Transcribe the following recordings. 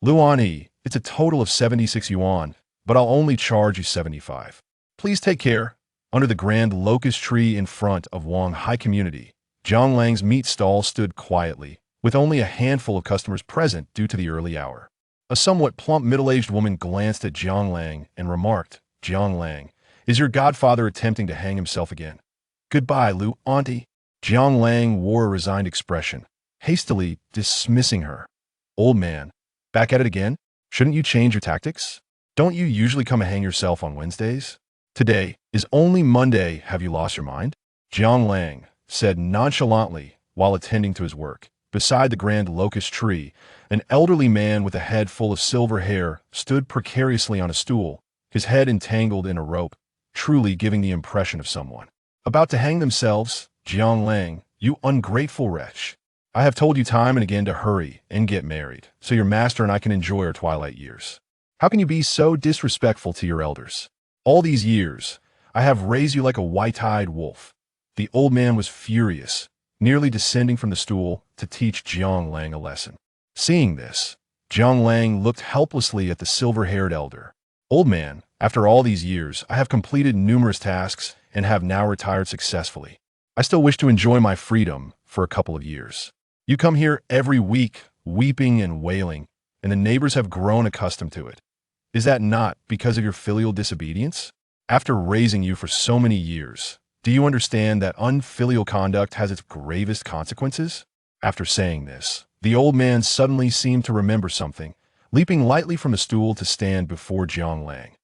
Luani, it's a total of 76 yuan, but I'll only charge you 75. Please take care. Under the grand locust tree in front of Wang Hai Community, Jiang Lang's meat stall stood quietly, with only a handful of customers present due to the early hour. A somewhat plump middle-aged woman glanced at Jiang Lang and remarked, Jiang Lang, is your godfather attempting to hang himself again? Goodbye, Lu, auntie. Jiang Lang wore a resigned expression, hastily dismissing her. Old man, back at it again? Shouldn't you change your tactics? Don't you usually come and hang yourself on Wednesdays? Today is only Monday. Have you lost your mind? Jiang Lang said nonchalantly while attending to his work. Beside the grand locust tree, an elderly man with a head full of silver hair stood precariously on a stool, his head entangled in a rope, truly giving the impression of someone about to hang themselves. Jiang Lang, you ungrateful wretch. I have told you time and again to hurry and get married, so your master and I can enjoy our twilight years. How can you be so disrespectful to your elders? All these years, I have raised you like a white-eyed wolf. The old man was furious, nearly descending from the stool to teach Jiang Lang a lesson. Seeing this, Jiang Lang looked helplessly at the silver-haired elder. Old man, after all these years, I have completed numerous tasks and have now retired successfully. I still wish to enjoy my freedom for a couple of years. You come here every week, weeping and wailing, and the neighbors have grown accustomed to it. Is that not because of your filial disobedience? After raising you for so many years, do you understand that unfilial conduct has its gravest consequences? After saying this, the old man suddenly seemed to remember something, leaping lightly from the stool to stand before Jiang Lang.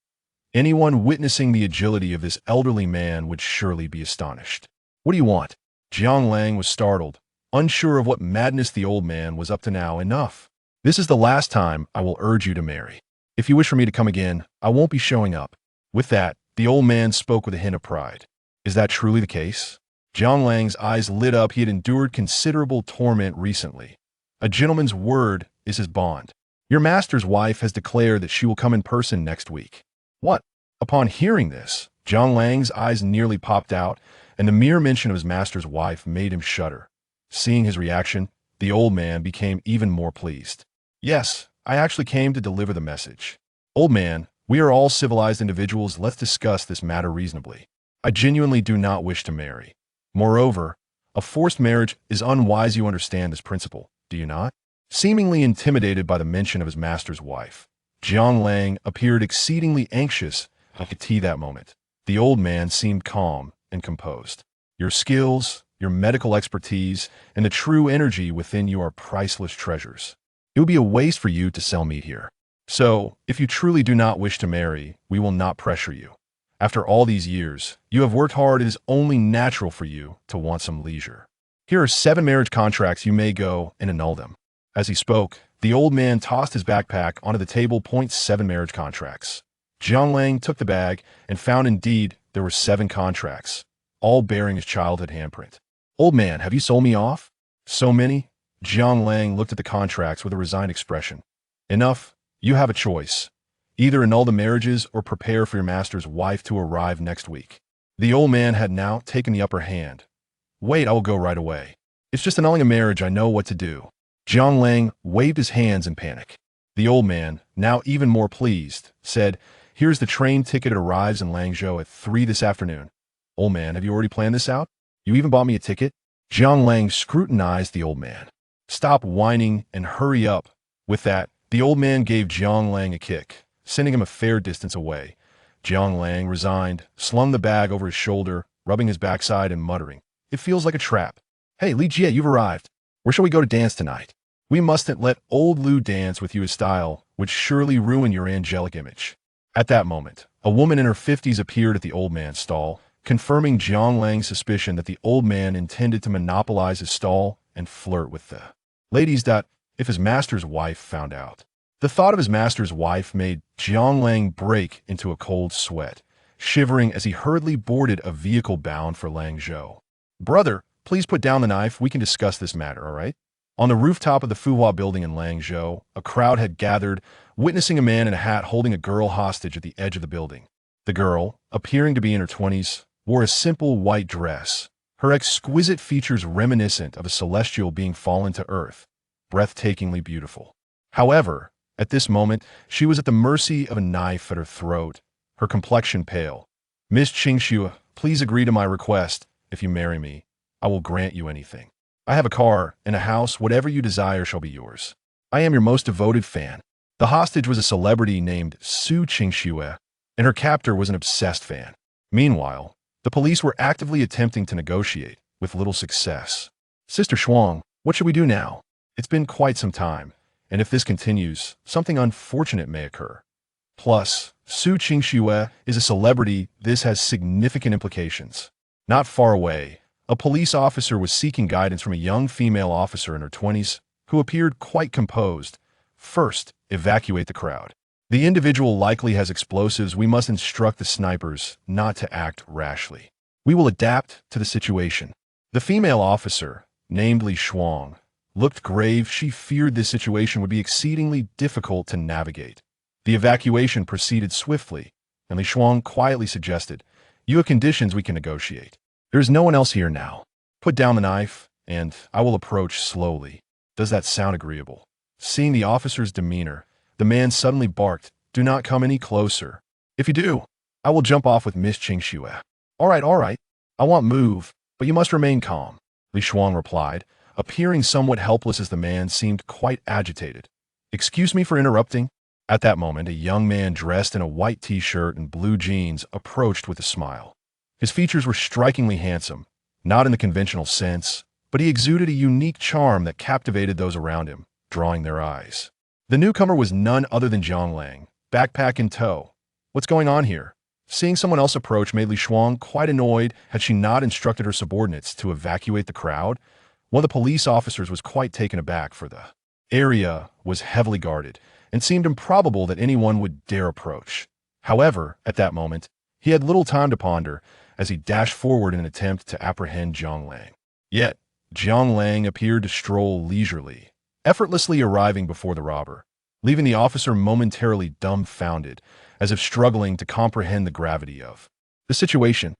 Anyone witnessing the agility of this elderly man would surely be astonished. What do you want? Jiang Lang was startled, unsure of what madness the old man was up to now. Enough. This is the last time I will urge you to marry. If you wish for me to come again, I won't be showing up. With that, the old man spoke with a hint of pride. Is that truly the case? Jiang Lang's eyes lit up. He had endured considerable torment recently. A gentleman's word is his bond. Your master's wife has declared that she will come in person next week. What? Upon hearing this, Jiang Lang's eyes nearly popped out, and the mere mention of his master's wife made him shudder. Seeing his reaction, the old man became even more pleased. Yes, I actually came to deliver the message. Old man, we are all civilized individuals. Let's discuss this matter reasonably. I genuinely do not wish to marry. Moreover, a forced marriage is unwise. You understand this principle, do you not? Seemingly intimidated by the mention of his master's wife, Jiang Lang appeared exceedingly anxious. I could see that moment. The old man seemed calm and composed. Your skills, your medical expertise, and the true energy within you are priceless treasures. It would be a waste for you to sell meat here. So, if you truly do not wish to marry, we will not pressure you. After all these years, you have worked hard. It is only natural for you to want some leisure. Here are 7 marriage contracts. You may go and annul them. As he spoke, the old man tossed his backpack onto the table. 7 marriage contracts. Jiang Lang took the bag and found indeed there were 7 contracts, all bearing his childhood handprint. Old man, have you sold me off? So many? Jiang Lang looked at the contracts with a resigned expression. Enough. You have a choice. Either annul the marriages or prepare for your master's wife to arrive next week. The old man had now taken the upper hand. Wait, I will go right away. It's just annulling a marriage. I know what to do. Jiang Lang waved his hands in panic. The old man, now even more pleased, said, Here's the train ticket. It arrives in Langzhou at 3 this afternoon. Old man, have you already planned this out? You even bought me a ticket? Jiang Lang scrutinized the old man. Stop whining and hurry up. With that, the old man gave Jiang Lang a kick, sending him a fair distance away. Jiang Lang, resigned, slung the bag over his shoulder, rubbing his backside and muttering, It feels like a trap. Hey, Li Jie, you've arrived. Where shall we go to dance tonight? We mustn't let old Lu dance with you. His style would surely ruin your angelic image. At that moment, a woman in her 50s appeared at the old man's stall, confirming Jiang Lang's suspicion that the old man intended to monopolize his stall and flirt with the ladies. If his master's wife found out. The thought of his master's wife made Jiang Lang break into a cold sweat, shivering as he hurriedly boarded a vehicle bound for Langzhou. Brother, please put down the knife. We can discuss this matter, all right? On the rooftop of the Fuhua building in Langzhou, a crowd had gathered, witnessing a man in a hat holding a girl hostage at the edge of the building. The girl, appearing to be in her 20s, wore a simple white dress, her exquisite features reminiscent of a celestial being fallen to earth, breathtakingly beautiful. However, At this moment, she was at the mercy of a knife at her throat, her complexion pale. Miss Qingxue, please agree to my request. If you marry me, I will grant you anything. I have a car and a house. Whatever you desire shall be yours. I am your most devoted fan. The hostage was a celebrity named Su Qingxue, and her captor was an obsessed fan. Meanwhile, the police were actively attempting to negotiate, with little success. Sister Shuang, what should we do now? It's been quite some time, and if this continues, something unfortunate may occur. Plus, Su Qingxue is a celebrity. This has significant implications. Not far away, a police officer was seeking guidance from a young female officer in her 20s who appeared quite composed. First, evacuate the crowd. The individual likely has explosives. We must instruct the snipers not to act rashly. We will adapt to the situation. The female officer, named Li Shuang, looked grave. She feared this situation would be exceedingly difficult to navigate. The evacuation proceeded swiftly, and Li Shuang quietly suggested, "You have conditions we can negotiate. There is no one else here now. Put down the knife, and I will approach slowly. Does that sound agreeable?" Seeing the officer's demeanor, the man suddenly barked, "Do not come any closer. If you do, I will jump off with Miss Qingxue." All right. I won't move, but you must remain calm," Li Shuang replied, appearing somewhat helpless as the man seemed quite agitated. "Excuse me for interrupting." At that moment, a young man dressed in a white t-shirt and blue jeans approached with a smile. His features were strikingly handsome, not in the conventional sense, but he exuded a unique charm that captivated those around him, drawing their eyes. The newcomer was none other than Zhang Lang, backpack in tow. What's going on here? Seeing someone else approach made Li Shuang quite annoyed. Had she not instructed her subordinates to evacuate the crowd? One of the police officers was quite taken aback, for the area was heavily guarded and seemed improbable that anyone would dare approach. However, at that moment, he had little time to ponder as he dashed forward in an attempt to apprehend Zhang Lang. Yet, Zhang Lang appeared to stroll leisurely, effortlessly arriving before the robber, leaving the officer momentarily dumbfounded, as if struggling to comprehend the gravity of the situation.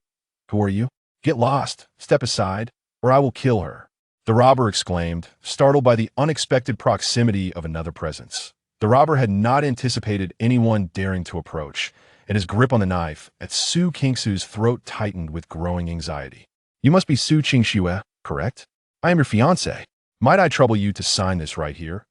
"Who are you? Get lost, step aside, or I will kill her," the robber exclaimed, startled by the unexpected proximity of another presence. The robber had not anticipated anyone daring to approach, and his grip on the knife at Su Qingxue's throat tightened with growing anxiety. "You must be Su Qingxue, correct? I am your fiancé. Might I trouble you to sign this right here?"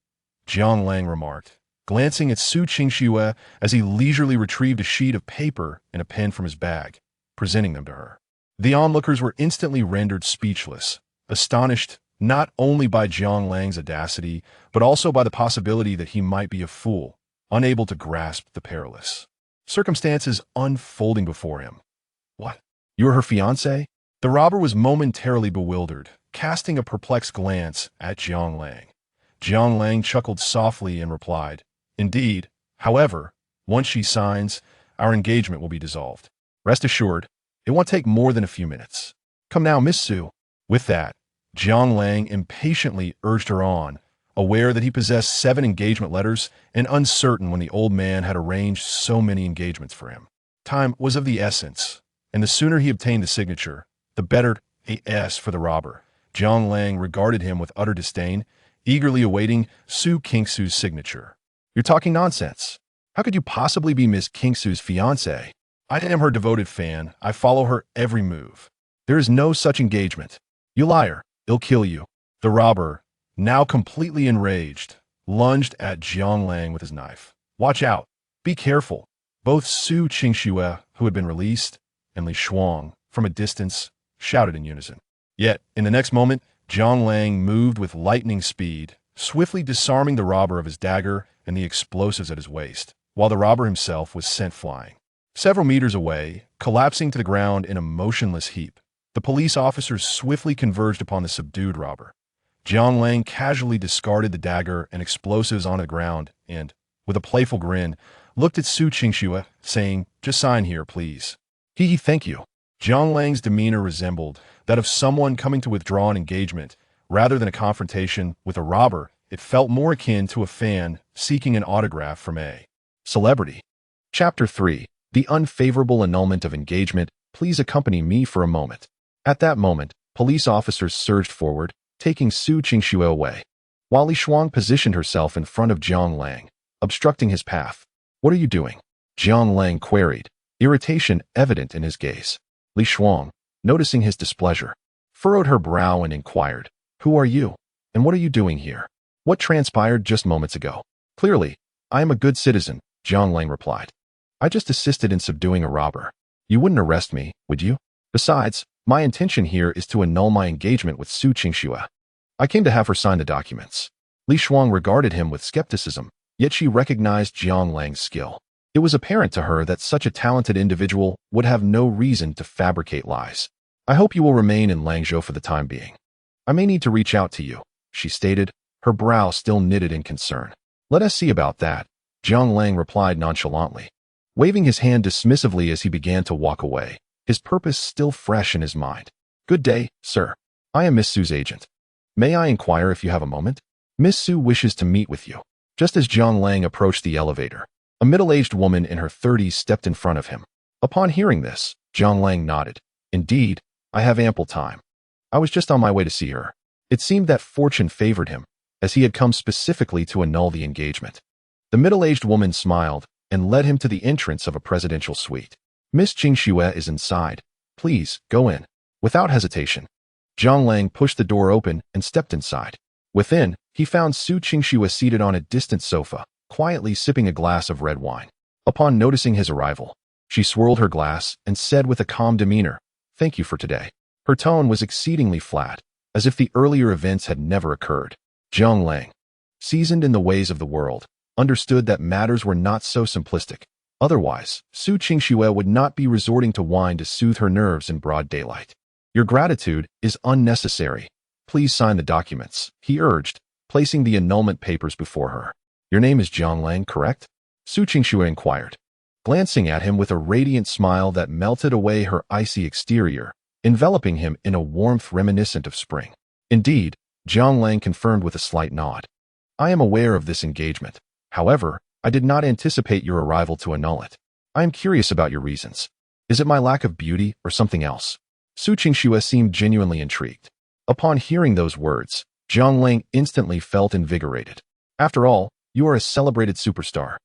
Zhang Lang remarked, glancing at Su Qingxue as he leisurely retrieved a sheet of paper and a pen from his bag, presenting them to her. The onlookers were instantly rendered speechless, astonished not only by Zhang Lang's audacity, but also by the possibility that he might be a fool, unable to grasp the perilous circumstances unfolding before him. "What? You're her fiancé?" The robber was momentarily bewildered, casting a perplexed glance at Zhang Lang. Zhang Lang chuckled softly and replied, "Indeed. However, once she signs, our engagement will be dissolved. Rest assured, it won't take more than a few minutes. Come now, Miss Su." With that, Zhang Lang impatiently urged her on, aware that he possessed 7 engagement letters and uncertain when the old man had arranged so many engagements for him. Time was of the essence, and the sooner he obtained the signature, the better. As for the robber, Zhang Lang regarded him with utter disdain, eagerly awaiting Su Qingxue's signature. "You're talking nonsense. How could you possibly be Miss Qingxue's fiancé? I am her devoted fan. I follow her every move. There is no such engagement. You liar. I'll kill you." The robber, now completely enraged, lunged at Zhang Lang with his knife. "Watch out. Be careful." Both Su Qingxue, who had been released, and Li Shuang, from a distance, shouted in unison. Yet, in the next moment, Zhang Lang moved with lightning speed, swiftly disarming the robber of his dagger and the explosives at his waist, while the robber himself was sent flying. Several meters away, collapsing to the ground in a motionless heap, the police officers swiftly converged upon the subdued robber. Zhang Lang casually discarded the dagger and explosives onto the ground and, with a playful grin, looked at Su Qingxue, saying, "Just sign here, please." Thank you." Zhang Lang's demeanor resembled that of someone coming to withdraw an engagement. Rather than a confrontation with a robber, it felt more akin to a fan seeking an autograph from a celebrity. Chapter 3. The Unfavorable Annulment of Engagement. Please accompany me for a moment. At that moment, police officers surged forward, taking Su Qingxue away. While Li Shuang positioned herself in front of Zhang Lang, obstructing his path. What are you doing? Jiang Lang queried, irritation evident in his gaze. Li Shuang, noticing his displeasure, furrowed her brow and inquired, Who are you? And what are you doing here? What transpired just moments ago? Clearly, I am a good citizen, Jiang Lang replied. I just assisted in subduing a robber. You wouldn't arrest me, would you? Besides, my intention here is to annul my engagement with Su Qingxue. I came to have her sign the documents. Li Shuang regarded him with skepticism, yet she recognized Jiang Lang's skill. It was apparent to her that such a talented individual would have no reason to fabricate lies. I hope you will remain in Langzhou for the time being. I may need to reach out to you, she stated, her brow still knitted in concern. Let us see about that, Jiang Lang replied nonchalantly, waving his hand dismissively as he began to walk away, his purpose still fresh in his mind. Good day, sir. I am Miss Su's agent. May I inquire if you have a moment? Miss Su wishes to meet with you. Just as Jiang Lang approached the elevator, a middle-aged woman in her 30s stepped in front of him. Upon hearing this, Jiang Lang nodded. Indeed, I have ample time. I was just on my way to see her. It seemed that fortune favored him, as he had come specifically to annul the engagement. The middle-aged woman smiled and led him to the entrance of a presidential suite. Miss Qingxue is inside. Please, go in. Without hesitation, Jiang Lang pushed the door open and stepped inside. Within, he found Su Qingxue seated on a distant sofa, quietly sipping a glass of red wine. Upon noticing his arrival, she swirled her glass and said with a calm demeanor, Thank you for today. Her tone was exceedingly flat, as if the earlier events had never occurred. Jiang Lang, seasoned in the ways of the world, understood that matters were not so simplistic. Otherwise, Su Qingxue would not be resorting to wine to soothe her nerves in broad daylight. Your gratitude is unnecessary. Please sign the documents, he urged, placing the annulment papers before her. Your name is Jiang Lang, correct? Su Qingxue inquired, glancing at him with a radiant smile that melted away her icy exterior, enveloping him in a warmth reminiscent of spring. Indeed, Jiang Lang confirmed with a slight nod. I am aware of this engagement. However, I did not anticipate your arrival to annul it. I am curious about your reasons. Is it my lack of beauty or something else? Su Qingxue seemed genuinely intrigued. Upon hearing those words, Jiang Lang instantly felt invigorated. After all, you are a celebrated superstar.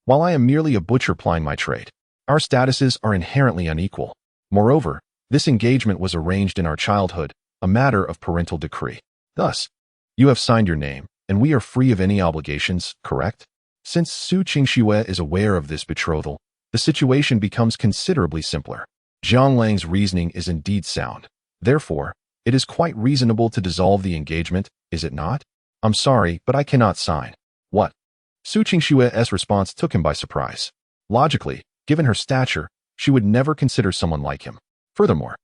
While I am merely a butcher plying my trade, our statuses are inherently unequal. Moreover, this engagement was arranged in our childhood, a matter of parental decree. Thus, you have signed your name, and we are free of any obligations, correct? Since Su Qingxue is aware of this betrothal, the situation becomes considerably simpler. Jiang Lang's reasoning is indeed sound. Therefore, it is quite reasonable to dissolve the engagement, is it not? I'm sorry, but I cannot sign. What? Su Qingxue's response took him by surprise. Logically, given her stature, she would never consider someone like him. Furthermore,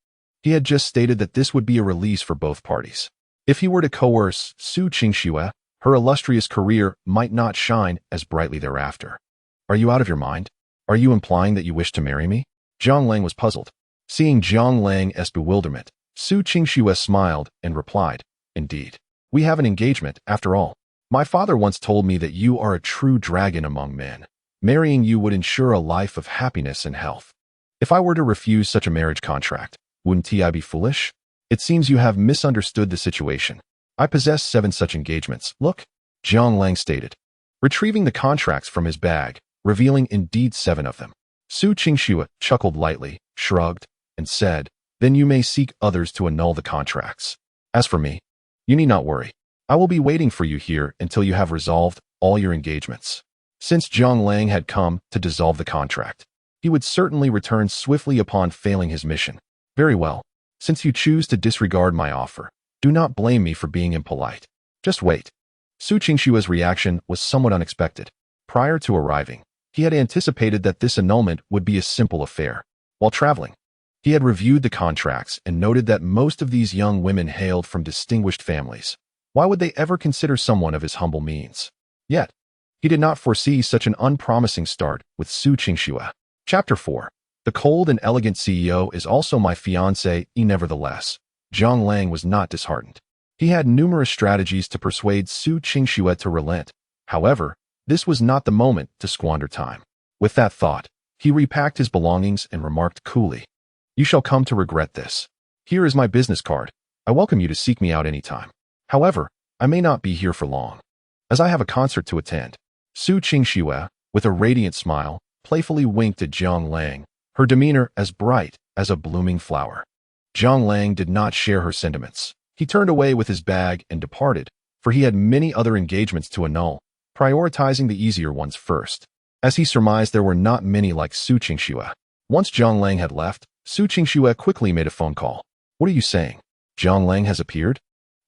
he had just stated that this would be a release for both parties. If he were to coerce Su Qingxue, her illustrious career might not shine as brightly thereafter. Are you out of your mind? Are you implying that you wish to marry me? Jiang Lang was puzzled. Seeing Jiang Lang's bewilderment, Su Qingxue smiled and replied, Indeed. We have an engagement, after all. My father once told me that you are a true dragon among men. Marrying you would ensure a life of happiness and health. If I were to refuse such a marriage contract, wouldn't I be foolish? It seems you have misunderstood the situation. I possess 7 such engagements. Look, Jiang Lang stated, retrieving the contracts from his bag, revealing indeed 7 of them. Su Qingxue chuckled lightly, shrugged, and said, Then you may seek others to annul the contracts. As for me, you need not worry. I will be waiting for you here until you have resolved all your engagements. Since Jiang Lang had come to dissolve the contract, he would certainly return swiftly upon failing his mission. Very well. Since you choose to disregard my offer, do not blame me for being impolite. Just wait. Su Qingxue's reaction was somewhat unexpected. Prior to arriving, he had anticipated that this annulment would be a simple affair. While traveling, he had reviewed the contracts and noted that most of these young women hailed from distinguished families. Why would they ever consider someone of his humble means? Yet, he did not foresee such an unpromising start with Su Qingxue. Chapter 4. The cold and elegant CEO is also my fiancé. Nevertheless, Jiang Lang was not disheartened. He had numerous strategies to persuade Su Qingxue to relent. However, this was not the moment to squander time. With that thought, he repacked his belongings and remarked coolly, You shall come to regret this. Here is my business card. I welcome you to seek me out anytime. However, I may not be here for long, as I have a concert to attend. Su Qingxue, with a radiant smile, playfully winked at Jiang Lang, her demeanor as bright as a blooming flower. Jiang Lang did not share her sentiments. He turned away with his bag and departed, for he had many other engagements to annul, prioritizing the easier ones first. As he surmised, there were not many like Su Qingxue. Once Jiang Lang had left, Su Qingxue quickly made a phone call. "What are you saying? Jiang Lang has appeared?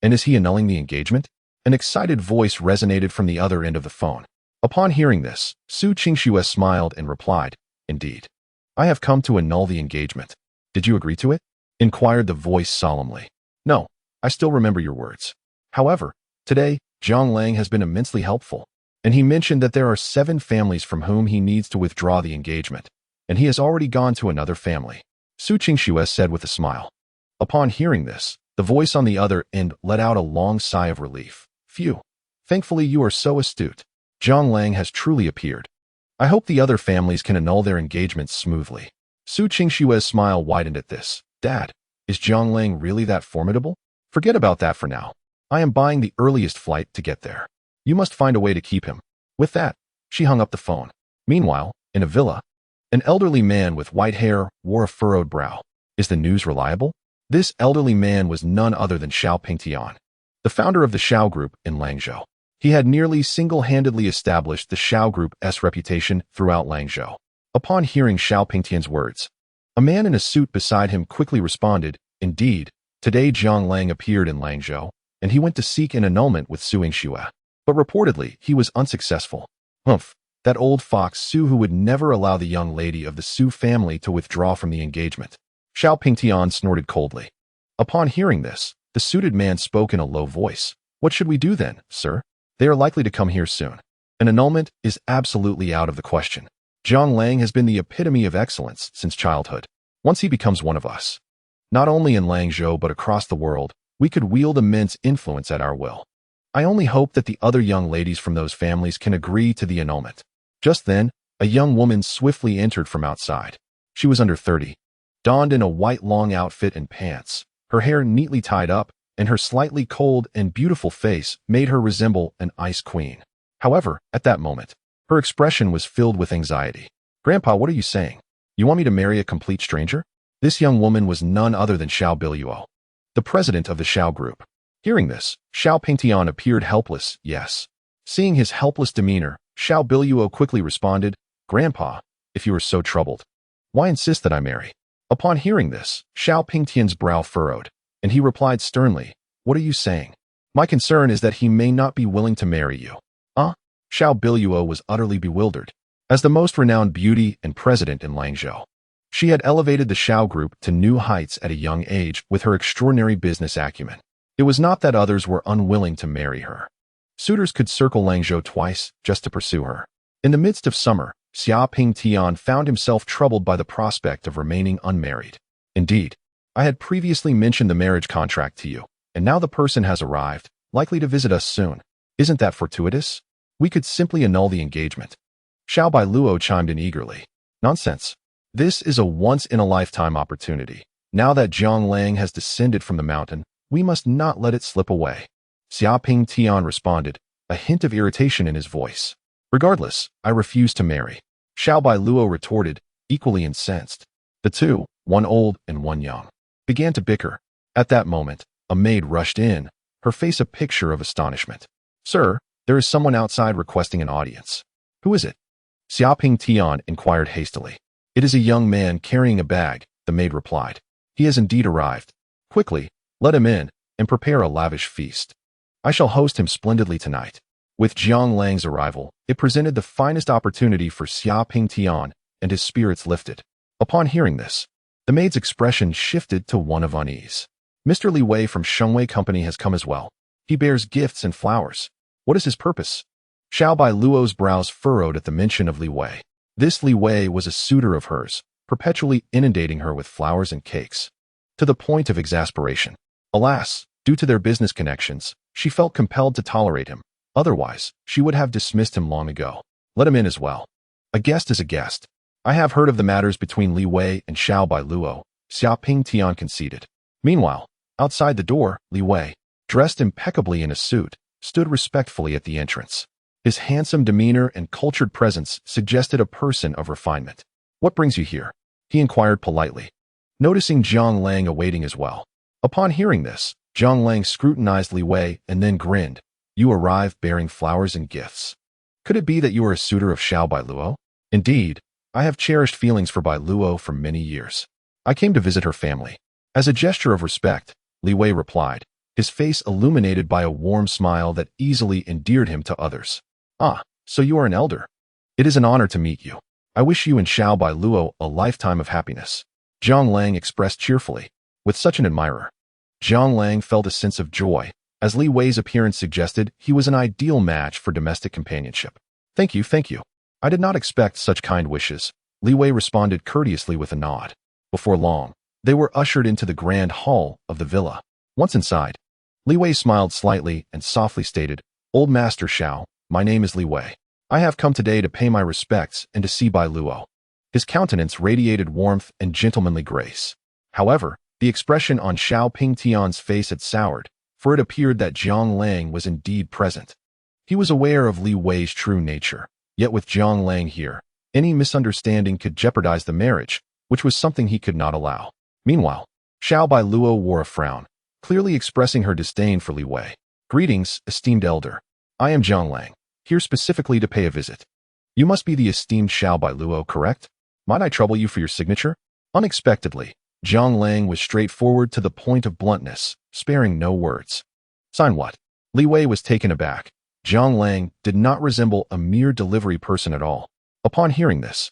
And is he annulling the engagement?" An excited voice resonated from the other end of the phone. Upon hearing this, Su Qingxue smiled and replied, "Indeed. I have come to annul the engagement. Did you agree to it?" inquired the voice solemnly. "No, I still remember your words. However, today, Jiang Lang has been immensely helpful, and he mentioned that there are 7 families from whom he needs to withdraw the engagement, and he has already gone to another family," Su Qingxue said with a smile. Upon hearing this, the voice on the other end let out a long sigh of relief. "Phew. Thankfully you are so astute. Jiang Lang has truly appeared. I hope the other families can annul their engagements smoothly." Su Qingxue's smile widened at this. "Dad, is Jiang Lang really that formidable? Forget about that for now. I am buying the earliest flight to get there. You must find a way to keep him." With that, she hung up the phone. Meanwhile, in a villa, an elderly man with white hair wore a furrowed brow. Is the news reliable? This elderly man was none other than Xiao Pingtian, the founder of the Xiao Group in Langzhou. He had nearly single-handedly established the Xiao Group's reputation throughout Langzhou. Upon hearing Xiao Pingtian's words, a man in a suit beside him quickly responded, "Indeed, today Jiang Lang appeared in Langzhou, and he went to seek an annulment with Su Qingxue. But reportedly, he was unsuccessful. Humph, that old fox Su who would never allow the young lady of the Su family to withdraw from the engagement." Xiao Pingtian snorted coldly. Upon hearing this, the suited man spoke in a low voice. "What should we do then, sir? They are likely to come here soon. An annulment is absolutely out of the question. Jiang Lang has been the epitome of excellence since childhood. Once he becomes one of us, not only in Langzhou but across the world, we could wield immense influence at our will. I only hope that the other young ladies from those families can agree to the annulment." Just then, a young woman swiftly entered from outside. She was under 30, donned in a white long outfit and pants, her hair neatly tied up, and her slightly cold and beautiful face made her resemble an ice queen. However, at that moment, her expression was filled with anxiety. "Grandpa, what are you saying? You want me to marry a complete stranger?" This young woman was none other than Xiao Biluo, the president of the Xiao Group. Hearing this, Xiao Pingtian appeared helpless. Yes. Seeing his helpless demeanor, Xiao Biluo quickly responded, "Grandpa, if you are so troubled, why insist that I marry?" Upon hearing this, Xiao Pingtian's brow furrowed, and he replied sternly, "What are you saying? My concern is that he may not be willing to marry you." Xiao Biluo was utterly bewildered. As the most renowned beauty and president in Langzhou, she had elevated the Xiao Group to new heights at a young age with her extraordinary business acumen. It was not that others were unwilling to marry her. Suitors could circle Langzhou twice just to pursue her. In the midst of summer, Xia Pingtian found himself troubled by the prospect of remaining unmarried. "Indeed, I had previously mentioned the marriage contract to you, and now the person has arrived, likely to visit us soon. Isn't that fortuitous? We could simply annul the engagement." Xiao Biluo chimed in eagerly. "Nonsense. This is a once-in-a-lifetime opportunity. Now that Jiang Lang has descended from the mountain, we must not let it slip away." Xia Pingtian responded, a hint of irritation in his voice. "Regardless, I refuse to marry." Xiao Biluo retorted, equally incensed. The two, one old and one young, began to bicker. At that moment, a maid rushed in, her face a picture of astonishment. "Sir, there is someone outside requesting an audience." "Who is it?" Xia Pingtian inquired hastily. "It is a young man carrying a bag," the maid replied. "He has indeed arrived. Quickly, let him in, and prepare a lavish feast. I shall host him splendidly tonight." With Jiang Lang's arrival, it presented the finest opportunity for Xia Pingtian, and his spirits lifted. Upon hearing this, the maid's expression shifted to one of unease. "Mr. Li Wei from Shengwei Company has come as well. He bears gifts and flowers. What is his purpose?" Xiao Biluo's brows furrowed at the mention of Li Wei. This Li Wei was a suitor of hers, perpetually inundating her with flowers and cakes, to the point of exasperation. Alas, due to their business connections, she felt compelled to tolerate him. Otherwise, she would have dismissed him long ago. Let him in as well. A guest is a guest. I have heard of the matters between Li Wei and Xiao Biluo, Xia Pingtian conceded. Meanwhile, outside the door, Li Wei, dressed impeccably in a suit, stood respectfully at the entrance. His handsome demeanor and cultured presence suggested a person of refinement. "What brings you here?" he inquired politely, noticing Zhang Lang awaiting as well. Upon hearing this, Zhang Lang scrutinized Li Wei and then grinned. "You arrive bearing flowers and gifts. Could it be that you are a suitor of Xiao Bailuo?" "Indeed, I have cherished feelings for Bailuo for many years. I came to visit her family." As a gesture of respect, Li Wei replied, his face illuminated by a warm smile that easily endeared him to others. "Ah, so you are an elder. It is an honor to meet you. I wish you and Xiao Bailuo a lifetime of happiness," Zhang Lang expressed cheerfully. With such an admirer, Zhang Lang felt a sense of joy, as Li Wei's appearance suggested he was an ideal match for domestic companionship. Thank you. I did not expect such kind wishes," Li Wei responded courteously with a nod. Before long, they were ushered into the grand hall of the villa. Once inside, Li Wei smiled slightly and softly stated, "Old Master Xiao, my name is Li Wei. I have come today to pay my respects and to see Bailuo." His countenance radiated warmth and gentlemanly grace. However, the expression on Xiao Pingtian's face had soured, for it appeared that Zhang Lang was indeed present. He was aware of Li Wei's true nature, yet with Zhang Lang here, any misunderstanding could jeopardize the marriage, which was something he could not allow. Meanwhile, Xiao Bailuo wore a frown, clearly expressing her disdain for Li Wei. "Greetings, esteemed elder. I am Zhang Lang, here specifically to pay a visit. You must be the esteemed Xiao Bailuo, correct? Might I trouble you for your signature?" Unexpectedly, Zhang Lang was straightforward to the point of bluntness, sparing no words. "Sign what?" Li Wei was taken aback. Zhang Lang did not resemble a mere delivery person at all. Upon hearing this,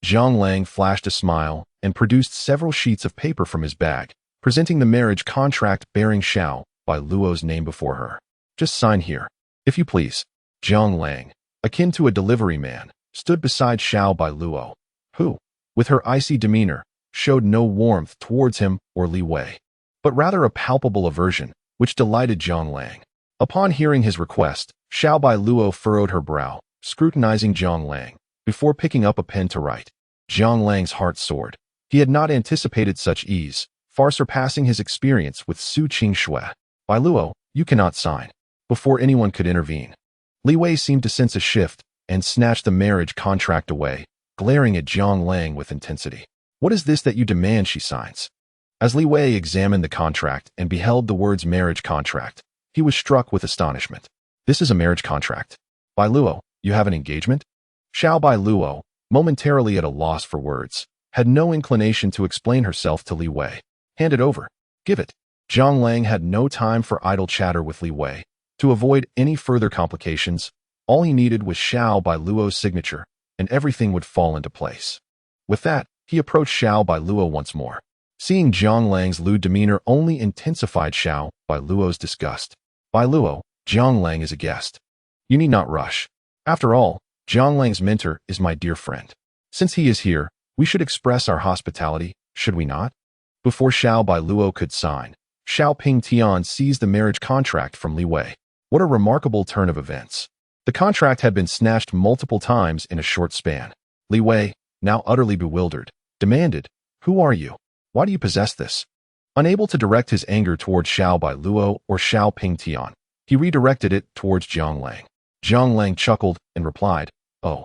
Zhang Lang flashed a smile and produced several sheets of paper from his bag, presenting the marriage contract bearing Xiao Bailuo's name before her. "Just sign here, if you please." Zhang Lang, akin to a delivery man, stood beside Xiao Bailuo, who, with her icy demeanor, showed no warmth towards him or Li Wei, but rather a palpable aversion, which delighted Zhang Lang. Upon hearing his request, Xiao Bailuo furrowed her brow, scrutinizing Zhang Lang, before picking up a pen to write. Zhang Lang's heart soared. He had not anticipated such ease, far surpassing his experience with Su Qingxue. "Bailuo, you cannot sign." Before anyone could intervene, Li Wei seemed to sense a shift and snatched the marriage contract away, glaring at Zhang Lang with intensity. "What is this that you demand she signs?" As Li Wei examined the contract and beheld the words marriage contract, he was struck with astonishment. "This is a marriage contract? Bailuo, you have an engagement?" Xiao Bailuo, momentarily at a loss for words, had no inclination to explain herself to Li Wei. "Hand it over. Give it." Zhang Lang had no time for idle chatter with Li Wei. To avoid any further complications, all he needed was Xiao Bailuo's signature, and everything would fall into place. With that, he approached Xiao Bailuo once more. Seeing Zhang Lang's lewd demeanor only intensified Xiao Bailuo's disgust. "Bailuo, Zhang Lang is a guest. You need not rush. After all, Zhang Lang's mentor is my dear friend. Since he is here, we should express our hospitality, should we not?" Before Xiao Bailuo could sign, Xiao Pingtian seized the marriage contract from Li Wei. What a remarkable turn of events. The contract had been snatched multiple times in a short span. Li Wei, now utterly bewildered, demanded, "Who are you? Why do you possess this?" Unable to direct his anger towards Xiao Bailuo or Xiao Pingtian, he redirected it towards Zhang Lang. Zhang Lang chuckled and replied, "Oh,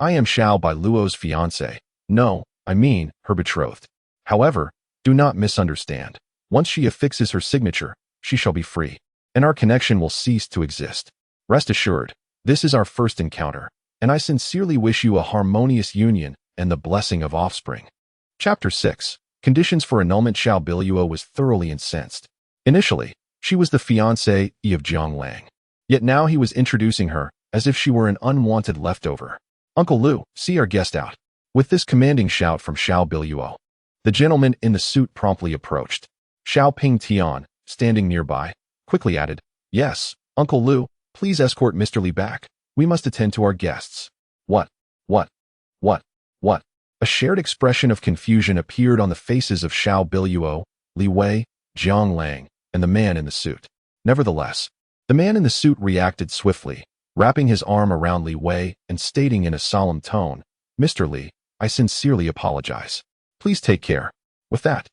I am Xiao Bailuo's fiancée. No, I mean, her betrothed. However, do not misunderstand. Once she affixes her signature, she shall be free, and our connection will cease to exist. Rest assured, this is our first encounter, and I sincerely wish you a harmonious union and the blessing of offspring." Chapter 6. Conditions for annulment. Xiao Bailuo was thoroughly incensed. Initially, she was the fiancée of Zhang Lang. Yet now he was introducing her as if she were an unwanted leftover. "Uncle Lu, see our guest out." With this commanding shout from Xiao Bailuo, the gentleman in the suit promptly approached. Xiao Pingtian, standing nearby, quickly added, "Yes, Uncle Lu, please escort Mr. Li back. We must attend to our guests." What? A shared expression of confusion appeared on the faces of Xiao Bailuo, Li Wei, Zhang Lang, and the man in the suit. Nevertheless, the man in the suit reacted swiftly, wrapping his arm around Li Wei and stating in a solemn tone, "Mr. Li, I sincerely apologize. Please take care." With that,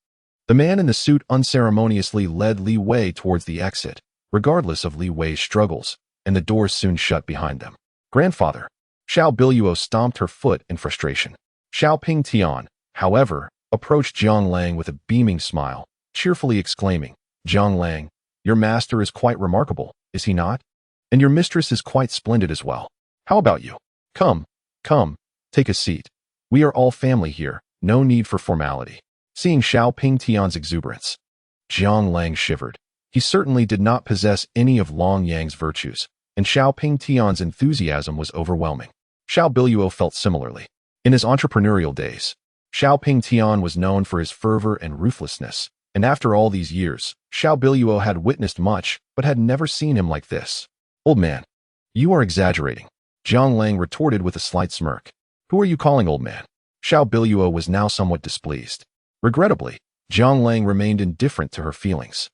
the man in the suit unceremoniously led Li Wei towards the exit, regardless of Li Wei's struggles, and the doors soon shut behind them. Grandfather. Xiao Biluo stomped her foot in frustration. Xiao Ping Tian, however, approached Jiang Lang with a beaming smile, cheerfully exclaiming, Jiang Lang, your master is quite remarkable, is he not? And your mistress is quite splendid as well. How about you? Come, come, take a seat. We are all family here, no need for formality. Seeing Xiao Ping Tian's exuberance, Jiang Lang shivered. He certainly did not possess any of Long Yang's virtues, and Xiao Ping Tian's enthusiasm was overwhelming. Xiao Biluo felt similarly. In his entrepreneurial days, Xiao Ping Tian was known for his fervor and ruthlessness, and after all these years, Xiao Biluo had witnessed much, but had never seen him like this. Old man, you are exaggerating, Jiang Lang retorted with a slight smirk. Who are you calling old man? Xiao Biluo was now somewhat displeased. Regrettably, Jiang Lang remained indifferent to her feelings.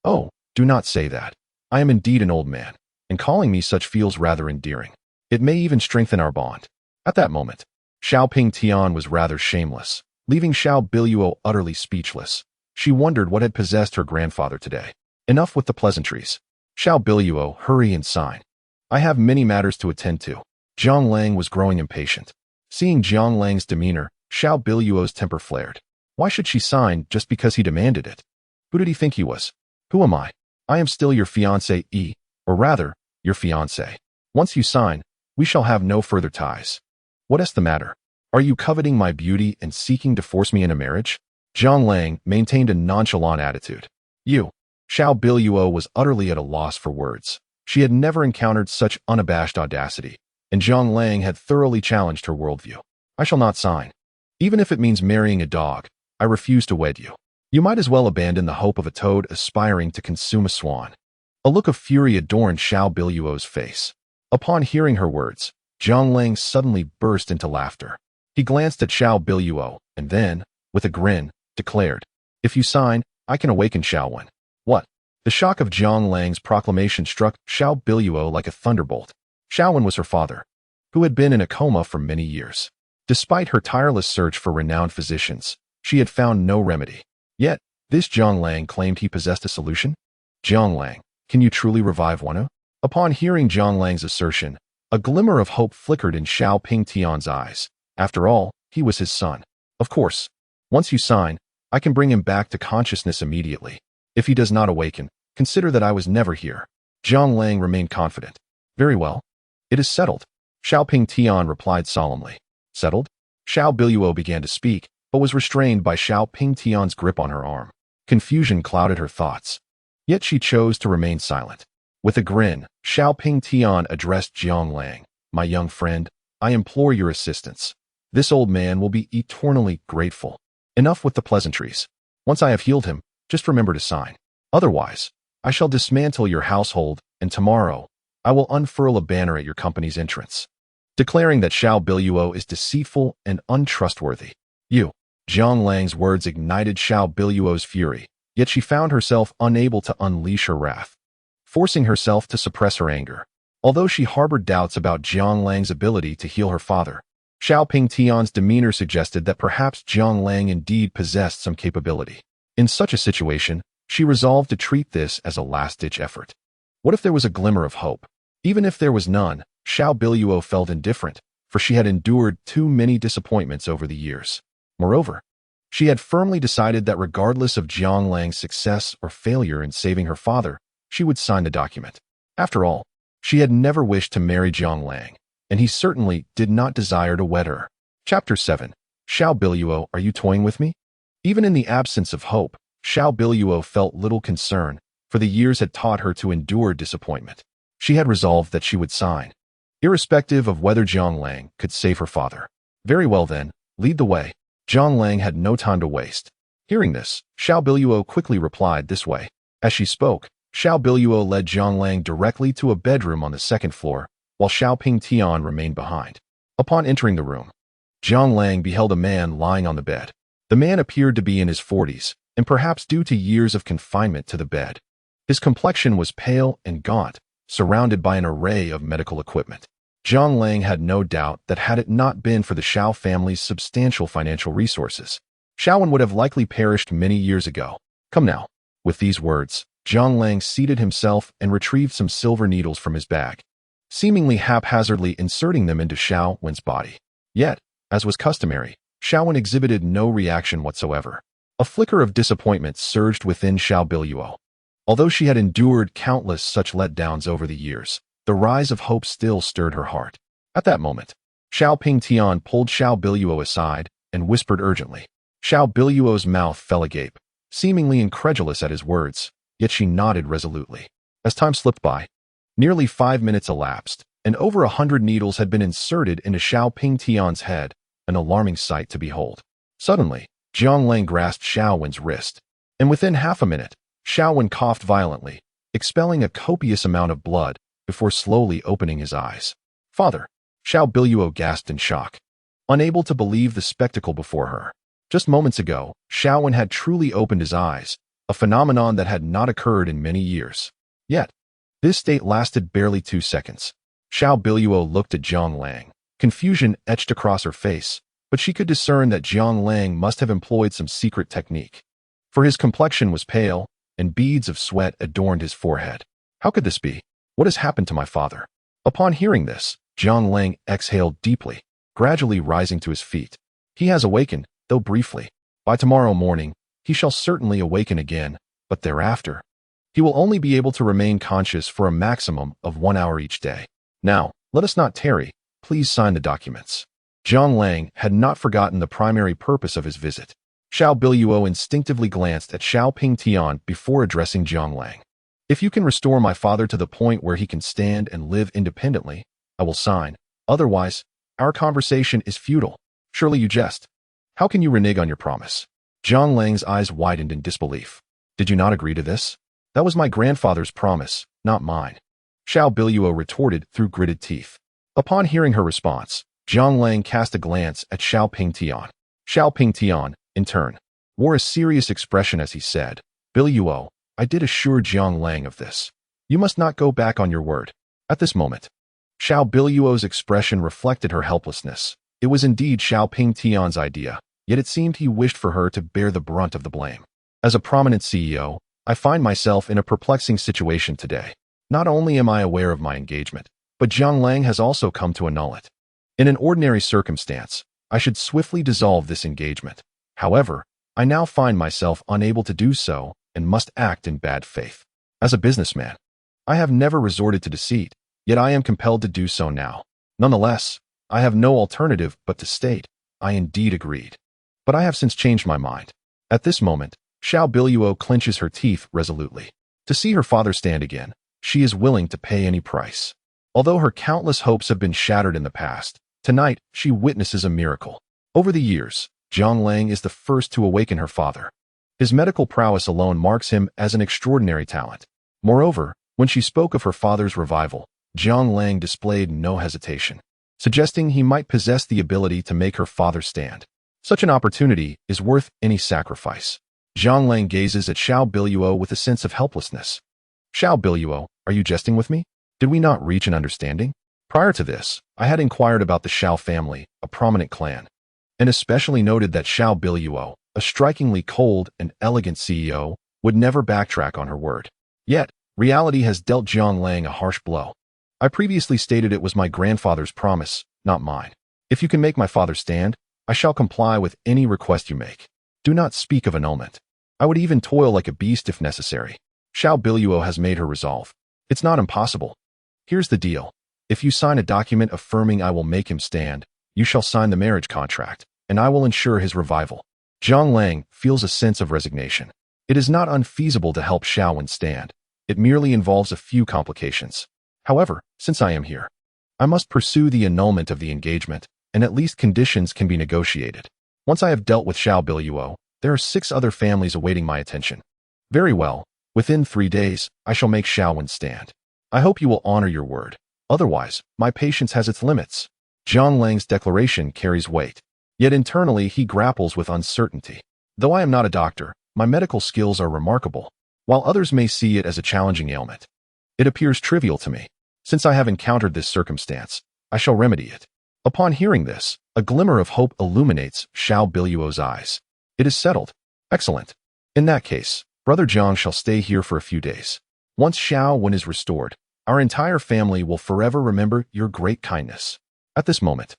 Oh, do not say that. I am indeed an old man, and calling me such feels rather endearing. It may even strengthen our bond. At that moment, Xiao Ping Tian was rather shameless, leaving Xiao Biluo utterly speechless. She wondered what had possessed her grandfather today. Enough with the pleasantries. Xiao Biluo, hurry and sign. I have many matters to attend to. Jiang Lang was growing impatient. Seeing Jiang Lang's demeanor, Xiao Biluo's temper flared. Why should she sign just because he demanded it? Who did he think he was? Who am I? I am still your fiancé, or rather, your fiancé. Once you sign, we shall have no further ties. What is the matter? Are you coveting my beauty and seeking to force me into marriage? Jiang Lang maintained a nonchalant attitude. You. Xiao Biluo was utterly at a loss for words. She had never encountered such unabashed audacity, and Jiang Lang had thoroughly challenged her worldview. I shall not sign. Even if it means marrying a dog, I refuse to wed you. You might as well abandon the hope of a toad aspiring to consume a swan. A look of fury adorned Xiao Biluo's face. Upon hearing her words, Jiang Lang suddenly burst into laughter. He glanced at Xiao Biluo, and then, with a grin, declared, If you sign, I can awaken Xiaowen. What? The shock of Jiang Lang's proclamation struck Xiao Biluo like a thunderbolt. Xiaowen was her father, who had been in a coma for many years. Despite her tireless search for renowned physicians, she had found no remedy. Yet, this Jiang Lang claimed he possessed a solution? Jiang Lang, can you truly revive Wanu? Upon hearing Jiang Lang's assertion, a glimmer of hope flickered in Xiao Ping Tian's eyes. After all, he was his son. Of course, once you sign, I can bring him back to consciousness immediately. If he does not awaken, consider that I was never here. Jiang Lang remained confident. Very well. It is settled. Xiao Ping Tian replied solemnly. Settled? Xiao Biluo began to speak, but was restrained by Xiao Ping Tian's grip on her arm. Confusion clouded her thoughts. Yet she chose to remain silent. With a grin, Xiao Ping Tian addressed Jiang Lang. My young friend, I implore your assistance. This old man will be eternally grateful. Enough with the pleasantries. Once I have healed him, just remember to sign. Otherwise, I shall dismantle your household, and tomorrow, I will unfurl a banner at your company's entrance, declaring that Xiao Biluo is deceitful and untrustworthy. You. Jiang Lang's words ignited Xiao Biluo's fury, yet she found herself unable to unleash her wrath, forcing herself to suppress her anger. Although she harbored doubts about Jiang Lang's ability to heal her father, Xiao Ping Tian's demeanor suggested that perhaps Jiang Lang indeed possessed some capability. In such a situation, she resolved to treat this as a last-ditch effort. What if there was a glimmer of hope? Even if there was none, Xiao Biluo felt indifferent, for she had endured too many disappointments over the years. Moreover, she had firmly decided that regardless of Jiang Lang's success or failure in saving her father, she would sign the document. After all, she had never wished to marry Jiang Lang, and he certainly did not desire to wed her. Chapter 7. Xiao Biluo, are you toying with me? Even in the absence of hope, Xiao Biluo felt little concern, for the years had taught her to endure disappointment. She had resolved that she would sign, irrespective of whether Jiang Lang could save her father. Very well then, lead the way. Jiang Lang had no time to waste. Hearing this, Xiao Biluo quickly replied this way. As she spoke, Xiao Biluo led Jiang Lang directly to a bedroom on the second floor, while Xiao Ping Tian remained behind. Upon entering the room, Jiang Lang beheld a man lying on the bed. The man appeared to be in his 40s, and perhaps due to years of confinement to the bed. His complexion was pale and gaunt, surrounded by an array of medical equipment. Jiang Lang had no doubt that had it not been for the Xiao family's substantial financial resources, Xiaowen would have likely perished many years ago. Come now. With these words, Jiang Lang seated himself and retrieved some silver needles from his bag. seemingly haphazardly inserting them into Xiao Wen's body. Yet, as was customary, Xiao Wen exhibited no reaction whatsoever. A flicker of disappointment surged within Xiao Biluo. Although she had endured countless such letdowns over the years, the rise of hope still stirred her heart. At that moment, Xiao Pingtian pulled Xiao Biluo aside and whispered urgently. Xiao Biluo's mouth fell agape, seemingly incredulous at his words, yet she nodded resolutely. As time slipped by, nearly 5 minutes elapsed, and over 100 needles had been inserted into Xiao Pingtian's head, an alarming sight to behold. Suddenly, Jiang Lang grasped Xiao Wen's wrist, and within half a minute, Xiao Wen coughed violently, expelling a copious amount of blood before slowly opening his eyes. "Father!" Xiao Biluo gasped in shock, unable to believe the spectacle before her. Just moments ago, Xiao Wen had truly opened his eyes, a phenomenon that had not occurred in many years. Yet, this state lasted barely 2 seconds. Xiao Biluo looked at Jiang Lang. Confusion etched across her face, but she could discern that Jiang Lang must have employed some secret technique. For his complexion was pale, and beads of sweat adorned his forehead. How could this be? What has happened to my father? Upon hearing this, Jiang Lang exhaled deeply, gradually rising to his feet. He has awakened, though briefly. By tomorrow morning, he shall certainly awaken again, but thereafter, he will only be able to remain conscious for a maximum of 1 hour each day. Now, let us not tarry. Please sign the documents. Jiang Lang had not forgotten the primary purpose of his visit. Xiao Biluo instinctively glanced at Xiao Pingtian before addressing Jiang Lang. If you can restore my father to the point where he can stand and live independently, I will sign. Otherwise, our conversation is futile. Surely you jest. How can you renege on your promise? Jiang Lang's eyes widened in disbelief. Did you not agree to this? That was my grandfather's promise, not mine. Xiao Biluo retorted through gritted teeth. Upon hearing her response, Jiang Lang cast a glance at Xiao Pingtian. Xiao Pingtian, in turn, wore a serious expression as he said, Biluo, I did assure Jiang Lang of this. You must not go back on your word. At this moment, Xiao Biluo's expression reflected her helplessness. It was indeed Xiao Pingtian's idea, yet it seemed he wished for her to bear the brunt of the blame. As a prominent CEO, I find myself in a perplexing situation today. Not only am I aware of my engagement, but Jiang Lang has also come to annul it. In an ordinary circumstance, I should swiftly dissolve this engagement. However, I now find myself unable to do so and must act in bad faith. As a businessman, I have never resorted to deceit, yet I am compelled to do so now. Nonetheless, I have no alternative but to state, I indeed agreed. But I have since changed my mind. At this moment, Xiao Biluo clenches her teeth resolutely. To see her father stand again, she is willing to pay any price. Although her countless hopes have been shattered in the past, tonight she witnesses a miracle. Over the years, Jiang Lang is the first to awaken her father. His medical prowess alone marks him as an extraordinary talent. Moreover, when she spoke of her father's revival, Jiang Lang displayed no hesitation, suggesting he might possess the ability to make her father stand. Such an opportunity is worth any sacrifice. Jiang Lang gazes at Xiao Biluo with a sense of helplessness. Xiao Biluo, are you jesting with me? Did we not reach an understanding? Prior to this, I had inquired about the Xiao family, a prominent clan, and especially noted that Xiao Biluo, a strikingly cold and elegant CEO, would never backtrack on her word. Yet, reality has dealt Jiang Lang a harsh blow. I previously stated it was my grandfather's promise, not mine. If you can make my father stand, I shall comply with any request you make. Do not speak of annulment. I would even toil like a beast if necessary. Xiao Biluo has made her resolve. It's not impossible. Here's the deal. If you sign a document affirming I will make him stand, you shall sign the marriage contract, and I will ensure his revival. Jiang Lang feels a sense of resignation. It is not unfeasible to help Xiao Wen stand. It merely involves a few complications. However, since I am here, I must pursue the annulment of the engagement, and at least conditions can be negotiated. Once I have dealt with Xiao Biluo, there are 6 other families awaiting my attention. Very well. Within 3 days, I shall make Xiao Wen stand. I hope you will honor your word. Otherwise, my patience has its limits. Jiang Lang's declaration carries weight. Yet internally he grapples with uncertainty. Though I am not a doctor, my medical skills are remarkable. While others may see it as a challenging ailment, it appears trivial to me. Since I have encountered this circumstance, I shall remedy it. Upon hearing this, a glimmer of hope illuminates Xiao Biluo's eyes. It is settled. Excellent. In that case, Brother Jiang shall stay here for a few days. Once Xiao Wen is restored, Our entire family will forever remember your great kindness. At this moment,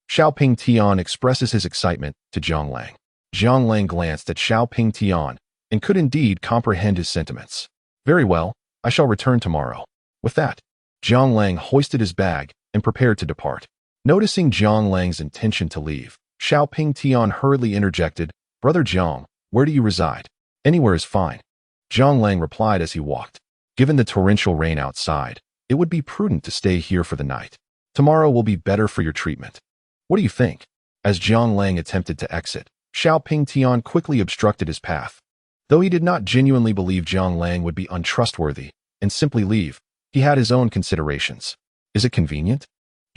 Xiaoping Tian expresses his excitement to Zhang Lang. Zhang Lang glanced at Xiaoping Tian and could indeed comprehend his sentiments. Very well, I shall return tomorrow. With that, Zhang Lang hoisted his bag and prepared to depart. Noticing Zhang Lang's intention to leave, Xiaoping Tian hurriedly interjected, Brother Zhang, where do you reside? Anywhere is fine. Zhang Lang replied as he walked. Given the torrential rain outside, it would be prudent to stay here for the night. Tomorrow will be better for your treatment. What do you think? As Zhang Lang attempted to exit, Xiaoping Tian quickly obstructed his path. Though he did not genuinely believe Zhang Lang would be untrustworthy and simply leave, he had his own considerations. Is it convenient?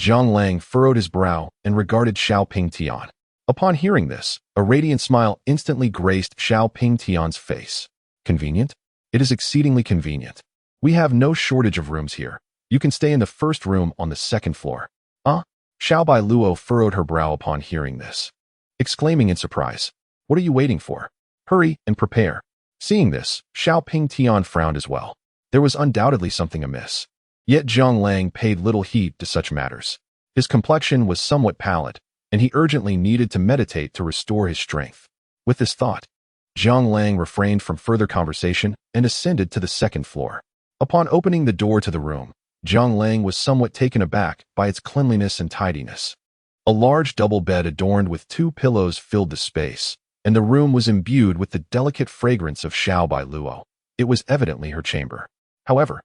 Zhang Lang furrowed his brow and regarded Xiaoping Tian. Upon hearing this, a radiant smile instantly graced Xiaoping Tian's face. Convenient? It is exceedingly convenient. We have no shortage of rooms here. You can stay in the first room on the second floor. Xiao Bai Luo furrowed her brow upon hearing this, exclaiming in surprise, What are you waiting for? Hurry and prepare. Seeing this, Xiaoping Tian frowned as well. There was undoubtedly something amiss. Yet Zhang Lang paid little heed to such matters. His complexion was somewhat pallid, and he urgently needed to meditate to restore his strength. With this thought, Zhang Lang refrained from further conversation and ascended to the second floor. Upon opening the door to the room, Zhang Lang was somewhat taken aback by its cleanliness and tidiness. A large double bed adorned with 2 pillows filled the space, and the room was imbued with the delicate fragrance of Xiao Bai Luo. It was evidently her chamber. However,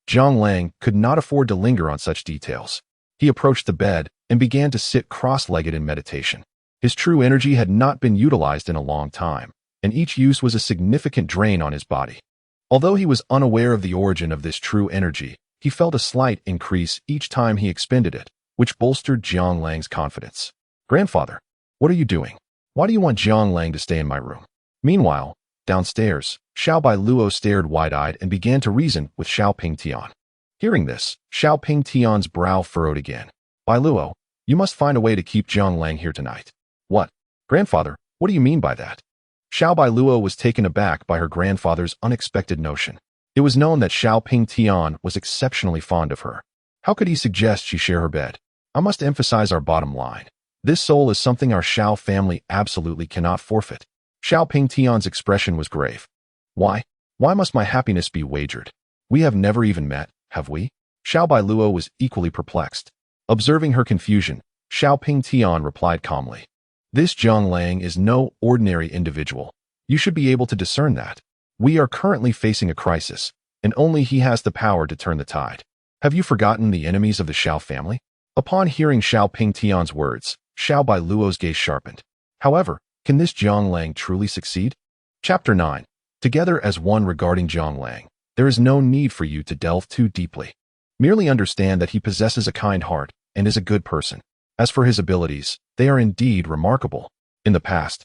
Zhang Lang could not afford to linger on such details. He approached the bed and began to sit cross-legged in meditation. His true energy had not been utilized in a long time, and each use was a significant drain on his body. Although he was unaware of the origin of this true energy, he felt a slight increase each time he expended it, which bolstered Zhang Lang's confidence. Grandfather, what are you doing? Why do you want Zhang Lang to stay in my room? Meanwhile, downstairs, Xiao Bai Luo stared wide-eyed and began to reason with Xiaoping Tian. Hearing this, Xiaoping Tian's brow furrowed again. Bai Luo, you must find a way to keep Zhang Lang here tonight. What? Grandfather, what do you mean by that? Xiao Bai Luo was taken aback by her grandfather's unexpected notion. It was known that Xiaoping Tian was exceptionally fond of her. How could he suggest she share her bed? I must emphasize our bottom line. This soul is something our Xiao family absolutely cannot forfeit. Xiaoping Tian's expression was grave. Why? Why must my happiness be wagered? We have never even met, have we? Xiao Bai Luo was equally perplexed. Observing her confusion, Xiaoping Tian replied calmly. This Zhang Lang is no ordinary individual. You should be able to discern that. We are currently facing a crisis, and only he has the power to turn the tide. Have you forgotten the enemies of the Xiao family? Upon hearing Xiaoping Tian's words, Xiao Bai Luo's gaze sharpened. However, can this Zhang Lang truly succeed? Chapter 9. Together as one regarding Zhang Lang, there is no need for you to delve too deeply. Merely understand that he possesses a kind heart and is a good person. As for his abilities, they are indeed remarkable. In the past,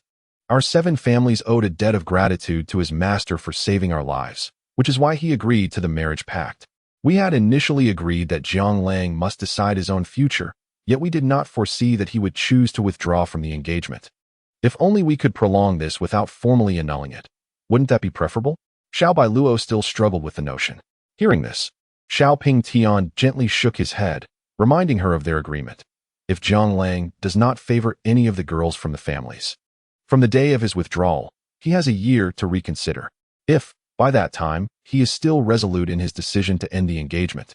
our 7 families owed a debt of gratitude to his master for saving our lives, which is why he agreed to the marriage pact. We had initially agreed that Zhang Lang must decide his own future, yet we did not foresee that he would choose to withdraw from the engagement. If only we could prolong this without formally annulling it. Wouldn't that be preferable? Xiao Bai Luo still struggled with the notion. Hearing this, Xiaoping Tian gently shook his head, reminding her of their agreement. If Zhang Lang does not favor any of the girls from the families, from the day of his withdrawal, he has a year to reconsider. If, by that time, he is still resolute in his decision to end the engagement,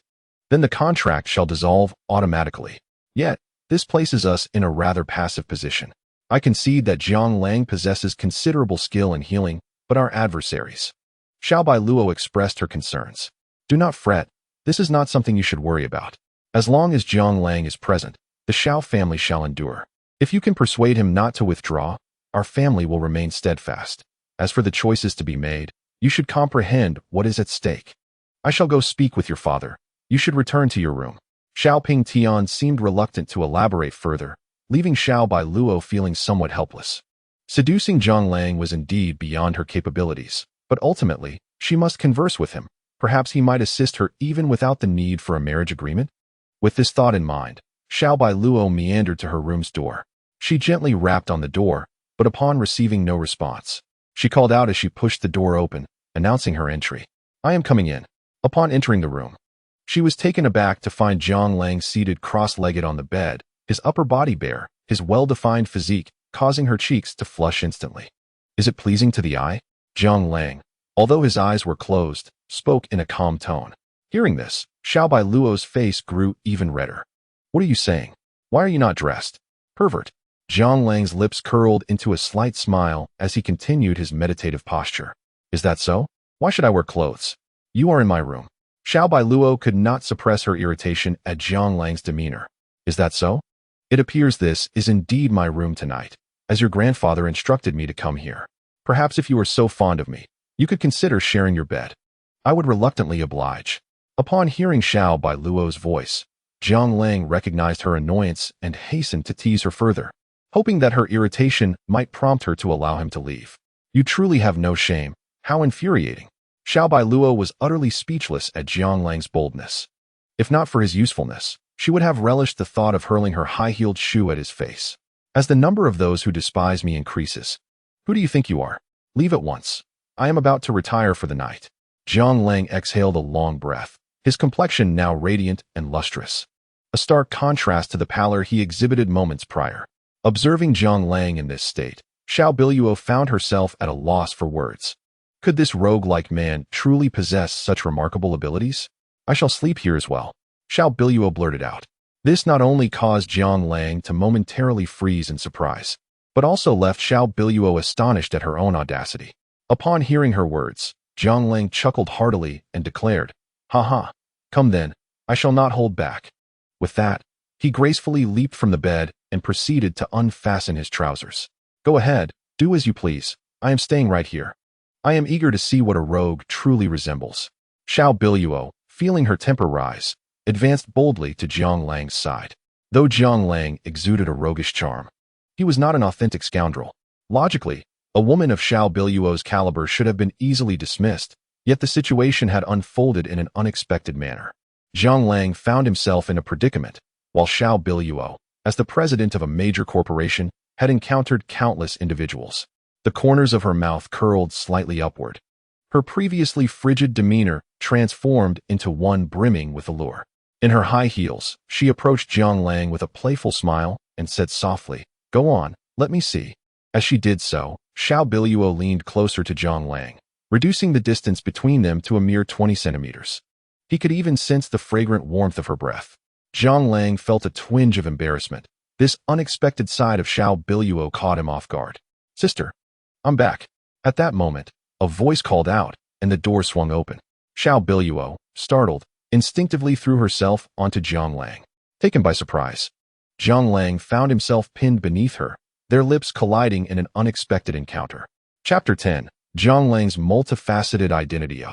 then the contract shall dissolve automatically. Yet, this places us in a rather passive position. I concede that Zhang Lang possesses considerable skill in healing, but our adversaries. Xiao Bai Luo expressed her concerns. Do not fret, this is not something you should worry about. As long as Zhang Lang is present, the Xiao family shall endure. If you can persuade him not to withdraw, our family will remain steadfast. As for the choices to be made, you should comprehend what is at stake. I shall go speak with your father. You should return to your room. Xiaoping Tian seemed reluctant to elaborate further, leaving Xiao Bai Luo feeling somewhat helpless. Seducing Zhang Lang was indeed beyond her capabilities, but ultimately, she must converse with him. Perhaps he might assist her even without the need for a marriage agreement? With this thought in mind, Xiao Bai Luo meandered to her room's door. She gently rapped on the door, but upon receiving no response, she called out as she pushed the door open, announcing her entry. I am coming in. Upon entering the room, She was taken aback to find Jiang Lang seated cross-legged on the bed, his upper body bare, his well-defined physique causing her cheeks to flush instantly. Is it pleasing to the eye? Jiang Lang, although his eyes were closed, spoke in a calm tone. Hearing this, Xiao Bailuo's face grew even redder. What are you saying? Why are you not dressed? Pervert. Jiang Lang's lips curled into a slight smile as he continued his meditative posture. Is that so? Why should I wear clothes? You are in my room. Xiao Bailuo could not suppress her irritation at Jiang Lang's demeanor. Is that so? It appears this is indeed my room tonight, as your grandfather instructed me to come here. Perhaps if you are so fond of me, you could consider sharing your bed. I would reluctantly oblige. Upon hearing Xiao Bailuo's voice, Jiang Lang recognized her annoyance and hastened to tease her further, hoping that her irritation might prompt her to allow him to leave. You truly have no shame. How infuriating. Xiao Bailuo was utterly speechless at Jiang Lang's boldness. If not for his usefulness, she would have relished the thought of hurling her high-heeled shoe at his face. As the number of those who despise me increases, who do you think you are? Leave at once. I am about to retire for the night. Jiang Lang exhaled a long breath, his complexion now radiant and lustrous, a stark contrast to the pallor he exhibited moments prior. Observing Jiang Lang in this state, Xiao Bailuo found herself at a loss for words. Could this rogue-like man truly possess such remarkable abilities? I shall sleep here as well, Xiao Bailuo blurted out. This not only caused Jiang Lang to momentarily freeze in surprise, but also left Xiao Bailuo astonished at her own audacity. Upon hearing her words, Jiang Lang chuckled heartily and declared, "Ha ha, come then, I shall not hold back." With that, he gracefully leaped from the bed and proceeded to unfasten his trousers. Go ahead, do as you please, I am staying right here. I am eager to see what a rogue truly resembles. Xiao Bailuo, feeling her temper rise, advanced boldly to Jiang Lang's side. Though Jiang Lang exuded a roguish charm, he was not an authentic scoundrel. Logically, a woman of Xiao Bailuo's caliber should have been easily dismissed, yet the situation had unfolded in an unexpected manner. Jiang Lang found himself in a predicament, while Xiao Bailuo, as the president of a major corporation, had encountered countless individuals. The corners of her mouth curled slightly upward. Her previously frigid demeanor transformed into one brimming with allure. In her high heels, she approached Jiang Lang with a playful smile and said softly, "Go on, let me see." As she did so, Xiao Bailuo leaned closer to Jiang Lang, reducing the distance between them to a mere 20 centimeters. He could even sense the fragrant warmth of her breath. Jiang Lang felt a twinge of embarrassment. This unexpected side of Xiao Bailuo caught him off guard. "Sister, I'm back." At that moment, a voice called out, and the door swung open. Xiao Bailuo, startled, instinctively threw herself onto Jiang Lang. Taken by surprise, Jiang Lang found himself pinned beneath her, their lips colliding in an unexpected encounter. Chapter 10. Jiang Lang's multifaceted identity.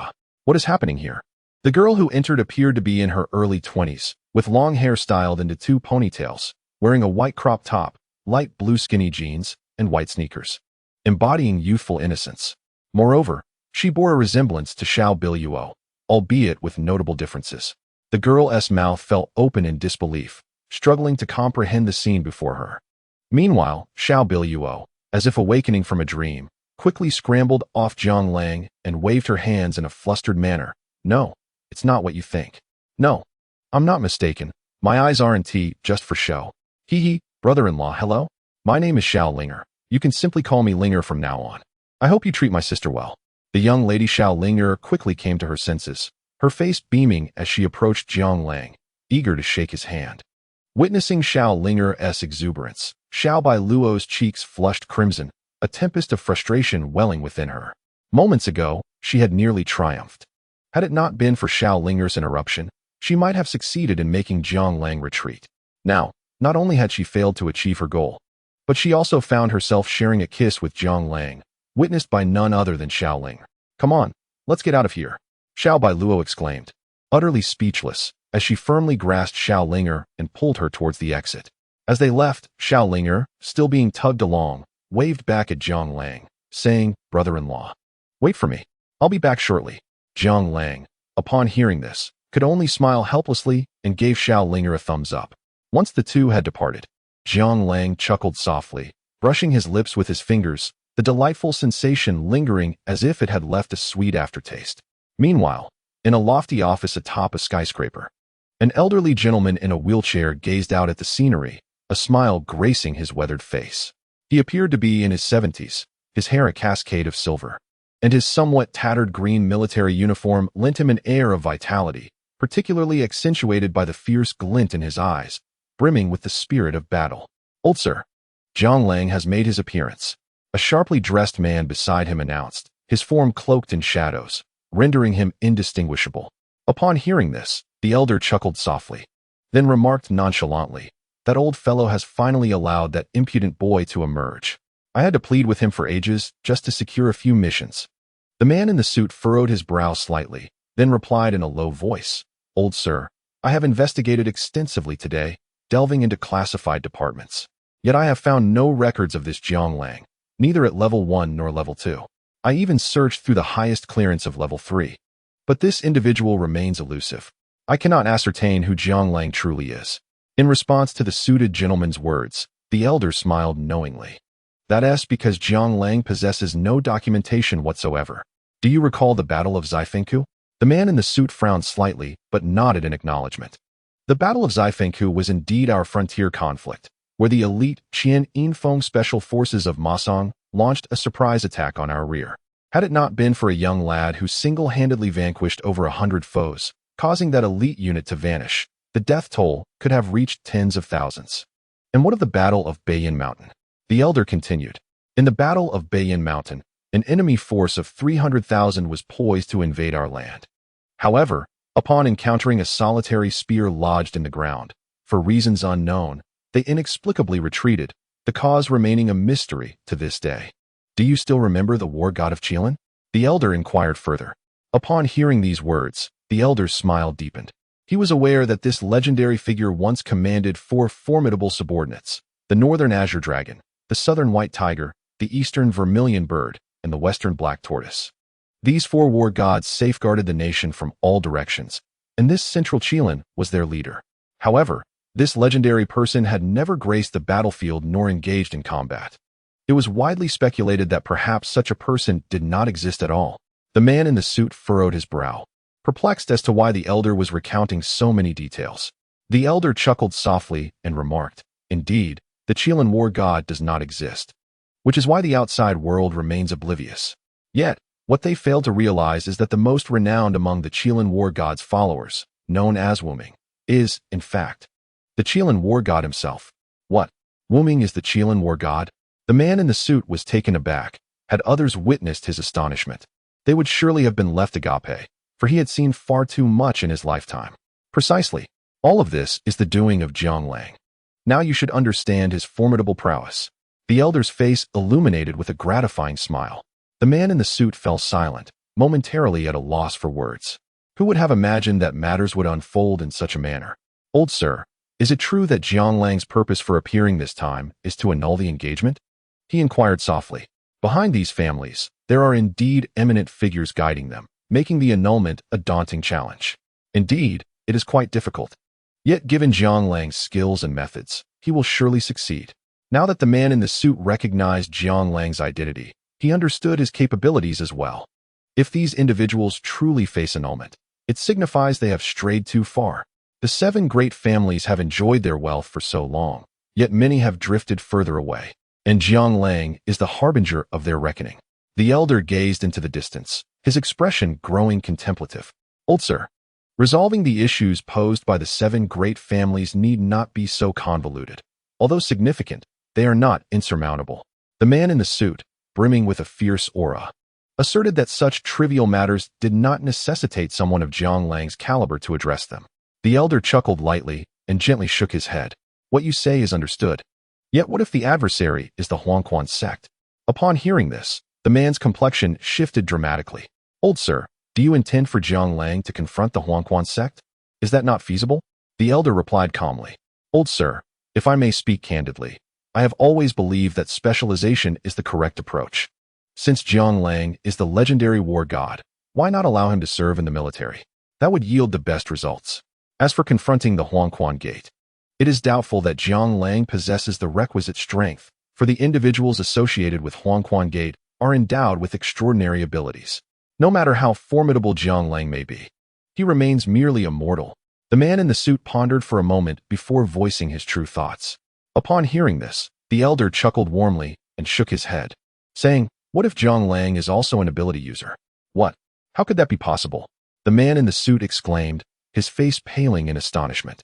What is happening here? The girl who entered appeared to be in her early 20s, with long hair styled into two ponytails, wearing a white crop top, light blue skinny jeans, and white sneakers, embodying youthful innocence. Moreover, she bore a resemblance to Xiao Bailuo, albeit with notable differences. The girl's mouth fell open in disbelief, struggling to comprehend the scene before her. Meanwhile, Xiao Bailuo, as if awakening from a dream, quickly scrambled off Jiang Lang and waved her hands in a flustered manner. "No, it's not what you think. No, I'm not mistaken. My eyes aren't just for show. Hee hee, brother-in-law, hello? My name is Xiao Linger. You can simply call me Linger from now on. I hope you treat my sister well." The young lady Xiao Linger quickly came to her senses, her face beaming as she approached Jiang Lang, eager to shake his hand. Witnessing Xiao Linger's exuberance, Xiao Bailuo's cheeks flushed crimson, a tempest of frustration welling within her. Moments ago, she had nearly triumphed. Had it not been for Xiao Linger's interruption, she might have succeeded in making Jiang Lang retreat. Now, not only had she failed to achieve her goal, but she also found herself sharing a kiss with Jiang Lang, witnessed by none other than Xiao Ling. "Come on, let's get out of here," Xiao Bailuo exclaimed, utterly speechless, as she firmly grasped Xiao Linger and pulled her towards the exit. As they left, Xiao Linger, still being tugged along, waved back at Jiang Lang, saying, "Brother-in-law, wait for me. I'll be back shortly." Jiang Lang, upon hearing this, could only smile helplessly and gave Xiao Linger a thumbs up. Once the two had departed, Jiang Lang chuckled softly, brushing his lips with his fingers, the delightful sensation lingering as if it had left a sweet aftertaste. Meanwhile, in a lofty office atop a skyscraper. An elderly gentleman in a wheelchair gazed out at the scenery, a smile gracing his weathered face. He appeared to be in his 70s, his hair a cascade of silver, and his somewhat tattered green military uniform lent him an air of vitality, particularly accentuated by the fierce glint in his eyes, brimming with the spirit of battle. "Old sir, Zhang Lang has made his appearance," a sharply dressed man beside him announced, his form cloaked in shadows, rendering him indistinguishable. Upon hearing this, the elder chuckled softly, then remarked nonchalantly, "That old fellow has finally allowed that impudent boy to emerge. I had to plead with him for ages just to secure a few missions." The man in the suit furrowed his brow slightly, then replied in a low voice, "Old sir, I have investigated extensively today, delving into classified departments. Yet I have found no records of this Zhang Lang, neither at level 1 nor level 2. I even searched through the highest clearance of level 3. But this individual remains elusive. I cannot ascertain who Zhang Lang truly is." In response to the suited gentleman's words, the elder smiled knowingly. "That's because Zhang Lang possesses no documentation whatsoever. Do you recall the Battle of Xifengku?" The man in the suit frowned slightly, but nodded in acknowledgement. "The Battle of Xifengku was indeed our frontier conflict, where the elite Qian Yinfeng Special Forces of Masong launched a surprise attack on our rear. Had it not been for a young lad who single-handedly vanquished over 100 foes, causing that elite unit to vanish, the death toll could have reached tens of thousands." "And what of the Battle of Bayan Mountain?" the elder continued. "In the Battle of Bayan Mountain, an enemy force of 300,000 was poised to invade our land. However, upon encountering a solitary spear lodged in the ground, for reasons unknown, they inexplicably retreated, the cause remaining a mystery to this day." "Do you still remember the war god of Qilin?" the elder inquired further. Upon hearing these words, the elder's smile deepened. He was aware that this legendary figure once commanded 4 formidable subordinates: the northern azure dragon, the southern white tiger, the eastern vermilion bird, and the western black tortoise. These 4 war gods safeguarded the nation from all directions, and this central Qilin was their leader. However, this legendary person had never graced the battlefield nor engaged in combat. It was widely speculated that perhaps such a person did not exist at all. The man in the suit furrowed his brow, perplexed as to why the elder was recounting so many details. The elder chuckled softly and remarked, "Indeed, the Qilin war god does not exist, which is why the outside world remains oblivious. Yet, what they fail to realize is that the most renowned among the Qilin war god's followers, known as Wuming, is, in fact, the Qilin war god himself." "What? Wuming is the Qilin war god?" The man in the suit was taken aback. Had others witnessed his astonishment, they would surely have been left agape, for he had seen far too much in his lifetime. "Precisely. All of this is the doing of Zhang Lang. Now you should understand his formidable prowess." The elder's face illuminated with a gratifying smile. The man in the suit fell silent, momentarily at a loss for words. Who would have imagined that matters would unfold in such a manner? "Old sir, is it true that Zhang Lang's purpose for appearing this time is to annul the engagement?" he inquired softly. "Behind these families, there are indeed eminent figures guiding them, making the annulment a daunting challenge. Indeed, it is quite difficult. Yet given Zhang Lang's skills and methods, he will surely succeed." Now that the man in the suit recognized Zhang Lang's identity, he understood his capabilities as well. If these individuals truly face annulment, it signifies they have strayed too far. The 7 great families have enjoyed their wealth for so long, yet many have drifted further away, and Zhang Lang is the harbinger of their reckoning. The elder gazed into the distance, his expression growing contemplative. "Old sir, resolving the issues posed by the 7 great families need not be so convoluted. Although significant, they are not insurmountable." The man in the suit, brimming with a fierce aura, asserted that such trivial matters did not necessitate someone of Zhang Lang's caliber to address them. The elder chuckled lightly and gently shook his head. "What you say is understood. Yet what if the adversary is the Huangquan sect?" Upon hearing this, the man's complexion shifted dramatically. "Old sir, do you intend for Zhang Lang to confront the Huangquan sect? Is that not feasible?" The elder replied calmly. "Old sir, if I may speak candidly, I have always believed that specialization is the correct approach. Since Zhang Lang is the legendary war god, why not allow him to serve in the military? That would yield the best results. As for confronting the Huangquan Gate, it is doubtful that Zhang Lang possesses the requisite strength, for the individuals associated with Huangquan Gate are endowed with extraordinary abilities. No matter how formidable Zhang Lang may be, he remains merely a mortal. The man in the suit pondered for a moment before voicing his true thoughts. Upon hearing this, the elder chuckled warmly and shook his head, saying, "What if Zhang Lang is also an ability user?" "What? How could that be possible?" the man in the suit exclaimed, his face paling in astonishment.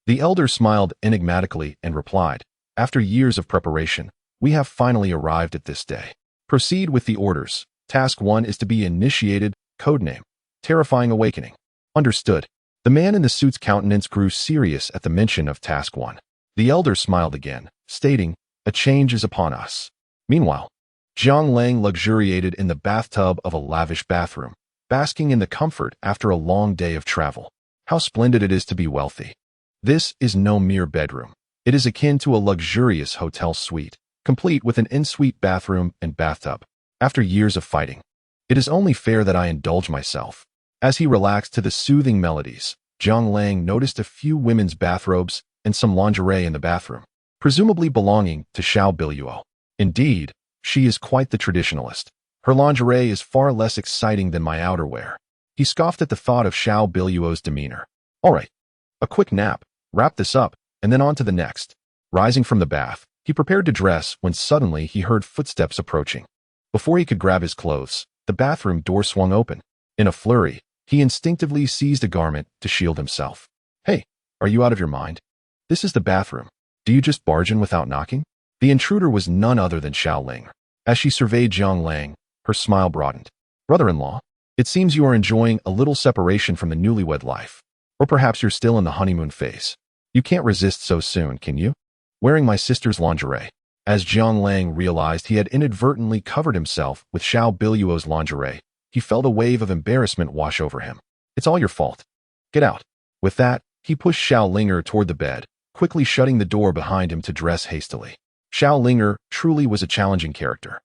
The elder smiled enigmatically and replied, "After years of preparation, we have finally arrived at this day. Proceed with the orders. Task 1 is to be initiated, codename, Terrifying Awakening." "Understood." The man in the suit's countenance grew serious at the mention of Task 1. The elder smiled again, stating, "A change is upon us." Meanwhile, Zhang Lang luxuriated in the bathtub of a lavish bathroom, basking in the comfort after a long day of travel. How splendid it is to be wealthy. This is no mere bedroom. It is akin to a luxurious hotel suite, complete with an en-suite bathroom and bathtub. After years of fighting, it is only fair that I indulge myself. As he relaxed to the soothing melodies, Zhang Lang noticed a few women's bathrobes and some lingerie in the bathroom, presumably belonging to Xiao Biluo. Indeed, she is quite the traditionalist. Her lingerie is far less exciting than my outerwear. He scoffed at the thought of Xiao Biluo's demeanor. All right, a quick nap, wrap this up, and then on to the next. Rising from the bath, he prepared to dress when suddenly he heard footsteps approaching. Before he could grab his clothes, the bathroom door swung open. In a flurry, he instinctively seized a garment to shield himself. "Hey, are you out of your mind? This is the bathroom. Do you just barge in without knocking?" The intruder was none other than Xiao Ling. As she surveyed Zhang Lang, her smile broadened. "Brother-in-law, it seems you are enjoying a little separation from the newlywed life. Or perhaps you're still in the honeymoon phase. You can't resist so soon, can you? Wearing my sister's lingerie." As Zhang Lang realized he had inadvertently covered himself with Xiao Biluo's lingerie, he felt a wave of embarrassment wash over him. "It's all your fault. Get out." With that, he pushed Xiao Linger toward the bed, quickly shutting the door behind him to dress hastily. Xiao Linger truly was a challenging character.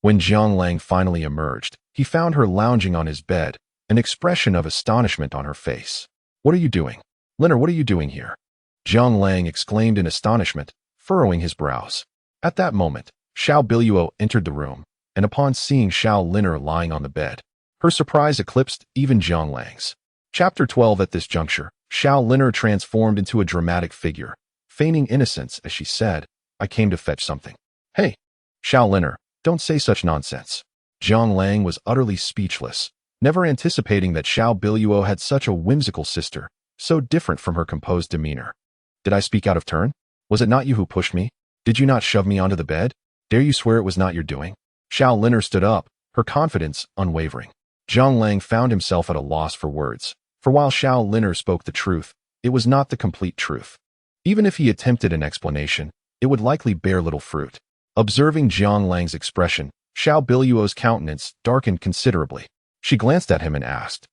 When Zhang Lang finally emerged, he found her lounging on his bed, an expression of astonishment on her face. "What are you doing? Linger, what are you doing here?" Zhang Lang exclaimed in astonishment, furrowing his brows. At that moment, Xiao Biluo entered the room, and upon seeing Xiao Linger lying on the bed, her surprise eclipsed even Zhang Lang's. Chapter 12. At this juncture, Xiao Linger transformed into a dramatic figure, feigning innocence as she said, "I came to fetch something." "Hey, Xiao Linger, don't say such nonsense." Zhang Lang was utterly speechless, never anticipating that Xiao Biluo had such a whimsical sister, so different from her composed demeanor. "Did I speak out of turn? Was it not you who pushed me? Did you not shove me onto the bed? Dare you swear it was not your doing?" Xiao Linger stood up, her confidence unwavering. Zhang Lang found himself at a loss for words, for while Xiao Linger spoke the truth, it was not the complete truth. Even if he attempted an explanation, it would likely bear little fruit. Observing Zhang Lang's expression, Xiao Biluo's countenance darkened considerably. She glanced at him and asked,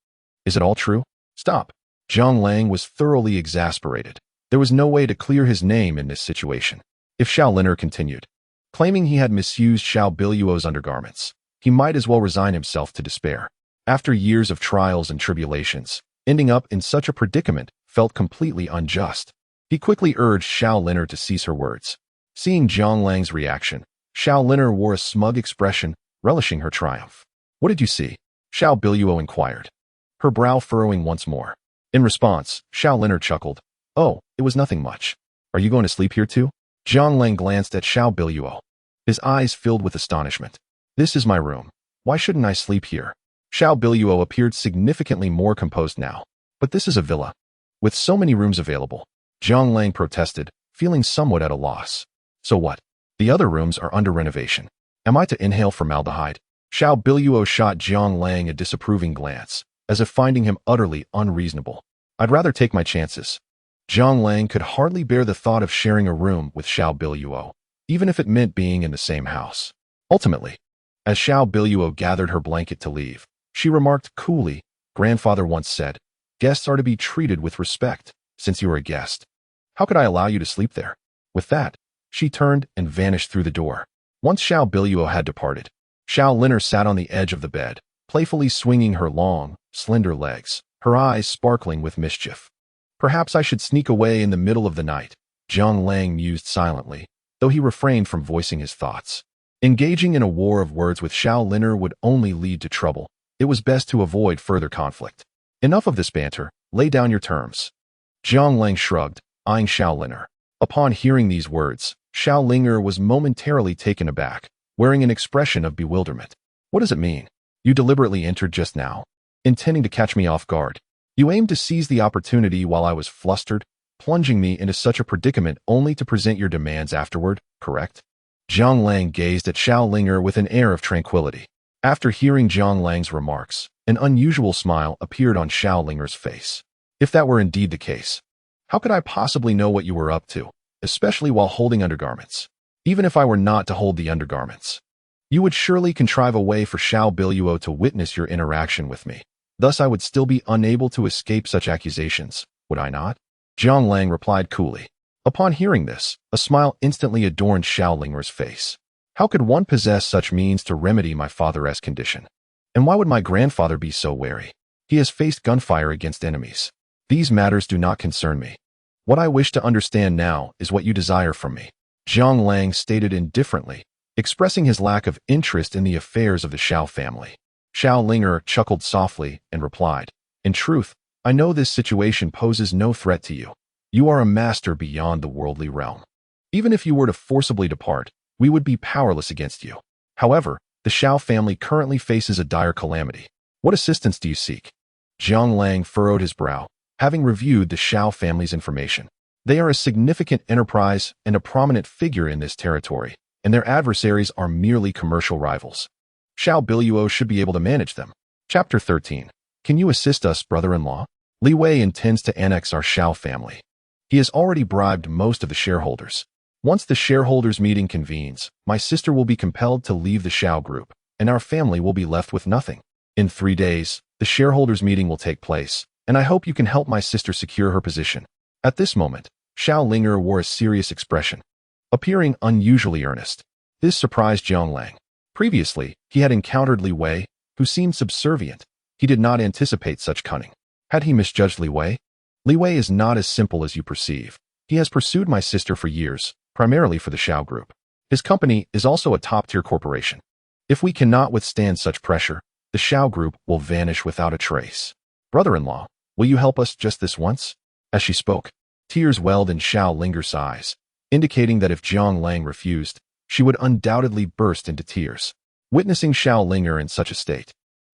"Is it all true?" "Stop." Zhang Lang was thoroughly exasperated. There was no way to clear his name in this situation. If Xiao Linger continued, claiming he had misused Xiao Biluo's undergarments, he might as well resign himself to despair. After years of trials and tribulations, ending up in such a predicament felt completely unjust. He quickly urged Xiao Linger to cease her words. Seeing Zhang Lang's reaction, Xiao Linger wore a smug expression, relishing her triumph. "What did you see?" Xiao Biluo inquired, her brow furrowing once more. In response, Xiao Linger chuckled. "Oh, it was nothing much. Are you going to sleep here too?" Zhang Lang glanced at Xiao Biluo, his eyes filled with astonishment. "This is my room. Why shouldn't I sleep here?" Xiao Biluo appeared significantly more composed now. "But this is a villa, with so many rooms available." Zhang Lang protested, feeling somewhat at a loss. "So what? The other rooms are under renovation. Am I to inhale formaldehyde?" Xiao Biluo shot Zhang Lang a disapproving glance, as if finding him utterly unreasonable. "I'd rather take my chances." Zhang Lang could hardly bear the thought of sharing a room with Xiao Biluo, even if it meant being in the same house. Ultimately, as Xiao Biluo gathered her blanket to leave, she remarked coolly, "Grandfather once said, guests are to be treated with respect. Since you are a guest, how could I allow you to sleep there?" With that, she turned and vanished through the door. Once Xiao Biluo had departed, Xiao Linger sat on the edge of the bed, playfully swinging her long, slender legs, her eyes sparkling with mischief. "Perhaps I should sneak away in the middle of the night," Zhang Lang mused silently, though he refrained from voicing his thoughts. Engaging in a war of words with Xiao Linger would only lead to trouble. It was best to avoid further conflict. Enough of this banter. Lay down your terms. Jiang Lang shrugged, eyeing Xiao Linger. Upon hearing these words, Xiao Linger was momentarily taken aback, wearing an expression of bewilderment. What does it mean? You deliberately entered just now, intending to catch me off guard. You aimed to seize the opportunity while I was flustered, plunging me into such a predicament only to present your demands afterward, correct? Jiang Lang gazed at Xiao Linger with an air of tranquility. After hearing Jiang Lang's remarks, an unusual smile appeared on Xiao Linger's face. If that were indeed the case, how could I possibly know what you were up to, especially while holding undergarments? Even if I were not to hold the undergarments, you would surely contrive a way for Xiao Biluo to witness your interaction with me. Thus I would still be unable to escape such accusations, would I not? Jiang Lang replied coolly. Upon hearing this, a smile instantly adorned Xiao Linger's face. How could one possess such means to remedy my father's condition? And why would my grandfather be so wary? He has faced gunfire against enemies. These matters do not concern me. What I wish to understand now is what you desire from me. Jiang Lang stated indifferently, expressing his lack of interest in the affairs of the Xiao family. Xiao Linger chuckled softly and replied, in truth, I know this situation poses no threat to you. You are a master beyond the worldly realm. Even if you were to forcibly depart, we would be powerless against you. However, the Xiao family currently faces a dire calamity. What assistance do you seek? Jiang Lang furrowed his brow, having reviewed the Xiao family's information. They are a significant enterprise and a prominent figure in this territory, and their adversaries are merely commercial rivals. Xiao Biluo should be able to manage them. Chapter 13. Can you assist us, brother-in-law? Li Wei intends to annex our Xiao family. He has already bribed most of the shareholders. Once the shareholders' meeting convenes, my sister will be compelled to leave the Xiao group, and our family will be left with nothing. In 3 days, the shareholders' meeting will take place, and I hope you can help my sister secure her position. At this moment, Xiao Linger wore a serious expression, appearing unusually earnest. This surprised Jiang Lang. Previously, he had encountered Li Wei, who seemed subservient. He did not anticipate such cunning. Had he misjudged Li Wei? Li Wei is not as simple as you perceive. He has pursued my sister for years, primarily for the Xiao group. His company is also a top-tier corporation. If we cannot withstand such pressure, the Xiao group will vanish without a trace. Brother-in-law, will you help us just this once? As she spoke, tears welled in Xiao Linger's eyes, indicating that if Jiang Lang refused, she would undoubtedly burst into tears. Witnessing Xiao Linger in such a state,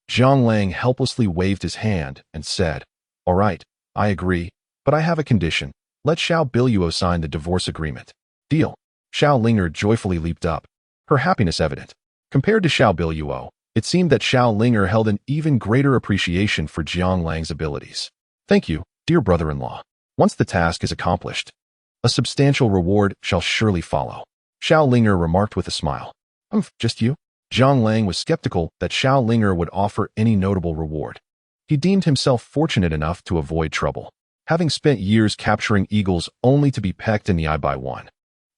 Jiang Lang helplessly waved his hand and said, all right, I agree, but I have a condition. Let Xiao Biluo sign the divorce agreement. Deal. Xiao Linger joyfully leaped up, her happiness evident. Compared to Xiao Biluo, it seemed that Xiao Linger held an even greater appreciation for Jiang Lang's abilities. Thank you, dear brother-in-law. Once the task is accomplished, a substantial reward shall surely follow. Xiao Linger remarked with a smile. Just you? Jiang Lang was skeptical that Xiao Linger would offer any notable reward. He deemed himself fortunate enough to avoid trouble, having spent years capturing eagles only to be pecked in the eye by one.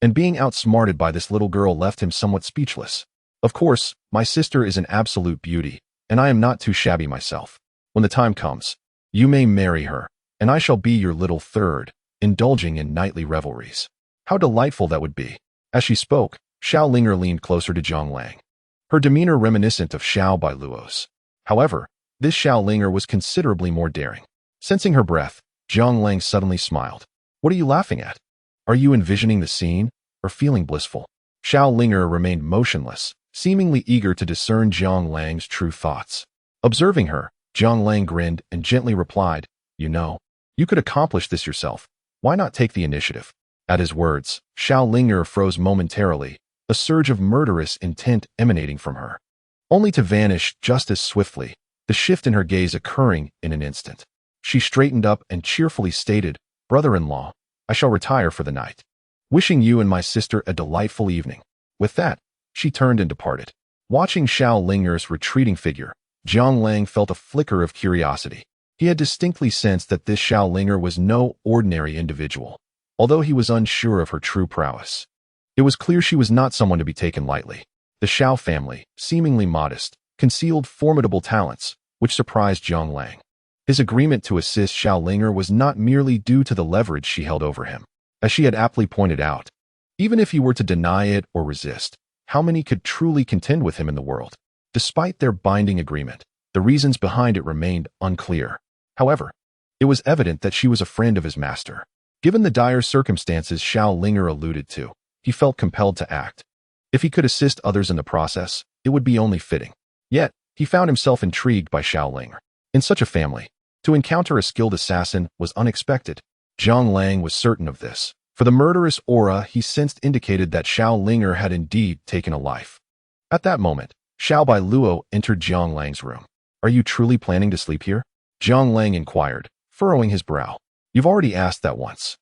And being outsmarted by this little girl left him somewhat speechless. Of course, my sister is an absolute beauty, and I am not too shabby myself. When the time comes, you may marry her, and I shall be your little third, indulging in nightly revelries. How delightful that would be. As she spoke, Xiao Linger leaned closer to Jiang Lang, her demeanor reminiscent of Xiao Biluo's. However, this Xiao Linger was considerably more daring. Sensing her breath, Jiang Lang suddenly smiled. What are you laughing at? Are you envisioning the scene, or feeling blissful? Xiao Linger remained motionless, seemingly eager to discern Jiang Lang's true thoughts. Observing her, Jiang Lang grinned and gently replied, you know, you could accomplish this yourself. Why not take the initiative? At his words, Xiao Linger froze momentarily, a surge of murderous intent emanating from her, only to vanish just as swiftly, the shift in her gaze occurring in an instant. She straightened up and cheerfully stated, brother-in-law, I shall retire for the night. Wishing you and my sister a delightful evening. With that, she turned and departed. Watching Xiao Linger's retreating figure, Jiang Lang felt a flicker of curiosity. He had distinctly sensed that this Xiao Linger was no ordinary individual, although he was unsure of her true prowess. It was clear she was not someone to be taken lightly. The Xiao family, seemingly modest, concealed formidable talents, which surprised Jiang Lang. His agreement to assist Xiao Linger was not merely due to the leverage she held over him. As she had aptly pointed out, even if he were to deny it or resist, how many could truly contend with him in the world? Despite their binding agreement, the reasons behind it remained unclear. However, it was evident that she was a friend of his master. Given the dire circumstances Xiao Linger alluded to, he felt compelled to act. If he could assist others in the process, it would be only fitting. Yet, he found himself intrigued by Xiao Linger. In such a family, to encounter a skilled assassin was unexpected. Zhang Lang was certain of this, for the murderous aura he sensed indicated that Xiao Linger had indeed taken a life. At that moment, Xiao Bailuo entered Zhang Lang's room. "Are you truly planning to sleep here?" Zhang Lang inquired, furrowing his brow. "You've already asked that once."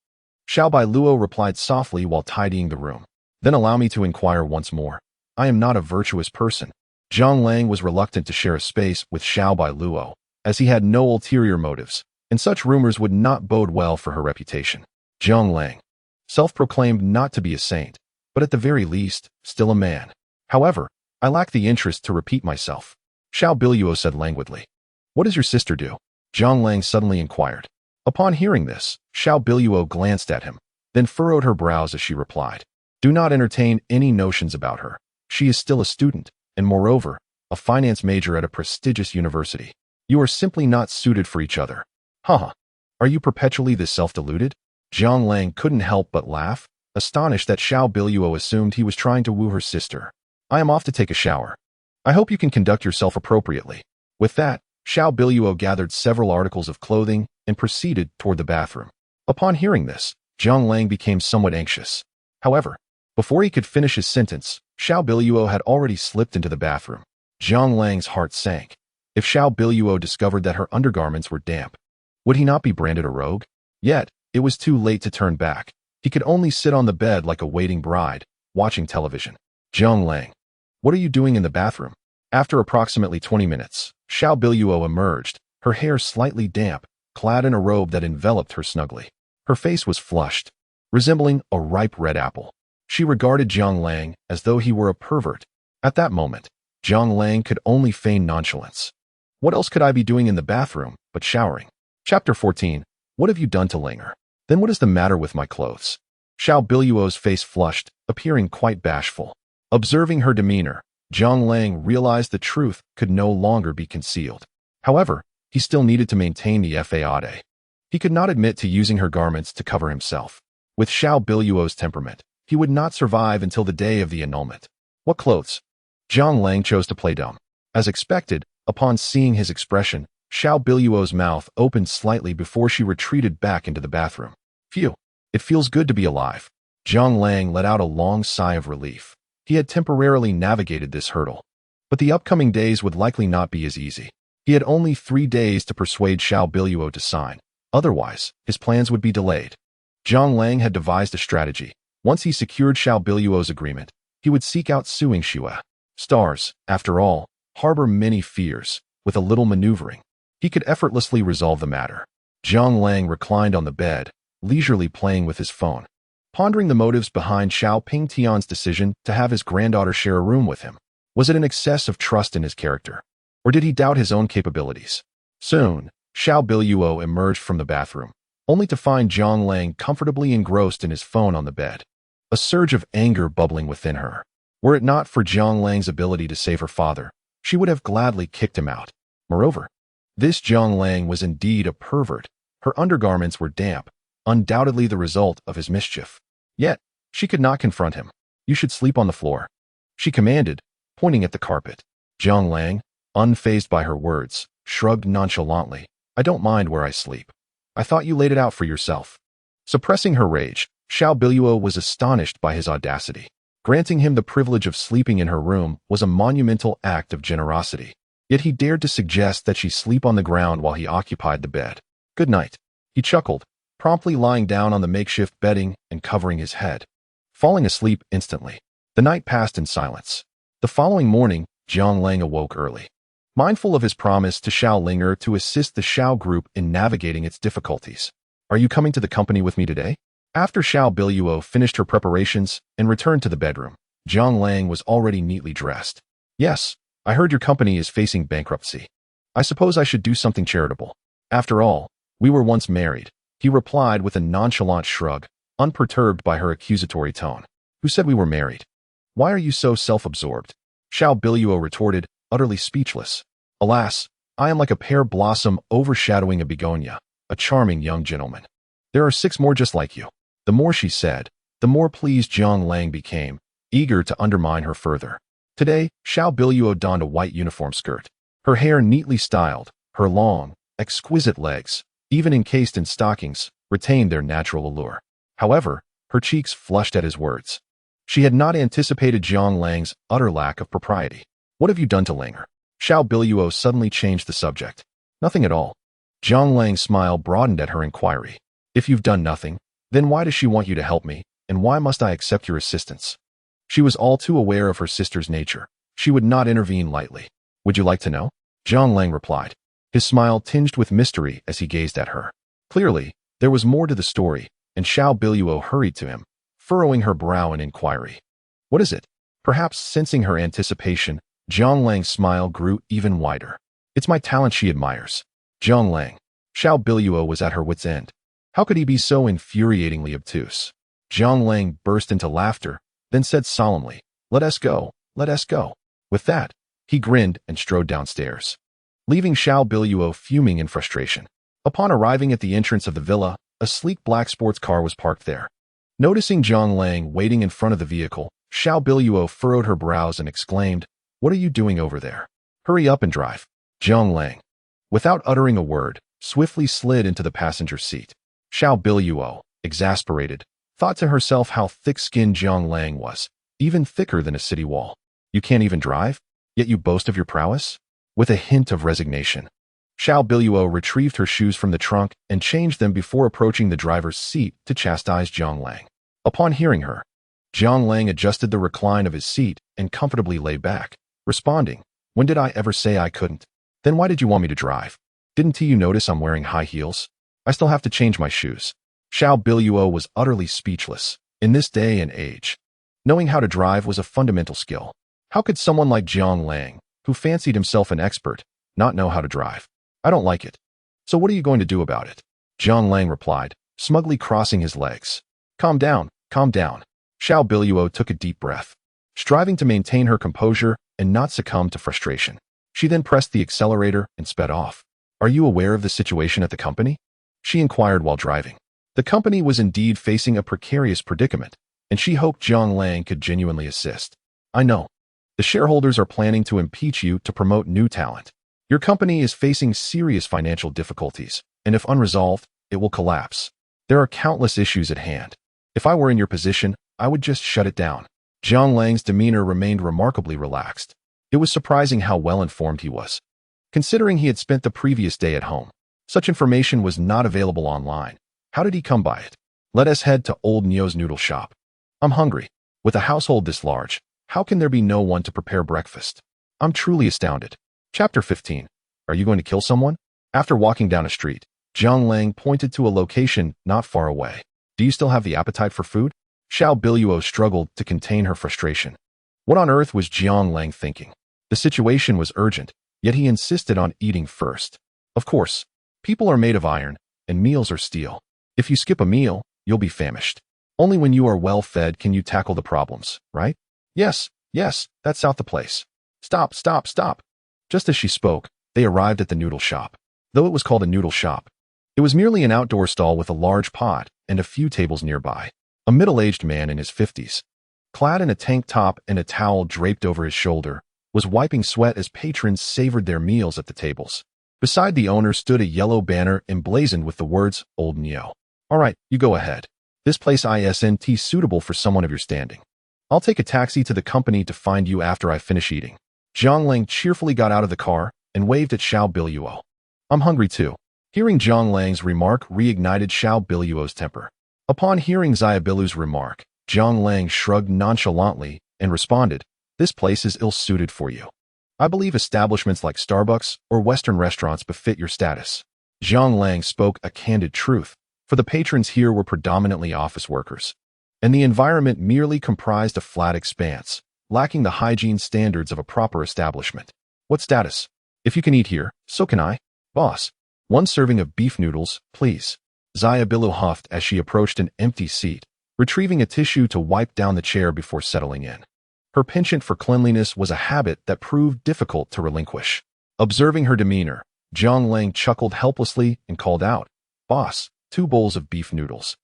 Xiao Bailuo replied softly while tidying the room. "Then allow me to inquire once more. I am not a virtuous person." Zhang Lang was reluctant to share a space with Xiao Bailuo, as he had no ulterior motives, and such rumors would not bode well for her reputation. Zhang Lang, self-proclaimed not to be a saint, but at the very least, still a man. "However, I lack the interest to repeat myself," Xiao Bailuo said languidly. "What does your sister do?" Zhang Lang suddenly inquired. Upon hearing this, Xiao Bailuo glanced at him, then furrowed her brows as she replied, "Do not entertain any notions about her. She is still a student, and moreover, a finance major at a prestigious university. You are simply not suited for each other." "Haha. Are you perpetually this self-deluded?" Zhang Lang couldn't help but laugh, astonished that Xiao Bailuo assumed he was trying to woo her sister. "I am off to take a shower. I hope you can conduct yourself appropriately." With that, Xiao Bailuo gathered several articles of clothing and proceeded toward the bathroom. Upon hearing this, Zhang Lang became somewhat anxious. However, before he could finish his sentence, Xiao Bailuo had already slipped into the bathroom. Zhang Lang's heart sank. If Xiao Bailuo discovered that her undergarments were damp, would he not be branded a rogue? Yet, it was too late to turn back. He could only sit on the bed like a waiting bride, watching television. "Zhang Lang, what are you doing in the bathroom?" After approximately 20 minutes, Xiao Bailuo emerged, her hair slightly damp, clad in a robe that enveloped her snugly. Her face was flushed, resembling a ripe red apple. She regarded Zhang Lang as though he were a pervert. At that moment, Zhang Lang could only feign nonchalance. "What else could I be doing in the bathroom but showering?" Chapter 14. What have you done to Linger? Then what is the matter with my clothes? Xiao Bailuo's face flushed, appearing quite bashful. Observing her demeanor, Zhang Lang realized the truth could no longer be concealed. However, he still needed to maintain the faade. He could not admit to using her garments to cover himself. With Xiao Bailuo's temperament, he would not survive until the day of the annulment. "What clothes?" Zhang Lang chose to play dumb. As expected, upon seeing his expression, Xiao Bailuo's mouth opened slightly before she retreated back into the bathroom. "Phew, it feels good to be alive." Zhang Lang let out a long sigh of relief. He had temporarily navigated this hurdle. But the upcoming days would likely not be as easy. He had only 3 days to persuade Xiao Bailuo to sign. Otherwise, his plans would be delayed. Zhang Lang had devised a strategy. Once he secured Xiao Bailuo's agreement, he would seek out suing Xue. Stars, after all, harbor many fears. With a little maneuvering, he could effortlessly resolve the matter. Zhang Lang reclined on the bed, leisurely playing with his phone, pondering the motives behind Xiao Pingtian's decision to have his granddaughter share a room with him. Was it an excess of trust in his character? Or did he doubt his own capabilities? Soon, Xiao Bailuo emerged from the bathroom, only to find Zhang Lang comfortably engrossed in his phone on the bed. A surge of anger bubbling within her. Were it not for Zhang Lang's ability to save her father, she would have gladly kicked him out. Moreover, this Zhang Lang was indeed a pervert. Her undergarments were damp, undoubtedly the result of his mischief. Yet, she could not confront him. "You should sleep on the floor," she commanded, pointing at the carpet. Zhang Lang, unfazed by her words, shrugged nonchalantly. "I don't mind where I sleep. I thought you laid it out for yourself." Suppressing her rage, Xiao Bailuo was astonished by his audacity. Granting him the privilege of sleeping in her room was a monumental act of generosity. Yet he dared to suggest that she sleep on the ground while he occupied the bed. "Good night," he chuckled, promptly lying down on the makeshift bedding and covering his head, falling asleep instantly. The night passed in silence. The following morning, Zhang Lang awoke early. Mindful of his promise to Xiao Linger to assist the Xiao group in navigating its difficulties. "Are you coming to the company with me today?" After Xiao Bailuo finished her preparations and returned to the bedroom, Zhang Lang was already neatly dressed. "Yes, I heard your company is facing bankruptcy. I suppose I should do something charitable. After all, we were once married," he replied with a nonchalant shrug, unperturbed by her accusatory tone. "Who said we were married? Why are you so self-absorbed?" Xiao Bailuo retorted, utterly speechless. Alas, I am like a pear blossom overshadowing a begonia, a charming young gentleman. There are 6 more just like you. The more she said, the more pleased Jiang Lang became, eager to undermine her further. Today, Xiao Biluo donned a white uniform skirt. Her hair neatly styled, her long, exquisite legs, even encased in stockings, retained their natural allure. However, her cheeks flushed at his words. She had not anticipated Jiang Lang's utter lack of propriety. What have you done to Langer? Xiao Biluo suddenly changed the subject. Nothing at all. Jiang Lang's smile broadened at her inquiry. If you've done nothing, then why does she want you to help me, and why must I accept your assistance? She was all too aware of her sister's nature. She would not intervene lightly. Would you like to know? Jiang Lang replied, his smile tinged with mystery as he gazed at her. Clearly, there was more to the story, and Xiao Biluo hurried to him, furrowing her brow in inquiry. What is it? Perhaps sensing her anticipation, Jiang Lang's smile grew even wider. It's my talent she admires. Jiang Lang. Xiao Biluo was at her wit's end. How could he be so infuriatingly obtuse? Jiang Lang burst into laughter, then said solemnly, let us go, let us go. With that, he grinned and strode downstairs, leaving Xiao Biluo fuming in frustration. Upon arriving at the entrance of the villa, a sleek black sports car was parked there. Noticing Jiang Lang waiting in front of the vehicle, Xiao Biluo furrowed her brows and exclaimed, what are you doing over there? Hurry up and drive. Jiang Lang, without uttering a word, swiftly slid into the passenger seat. Xiao Biluo, exasperated, thought to herself how thick-skinned Jiang Lang was, even thicker than a city wall. You can't even drive? Yet you boast of your prowess? With a hint of resignation, Xiao Biluo retrieved her shoes from the trunk and changed them before approaching the driver's seat to chastise Jiang Lang. Upon hearing her, Jiang Lang adjusted the recline of his seat and comfortably lay back, responding, when did I ever say I couldn't? Then why did you want me to drive? Didn't you notice I'm wearing high heels? I still have to change my shoes. Xiao Biluo was utterly speechless. In this day and age, knowing how to drive was a fundamental skill. How could someone like Jiang Lang, who fancied himself an expert, not know how to drive? I don't like it. So what are you going to do about it? Jiang Lang replied, smugly crossing his legs. Calm down, calm down. Xiao Biluo took a deep breath, striving to maintain her composure and not succumb to frustration. She then pressed the accelerator and sped off. Are you aware of the situation at the company? She inquired while driving. The company was indeed facing a precarious predicament, and she hoped Jiang Lang could genuinely assist. I know. The shareholders are planning to impeach you to promote new talent. Your company is facing serious financial difficulties, and if unresolved, it will collapse. There are countless issues at hand. If I were in your position, I would just shut it down. Jiang Lang's demeanor remained remarkably relaxed. It was surprising how well-informed he was, considering he had spent the previous day at home. Such information was not available online. How did he come by it? Let us head to Old Nio's noodle shop. I'm hungry. With a household this large, how can there be no one to prepare breakfast? I'm truly astounded. Chapter 15. Are you going to kill someone? After walking down a street, Jiang Lang pointed to a location not far away. Do you still have the appetite for food? Xiao Biluo struggled to contain her frustration. What on earth was Jiang Lang thinking? The situation was urgent, yet he insisted on eating first. Of course, people are made of iron, and meals are steel. If you skip a meal, you'll be famished. Only when you are well-fed can you tackle the problems, right? Yes, that's out the place. Stop, stop, stop. Just as she spoke, they arrived at the noodle shop. Though it was called a noodle shop, it was merely an outdoor stall with a large pot and a few tables nearby. A middle-aged man in his 50s, clad in a tank top and a towel draped over his shoulder, was wiping sweat as patrons savored their meals at the tables. Beside the owner stood a yellow banner emblazoned with the words, Old Nio. All right, you go ahead. This place isn't suitable for someone of your standing. I'll take a taxi to the company to find you after I finish eating. Jiang Lang cheerfully got out of the car and waved at Xiao Biluo. I'm hungry too. Hearing Jiang Lang's remark reignited Xiao Biluo's temper. Upon hearing Xiaobilu's remark, Jiang Lang shrugged nonchalantly and responded, this place is ill-suited for you. I believe establishments like Starbucks or Western restaurants befit your status. Jiang Lang spoke a candid truth, for the patrons here were predominantly office workers, and the environment merely comprised a flat expanse, lacking the hygiene standards of a proper establishment. What status? If you can eat here, so can I. Boss, 1 serving of beef noodles, please. Xiaobilu huffed as she approached an empty seat, retrieving a tissue to wipe down the chair before settling in. Her penchant for cleanliness was a habit that proved difficult to relinquish. Observing her demeanor, Jiang Lang chuckled helplessly and called out, "Boss, 2 bowls of beef noodles.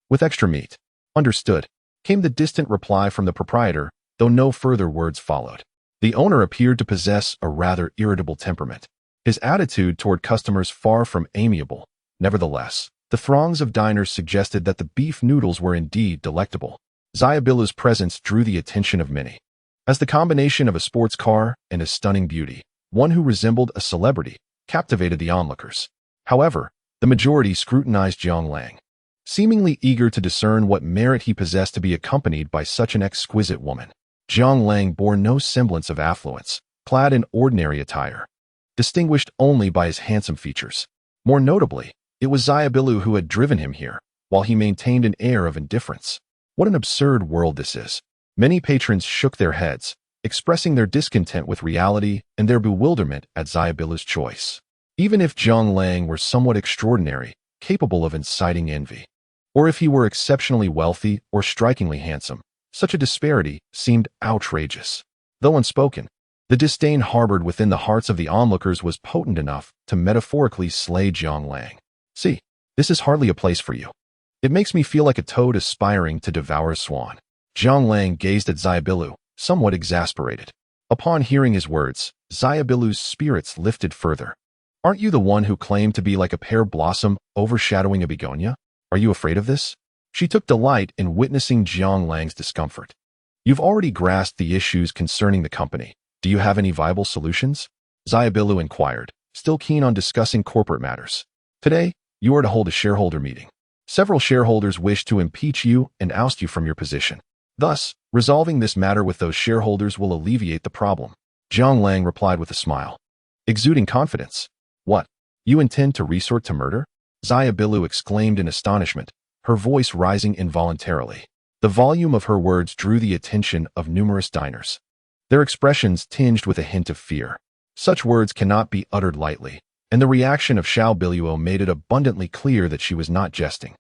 With extra meat." "Understood," came the distant reply from the proprietor, though no further words followed. The owner appeared to possess a rather irritable temperament, his attitude toward customers far from amiable. Nevertheless, the throngs of diners suggested that the beef noodles were indeed delectable. Xiaobilu's presence drew the attention of many. As the combination of a sports car and a stunning beauty, one who resembled a celebrity, captivated the onlookers. However, the majority scrutinized Jiang Lang, seemingly eager to discern what merit he possessed to be accompanied by such an exquisite woman. Jiang Lang bore no semblance of affluence, clad in ordinary attire, distinguished only by his handsome features. More notably, it was Xiaobilu who had driven him here, while he maintained an air of indifference. What an absurd world this is. Many patrons shook their heads, expressing their discontent with reality and their bewilderment at Xiaobilu's choice. Even if Jiang Lang were somewhat extraordinary, capable of inciting envy, or if he were exceptionally wealthy or strikingly handsome, such a disparity seemed outrageous. Though unspoken, the disdain harbored within the hearts of the onlookers was potent enough to metaphorically slay Jiang Lang. "See, this is hardly a place for you. It makes me feel like a toad aspiring to devour a swan." Jiang Lang gazed at Xiaobilu, somewhat exasperated. Upon hearing his words, Xiaobilu's spirits lifted further. "Aren't you the one who claimed to be like a pear blossom overshadowing a begonia? Are you afraid of this?" She took delight in witnessing Jiang Lang's discomfort. "You've already grasped the issues concerning the company. Do you have any viable solutions?" Xiaobilu inquired, still keen on discussing corporate matters. "Today, you are to hold a shareholder meeting. Several shareholders wish to impeach you and oust you from your position. Thus, resolving this matter with those shareholders will alleviate the problem." Jiang Lang replied with a smile, exuding confidence. "What? You intend to resort to murder?" Xiaobilu exclaimed in astonishment, her voice rising involuntarily. The volume of her words drew the attention of numerous diners, their expressions tinged with a hint of fear. Such words cannot be uttered lightly, and the reaction of Xiaobilu made it abundantly clear that she was not jesting.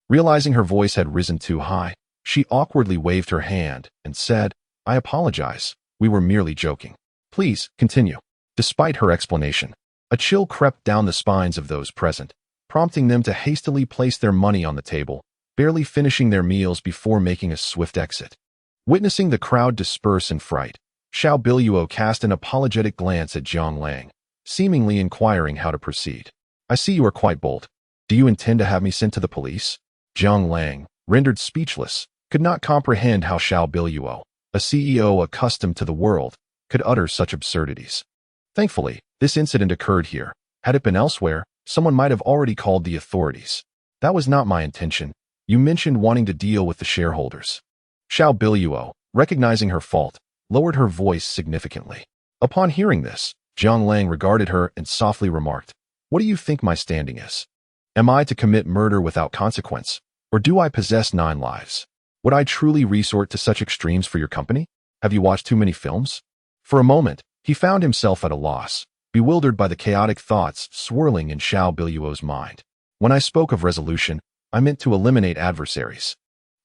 Realizing her voice had risen too high, she awkwardly waved her hand and said, "I apologize. We were merely joking. Please, continue." Despite her explanation, a chill crept down the spines of those present, prompting them to hastily place their money on the table, barely finishing their meals before making a swift exit. Witnessing the crowd disperse in fright, Xiaobilu cast an apologetic glance at Jiang Lang, seemingly inquiring how to proceed. "I see you are quite bold. Do you intend to have me sent to the police?" Jiang Lang, rendered speechless, could not comprehend how Xiaobilu, a CEO accustomed to the world, could utter such absurdities. Thankfully, this incident occurred here. Had it been elsewhere, someone might have already called the authorities. "That was not my intention. You mentioned wanting to deal with the shareholders." Xiaobilu, recognizing her fault, lowered her voice significantly. Upon hearing this, Jiang Lang regarded her and softly remarked, "What do you think my standing is? Am I to commit murder without consequence, or do I possess 9 lives? Would I truly resort to such extremes for your company? Have you watched too many films?" For a moment, he found himself at a loss, bewildered by the chaotic thoughts swirling in Xiaobilu's mind. "When I spoke of resolution, I meant to eliminate adversaries,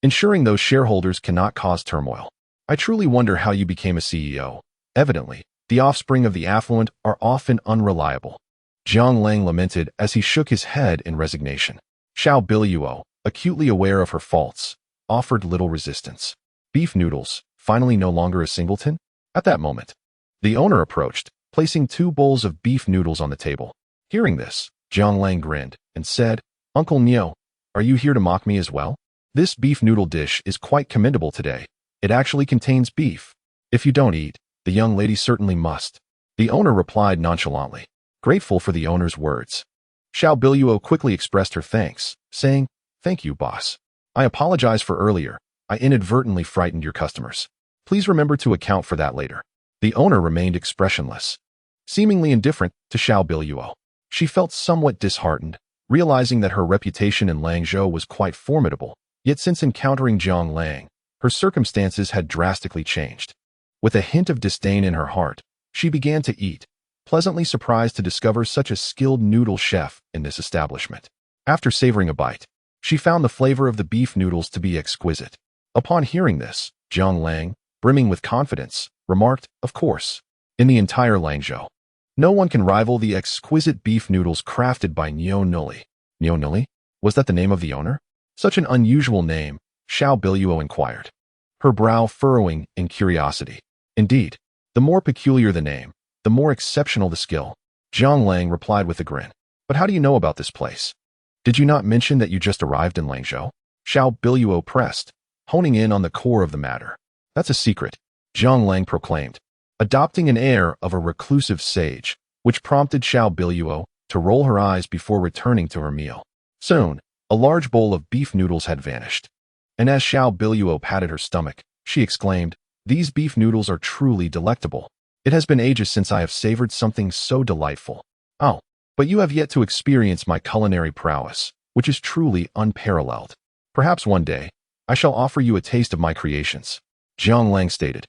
ensuring those shareholders cannot cause turmoil. I truly wonder how you became a CEO. Evidently, the offspring of the affluent are often unreliable." Jiang Lang lamented as he shook his head in resignation. Xiaobilu, acutely aware of her faults, offered little resistance. "Beef noodles, finally no longer a singleton?" At that moment, the owner approached, placing 2 bowls of beef noodles on the table. Hearing this, Jiang Lang grinned and said, "Uncle Nio, are you here to mock me as well? This beef noodle dish is quite commendable today. It actually contains beef. If you don't eat, the young lady certainly must." The owner replied nonchalantly, grateful for the owner's words. Xiaobilu quickly expressed her thanks, saying, "Thank you, boss. I apologize for earlier. I inadvertently frightened your customers. Please remember to account for that later." The owner remained expressionless, seemingly indifferent to Xiaobilu. She felt somewhat disheartened, realizing that her reputation in Langzhou was quite formidable, yet since encountering Jiang Lang, her circumstances had drastically changed. With a hint of disdain in her heart, she began to eat, pleasantly surprised to discover such a skilled noodle chef in this establishment. After savoring a bite, she found the flavor of the beef noodles to be exquisite. Upon hearing this, Jiang Lang, brimming with confidence, remarked, "Of course, in the entire Langzhou, No one can rival the exquisite beef noodles crafted by Nyo Nully. Nyo Nully? Was that the name of the owner? Such an unusual name, Xiao Biluo inquired, her brow furrowing in curiosity. Indeed, the more peculiar the name, the more exceptional the skill, Zhang Lang replied with a grin. But how do you know about this place? Did you not mention that you just arrived in Langzhou? Xiao Biluo pressed, honing in on the core of the matter. That's a secret, Zhang Lang proclaimed, adopting an air of a reclusive sage, which prompted Xiao Biluo to roll her eyes before returning to her meal. Soon, a large bowl of beef noodles had vanished, and as Xiao Biluo patted her stomach, she exclaimed, "These beef noodles are truly delectable. It has been ages since I have savored something so delightful. Oh, but you have yet to experience my culinary prowess, which is truly unparalleled. Perhaps one day, I shall offer you a taste of my creations," Zhang Lang stated,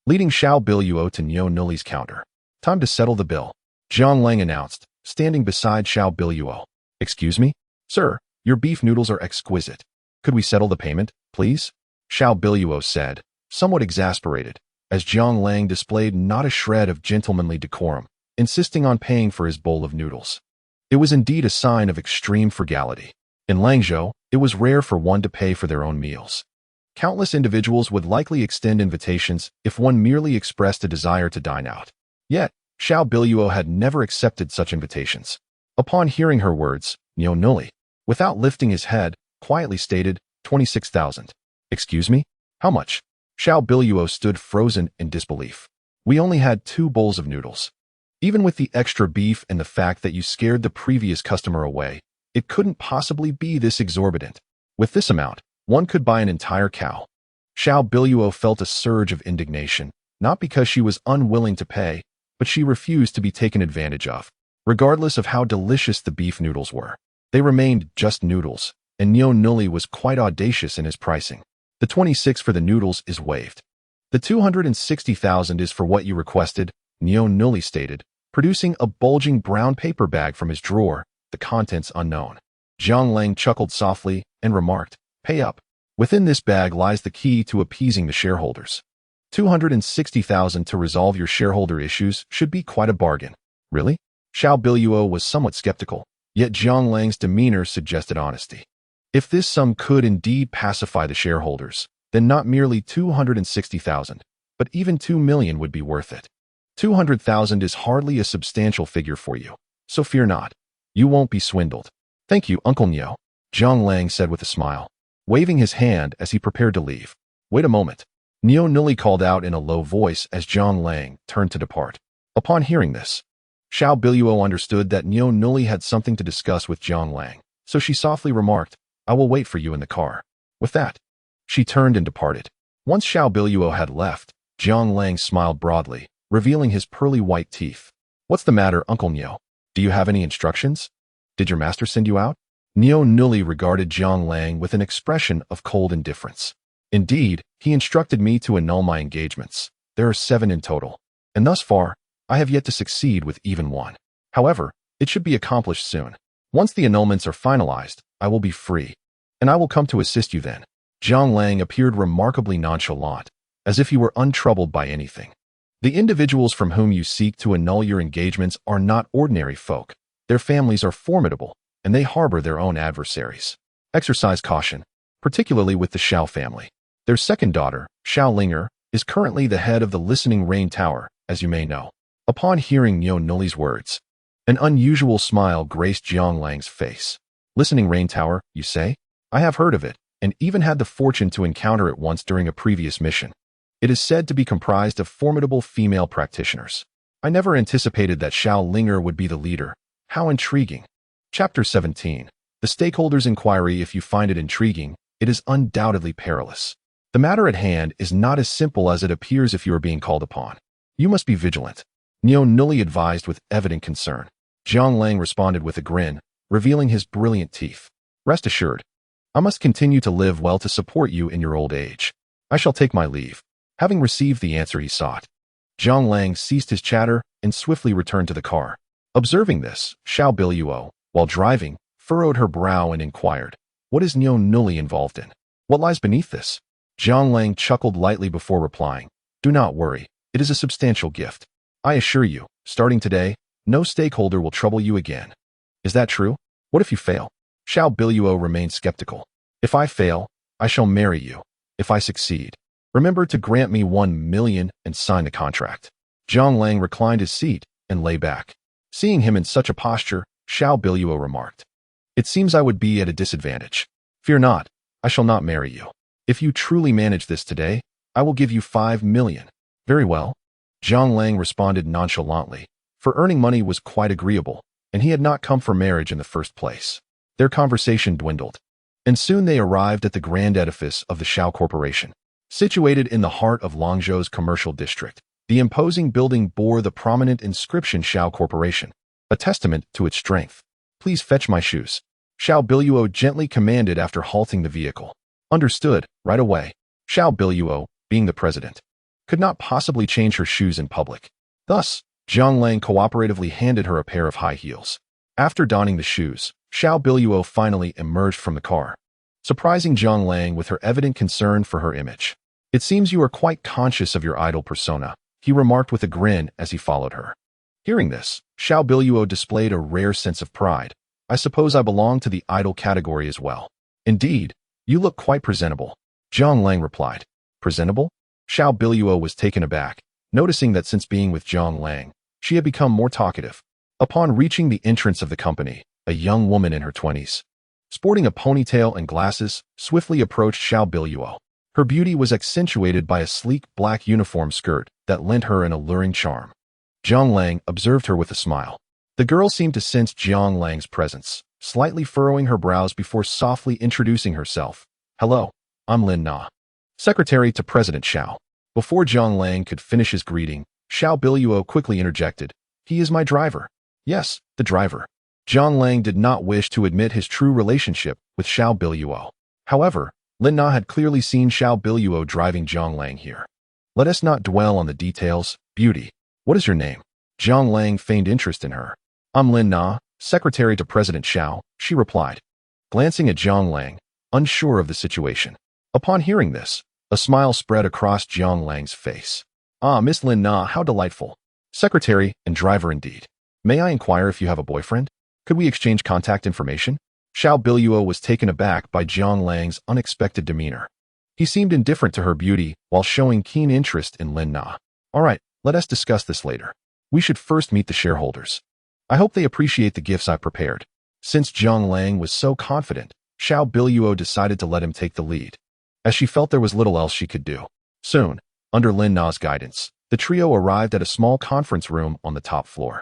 leading Xiao Biluo to Nyo Nully's counter. "Time to settle the bill," Zhang Lang announced, standing beside Xiao Biluo. "Excuse me? Sir, your beef noodles are exquisite. Could we settle the payment, please?" Xiao Biluo said, somewhat exasperated, as Zhang Lang displayed not a shred of gentlemanly decorum, insisting on paying for his bowl of noodles. It was indeed a sign of extreme frugality. In Langzhou, it was rare for one to pay for their own meals. Countless individuals would likely extend invitations if one merely expressed a desire to dine out. Yet, Xiao Biluo had never accepted such invitations. Upon hearing her words, Nyo Nully, without lifting his head, quietly stated, 26,000. "Excuse me? How much?" Xiao Biluo stood frozen in disbelief. "We only had 2 bowls of noodles. Even with the extra beef and the fact that you scared the previous customer away, it couldn't possibly be this exorbitant. With this amount, one could buy an entire cow." Xiao Biluo felt a surge of indignation, not because she was unwilling to pay, but she refused to be taken advantage of. Regardless of how delicious the beef noodles were, they remained just noodles, and Nyo Nully was quite audacious in his pricing. "The 26 for the noodles is waived. The 260,000 is for what you requested," Nyo Nully stated, producing a bulging brown paper bag from his drawer, the contents unknown. Zhang Lang chuckled softly and remarked, "Pay up. Within this bag lies the key to appeasing the shareholders. 260,000 to resolve your shareholder issues should be quite a bargain." "Really?" Xiao Biluo was somewhat skeptical, yet Zhang Lang's demeanor suggested honesty. If this sum could indeed pacify the shareholders, then not merely 260,000, but even 2 million would be worth it. 200,000 is hardly a substantial figure for you, so fear not. You won't be swindled. "Thank you, Uncle Nyo," Zhang Lang said with a smile, waving his hand as he prepared to leave. "Wait a moment," Nyo Nully called out in a low voice as Zhang Lang turned to depart. Upon hearing this, Xiao Biluo understood that Nyo Nully had something to discuss with Zhang Lang, so she softly remarked, "I will wait for you in the car." With that, she turned and departed. Once Xiao Biluo had left, Zhang Lang smiled broadly, revealing his pearly white teeth. "What's the matter, Uncle Nyo? Do you have any instructions? Did your master send you out?" Nyo Nully regarded Zhang Lang with an expression of cold indifference. "Indeed, he instructed me to annul my engagements. There are 7 in total, and thus far, I have yet to succeed with even one. However, it should be accomplished soon. Once the annulments are finalized, I will be free, and I will come to assist you then." Zhang Lang appeared remarkably nonchalant, as if he were untroubled by anything. "The individuals from whom you seek to annul your engagements are not ordinary folk. Their families are formidable, and they harbor their own adversaries. Exercise caution, particularly with the Xiao family. Their second daughter, Xiao Linger, is currently the head of the Listening Rain Tower, as you may know." Upon hearing Nyo Nully's words, an unusual smile graced Zhang Lang's face. "Listening Rain Tower, you say? I have heard of it, and even had the fortune to encounter it once during a previous mission. It is said to be comprised of formidable female practitioners. I never anticipated that Xiao Linger would be the leader. How intriguing." Chapter 17. The Stakeholders' Inquiry. If you find it intriguing, it is undoubtedly perilous. The matter at hand is not as simple as it appears if you are being called upon. You must be vigilant, Nyo Nully advised with evident concern. Zhang Lang responded with a grin, revealing his brilliant teeth. "Rest assured, I must continue to live well to support you in your old age. I shall take my leave." Having received the answer he sought, Zhang Lang ceased his chatter and swiftly returned to the car. Observing this, Xiao Biluo, while driving, furrowed her brow and inquired, "What is Nyo Nully involved in? What lies beneath this?" Zhang Lang chuckled lightly before replying, "Do not worry, it is a substantial gift. I assure you, starting today, No stakeholder will trouble you again. Is that true? What if you fail? Xiao Biluo remained skeptical. If I fail, I shall marry you. If I succeed, remember to grant me 1 million and sign the contract. Zhang Lang reclined his seat and lay back. Seeing him in such a posture, Xiao Biluo remarked, "It seems I would be at a disadvantage. Fear not, I shall not marry you. If you truly manage this today, I will give you 5 million. Very well." Zhang Lang responded nonchalantly, for earning money was quite agreeable, and he had not come for marriage in the first place. Their conversation dwindled, and soon they arrived at the grand edifice of the Shao Corporation. Situated in the heart of Langzhou's commercial district, the imposing building bore the prominent inscription Shao Corporation, a testament to its strength. "Please fetch my shoes," Xiao Biluo gently commanded after halting the vehicle. "Understood, right away." Xiao Biluo, being the president, could not possibly change her shoes in public. Thus, Zhang Lang cooperatively handed her a pair of high heels. After donning the shoes, Xiao Biluo finally emerged from the car, surprising Zhang Lang with her evident concern for her image. "It seems you are quite conscious of your idol persona," he remarked with a grin as he followed her. Hearing this, Xiao Biluo displayed a rare sense of pride. "I suppose I belong to the idol category as well." "Indeed, you look quite presentable," Zhang Lang replied. "Presentable?" Xiao Biluo was taken aback, noticing that since being with Zhang Lang, she had become more talkative. Upon reaching the entrance of the company, a young woman in her 20s, sporting a ponytail and glasses, swiftly approached Xiao Biluo. Her beauty was accentuated by a sleek black uniform skirt that lent her an alluring charm. Zhang Lang observed her with a smile. The girl seemed to sense Zhang Lang's presence, slightly furrowing her brows before softly introducing herself. "Hello, I'm Lin Na, secretary to President Xiao." Before Zhang Lang could finish his greeting, Xiao Biluo quickly interjected, "He is my driver." "Yes, the driver." Zhang Lang did not wish to admit his true relationship with Xiao Biluo. However, Lin Na had clearly seen Xiao Biluo driving Zhang Lang here. "Let us not dwell on the details, beauty. What is your name?" Zhang Lang feigned interest in her. "I'm Lin Na, secretary to President Xiao," she replied, glancing at Zhang Lang, unsure of the situation. Upon hearing this, a smile spread across Zhang Lang's face. "Ah, Miss Lin Na, how delightful. Secretary and driver indeed. May I inquire if you have a boyfriend? Could we exchange contact information?" Xiao Biluo was taken aback by Zhang Lang's unexpected demeanor. He seemed indifferent to her beauty while showing keen interest in Lin Na. "All right, let us discuss this later. We should first meet the shareholders. I hope they appreciate the gifts I've prepared." Since Zhang Lang was so confident, Xiao Biluo decided to let him take the lead, as she felt there was little else she could do. Soon, under Lin Na's guidance, the trio arrived at a small conference room on the top floor.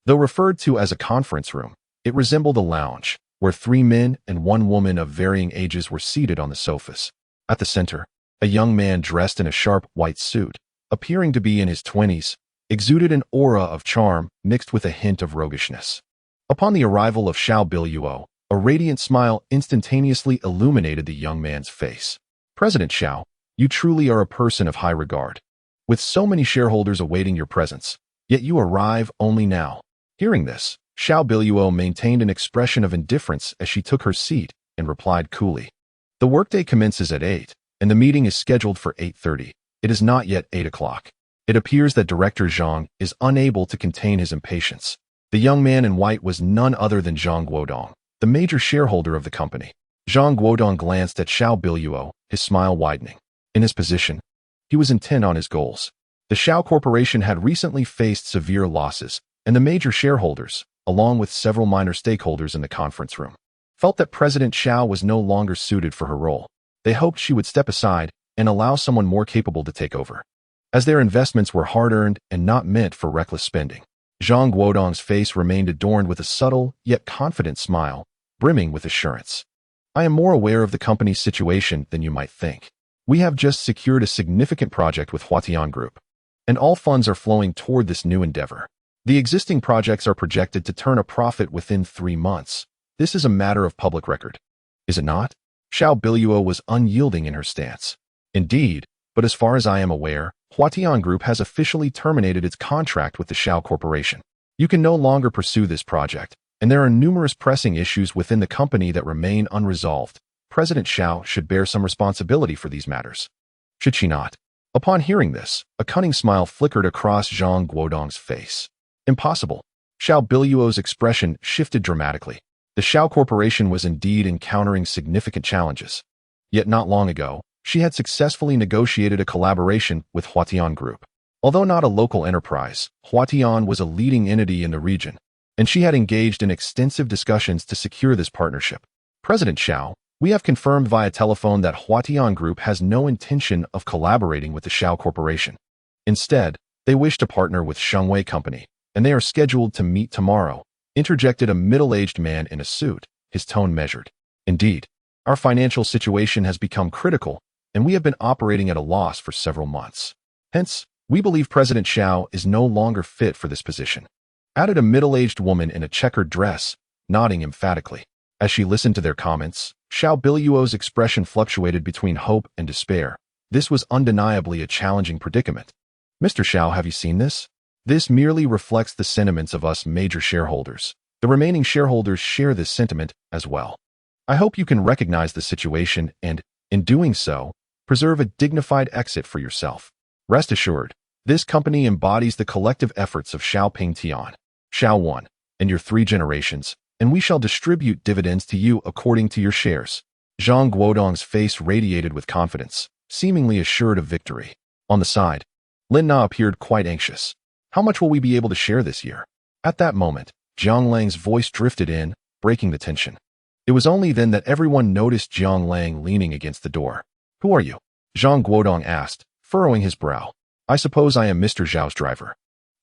Though referred to as a conference room, it resembled a lounge, where 3 men and 1 woman of varying ages were seated on the sofas. At the center, a young man dressed in a sharp white suit, appearing to be in his 20s, exuded an aura of charm mixed with a hint of roguishness. Upon the arrival of Xiao Biluo, a radiant smile instantaneously illuminated the young man's face. "President Xiao, you truly are a person of high regard. With so many shareholders awaiting your presence, yet you arrive only now." Hearing this, Xiao Biluo maintained an expression of indifference as she took her seat and replied coolly, "The workday commences at 8, and the meeting is scheduled for 8:30. It is not yet 8 o'clock. It appears that Director Zhang is unable to contain his impatience." The young man in white was none other than Zhang Guodong, the major shareholder of the company. Zhang Guodong glanced at Xiao Biluo, his smile widening. In his position, he was intent on his goals. The Shao Corporation had recently faced severe losses, and the major shareholders, along with several minor stakeholders in the conference room, felt that President Xiao was no longer suited for her role. They hoped she would step aside and allow someone more capable to take over, as their investments were hard-earned and not meant for reckless spending. Zhang Guodong's face remained adorned with a subtle yet confident smile, brimming with assurance. "I am more aware of the company's situation than you might think. We have just secured a significant project with Huatian Group, and all funds are flowing toward this new endeavor. The existing projects are projected to turn a profit within 3 months. This is a matter of public record, is it not?" Xiao Biluo was unyielding in her stance. "Indeed, but as far as I am aware, Huatian Group has officially terminated its contract with the Shao Corporation. You can no longer pursue this project, and there are numerous pressing issues within the company that remain unresolved. President Xiao should bear some responsibility for these matters. Should she not?" Upon hearing this, a cunning smile flickered across Zhang Guodong's face. "Impossible. Xiao Biluo's expression shifted dramatically. The Xiao Corporation was indeed encountering significant challenges. Yet not long ago, she had successfully negotiated a collaboration with Huatian Group. Although not a local enterprise, Huatian was a leading entity in the region, and she had engaged in extensive discussions to secure this partnership. President Xiao, we have confirmed via telephone that Huatian Group has no intention of collaborating with the Xiao Corporation. Instead, they wish to partner with Shengwei Company, and they are scheduled to meet tomorrow, interjected a middle-aged man in a suit, his tone measured. Indeed, our financial situation has become critical, and we have been operating at a loss for several months. Hence, we believe President Xiao is no longer fit for this position, added a middle-aged woman in a checkered dress, nodding emphatically. As she listened to their comments, Xiao Biluo's expression fluctuated between hope and despair. This was undeniably a challenging predicament. Mr. Xiao, have you seen this? This merely reflects the sentiments of us major shareholders. The remaining shareholders share this sentiment as well. I hope you can recognize the situation and, in doing so, preserve a dignified exit for yourself. Rest assured, this company embodies the collective efforts of Xiao Pingtian, Xiao Wan, and your 3 generations, and we shall distribute dividends to you according to your shares. Zhang Guodong's face radiated with confidence, seemingly assured of victory. On the side, Lin Na appeared quite anxious. How much will we be able to share this year? At that moment, Jiang Lang's voice drifted in, breaking the tension. It was only then that everyone noticed Jiang Lang leaning against the door. Who are you? Zhang Guodong asked, furrowing his brow. I suppose I am Mr. Zhao's driver.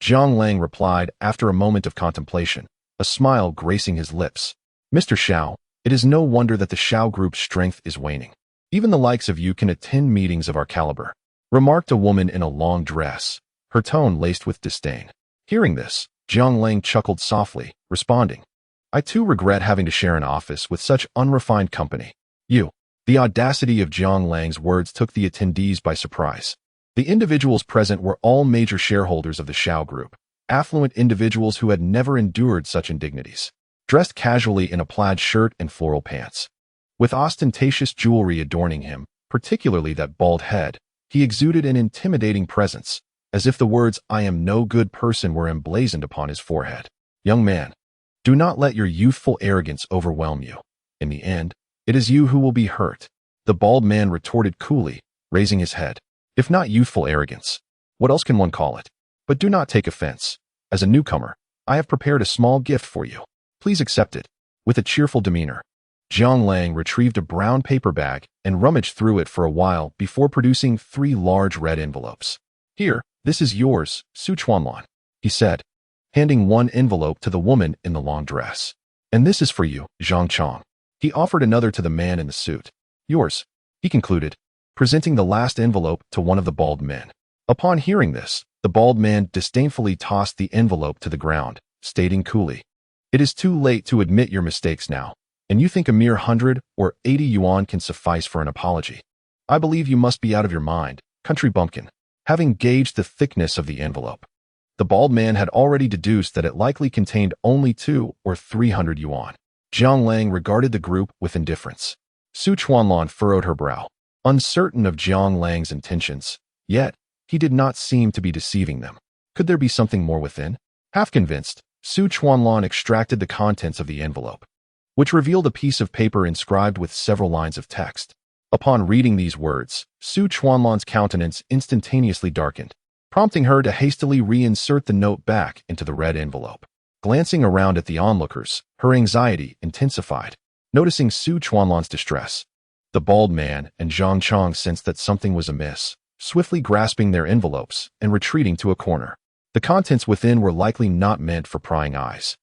Jiang Lang replied after a moment of contemplation, a smile gracing his lips. Mr. Xiao, it is no wonder that the Xiao Group's strength is waning. Even the likes of you can attend meetings of our caliber, remarked a woman in a long dress, her tone laced with disdain. Hearing this, Jiang Lang chuckled softly, responding, I too regret having to share an office with such unrefined company. You. The audacity of Jiang Lang's words took the attendees by surprise. The individuals present were all major shareholders of the Xiao Group, affluent individuals who had never endured such indignities. Dressed casually in a plaid shirt and floral pants, with ostentatious jewelry adorning him, particularly that bald head, he exuded an intimidating presence, as if the words, I am no good person, were emblazoned upon his forehead. Young man, do not let your youthful arrogance overwhelm you. In the end, it is you who will be hurt. The bald man retorted coolly, raising his head. If not youthful arrogance, what else can one call it? But do not take offense. As a newcomer, I have prepared a small gift for you. Please accept it. With a cheerful demeanor, Jiang Lang retrieved a brown paper bag and rummaged through it for a while before producing 3 large red envelopes. Here, this is yours, Su Chuanlan, he said, handing one envelope to the woman in the long dress. And this is for you, Zhang Chong. He offered another to the man in the suit. Yours, he concluded, presenting the last envelope to one of the bald men. Upon hearing this, the bald man disdainfully tossed the envelope to the ground, stating coolly, It is too late to admit your mistakes now, and you think a mere 100 or 80 yuan can suffice for an apology. I believe you must be out of your mind, country bumpkin. Having gauged the thickness of the envelope, the bald man had already deduced that it likely contained only 200 or 300 yuan. Jiang Lang regarded the group with indifference. Su Chuanlan furrowed her brow, uncertain of Jiang Lang's intentions, yet he did not seem to be deceiving them. Could there be something more within? Half convinced, Su Chuanlan extracted the contents of the envelope, which revealed a piece of paper inscribed with several lines of text. Upon reading these words, Su Chuanlan's countenance instantaneously darkened, prompting her to hastily reinsert the note back into the red envelope. Glancing around at the onlookers, her anxiety intensified. Noticing Su Chuanlan's distress, the bald man and Zhang Chong sensed that something was amiss, swiftly grasping their envelopes and retreating to a corner. The contents within were likely not meant for prying eyes.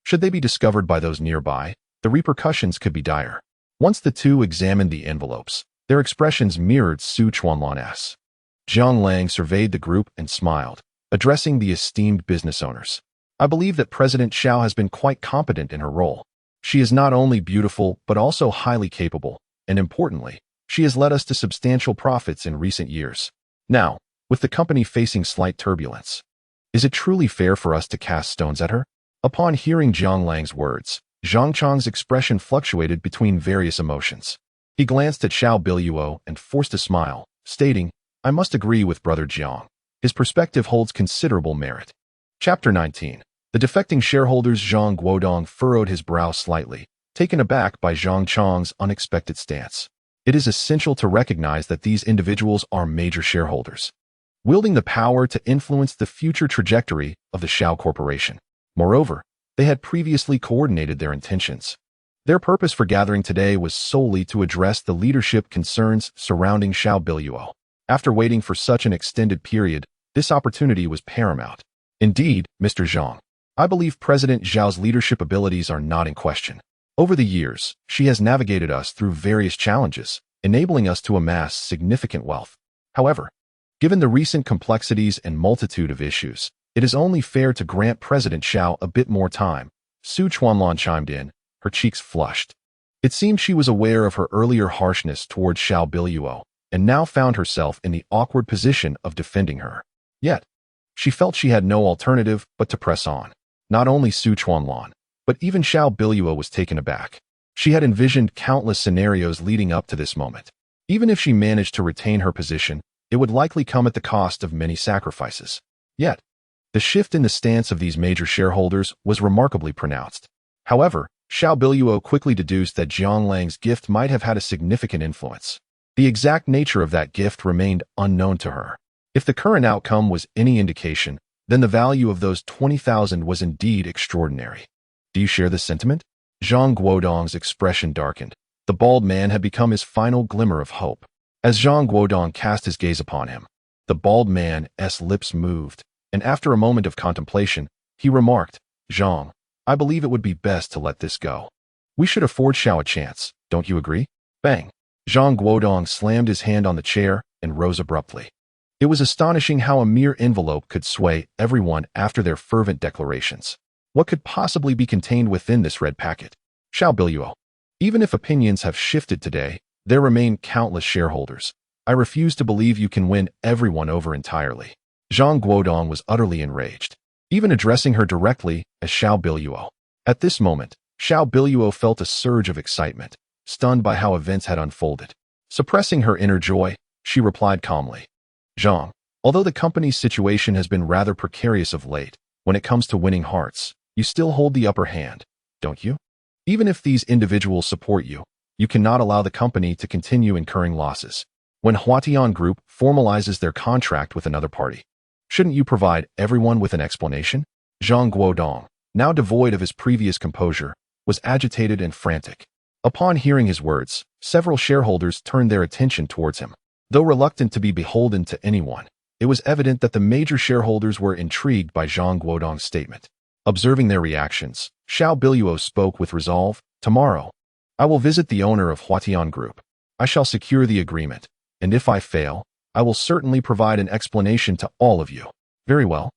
Should they be discovered by those nearby, the repercussions could be dire. Once the two examined the envelopes, their expressions mirrored Su Chuanlan's. Jiang Lang surveyed the group and smiled, addressing the esteemed business owners. I believe that President Xiao has been quite competent in her role. She is not only beautiful but also highly capable, and importantly, she has led us to substantial profits in recent years. Now, with the company facing slight turbulence, is it truly fair for us to cast stones at her? Upon hearing Jiang Lang's words, Zhang Chong's expression fluctuated between various emotions. He glanced at Xiao Biluo and forced a smile, stating, I must agree with Brother Jiang. His perspective holds considerable merit. Chapter 19. The defecting shareholders Zhang Guodong furrowed his brow slightly, taken aback by Zhang Chong's unexpected stance. It is essential to recognize that these individuals are major shareholders, wielding the power to influence the future trajectory of the Shao Corporation. Moreover, they had previously coordinated their intentions. Their purpose for gathering today was solely to address the leadership concerns surrounding Shao Biluo. After waiting for such an extended period, this opportunity was paramount. Indeed, Mr. Zhang, I believe President Zhao's leadership abilities are not in question. Over the years, she has navigated us through various challenges, enabling us to amass significant wealth. However, given the recent complexities and multitude of issues, it is only fair to grant President Zhao a bit more time. Su Chuanlan chimed in, her cheeks flushed. It seemed she was aware of her earlier harshness towards Shao Biluo, and now found herself in the awkward position of defending her. Yet, she felt she had no alternative but to press on. Not only Su Chuanlan, but even Shao Biluo was taken aback. She had envisioned countless scenarios leading up to this moment. Even if she managed to retain her position, it would likely come at the cost of many sacrifices. Yet, the shift in the stance of these major shareholders was remarkably pronounced. However, Shao Biluo quickly deduced that Jiang Lang's gift might have had a significant influence. The exact nature of that gift remained unknown to her. If the current outcome was any indication, then the value of those 20,000 was indeed extraordinary. Do you share this sentiment? Zhang Guodong's expression darkened. The bald man had become his final glimmer of hope. As Zhang Guodong cast his gaze upon him, the bald man's lips moved, and after a moment of contemplation, he remarked, Zhang, I believe it would be best to let this go. We should afford Shao a chance, don't you agree? Bang! Zhang Guodong slammed his hand on the chair and rose abruptly. It was astonishing how a mere envelope could sway everyone after their fervent declarations. What could possibly be contained within this red packet? Shao Biluo. Even if opinions have shifted today, there remain countless shareholders. I refuse to believe you can win everyone over entirely. Zhang Guodong was utterly enraged, even addressing her directly as Shao Biluo. At this moment, Shao Biluo felt a surge of excitement, stunned by how events had unfolded. Suppressing her inner joy, she replied calmly, Zhang, although the company's situation has been rather precarious of late, when it comes to winning hearts, you still hold the upper hand, don't you? Even if these individuals support you, you cannot allow the company to continue incurring losses. When Huatian Group formalizes their contract with another party, shouldn't you provide everyone with an explanation? Zhang Guodong, now devoid of his previous composure, was agitated and frantic. Upon hearing his words, several shareholders turned their attention towards him. Though reluctant to be beholden to anyone, it was evident that the major shareholders were intrigued by Zhang Guodong's statement. Observing their reactions, Shao Biluo spoke with resolve, Tomorrow, I will visit the owner of Huatian Group. I shall secure the agreement, and if I fail, I will certainly provide an explanation to all of you. Very well.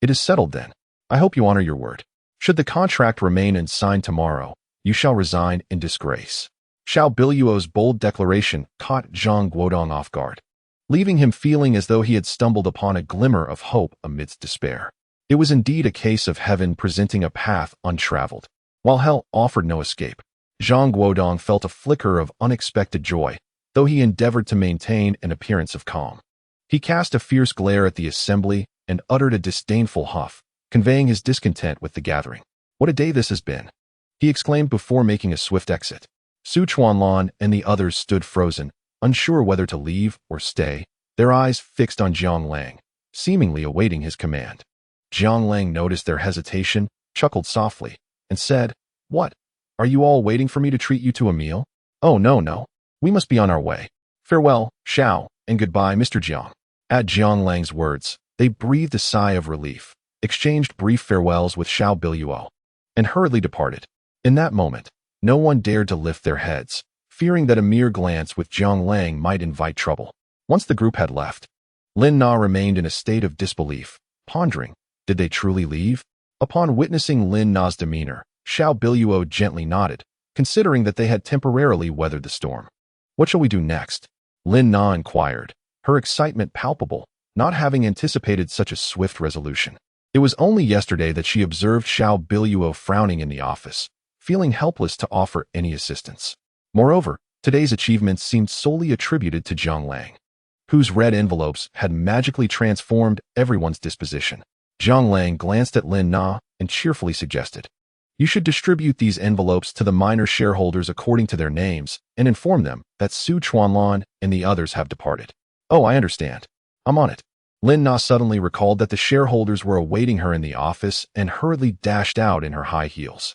It is settled then. I hope you honor your word. Should the contract remain unsigned tomorrow, you shall resign in disgrace. Shao Biluo's bold declaration caught Zhang Guodong off guard, leaving him feeling as though he had stumbled upon a glimmer of hope amidst despair. It was indeed a case of heaven presenting a path untraveled, while hell offered no escape. Zhang Guodong felt a flicker of unexpected joy, though he endeavored to maintain an appearance of calm. He cast a fierce glare at the assembly and uttered a disdainful huff, conveying his discontent with the gathering. What a day this has been, he exclaimed before making a swift exit. Su Chuanlan and the others stood frozen, unsure whether to leave or stay, their eyes fixed on Jiang Lang, seemingly awaiting his command. Jiang Lang noticed their hesitation, chuckled softly, and said, What? Are you all waiting for me to treat you to a meal? Oh, no. We must be on our way. Farewell, Shao, and goodbye, Mr. Jiang. At Jiang Lang's words, they breathed a sigh of relief, exchanged brief farewells with Shao Biluo, and hurriedly departed. In that moment, no one dared to lift their heads, fearing that a mere glance with Jiang Lang might invite trouble. Once the group had left, Lin Na remained in a state of disbelief, pondering, did they truly leave? Upon witnessing Lin Na's demeanor, Shao Biluo gently nodded, considering that they had temporarily weathered the storm. What shall we do next? Lin Na inquired, her excitement palpable, not having anticipated such a swift resolution. It was only yesterday that she observed Shao Biluo frowning in the office, feeling helpless to offer any assistance. Moreover, today's achievements seemed solely attributed to Jiang Lang, whose red envelopes had magically transformed everyone's disposition. Jiang Lang glanced at Lin Na, and cheerfully suggested, "You should distribute these envelopes to the minor shareholders according to their names and inform them that Su Chuanlan and the others have departed." "Oh, I understand. I'm on it." Lin Na suddenly recalled that the shareholders were awaiting her in the office and hurriedly dashed out in her high heels.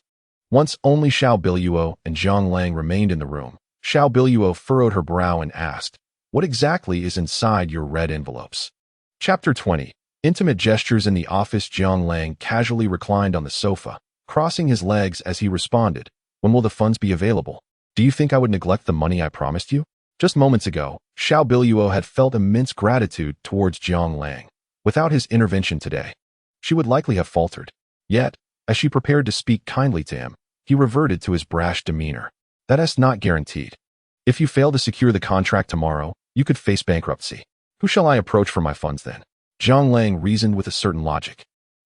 Once only Xiao Biluo and Zhang Lang remained in the room, Xiao Biluo furrowed her brow and asked, "What exactly is inside your red envelopes?" Chapter 20. Intimate gestures in the office. Zhang Lang casually reclined on the sofa, crossing his legs as he responded, "When will the funds be available? Do you think I would neglect the money I promised you?" Just moments ago, Xiao Biluo had felt immense gratitude towards Zhang Lang. Without his intervention today, she would likely have faltered. Yet, as she prepared to speak kindly to him, he reverted to his brash demeanor. "That is not guaranteed. If you fail to secure the contract tomorrow, you could face bankruptcy. Who shall I approach for my funds then?" Zhang Lang reasoned with a certain logic.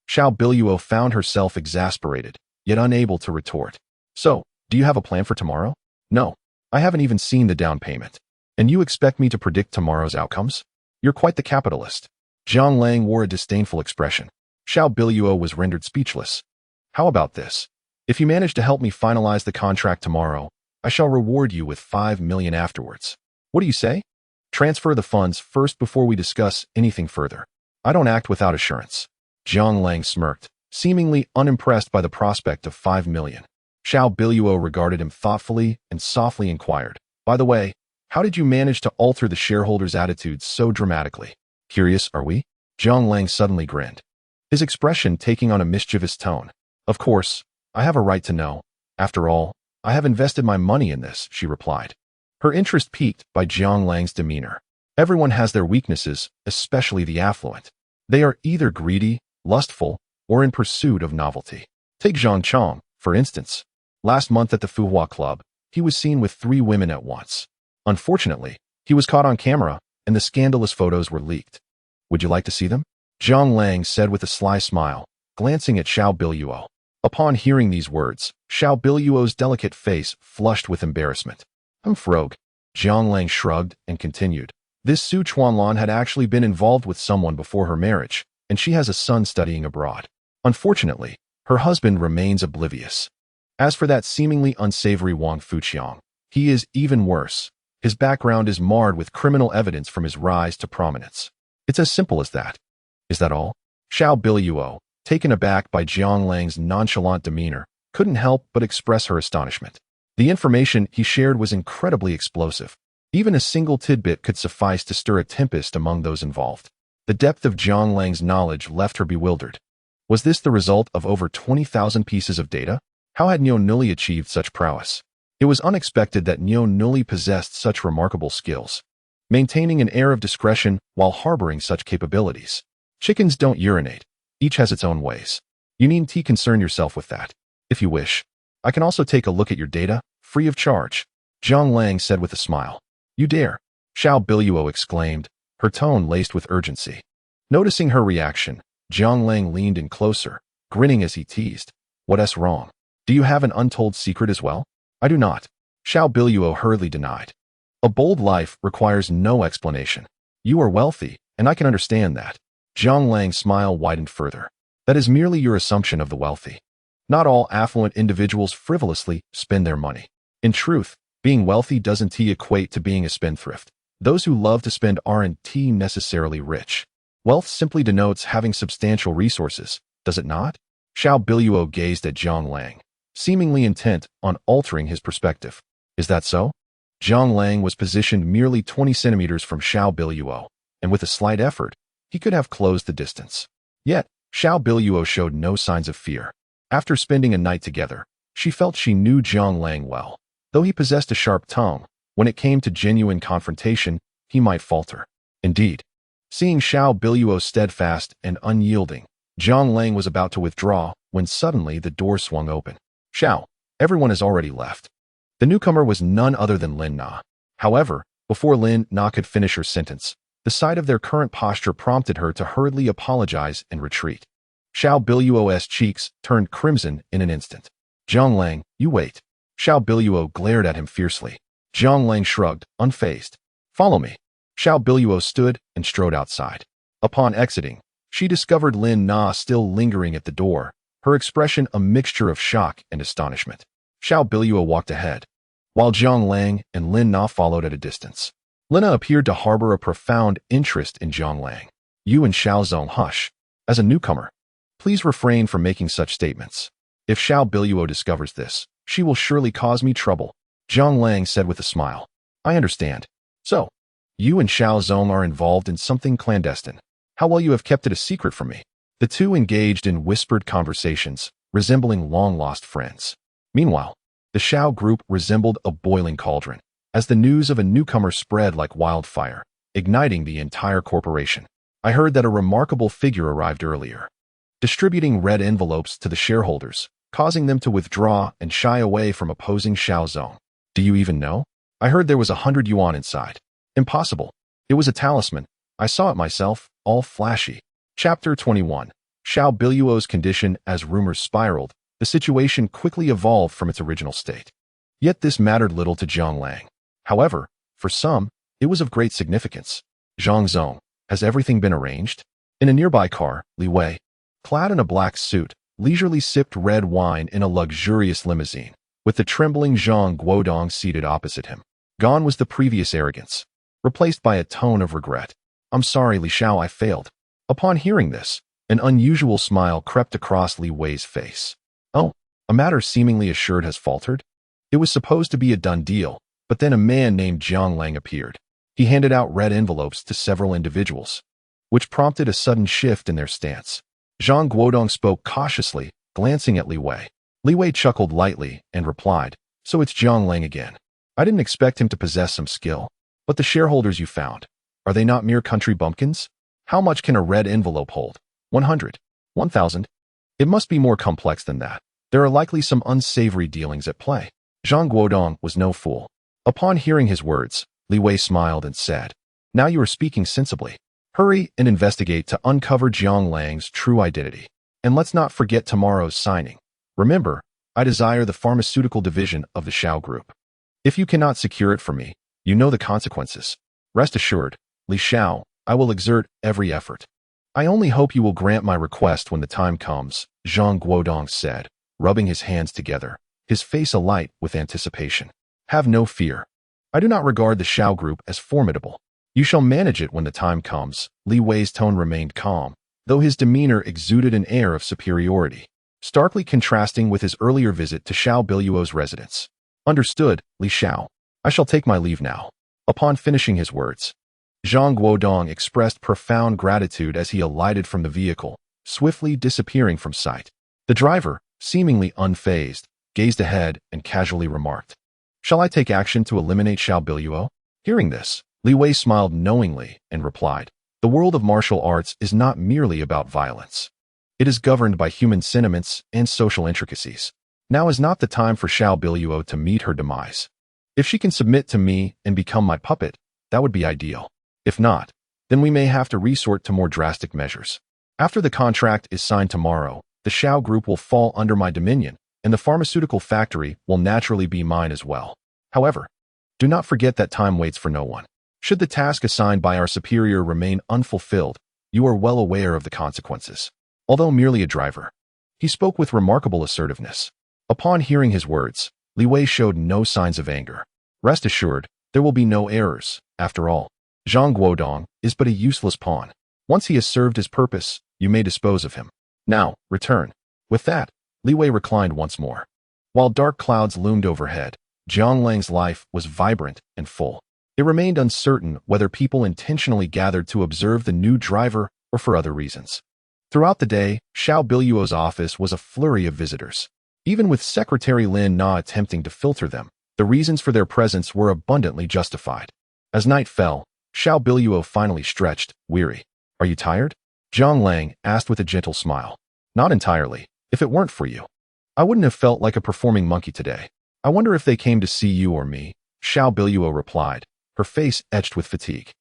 Xiao Biluo found herself exasperated, yet unable to retort. "So, do you have a plan for tomorrow?" "No, I haven't even seen the down payment. And you expect me to predict tomorrow's outcomes? You're quite the capitalist." Zhang Lang wore a disdainful expression. Xiao Biluo was rendered speechless. "How about this? If you manage to help me finalize the contract tomorrow, I shall reward you with 5 million afterwards. What do you say? Transfer the funds first before we discuss anything further. I don't act without assurance." Zhang Lang smirked, seemingly unimpressed by the prospect of 5 million. Xiao Biluo regarded him thoughtfully and softly inquired, "By the way, how did you manage to alter the shareholders' attitudes so dramatically? Curious, are we?" Zhang Lang suddenly grinned, his expression taking on a mischievous tone. "Of course, I have a right to know. After all, I have invested my money in this," she replied. Her interest piqued by Zhang Lang's demeanor. Everyone has their weaknesses, especially the affluent. They are either greedy, lustful, or in pursuit of novelty. Take Zhang Chong, for instance. Last month at the Fuhua Club, he was seen with 3 women at once. Unfortunately, he was caught on camera, and the scandalous photos were leaked. "Would you like to see them?" Zhang Lang said with a sly smile, glancing at Xiao Biluo. Upon hearing these words, Xiao Biluo's delicate face flushed with embarrassment. "I'm Frog." Zhang Lang shrugged and continued. "This Su Chuanlan had actually been involved with someone before her marriage, and she has a son studying abroad. Unfortunately, her husband remains oblivious. As for that seemingly unsavory Wang Fuqiang, he is even worse. His background is marred with criminal evidence from his rise to prominence. It's as simple as that." "Is that all?" Xiao Biluo, taken aback by Zhang Lang's nonchalant demeanor, couldn't help but express her astonishment. The information he shared was incredibly explosive. Even a single tidbit could suffice to stir a tempest among those involved. The depth of Zhang Lang's knowledge left her bewildered. Was this the result of over 20,000 pieces of data? How had Niu Nuli achieved such prowess? It was unexpected that Niu Nuli possessed such remarkable skills, maintaining an air of discretion while harboring such capabilities. Chickens don't urinate. Each has its own ways. You needn't concern yourself with that. If you wish, I can also take a look at your data, free of charge," Zhang Lang said with a smile. "You dare?" Xiao Biluo exclaimed, her tone laced with urgency. Noticing her reaction, Zhang Lang leaned in closer, grinning as he teased, "What's wrong? Do you have an untold secret as well?" "I do not," Xiao Biluo hurriedly denied. "A bold life requires no explanation. You are wealthy, and I can understand that." Zhang Lang's smile widened further. "That is merely your assumption of the wealthy. Not all affluent individuals frivolously spend their money. In truth, being wealthy doesn't equate to being a spendthrift. Those who love to spend aren't necessarily rich. Wealth simply denotes having substantial resources, does it not?" Xiao Biluo gazed at Zhang Lang, seemingly intent on altering his perspective. "Is that so?" Zhang Lang was positioned merely 20 centimeters from Xiao Biluo, and with a slight effort, he could have closed the distance. Yet, Xiao Biluo showed no signs of fear. After spending a night together, she felt she knew Zhang Lang well. Though he possessed a sharp tongue, when it came to genuine confrontation, he might falter. Indeed, seeing Xiao Biluo steadfast and unyielding, Zhang Lang was about to withdraw when suddenly the door swung open. "Xiao, everyone has already left." The newcomer was none other than Lin Na. However, before Lin Na could finish her sentence, the sight of their current posture prompted her to hurriedly apologize and retreat. Xiao Biluo's cheeks turned crimson in an instant. "Zhang Lang, you wait." Xiao Biluo glared at him fiercely. Zhang Lang shrugged, unfazed. "Follow me." Xiao Biluo stood and strode outside. Upon exiting, she discovered Lin Na still lingering at the door, her expression a mixture of shock and astonishment. Xiao Biluo walked ahead, while Zhang Lang and Lin Na followed at a distance. Lina appeared to harbor a profound interest in Zhang Lang. You and Xiao Zong, hush. As a newcomer, please refrain from making such statements. If Xiao Biluo discovers this, she will surely cause me trouble, Zhang Lang said with a smile. I understand. So, you and Xiao Zong are involved in something clandestine. How well you have kept it a secret from me. The two engaged in whispered conversations, resembling long-lost friends. Meanwhile, the Xiao group resembled a boiling cauldron, as the news of a newcomer spread like wildfire, igniting the entire corporation. I heard that a remarkable figure arrived earlier, distributing red envelopes to the shareholders, causing them to withdraw and shy away from opposing Xiao Zong. Do you even know? I heard there was 100 yuan inside. Impossible. It was a talisman. I saw it myself, all flashy. Chapter 21. Xiao Biluo's condition. As rumors spiraled, the situation quickly evolved from its original state. Yet this mattered little to Zhang Lang. However, for some, it was of great significance. Zhang Zong, has everything been arranged? In a nearby car, Li Wei, clad in a black suit, leisurely sipped red wine in a luxurious limousine, with the trembling Zhang Guodong seated opposite him. Gone was the previous arrogance, replaced by a tone of regret. I'm sorry, Li Xiao, I failed. Upon hearing this, an unusual smile crept across Li Wei's face. Oh, a matter seemingly assured has faltered? It was supposed to be a done deal, but then a man named Zhang Lang appeared. He handed out red envelopes to several individuals, which prompted a sudden shift in their stance. Zhang Guodong spoke cautiously, glancing at Li Wei. Li Wei chuckled lightly and replied, so it's Zhang Lang again. I didn't expect him to possess some skill. But the shareholders you found, are they not mere country bumpkins? How much can a red envelope hold? 100? 1,000? It must be more complex than that. There are likely some unsavory dealings at play. Zhang Guodong was no fool. Upon hearing his words, Li Wei smiled and said, now you are speaking sensibly. Hurry and investigate to uncover Zhang Lang's true identity. And let's not forget tomorrow's signing. Remember, I desire the pharmaceutical division of the Xiao Group. If you cannot secure it for me, you know the consequences. Rest assured, Li Xiao, I will exert every effort. I only hope you will grant my request when the time comes, Zhang Guodong said, rubbing his hands together, his face alight with anticipation. Have no fear. I do not regard the Xiao Group as formidable. You shall manage it when the time comes. Li Wei's tone remained calm, though his demeanor exuded an air of superiority, starkly contrasting with his earlier visit to Xiao Biluo's residence. Understood, Li Xiao. I shall take my leave now. Upon finishing his words, Zhang Guodong expressed profound gratitude as he alighted from the vehicle, swiftly disappearing from sight. The driver, seemingly unfazed, gazed ahead and casually remarked, shall I take action to eliminate Xiao Biluo? Hearing this, Li Wei smiled knowingly and replied, the world of martial arts is not merely about violence. It is governed by human sentiments and social intricacies. Now is not the time for Xiao Biluo to meet her demise. If she can submit to me and become my puppet, that would be ideal. If not, then we may have to resort to more drastic measures. After the contract is signed tomorrow, the Xiao Group will fall under my dominion, and the pharmaceutical factory will naturally be mine as well. However, do not forget that time waits for no one. Should the task assigned by our superior remain unfulfilled, you are well aware of the consequences. Although merely a driver, he spoke with remarkable assertiveness. Upon hearing his words, Li Wei showed no signs of anger. Rest assured, there will be no errors. After all, Zhang Guodong is but a useless pawn. Once he has served his purpose, you may dispose of him. Now, return. With that, Li Wei reclined once more. While dark clouds loomed overhead, Zhang Lang's life was vibrant and full. It remained uncertain whether people intentionally gathered to observe the new driver or for other reasons. Throughout the day, Xiao Biluo's office was a flurry of visitors. Even with Secretary Lin Na attempting to filter them, the reasons for their presence were abundantly justified. As night fell, Xiao Biluo finally stretched, weary. Are you tired? Zhang Lang asked with a gentle smile. Not entirely. If it weren't for you, I wouldn't have felt like a performing monkey today. I wonder if they came to see you or me, Xiao Biluo replied, her face etched with fatigue.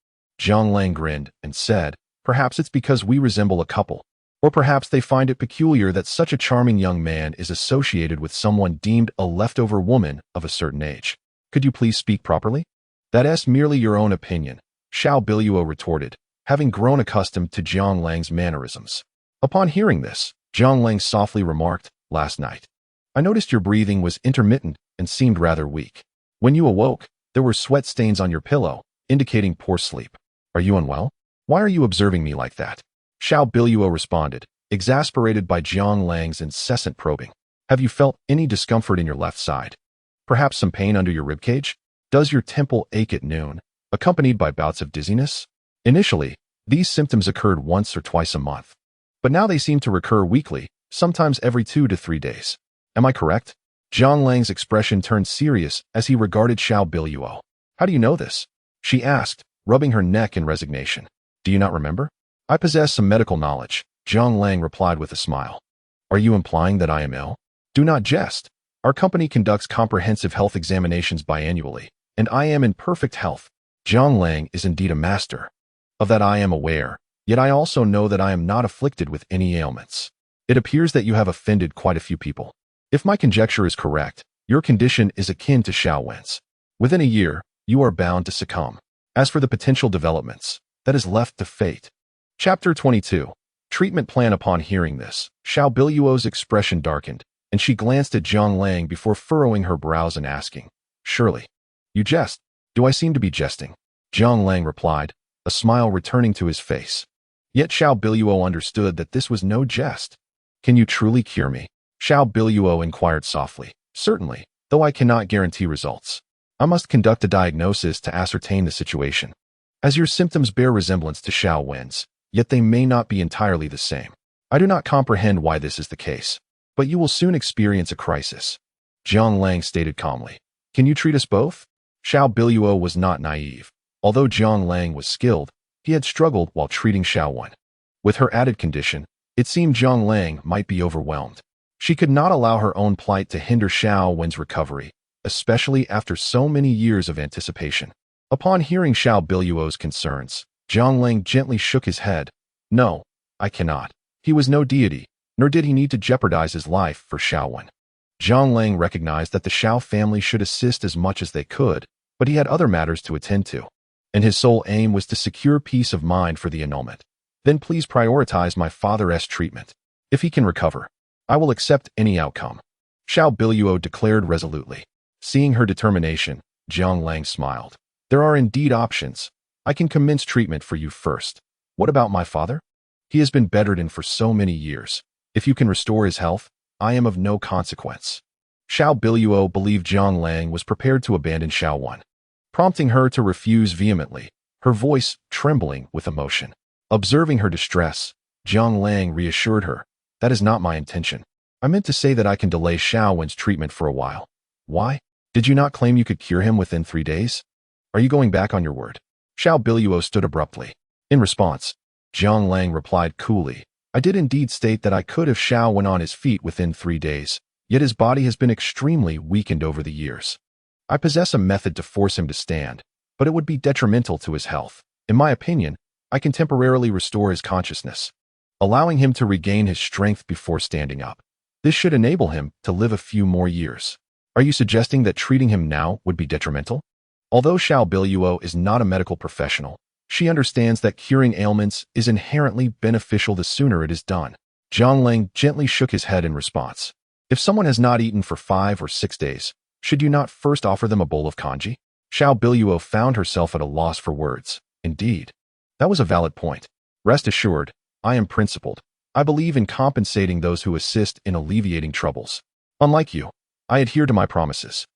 Zhang Lang grinned and said, perhaps it's because we resemble a couple. Or perhaps they find it peculiar that such a charming young man is associated with someone deemed a leftover woman of a certain age. Could you please speak properly? That's merely your own opinion, Xiao Biluo retorted, having grown accustomed to Zhang Lang's mannerisms. Upon hearing this, Jiang Lang softly remarked, "Last night, I noticed your breathing was intermittent and seemed rather weak. When you awoke, there were sweat stains on your pillow, indicating poor sleep. Are you unwell? Why are you observing me like that?" Xiao Biluo responded, exasperated by Jiang Lang's incessant probing. "Have you felt any discomfort in your left side? Perhaps some pain under your ribcage? Does your temple ache at noon, accompanied by bouts of dizziness?" Initially, these symptoms occurred once or twice a month, but now they seem to recur weekly, sometimes every 2 to 3 days. Am I correct? Jiang Lang's expression turned serious as he regarded Xiao Biluo. "How do you know this?" she asked, rubbing her neck in resignation. "Do you not remember?" "I possess some medical knowledge," Jiang Lang replied with a smile. "Are you implying that I am ill?" "Do not jest. Our company conducts comprehensive health examinations biannually, and I am in perfect health. Jiang Lang is indeed a master. Of that I am aware, yet I also know that I am not afflicted with any ailments. It appears that you have offended quite a few people. If my conjecture is correct, your condition is akin to Xiao Wen's. Within a year, you are bound to succumb. As for the potential developments, that is left to fate." Chapter 22. Treatment Plan. Upon hearing this, Xiao Biluo's expression darkened, and she glanced at Jiang Lang before furrowing her brows and asking, "Surely, you jest? Do I seem to be jesting?" Jiang Lang replied, a smile returning to his face. Yet Xiao Biluo understood that this was no jest. "Can you truly cure me?" Xiao Biluo inquired softly. "Certainly, though I cannot guarantee results. I must conduct a diagnosis to ascertain the situation. As your symptoms bear resemblance to Xiao Wen's, yet they may not be entirely the same. I do not comprehend why this is the case, but you will soon experience a crisis," Jiang Lang stated calmly. "Can you treat us both?" Xiao Biluo was not naive. Although Jiang Lang was skilled, he had struggled while treating Xiao Wen. With her added condition, it seemed Jiang Lang might be overwhelmed. She could not allow her own plight to hinder Xiao Wen's recovery, especially after so many years of anticipation. Upon hearing Xiao Biluo's concerns, Jiang Lang gently shook his head. "No, I cannot. He was no deity, nor did he need to jeopardize his life for Xiao Wen." Jiang Lang recognized that the Xiao family should assist as much as they could, but he had other matters to attend to, and his sole aim was to secure peace of mind for the annulment. "Then please prioritize my father's treatment. If he can recover, I will accept any outcome," Xiao Biluo declared resolutely. Seeing her determination, Jiang Lang smiled. "There are indeed options. I can commence treatment for you first. What about my father? He has been bedridden for so many years. If you can restore his health, I am of no consequence." Xiao Biluo believed Jiang Lang was prepared to abandon Xiao Wen, prompting her to refuse vehemently, her voice trembling with emotion. Observing her distress, Jiang Lang reassured her, "That is not my intention. I meant to say that I can delay Xiao Wen's treatment for a while." "Why? Did you not claim you could cure him within 3 days? Are you going back on your word?" Xiao Biluo stood abruptly. In response, Jiang Lang replied coolly, "I did indeed state that I could have Xiao Wen on his feet within 3 days, yet his body has been extremely weakened over the years. I possess a method to force him to stand, but it would be detrimental to his health. In my opinion, I can temporarily restore his consciousness, allowing him to regain his strength before standing up. This should enable him to live a few more years. Are you suggesting that treating him now would be detrimental?" Although Xiao Biluo is not a medical professional, she understands that curing ailments is inherently beneficial the sooner it is done. Jiang Lang gently shook his head in response. "If someone has not eaten for 5 or 6 days, should you not first offer them a bowl of congee?" Xiao Biluo found herself at a loss for words. Indeed, that was a valid point. "Rest assured, I am principled. I believe in compensating those who assist in alleviating troubles. Unlike you, I adhere to my promises."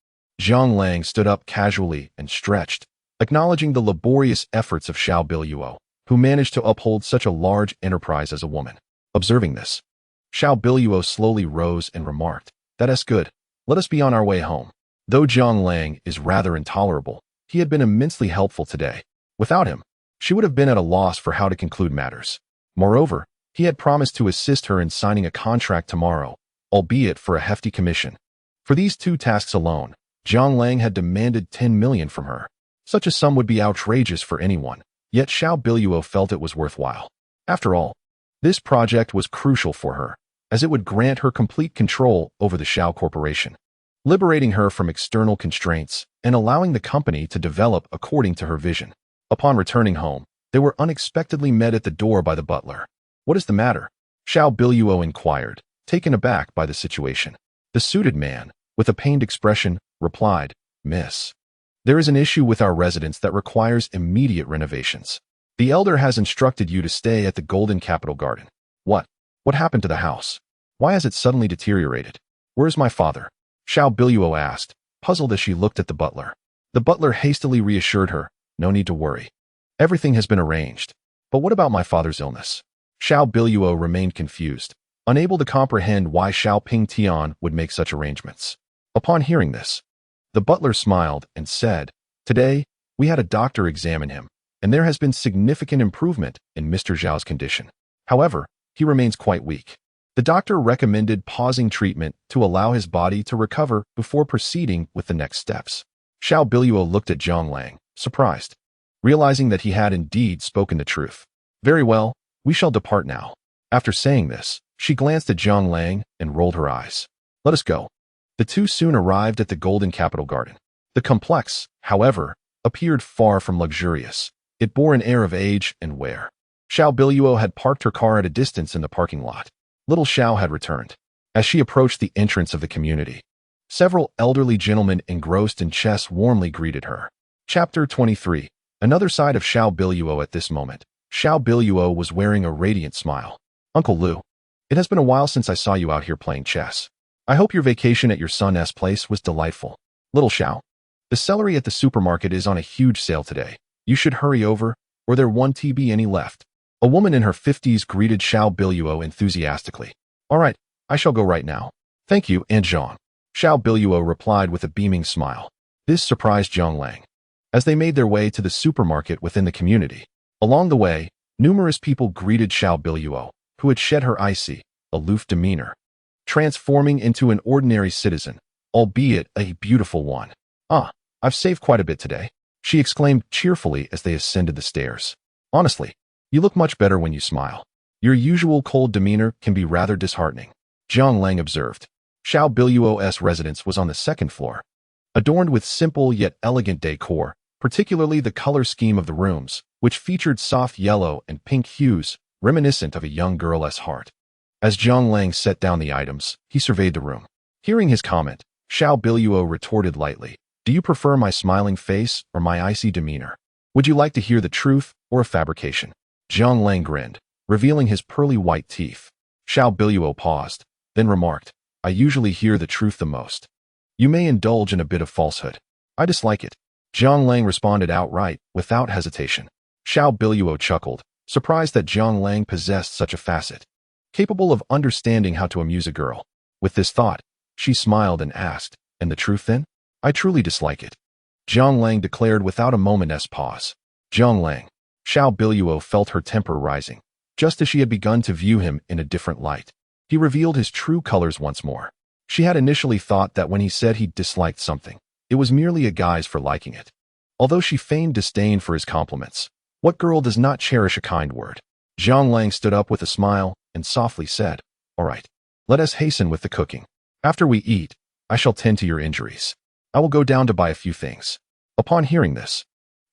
Jiang Lang stood up casually and stretched, acknowledging the laborious efforts of Xiao Biluo, who managed to uphold such a large enterprise as a woman. Observing this, Xiao Biluo slowly rose and remarked, "That is good. Let us be on our way home." Though Jiang Lang is rather intolerable, he had been immensely helpful today. Without him, she would have been at a loss for how to conclude matters. Moreover, he had promised to assist her in signing a contract tomorrow, albeit for a hefty commission. For these 2 tasks alone, Jiang Lang had demanded 10 million from her. Such a sum would be outrageous for anyone, yet Xiao Biluo felt it was worthwhile. After all, this project was crucial for her, as it would grant her complete control over the Xiao Corporation, liberating her from external constraints and allowing the company to develop according to her vision. Upon returning home, they were unexpectedly met at the door by the butler. "What is the matter?" Xiao Biluo inquired, taken aback by the situation. The suited man, with a pained expression, replied, Miss, there is an issue with our residence that requires immediate renovations. The elder has instructed you to stay at the Golden Capital Garden. What? What happened to the house? Why has it suddenly deteriorated? Where's my father? Xiao Biluo asked, puzzled as she looked at the butler. The butler hastily reassured her, no need to worry. Everything has been arranged. But what about my father's illness? Xiao Biluo remained confused, unable to comprehend why Xiao Ping Tian would make such arrangements. Upon hearing this, the butler smiled and said, Today, we had a doctor examine him, and there has been significant improvement in Mr. Zhao's condition. However, he remains quite weak. The doctor recommended pausing treatment to allow his body to recover before proceeding with the next steps. Xiao Biluo looked at Zhang Lang, surprised, realizing that he had indeed spoken the truth. Very well, we shall depart now. After saying this, she glanced at Zhang Lang and rolled her eyes. Let us go. The two soon arrived at the Golden Capital Garden. The complex, however, appeared far from luxurious. It bore an air of age and wear. Xiao Biluo had parked her car at a distance in the parking lot. Little Xiao had returned. As she approached the entrance of the community, several elderly gentlemen engrossed in chess warmly greeted her. Chapter 23. Another side of Xiao Biluo at this moment. Xiao Biluo was wearing a radiant smile. Uncle Lu, it has been a while since I saw you out here playing chess. I hope your vacation at your son's place was delightful. Little Xiao, the celery at the supermarket is on a huge sale today. You should hurry over, or there won't be any left. A woman in her 50s greeted Xiao Biluo enthusiastically. All right, I shall go right now. Thank you, Aunt Jean. Xiao Biluo replied with a beaming smile. This surprised Zhang Lang. As they made their way to the supermarket within the community, along the way, numerous people greeted Xiao Biluo, who had shed her icy, aloof demeanor, transforming into an ordinary citizen, albeit a beautiful one. Ah, I've saved quite a bit today, she exclaimed cheerfully as they ascended the stairs. Honestly, you look much better when you smile. Your usual cold demeanor can be rather disheartening, Zhang Lang observed. Xiao Biluo's residence was on the second floor, adorned with simple yet elegant decor, particularly the color scheme of the rooms, which featured soft yellow and pink hues, reminiscent of a young girl's heart. As Zhang Lang set down the items, he surveyed the room. Hearing his comment, Xiao Biluo retorted lightly, Do you prefer my smiling face or my icy demeanor? Would you like to hear the truth or a fabrication? Zhang Lang grinned, revealing his pearly white teeth. Xiao Biluo paused, then remarked, I usually hear the truth the most. You may indulge in a bit of falsehood. I dislike it. Zhang Lang responded outright, without hesitation. Xiao Biluo chuckled, surprised that Zhang Lang possessed such a facet, capable of understanding how to amuse a girl. With this thought, she smiled and asked, And the truth then? I truly dislike it. Zhang Lang declared without a moment's pause. Zhang Lang. Xiao Biluo felt her temper rising, just as she had begun to view him in a different light. He revealed his true colors once more. She had initially thought that when he said he disliked something, it was merely a guise for liking it. Although she feigned disdain for his compliments, what girl does not cherish a kind word? Zhang Lang stood up with a smile and softly said, All right, let us hasten with the cooking. After we eat, I shall tend to your injuries. I will go down to buy a few things. Upon hearing this,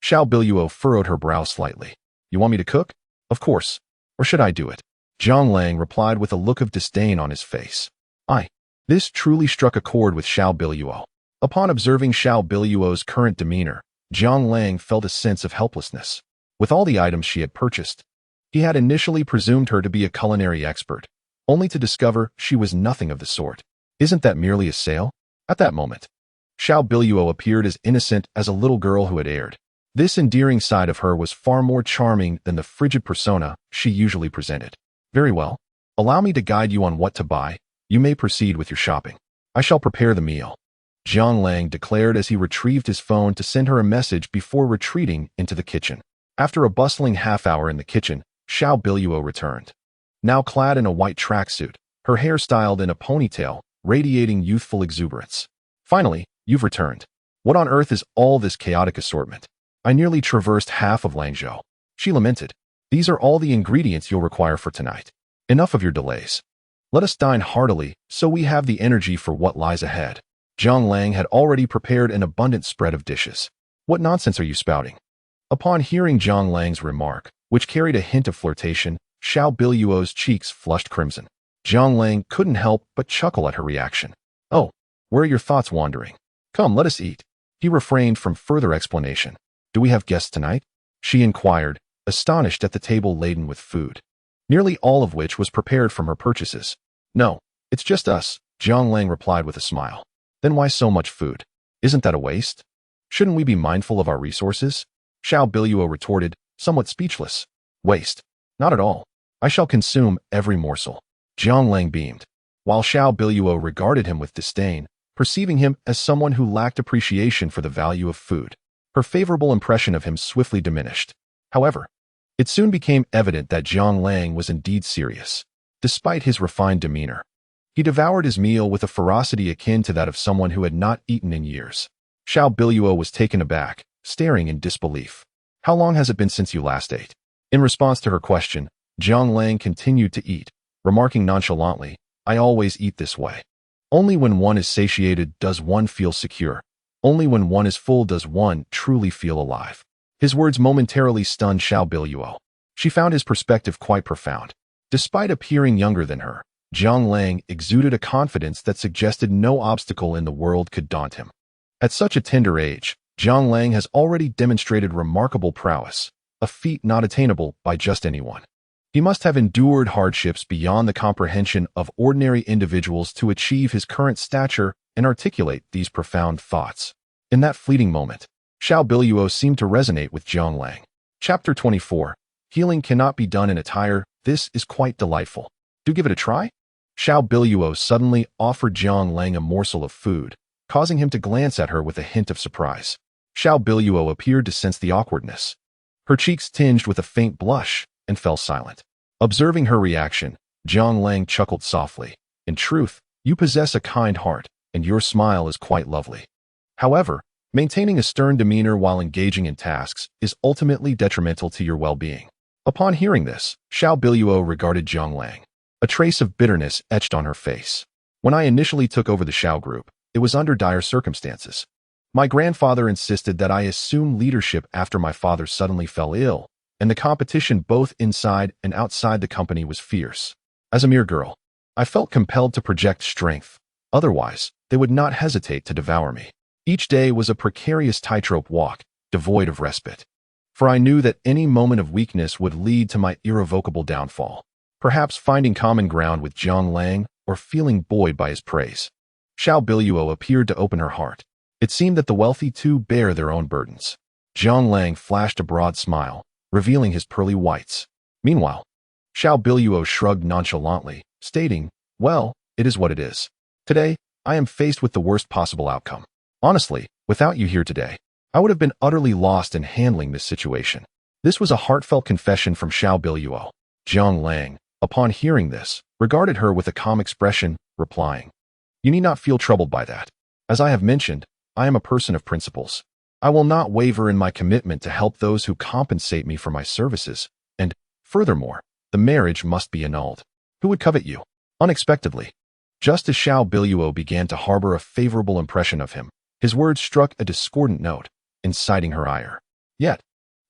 Xiao Biluo furrowed her brow slightly. You want me to cook? Of course. Or should I do it? Zhang Lang replied with a look of disdain on his face. This truly struck a chord with Xiao Biluo. Upon observing Xiao Biluo's current demeanor, Zhang Lang felt a sense of helplessness. With all the items she had purchased, he had initially presumed her to be a culinary expert, only to discover she was nothing of the sort. Isn't that merely a sale? At that moment, Xiao Biluo appeared as innocent as a little girl who had erred. This endearing side of her was far more charming than the frigid persona she usually presented. Very well. Allow me to guide you on what to buy. You may proceed with your shopping. I shall prepare the meal, Zhang Lang declared as he retrieved his phone to send her a message before retreating into the kitchen. After a bustling half-hour in the kitchen, Xiao Biluo returned. Now clad in a white tracksuit, her hair styled in a ponytail, radiating youthful exuberance. Finally, you've returned. What on earth is all this chaotic assortment? I nearly traversed half of Langzhou. She lamented. These are all the ingredients you'll require for tonight. Enough of your delays. Let us dine heartily, so we have the energy for what lies ahead. Zhang Lang had already prepared an abundant spread of dishes. What nonsense are you spouting? Upon hearing Zhang Lang's remark, which carried a hint of flirtation, Xiao Biluo's cheeks flushed crimson. Jiang Lang couldn't help but chuckle at her reaction. "Oh, where are your thoughts wandering? Come, let us eat." He refrained from further explanation. "Do we have guests tonight?" she inquired, astonished at the table laden with food, nearly all of which was prepared from her purchases. "No, it's just us," Jiang Lang replied with a smile. "Then why so much food? Isn't that a waste? Shouldn't we be mindful of our resources?" Xiao Biluo retorted, somewhat speechless. "Waste? Not at all. I shall consume every morsel." Jiang Lang beamed, while Xiao Biluo regarded him with disdain, perceiving him as someone who lacked appreciation for the value of food. Her favorable impression of him swiftly diminished. However, it soon became evident that Jiang Lang was indeed serious. Despite his refined demeanor, he devoured his meal with a ferocity akin to that of someone who had not eaten in years. Xiao Biluo was taken aback, staring in disbelief. "How long has it been since you last ate?" In response to her question, Jiang Lang continued to eat, remarking nonchalantly, "I always eat this way. Only when one is satiated does one feel secure. Only when one is full does one truly feel alive." His words momentarily stunned Xiao Biluo. She found his perspective quite profound. Despite appearing younger than her, Jiang Lang exuded a confidence that suggested no obstacle in the world could daunt him. At such a tender age, Jiang Lang has already demonstrated remarkable prowess, a feat not attainable by just anyone. He must have endured hardships beyond the comprehension of ordinary individuals to achieve his current stature and articulate these profound thoughts. In that fleeting moment, Xiao Biluo seemed to resonate with Jiang Lang. Chapter 24. Healing cannot be done in attire. This is quite delightful. Do give it a try? Xiao Biluo suddenly offered Jiang Lang a morsel of food, causing him to glance at her with a hint of surprise. Xiao Biluo appeared to sense the awkwardness. Her cheeks tinged with a faint blush and fell silent. Observing her reaction, Jiang Lang chuckled softly. "In truth, you possess a kind heart, and your smile is quite lovely. However, maintaining a stern demeanor while engaging in tasks is ultimately detrimental to your well-being." Upon hearing this, Xiao Biluo regarded Jiang Lang. A trace of bitterness etched on her face. "When I initially took over the Xiao group, it was under dire circumstances. My grandfather insisted that I assume leadership after my father suddenly fell ill, and the competition both inside and outside the company was fierce. As a mere girl, I felt compelled to project strength. Otherwise, they would not hesitate to devour me. Each day was a precarious tightrope walk, devoid of respite. For I knew that any moment of weakness would lead to my irrevocable downfall. Perhaps finding common ground with Jiang Lang or feeling buoyed by his praise. Xiao Biluo appeared to open her heart. It seemed that the wealthy too bear their own burdens. Jiang Lang flashed a broad smile, revealing his pearly whites. Meanwhile, Xiao Biluo shrugged nonchalantly, stating, "Well, it is what it is. Today, I am faced with the worst possible outcome. Honestly, without you here today, I would have been utterly lost in handling this situation." This was a heartfelt confession from Xiao Biluo. Jiang Lang, upon hearing this, regarded her with a calm expression, replying, "You need not feel troubled by that. As I have mentioned, I am a person of principles. I will not waver in my commitment to help those who compensate me for my services, and, furthermore, the marriage must be annulled. Who would covet you?" Unexpectedly, just as Xiao Biluo began to harbor a favorable impression of him, his words struck a discordant note, inciting her ire. Yet,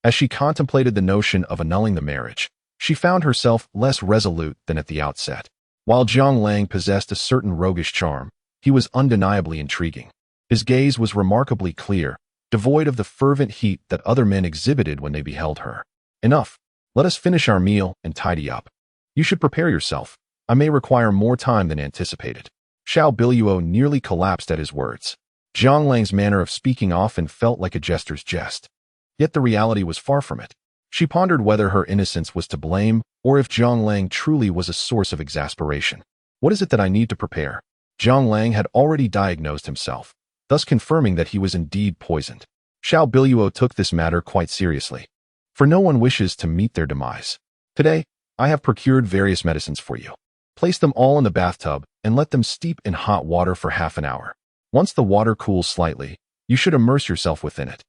as she contemplated the notion of annulling the marriage, she found herself less resolute than at the outset. While Jiang Lang possessed a certain roguish charm, he was undeniably intriguing. His gaze was remarkably clear, devoid of the fervent heat that other men exhibited when they beheld her. "Enough. Let us finish our meal and tidy up. You should prepare yourself. I may require more time than anticipated." Xiao Biluo nearly collapsed at his words. Jiang Lang's manner of speaking often felt like a jester's jest. Yet the reality was far from it. She pondered whether her innocence was to blame or if Jiang Lang truly was a source of exasperation. "What is it that I need to prepare?" Jiang Lang had already diagnosed himself, thus confirming that he was indeed poisoned. Xiao Biluo took this matter quite seriously. "For no one wishes to meet their demise. Today, I have procured various medicines for you. Place them all in the bathtub and let them steep in hot water for half an hour. Once the water cools slightly, you should immerse yourself within it.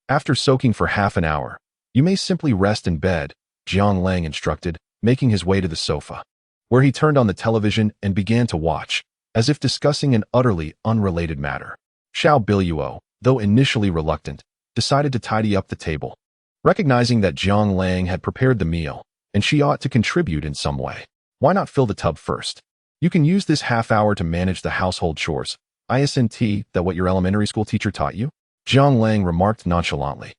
After soaking for half an hour, you may simply rest in bed," Jiang Lang instructed, making his way to the sofa, where he turned on the television and began to watch, as if discussing an utterly unrelated matter. Xiao Biluo, though initially reluctant, decided to tidy up the table. Recognizing that Jiang Lang had prepared the meal, and she ought to contribute in some way. Why not fill the tub first? You can use this half hour to manage the household chores. Isn't that what your elementary school teacher taught you? Jiang Lang remarked nonchalantly.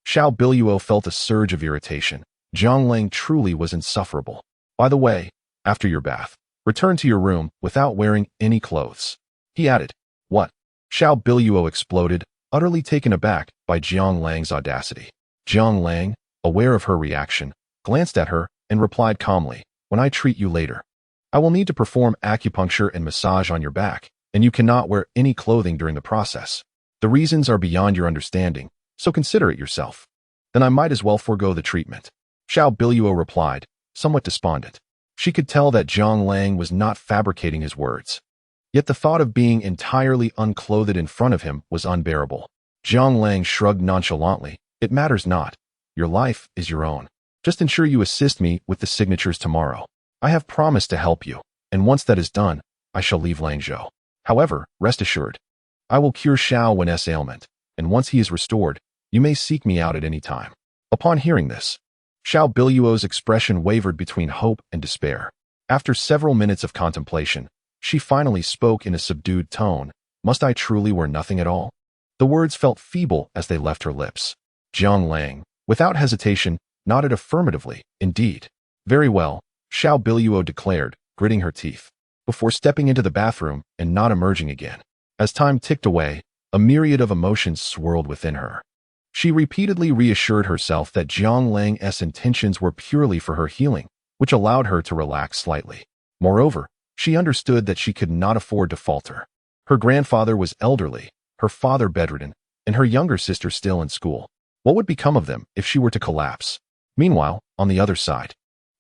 Xiao Biluo felt a surge of irritation. Jiang Lang truly was insufferable. By the way, after your bath, return to your room without wearing any clothes. He added. What? Xiao Biluo exploded, utterly taken aback by Jiang Lang's audacity. Jiang Lang, aware of her reaction, glanced at her and replied calmly, when I treat you later, I will need to perform acupuncture and massage on your back, and you cannot wear any clothing during the process. The reasons are beyond your understanding, so consider it yourself. Then I might as well forego the treatment. Xiao Biluo replied, somewhat despondent. She could tell that Jiang Lang was not fabricating his words. Yet the thought of being entirely unclothed in front of him was unbearable. Jiang Lang shrugged nonchalantly. It matters not. Your life is your own. Just ensure you assist me with the signatures tomorrow. I have promised to help you, and once that is done, I shall leave Langzhou. However, rest assured, I will cure Xiao Wen's ailment, and once he is restored, you may seek me out at any time. Upon hearing this, Xiao Biluo's expression wavered between hope and despair. After several minutes of contemplation, she finally spoke in a subdued tone. Must I truly wear nothing at all? The words felt feeble as they left her lips. Jiang Lang, without hesitation, nodded affirmatively. Indeed. Very well, Xiao Biluo declared, gritting her teeth, before stepping into the bathroom and not emerging again. As time ticked away, a myriad of emotions swirled within her. She repeatedly reassured herself that Jiang Lang's intentions were purely for her healing, which allowed her to relax slightly. Moreover, she understood that she could not afford to falter. Her grandfather was elderly, her father bedridden, and her younger sister still in school. What would become of them if she were to collapse? Meanwhile, on the other side,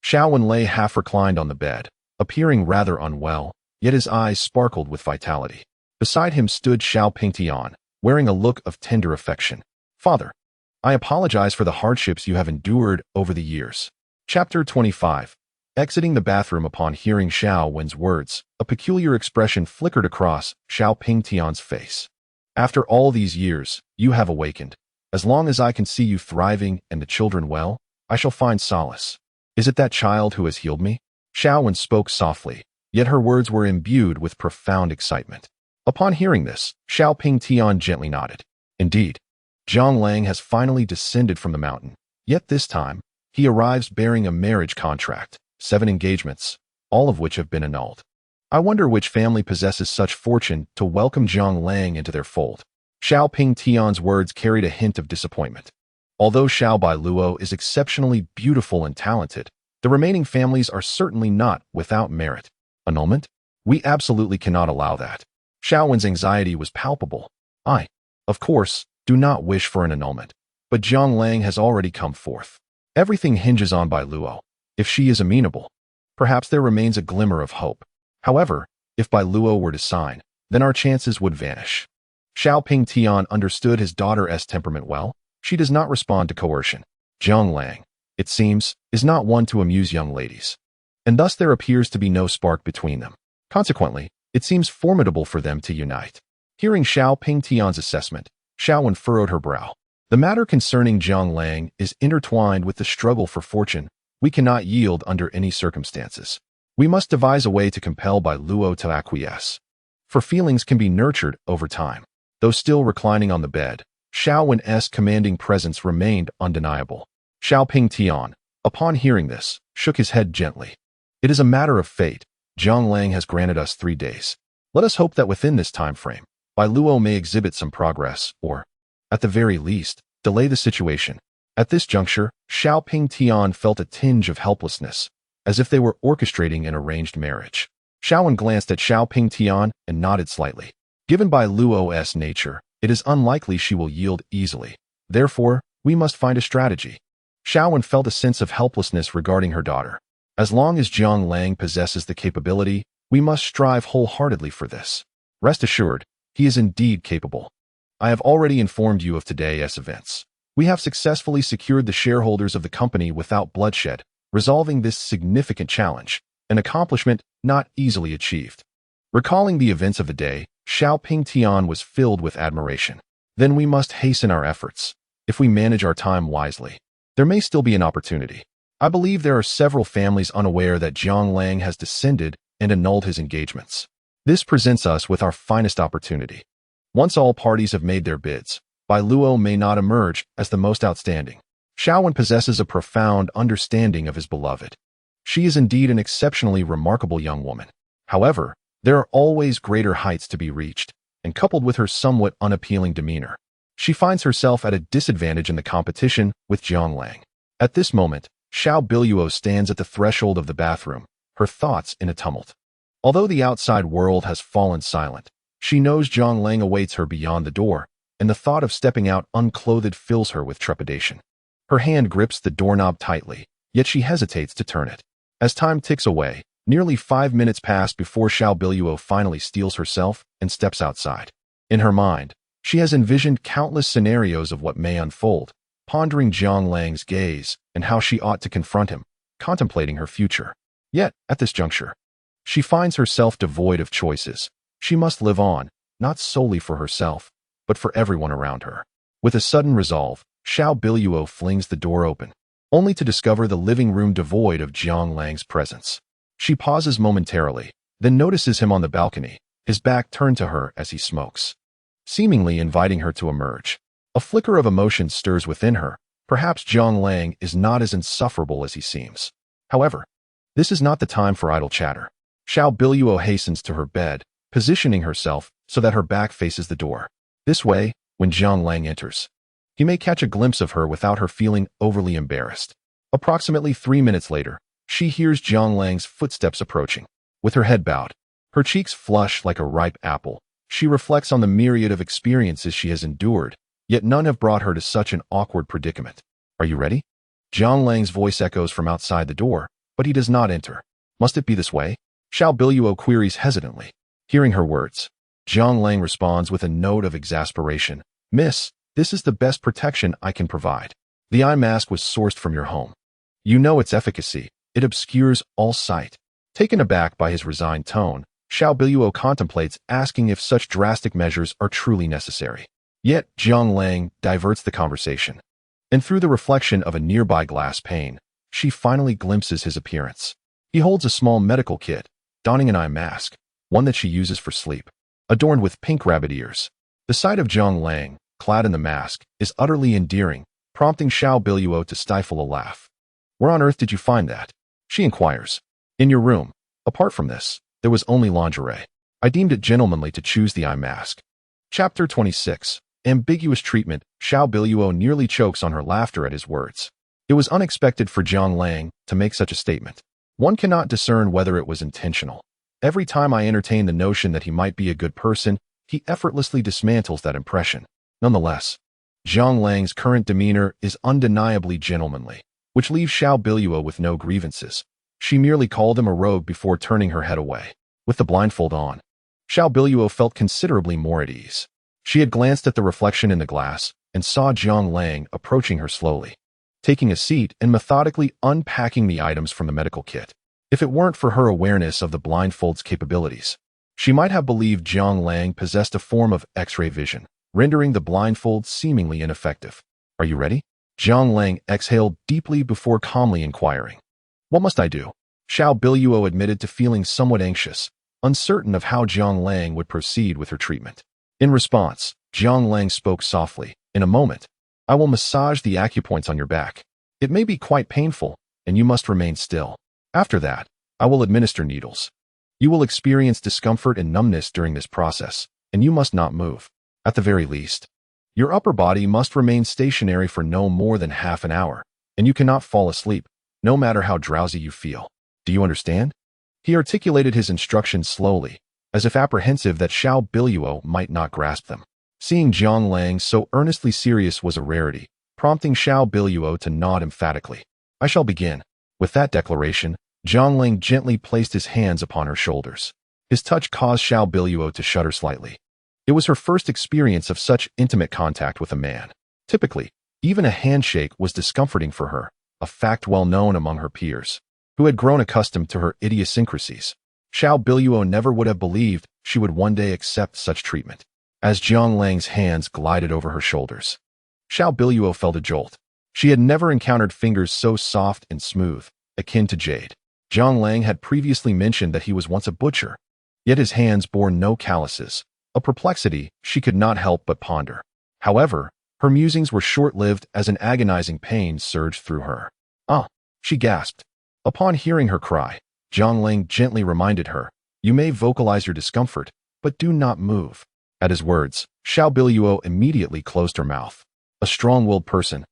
Xiao Wen lay half reclined on the bed, appearing rather unwell, yet his eyes sparkled with vitality. Beside him stood Xiao Pingtian, wearing a look of tender affection. Father, I apologize for the hardships you have endured over the years. Chapter 25. Exiting the bathroom upon hearing Xiao Wen's words, a peculiar expression flickered across Xiao Pingtian's face. After all these years, you have awakened. As long as I can see you thriving and the children well, I shall find solace. Is it that child who has healed me? Xiao Wen spoke softly, yet her words were imbued with profound excitement. Upon hearing this, Xiao Pingtian gently nodded. Indeed, Jiang Lang has finally descended from the mountain, yet this time, he arrives bearing a marriage contract, 7 engagements, all of which have been annulled. I wonder which family possesses such fortune to welcome Jiang Lang into their fold. Xiao Pingtian's words carried a hint of disappointment. Although Xiao Biluo is exceptionally beautiful and talented, the remaining families are certainly not without merit. Annulment? We absolutely cannot allow that. Xiao Wen's anxiety was palpable. I, of course, do not wish for an annulment, but Jiang Lang has already come forth. Everything hinges on Biluo. If she is amenable, perhaps there remains a glimmer of hope. However, if Biluo were to sign, then our chances would vanish. Xiao Pingtian understood his daughter's temperament well. She does not respond to coercion. Jiang Lang, it seems, is not one to amuse young ladies, and thus there appears to be no spark between them. Consequently, it seems formidable for them to unite. Hearing Xiao Pingtian's assessment, Xiao Wen furrowed her brow. The matter concerning Jiang Lang is intertwined with the struggle for fortune. We cannot yield under any circumstances. We must devise a way to compel Biluo to acquiesce. For feelings can be nurtured over time. Though still reclining on the bed, Xiao Wen's commanding presence remained undeniable. Xiao Pingtian, upon hearing this, shook his head gently. It is a matter of fate. Jiang Lang has granted us 3 days. Let us hope that within this time frame, Biluo may exhibit some progress, or, at the very least, delay the situation. At this juncture, Xiao Pingtian felt a tinge of helplessness, as if they were orchestrating an arranged marriage. Xiao Wen glanced at Xiao Pingtian and nodded slightly. Given Biluo's nature, it is unlikely she will yield easily. Therefore, we must find a strategy. Xiao Wen felt a sense of helplessness regarding her daughter. As long as Jiang Lang possesses the capability, we must strive wholeheartedly for this. Rest assured, he is indeed capable. I have already informed you of today's events. We have successfully secured the shareholders of the company without bloodshed, resolving this significant challenge, an accomplishment not easily achieved. Recalling the events of the day, Xiao Pingtian was filled with admiration. Then we must hasten our efforts. If we manage our time wisely, there may still be an opportunity. I believe there are several families unaware that Jiang Lang has descended and annulled his engagements. This presents us with our finest opportunity. Once all parties have made their bids, Bai Luo may not emerge as the most outstanding. Xiaowen possesses a profound understanding of his beloved. She is indeed an exceptionally remarkable young woman. However, there are always greater heights to be reached, and coupled with her somewhat unappealing demeanor, she finds herself at a disadvantage in the competition with Jiang Lang. At this moment, Xiao Biluo stands at the threshold of the bathroom, her thoughts in a tumult. Although the outside world has fallen silent, she knows Jiang Lang awaits her beyond the door, and the thought of stepping out unclothed fills her with trepidation. Her hand grips the doorknob tightly, yet she hesitates to turn it. As time ticks away, nearly 5 minutes pass before Xiao Biluo finally steels herself and steps outside. In her mind, she has envisioned countless scenarios of what may unfold, pondering Jiang Lang's gaze and how she ought to confront him, contemplating her future. Yet, at this juncture, she finds herself devoid of choices. She must live on, not solely for herself, but for everyone around her. With a sudden resolve, Xiao Biluo flings the door open, only to discover the living room devoid of Jiang Lang's presence. She pauses momentarily, then notices him on the balcony, his back turned to her as he smokes, seemingly inviting her to emerge. A flicker of emotion stirs within her. Perhaps Jiang Lang is not as insufferable as he seems. However, this is not the time for idle chatter. Xiao Biluo hastens to her bed, positioning herself so that her back faces the door. This way, when Jiang Lang enters, he may catch a glimpse of her without her feeling overly embarrassed. Approximately 3 minutes later, she hears Jiang Lang's footsteps approaching. With her head bowed, her cheeks flush like a ripe apple, she reflects on the myriad of experiences she has endured, yet none have brought her to such an awkward predicament. Are you ready? Jiang Lang's voice echoes from outside the door, but he does not enter. Must it be this way? Xiao Biluo queries hesitantly. Hearing her words, Jiang Lang responds with a note of exasperation. Miss, this is the best protection I can provide. The eye mask was sourced from your home. You know its efficacy. It obscures all sight. Taken aback by his resigned tone, Xiao Biluo contemplates asking if such drastic measures are truly necessary. Yet Jiang Lang diverts the conversation, and through the reflection of a nearby glass pane, she finally glimpses his appearance. He holds a small medical kit, donning an eye mask, one that she uses for sleep, adorned with pink rabbit ears. The sight of Jiang Lang, clad in the mask, is utterly endearing, prompting Xiao Biluo to stifle a laugh. Where on earth did you find that? She inquires. In your room. Apart from this, there was only lingerie. I deemed it gentlemanly to choose the eye mask. Chapter 26. Ambiguous treatment. Xiao Biluo nearly chokes on her laughter at his words. It was unexpected for Jiang Lang to make such a statement. One cannot discern whether it was intentional. Every time I entertain the notion that he might be a good person, he effortlessly dismantles that impression. Nonetheless, Jiang Lang's current demeanor is undeniably gentlemanly, which leaves Xiao Biluo with no grievances. She merely called him a rogue before turning her head away. With the blindfold on, Xiao Biluo felt considerably more at ease. She had glanced at the reflection in the glass and saw Jiang Lang approaching her slowly, taking a seat and methodically unpacking the items from the medical kit. If it weren't for her awareness of the blindfold's capabilities, she might have believed Jiang Lang possessed a form of X-ray vision, rendering the blindfold seemingly ineffective. Are you ready? Jiang Lang exhaled deeply before calmly inquiring. What must I do? Xiao Biluo admitted to feeling somewhat anxious, uncertain of how Jiang Lang would proceed with her treatment. In response, Jiang Lang spoke softly. In a moment, I will massage the acupoints on your back. It may be quite painful, and you must remain still. After that, I will administer needles. You will experience discomfort and numbness during this process, and you must not move. At the very least, your upper body must remain stationary for no more than half an hour, and you cannot fall asleep, no matter how drowsy you feel. Do you understand? He articulated his instructions slowly, as if apprehensive that Xiao Biluo might not grasp them. Seeing Jiang Lang so earnestly serious was a rarity, prompting Xiao Biluo to nod emphatically. I shall begin. With that declaration, Jiang Lang gently placed his hands upon her shoulders. His touch caused Xiao Biluo to shudder slightly. It was her first experience of such intimate contact with a man. Typically, even a handshake was discomforting for her, a fact well known among her peers, who had grown accustomed to her idiosyncrasies. Xiao Biluo never would have believed she would one day accept such treatment. As Jiang Lang's hands glided over her shoulders, Xiao Biluo felt a jolt. She had never encountered fingers so soft and smooth, akin to jade. Zhang Lang had previously mentioned that he was once a butcher, yet his hands bore no calluses, a perplexity she could not help but ponder. However, her musings were short-lived as an agonizing pain surged through her. "Ah!" she gasped. Upon hearing her cry, Zhang Lang gently reminded her, "You may vocalize your discomfort, but do not move." At his words, Xiao Biluo immediately closed her mouth. A strong-willed person,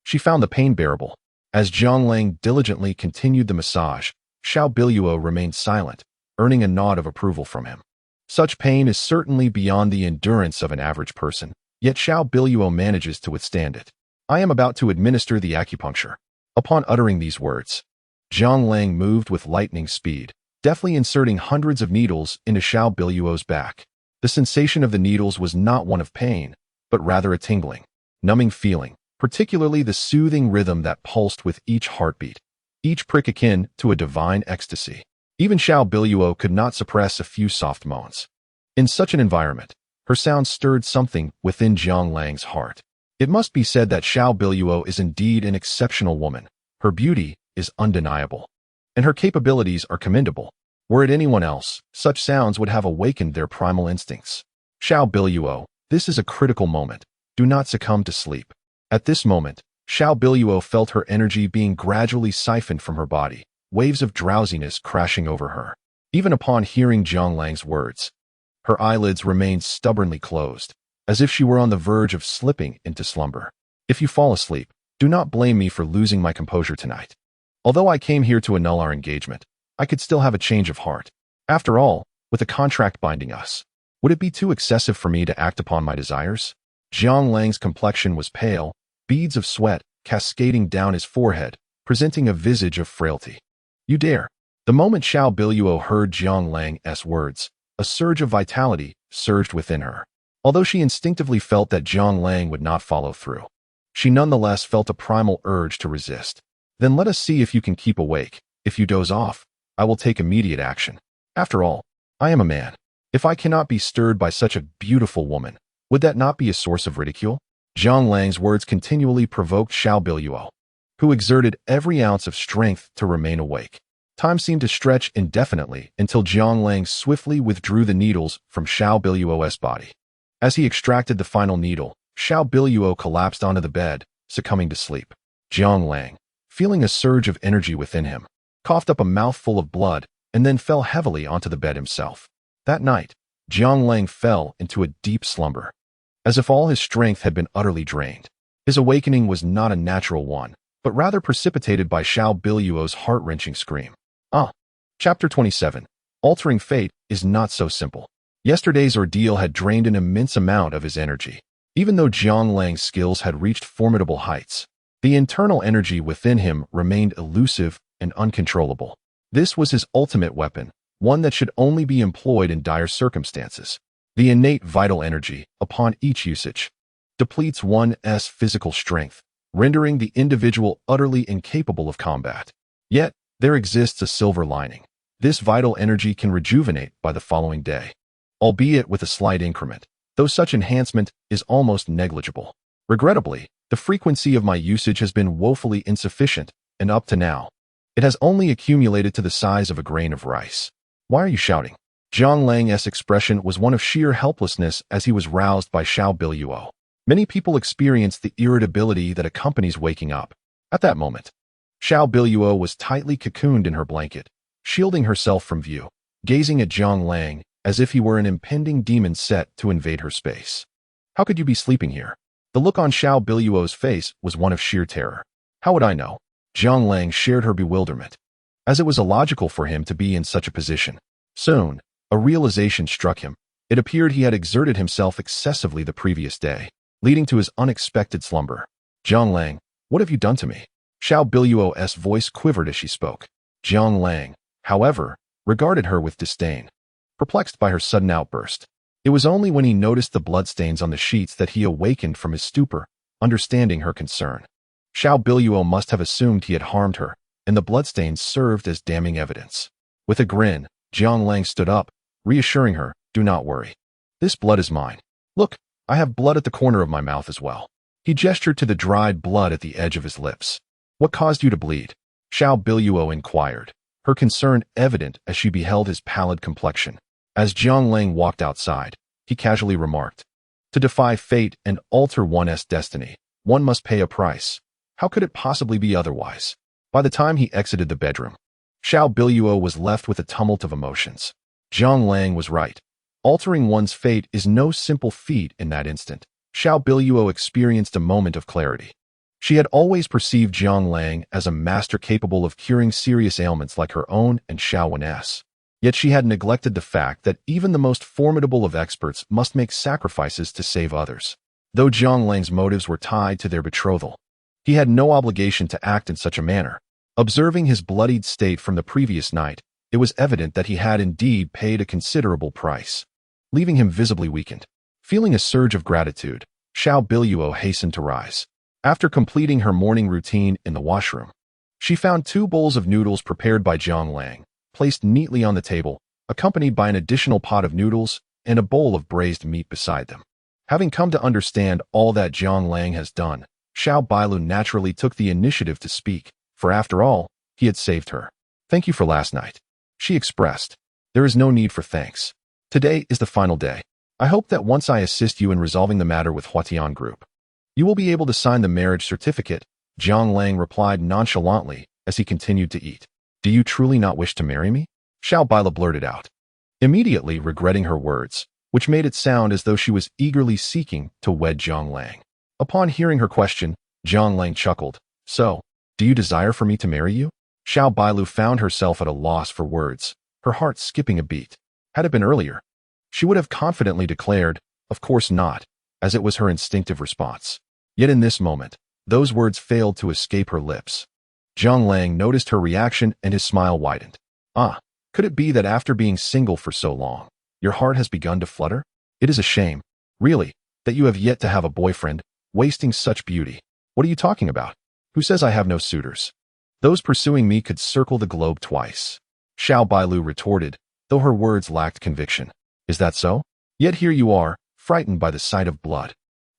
she found the pain bearable. As Zhang Lang diligently continued the massage, Xiao Biluo remained silent, earning a nod of approval from him. Such pain is certainly beyond the endurance of an average person, yet Xiao Biluo manages to withstand it. "I am about to administer the acupuncture." Upon uttering these words, Zhang Lang moved with lightning speed, deftly inserting hundreds of needles into Xiao Biluo's back. The sensation of the needles was not one of pain, but rather a tingling, numbing feeling, particularly the soothing rhythm that pulsed with each heartbeat, each prick akin to a divine ecstasy. Even Xiao Biluo could not suppress a few soft moans. In such an environment, her sound stirred something within Zhang Lang's heart. It must be said that Xiao Biluo is indeed an exceptional woman. Her beauty is undeniable, and her capabilities are commendable. Were it anyone else, such sounds would have awakened their primal instincts. "Xiao Biluo, this is a critical moment. Do not succumb to sleep." At this moment, Xiao Biluo felt her energy being gradually siphoned from her body, waves of drowsiness crashing over her. Even upon hearing Zhang Lang's words, her eyelids remained stubbornly closed, as if she were on the verge of slipping into slumber. "If you fall asleep, do not blame me for losing my composure tonight. Although I came here to annul our engagement, I could still have a change of heart. After all, with a contract binding us, would it be too excessive for me to act upon my desires?" Zhang Lang's complexion was pale, beads of sweat cascading down his forehead, presenting a visage of frailty. "You dare." The moment Xiao Biluo heard Zhang Lang's words, a surge of vitality surged within her. Although she instinctively felt that Zhang Lang would not follow through, she nonetheless felt a primal urge to resist. "Then let us see if you can keep awake. If you doze off, I will take immediate action. After all, I am a man. If I cannot be stirred by such a beautiful woman, would that not be a source of ridicule?" Zhang Lang's words continually provoked Xiao Biluo, who exerted every ounce of strength to remain awake. Time seemed to stretch indefinitely until Zhang Lang swiftly withdrew the needles from Xiao Biluo's body. As he extracted the final needle, Xiao Biluo collapsed onto the bed, succumbing to sleep. Zhang Lang, feeling a surge of energy within him, coughed up a mouthful of blood and then fell heavily onto the bed himself. That night, Zhang Lang fell into a deep slumber, as if all his strength had been utterly drained. His awakening was not a natural one, but rather precipitated by Xiao Biluo's heart-wrenching scream. Chapter 27. Altering fate is not so simple. Yesterday's ordeal had drained an immense amount of his energy. Even though Zhang Lang's skills had reached formidable heights, the internal energy within him remained elusive and uncontrollable. This was his ultimate weapon, one that should only be employed in dire circumstances. The innate vital energy, upon each usage, depletes one's physical strength, rendering the individual utterly incapable of combat. Yet, there exists a silver lining. This vital energy can rejuvenate by the following day, albeit with a slight increment, though such enhancement is almost negligible. Regrettably, the frequency of my usage has been woefully insufficient, and up to now, it has only accumulated to the size of a grain of rice. "Why are you shouting?" Zhang Lang's expression was one of sheer helplessness as he was roused by Xiao Biluo. Many people experience the irritability that accompanies waking up. At that moment, Xiao Biluo was tightly cocooned in her blanket, shielding herself from view, gazing at Zhang Lang as if he were an impending demon set to invade her space. "How could you be sleeping here?" The look on Xiao Biluo's face was one of sheer terror. "How would I know?" Zhang Lang shared her bewilderment, as it was illogical for him to be in such a position. Soon, a realization struck him. It appeared he had exerted himself excessively the previous day, leading to his unexpected slumber. "Zhang Lang, what have you done to me?" Xiao Biluo's voice quivered as she spoke. Zhang Lang, however, regarded her with disdain, perplexed by her sudden outburst. It was only when he noticed the bloodstains on the sheets that he awakened from his stupor, understanding her concern. Xiao Biluo must have assumed he had harmed her, and the bloodstains served as damning evidence. With a grin, Zhang Lang stood up, reassuring her, "Do not worry. This blood is mine. Look, I have blood at the corner of my mouth as well." He gestured to the dried blood at the edge of his lips. What caused you to bleed? Xiao Biluo inquired, her concern evident as she beheld his pallid complexion. As Jiang Lang walked outside, he casually remarked, to defy fate and alter one's destiny, one must pay a price. How could it possibly be otherwise? By the time he exited the bedroom, Xiao Biluo was left with a tumult of emotions. Jiang Lang was right. Altering one's fate is no simple feat in that instant. Xiao Biluo experienced a moment of clarity. She had always perceived Jiang Lang as a master capable of curing serious ailments like her own and Xiao Wen's. Yet she had neglected the fact that even the most formidable of experts must make sacrifices to save others. Though Jiang Lang's motives were tied to their betrothal, he had no obligation to act in such a manner. Observing his bloodied state from the previous night, it was evident that he had indeed paid a considerable price, leaving him visibly weakened. Feeling a surge of gratitude, Xiao Biluo hastened to rise. After completing her morning routine in the washroom, she found 2 bowls of noodles prepared by Jiang Lang, placed neatly on the table, accompanied by an additional pot of noodles and a bowl of braised meat beside them. Having come to understand all that Jiang Lang has done, Xiao Bilu naturally took the initiative to speak, for after all, he had saved her. Thank you for last night, she expressed. There is no need for thanks. Today is the final day. I hope that once I assist you in resolving the matter with Huatian Group, you will be able to sign the marriage certificate, Jiang Lang replied nonchalantly as he continued to eat. Do you truly not wish to marry me? Xiao Bilu blurted out, immediately regretting her words, which made it sound as though she was eagerly seeking to wed Jiang Lang. Upon hearing her question, Jiang Lang chuckled. So, do you desire for me to marry you? Xiao Bilu found herself at a loss for words, her heart skipping a beat. Had it been earlier, she would have confidently declared, of course not, as it was her instinctive response. Yet in this moment, those words failed to escape her lips. Jiang Lang noticed her reaction and his smile widened. Ah, could it be that after being single for so long, your heart has begun to flutter? It is a shame, really, that you have yet to have a boyfriend, wasting such beauty. What are you talking about? Who says I have no suitors? Those pursuing me could circle the globe twice. Xiao Bilu retorted, though her words lacked conviction. Is that so? Yet here you are, frightened by the sight of blood.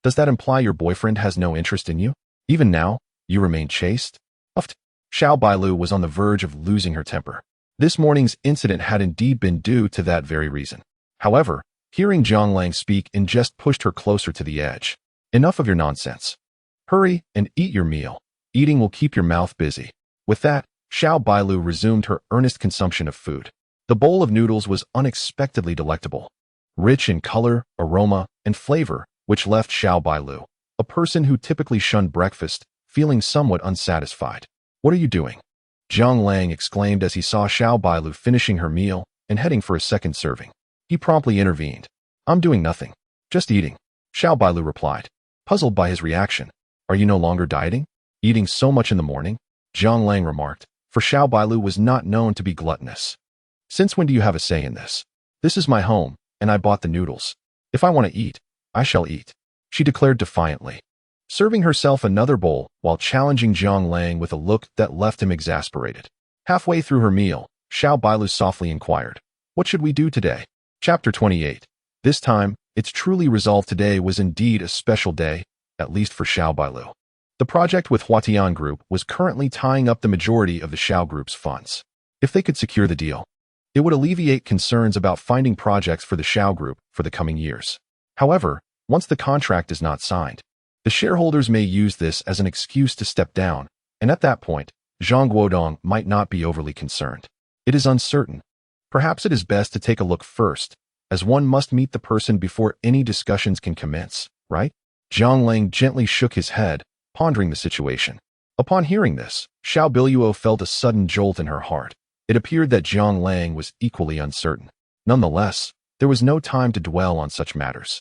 Does that imply your boyfriend has no interest in you? Even now, you remain chaste? Uffed. Xiao Bilu was on the verge of losing her temper. This morning's incident had indeed been due to that very reason. However, hearing Jiang Lang speak in jest pushed her closer to the edge. Enough of your nonsense. Hurry and eat your meal. Eating will keep your mouth busy. With that, Xiao Bilu resumed her earnest consumption of food. The bowl of noodles was unexpectedly delectable, rich in color, aroma, and flavor, which left Xiao Bilu, a person who typically shunned breakfast, feeling somewhat unsatisfied. What are you doing? Jiang Lang exclaimed as he saw Xiao Bilu finishing her meal and heading for a second serving. He promptly intervened. I'm doing nothing. Just eating. Xiao Bilu replied, puzzled by his reaction. Are you no longer dieting? Eating so much in the morning? Jiang Lang remarked, for Xiao Bilu was not known to be gluttonous. Since when do you have a say in this? This is my home, and I bought the noodles. If I want to eat, I shall eat, she declared defiantly, serving herself another bowl while challenging Jiang Lang with a look that left him exasperated. Halfway through her meal, Xiao Bilu softly inquired, what should we do today? Chapter 28. This time, it's truly resolved today was indeed a special day, at least for Xiao Bilu. The project with Huatian Group was currently tying up the majority of the Xiao Group's funds. If they could secure the deal, it would alleviate concerns about finding projects for the Xiao Group for the coming years. However, once the contract is not signed, the shareholders may use this as an excuse to step down, and at that point, Zhang Guodong might not be overly concerned. It is uncertain. Perhaps it is best to take a look first, as one must meet the person before any discussions can commence, right? Jiang Lang gently shook his head, pondering the situation. Upon hearing this, Xiao Biluo felt a sudden jolt in her heart. It appeared that Jiang Lang was equally uncertain. Nonetheless, there was no time to dwell on such matters.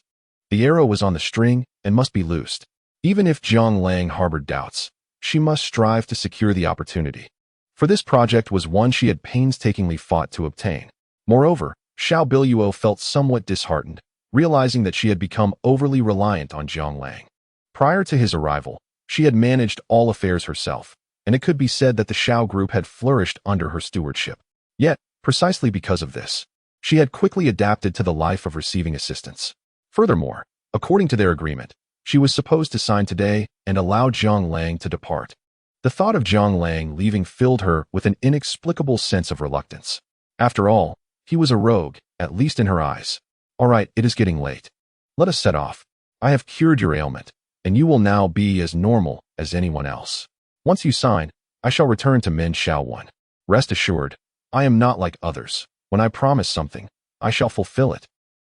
The arrow was on the string and must be loosed. Even if Jiang Lang harbored doubts, she must strive to secure the opportunity. For this project was one she had painstakingly fought to obtain. Moreover, Xiao Biluo felt somewhat disheartened, realizing that she had become overly reliant on Jiang Lang. Prior to his arrival, she had managed all affairs herself, and it could be said that the Xiao Group had flourished under her stewardship. Yet, precisely because of this, she had quickly adapted to the life of receiving assistance. Furthermore, according to their agreement, She was supposed to sign today and allow Zhang Lang to depart. The thought of Zhang Lang leaving filled her with an inexplicable sense of reluctance. After all, he was a rogue, at least in her eyes. All right, it is getting late. Let us set off. I have cured your ailment, and you will now be as normal as anyone else. Once you sign, I shall return to Min Shaowan. Rest assured, I am not like others. When I promise something, I shall fulfill it.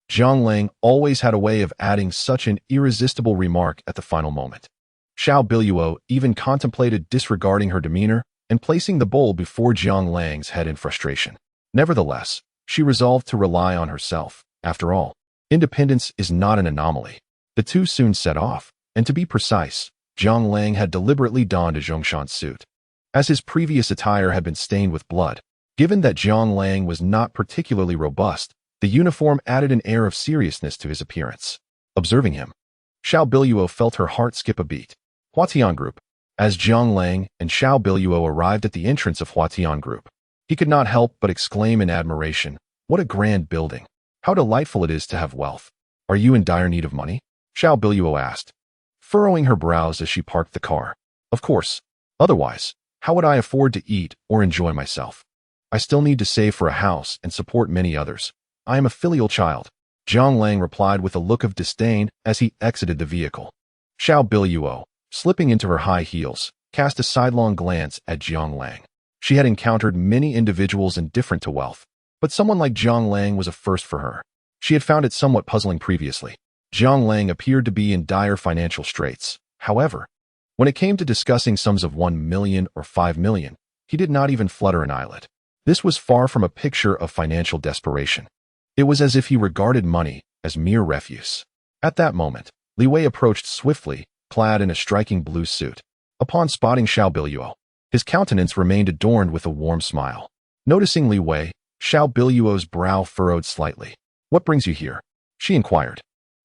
Zhang Lang always had a way of adding such an irresistible remark at the final moment. Xiao Biluo even contemplated disregarding her demeanor and placing the bowl before Zhang Lang's head in frustration. Nevertheless, she resolved to rely on herself. After all, independence is not an anomaly. The two soon set off, and to be precise, Zhang Lang had deliberately donned a Zhongshan suit, as his previous attire had been stained with blood. Given that Zhang Lang was not particularly robust, the uniform added an air of seriousness to his appearance. Observing him, Xiao Biluo felt her heart skip a beat. Huatian Group. As Zhang Lang and Xiao Biluo arrived at the entrance of Huatian Group, he could not help but exclaim in admiration, "What a grand building! How delightful it is to have wealth! Are you in dire need of money?" Xiao Biluo asked, furrowing her brows as she parked the car. "Of course. Otherwise, how would I afford to eat or enjoy myself? I still need to save for a house and support many others. I am a filial child." Zhang Lang replied with a look of disdain as he exited the vehicle. Xiao Biluo, slipping into her high heels, cast a sidelong glance at Zhang Lang. She had encountered many individuals indifferent to wealth, but someone like Zhang Lang was a first for her. She had found it somewhat puzzling previously. Zhang Lang appeared to be in dire financial straits. However, when it came to discussing sums of 1 million or 5 million, he did not even flutter an eyelid. This was far from a picture of financial desperation. It was as if he regarded money as mere refuse. At that moment, Li Wei approached swiftly, clad in a striking blue suit. Upon spotting Xiao Biluo, his countenance remained adorned with a warm smile. Noticing Li Wei, Xiao Biluo's brow furrowed slightly. "What brings you here?" she inquired.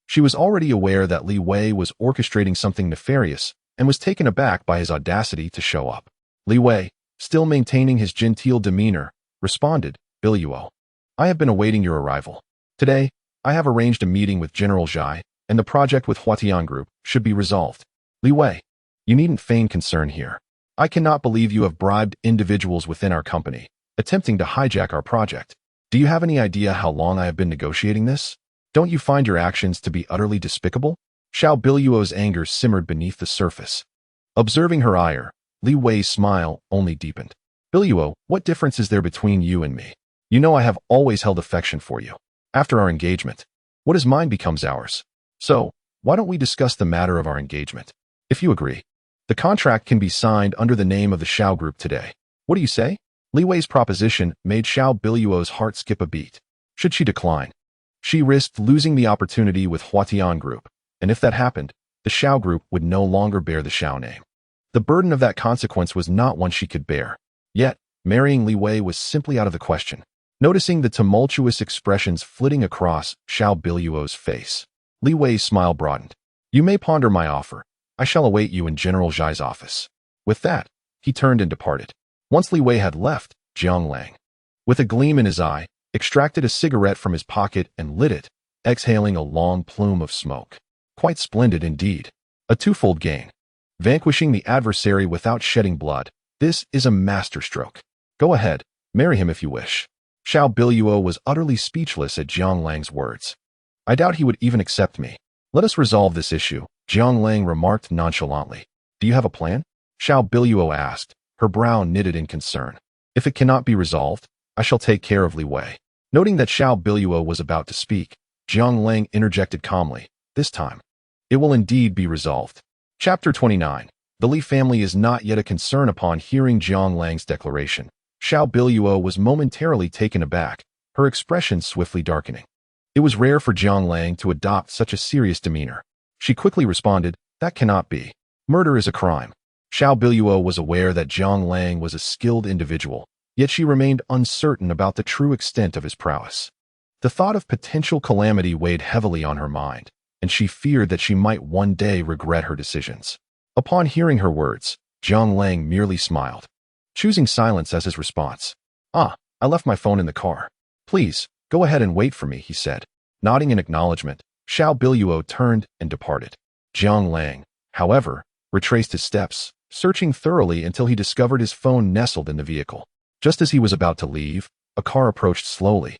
She was already aware that Li Wei was orchestrating something nefarious and was taken aback by his audacity to show up. Li Wei, still maintaining his genteel demeanor, responded, "Biluo, I have been awaiting your arrival. Today, I have arranged a meeting with General Zhai, and the project with Huatian Group should be resolved. Li Wei, you needn't feign concern here. I cannot believe you have bribed individuals within our company, attempting to hijack our project. Do you have any idea how long I have been negotiating this? Don't you find your actions to be utterly despicable?" Xiao Biluo's anger simmered beneath the surface. Observing her ire, Li Wei's smile only deepened. "Biluo, what difference is there between you and me? You know I have always held affection for you. After our engagement, what is mine becomes ours. So, why don't we discuss the matter of our engagement? If you agree, the contract can be signed under the name of the Xiao Group today. What do you say?" Li Wei's proposition made Xiao Biluo's heart skip a beat. Should she decline, she risked losing the opportunity with Huatian Group, and if that happened, the Xiao Group would no longer bear the Xiao name. The burden of that consequence was not one she could bear. Yet, marrying Li Wei was simply out of the question. Noticing the tumultuous expressions flitting across Xiao Biluo's face, Li Wei's smile broadened. "You may ponder my offer. I shall await you in General Zhai's office." With that, he turned and departed. Once Li Wei had left, Zhang Lang, with a gleam in his eye, extracted a cigarette from his pocket and lit it, exhaling a long plume of smoke. Quite splendid indeed. A twofold gain. Vanquishing the adversary without shedding blood. This is a masterstroke. Go ahead, marry him if you wish. Xiao Biluo was utterly speechless at Zhang Lang's words. "I doubt he would even accept me. Let us resolve this issue," Zhang Lang remarked nonchalantly. "Do you have a plan?" Xiao Biluo asked, her brow knitted in concern. "If it cannot be resolved, I shall take care of Li Wei." Noting that Xiao Biluo was about to speak, Zhang Lang interjected calmly, "This time, it will indeed be resolved." Chapter 29. The Li family is not yet a concern. Upon hearing Zhang Lang's declaration, Xiao Biluo was momentarily taken aback, her expression swiftly darkening. It was rare for Zhang Lang to adopt such a serious demeanor. She quickly responded, "That cannot be. Murder is a crime." Xiao Biluo was aware that Zhang Lang was a skilled individual, yet she remained uncertain about the true extent of his prowess. The thought of potential calamity weighed heavily on her mind, and she feared that she might one day regret her decisions. Upon hearing her words, Zhang Lang merely smiled, choosing silence as his response. "Ah, I left my phone in the car. Please, go ahead and wait for me," he said. Nodding in acknowledgement, Xiao Biluo turned and departed. Jiang Lang, however, retraced his steps, searching thoroughly until he discovered his phone nestled in the vehicle. Just as he was about to leave, a car approached slowly,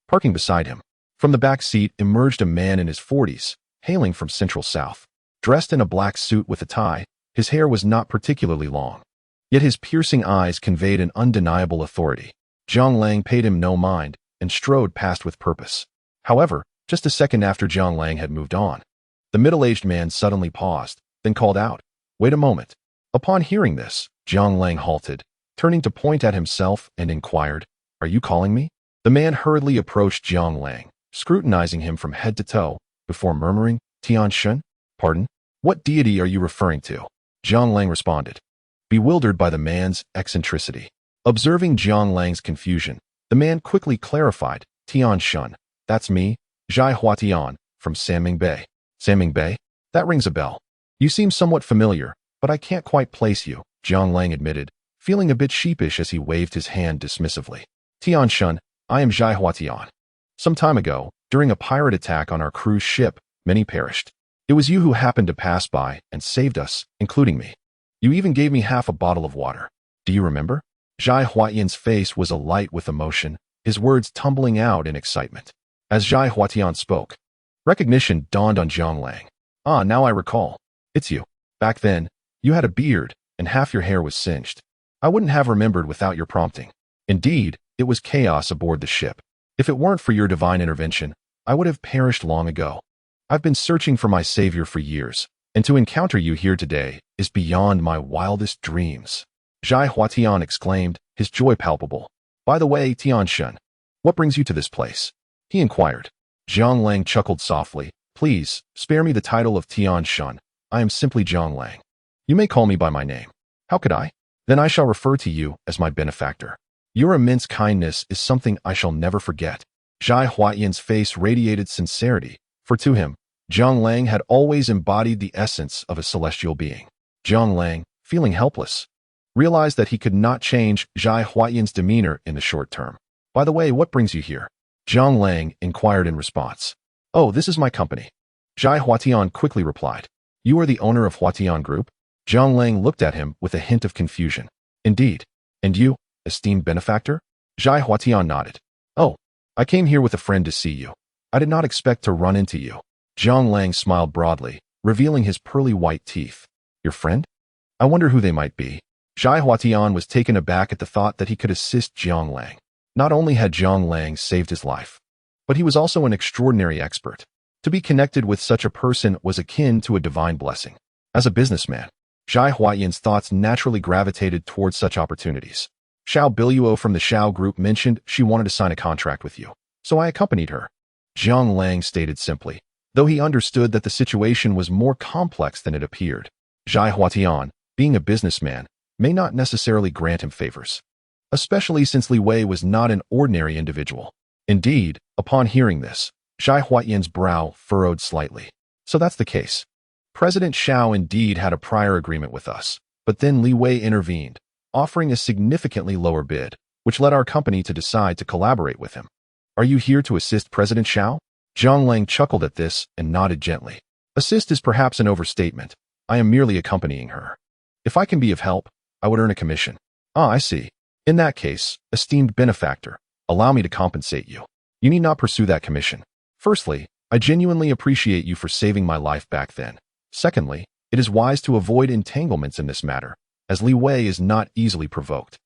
parking beside him. From the back seat emerged a man in his 40s, hailing from Central South. Dressed in a black suit with a tie, his hair was not particularly long. Yet his piercing eyes conveyed an undeniable authority. Jiang Lang paid him no mind and strode past with purpose. However, just a second after Jiang Lang had moved on, the middle-aged man suddenly paused, then called out, "Wait a moment." Upon hearing this, Jiang Lang halted, turning to point at himself and inquired, "Are you calling me?" The man hurriedly approached Jiang Lang, scrutinizing him from head to toe, before murmuring, "Tian Shun? Pardon? What deity are you referring to?" Jiang Lang responded, bewildered by the man's eccentricity. Observing Jiang Lang's confusion, the man quickly clarified, "Tian Shun, that's me, Zhai Huatian, from Sanming Bay." Sanming Bay? That rings a bell. You seem somewhat familiar, but I can't quite place you, Jiang Lang admitted, feeling a bit sheepish as he waved his hand dismissively. "Tian Shun, I am Zhai Huatian. Some time ago, during a pirate attack on our cruise ship, many perished. It was you who happened to pass by and saved us, including me. You even gave me half a bottle of water. Do you remember?" Zhai Huatian's face was alight with emotion, his words tumbling out in excitement. As Zhai Huatian spoke, recognition dawned on Jiang Lang. "Ah, now I recall. It's you. Back then, you had a beard, and half your hair was singed. I wouldn't have remembered without your prompting. Indeed, it was chaos aboard the ship. If it weren't for your divine intervention, I would have perished long ago. I've been searching for my savior for years, and to encounter you here today is beyond my wildest dreams." Zhai Huatian exclaimed, his joy palpable. "By the way, Tian Shun, what brings you to this place?" he inquired. Jiang Lang chuckled softly. "Please, spare me the title of Tian Shun. I am simply Jiang Lang. You may call me by my name." "How could I? Then I shall refer to you as my benefactor. Your immense kindness is something I shall never forget." Zhai Huatian's face radiated sincerity, for to him, Jiang Lang had always embodied the essence of a celestial being. Jiang Lang, feeling helpless, realized that he could not change Zhai Huatian's demeanor in the short term. "By the way, what brings you here?" Jiang Lang inquired in response. "Oh, this is my company." Zhai Huatian quickly replied. "You are the owner of Huatian Group?" Jiang Lang looked at him with a hint of confusion. "Indeed. And you, esteemed benefactor?" Zhai Huatian nodded. "Oh, I came here with a friend to see you. I did not expect to run into you." Jiang Lang smiled broadly, revealing his pearly white teeth. "Your friend? I wonder who they might be." Zhai Huatian was taken aback at the thought that he could assist Jiang Lang. Not only had Jiang Lang saved his life, but he was also an extraordinary expert. To be connected with such a person was akin to a divine blessing. As a businessman, Zhai Huatian's thoughts naturally gravitated towards such opportunities. Xiao Biluo from the Xiao Group mentioned she wanted to sign a contract with you, so I accompanied her. Jiang Lang stated simply, though he understood that the situation was more complex than it appeared. Zhai Huatian, being a businessman, may not necessarily grant him favors, especially since Li Wei was not an ordinary individual. Indeed, upon hearing this, Zhai Huatian's brow furrowed slightly. "So that's the case. President Xiao indeed had a prior agreement with us, but then Li Wei intervened, offering a significantly lower bid, which led our company to decide to collaborate with him. Are you here to assist President Xiao?" Jiang Lang chuckled at this and nodded gently. "Assist is perhaps an overstatement. I am merely accompanying her. If I can be of help, I would earn a commission." "Ah, I see. In that case, esteemed benefactor, allow me to compensate you. You need not pursue that commission. Firstly, I genuinely appreciate you for saving my life back then. Secondly, it is wise to avoid entanglements in this matter, as Li Wei is not easily provoked."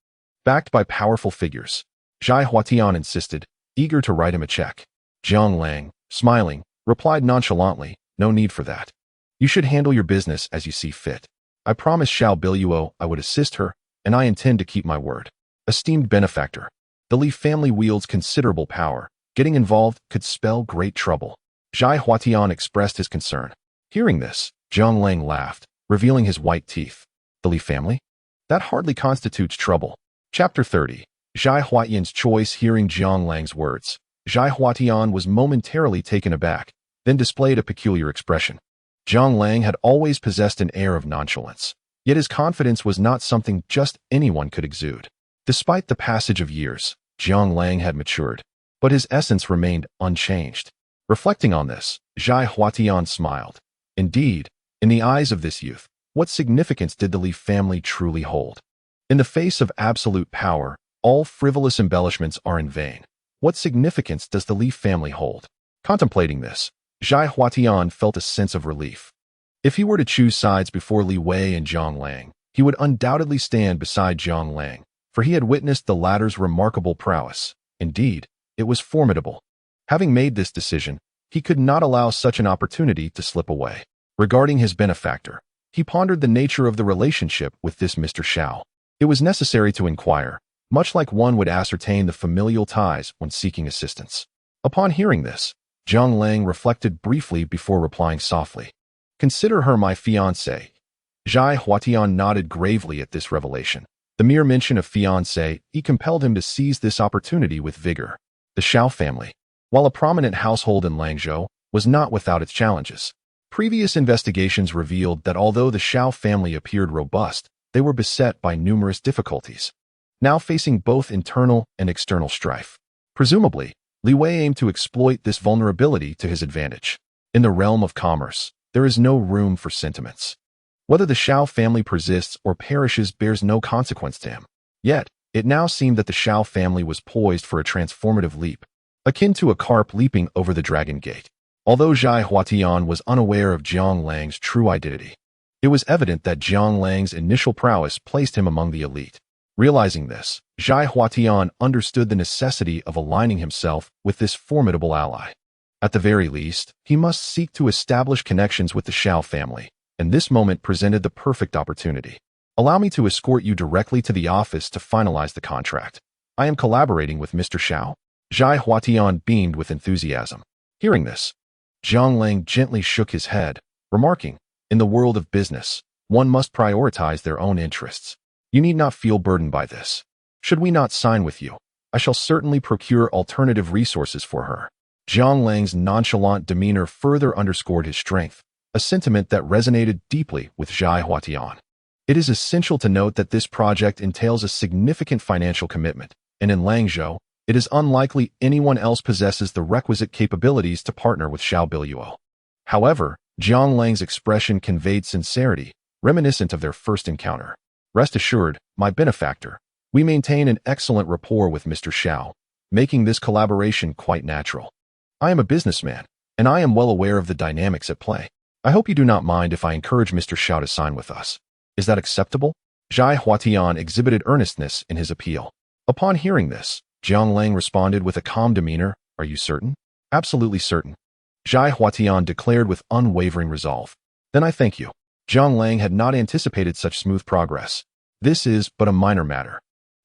Backed by powerful figures, Zhai Huatian insisted, eager to write him a check. Jiang Lang, smiling, replied nonchalantly, "No need for that. You should handle your business as you see fit. I promised Xiao Biluo I would assist her, and I intend to keep my word." Esteemed benefactor, the Li family wields considerable power. Getting involved could spell great trouble. Zhai Huatian expressed his concern. Hearing this, Jiang Lang laughed, revealing his white teeth. "The Li family? That hardly constitutes trouble." Chapter 30. Zhai Huatian's choice. Hearing Jiang Lang's words, Zhai Huatian was momentarily taken aback, then displayed a peculiar expression. Jiang Lang had always possessed an air of nonchalance, yet his confidence was not something just anyone could exude. Despite the passage of years, Jiang Lang had matured, but his essence remained unchanged. Reflecting on this, Zhai Huatian smiled. Indeed, In the eyes of this youth, what significance did the Li family truly hold? In the face of absolute power, all frivolous embellishments are in vain. What significance does the Li family hold? Contemplating this, Zhai Huatian felt a sense of relief. If he were to choose sides before Li Wei and Zhang Lang, he would undoubtedly stand beside Zhang Lang, for he had witnessed the latter's remarkable prowess. Indeed, it was formidable. Having made this decision, he could not allow such an opportunity to slip away. Regarding his benefactor, he pondered the nature of the relationship with this Mr. Xiao. It was necessary to inquire, much like one would ascertain the familial ties when seeking assistance. Upon hearing this, Zhang Lang reflected briefly before replying softly. "Consider her my fiancée." Zhai Huatian nodded gravely at this revelation. The mere mention of fiancé compelled him to seize this opportunity with vigor. The Xiao family, while a prominent household in Langzhou, was not without its challenges. Previous investigations revealed that although the Xiao family appeared robust, they were beset by numerous difficulties, now facing both internal and external strife. Presumably, Li Wei aimed to exploit this vulnerability to his advantage. In the realm of commerce, there is no room for sentiments. Whether the Xiao family persists or perishes bears no consequence to him. Yet, it now seemed that the Xiao family was poised for a transformative leap, akin to a carp leaping over the dragon gate. Although Zhai Huatian was unaware of Zhang Lang's true identity, it was evident that Zhang Lang's initial prowess placed him among the elite. Realizing this, Zhai Huatian understood the necessity of aligning himself with this formidable ally. At the very least, he must seek to establish connections with the Xiao family, and this moment presented the perfect opportunity. "Allow me to escort you directly to the office to finalize the contract. I am collaborating with Mr. Xiao." Zhai Huatian beamed with enthusiasm. Hearing this, Zhang Lang gently shook his head, remarking, "In the world of business, one must prioritize their own interests. You need not feel burdened by this. Should we not sign with you, I shall certainly procure alternative resources for her." Zhang Lang's nonchalant demeanor further underscored his strength, a sentiment that resonated deeply with Zhai Huatian. It is essential to note that this project entails a significant financial commitment, and in Langzhou, it is unlikely anyone else possesses the requisite capabilities to partner with Xiao Biluo. However, Zhang Lang's expression conveyed sincerity, reminiscent of their first encounter. "Rest assured, my benefactor, we maintain an excellent rapport with Mr. Xiao, making this collaboration quite natural. I am a businessman, and I am well aware of the dynamics at play. I hope you do not mind if I encourage Mr. Xiao to sign with us. Is that acceptable?" Zhai Huatian exhibited earnestness in his appeal. Upon hearing this, Zhang Lang responded with a calm demeanor. "Are you certain?" "Absolutely certain," Zhai Huatian declared with unwavering resolve. "Then I thank you." Zhang Lang had not anticipated such smooth progress. "This is but a minor matter.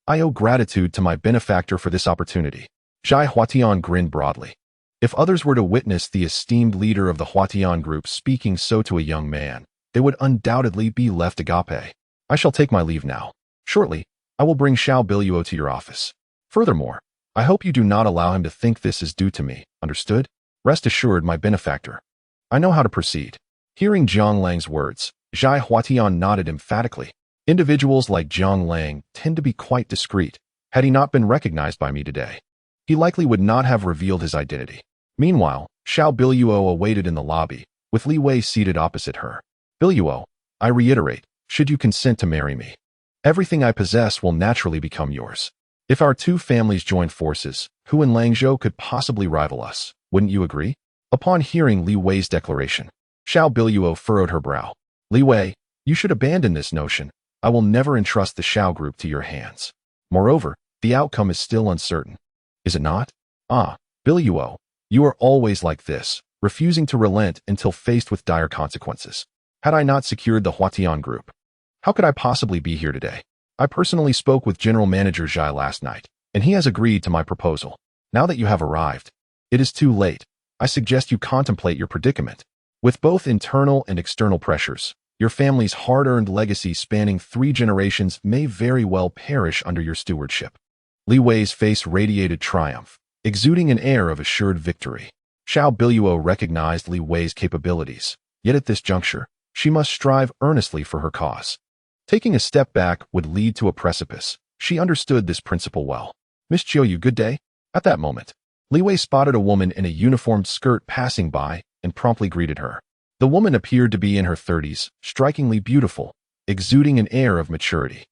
I owe gratitude to my benefactor for this opportunity." Zhai Huatian grinned broadly. If others were to witness the esteemed leader of the Huatian group speaking so to a young man, they would undoubtedly be left agape. "I shall take my leave now. Shortly, I will bring Xiao Biluo to your office. Furthermore, I hope you do not allow him to think this is due to me, understood? Rest assured, my benefactor. I know how to proceed." Hearing Zhang Lang's words, Zhai Huatian nodded emphatically. Individuals like Zhang Lang tend to be quite discreet. Had he not been recognized by me today, he likely would not have revealed his identity. Meanwhile, Xiao Biluo awaited in the lobby, with Li Wei seated opposite her. "Biluo, I reiterate, should you consent to marry me, everything I possess will naturally become yours. If our two families join forces, who in Langzhou could possibly rival us? Wouldn't you agree?" Upon hearing Li Wei's declaration, Xiao Biluo furrowed her brow. "Li Wei, you should abandon this notion. I will never entrust the Xiao group to your hands. Moreover, the outcome is still uncertain. Is it not? Ah, Biluo, you are always like this, refusing to relent until faced with dire consequences. Had I not secured the Huatian group, how could I possibly be here today? I personally spoke with General Manager Zhai last night, and he has agreed to my proposal. Now that you have arrived, it is too late. I suggest you contemplate your predicament. With both internal and external pressures, your family's hard-earned legacy spanning 3 generations may very well perish under your stewardship." Li Wei's face radiated triumph, exuding an air of assured victory. Xiao Biluo recognized Li Wei's capabilities, yet at this juncture, she must strive earnestly for her cause. Taking a step back would lead to a precipice. She understood this principle well. "Miss Chiu, good day?" At that moment, Li Wei spotted a woman in a uniformed skirt passing by and promptly greeted her. The woman appeared to be in her 30s, strikingly beautiful, exuding an air of maturity.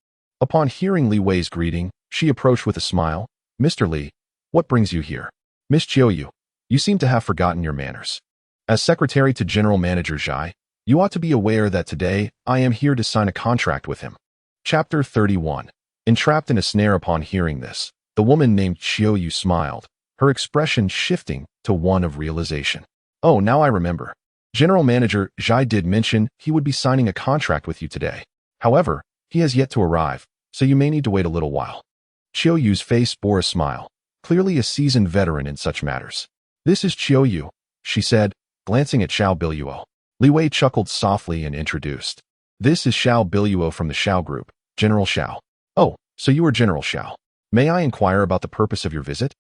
Upon hearing Li Wei's greeting, she approached with a smile. "Mr. Li, what brings you here?" "Miss Chiu, you seem to have forgotten your manners. As secretary to General Manager Zhai, you ought to be aware that today I am here to sign a contract with him." Chapter 31. Entrapped in a snare. Upon hearing this, the woman named Chiu smiled, her expression shifting to one of realization. "Oh, now I remember. General Manager Zhai did mention he would be signing a contract with you today. However, he has yet to arrive, so you may need to wait a little while." Chiu's face bore a smile, clearly a seasoned veteran in such matters. "This is Chiu," she said, glancing at Xiao Biluo. Li Wei chuckled softly and introduced. "This is Xiao Biluo from the Xiao Group, General Xiao." "Oh, so you are General Xiao. May I inquire about the purpose of your visit?"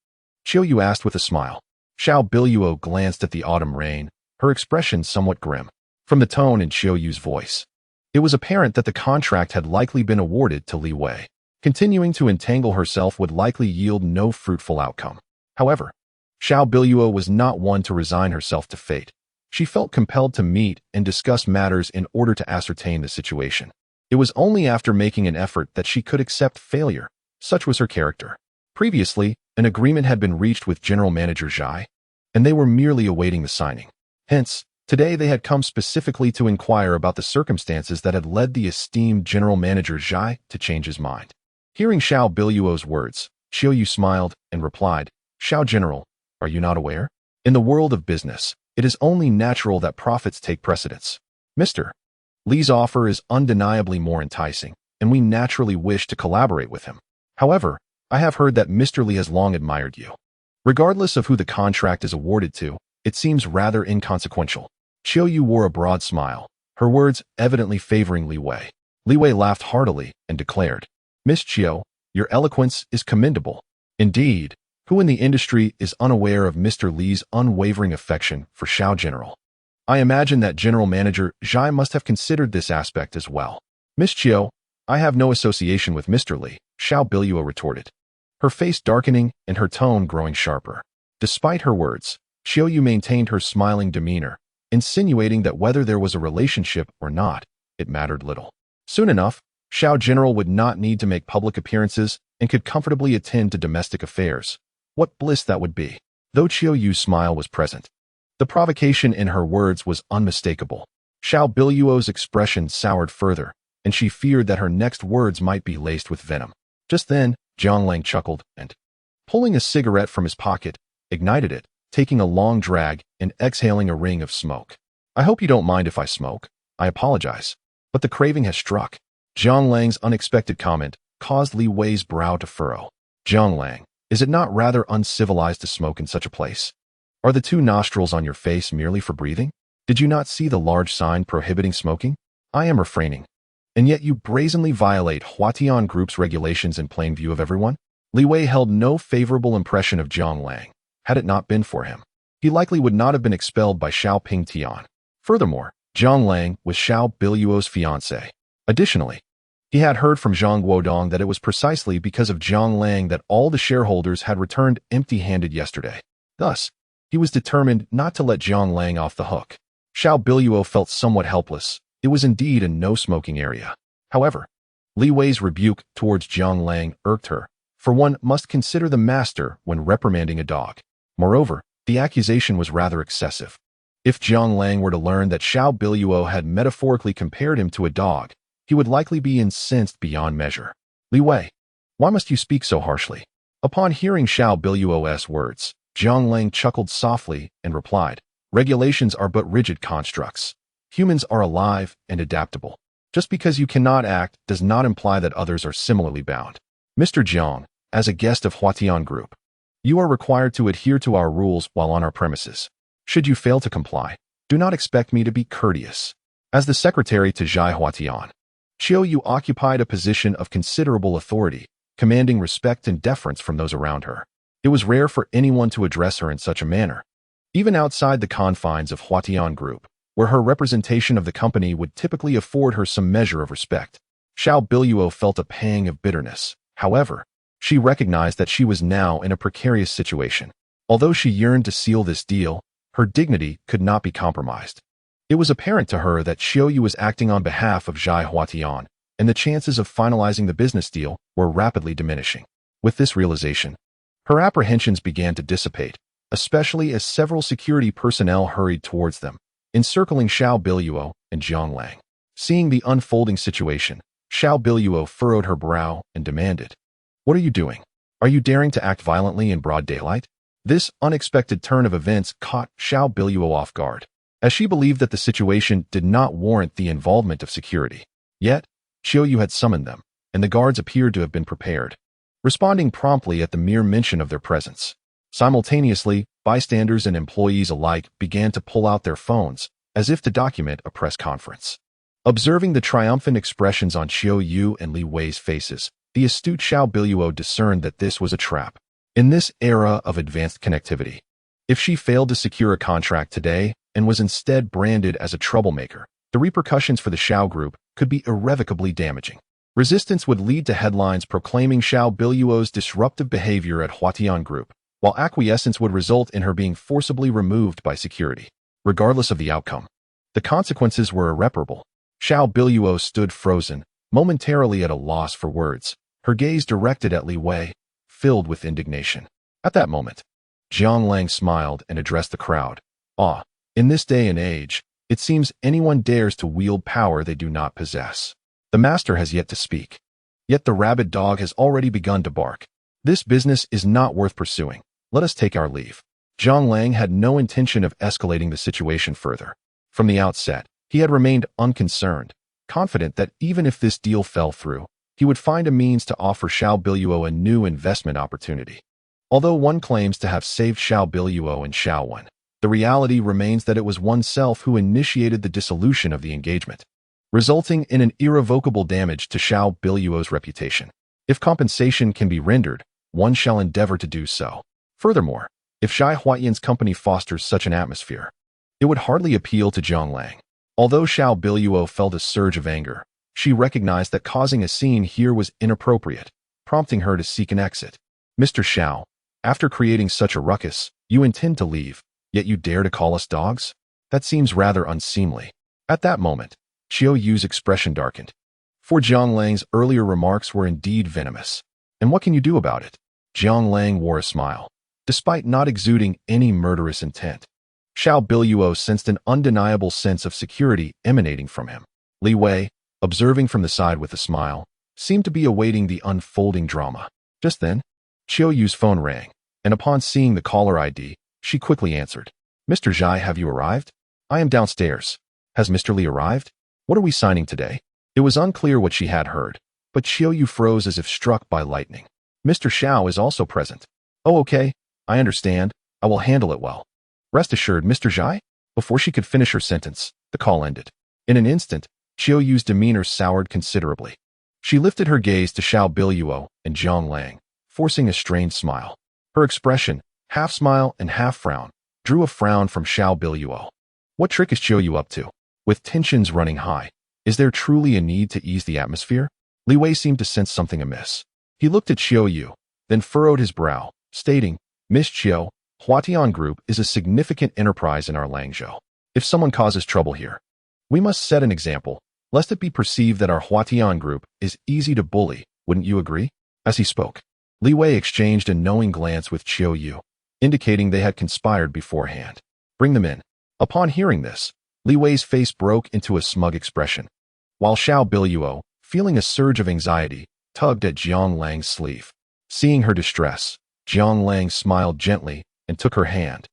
Chiu asked with a smile. Xiao Biluo glanced at the autumn rain, her expression somewhat grim. From the tone in Chiu's voice, it was apparent that the contract had likely been awarded to Li Wei. Continuing to entangle herself would likely yield no fruitful outcome. However, Xiao Biluo was not one to resign herself to fate. She felt compelled to meet and discuss matters in order to ascertain the situation. It was only after making an effort that she could accept failure. Such was her character. Previously, an agreement had been reached with General Manager Zhai, and they were merely awaiting the signing. Hence, today they had come specifically to inquire about the circumstances that had led the esteemed General Manager Zhai to change his mind. Hearing Xiao Biluo's words, Chiu smiled and replied, "Xiao General, are you not aware? In the world of business, it is only natural that profits take precedence. Mr. Li's offer is undeniably more enticing, and we naturally wish to collaborate with him. However, I have heard that Mr. Li has long admired you. Regardless of who the contract is awarded to, it seems rather inconsequential." Chiu wore a broad smile, her words evidently favoring Li Wei. Li Wei laughed heartily and declared, "Miss Chiu, your eloquence is commendable. Indeed, who in the industry is unaware of Mr. Li's unwavering affection for Xiao General? I imagine that General Manager Zhai must have considered this aspect as well." "Miss Chiu, I have no association with Mr. Li," Xiao Biluo retorted, her face darkening and her tone growing sharper. Despite her words, Chiu maintained her smiling demeanor, insinuating that whether there was a relationship or not, it mattered little. Soon enough, Xiao General would not need to make public appearances and could comfortably attend to domestic affairs. What bliss that would be! Though Chiu's smile was present, the provocation in her words was unmistakable. Xiao Biluo's expression soured further, and she feared that her next words might be laced with venom. Just then, Jiang Lang chuckled and, pulling a cigarette from his pocket, ignited it, taking a long drag and exhaling a ring of smoke. "I hope you don't mind if I smoke. I apologize, but the craving has struck." Jiang Lang's unexpected comment caused Li Wei's brow to furrow. "Jiang Lang, is it not rather uncivilized to smoke in such a place? Are the two nostrils on your face merely for breathing? Did you not see the large sign prohibiting smoking? I am refraining. And yet you brazenly violate Huatian Group's regulations in plain view of everyone?" Li Wei held no favorable impression of Jiang Lang. Had it not been for him, he likely would not have been expelled by Xiao Pingtian. Furthermore, Jiang Lang was Xiao Biluo's fiancé. Additionally, he had heard from Zhang Guodong that it was precisely because of Jiang Lang that all the shareholders had returned empty-handed yesterday. Thus, he was determined not to let Jiang Lang off the hook. Xiao Biluo felt somewhat helpless. It was indeed a no-smoking area. However, Li Wei's rebuke towards Jiang Lang irked her, for one must consider the master when reprimanding a dog. Moreover, the accusation was rather excessive. If Jiang Lang were to learn that Xiao Biluo had metaphorically compared him to a dog, he would likely be incensed beyond measure. "Li Wei, why must you speak so harshly?" Upon hearing Xiao Biluo's words, Jiang Lang chuckled softly and replied, "Regulations are but rigid constructs. Humans are alive and adaptable. Just because you cannot act does not imply that others are similarly bound. Mr. Jiang, as a guest of Huatian Group, you are required to adhere to our rules while on our premises. Should you fail to comply, do not expect me to be courteous." As the secretary to Zhai Huatian, Chiu occupied a position of considerable authority, commanding respect and deference from those around her. It was rare for anyone to address her in such a manner. Even outside the confines of Huatian Group, where her representation of the company would typically afford her some measure of respect, Xiao Biluo felt a pang of bitterness. However, she recognized that she was now in a precarious situation. Although she yearned to seal this deal, her dignity could not be compromised. It was apparent to her that Xiao Yu was acting on behalf of Zhai Huatian, and the chances of finalizing the business deal were rapidly diminishing. With this realization, her apprehensions began to dissipate, especially as several security personnel hurried towards them, encircling Xiao Biluo and Jiang Lang. Seeing the unfolding situation, Xiao Biluo furrowed her brow and demanded, "What are you doing? Are you daring to act violently in broad daylight?" This unexpected turn of events caught Xiao Biluo off guard, as she believed that the situation did not warrant the involvement of security. Yet, Xiao Yu had summoned them, and the guards appeared to have been prepared, responding promptly at the mere mention of their presence. Simultaneously, bystanders and employees alike began to pull out their phones, as if to document a press conference. Observing the triumphant expressions on Xiao Yu and Li Wei's faces, the astute Xiao Biluo discerned that this was a trap. In this era of advanced connectivity, if she failed to secure a contract today and was instead branded as a troublemaker, the repercussions for the Xiao Group could be irrevocably damaging. Resistance would lead to headlines proclaiming Xiao Biluo's disruptive behavior at Huatian Group, while acquiescence would result in her being forcibly removed by security. Regardless of the outcome, the consequences were irreparable. Xiao Biluo stood frozen, momentarily at a loss for words, her gaze directed at Li Wei, filled with indignation. At that moment, Jiang Lang smiled and addressed the crowd. In this day and age, it seems anyone dares to wield power they do not possess. The master has yet to speak. Yet the rabid dog has already begun to bark. This business is not worth pursuing. Let us take our leave. Jiang Lang had no intention of escalating the situation further. From the outset, he had remained unconcerned, confident that even if this deal fell through, he would find a means to offer Xiao Biluo a new investment opportunity. Although one claims to have saved Xiao Biluo and Xiao Wen, the reality remains that it was oneself who initiated the dissolution of the engagement, resulting in an irrevocable damage to Xiao Biluo's reputation. If compensation can be rendered, one shall endeavor to do so. Furthermore, if Zhai Huatian's company fosters such an atmosphere, it would hardly appeal to Jiang Lang. Although Xiao Biluo felt a surge of anger, she recognized that causing a scene here was inappropriate, prompting her to seek an exit. "Mr. Xiao, after creating such a ruckus, you intend to leave, yet you dare to call us dogs? That seems rather unseemly." At that moment, Xiao Yu's expression darkened. For Jiang Lang's earlier remarks were indeed venomous. And what can you do about it? Jiang Lang wore a smile, despite not exuding any murderous intent. Xiao Biluo sensed an undeniable sense of security emanating from him. Li Wei, observing from the side with a smile, seemed to be awaiting the unfolding drama. Just then, Xiao Yu's phone rang, and upon seeing the caller ID, she quickly answered. "Mr. Zhai, have you arrived? I am downstairs. Has Mr. Li arrived? What are we signing today?" It was unclear what she had heard, but Xiao Yu froze as if struck by lightning. "Mr. Xiao is also present." "Oh, okay. I understand. I will handle it well. Rest assured, Mr. Zhai." Before she could finish her sentence, the call ended. In an instant, Xiao Yu's demeanor soured considerably. She lifted her gaze to Xiao Biluo and Jiang Lang, forcing a strained smile. Her expression, half smile and half frown, drew a frown from Xiao Biluo. What trick is Xiao Yu up to? With tensions running high, is there truly a need to ease the atmosphere? Li Wei seemed to sense something amiss. He looked at Xiao Yu, then furrowed his brow, stating, "Miss Xiao, Huatian Group is a significant enterprise in our Langzhou. If someone causes trouble here, we must set an example, lest it be perceived that our Huatian Group is easy to bully, wouldn't you agree?" As he spoke, Li Wei exchanged a knowing glance with Xiao Yu, indicating they had conspired beforehand. "Bring them in." Upon hearing this, Li Wei's face broke into a smug expression, while Xiao Biluo, feeling a surge of anxiety, tugged at Jiang Lang's sleeve. Seeing her distress, Jiang Lang smiled gently and took her hand,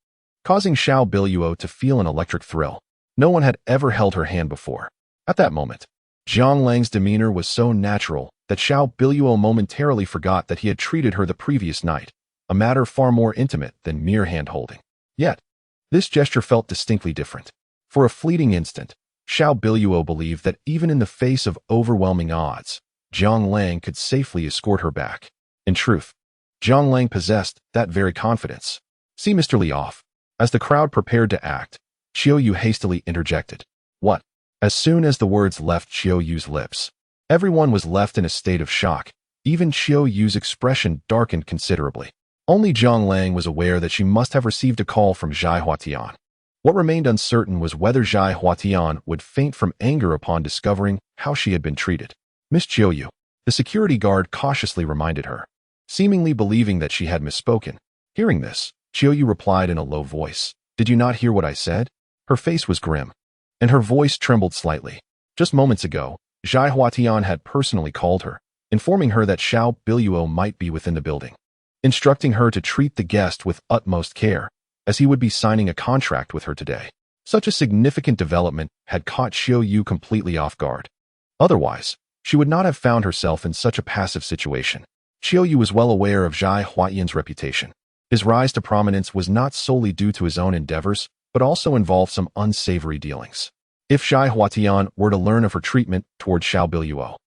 causing Xiao Biluo to feel an electric thrill. No one had ever held her hand before. At that moment, Jiang Lang's demeanor was so natural that Xiao Biluo momentarily forgot that he had treated her the previous night, a matter far more intimate than mere hand-holding. Yet, this gesture felt distinctly different. For a fleeting instant, Xiao Biluo believed that even in the face of overwhelming odds, Jiang Lang could safely escort her back. In truth, Jiang Lang possessed that very confidence. "See Mr. Li off." As the crowd prepared to act, Xiao Yu hastily interjected. "What?" As soon as the words left Xiao Yu's lips, everyone was left in a state of shock. Even Xiao Yu's expression darkened considerably. Only Jiang Lang was aware that she must have received a call from Zhai Huatian. What remained uncertain was whether Zhai Huatian would faint from anger upon discovering how she had been treated. Miss Chiuyu, the security guard cautiously reminded her, seemingly believing that she had misspoken. Hearing this, Chiuyu replied in a low voice, "Did you not hear what I said?" Her face was grim, and her voice trembled slightly. Just moments ago, Zhai Huatian had personally called her, informing her that Xiao Biluo might be within the building, instructing her to treat the guest with utmost care, as he would be signing a contract with her today. Such a significant development had caught Chiuyu completely off guard. Otherwise, she would not have found herself in such a passive situation. Chiuyu was well aware of Zhai Huatian's reputation. His rise to prominence was not solely due to his own endeavors, but also involved some unsavory dealings. If Zhai Huatian were to learn of her treatment toward Xiao Biluo,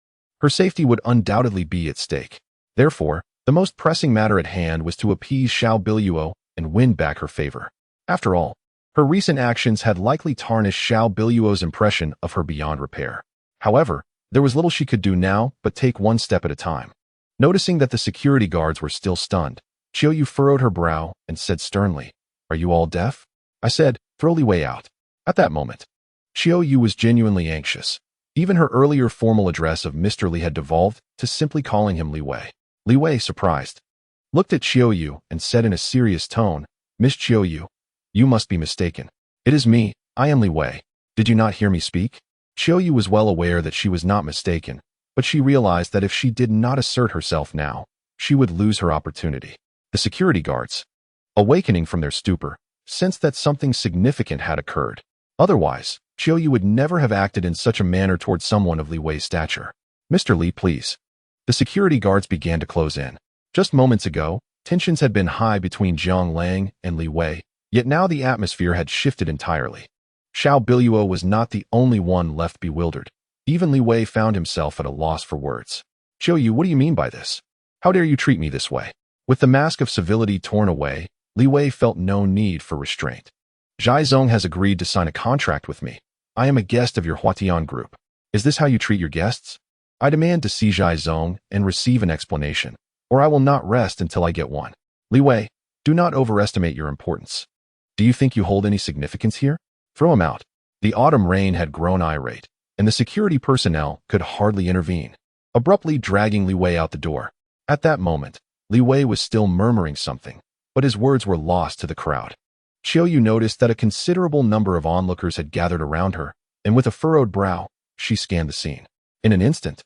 her safety would undoubtedly be at stake. Therefore, the most pressing matter at hand was to appease Xiao Biluo and win back her favor. After all, her recent actions had likely tarnished Xiao Biluo's impression of her beyond repair. However, there was little she could do now but take one step at a time. Noticing that the security guards were still stunned, Chiuyu furrowed her brow and said sternly, "Are you all deaf?" I said, "Throw Li Wei out." At that moment, Chiuyu was genuinely anxious. Even her earlier formal address of Mr. Li had devolved to simply calling him Li Wei. Li Wei, surprised, looked at Chiuyu and said in a serious tone, "Miss Chiuyu, you must be mistaken. It is me, I am Li Wei. Did you not hear me speak?" Chiuyu was well aware that she was not mistaken, but she realized that if she did not assert herself now, she would lose her opportunity. The security guards, awakening from their stupor, sensed that something significant had occurred. Otherwise, Chiuyu would never have acted in such a manner toward someone of Li Wei's stature. "Mr. Li, please." The security guards began to close in. Just moments ago, tensions had been high between Jiang Lang and Li Wei, yet now the atmosphere had shifted entirely. Xiao Biluo was not the only one left bewildered. Even Li Wei found himself at a loss for words. "Chiuyu, what do you mean by this? How dare you treat me this way?" With the mask of civility torn away, Li Wei felt no need for restraint. "Zhai Zong has agreed to sign a contract with me. I am a guest of your Huatian group. Is this how you treat your guests? I demand to see Zhai Zong and receive an explanation, or I will not rest until I get one. Li Wei, do not overestimate your importance. Do you think you hold any significance here? Throw him out." The autumn rain had grown irate, and the security personnel could hardly intervene, abruptly dragging Li Wei out the door. At that moment, Li Wei was still murmuring something, but his words were lost to the crowd. Chiuyu noticed that a considerable number of onlookers had gathered around her, and with a furrowed brow, she scanned the scene. In an instant,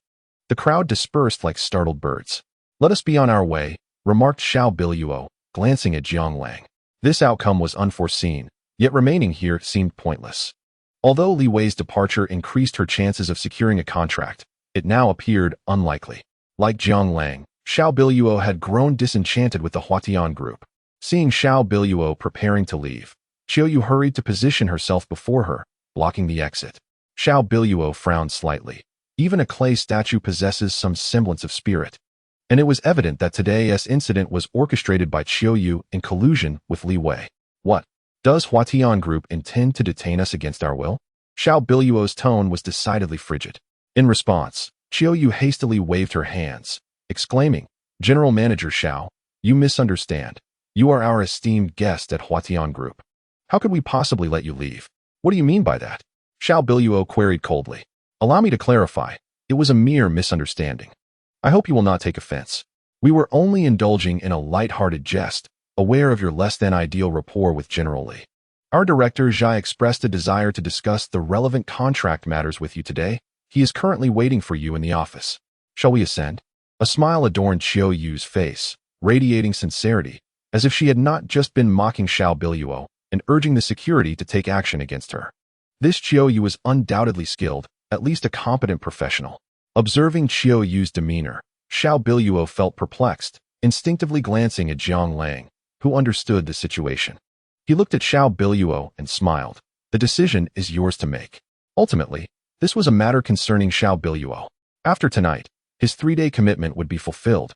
the crowd dispersed like startled birds. "Let us be on our way," remarked Xiao Biluo, glancing at Jiang Lang. This outcome was unforeseen, yet remaining here seemed pointless. Although Li Wei's departure increased her chances of securing a contract, it now appeared unlikely. Like Jiang Lang, Xiao Biluo had grown disenchanted with the Huatian group. Seeing Xiao Biluo preparing to leave, Chiuyu hurried to position herself before her, blocking the exit. Xiao Biluo frowned slightly. Even a clay statue possesses some semblance of spirit, and it was evident that today's incident was orchestrated by Chiuyu in collusion with Li Wei. "What? Does Huatian group intend to detain us against our will?" Xiao Biluo's tone was decidedly frigid. In response, Chiuyu hastily waved her hands, exclaiming, "General Manager Xiao, you misunderstand. You are our esteemed guest at Huatian Group. How could we possibly let you leave?" "What do you mean by that?" Xiao Biluo queried coldly. "Allow me to clarify. It was a mere misunderstanding. I hope you will not take offense. We were only indulging in a light-hearted jest, aware of your less-than-ideal rapport with General Li. Our director Zhai expressed a desire to discuss the relevant contract matters with you today. He is currently waiting for you in the office. Shall we ascend?" A smile adorned Chiuyu's face, radiating sincerity, as if she had not just been mocking Xiao Biluo and urging the security to take action against her. This Chiuyu was undoubtedly skilled, at least a competent professional. Observing Chiuyu's demeanor, Xiao Biluo felt perplexed, instinctively glancing at Jiang Lang, who understood the situation. He looked at Xiao Biluo and smiled. "The decision is yours to make." Ultimately, this was a matter concerning Xiao Biluo. After tonight, his 3-day commitment would be fulfilled,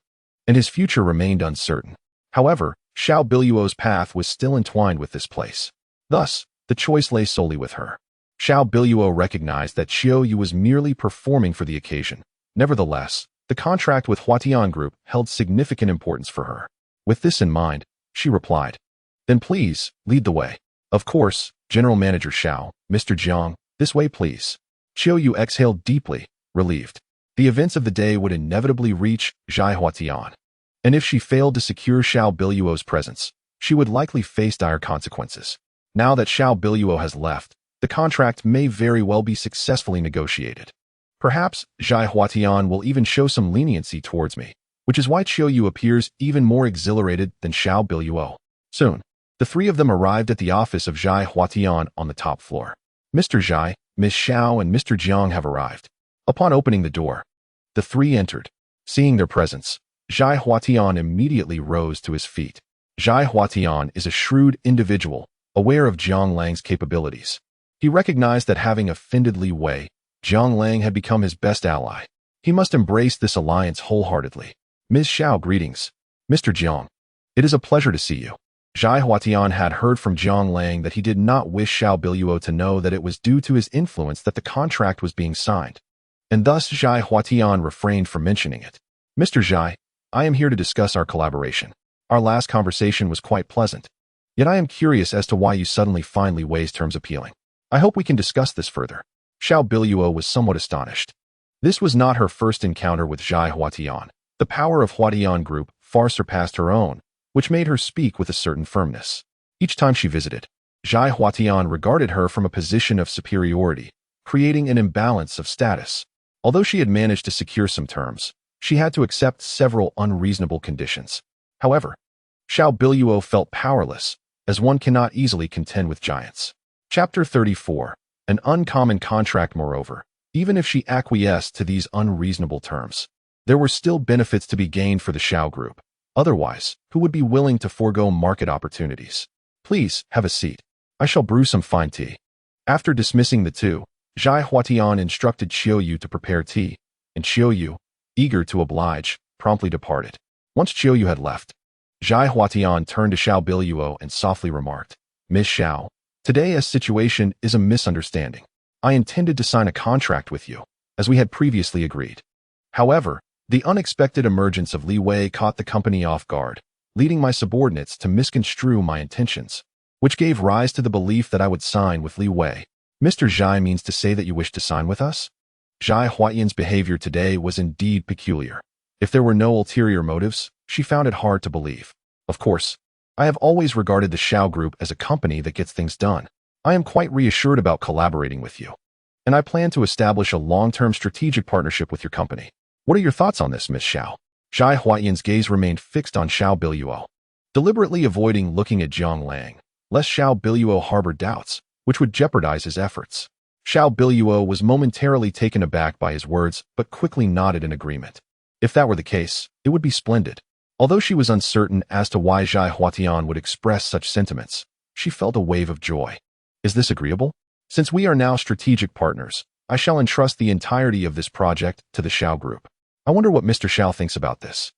and his future remained uncertain. However, Xiao Biluo's path was still entwined with this place. Thus, the choice lay solely with her. Xiao Biluo recognized that Chiuyu was merely performing for the occasion. Nevertheless, the contract with Huatian Group held significant importance for her. With this in mind, she replied, "Then please, lead the way." Of course, General Manager Xiao, Mr. Jiang, this way please. Qiu Yu exhaled deeply, relieved. The events of the day would inevitably reach Zhai Huatian. And if she failed to secure Xiao Biluo's presence, she would likely face dire consequences. Now that Xiao Biluo has left, the contract may very well be successfully negotiated. Perhaps Zhai Huatian will even show some leniency towards me, which is why Qiu Yu appears even more exhilarated than Xiao Biluo. Soon, the three of them arrived at the office of Zhai Huatian on the top floor. Mr. Zhai, Miss Xiao, and Mr. Jiang have arrived. Upon opening the door, the three entered. Seeing their presence, Zhai Huatian immediately rose to his feet. Zhai Huatian is a shrewd individual, aware of Jiang Lang's capabilities. He recognized that having offended Li Wei, Jiang Lang had become his best ally. He must embrace this alliance wholeheartedly. Ms. Xiao, greetings. Mr. Jiang, it is a pleasure to see you. Zhai Huatian had heard from Jiang Lang that he did not wish Xiao Biluo to know that it was due to his influence that the contract was being signed, and thus Zhai Huatian refrained from mentioning it. Mr. Zhai, I am here to discuss our collaboration. Our last conversation was quite pleasant, yet I am curious as to why you suddenly find Li Wei's terms appealing. I hope we can discuss this further. Xiao Biluo was somewhat astonished. This was not her first encounter with Zhai Huatian. The power of Huatian Group far surpassed her own, which made her speak with a certain firmness. Each time she visited, Zhai Huatian regarded her from a position of superiority, creating an imbalance of status. Although she had managed to secure some terms, she had to accept several unreasonable conditions. However, Xiao Biluo felt powerless, as one cannot easily contend with giants. Chapter 34. An uncommon contract. Moreover, even if she acquiesced to these unreasonable terms, there were still benefits to be gained for the Xiao Group. Otherwise, who would be willing to forego market opportunities? Please, have a seat. I shall brew some fine tea. After dismissing the two, Zhai Huatian instructed Qiu Yu to prepare tea, and Qiu Yu, eager to oblige, promptly departed. Once Qiu Yu had left, Zhai Huatian turned to Xiao Biluo and softly remarked, Miss Xiao, today's situation is a misunderstanding. I intended to sign a contract with you, as we had previously agreed. However, the unexpected emergence of Li Wei caught the company off guard, leading my subordinates to misconstrue my intentions, which gave rise to the belief that I would sign with Li Wei. Mr. Zhai means to say that you wish to sign with us? Zhai Huatian's behavior today was indeed peculiar. If there were no ulterior motives, she found it hard to believe. Of course, I have always regarded the Xiao Group as a company that gets things done. I am quite reassured about collaborating with you, and I plan to establish a long-term strategic partnership with your company. What are your thoughts on this, Miss Xiao? Zhai Huatian's gaze remained fixed on Xiao Biluo, deliberately avoiding looking at Jiang Lang, lest Xiao Biluo harbor doubts, which would jeopardize his efforts. Xiao Biluo was momentarily taken aback by his words, but quickly nodded in agreement. If that were the case, it would be splendid. Although she was uncertain as to why Zhai Huatian would express such sentiments, she felt a wave of joy. Is this agreeable? Since we are now strategic partners, I shall entrust the entirety of this project to the Xiao Group. I wonder what Mr. Xiao thinks about this.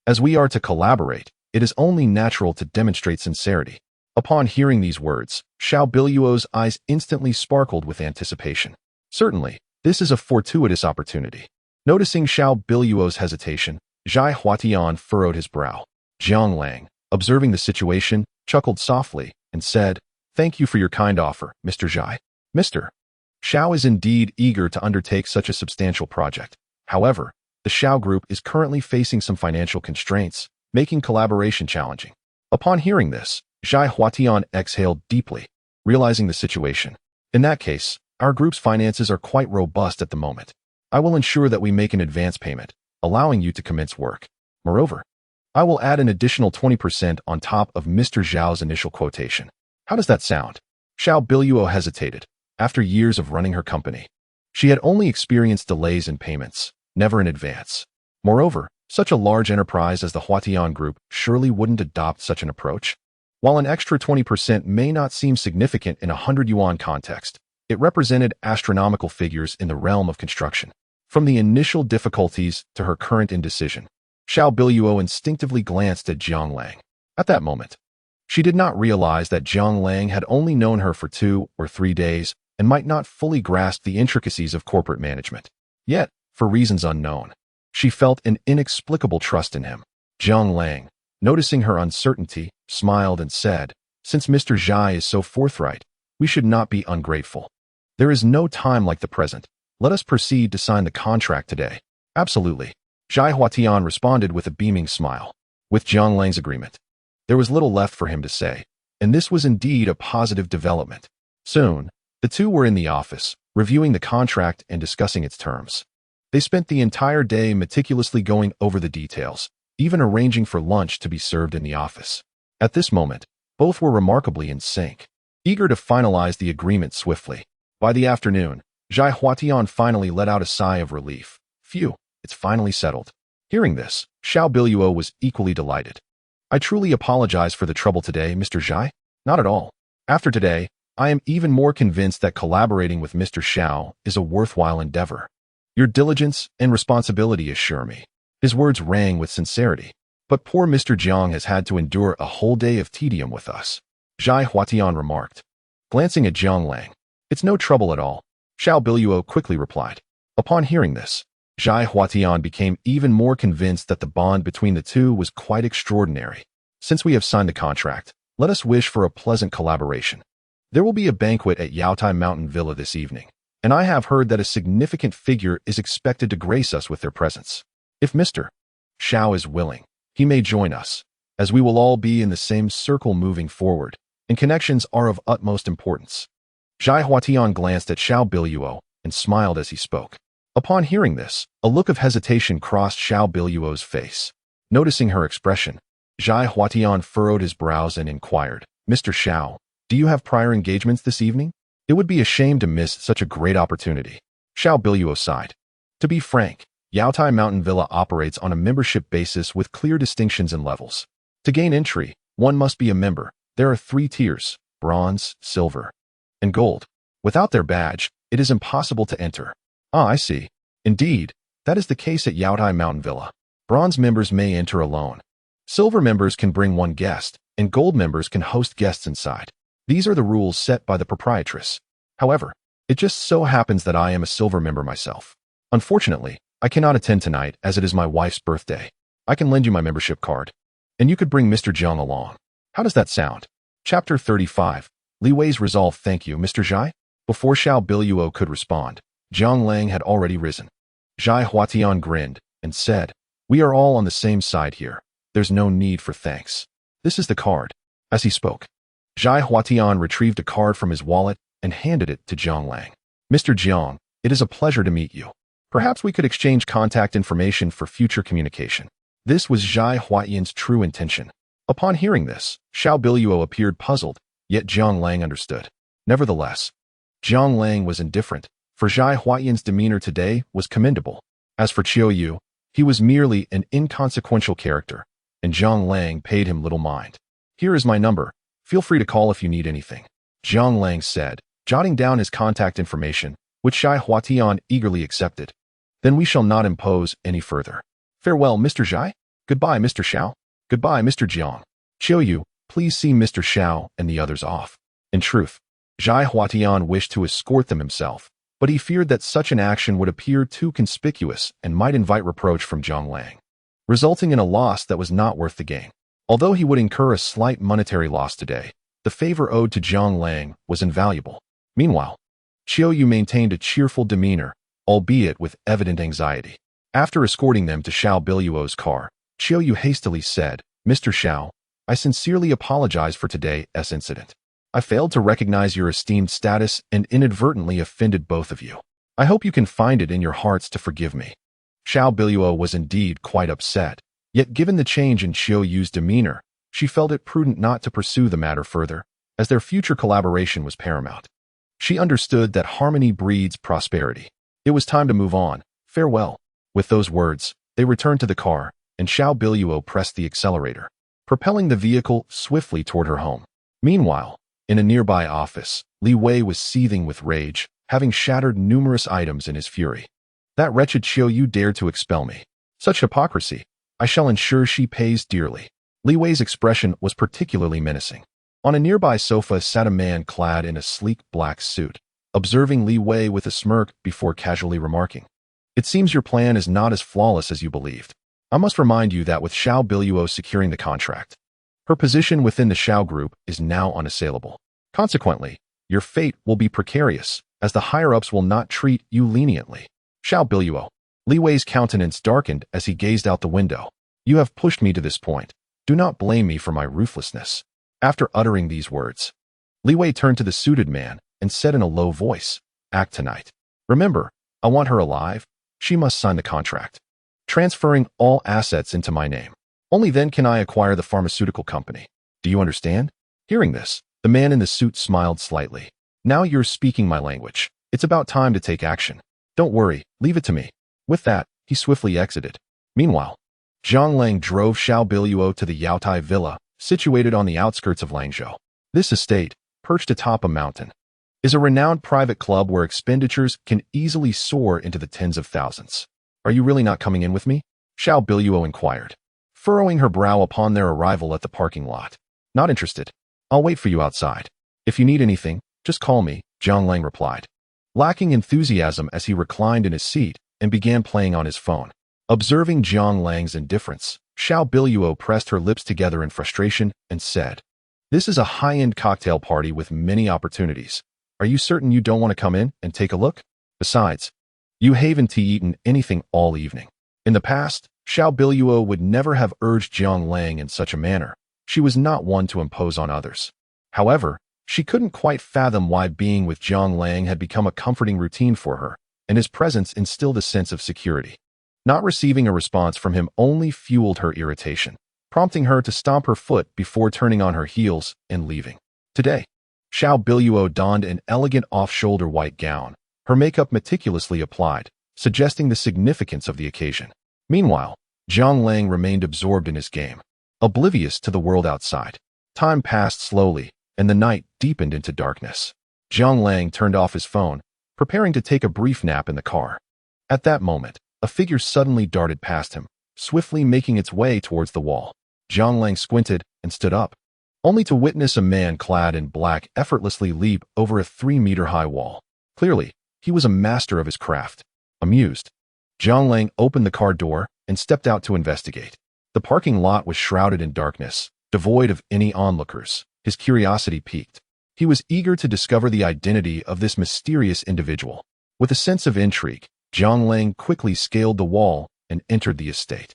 As we are to collaborate, it is only natural to demonstrate sincerity. Upon hearing these words, Xiao Biluo's eyes instantly sparkled with anticipation. Certainly, this is a fortuitous opportunity. Noticing Xiao Biluo's hesitation, Zhai Huatian furrowed his brow. Jiang Lang, observing the situation, chuckled softly and said, Thank you for your kind offer, Mr. Zhai. Mr. Xiao is indeed eager to undertake such a substantial project. However, the Xiao Group is currently facing some financial constraints, making collaboration challenging. Upon hearing this, Zhai Huatian exhaled deeply, realizing the situation. In that case, our group's finances are quite robust at the moment. I will ensure that we make an advance payment, allowing you to commence work. Moreover, I will add an additional 20% on top of Mr. Zhao's initial quotation. How does that sound? Xiao Biluo hesitated. After years of running her company, she had only experienced delays in payments, never in advance. Moreover, such a large enterprise as the Huatian Group surely wouldn't adopt such an approach. While an extra 20% may not seem significant in a 100 yuan context, it represented astronomical figures in the realm of construction. From the initial difficulties to her current indecision, Xiao Biluo instinctively glanced at Jiang Lang. At that moment, she did not realize that Jiang Lang had only known her for 2 or 3 days and might not fully grasp the intricacies of corporate management. Yet, for reasons unknown, she felt an inexplicable trust in him. Jiang Lang, noticing her uncertainty, smiled and said, Since Mr. Zhai is so forthright, we should not be ungrateful. There is no time like the present. Let us proceed to sign the contract today. Absolutely. Zhai Huatian responded with a beaming smile. With Jiang Lang's agreement, there was little left for him to say, and this was indeed a positive development. Soon, the two were in the office, reviewing the contract and discussing its terms. They spent the entire day meticulously going over the details, even arranging for lunch to be served in the office. At this moment, both were remarkably in sync, eager to finalize the agreement swiftly. By the afternoon, Zhai Huatian finally let out a sigh of relief. Phew, it's finally settled. Hearing this, Xiao Biluo was equally delighted. I truly apologize for the trouble today, Mr. Zhai. Not at all. After today, I am even more convinced that collaborating with Mr. Xiao is a worthwhile endeavor. Your diligence and responsibility assure me. His words rang with sincerity. But poor Mr. Jiang has had to endure a whole day of tedium with us, Zhai Huatian remarked. Glancing at Jiang Lang, it's no trouble at all, Xiao Biluo quickly replied. Upon hearing this, Zhai Huatian became even more convinced that the bond between the two was quite extraordinary. Since we have signed the contract, let us wish for a pleasant collaboration. There will be a banquet at Yaotai Mountain Villa this evening, and I have heard that a significant figure is expected to grace us with their presence. If Mr. Xiao is willing, he may join us, as we will all be in the same circle moving forward, and connections are of utmost importance. Zhai Huatian glanced at Xiao Biluo and smiled as he spoke. Upon hearing this, a look of hesitation crossed Xiao Biluo's face. Noticing her expression, Zhai Huatian furrowed his brows and inquired, Mr. Xiao, do you have prior engagements this evening? It would be a shame to miss such a great opportunity. Xiao Biluo sighed. To be frank, Yaotai Mountain Villa operates on a membership basis with clear distinctions and levels. To gain entry, one must be a member. There are 3 tiers, bronze, silver, and gold. Without their badge, it is impossible to enter. Ah, I see. Indeed, that is the case at Yaotai Mountain Villa. Bronze members may enter alone. Silver members can bring 1 guest, and gold members can host guests inside. These are the rules set by the proprietress. However, it just so happens that I am a silver member myself. Unfortunately, I cannot attend tonight as it is my wife's birthday. I can lend you my membership card, and you could bring Mr. Jiang along. How does that sound? Chapter 35. Li Wei's resolve. Thank you, Mr. Zhai. Before Xiao Biluo could respond, Jiang Lang had already risen. Zhai Huatian grinned and said, we are all on the same side here. There's no need for thanks. This is the card. As he spoke, Zhai Huatian retrieved a card from his wallet and handed it to Jiang Lang. Mr. Jiang, it is a pleasure to meet you. Perhaps we could exchange contact information for future communication. This was Zhai Huatian's true intention. Upon hearing this, Xiao Biluo appeared puzzled, yet Jiang Lang understood. Nevertheless, Jiang Lang was indifferent, for Zhai Huatian's demeanor today was commendable. As for Qiu Yu, he was merely an inconsequential character, and Jiang Lang paid him little mind. Here is my number. Feel free to call if you need anything, Jiang Lang said, jotting down his contact information, which Zhai Huatian eagerly accepted. Then we shall not impose any further. Farewell, Mr. Zhai. Goodbye, Mr. Xiao. Goodbye, Mr. Jiang. Qiu Yu, please see Mr. Xiao and the others off. In truth, Zhai Huatian wished to escort them himself, but he feared that such an action would appear too conspicuous and might invite reproach from Jiang Lang, resulting in a loss that was not worth the gain. Although he would incur a slight monetary loss today, the favor owed to Jiang Lang was invaluable. Meanwhile, Qiu Yu maintained a cheerful demeanor, albeit with evident anxiety. After escorting them to Xiao Biluo's car, Qiu Yu hastily said, Mr. Xiao, I sincerely apologize for today's incident. I failed to recognize your esteemed status and inadvertently offended both of you. I hope you can find it in your hearts to forgive me. Xiao Biluo was indeed quite upset, yet given the change in Qiu Yu's demeanor, she felt it prudent not to pursue the matter further, as their future collaboration was paramount. She understood that harmony breeds prosperity. It was time to move on. Farewell. With those words, they returned to the car, and Xiao Biluo pressed the accelerator, propelling the vehicle swiftly toward her home. Meanwhile, in a nearby office, Li Wei was seething with rage, having shattered numerous items in his fury. That wretched Qiu Yu dared to expel me. Such hypocrisy. I shall ensure she pays dearly. Li Wei's expression was particularly menacing. On a nearby sofa sat a man clad in a sleek black suit, observing Li Wei with a smirk before casually remarking, it seems your plan is not as flawless as you believed. I must remind you that with Xiao Biluo securing the contract, Her position within the Xiao group is now unassailable. Consequently, your fate will be precarious, as the higher-ups will not treat you leniently. Xiao Biluo. Li Wei's countenance darkened as he gazed out the window. You have pushed me to this point. Do not blame me for my ruthlessness. After uttering these words, Li Wei turned to the suited man and said in a low voice, Act tonight. Remember, I want her alive. She must sign the contract, transferring all assets into my name. Only then can I acquire the pharmaceutical company. Do you understand? Hearing this, the man in the suit smiled slightly. Now you're speaking my language. It's about time to take action. Don't worry, leave it to me. With that, he swiftly exited. Meanwhile, Zhang Lang drove Xiao Biluo to the Yaotai Villa, situated on the outskirts of Langzhou. This estate, perched atop a mountain, is a renowned private club where expenditures can easily soar into the tens of thousands. Are you really not coming in with me? Xiao Biluo inquired, furrowing her brow upon their arrival at the parking lot. Not interested. I'll wait for you outside. If you need anything, just call me, Zhang Lang replied, lacking enthusiasm as he reclined in his seat and began playing on his phone. Observing Zhang Lang's indifference, Xiao Biluo pressed her lips together in frustration and said, This is a high-end cocktail party with many opportunities. Are you certain you don't want to come in and take a look? Besides, you haven't eaten anything all evening. In the past, Xiao Biluo would never have urged Zhang Lang in such a manner. She was not one to impose on others. However, she couldn't quite fathom why being with Zhang Lang had become a comforting routine for her, and his presence instilled a sense of security. Not receiving a response from him only fueled her irritation, prompting her to stomp her foot before turning on her heels and leaving. Today, Xiao Biluo donned an elegant off-shoulder white gown, her makeup meticulously applied, suggesting the significance of the occasion. Meanwhile, Zhang Lang remained absorbed in his game, oblivious to the world outside. Time passed slowly, and the night deepened into darkness. Zhang Lang turned off his phone, preparing to take a brief nap in the car. At that moment, a figure suddenly darted past him, swiftly making its way towards the wall. Zhang Lang squinted and stood up, only to witness a man clad in black effortlessly leap over a 3-meter-high wall. Clearly, he was a master of his craft. Amused, Zhang Lang opened the car door and stepped out to investigate. The parking lot was shrouded in darkness, devoid of any onlookers. His curiosity piqued. He was eager to discover the identity of this mysterious individual. With a sense of intrigue, Zhang Lang quickly scaled the wall and entered the estate.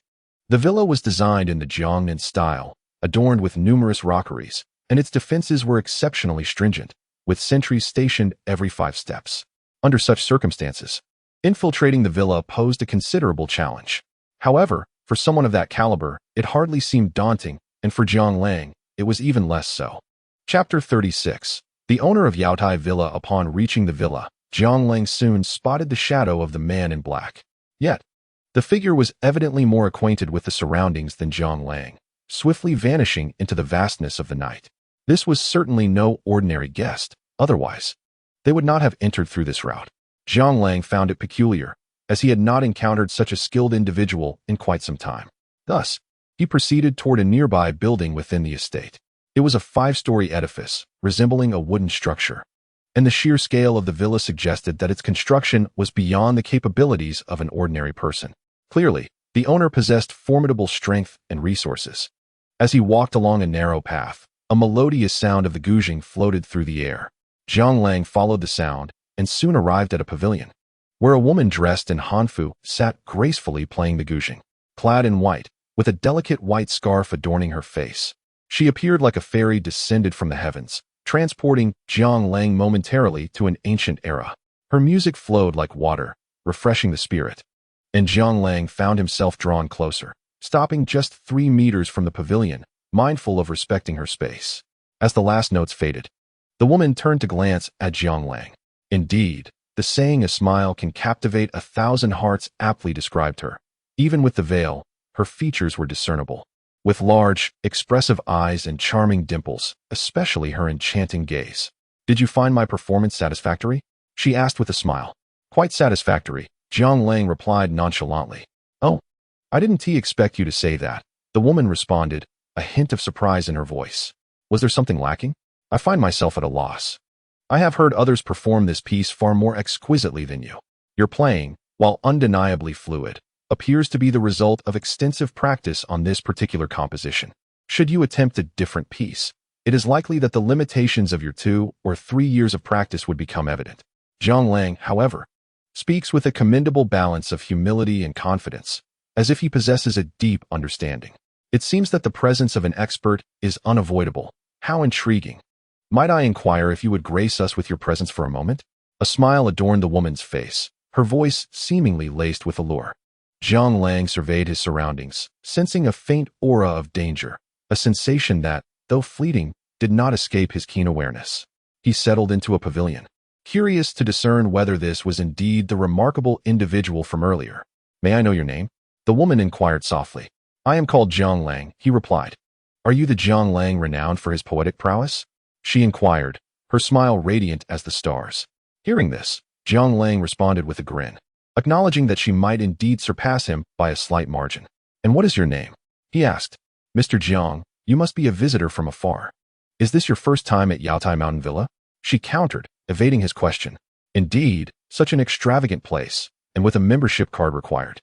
The villa was designed in the Jiangnan style, adorned with numerous rockeries, and its defenses were exceptionally stringent, with sentries stationed every 5 steps. Under such circumstances, infiltrating the villa posed a considerable challenge. However, for someone of that caliber, it hardly seemed daunting, and for Zhang Lang, it was even less so. Chapter 36. The owner of Yaotai Villa. Upon reaching the villa, Zhang Lang soon spotted the shadow of the man in black. Yet, the figure was evidently more acquainted with the surroundings than Zhang Lang, swiftly vanishing into the vastness of the night. This was certainly no ordinary guest, otherwise, they would not have entered through this route. Zhang Lang found it peculiar, as he had not encountered such a skilled individual in quite some time. Thus, he proceeded toward a nearby building within the estate. It was a 5-story edifice, resembling a wooden structure, and the sheer scale of the villa suggested that its construction was beyond the capabilities of an ordinary person. Clearly, the owner possessed formidable strength and resources. As he walked along a narrow path, a melodious sound of the guzheng floated through the air. Zhang Lang followed the sound and soon arrived at a pavilion, where a woman dressed in hanfu sat gracefully playing the guzheng. Clad in white, with a delicate white scarf adorning her face, she appeared like a fairy descended from the heavens, transporting Zhang Lang momentarily to an ancient era. Her music flowed like water, refreshing the spirit, and Zhang Lang found himself drawn closer, stopping just 3 meters from the pavilion, mindful of respecting her space. As the last notes faded, the woman turned to glance at Zhang Lang. Indeed, the saying "a smile can captivate 1,000 hearts" aptly described her. Even with the veil, her features were discernible. With large, expressive eyes and charming dimples, especially her enchanting gaze. "Did you find my performance satisfactory?" she asked with a smile. "Quite satisfactory," Zhang Lang replied nonchalantly. "Oh, I didn't expect you to say that," the woman responded, a hint of surprise in her voice. "Was there something lacking? I find myself at a loss. I have heard others perform this piece far more exquisitely than you. Your playing, while undeniably fluid, appears to be the result of extensive practice on this particular composition. Should you attempt a different piece, it is likely that the limitations of your 2 or 3 years of practice would become evident. Zhang Lang, however, speaks with a commendable balance of humility and confidence, as if he possesses a deep understanding. It seems that the presence of an expert is unavoidable. How intriguing. Might I inquire if you would grace us with your presence for a moment? A smile adorned the woman's face, her voice seemingly laced with allure. Zhang Lang surveyed his surroundings, sensing a faint aura of danger, a sensation that, though fleeting, did not escape his keen awareness. He settled into a pavilion, curious to discern whether this was indeed the remarkable individual from earlier. May I know your name? The woman inquired softly. I am called Zhang Lang, he replied. Are you the Zhang Lang renowned for his poetic prowess? She inquired, her smile radiant as the stars. Hearing this, Zhang Lang responded with a grin, acknowledging that she might indeed surpass him by a slight margin. And what is your name? He asked. Mr. Jiang, you must be a visitor from afar. Is this your first time at Yaotai Mountain Villa? She countered, evading his question. Indeed, such an extravagant place, and with a membership card required.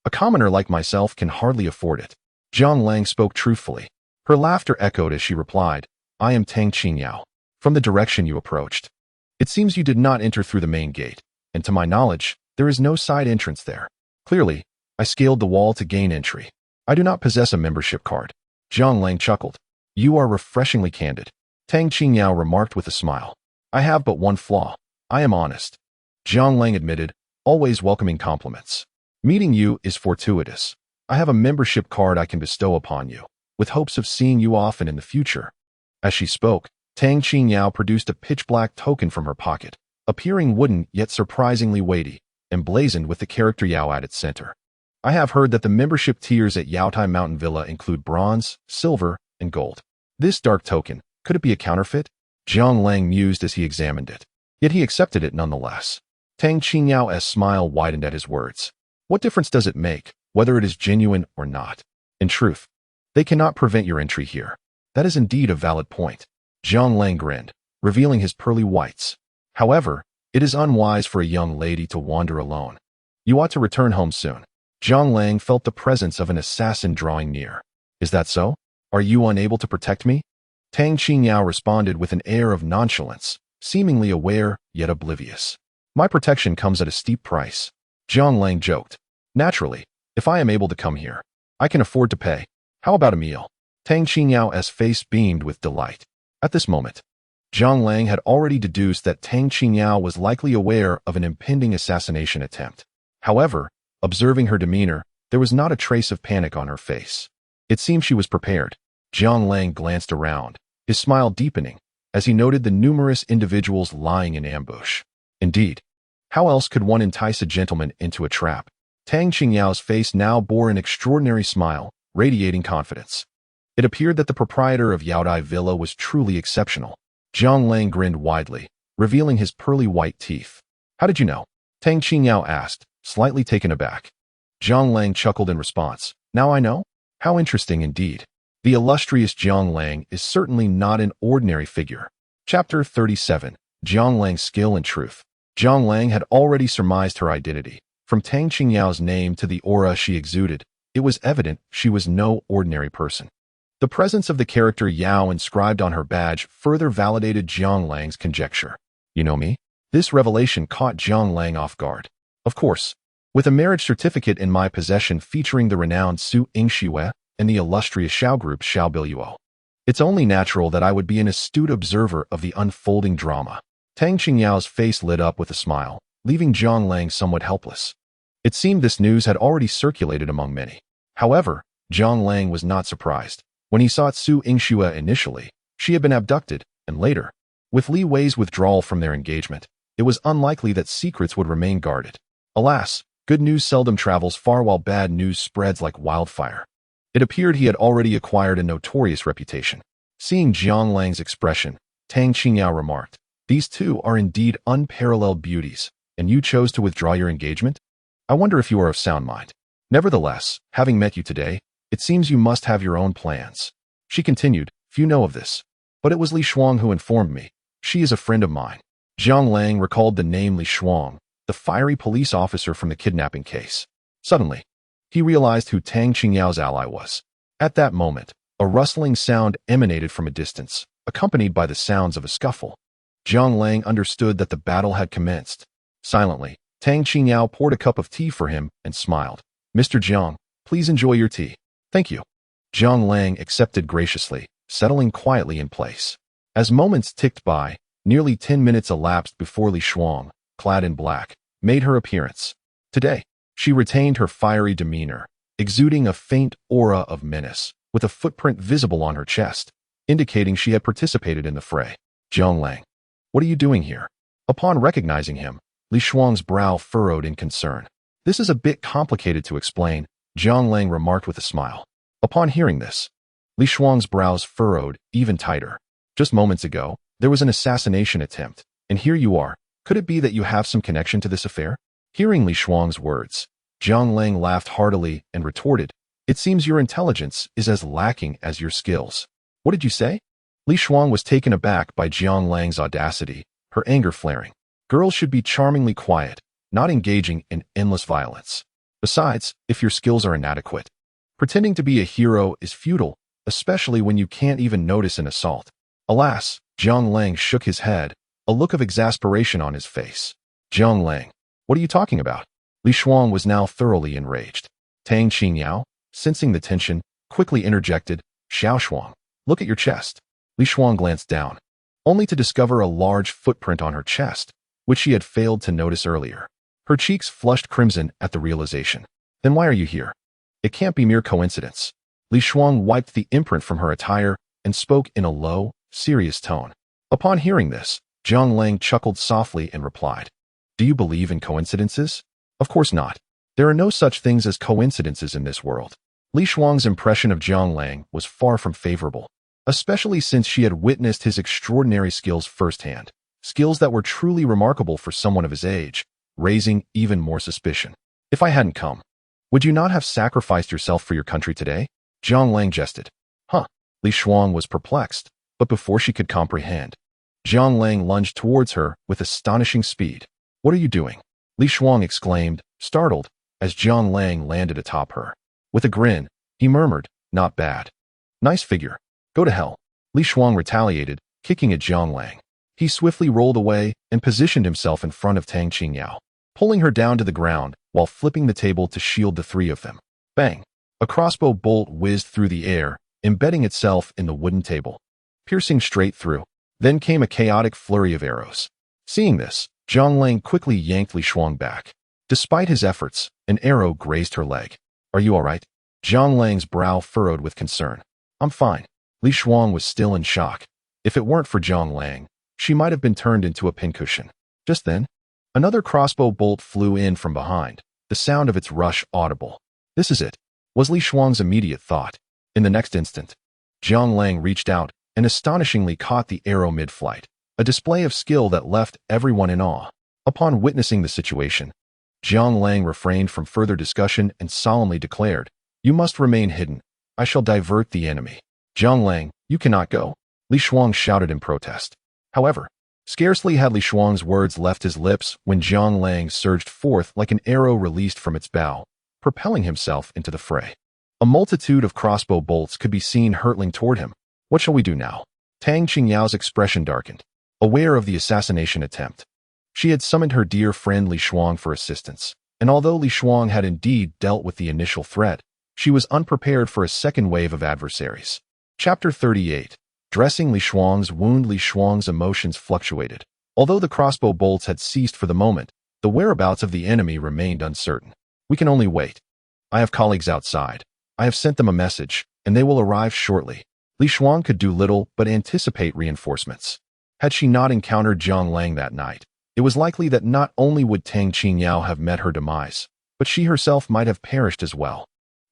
A commoner like myself can hardly afford it. Zhang Lang spoke truthfully. Her laughter echoed as she replied, I am Tang Qingyao, from the direction you approached. It seems you did not enter through the main gate, and to my knowledge, there is no side entrance there. Clearly, I scaled the wall to gain entry. I do not possess a membership card. Zhang Lang chuckled. You are refreshingly candid. Tang Qingyao remarked with a smile. I have but one flaw. I am honest. Zhang Lang admitted, always welcoming compliments. Meeting you is fortuitous. I have a membership card I can bestow upon you, with hopes of seeing you often in the future. As she spoke, Tang Qingyao produced a pitch-black token from her pocket, appearing wooden yet surprisingly weighty, emblazoned with the character Yao at its center. I have heard that the membership tiers at Yaotai Mountain Villa include bronze, silver, and gold. This dark token, could it be a counterfeit? Zhang Lang mused as he examined it. Yet he accepted it nonetheless. Tang Qinyao's smile widened at his words. What difference does it make, whether it is genuine or not? In truth, they cannot prevent your entry here. That is indeed a valid point. Zhang Lang grinned, revealing his pearly whites. However, it is unwise for a young lady to wander alone. You ought to return home soon. Zhang Lang felt the presence of an assassin drawing near. Is that so? Are you unable to protect me? Tang Qingyao responded with an air of nonchalance, seemingly aware yet oblivious. My protection comes at a steep price. Zhang Lang joked. Naturally, if I am able to come here, I can afford to pay. How about a meal? Tang Qinyao's face beamed with delight. At this moment, Zhang Lang had already deduced that Tang Qingyao was likely aware of an impending assassination attempt. However, observing her demeanor, there was not a trace of panic on her face. It seemed she was prepared. Zhang Lang glanced around, his smile deepening, as he noted the numerous individuals lying in ambush. Indeed, how else could one entice a gentleman into a trap? Tang Qingyao's face now bore an extraordinary smile, radiating confidence. It appeared that the proprietor of Yaodai Villa was truly exceptional. Zhang Lang grinned widely, revealing his pearly white teeth. How did you know? Tang Qingyao asked, slightly taken aback. Zhang Lang chuckled in response. Now I know? How interesting indeed. The illustrious Zhang Lang is certainly not an ordinary figure. Chapter 37. Zhang Lang's Skill and Truth. Zhang Lang had already surmised her identity. From Tang Qingyao's name to the aura she exuded, it was evident she was no ordinary person. The presence of the character Yao inscribed on her badge further validated Zhang Lang's conjecture. You know me? This revelation caught Zhang Lang off guard. Of course, with a marriage certificate in my possession featuring the renowned Su Yingxue and the illustrious Xiao Group Xiao Biluo, it's only natural that I would be an astute observer of the unfolding drama. Tang Qingyao's face lit up with a smile, leaving Zhang Lang somewhat helpless. It seemed this news had already circulated among many. However, Zhang Lang was not surprised. When he sought Su Yingxue initially, she had been abducted, and later, with Li Wei's withdrawal from their engagement, it was unlikely that secrets would remain guarded. Alas, good news seldom travels far while bad news spreads like wildfire. It appeared he had already acquired a notorious reputation. Seeing Zhang Lang's expression, Tang Qingyao remarked, "These two are indeed unparalleled beauties, and you chose to withdraw your engagement? I wonder if you are of sound mind. Nevertheless, having met you today, it seems you must have your own plans." She continued, "Few know of this, but it was Li Shuang who informed me. She is a friend of mine." Zhang Lang recalled the name Li Shuang, the fiery police officer from the kidnapping case. Suddenly, he realized who Tang Qingyao's ally was. At that moment, A rustling sound emanated from a distance, accompanied by the sounds of a scuffle. Jiang Lang understood that the battle had commenced. Silently, Tang Qingyao poured a cup of tea for him and smiled. "Mr. Jiang, please enjoy your tea." "Thank you." Jiang Lang accepted graciously, settling quietly in place. As moments ticked by, nearly 10 minutes elapsed before Li Shuang, clad in black, made her appearance. Today, she retained her fiery demeanor, exuding a faint aura of menace, with a footprint visible on her chest, indicating she had participated in the fray. "Jiang Lang, what are you doing here?" Upon recognizing him, Li Shuang's brow furrowed in concern. "This is a bit complicated to explain," Jiang Lang remarked with a smile. Upon hearing this, Li Shuang's brows furrowed even tighter. "Just moments ago, there was an assassination attempt, and here you are. Could it be that you have some connection to this affair?" Hearing Li Shuang's words, Jiang Lang laughed heartily and retorted, "It seems your intelligence is as lacking as your skills." "What did you say?" Li Shuang was taken aback by Jiang Lang's audacity, her anger flaring. Girls should be charmingly quiet, not engaging in endless violence. Besides, if your skills are inadequate, pretending to be a hero is futile, especially when you can't even notice an assault. Alas, Jiang Lang shook his head, a look of exasperation on his face. "Jiang Lang, what are you talking about?" Li Shuang was now thoroughly enraged. Tang Qingyao, sensing the tension, quickly interjected, "Xiao Shuang, look at your chest." Li Shuang glanced down, only to discover a large footprint on her chest, which she had failed to notice earlier. Her cheeks flushed crimson at the realization. "Then why are you here? It can't be mere coincidence." Li Shuang wiped the imprint from her attire and spoke in a low, serious tone. Upon hearing this, Jiang Lang chuckled softly and replied, "Do you believe in coincidences?" "Of course not. There are no such things as coincidences in this world." Li Shuang's impression of Jiang Lang was far from favorable, especially since she had witnessed his extraordinary skills firsthand, skills that were truly remarkable for someone of his age, raising even more suspicion. "If I hadn't come, would you not have sacrificed yourself for your country today?" Jiang Lang jested. "Huh." Li Shuang was perplexed, but before she could comprehend, Jiang Lang lunged towards her with astonishing speed. "What are you doing?" Li Shuang exclaimed, startled, as Jiang Lang landed atop her. With a grin, he murmured, "Not bad. Nice figure. Go to hell." Li Shuang retaliated, kicking at Jiang Lang. He swiftly rolled away and positioned himself in front of Tang Qingyao, pulling her down to the ground while flipping the table to shield the three of them. Bang! A crossbow bolt whizzed through the air, embedding itself in the wooden table, piercing straight through. Then came a chaotic flurry of arrows. Seeing this, Jiang Lang quickly yanked Li Shuang back. Despite his efforts, an arrow grazed her leg. "Are you all right?" Jiang Lang's brow furrowed with concern. "I'm fine." Li Shuang was still in shock. If it weren't for Jiang Lang, she might have been turned into a pincushion. Just then, another crossbow bolt flew in from behind, the sound of its rush audible. "This is it," was Li Shuang's immediate thought. In the next instant, Jiang Lang reached out and astonishingly caught the arrow mid-flight, a display of skill that left everyone in awe. Upon witnessing the situation, Jiang Lang refrained from further discussion and solemnly declared, "You must remain hidden. I shall divert the enemy." "Jiang Lang, you cannot go," Li Shuang shouted in protest. However, scarcely had Li Shuang's words left his lips when Jiang Lang surged forth like an arrow released from its bow, propelling himself into the fray. A multitude of crossbow bolts could be seen hurtling toward him. "What shall we do now?" Tang Qingyao's expression darkened, aware of the assassination attempt. She had summoned her dear friend Li Shuang for assistance, and although Li Shuang had indeed dealt with the initial threat, she was unprepared for a second wave of adversaries. Chapter 38. Dressing Li Shuang's wound. Li Shuang's emotions fluctuated. Although the crossbow bolts had ceased for the moment, the whereabouts of the enemy remained uncertain. "We can only wait. I have colleagues outside. I have sent them a message, and they will arrive shortly." Li Shuang could do little but anticipate reinforcements. Had she not encountered Jiang Lang that night, it was likely that not only would Tang Qingyao have met her demise, but she herself might have perished as well.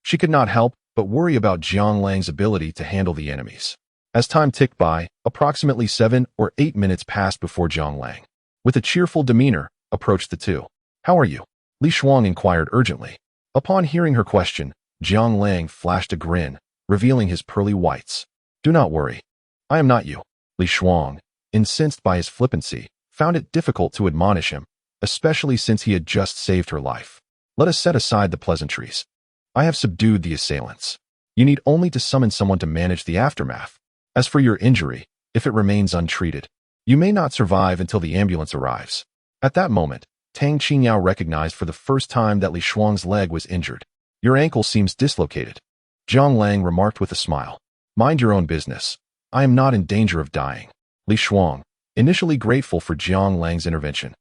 She could not help but worry about Jiang Lang's ability to handle the enemies. As time ticked by, approximately 7 or 8 minutes passed before Jiang Lang, with a cheerful demeanor, approached the two. "How are you?" Li Shuang inquired urgently. Upon hearing her question, Jiang Lang flashed a grin, revealing his pearly whites. "Do not worry. I am not you." Li Shuang, incensed by his flippancy, found it difficult to admonish him, especially since he had just saved her life. "Let us set aside the pleasantries. I have subdued the assailants. You need only to summon someone to manage the aftermath. As for your injury, if it remains untreated, you may not survive until the ambulance arrives. At that moment, Tang Qingyao recognized for the first time that Li Shuang's leg was injured. Your ankle seems dislocated. Zhang Lang remarked with a smile. Mind your own business. I am not in danger of dying. Li Shuang, initially grateful for Zhang Lang's intervention,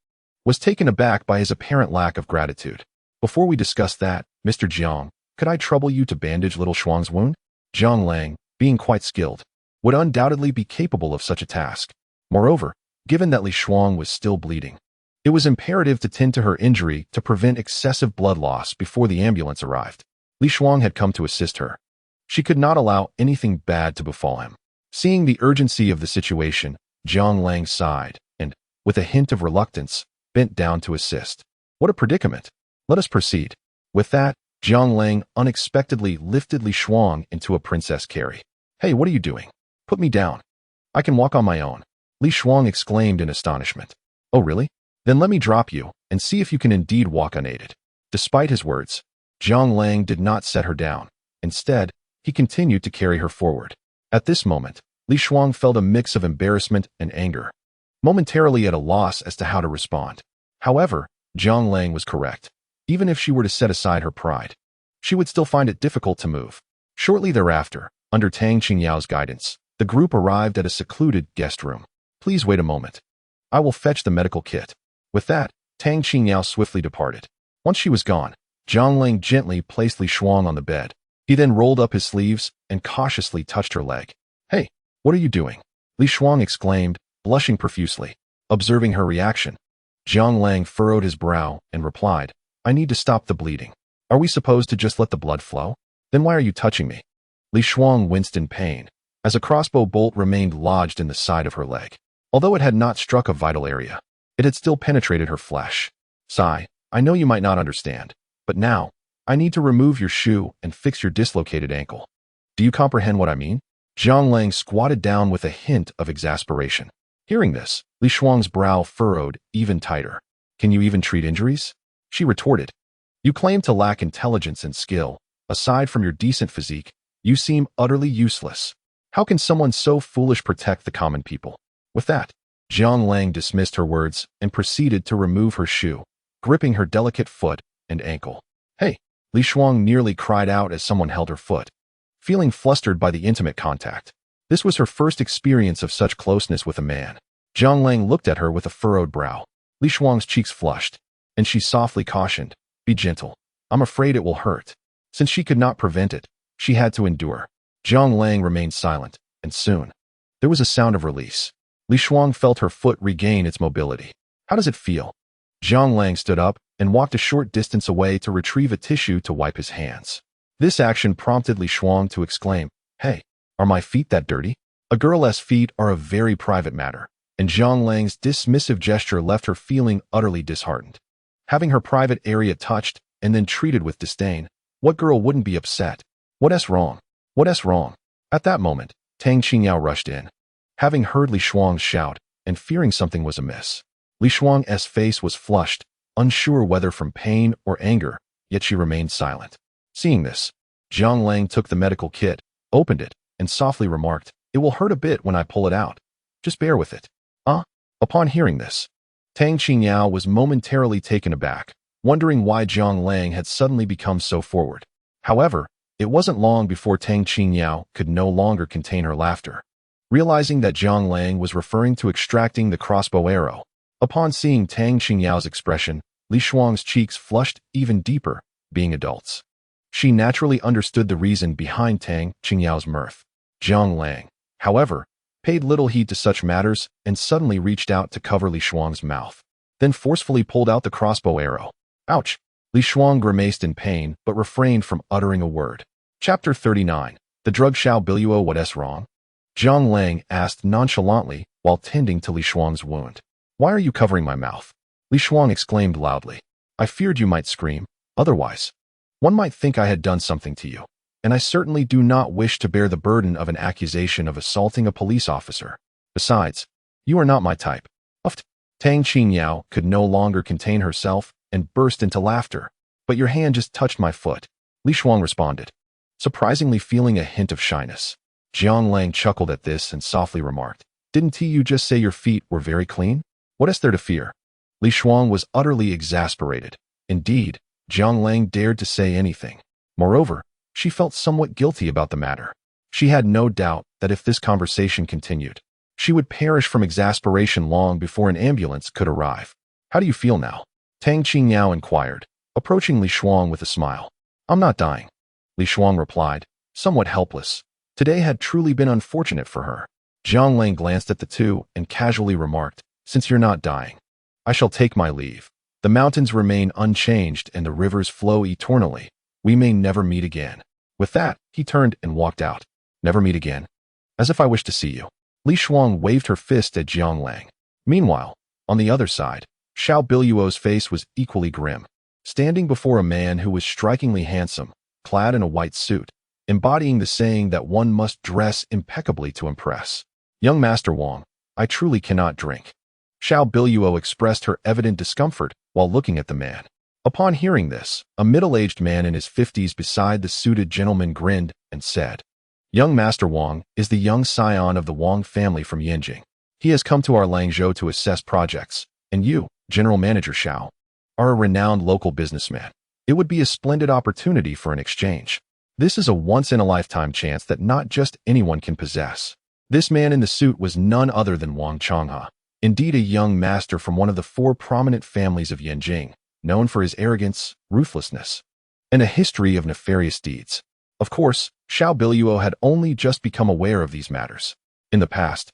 was taken aback by his apparent lack of gratitude. Before we discuss that, Mr. Jiang, could I trouble you to bandage little Shuang's wound? Zhang Lang, being quite skilled, would undoubtedly be capable of such a task. Moreover, given that Li Shuang was still bleeding, it was imperative to tend to her injury to prevent excessive blood loss before the ambulance arrived. Li Shuang had come to assist her. She could not allow anything bad to befall him. Seeing the urgency of the situation, Zhang Lang sighed and, with a hint of reluctance, bent down to assist. What a predicament! Let us proceed. With that, Zhang Lang unexpectedly lifted Li Shuang into a princess carry. Hey, what are you doing? Put me down. I can walk on my own. Li Shuang exclaimed in astonishment. Oh really? Then let me drop you and see if you can indeed walk unaided. Despite his words, Zhang Lang did not set her down. Instead, he continued to carry her forward. At this moment, Li Shuang felt a mix of embarrassment and anger, momentarily at a loss as to how to respond. However, Zhang Lang was correct. Even if she were to set aside her pride, she would still find it difficult to move. Shortly thereafter, under Tang Qingyao's guidance, the group arrived at a secluded guest room. Please wait a moment. I will fetch the medical kit. With that, Tang Qingyao swiftly departed. Once she was gone, Zhang Lang gently placed Li Shuang on the bed. He then rolled up his sleeves and cautiously touched her leg. Hey, what are you doing? Li Shuang exclaimed, blushing profusely. Observing her reaction, Zhang Lang furrowed his brow and replied, I need to stop the bleeding. Are we supposed to just let the blood flow? Then why are you touching me? Li Shuang winced in pain, as a crossbow bolt remained lodged in the side of her leg. Although it had not struck a vital area, it had still penetrated her flesh. Sigh, I know you might not understand, but now, I need to remove your shoe and fix your dislocated ankle. Do you comprehend what I mean? Zhang Lang squatted down with a hint of exasperation. Hearing this, Li Shuang's brow furrowed even tighter. Can you even treat injuries? She retorted. You claim to lack intelligence and skill. Aside from your decent physique, you seem utterly useless. How can someone so foolish protect the common people? With that, Zhang Lang dismissed her words and proceeded to remove her shoe, gripping her delicate foot and ankle. Hey, Li Shuang nearly cried out as someone held her foot, feeling flustered by the intimate contact. This was her first experience of such closeness with a man. Zhang Lang looked at her with a furrowed brow. Li Shuang's cheeks flushed, and she softly cautioned, Be gentle. I'm afraid it will hurt. Since she could not prevent it, she had to endure. Zhang Lang remained silent, and soon, there was a sound of release. Li Shuang felt her foot regain its mobility. How does it feel? Zhang Lang stood up and walked a short distance away to retrieve a tissue to wipe his hands. This action prompted Li Shuang to exclaim, Hey, are my feet that dirty? A girl's feet are a very private matter, and Zhang Lang's dismissive gesture left her feeling utterly disheartened. Having her private area touched and then treated with disdain, what girl wouldn't be upset? What's wrong? What's wrong? At that moment, Tang Qingyao rushed in. Having heard Li Shuang's shout and fearing something was amiss, Li Shuang's face was flushed, unsure whether from pain or anger, yet she remained silent. Seeing this, Zhang Lang took the medical kit, opened it, and softly remarked, It will hurt a bit when I pull it out. Just bear with it. Upon hearing this, Tang Qingyao was momentarily taken aback, wondering why Zhang Lang had suddenly become so forward. However, it wasn't long before Tang Qingyao could no longer contain her laughter. Realizing that Zhang Lang was referring to extracting the crossbow arrow, upon seeing Tang Qingyao's expression, Li Shuang's cheeks flushed even deeper, being adults. She naturally understood the reason behind Tang Qingyao's mirth. Zhang Lang, however, paid little heed to such matters and suddenly reached out to cover Li Shuang's mouth, then forcefully pulled out the crossbow arrow. Ouch! Li Shuang grimaced in pain but refrained from uttering a word. Chapter 39. The drug Xiao Biluo What's wrong? Zhang Lang asked nonchalantly while tending to Li Shuang's wound. Why are you covering my mouth? Li Shuang exclaimed loudly. I feared you might scream. Otherwise, one might think I had done something to you, and I certainly do not wish to bear the burden of an accusation of assaulting a police officer. Besides, you are not my type. Uft. Tang Qingyao could no longer contain herself and burst into laughter. But your hand just touched my foot, Li Shuang responded. surprisingly feeling a hint of shyness. Jiang Lang chuckled at this and softly remarked, "Didn't you just say your feet were very clean? What is there to fear?" Li Shuang was utterly exasperated. Indeed, Jiang Lang dared to say anything. Moreover, she felt somewhat guilty about the matter. She had no doubt that if this conversation continued, she would perish from exasperation long before an ambulance could arrive. "How do you feel now?" Tang Qingyao inquired, approaching Li Shuang with a smile. "I'm not dying," Li Shuang replied, somewhat helpless. Today had truly been unfortunate for her. Jiang Lang glanced at the two and casually remarked, "Since you're not dying, I shall take my leave. The mountains remain unchanged and the rivers flow eternally. We may never meet again." With that, he turned and walked out. "Never meet again? As if I wish to see you." Li Shuang waved her fist at Jiang Lang. Meanwhile, on the other side, Xiao Biluo's face was equally grim. Standing before a man who was strikingly handsome, clad in a white suit, embodying the saying that one must dress impeccably to impress. "Young Master Wang, I truly cannot drink." Xiao Biluo expressed her evident discomfort while looking at the man. Upon hearing this, a middle-aged man in his 50s beside the suited gentleman grinned and said, "Young Master Wang is the young scion of the Wang family from Yanjing. He has come to our Langzhou to assess projects, and you, General Manager Xiao, are a renowned local businessman. It would be a splendid opportunity for an exchange. This is a once-in-a-lifetime chance that not just anyone can possess." This man in the suit was none other than Wang Changhe, indeed a young master from one of the four prominent families of Yanjing, known for his arrogance, ruthlessness, and a history of nefarious deeds. Of course, Xiao Biluo had only just become aware of these matters. "In the past,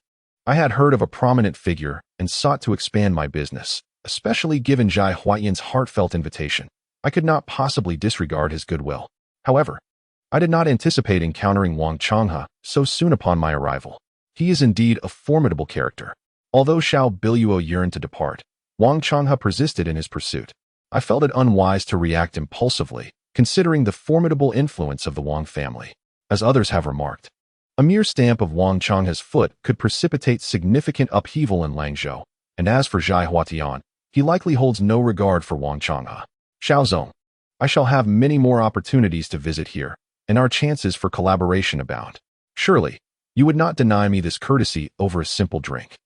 I had heard of a prominent figure and sought to expand my business, especially given Zhai Huayan's heartfelt invitation. I could not possibly disregard his goodwill. However, I did not anticipate encountering Wang Changhe so soon upon my arrival. He is indeed a formidable character." Although Xiao Biluo yearned to depart, Wang Changhe persisted in his pursuit. "I felt it unwise to react impulsively, considering the formidable influence of the Wang family. As others have remarked, a mere stamp of Wang Changhe's foot could precipitate significant upheaval in Langzhou, and as for Zhai Huatian, he likely holds no regard for Wang Changhe. Xiaozong, I shall have many more opportunities to visit here, and our chances for collaboration abound. Surely, you would not deny me this courtesy over a simple drink."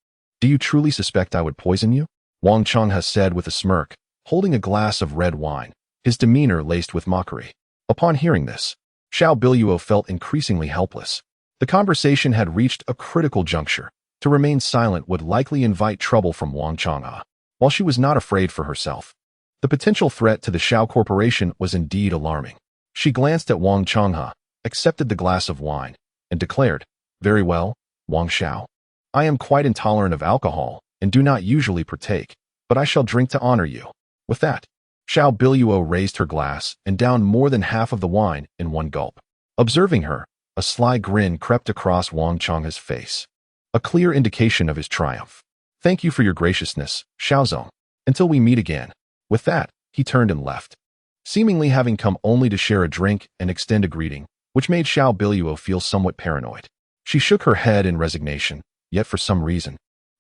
"Do you truly suspect I would poison you?" Wang Changhe said with a smirk, holding a glass of red wine, his demeanor laced with mockery. Upon hearing this, Xiao Biluo felt increasingly helpless. The conversation had reached a critical juncture. To remain silent would likely invite trouble from Wang Changhe. While she was not afraid for herself, the potential threat to the Xiao Corporation was indeed alarming. She glanced at Wang Changhe, accepted the glass of wine, and declared, "Very well, Wang Xiao. I am quite intolerant of alcohol and do not usually partake, but I shall drink to honor you." With that, Xiao Biluo raised her glass and downed more than half of the wine in one gulp. Observing her, a sly grin crept across Wang Changhe's face, a clear indication of his triumph. "Thank you for your graciousness, Xiaozong. Until we meet again." With that, he turned and left, seemingly having come only to share a drink and extend a greeting, which made Xiao Biluo feel somewhat paranoid. She shook her head in resignation, yet for some reason,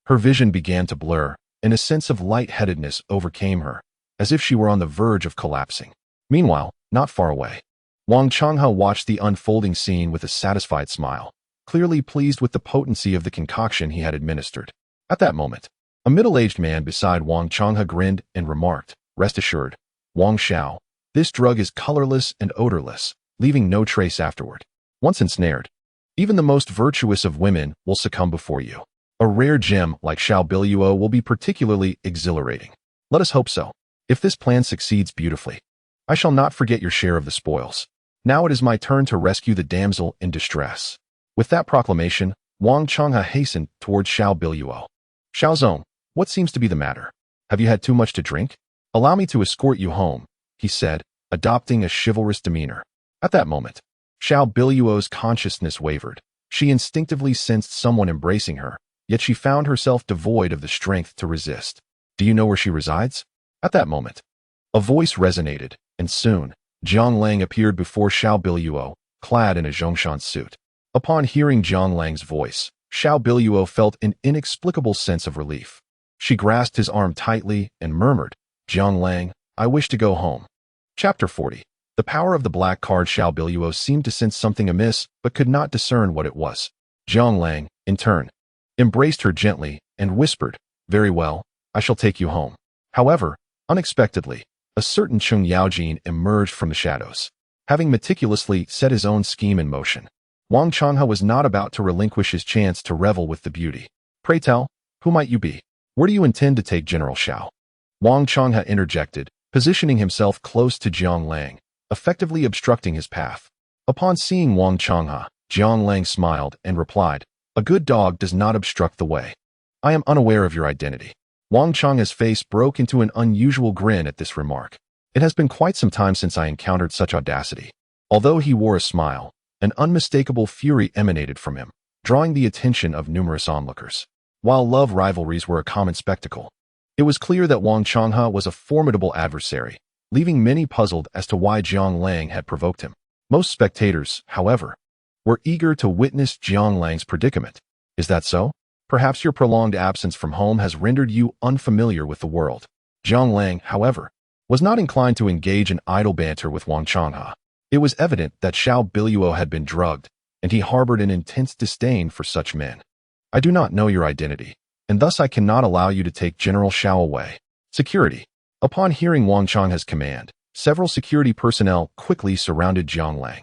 her vision began to blur, and a sense of lightheadedness overcame her, as if she were on the verge of collapsing. Meanwhile, not far away, Wang Changhe watched the unfolding scene with a satisfied smile, clearly pleased with the potency of the concoction he had administered. At that moment, a middle-aged man beside Wang Changhe grinned and remarked, "Rest assured, Wang Xiao, this drug is colorless and odorless, leaving no trace afterward. Once ensnared, even the most virtuous of women will succumb before you. A rare gem like Xiao Biluo will be particularly exhilarating. Let us hope so. If this plan succeeds beautifully, I shall not forget your share of the spoils. Now it is my turn to rescue the damsel in distress." With that proclamation, Wang Changhe hastened towards Xiao Biluo. "Xiaozong, what seems to be the matter? Have you had too much to drink? Allow me to escort you home," he said, adopting a chivalrous demeanor. At that moment, Xiao Biluo's consciousness wavered. She instinctively sensed someone embracing her, yet she found herself devoid of the strength to resist. "Do you know where she resides?" At that moment, a voice resonated, and soon, Jiang Lang appeared before Xiao Biluo, clad in a Zhongshan suit. Upon hearing Jiang Lang's voice, Xiao Biluo felt an inexplicable sense of relief. She grasped his arm tightly and murmured, "Jiang Lang, I wish to go home." Chapter 40. The power of the black card Xiao Biluo seemed to sense something amiss, but could not discern what it was. Zhang Lang, in turn, embraced her gently and whispered, "Very well, I shall take you home." However, unexpectedly, a certain Chung Yaojin emerged from the shadows. Having meticulously set his own scheme in motion, Wang Changhe was not about to relinquish his chance to revel with the beauty. "Pray tell, who might you be? Where do you intend to take General Xiao?" Wang Changhe interjected, positioning himself close to Jiang Lang, effectively obstructing his path. Upon seeing Wang Changhe, Jiang Lang smiled and replied, "A good dog does not obstruct the way. I am unaware of your identity." Wang Changhe's face broke into an unusual grin at this remark. It has been quite some time since I encountered such audacity. Although he wore a smile, an unmistakable fury emanated from him, drawing the attention of numerous onlookers. While love rivalries were a common spectacle, it was clear that Wang Changhe was a formidable adversary, leaving many puzzled as to why Jiang Lang had provoked him. Most spectators, however, were eager to witness Jiang Lang's predicament. "Is that so? Perhaps your prolonged absence from home has rendered you unfamiliar with the world." Jiang Lang, however, was not inclined to engage in idle banter with Wang Changhe. It was evident that Xiao Biluo had been drugged, and he harbored an intense disdain for such men. "I do not know your identity, and thus I cannot allow you to take General Xiao away." Security. Upon hearing Wang Changhe's command, several security personnel quickly surrounded Jiang Lang.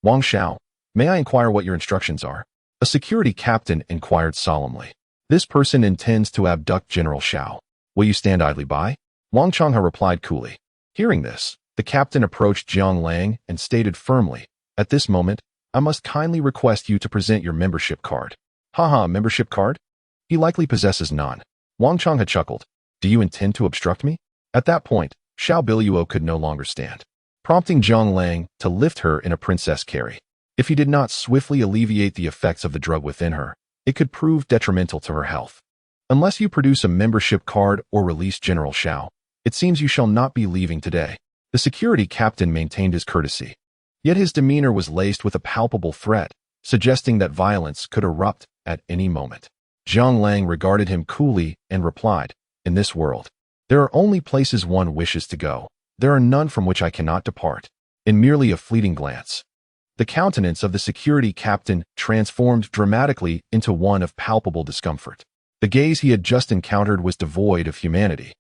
"Wang Xiao, may I inquire what your instructions are?" A security captain inquired solemnly. "This person intends to abduct General Xiao. Will you stand idly by?" Wang Changhe replied coolly. Hearing this, the captain approached Jiang Lang and stated firmly, "At this moment, I must kindly request you to present your membership card." "Haha, membership card? He likely possesses none." Wang Changhe chuckled. "Do you intend to obstruct me?" At that point, Xiao Biluo could no longer stand, prompting Jiang Lang to lift her in a princess carry. If he did not swiftly alleviate the effects of the drug within her, it could prove detrimental to her health. "Unless you produce a membership card or release General Xiao, it seems you shall not be leaving today." The security captain maintained his courtesy, yet his demeanor was laced with a palpable threat, suggesting that violence could erupt at any moment. Jiang Lang regarded him coolly and replied, "In this world, there are only places one wishes to go. There are none from which I cannot depart." In merely a fleeting glance, the countenance of the security captain transformed dramatically into one of palpable discomfort. The gaze he had just encountered was devoid of humanity,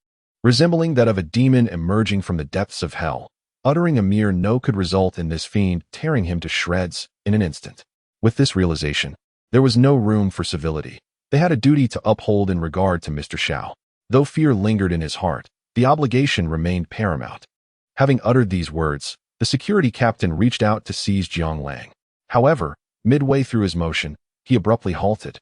resembling that of a demon emerging from the depths of hell. Uttering a mere no could result in this fiend tearing him to shreds in an instant. With this realization, there was no room for civility. They had a duty to uphold in regard to Mr. Xiao. Though fear lingered in his heart, the obligation remained paramount. Having uttered these words, the security captain reached out to seize Jiang Lang. However, midway through his motion, he abruptly halted.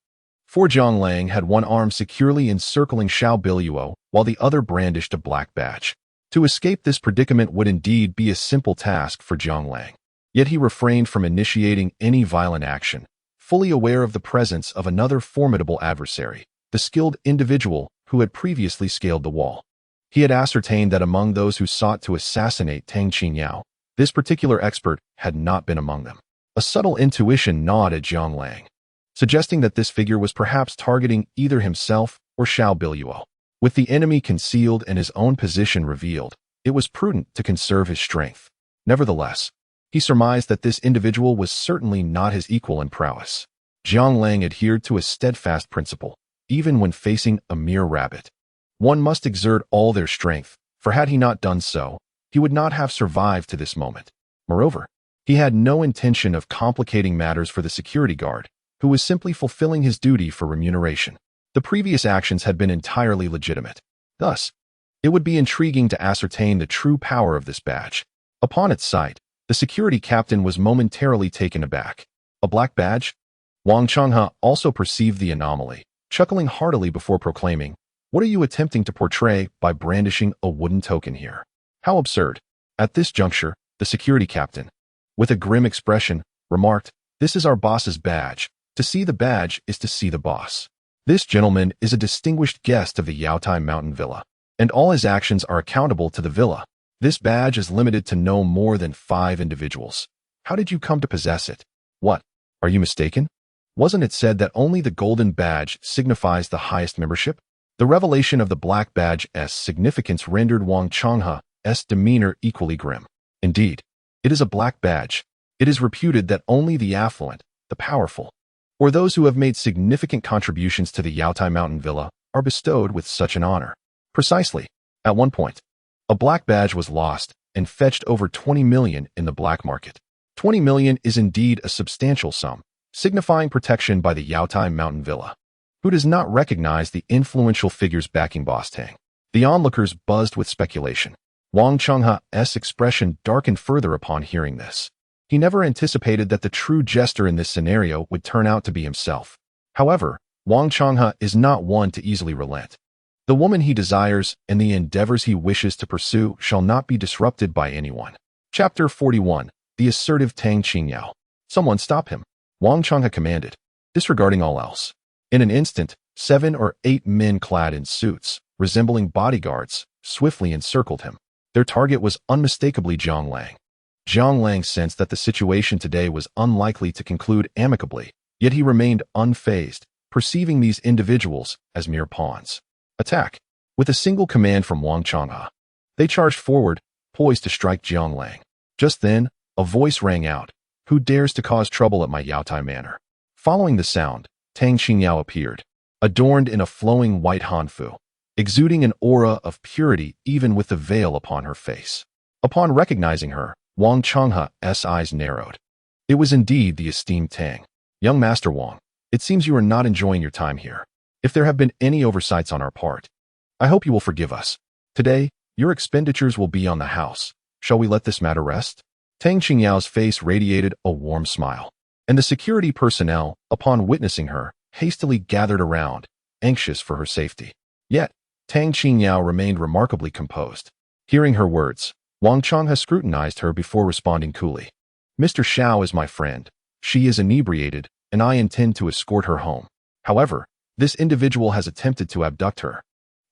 For Jiang Lang had one arm securely encircling Xiao Biluo, while the other brandished a black badge. To escape this predicament would indeed be a simple task for Jiang Lang. Yet he refrained from initiating any violent action, fully aware of the presence of another formidable adversary, the skilled individual who had previously scaled the wall. He had ascertained that among those who sought to assassinate Tang Qingyao, this particular expert had not been among them. A subtle intuition gnawed at Jiang Lang, suggesting that this figure was perhaps targeting either himself or Xiao Biluo. With the enemy concealed and his own position revealed, it was prudent to conserve his strength. Nevertheless, he surmised that this individual was certainly not his equal in prowess. Jiang Lang adhered to a steadfast principle, even when facing a mere rabbit. One must exert all their strength, for had he not done so, he would not have survived to this moment. Moreover, he had no intention of complicating matters for the security guard, who was simply fulfilling his duty for remuneration. The previous actions had been entirely legitimate. Thus, it would be intriguing to ascertain the true power of this badge. Upon its sight, the security captain was momentarily taken aback. A black badge? Wang Changhe also perceived the anomaly, chuckling heartily before proclaiming, "What are you attempting to portray by brandishing a wooden token here? How absurd." At this juncture, the security captain, with a grim expression, remarked, "This is our boss's badge. To see the badge is to see the boss. This gentleman is a distinguished guest of the Yaotai Mountain Villa, and all his actions are accountable to the villa. This badge is limited to no more than 5 individuals. How did you come to possess it? What? Are you mistaken? Wasn't it said that only the golden badge signifies the highest membership?" The revelation of the black badge's significance rendered Wang Changhe's demeanor equally grim. Indeed, It is a black badge. It is reputed that only the affluent, the powerful, or those who have made significant contributions to the Yaotai Mountain Villa are bestowed with such an honor. Precisely. At one point, a black badge was lost and fetched over 20 million in the black market. 20 million is indeed a substantial sum, signifying protection by the Yaotai Mountain Villa. Who does not recognize the influential figures backing Boss Tang? The onlookers buzzed with speculation. Wang Changha's expression darkened further upon hearing this. He never anticipated that the true jester in this scenario would turn out to be himself. However, Wang Changha is not one to easily relent. The woman he desires and the endeavors he wishes to pursue shall not be disrupted by anyone. Chapter 41. The assertive Tang Qingyao. Someone stop him, Wang Changha commanded, disregarding all else. In an instant, 7 or 8 men clad in suits, resembling bodyguards, swiftly encircled him. Their target was unmistakably Zhang Lang. Zhang Lang sensed that the situation today was unlikely to conclude amicably, yet he remained unfazed, perceiving these individuals as mere pawns. Attack! With a single command from Wang Changha, they charged forward, poised to strike Zhang Lang. Just then, a voice rang out, "Who dares to cause trouble at my Yaotai Manor?" Following the sound, Tang Qingyao appeared, adorned in a flowing white hanfu, exuding an aura of purity even with the veil upon her face. Upon recognizing her, Wang Changha's eyes narrowed. It was indeed the esteemed Tang. "Young Master Wang, it seems you are not enjoying your time here. If there have been any oversights on our part, I hope you will forgive us. Today, your expenditures will be on the house. Shall we let this matter rest?" Tang Qingyao's face radiated a warm smile, and the security personnel, upon witnessing her, hastily gathered around, anxious for her safety. Yet, Tang Qingyao remained remarkably composed. Hearing her words, Wang Changha scrutinized her before responding coolly. "Mr. Xiao is my friend. She is inebriated, and I intend to escort her home. However, this individual has attempted to abduct her,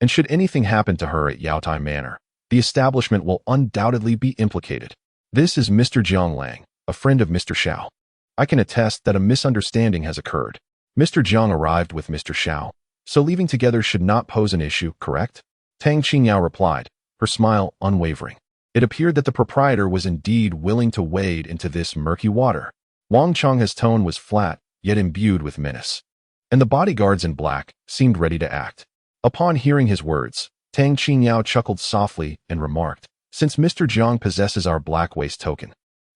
and should anything happen to her at Yaotai Manor, the establishment will undoubtedly be implicated. This is Mr. Zhang Lang, a friend of Mr. Xiao. I can attest that a misunderstanding has occurred. Mr. Zhang arrived with Mr. Xiao, so leaving together should not pose an issue, correct?" Tang Qingyao replied, her smile unwavering. It appeared that the proprietor was indeed willing to wade into this murky water. Wang Changha's tone was flat, yet imbued with menace, and the bodyguards in black seemed ready to act. Upon hearing his words, Tang Qingyao chuckled softly and remarked, "Since Mr. Zhang possesses our black waist token,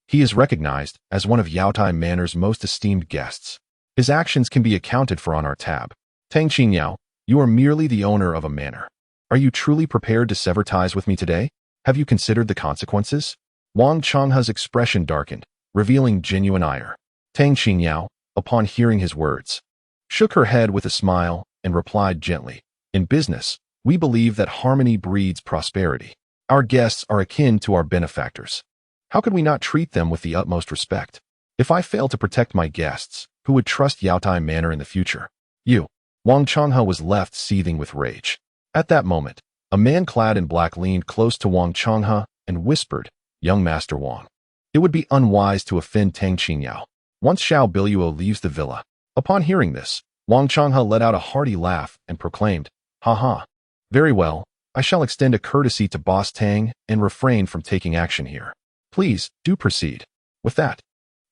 he is recognized as one of Yaotai Manor's most esteemed guests. His actions can be accounted for on our tab. Tang Qingyao, you are merely the owner of a manor. Are you truly prepared to sever ties with me today? Have you considered the consequences?" Wang Changha's expression darkened, revealing genuine ire. Tang Qingyao, upon hearing his words, shook her head with a smile and replied gently, "In business, we believe that harmony breeds prosperity. Our guests are akin to our benefactors. How could we not treat them with the utmost respect? If I fail to protect my guests, who would trust Yaotai Manor in the future? You." Wang Changha was left seething with rage. At that moment, a man clad in black leaned close to Wang Changha and whispered, "Young Master Wang, it would be unwise to offend Tang Qingyao once Xiao Biluo leaves the villa." Upon hearing this, Wang Changha let out a hearty laugh and proclaimed, "Ha ha. Very well, I shall extend a courtesy to Boss Tang and refrain from taking action here. Please, do proceed." With that,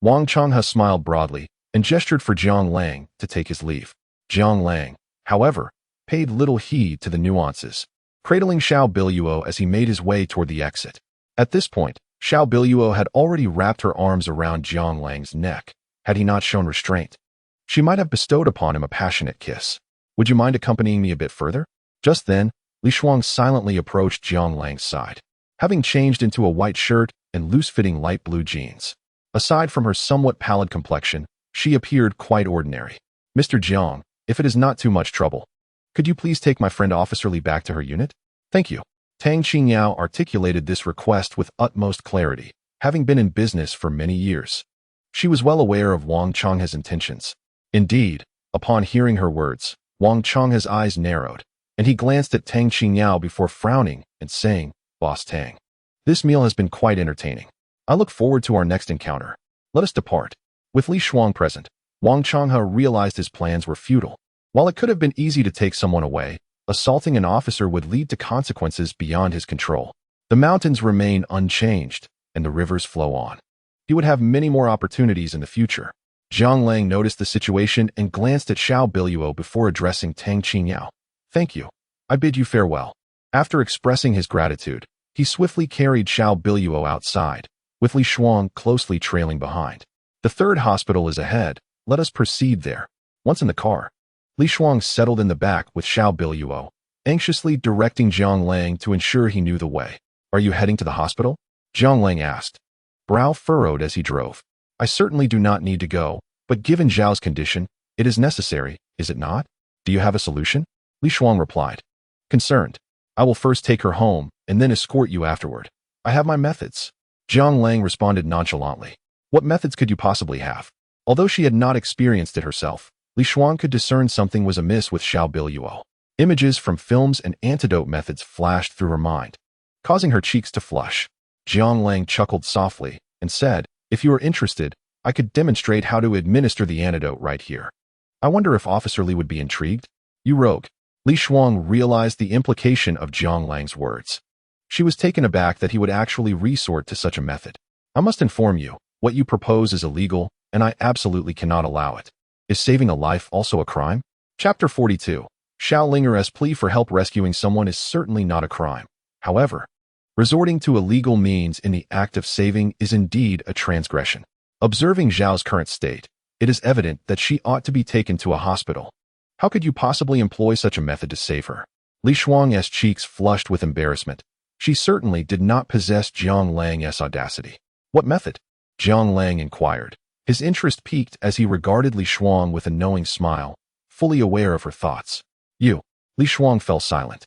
Wang Changha smiled broadly and gestured for Zhang Lang to take his leave. Zhang Lang, however, paid little heed to the nuances, cradling Xiao Biluo as he made his way toward the exit. At this point, Xiao Biluo had already wrapped her arms around Zhang Lang's neck. Had he not shown restraint, she might have bestowed upon him a passionate kiss. "Would you mind accompanying me a bit further?" Just then, Li Shuang silently approached Zhang Lang's side, having changed into a white shirt and loose-fitting light blue jeans. Aside from her somewhat pallid complexion, she appeared quite ordinary. "Mr. Zhang, if it is not too much trouble, could you please take my friend Officer Li back to her unit?" "Thank you." Tang Qingyao articulated this request with utmost clarity, having been in business for many years. She was well aware of Wang Changha's intentions. Indeed, upon hearing her words, Wang Changha's eyes narrowed, and he glanced at Tang Qingyao before frowning and saying, "Boss Tang, this meal has been quite entertaining. I look forward to our next encounter. Let us depart." With Li Shuang present, Wang Changha realized his plans were futile. While it could have been easy to take someone away, assaulting an officer would lead to consequences beyond his control. The mountains remain unchanged, and the rivers flow on. He would have many more opportunities in the future. Zhang Lang noticed the situation and glanced at Xiao Biluo before addressing Tang Qingyao. Thank you. I bid you farewell. After expressing his gratitude, he swiftly carried Xiao Biluo outside, with Li Shuang closely trailing behind. The third hospital is ahead. Let us proceed there. Once in the car, Li Shuang settled in the back with Xiao Biluo, anxiously directing Zhang Lang to ensure he knew the way. Are you heading to the hospital? Zhang Lang asked, brow furrowed as he drove. I certainly do not need to go, but given Zhao's condition, it is necessary, is it not? Do you have a solution? Li Shuang replied. Concerned. I will first take her home, and then escort you afterward. I have my methods. Zhang Lang responded nonchalantly. What methods could you possibly have? Although she had not experienced it herself, Li Shuang could discern something was amiss with Xiao Biluo. Images from films and antidote methods flashed through her mind, causing her cheeks to flush. Zhang Lang chuckled softly and said, if you are interested, I could demonstrate how to administer the antidote right here. I wonder if Officer Li would be intrigued? You rogue. Li Shuang realized the implication of Zhang Lang's words. She was taken aback that he would actually resort to such a method. I must inform you, what you propose is illegal, and I absolutely cannot allow it. Is saving a life also a crime? Chapter 42. Xiao Linger's plea for help rescuing someone is certainly not a crime. However, resorting to illegal means in the act of saving is indeed a transgression. Observing Zhao's current state, it is evident that she ought to be taken to a hospital. How could you possibly employ such a method to save her? Li Shuang's cheeks flushed with embarrassment. She certainly did not possess Zhang Lang's audacity. What method? Zhang Lang inquired. His interest piqued as he regarded Li Shuang with a knowing smile, fully aware of her thoughts. You. Li Shuang fell silent,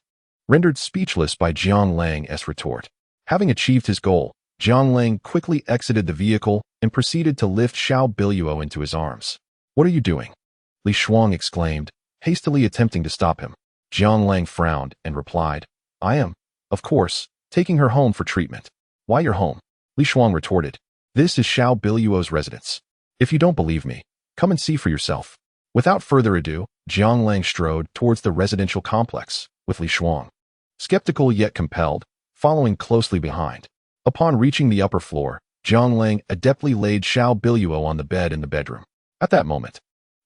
rendered speechless by Zhang Lang's retort. Having achieved his goal, Zhang Lang quickly exited the vehicle and proceeded to lift Xiao Biluo into his arms. What are you doing? Li Shuang exclaimed, hastily attempting to stop him. Zhang Lang frowned and replied, I am, of course, taking her home for treatment. Why your home? Li Shuang retorted. This is Xiao Biluo's residence. If you don't believe me, come and see for yourself. Without further ado, Zhang Lang strode towards the residential complex, with Li Shuang, skeptical yet compelled, following closely behind. Upon reaching the upper floor, Zhang Lang adeptly laid Xiao Biluo on the bed in the bedroom. At that moment,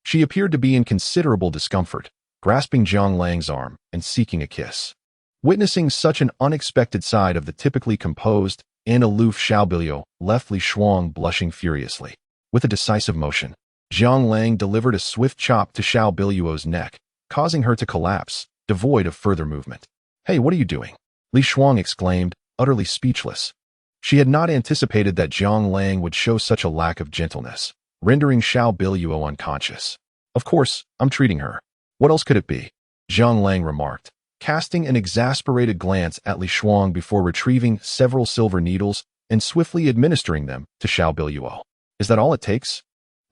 she appeared to be in considerable discomfort, grasping Zhang Lang's arm and seeking a kiss. Witnessing such an unexpected side of the typically composed and aloof Xiao Biluo left Li Shuang blushing furiously. With a decisive motion, Zhang Lang delivered a swift chop to Xiao Biluo's neck, causing her to collapse, devoid of further movement. Hey, what are you doing? Li Shuang exclaimed, utterly speechless. She had not anticipated that Zhang Lang would show such a lack of gentleness, rendering Xiao Biluo unconscious. Of course, I'm treating her. What else could it be? Zhang Lang remarked, casting an exasperated glance at Li Shuang before retrieving several silver needles and swiftly administering them to Xiao Biluo. Is that all it takes?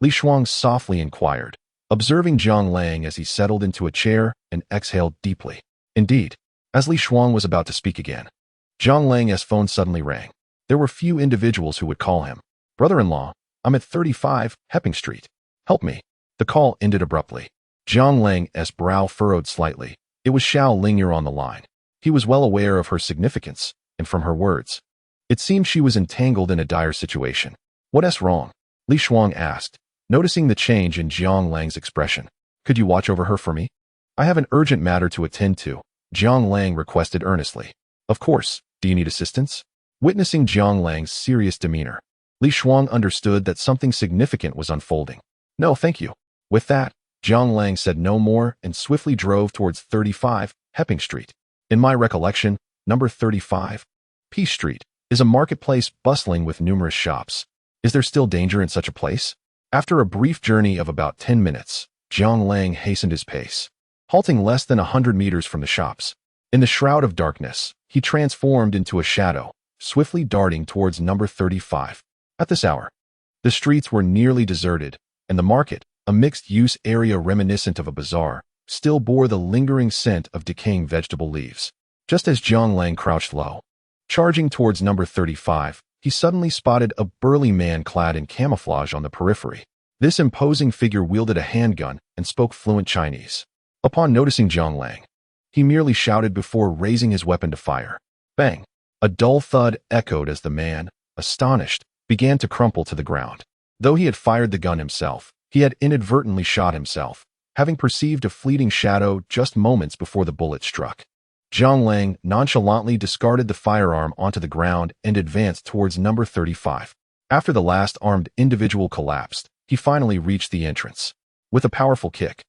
Li Shuang softly inquired, observing Zhang Lang as he settled into a chair and exhaled deeply. Indeed, as Li Shuang was about to speak again, Zhang Lang's phone suddenly rang. There were few individuals who would call him. Brother-in-law, I'm at 35 Hepping Street. Help me. The call ended abruptly. Zhang Lang's brow furrowed slightly. It was Xiao Linger on the line. He was well aware of her significance, and from her words, it seemed she was entangled in a dire situation. What's wrong? Li Shuang asked, noticing the change in Zhang Lang's expression. Could you watch over her for me? I have an urgent matter to attend to, Zhang Lang requested earnestly. Of course. Do you need assistance? Witnessing Zhang Lang's serious demeanor, Li Shuang understood that something significant was unfolding. No, thank you. With that, Zhang Lang said no more and swiftly drove towards 35 Hepping Street. In my recollection, number 35 P Street is a marketplace bustling with numerous shops. Is there still danger in such a place? After a brief journey of about 10 minutes, Zhang Lang hastened his pace, halting less than 100 meters from the shops. In the shroud of darkness, he transformed into a shadow, swiftly darting towards number 35. At this hour, the streets were nearly deserted, and the market, a mixed-use area reminiscent of a bazaar, still bore the lingering scent of decaying vegetable leaves. Just as Zhang Lang crouched low, charging towards number 35, he suddenly spotted a burly man clad in camouflage on the periphery. This imposing figure wielded a handgun and spoke fluent Chinese. Upon noticing Zhang Lang, he merely shouted before raising his weapon to fire. Bang! A dull thud echoed as the man, astonished, began to crumple to the ground. Though he had fired the gun himself, he had inadvertently shot himself, having perceived a fleeting shadow just moments before the bullet struck. Zhang Lang nonchalantly discarded the firearm onto the ground and advanced towards number 35. After the last armed individual collapsed, he finally reached the entrance. With a powerful kick,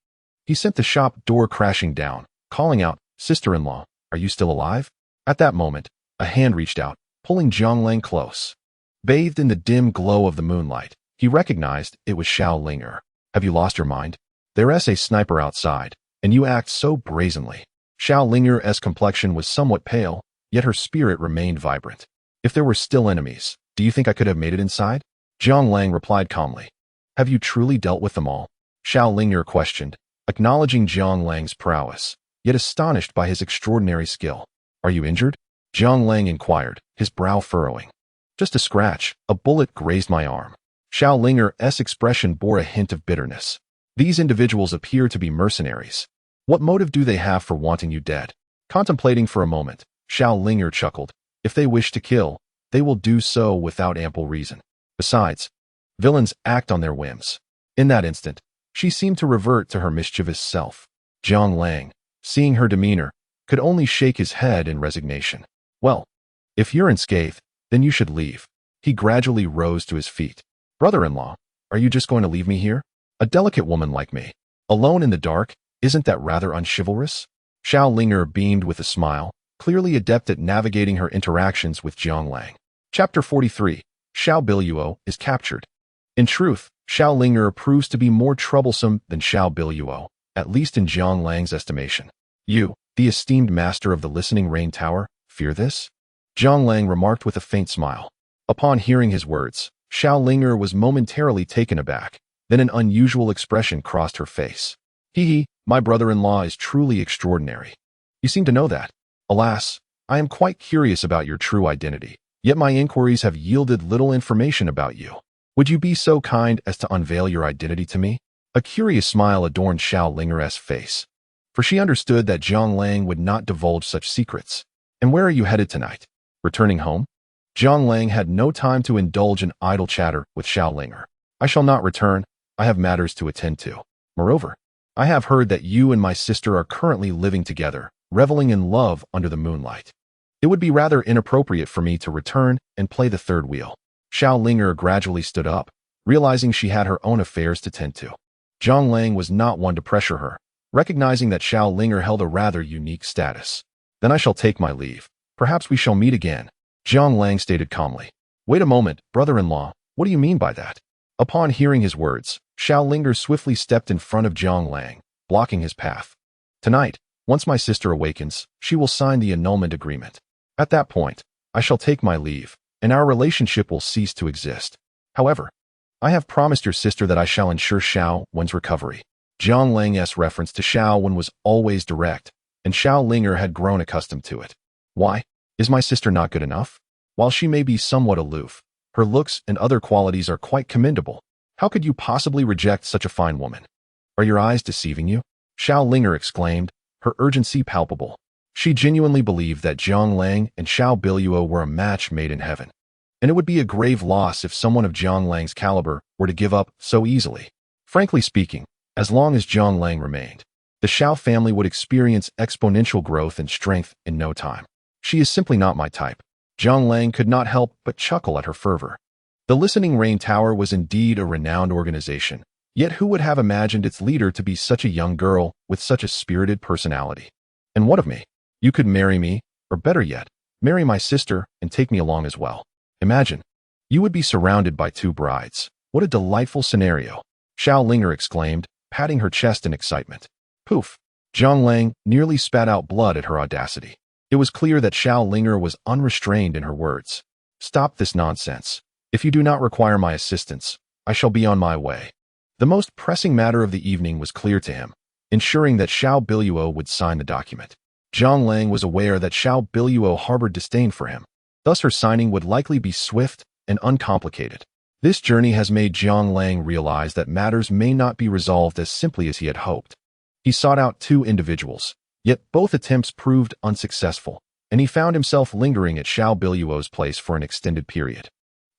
he sent the shop door crashing down, calling out, "Sister-in-law, are you still alive?" At that moment, a hand reached out, pulling Zhang Lang close. Bathed in the dim glow of the moonlight, he recognized it was Xiao Linger. "Have you lost your mind? There's a sniper outside, and you act so brazenly." Xiao Linger's complexion was somewhat pale, yet her spirit remained vibrant. "If there were still enemies, do you think I could have made it inside?" Zhang Lang replied calmly. "Have you truly dealt with them all?" Xiao Linger questioned, acknowledging Zhang Lang's prowess, yet astonished by his extraordinary skill. "Are you injured?" Zhang Lang inquired, his brow furrowing. "Just a scratch, a bullet grazed my arm." Xiao Linger's expression bore a hint of bitterness. "These individuals appear to be mercenaries. What motive do they have for wanting you dead?" Contemplating for a moment, Xiao Linger chuckled. "If they wish to kill, they will do so without ample reason. Besides, villains act on their whims." In that instant, she seemed to revert to her mischievous self. Zhang Lang, seeing her demeanor, could only shake his head in resignation. "Well, if you're unscathed, then you should leave." He gradually rose to his feet. "Brother-in-law, are you just going to leave me here? A delicate woman like me, alone in the dark, isn't that rather unchivalrous?" Xiao Linger beamed with a smile, clearly adept at navigating her interactions with Zhang Lang. Chapter 43. Xiao Biluo is captured. In truth, Xiao Linger proves to be more troublesome than Xiao Biluo, at least in Zhang Lang's estimation. "You, the esteemed master of the Listening Rain Tower, fear this?" Zhang Lang remarked with a faint smile. Upon hearing his words, Xiao Linger was momentarily taken aback, then an unusual expression crossed her face. "Hee, my brother-in-law is truly extraordinary. You seem to know that. Alas, I am quite curious about your true identity, yet my inquiries have yielded little information about you. Would you be so kind as to unveil your identity to me?" A curious smile adorned Xiao Linger's face, for she understood that Zhang Lang would not divulge such secrets. "And where are you headed tonight? Returning home?" Zhang Lang had no time to indulge in idle chatter with Xiao Linger. "I shall not return. I have matters to attend to. Moreover, I have heard that you and my sister are currently living together, reveling in love under the moonlight. It would be rather inappropriate for me to return and play the third wheel." Xiao Linger gradually stood up, realizing she had her own affairs to tend to. Zhang Lang was not one to pressure her, recognizing that Xiao Linger held a rather unique status. "Then I shall take my leave. Perhaps we shall meet again," Zhang Lang stated calmly. "Wait a moment, brother-in-law, what do you mean by that?" Upon hearing his words, Xiao Linger swiftly stepped in front of Zhang Lang, blocking his path. "Tonight, once my sister awakens, she will sign the annulment agreement. At that point, I shall take my leave, and our relationship will cease to exist. However, I have promised your sister that I shall ensure Xiao Wen's recovery." Zhang Lang's reference to Xiao Wen was always direct, and Xiao Linger had grown accustomed to it. "Why? Is my sister not good enough? While she may be somewhat aloof, her looks and other qualities are quite commendable. How could you possibly reject such a fine woman? Are your eyes deceiving you?" Xiao Linger exclaimed, her urgency palpable. She genuinely believed that Zhang Lang and Xiao Biluo were a match made in heaven, and it would be a grave loss if someone of Zhang Lang's caliber were to give up so easily. Frankly speaking, as long as Zhang Lang remained, the Xiao family would experience exponential growth and strength in no time. "She is simply not my type." Zhang Lang could not help but chuckle at her fervor. The Listening Rain Tower was indeed a renowned organization, yet who would have imagined its leader to be such a young girl with such a spirited personality? "And what of me? You could marry me, or better yet, marry my sister and take me along as well. Imagine, you would be surrounded by two brides. What a delightful scenario," Xiao Linger exclaimed, patting her chest in excitement. Poof! Zhang Lang nearly spat out blood at her audacity. It was clear that Xiao Linger was unrestrained in her words. "Stop this nonsense. If you do not require my assistance, I shall be on my way." The most pressing matter of the evening was clear to him, ensuring that Xiao Biluo would sign the document. Zhang Lang was aware that Xiao Biluo harbored disdain for him, thus her signing would likely be swift and uncomplicated. This journey has made Zhang Lang realize that matters may not be resolved as simply as he had hoped. He sought out two individuals, yet both attempts proved unsuccessful, and he found himself lingering at Xiao Biluo's place for an extended period.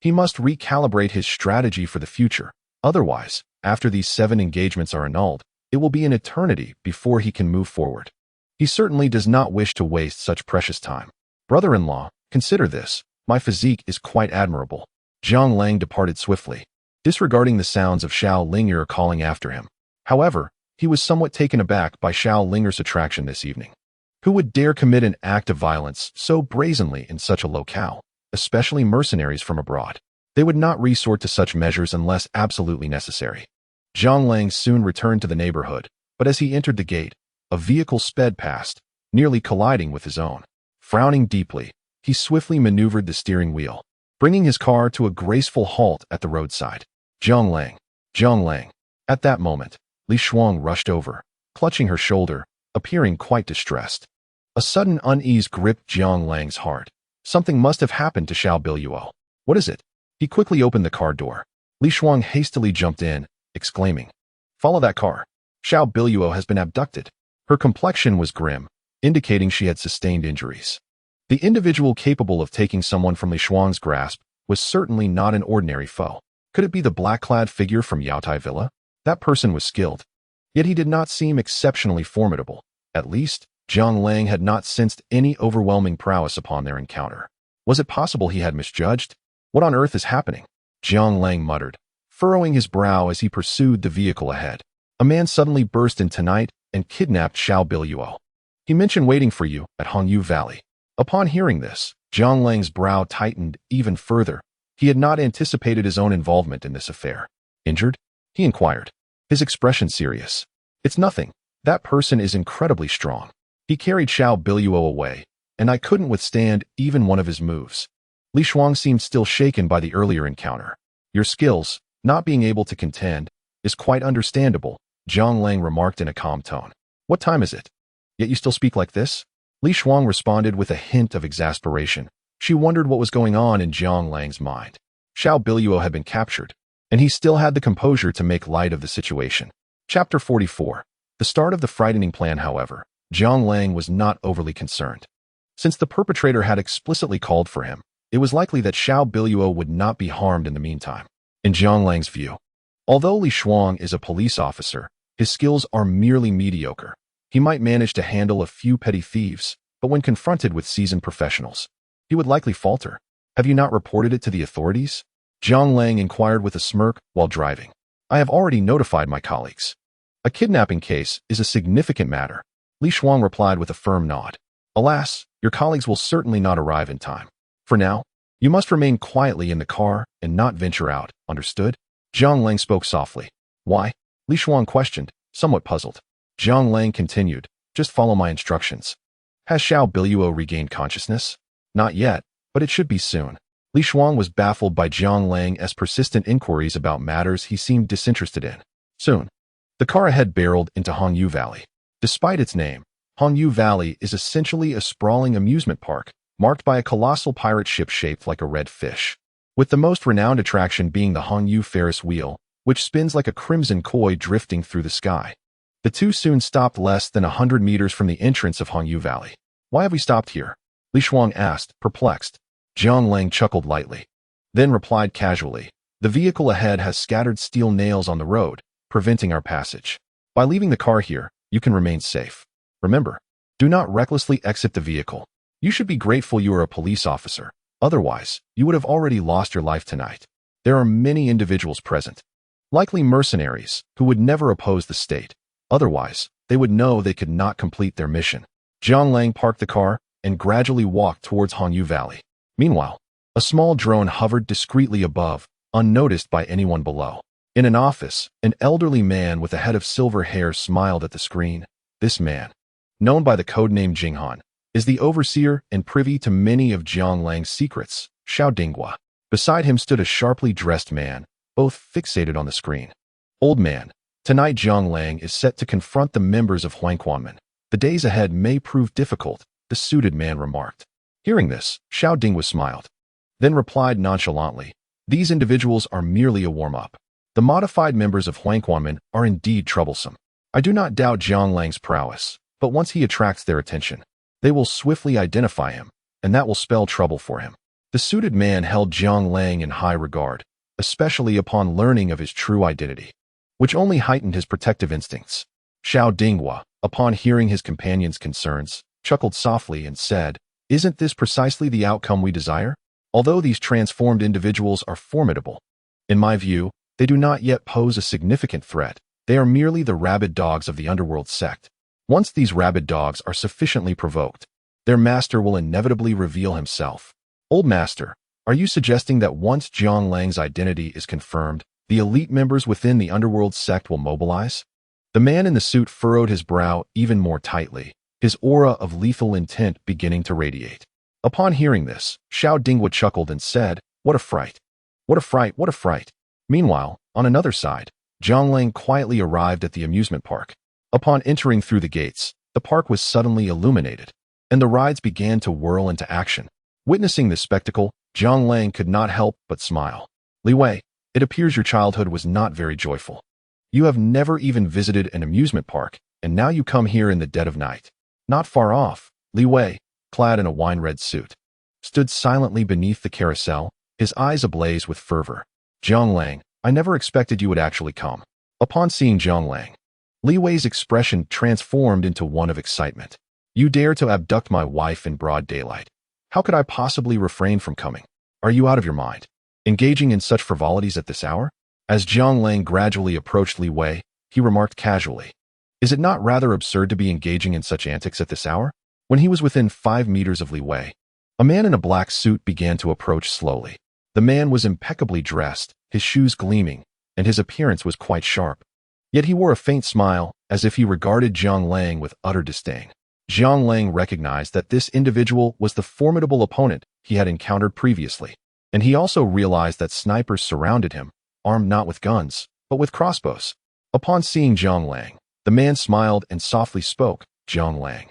He must recalibrate his strategy for the future. Otherwise, after these 7 engagements are annulled, it will be an eternity before he can move forward. He certainly does not wish to waste such precious time. Brother-in-law, consider this. My physique is quite admirable. Zhang Lang departed swiftly, disregarding the sounds of Xiao Ling'er calling after him. However, he was somewhat taken aback by Xiao Ling'er's attraction this evening. Who would dare commit an act of violence so brazenly in such a locale, especially mercenaries from abroad? They would not resort to such measures unless absolutely necessary. Zhang Lang soon returned to the neighborhood, but as he entered the gate, a vehicle sped past, nearly colliding with his own. Frowning deeply, he swiftly maneuvered the steering wheel, bringing his car to a graceful halt at the roadside. Zhang Lang. Zhang Lang. At that moment, Li Shuang rushed over, clutching her shoulder, appearing quite distressed. A sudden unease gripped Zhang Lang's heart. Something must have happened to Xiao Biluo. What is it? He quickly opened the car door. Li Shuang hastily jumped in, exclaiming, "Follow that car. Xiao Biluo has been abducted." Her complexion was grim, indicating she had sustained injuries. The individual capable of taking someone from Li Shuang's grasp was certainly not an ordinary foe. Could it be the black-clad figure from Yaotai Villa? That person was skilled. Yet he did not seem exceptionally formidable. At least, Zhang Lang had not sensed any overwhelming prowess upon their encounter. Was it possible he had misjudged? What on earth is happening? Zhang Lang muttered, furrowing his brow as he pursued the vehicle ahead. A man suddenly burst in tonight and kidnapped Xiao Biluo. He mentioned waiting for you at Hongyu Valley. Upon hearing this, Zhang Lang's brow tightened even further. He had not anticipated his own involvement in this affair. Injured? He inquired, his expression serious. It's nothing. That person is incredibly strong. He carried Xiao Biluo away, and I couldn't withstand even one of his moves. Li Shuang seemed still shaken by the earlier encounter. Your skills, not being able to contend, is quite understandable, Zhang Lang remarked in a calm tone. What time is it? Yet you still speak like this? Li Shuang responded with a hint of exasperation. She wondered what was going on in Zhang Lang's mind. Xiao Biluo had been captured, and he still had the composure to make light of the situation. Chapter 44. The start of the frightening plan, however, Zhang Lang was not overly concerned. Since the perpetrator had explicitly called for him, it was likely that Xiao Biluo would not be harmed in the meantime. In Zhang Lang's view, although Li Shuang is a police officer, his skills are merely mediocre. He might manage to handle a few petty thieves, but when confronted with seasoned professionals, he would likely falter. Have you not reported it to the authorities? Zhang Lang inquired with a smirk while driving. I have already notified my colleagues. A kidnapping case is a significant matter, Li Shuang replied with a firm nod. Alas, your colleagues will certainly not arrive in time. For now, you must remain quietly in the car and not venture out, understood? Zhang Lang spoke softly. Why? Li Shuang questioned, somewhat puzzled. Zhang Lang continued, just follow my instructions. Has Xiao Biluo regained consciousness? Not yet, but it should be soon. Li Shuang was baffled by Zhang Lang's persistent inquiries about matters he seemed disinterested in. Soon, the car ahead barreled into Hongyu Valley. Despite its name, Hongyu Valley is essentially a sprawling amusement park, marked by a colossal pirate ship shaped like a red fish. With the most renowned attraction being the Hongyu Ferris wheel, which spins like a crimson koi drifting through the sky. The two soon stopped less than 100 meters from the entrance of Hongyu Valley. Why have we stopped here? Li Shuang asked, perplexed. Zhang Lang chuckled lightly, then replied casually, the vehicle ahead has scattered steel nails on the road, preventing our passage. By leaving the car here, you can remain safe. Remember, do not recklessly exit the vehicle. You should be grateful you are a police officer. Otherwise, you would have already lost your life tonight. There are many individuals present, likely mercenaries, who would never oppose the state. Otherwise, they would know they could not complete their mission. Zhang Lang parked the car and gradually walked towards Hongyu Valley. Meanwhile, a small drone hovered discreetly above, unnoticed by anyone below. In an office, an elderly man with a head of silver hair smiled at the screen. This man, known by the codename Jinghan, is the overseer and privy to many of Zhang Lang's secrets, Xiao Dinghua. Beside him stood a sharply dressed man, both fixated on the screen. Old man, tonight Zhang Lang is set to confront the members of Huangquanmen. The days ahead may prove difficult, the suited man remarked. Hearing this, Xiao Dinghua smiled, then replied nonchalantly, these individuals are merely a warm-up. The modified members of Huangquanmen are indeed troublesome. I do not doubt Zhang Lang's prowess, but once he attracts their attention, they will swiftly identify him, and that will spell trouble for him. The suited man held Jiang Lang in high regard, especially upon learning of his true identity, which only heightened his protective instincts. Xiao Dinghua, upon hearing his companion's concerns, chuckled softly and said, "Isn't this precisely the outcome we desire? Although these transformed individuals are formidable, in my view, they do not yet pose a significant threat. They are merely the rabid dogs of the underworld sect. Once these rabid dogs are sufficiently provoked, their master will inevitably reveal himself." Old Master, are you suggesting that once Jiang Lang's identity is confirmed, the elite members within the underworld sect will mobilize? The man in the suit furrowed his brow even more tightly, his aura of lethal intent beginning to radiate. Upon hearing this, Xiao Dinghua chuckled and said, "What a fright! What a fright! What a fright!" Meanwhile, on another side, Jiang Lang quietly arrived at the amusement park. Upon entering through the gates, the park was suddenly illuminated, and the rides began to whirl into action. Witnessing this spectacle, Jiang Lang could not help but smile. "Li Wei, it appears your childhood was not very joyful. You have never even visited an amusement park, and now you come here in the dead of night." Not far off, Li Wei, clad in a wine-red suit, stood silently beneath the carousel, his eyes ablaze with fervor. "Jiang Lang, I never expected you would actually come." Upon seeing Jiang Lang, Li Wei's expression transformed into one of excitement. "You dare to abduct my wife in broad daylight. How could I possibly refrain from coming? Are you out of your mind, engaging in such frivolities at this hour?" As Jiang Lang gradually approached Li Wei, he remarked casually, "Is it not rather absurd to be engaging in such antics at this hour?" When he was within 5 meters of Li Wei, a man in a black suit began to approach slowly. The man was impeccably dressed, his shoes gleaming, and his appearance was quite sharp. Yet he wore a faint smile, as if he regarded Jiang Lang with utter disdain. Jiang Lang recognized that this individual was the formidable opponent he had encountered previously, and he also realized that snipers surrounded him, armed not with guns, but with crossbows. Upon seeing Jiang Lang, the man smiled and softly spoke, "Jiang Lang,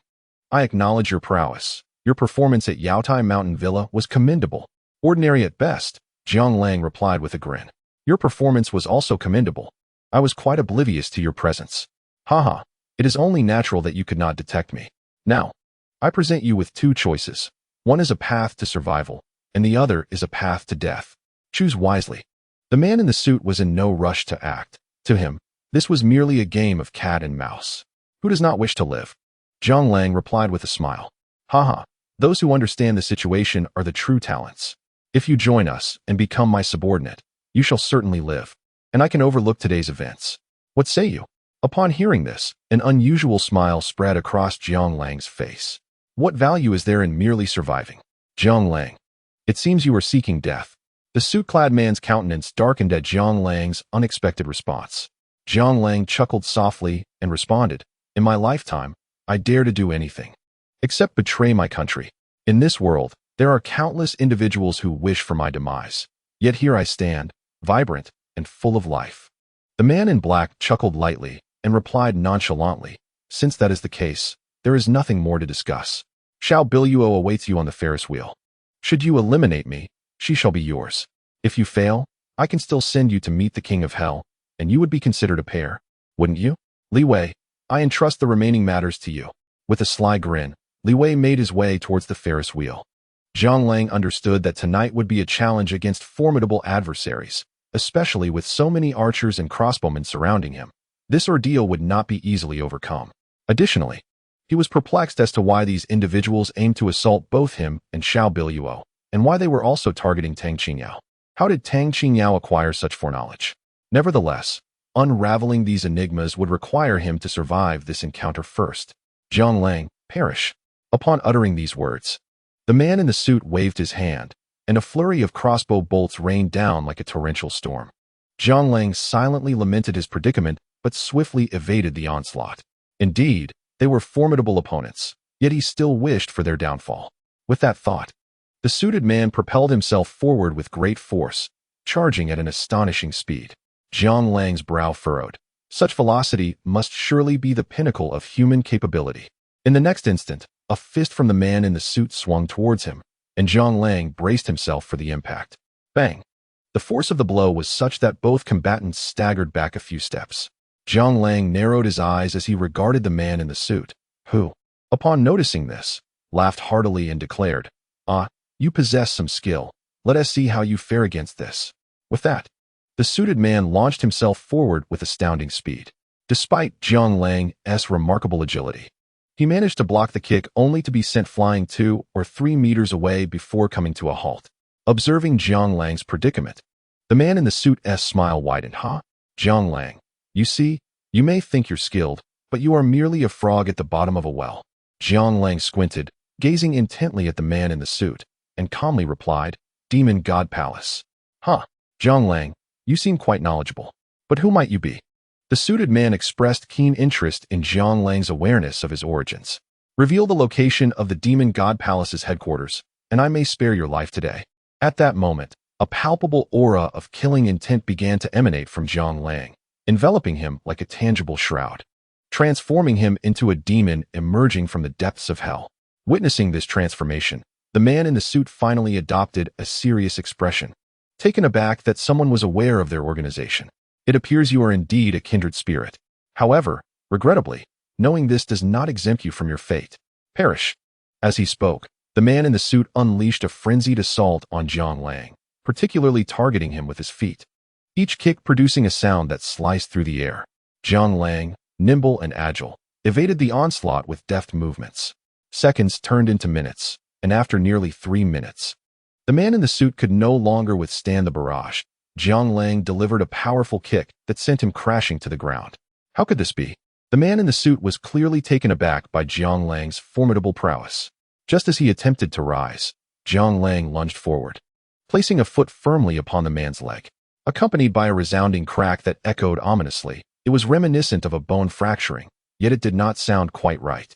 I acknowledge your prowess. Your performance at Yaotai Mountain Villa was commendable." "Ordinary at best," Jiang Lang replied with a grin. "Your performance was also commendable. I was quite oblivious to your presence. Haha, it is only natural that you could not detect me. Now, I present you with 2 choices. One is a path to survival, and the other is a path to death. Choose wisely." The man in the suit was in no rush to act. To him, this was merely a game of cat and mouse. Who does not wish to live? Jiang Lang replied with a smile. "Haha, those who understand the situation are the true talents. If you join us and become my subordinate, you shall certainly live, and I can overlook today's events. What say you?" Upon hearing this, an unusual smile spread across Jiang Lang's face. "What value is there in merely surviving? Jiang Lang, it seems you are seeking death." The suit-clad man's countenance darkened at Jiang Lang's unexpected response. Jiang Lang chuckled softly and responded, "In my lifetime, I dare to do anything, except betray my country. In this world, there are countless individuals who wish for my demise. Yet here I stand, vibrant and full of life." The man in black chuckled lightly and replied nonchalantly, "Since that is the case, there is nothing more to discuss. Xiao Biluo awaits you on the Ferris wheel. Should you eliminate me, she shall be yours. If you fail, I can still send you to meet the King of Hell, and you would be considered a pair, wouldn't you? Li Wei, I entrust the remaining matters to you." With a sly grin, Li Wei made his way towards the Ferris wheel. Jiang Lang understood that tonight would be a challenge against formidable adversaries, especially with so many archers and crossbowmen surrounding him. This ordeal would not be easily overcome. Additionally, he was perplexed as to why these individuals aimed to assault both him and Xiao Biluo, and why they were also targeting Tang Qingyao. How did Tang Qingyao acquire such foreknowledge? Nevertheless, unraveling these enigmas would require him to survive this encounter first. Jiang Lang, perish. Upon uttering these words, the man in the suit waved his hand, and a flurry of crossbow bolts rained down like a torrential storm. Jiang Lang silently lamented his predicament, but swiftly evaded the onslaught. Indeed, they were formidable opponents, yet he still wished for their downfall. With that thought, the suited man propelled himself forward with great force, charging at an astonishing speed. Jiang Lang's brow furrowed. Such velocity must surely be the pinnacle of human capability. In the next instant, a fist from the man in the suit swung towards him, and Jiang Lang braced himself for the impact. Bang! The force of the blow was such that both combatants staggered back a few steps. Jiang Lang narrowed his eyes as he regarded the man in the suit, who, upon noticing this, laughed heartily and declared, "Ah, You possess some skill. Let us see how you fare against this. With that, the suited man launched himself forward with astounding speed. Despite Jiang Lang's remarkable agility, he managed to block the kick only to be sent flying 2 or 3 meters away before coming to a halt. Observing Jiang Lang's predicament, the man in the suit's smile widened. Jiang Lang, you see, you may think you're skilled, but you are merely a frog at the bottom of a well. Jiang Lang squinted, gazing intently at the man in the suit, and calmly replied, Demon God Palace. Jiang Lang, you seem quite knowledgeable. But who might you be? The suited man expressed keen interest in Jiang Lang's awareness of his origins. Reveal the location of the Demon God Palace's headquarters, and I may spare your life today. At that moment, a palpable aura of killing intent began to emanate from Jiang Lang, enveloping him like a tangible shroud, transforming him into a demon emerging from the depths of hell. Witnessing this transformation, the man in the suit finally adopted a serious expression, taken aback that someone was aware of their organization. It appears you are indeed a kindred spirit. However, regrettably, knowing this does not exempt you from your fate. Perish. As he spoke, the man in the suit unleashed a frenzied assault on Jiang Lang, particularly targeting him with his feet, each kick producing a sound that sliced through the air. Jiang Lang, nimble and agile, evaded the onslaught with deft movements. Seconds turned into minutes, and after nearly 3 minutes, the man in the suit could no longer withstand the barrage. Jiang Lang delivered a powerful kick that sent him crashing to the ground. How could this be? The man in the suit was clearly taken aback by Jiang Lang's formidable prowess. Just as he attempted to rise, Jiang Lang lunged forward, placing a foot firmly upon the man's leg. Accompanied by a resounding crack that echoed ominously, it was reminiscent of a bone fracturing, yet it did not sound quite right.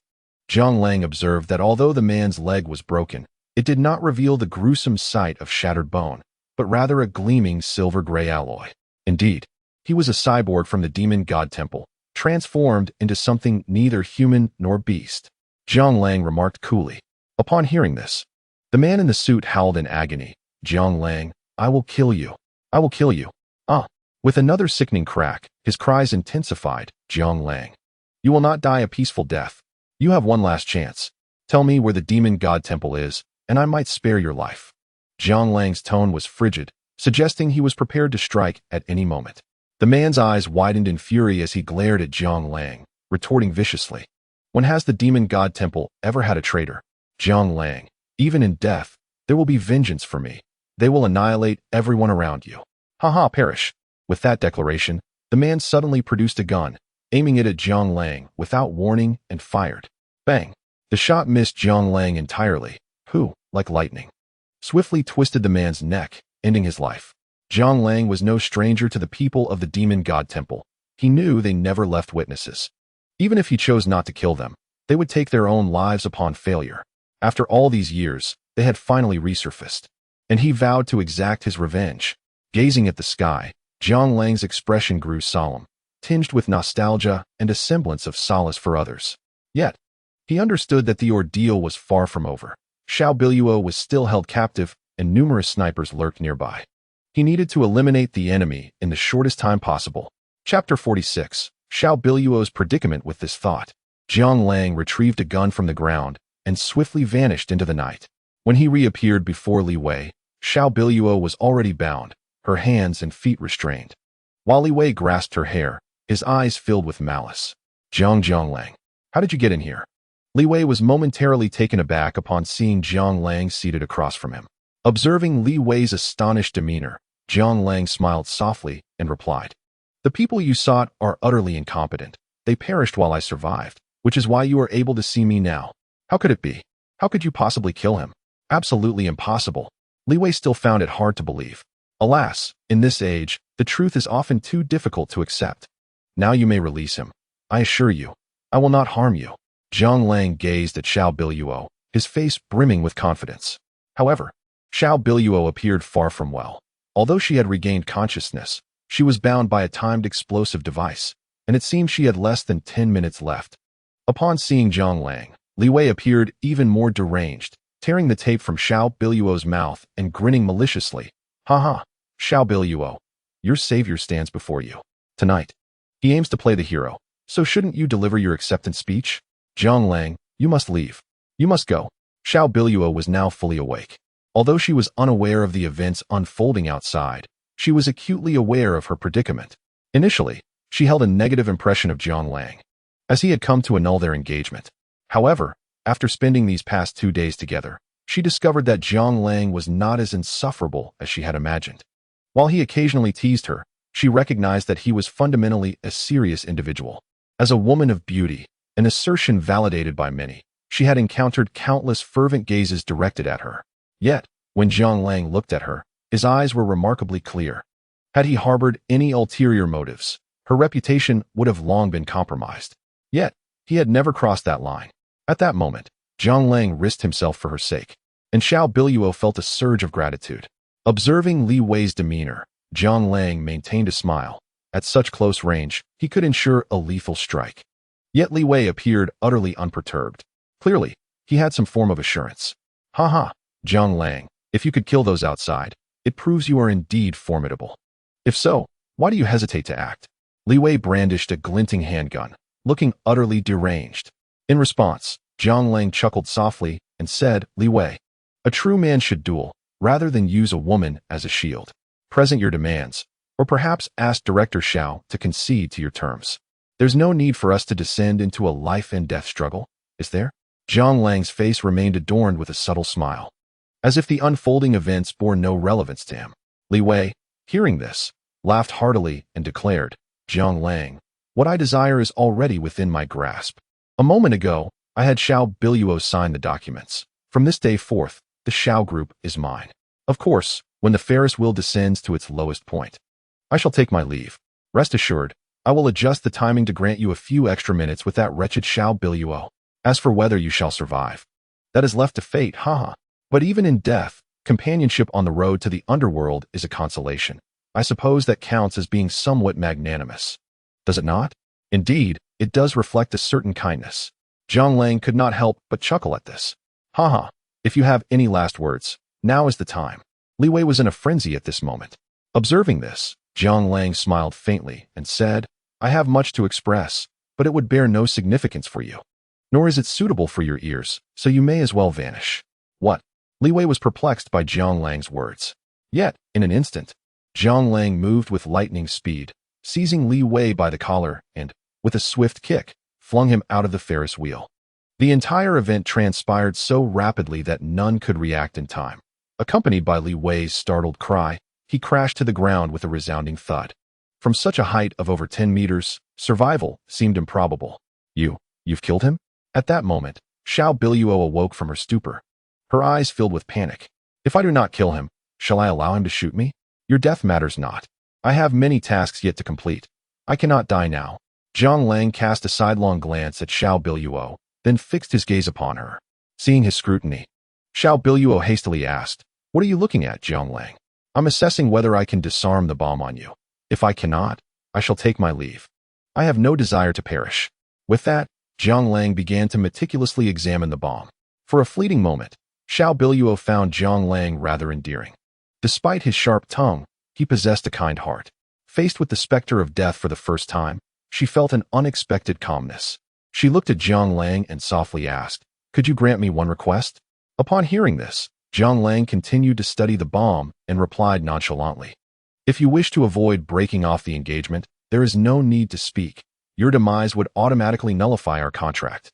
Jiang Lang observed that although the man's leg was broken, it did not reveal the gruesome sight of shattered bone, but rather a gleaming silver-gray alloy. Indeed, he was a cyborg from the Demon God Temple, transformed into something neither human nor beast. Jiang Lang remarked coolly. Upon hearing this, the man in the suit howled in agony. Jiang Lang, I will kill you. I will kill you. With another sickening crack, his cries intensified. Jiang Lang, you will not die a peaceful death. You have one last chance. Tell me where the Demon God Temple is, and I might spare your life. Jiang Lang's tone was frigid, suggesting he was prepared to strike at any moment. The man's eyes widened in fury as he glared at Jiang Lang, retorting viciously. When has the Demon God Temple ever had a traitor? Jiang Lang, even in death, there will be vengeance for me. They will annihilate everyone around you. Perish. With that declaration, the man suddenly produced a gun, aiming it at Jiang Lang without warning, and fired. Bang! The shot missed Jiang Lang entirely, who, like lightning, swiftly twisted the man's neck, ending his life. Jiang Lang was no stranger to the people of the Demon God Temple. He knew they never left witnesses. Even if he chose not to kill them, they would take their own lives upon failure. After all these years, they had finally resurfaced, and he vowed to exact his revenge. Gazing at the sky, Jiang Lang's expression grew solemn, tinged with nostalgia and a semblance of solace for others. Yet, he understood that the ordeal was far from over. Xiao Biluo was still held captive, and numerous snipers lurked nearby. He needed to eliminate the enemy in the shortest time possible. Chapter 46. Xiao Biluo's predicament. With this thought, Jiang Lang retrieved a gun from the ground and swiftly vanished into the night. When he reappeared before Li Wei, Xiao Biluo was already bound, her hands and feet restrained. While Li Wei grasped her hair, his eyes filled with malice. Jiang Lang, how did you get in here? Li Wei was momentarily taken aback upon seeing Jiang Lang seated across from him. Observing Li Wei's astonished demeanor, Jiang Lang smiled softly and replied, The people you sought are utterly incompetent. They perished while I survived, which is why you are able to see me now. How could it be? How could you possibly kill him? Absolutely impossible. Li Wei still found it hard to believe. Alas, in this age, the truth is often too difficult to accept. Now you may release him. I assure you, I will not harm you. Jiang Lang gazed at Xiao Biluo, his face brimming with confidence. However, Xiao Biluo appeared far from well. Although she had regained consciousness, she was bound by a timed explosive device, and it seemed she had less than 10 minutes left. Upon seeing Jiang Lang, Li Wei appeared even more deranged, tearing the tape from Xiao Biluo's mouth and grinning maliciously. Xiao Biluo, your savior stands before you. Tonight, he aims to play the hero, so shouldn't you deliver your acceptance speech? Jiang Lang, you must leave. You must go. Xiao Biluo was now fully awake. Although she was unaware of the events unfolding outside, she was acutely aware of her predicament. Initially, she held a negative impression of Jiang Lang, as he had come to annul their engagement. However, after spending these past 2 days together, she discovered that Jiang Lang was not as insufferable as she had imagined. While he occasionally teased her, she recognized that he was fundamentally a serious individual. As a woman of beauty, an assertion validated by many, she had encountered countless fervent gazes directed at her. Yet, when Jiang Lang looked at her, his eyes were remarkably clear. Had he harbored any ulterior motives, her reputation would have long been compromised. Yet, he had never crossed that line. At that moment, Jiang Lang risked himself for her sake, and Xiao Biluo felt a surge of gratitude. Observing Li Wei's demeanor, Jiang Lang maintained a smile. At such close range, he could ensure a lethal strike. Yet Li Wei appeared utterly unperturbed. Clearly, he had some form of assurance. Ha, Jiang Lang, if you could kill those outside, it proves you are indeed formidable. If so, why do you hesitate to act? Li Wei brandished a glinting handgun, looking utterly deranged. In response, Jiang Lang chuckled softly and said, Li Wei, a true man should duel, rather than use a woman as a shield. Present your demands, or perhaps ask Director Xiao to concede to your terms. There's no need for us to descend into a life-and-death struggle, is there? Jiang Lang's face remained adorned with a subtle smile, as if the unfolding events bore no relevance to him. Li Wei, hearing this, laughed heartily and declared, Jiang Lang, what I desire is already within my grasp. A moment ago, I had Xiao Biluo sign the documents. From this day forth, the Xiao Group is mine. Of course, when the Ferris wheel descends to its lowest point, I shall take my leave. Rest assured, I will adjust the timing to grant you a few extra minutes with that wretched Xiao Biluo. As for whether you shall survive, that is left to fate, haha. But even in death, companionship on the road to the underworld is a consolation. I suppose that counts as being somewhat magnanimous. Does it not? Indeed, it does reflect a certain kindness. Jiang Lang could not help but chuckle at this. Haha, if you have any last words, now is the time. Li Wei was in a frenzy at this moment. Observing this, Jiang Lang smiled faintly and said, I have much to express, but it would bear no significance for you. Nor is it suitable for your ears, so you may as well vanish. What? Li Wei was perplexed by Jiang Lang's words. Yet, in an instant, Jiang Lang moved with lightning speed, seizing Li Wei by the collar and, with a swift kick, flung him out of the Ferris wheel. The entire event transpired so rapidly that none could react in time. Accompanied by Li Wei's startled cry, he crashed to the ground with a resounding thud. From such a height of over 10 meters, survival seemed improbable. You've killed him? At that moment, Xiao Biluo awoke from her stupor, her eyes filled with panic. If I do not kill him, shall I allow him to shoot me? Your death matters not. I have many tasks yet to complete. I cannot die now. Jiang Lang cast a sidelong glance at Xiao Biluo, then fixed his gaze upon her. Seeing his scrutiny, Xiao Biluo hastily asked, What are you looking at, Jiang Lang? I'm assessing whether I can disarm the bomb on you. If I cannot, I shall take my leave. I have no desire to perish. With that, Jiang Lang began to meticulously examine the bomb. For a fleeting moment, Xiao Biluo found Jiang Lang rather endearing. Despite his sharp tongue, he possessed a kind heart. Faced with the specter of death for the first time, she felt an unexpected calmness. She looked at Jiang Lang and softly asked, Could you grant me one request? Upon hearing this, Jiang Lang continued to study the bomb and replied nonchalantly, If you wish to avoid breaking off the engagement, there is no need to speak. Your demise would automatically nullify our contract.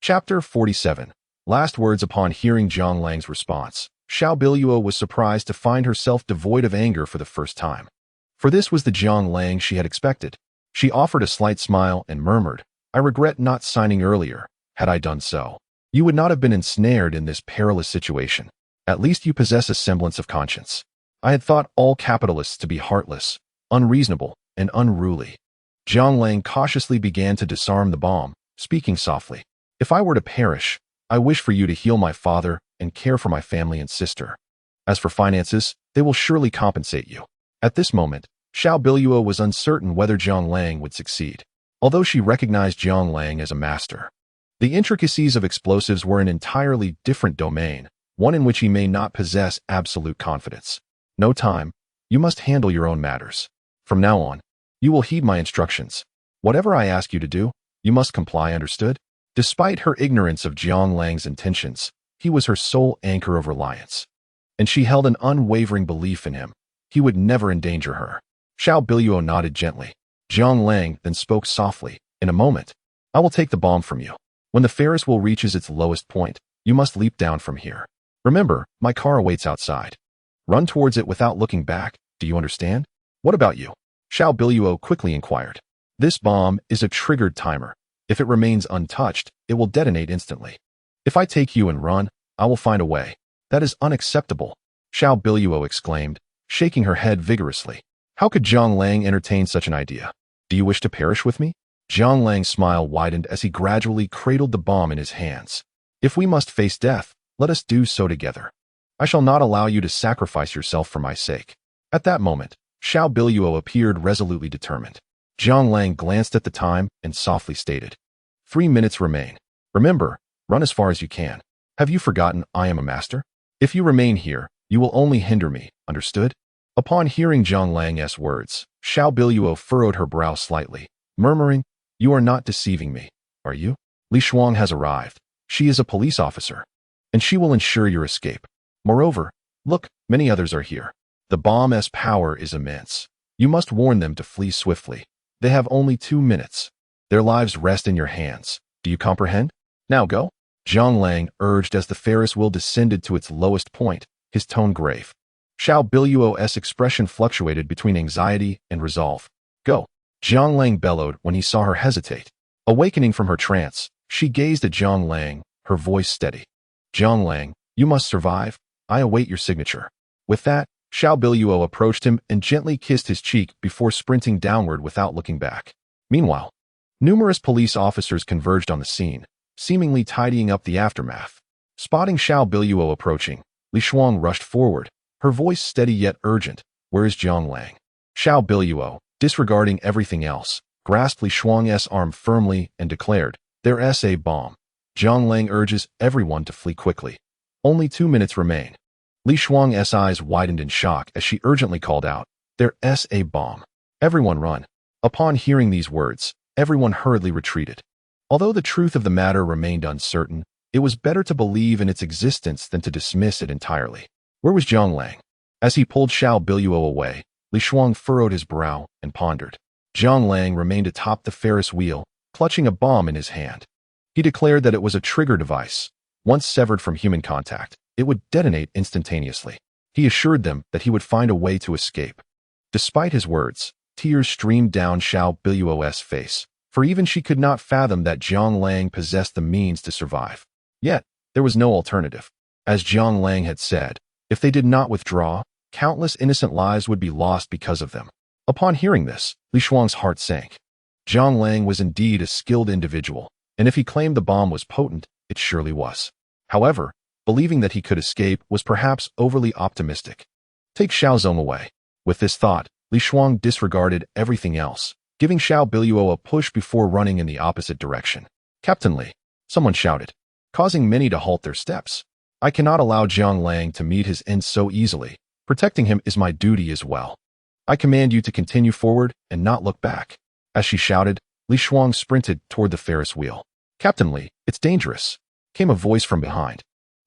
Chapter 47. Last words. Upon hearing Jiang Lang's response, Xiao Biluo was surprised to find herself devoid of anger for the first time. For this was the Jiang Lang she had expected. She offered a slight smile and murmured, I regret not signing earlier. Had I done so, you would not have been ensnared in this perilous situation. At least you possess a semblance of conscience. I had thought all capitalists to be heartless, unreasonable, and unruly. Jiang Lang cautiously began to disarm the bomb, speaking softly. If I were to perish, I wish for you to heal my father and care for my family and sister. As for finances, they will surely compensate you. At this moment, Xiao Biluo was uncertain whether Jiang Lang would succeed, although she recognized Jiang Lang as a master. The intricacies of explosives were an entirely different domain, one in which he may not possess absolute confidence. No time. You must handle your own matters. From now on, you will heed my instructions. Whatever I ask you to do, you must comply, understood? Despite her ignorance of Jiang Lang's intentions, he was her sole anchor of reliance. and she held an unwavering belief in him. He would never endanger her. Xiao Biluo nodded gently. Zhang Lang then spoke softly. In a moment, I will take the bomb from you. When the Ferris wheel reaches its lowest point, you must leap down from here. Remember, my car awaits outside. Run towards it without looking back. Do you understand? What about you? Xiao Biluo quickly inquired. This bomb is a triggered timer. If it remains untouched, it will detonate instantly. If I take you and run, I will find a way. That is unacceptable, Xiao Biluo exclaimed, shaking her head vigorously. How could Zhang Lang entertain such an idea? Do you wish to perish with me? Zhang Lang's smile widened as he gradually cradled the bomb in his hands. If we must face death, let us do so together. I shall not allow you to sacrifice yourself for my sake. At that moment, Xiao Biluo appeared resolutely determined. Zhang Lang glanced at the time and softly stated, 3 minutes remain. Remember, run as far as you can. Have you forgotten I am a master? If you remain here, you will only hinder me, understood? Upon hearing Zhang Lang's words, Xiao Biluo furrowed her brow slightly, murmuring, You are not deceiving me, are you? Li Shuang has arrived. She is a police officer, and she will ensure your escape. Moreover, look, many others are here. The bomb's power is immense. You must warn them to flee swiftly. They have only 2 minutes. Their lives rest in your hands. Do you comprehend? Now go. Zhang Lang urged as the Ferris wheel descended to its lowest point, his tone grave. Xiao Biluo's expression fluctuated between anxiety and resolve. Go. Zhang Lang bellowed when he saw her hesitate. Awakening from her trance, she gazed at Zhang Lang, her voice steady. Zhang Lang, you must survive. I await your signature. With that, Xiao Biluo approached him and gently kissed his cheek before sprinting downward without looking back. Meanwhile, numerous police officers converged on the scene, seemingly tidying up the aftermath. Spotting Xiao Biluo approaching, Li Shuang rushed forward, her voice steady yet urgent. Where is Zhang Lang? Xiao Biluo, disregarding everything else, grasped Li Shuang's arm firmly and declared, There's a bomb. Zhang Lang urges everyone to flee quickly. Only 2 minutes remain. Li Shuang's eyes widened in shock as she urgently called out, There's a bomb. Everyone run. Upon hearing these words, everyone hurriedly retreated. Although the truth of the matter remained uncertain, it was better to believe in its existence than to dismiss it entirely. Where was Zhang Lang? As he pulled Xiao Biluo away, Li Shuang furrowed his brow and pondered. Zhang Lang remained atop the Ferris wheel, clutching a bomb in his hand. He declared that it was a trigger device. Once severed from human contact, it would detonate instantaneously. He assured them that he would find a way to escape. Despite his words, tears streamed down Xiao Biluo's face, for even she could not fathom that Zhang Lang possessed the means to survive. Yet, there was no alternative. As Zhang Lang had said, if they did not withdraw, countless innocent lives would be lost because of them. Upon hearing this, Li Shuang's heart sank. Zhang Lang was indeed a skilled individual, and if he claimed the bomb was potent, it surely was. However, believing that he could escape was perhaps overly optimistic. Take Xiaozong away. With this thought, Li Shuang disregarded everything else, giving Xiao Biluo a push before running in the opposite direction. Captain Li, someone shouted, causing many to halt their steps. I cannot allow Zhang Lang to meet his end so easily. Protecting him is my duty as well. I command you to continue forward and not look back. As she shouted, Li Shuang sprinted toward the Ferris wheel. Captain Li, it's dangerous, came a voice from behind.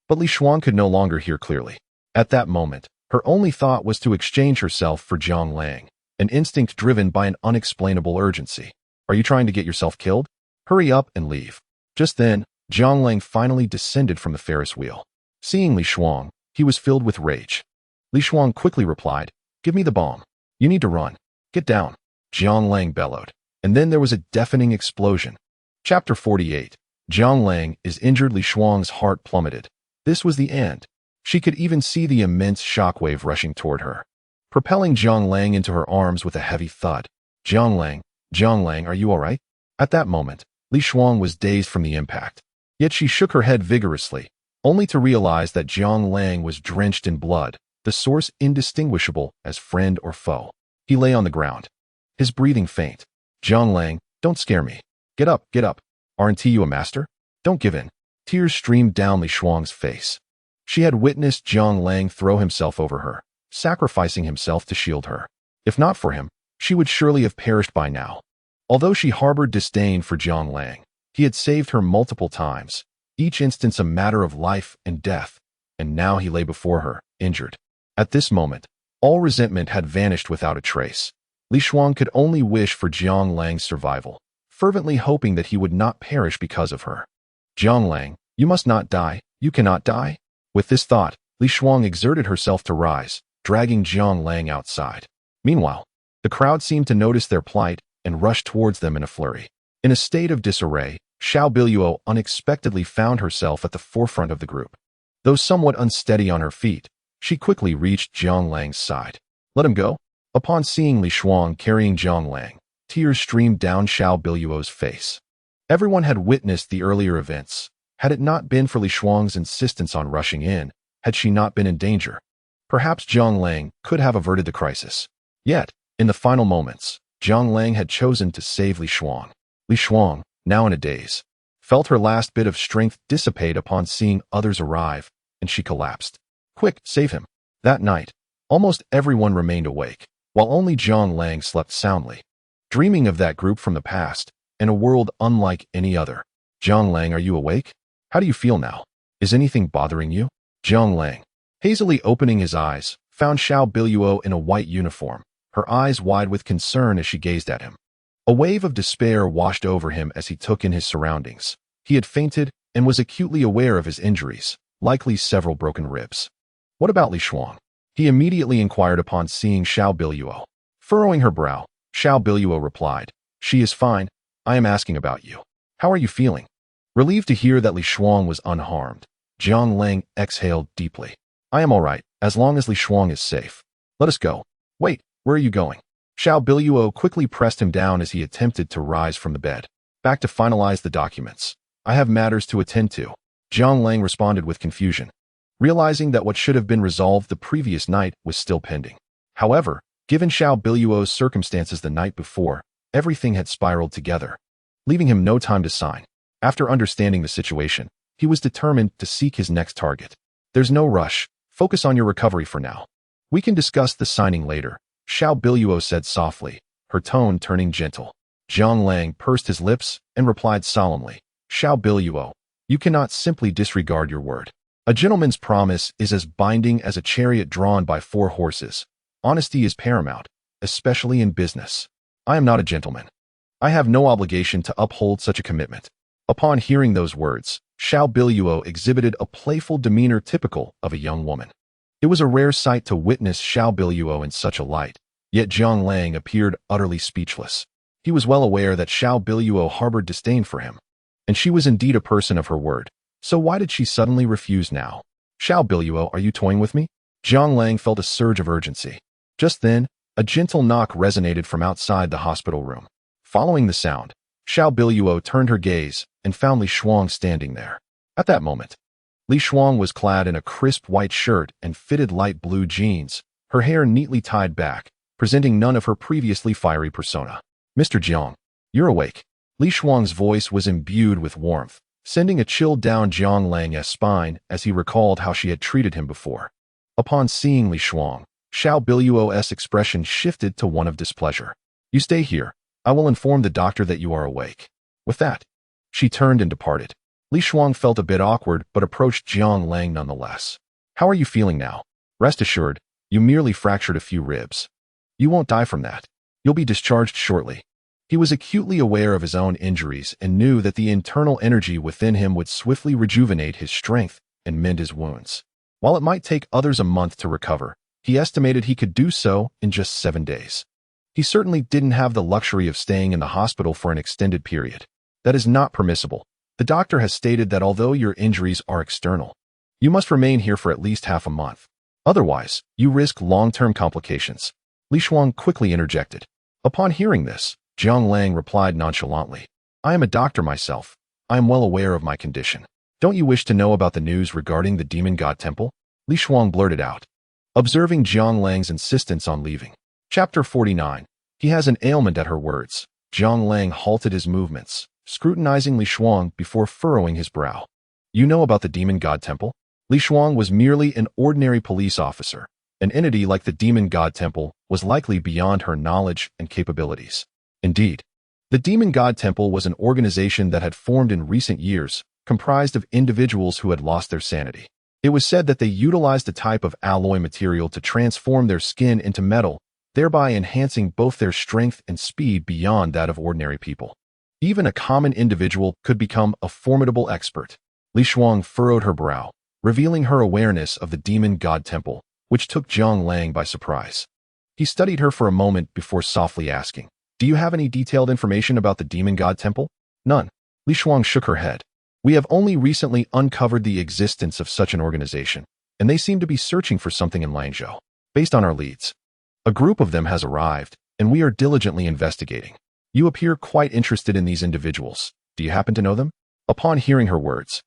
But Li Shuang could no longer hear clearly. At that moment, her only thought was to exchange herself for Zhang Lang, an instinct driven by an unexplainable urgency. Are you trying to get yourself killed? Hurry up and leave. Just then, Zhang Lang finally descended from the Ferris wheel. Seeing Li Shuang, he was filled with rage. Li Shuang quickly replied, Give me the bomb. You need to run. Get down. Zhang Lang bellowed. And then there was a deafening explosion. Chapter 48. Zhang Lang is injured. Li Shuang's heart plummeted. This was the end. She could even see the immense shockwave rushing toward her, propelling Zhang Lang into her arms with a heavy thud. Zhang Lang, are you all right? At that moment, Li Shuang was dazed from the impact. Yet she shook her head vigorously, only to realize that Zhang Lang was drenched in blood, the source indistinguishable as friend or foe. He lay on the ground, his breathing faint. Zhang Lang, don't scare me. Get up, get up. Aren't you a master? Don't give in. Tears streamed down Li Shuang's face. She had witnessed Zhang Lang throw himself over her, sacrificing himself to shield her. If not for him, she would surely have perished by now. Although she harbored disdain for Zhang Lang, he had saved her multiple times, each instance a matter of life and death, and now he lay before her, injured. At this moment, all resentment had vanished without a trace. Li Shuang could only wish for Jiang Lang's survival, fervently hoping that he would not perish because of her. Jiang Lang, you must not die, you cannot die. With this thought, Li Shuang exerted herself to rise, dragging Jiang Lang outside. Meanwhile, the crowd seemed to notice their plight and rushed towards them in a flurry. In a state of disarray, Xiao Biluo unexpectedly found herself at the forefront of the group. Though somewhat unsteady on her feet, she quickly reached Jiang Lang's side. Let him go. Upon seeing Li Shuang carrying Jiang Lang, tears streamed down Xiao Biluo's face. Everyone had witnessed the earlier events. Had it not been for Li Shuang's insistence on rushing in, had she not been in danger, perhaps Jiang Lang could have averted the crisis. Yet, in the final moments, Jiang Lang had chosen to save Li Shuang. Li Shuang, now in a daze, felt her last bit of strength dissipate upon seeing others arrive, and she collapsed. Quick, save him. That night, almost everyone remained awake, while only Jiang Lang slept soundly, dreaming of that group from the past, in a world unlike any other. Jiang Lang, are you awake? How do you feel now? Is anything bothering you? Jiang Lang, hazily opening his eyes, found Xiao Biluo in a white uniform, her eyes wide with concern as she gazed at him. A wave of despair washed over him as he took in his surroundings. He had fainted and was acutely aware of his injuries, likely several broken ribs. What about Li Shuang? He immediately inquired upon seeing Xiao Biluo. Furrowing her brow, Xiao Biluo replied, She is fine. I am asking about you. How are you feeling? Relieved to hear that Li Shuang was unharmed, Jiang Lang exhaled deeply. I am all right, as long as Li Shuang is safe. Let us go. Wait, where are you going? Xiao Biluo quickly pressed him down as he attempted to rise from the bed. Back to finalize the documents. I have matters to attend to. Jiang Lang responded with confusion, realizing that what should have been resolved the previous night was still pending. However, given Xiao Biluo's circumstances the night before, everything had spiraled together, leaving him no time to sign. After understanding the situation, he was determined to seek his next target. There's no rush. Focus on your recovery for now. We can discuss the signing later, Xiao Biluo said softly, her tone turning gentle. Jiang Lang pursed his lips and replied solemnly, Xiao Biluo, you cannot simply disregard your word. A gentleman's promise is as binding as a chariot drawn by 4 horses. Honesty is paramount, especially in business. I am not a gentleman. I have no obligation to uphold such a commitment. Upon hearing those words, Xiao Biluo exhibited a playful demeanor typical of a young woman. It was a rare sight to witness Xiao Biluo in such a light, yet Jiang Lang appeared utterly speechless. He was well aware that Xiao Biluo harbored disdain for him, and she was indeed a person of her word. So why did she suddenly refuse now? Xiao Biluo, are you toying with me? Jiang Lang felt a surge of urgency. Just then, a gentle knock resonated from outside the hospital room. Following the sound, Xiao Biluo turned her gaze and found Li Shuang standing there. At that moment, Li Shuang was clad in a crisp white shirt and fitted light blue jeans, her hair neatly tied back, presenting none of her previously fiery persona. Mr. Jiang, you're awake. Li Shuang's voice was imbued with warmth, sending a chill down Jiang Lang's spine as he recalled how she had treated him before. Upon seeing Li Shuang, Xiao Biluo's expression shifted to one of displeasure. You stay here. I will inform the doctor that you are awake. With that, she turned and departed. Li Shuang felt a bit awkward but approached Jiang Lang nonetheless. How are you feeling now? Rest assured, you merely fractured a few ribs. You won't die from that. You'll be discharged shortly. He was acutely aware of his own injuries and knew that the internal energy within him would swiftly rejuvenate his strength and mend his wounds. While it might take others a month to recover, he estimated he could do so in just 7 days. He certainly didn't have the luxury of staying in the hospital for an extended period. That is not permissible. The doctor has stated that although your injuries are external, you must remain here for at least half a month. Otherwise, you risk long-term complications. Li Shuang quickly interjected. Upon hearing this, Jiang Lang replied nonchalantly, I am a doctor myself. I am well aware of my condition. Don't you wish to know about the news regarding the demon god temple? Li Shuang blurted out, observing Jiang Lang's insistence on leaving. Chapter 49. He has an ailment at her words. Jiang Lang halted his movements, scrutinizing Li Shuang before furrowing his brow. You know about the demon god temple? Li Shuang was merely an ordinary police officer. An entity like the demon god temple was likely beyond her knowledge and capabilities. Indeed, the demon god temple was an organization that had formed in recent years, comprised of individuals who had lost their sanity. It was said that they utilized a type of alloy material to transform their skin into metal, thereby enhancing both their strength and speed beyond that of ordinary people. Even a common individual could become a formidable expert. Li Shuang furrowed her brow, revealing her awareness of the demon god temple, which took Jiang Lang by surprise. He studied her for a moment before softly asking, "Do you have any detailed information about the demon god temple?" "None." Li Shuang shook her head. "We have only recently uncovered the existence of such an organization, and they seem to be searching for something in Langzhou. Based on our leads, a group of them has arrived, and we are diligently investigating. You appear quite interested in these individuals. Do you happen to know them?" Upon hearing her words,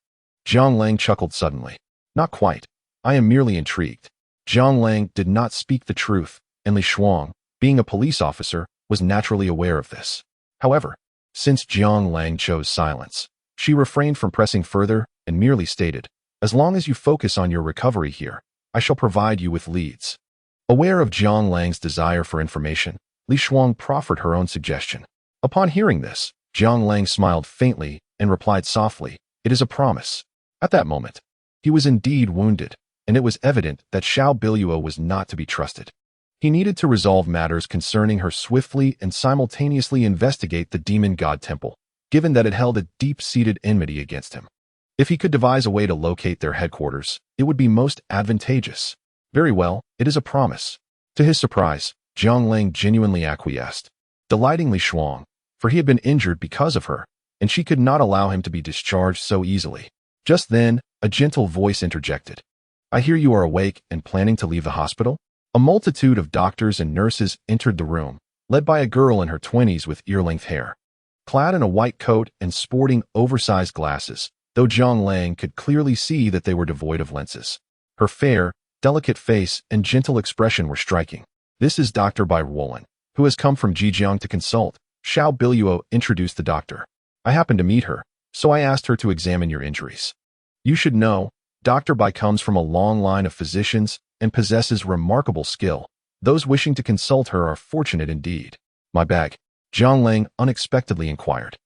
Jiang Lang chuckled suddenly. "Not quite. I am merely intrigued." Jiang Lang did not speak the truth, and Li Shuang, being a police officer, was naturally aware of this. However, since Jiang Lang chose silence, she refrained from pressing further and merely stated, "As long as you focus on your recovery here, I shall provide you with leads." Aware of Jiang Lang's desire for information, Li Shuang proffered her own suggestion. Upon hearing this, Jiang Lang smiled faintly and replied softly, "It is a promise." At that moment, he was indeed wounded, and it was evident that Xiao Biluo was not to be trusted. He needed to resolve matters concerning her swiftly and simultaneously investigate the demon god temple, given that it held a deep-seated enmity against him. If he could devise a way to locate their headquarters, it would be most advantageous. "Very well, it is a promise." To his surprise, Jiang Lang genuinely acquiesced, delighting Li Shuang, for he had been injured because of her, and she could not allow him to be discharged so easily. Just then, a gentle voice interjected. "I hear you are awake and planning to leave the hospital?" A multitude of doctors and nurses entered the room, led by a girl in her 20s with ear-length hair. Clad in a white coat and sporting oversized glasses, though Jiang Lang could clearly see that they were devoid of lenses. Her fair, delicate face and gentle expression were striking. "This is Dr. Bai Ruolin, who has come from Zhejiang to consult." Xiao Biluo introduced the doctor. "I happened to meet her, so I asked her to examine your injuries. You should know, Dr. Bai comes from a long line of physicians and possesses remarkable skill. Those wishing to consult her are fortunate indeed." "My bag?" Jiang Lang unexpectedly inquired.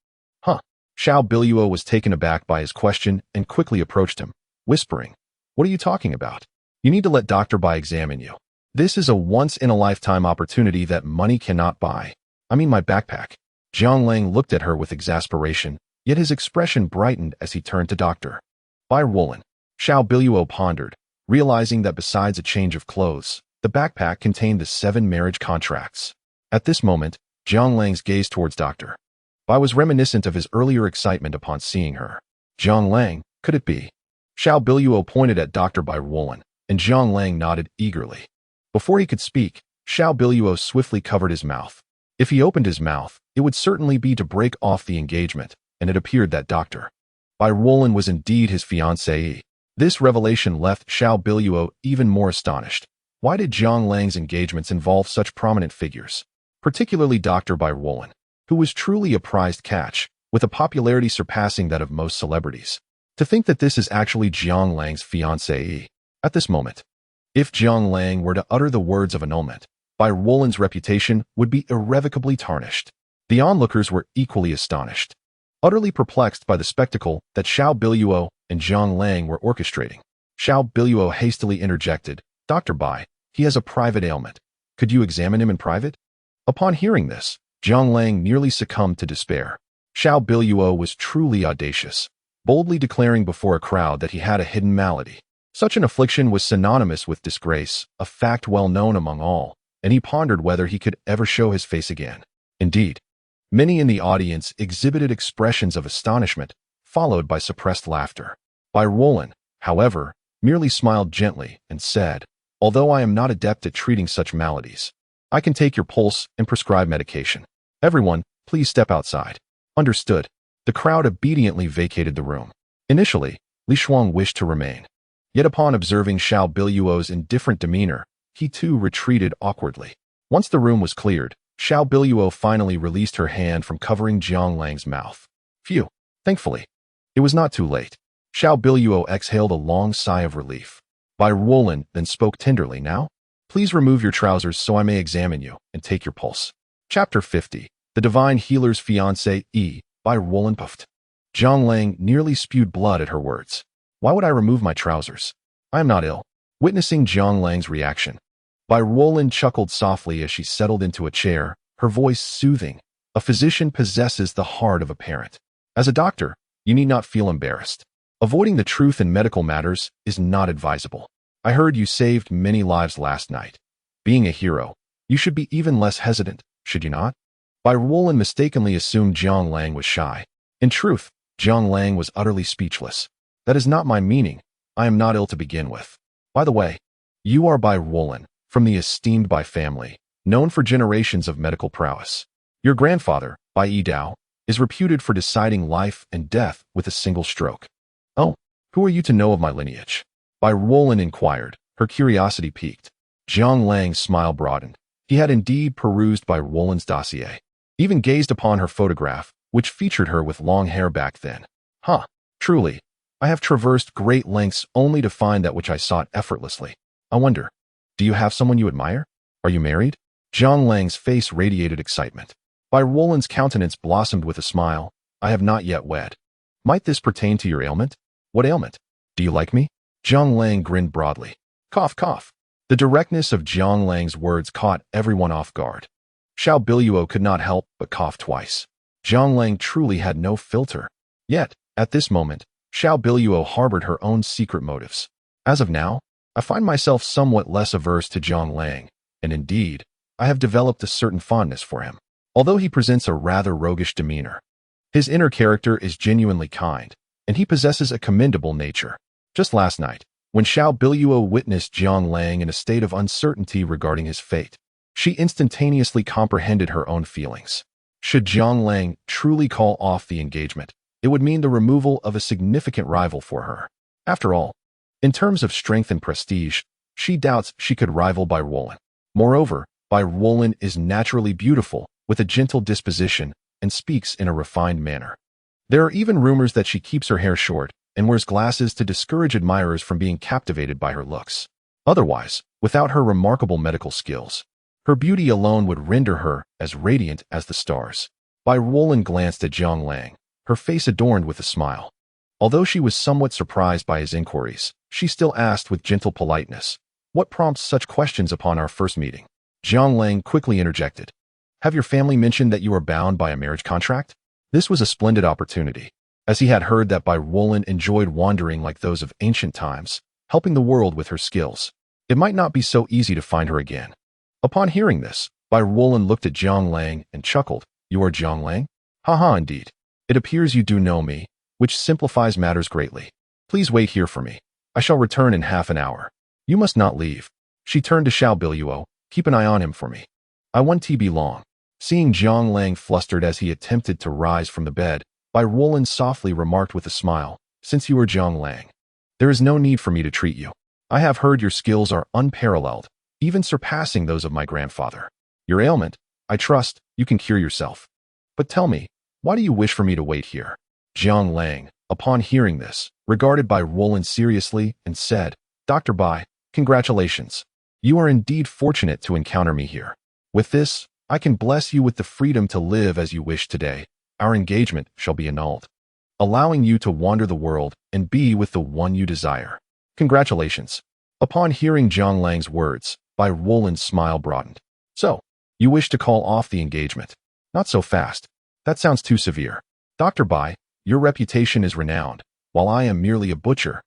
"Huh." Xiao Biluo was taken aback by his question and quickly approached him, whispering, "What are you talking about? You need to let Dr. Bai examine you. This is a once-in-a-lifetime opportunity that money cannot buy. I mean my backpack." Jiang Lang looked at her with exasperation, yet his expression brightened as he turned to Dr. Bai Ruolin. Xiao Biluo pondered, realizing that besides a change of clothes, the backpack contained the 7 marriage contracts. At this moment, Jiang Lang's gaze towards Dr. Bai was reminiscent of his earlier excitement upon seeing her. "Jiang Lang, could it be?" Xiao Biluo pointed at Dr. Bai Ruolin, and Jiang Lang nodded eagerly. Before he could speak, Xiao Biluo swiftly covered his mouth. If he opened his mouth, it would certainly be to break off the engagement, and it appeared that Dr. Bai Ruolin was indeed his fiancée. This revelation left Xiao Biluo even more astonished. Why did Jiang Lang's engagements involve such prominent figures, particularly Dr. Bai Ruolin, who was truly a prized catch, with a popularity surpassing that of most celebrities? To think that this is actually Jiang Lang's fiancée. At this moment, if Jiang Lang were to utter the words of annulment, Bai Ruolin's reputation would be irrevocably tarnished. The onlookers were equally astonished, utterly perplexed by the spectacle that Xiao Biluo and Jiang Lang were orchestrating. Xiao Biluo hastily interjected, "Dr. Bai, he has a private ailment. Could you examine him in private?" Upon hearing this, Jiang Lang nearly succumbed to despair. Xiao Biluo was truly audacious, boldly declaring before a crowd that he had a hidden malady. Such an affliction was synonymous with disgrace, a fact well known among all, and he pondered whether he could ever show his face again. Indeed, many in the audience exhibited expressions of astonishment, followed by suppressed laughter. Bai Ruolin, however, merely smiled gently and said, "Although I am not adept at treating such maladies, I can take your pulse and prescribe medication. Everyone, please step outside." "Understood." The crowd obediently vacated the room. Initially, Li Shuang wished to remain. Yet upon observing Xiao Biluo's indifferent demeanor, he too retreated awkwardly. Once the room was cleared, Xiao Biluo finally released her hand from covering Jiang Lang's mouth. Phew! Thankfully, it was not too late. Xiao Biluo exhaled a long sigh of relief. Bai Ruolin then spoke tenderly, "Now, please remove your trousers so I may examine you and take your pulse." Chapter 50. The Divine Healer's Fiancé E. Bai Ruolin puffed. Jiang Lang nearly spewed blood at her words. "Why would I remove my trousers? I am not ill. Witnessing Jiang Lang's reaction, Bai Ruolin chuckled softly as she settled into a chair, her voice soothing. A physician possesses the heart of a parent. As a doctor, you need not feel embarrassed. Avoiding the truth in medical matters is not advisable. I heard you saved many lives last night. Being a hero, you should be even less hesitant, should you not? Bai Ruolin mistakenly assumed Jiang Lang was shy. In truth, Jiang Lang was utterly speechless. That is not my meaning. I am not ill to begin with. By the way, you are Bai Ruolin, from the esteemed Bai family, known for generations of medical prowess. Your grandfather, Bai Yidao, is reputed for deciding life and death with a single stroke. Oh, who are you to know of my lineage? Bai Ruolin inquired, her curiosity piqued. Jiang Lang's smile broadened. He had indeed perused Bai Ruolin's dossier, even gazed upon her photograph, which featured her with long hair back then. Huh, truly, I have traversed great lengths only to find that which I sought effortlessly. I wonder, do you have someone you admire? Are you married? Jiang Lang's face radiated excitement. Bai Ruolin's countenance blossomed with a smile. I have not yet wed. Might this pertain to your ailment? What ailment? Do you like me? Jiang Lang grinned broadly. Cough, cough. The directness of Jiang Lang's words caught everyone off guard. Xiao Biluo could not help but cough twice. Jiang Lang truly had no filter. Yet, at this moment, Xiao Biluo harbored her own secret motives. As of now, I find myself somewhat less averse to Jiang Lang, and indeed, I have developed a certain fondness for him. Although he presents a rather roguish demeanor, his inner character is genuinely kind, and he possesses a commendable nature. Just last night, when Xiao Biluo witnessed Jiang Lang in a state of uncertainty regarding his fate, she instantaneously comprehended her own feelings. Should Jiang Lang truly call off the engagement, it would mean the removal of a significant rival for her. After all, in terms of strength and prestige, she doubts she could rival Bai Ruolin. Moreover, Bai Ruolin is naturally beautiful, with a gentle disposition, and speaks in a refined manner. There are even rumors that she keeps her hair short and wears glasses to discourage admirers from being captivated by her looks. Otherwise, without her remarkable medical skills, her beauty alone would render her as radiant as the stars. Bai Ruolin glanced at Jiang Lang, her face adorned with a smile. Although she was somewhat surprised by his inquiries, she still asked with gentle politeness, "What prompts such questions upon our first meeting?" Jiang Lang quickly interjected, "Have your family mentioned that you are bound by a marriage contract?" This was a splendid opportunity, as he had heard that Bai Ruolin enjoyed wandering like those of ancient times, helping the world with her skills. It might not be so easy to find her again. Upon hearing this, Bai Ruolin looked at Jiang Lang and chuckled. "You are Jiang Lang? Ha, indeed. It appears you do know me, which simplifies matters greatly. Please wait here for me. I shall return in half an hour. You must not leave." She turned to Xiao Biluo. "Keep an eye on him for me. I won't be long." Seeing Jiang Lang flustered as he attempted to rise from the bed, Bai Ruolin softly remarked with a smile, "Since you are Jiang Lang, there is no need for me to treat you. I have heard your skills are unparalleled, even surpassing those of my grandfather. Your ailment, I trust, you can cure yourself. But tell me, why do you wish for me to wait here?" Jiang Lang, upon hearing this, regarded Bai Ruolin seriously and said, "Dr. Bai, congratulations. You are indeed fortunate to encounter me here. With this, I can bless you with the freedom to live as you wish today. Our engagement shall be annulled, allowing you to wander the world and be with the one you desire. Congratulations." Upon hearing Jiang Lang's words, Bai Ruolin's smile broadened. "So, you wish to call off the engagement? Not so fast. That sounds too severe. Dr. Bai, your reputation is renowned, while I am merely a butcher,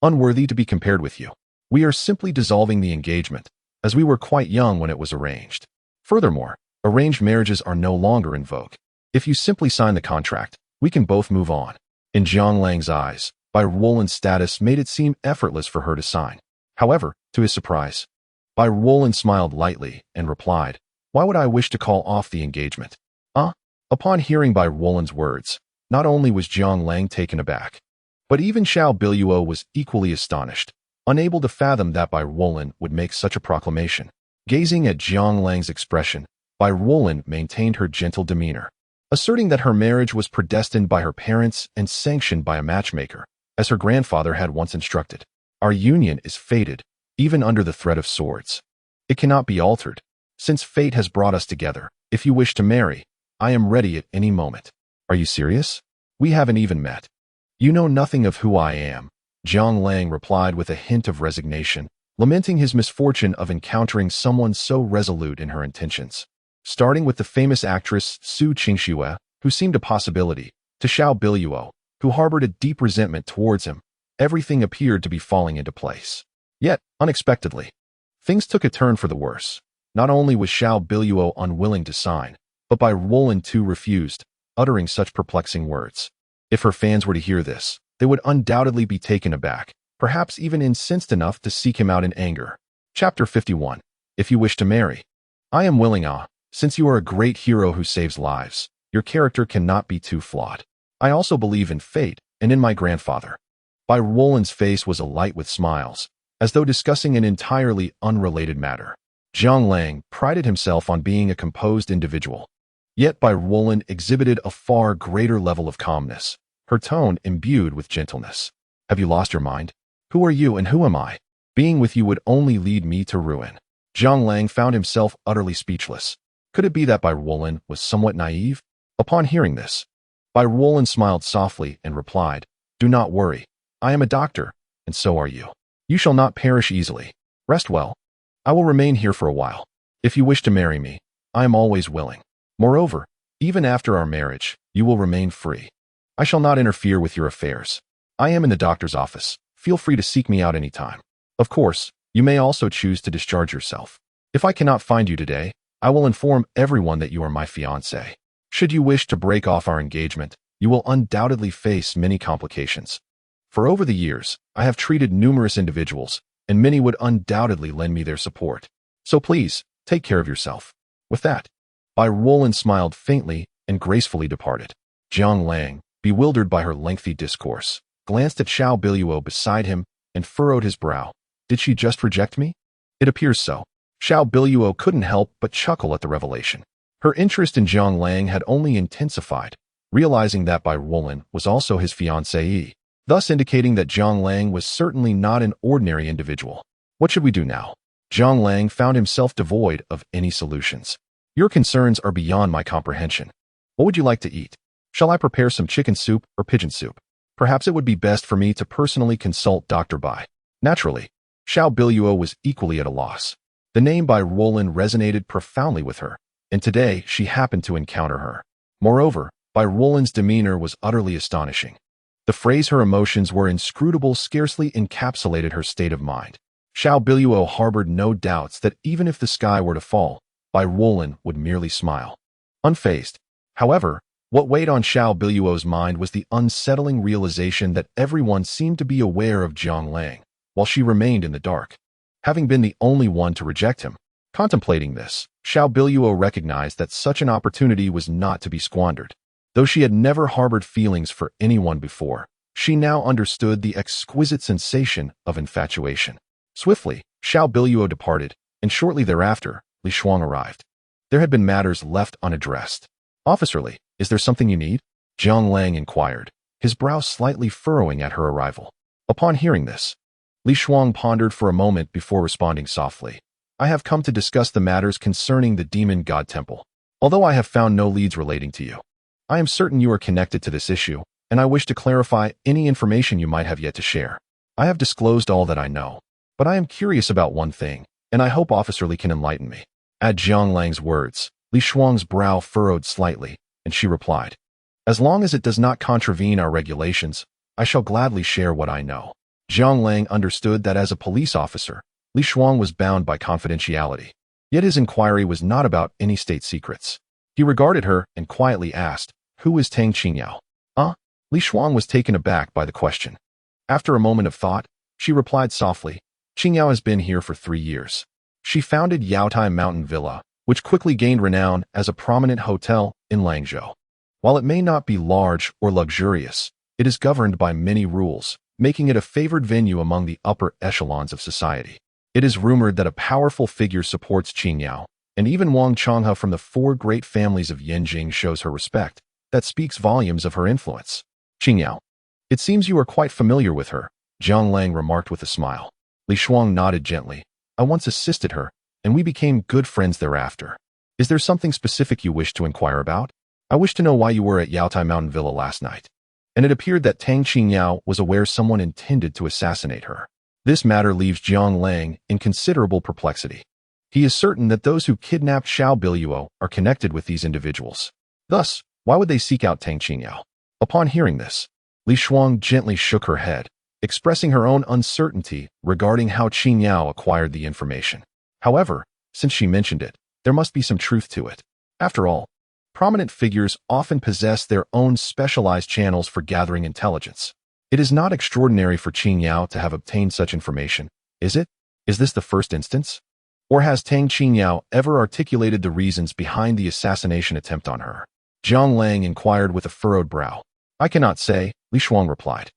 unworthy to be compared with you. We are simply dissolving the engagement, as we were quite young when it was arranged. Furthermore, arranged marriages are no longer in vogue. If you simply sign the contract, we can both move on." In Jiang Lang's eyes, Bai Ruolin's status made it seem effortless for her to sign. However, to his surprise, Bai Ruolin smiled lightly and replied, "Why would I wish to call off the engagement?" Upon hearing Bai Ruolin's words, not only was Jiang Lang taken aback, but even Xiao Biluo was equally astonished, unable to fathom that Bai Ruolin would make such a proclamation. Gazing at Jiang Lang's expression, Bai Ruolin maintained her gentle demeanor, asserting that her marriage was predestined by her parents and sanctioned by a matchmaker, as her grandfather had once instructed. "Our union is fated, even under the threat of swords. It cannot be altered. Since fate has brought us together, if you wish to marry, I am ready at any moment." "Are you serious? We haven't even met. You know nothing of who I am. Jiang Lang replied with a hint of resignation, lamenting his misfortune of encountering someone so resolute in her intentions. Starting with the famous actress Su Qingxue, who seemed a possibility, to Xiao Biluo, who harbored a deep resentment towards him, everything appeared to be falling into place. Yet, unexpectedly, things took a turn for the worse. Not only was Xiao Biluo unwilling to sign, but Bai Roland too refused, uttering such perplexing words. If her fans were to hear this, they would undoubtedly be taken aback, perhaps even incensed enough to seek him out in anger. Chapter 51. If you wish to marry. I am willing, since you are a great hero who saves lives, your character cannot be too flawed. I also believe in fate and in my grandfather. Bai Roland's face was alight with smiles, as though discussing an entirely unrelated matter. Jiang Lang prided himself on being a composed individual. Yet Bai Roland exhibited a far greater level of calmness, her tone imbued with gentleness. Have you lost your mind? Who are you and who am I? Being with you would only lead me to ruin. Jiang Lang found himself utterly speechless. Could it be that Bai Roland was somewhat naive? Upon hearing this, Bai Roland smiled softly and replied, Do not worry. I am a doctor, and so are you. You shall not perish easily. Rest well. I will remain here for a while. If you wish to marry me, I am always willing. Moreover, even after our marriage, you will remain free. I shall not interfere with your affairs. I am in the doctor's office. Feel free to seek me out any time. Of course, you may also choose to discharge yourself. If I cannot find you today, I will inform everyone that you are my fiancé. Should you wish to break off our engagement, you will undoubtedly face many complications. For over the years, I have treated numerous individuals, and many would undoubtedly lend me their support. So please, take care of yourself. With that, Bai Roland smiled faintly and gracefully departed. Jiang Lang, bewildered by her lengthy discourse, glanced at Xiao Biluo beside him and furrowed his brow. Did she just reject me? It appears so. Xiao Biluo couldn't help but chuckle at the revelation. Her interest in Jiang Lang had only intensified, realizing that Bai Roland was also his fiancée, thus indicating that Jiang Lang was certainly not an ordinary individual. What should we do now? Jiang Lang found himself devoid of any solutions. Your concerns are beyond my comprehension. What would you like to eat? Shall I prepare some chicken soup or pigeon soup? Perhaps it would be best for me to personally consult Dr. Bai. Naturally, Xiao Biluo was equally at a loss. The name Bai Roland resonated profoundly with her, and today she happened to encounter her. Moreover, Bai Roland's demeanor was utterly astonishing. The phrase her emotions were inscrutable scarcely encapsulated her state of mind. Xiao Biluo harbored no doubts that even if the sky were to fall, Bai Roland would merely smile. Unfazed. However, what weighed on Xiao Biluo's mind was the unsettling realization that everyone seemed to be aware of Jiang Lang, while she remained in the dark. Having been the only one to reject him, contemplating this, Xiao Biluo recognized that such an opportunity was not to be squandered. Though she had never harbored feelings for anyone before, she now understood the exquisite sensation of infatuation. Swiftly, Xiao Biluo departed, and shortly thereafter, Li Shuang arrived. There had been matters left unaddressed. Officerly, is there something you need? Jiang Lang inquired, his brow slightly furrowing at her arrival. Upon hearing this, Li Shuang pondered for a moment before responding softly. I have come to discuss the matters concerning the demon god temple. Although I have found no leads relating to you, I am certain you are connected to this issue, and I wish to clarify any information you might have yet to share. I have disclosed all that I know, but I am curious about one thing, and I hope Officer Li can enlighten me. At Jiang Lang's words, Li Shuang's brow furrowed slightly, and she replied, As long as it does not contravene our regulations, I shall gladly share what I know. Jiang Lang understood that as a police officer, Li Shuang was bound by confidentiality. Yet his inquiry was not about any state secrets. He regarded her and quietly asked, Who is Tang Qingyao? Li Shuang was taken aback by the question. After a moment of thought, she replied softly, Qingyao has been here for 3 years. She founded Yaotai Mountain Villa, which quickly gained renown as a prominent hotel in Langzhou. While it may not be large or luxurious, it is governed by many rules, making it a favored venue among the upper echelons of society. It is rumored that a powerful figure supports Qingyao, and even Wang Changhe from the 4 great families of Yanjing shows her respect. That speaks volumes of her influence. Qingyao. It seems you are quite familiar with her, Jiang Lang remarked with a smile. Li Shuang nodded gently. I once assisted her, and we became good friends thereafter. Is there something specific you wish to inquire about? I wish to know why you were at Yaotai Mountain Villa last night. and it appeared that Tang Qingyao was aware someone intended to assassinate her. This matter leaves Jiang Lang in considerable perplexity. He is certain that those who kidnapped Xiao Biluo are connected with these individuals. Thus, why would they seek out Tang Qingyao? Upon hearing this, Li Shuang gently shook her head, expressing her own uncertainty regarding how Qingyao acquired the information. However, since she mentioned it, there must be some truth to it. After all, prominent figures often possess their own specialized channels for gathering intelligence. It is not extraordinary for Qingyao to have obtained such information, is it? Is this the first instance? Or has Tang Qingyao ever articulated the reasons behind the assassination attempt on her? Jiang Lang inquired with a furrowed brow. I cannot say, Li Shuang replied.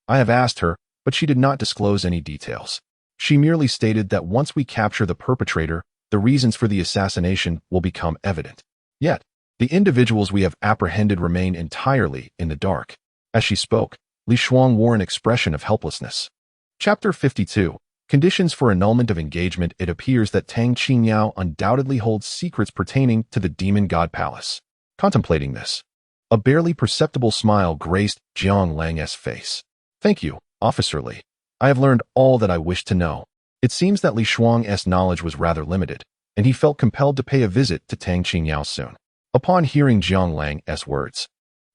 I have asked her, but she did not disclose any details. She merely stated that once we capture the perpetrator, the reasons for the assassination will become evident. Yet, the individuals we have apprehended remain entirely in the dark. As she spoke, Li Shuang wore an expression of helplessness. Chapter 52. Conditions for annulment of engagement. It appears that Tang Qingyao undoubtedly holds secrets pertaining to the Demon God Palace. Contemplating this, a barely perceptible smile graced Jiang Lang's face. Thank you, Officer Li. I have learned all that I wished to know. It seems that Li Shuang's knowledge was rather limited, and he felt compelled to pay a visit to Tang Qingyao soon. Upon hearing Jiang Lang's words,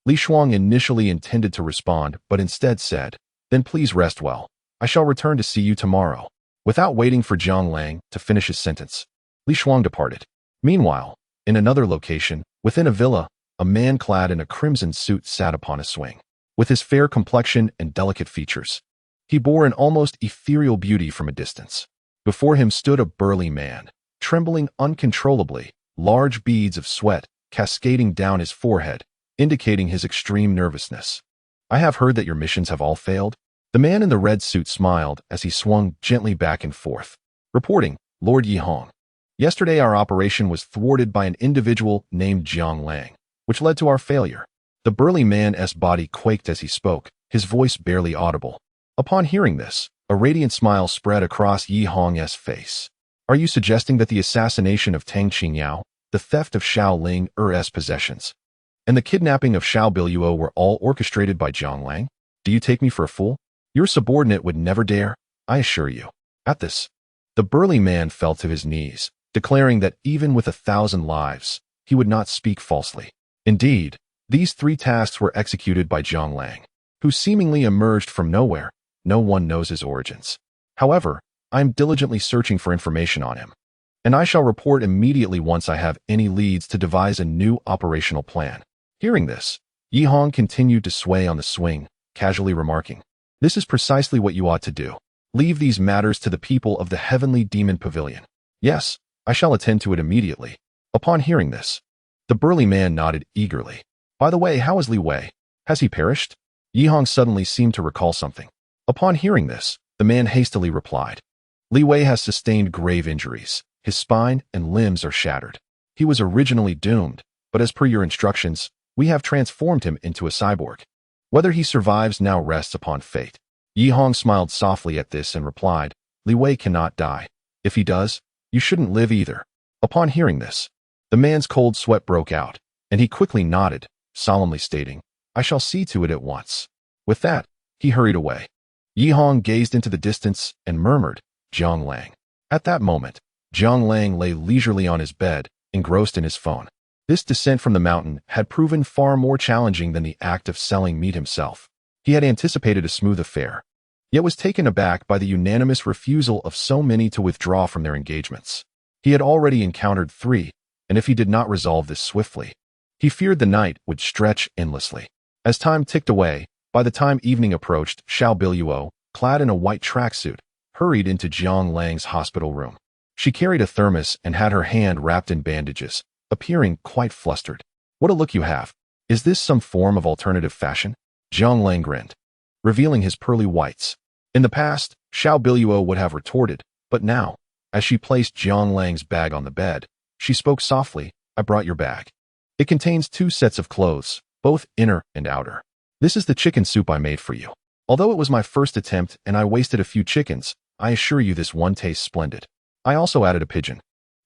Li Shuang initially intended to respond, but instead said, Then please rest well. I shall return to see you tomorrow. Without waiting for Jiang Lang to finish his sentence, Li Shuang departed. Meanwhile, in another location, within a villa, a man clad in a crimson suit sat upon a swing. With his fair complexion and delicate features, he bore an almost ethereal beauty from a distance. Before him stood a burly man, trembling uncontrollably, large beads of sweat cascading down his forehead, indicating his extreme nervousness. I have heard that your missions have all failed. The man in the red suit smiled as he swung gently back and forth. Reporting, Lord Yihong. Yesterday our operation was thwarted by an individual named Jiang Lang, which led to our failure. The burly man's body quaked as he spoke, his voice barely audible. Upon hearing this, a radiant smile spread across Yihong's face. Are you suggesting that the assassination of Tang Qingyao, the theft of Xiao Ling-er's possessions, and the kidnapping of Xiao Biluo were all orchestrated by Jiang Lang? Do you take me for a fool? Your subordinate would never dare, I assure you. At this, the burly man fell to his knees, declaring that even with 1,000 lives, he would not speak falsely. Indeed, these 3 tasks were executed by Jiang Lang, who seemingly emerged from nowhere. No one knows his origins. However, I am diligently searching for information on him, and I shall report immediately once I have any leads to devise a new operational plan. Hearing this, Yihong continued to sway on the swing, casually remarking, This is precisely what you ought to do. Leave these matters to the people of the Heavenly Demon Pavilion. Yes, I shall attend to it immediately. Upon hearing this, the burly man nodded eagerly. By the way, how is Li Wei? Has he perished? Yihong suddenly seemed to recall something. Upon hearing this, the man hastily replied, Li Wei has sustained grave injuries. His spine and limbs are shattered. He was originally doomed, but as per your instructions, we have transformed him into a cyborg. Whether he survives now rests upon fate. Yihong smiled softly at this and replied, Li Wei cannot die. If he does, you shouldn't live either. Upon hearing this, the man's cold sweat broke out, and he quickly nodded, solemnly stating, I shall see to it at once. With that, he hurried away. Yihong gazed into the distance and murmured, Jiang Lang. At that moment, Jiang Lang lay leisurely on his bed, engrossed in his phone. This descent from the mountain had proven far more challenging than the act of selling meat himself. He had anticipated a smooth affair, yet was taken aback by the unanimous refusal of so many to withdraw from their engagements. He had already encountered 3, and if he did not resolve this swiftly, he feared the night would stretch endlessly. As time ticked away, by the time evening approached, Xiao Biluo, clad in a white tracksuit, hurried into Jiang Lang's hospital room. She carried a thermos and had her hand wrapped in bandages, appearing quite flustered. What a look you have. Is this some form of alternative fashion? Jiang Lang grinned, revealing his pearly whites. In the past, Xiao Biluo would have retorted, but now, as she placed Jiang Lang's bag on the bed, she spoke softly, I brought your bag. It contains 2 sets of clothes, both inner and outer. This is the chicken soup I made for you. Although it was my first attempt and I wasted a few chickens, I assure you this one tastes splendid. I also added a pigeon,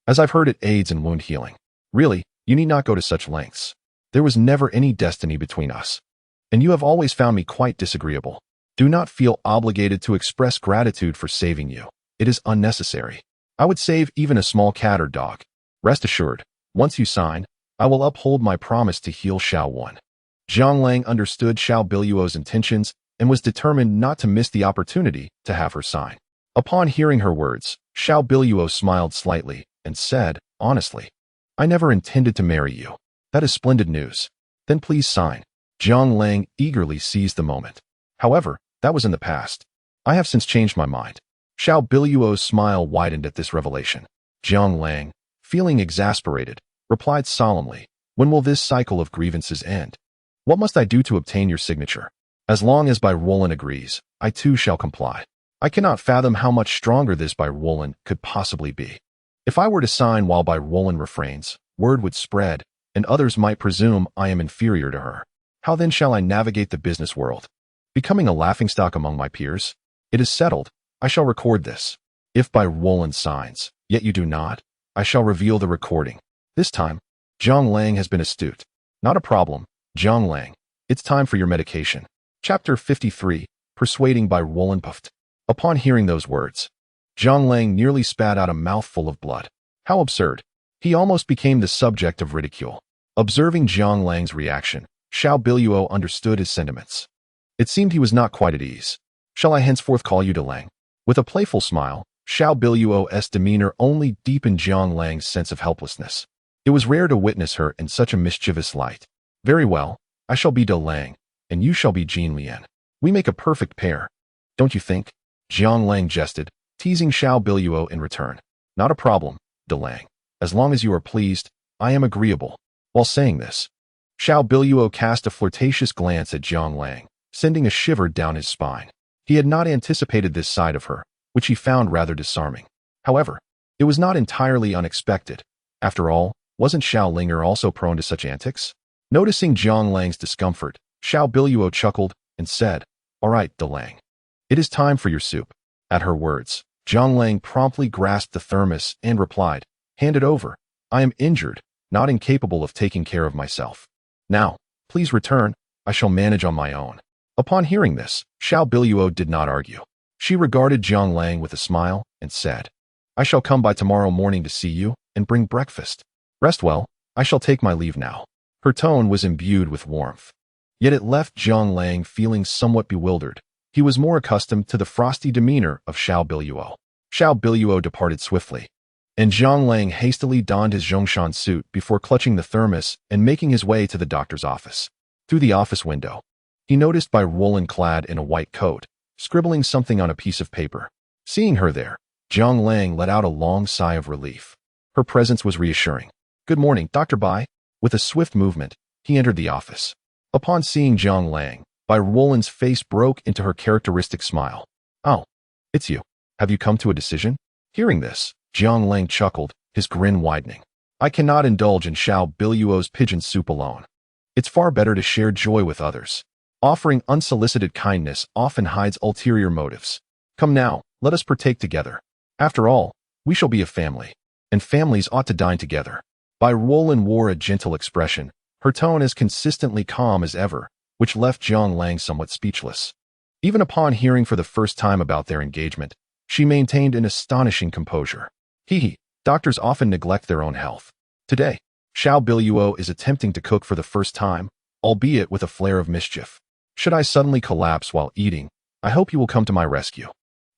as I've heard it aids in wound healing. Really, you need not go to such lengths. There was never any destiny between us. and you have always found me quite disagreeable. Do not feel obligated to express gratitude for saving you. It is unnecessary. I would save even a small cat or dog. Rest assured, once you sign, I will uphold my promise to heal Xiao Wan. Zhang Lang understood Xiao Biluo's intentions and was determined not to miss the opportunity to have her sign. Upon hearing her words, Xiao Biluo smiled slightly and said, honestly, I never intended to marry you. That is splendid news. Then please sign. Zhang Lang eagerly seized the moment. However, that was in the past. I have since changed my mind. Xiao Biluo's smile widened at this revelation. Zhang Lang, feeling exasperated, replied solemnly, when will this cycle of grievances end? What must I do to obtain your signature? As long as Bai Roland agrees, I too shall comply. I cannot fathom how much stronger this Bai Roland could possibly be. If I were to sign while Bai Roland refrains, word would spread, and others might presume I am inferior to her. How then shall I navigate the business world? Becoming a laughingstock among my peers? It is settled. I shall record this. If Bai Roland signs, yet you do not, I shall reveal the recording. This time, Zhang Lang has been astute. Not a problem, Zhang Lang. It's time for your medication. Chapter 53, Persuading Bai Roland puffed. Upon hearing those words, Zhang Lang nearly spat out a mouthful of blood. How absurd. He almost became the subject of ridicule. Observing Zhang Lang's reaction, Xiao Biluo understood his sentiments. It seemed he was not quite at ease. Shall I henceforth call you De Lang? With a playful smile, Xiao Biluo's demeanor only deepened Zhang Lang's sense of helplessness. It was rare to witness her in such a mischievous light. Very well, I shall be De Lang, and you shall be Jean Lian. We make a perfect pair. Don't you think? Zhang Lang jested, teasing Xiao Biluo in return. Not a problem, De Lang. As long as you are pleased, I am agreeable. While saying this, Xiao Biluo cast a flirtatious glance at Zhang Lang, sending a shiver down his spine. He had not anticipated this side of her, which he found rather disarming. However, it was not entirely unexpected. After all, wasn't Xiao Linger also prone to such antics? Noticing Zhang Lang's discomfort, Xiao Biluo chuckled and said, All right, De Lang. It is time for your soup. At her words, Zhang Lang promptly grasped the thermos and replied, Hand it over. I am injured, not incapable of taking care of myself. Now, please return. I shall manage on my own. Upon hearing this, Xiao Biluo did not argue. She regarded Zhang Lang with a smile and said, I shall come by tomorrow morning to see you and bring breakfast. Rest well, I shall take my leave now. Her tone was imbued with warmth. Yet it left Zhang Lang feeling somewhat bewildered. He was more accustomed to the frosty demeanor of Xiao Biluo. Xiao Biluo departed swiftly, and Zhang Lang hastily donned his Zhongshan suit before clutching the thermos and making his way to the doctor's office. Through the office window, he noticed Bai Roland clad in a white coat, scribbling something on a piece of paper. Seeing her there, Zhang Lang let out a long sigh of relief. Her presence was reassuring. Good morning, Dr. Bai. With a swift movement, he entered the office. Upon seeing Zhang Lang, Bai Roland's face broke into her characteristic smile. Oh, it's you. Have you come to a decision? Hearing this, Zhang Lang chuckled, his grin widening. I cannot indulge in Xiao Biluo's pigeon soup alone. It's far better to share joy with others. Offering unsolicited kindness often hides ulterior motives. Come now, let us partake together. After all, we shall be a family, and families ought to dine together. Bai Roland wore a gentle expression, her tone as consistently calm as ever, which left Zhang Lang somewhat speechless. Even upon hearing for the first time about their engagement, she maintained an astonishing composure. Doctors often neglect their own health. Today, Xiao Biluo is attempting to cook for the first time, albeit with a flare of mischief. Should I suddenly collapse while eating, I hope you will come to my rescue.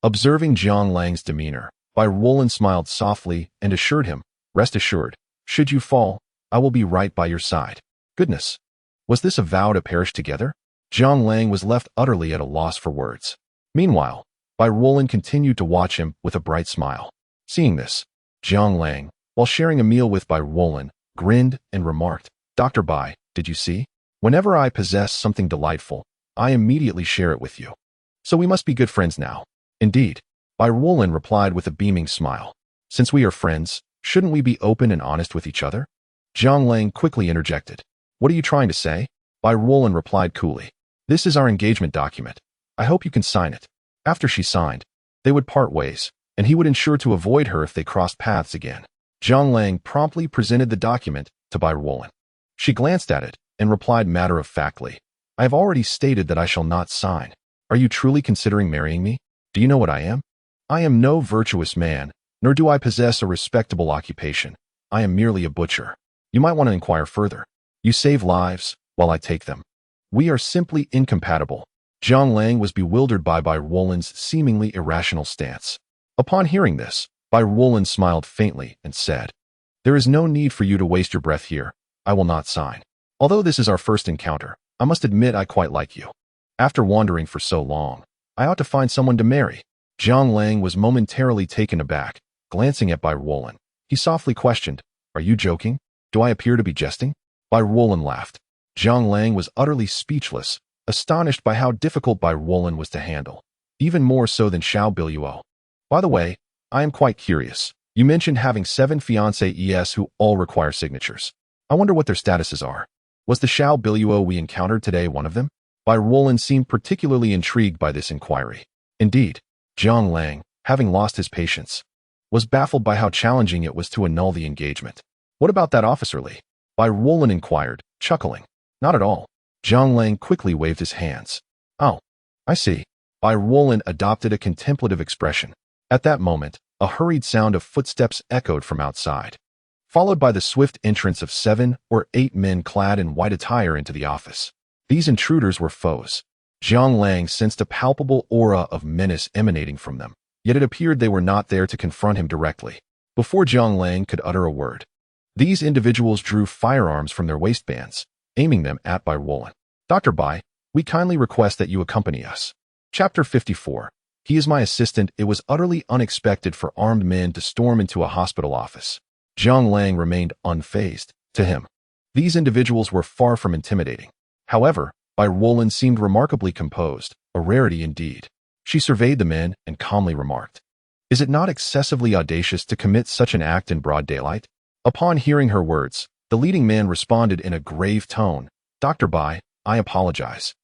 Observing Zhang Lang's demeanor, Bai Roland smiled softly and assured him, Rest assured, should you fall, I will be right by your side. Goodness! Was this a vow to perish together? Zhang Lang was left utterly at a loss for words. Meanwhile, Bai Roland continued to watch him with a bright smile. Seeing this, Zhang Lang, while sharing a meal with Bai Roland, grinned and remarked, Dr. Bai, did you see? Whenever I possess something delightful, I immediately share it with you. So we must be good friends now. Indeed, Bai Roland replied with a beaming smile. Since we are friends, shouldn't we be open and honest with each other? Zhang Lang quickly interjected. What are you trying to say? Bai Roland replied coolly. This is our engagement document. I hope you can sign it. After she signed, they would part ways, and he would ensure to avoid her if they crossed paths again. Zhang Lang promptly presented the document to Bai Roland. She glanced at it and replied matter-of-factly, I have already stated that I shall not sign. Are you truly considering marrying me? Do you know what I am? I am no virtuous man, nor do I possess a respectable occupation. I am merely a butcher. You might want to inquire further. You save lives, while I take them. We are simply incompatible. Zhang Lang was bewildered by Bai Ruolan's seemingly irrational stance. Upon hearing this, Bai Ruolan smiled faintly and said, "There is no need for you to waste your breath here. I will not sign. Although this is our first encounter, I must admit I quite like you. After wandering for so long, I ought to find someone to marry." Zhang Lang was momentarily taken aback, glancing at Bai Ruolan. He softly questioned, "Are you joking? Do I appear to be jesting?" Bai Ruolan laughed. Zhang Lang was utterly speechless, astonished by how difficult Bai Ruolan was to handle, even more so than Xiao Biluo. "By the way, I am quite curious. You mentioned having 7 fiancés who all require signatures. I wonder what their statuses are. Was the Xiao Biluo we encountered today one of them?" Bai Ruolan seemed particularly intrigued by this inquiry. Indeed, Zhang Lang, having lost his patience, was baffled by how challenging it was to annul the engagement. "What about that officer Li?" Bai Ruolan inquired, chuckling. "Not at all." Zhang Lang quickly waved his hands. "Oh, I see." Bai Ruolan adopted a contemplative expression. At that moment, a hurried sound of footsteps echoed from outside, followed by the swift entrance of 7 or 8 men clad in white attire into the office. These intruders were foes. Zhang Lang sensed a palpable aura of menace emanating from them, yet it appeared they were not there to confront him directly. Before Zhang Lang could utter a word, these individuals drew firearms from their waistbands, aiming them at Bai Ruolan. "Dr. Bai, we kindly request that you accompany us." Chapter 54. He is my assistant. It was utterly unexpected for armed men to storm into a hospital office. Zhang Lang remained unfazed. To him, these individuals were far from intimidating. However, Bai Ruolan seemed remarkably composed, a rarity indeed. She surveyed the men and calmly remarked, "Is it not excessively audacious to commit such an act in broad daylight?" Upon hearing her words, the leading man responded in a grave tone, "Dr. Bai, I apologize,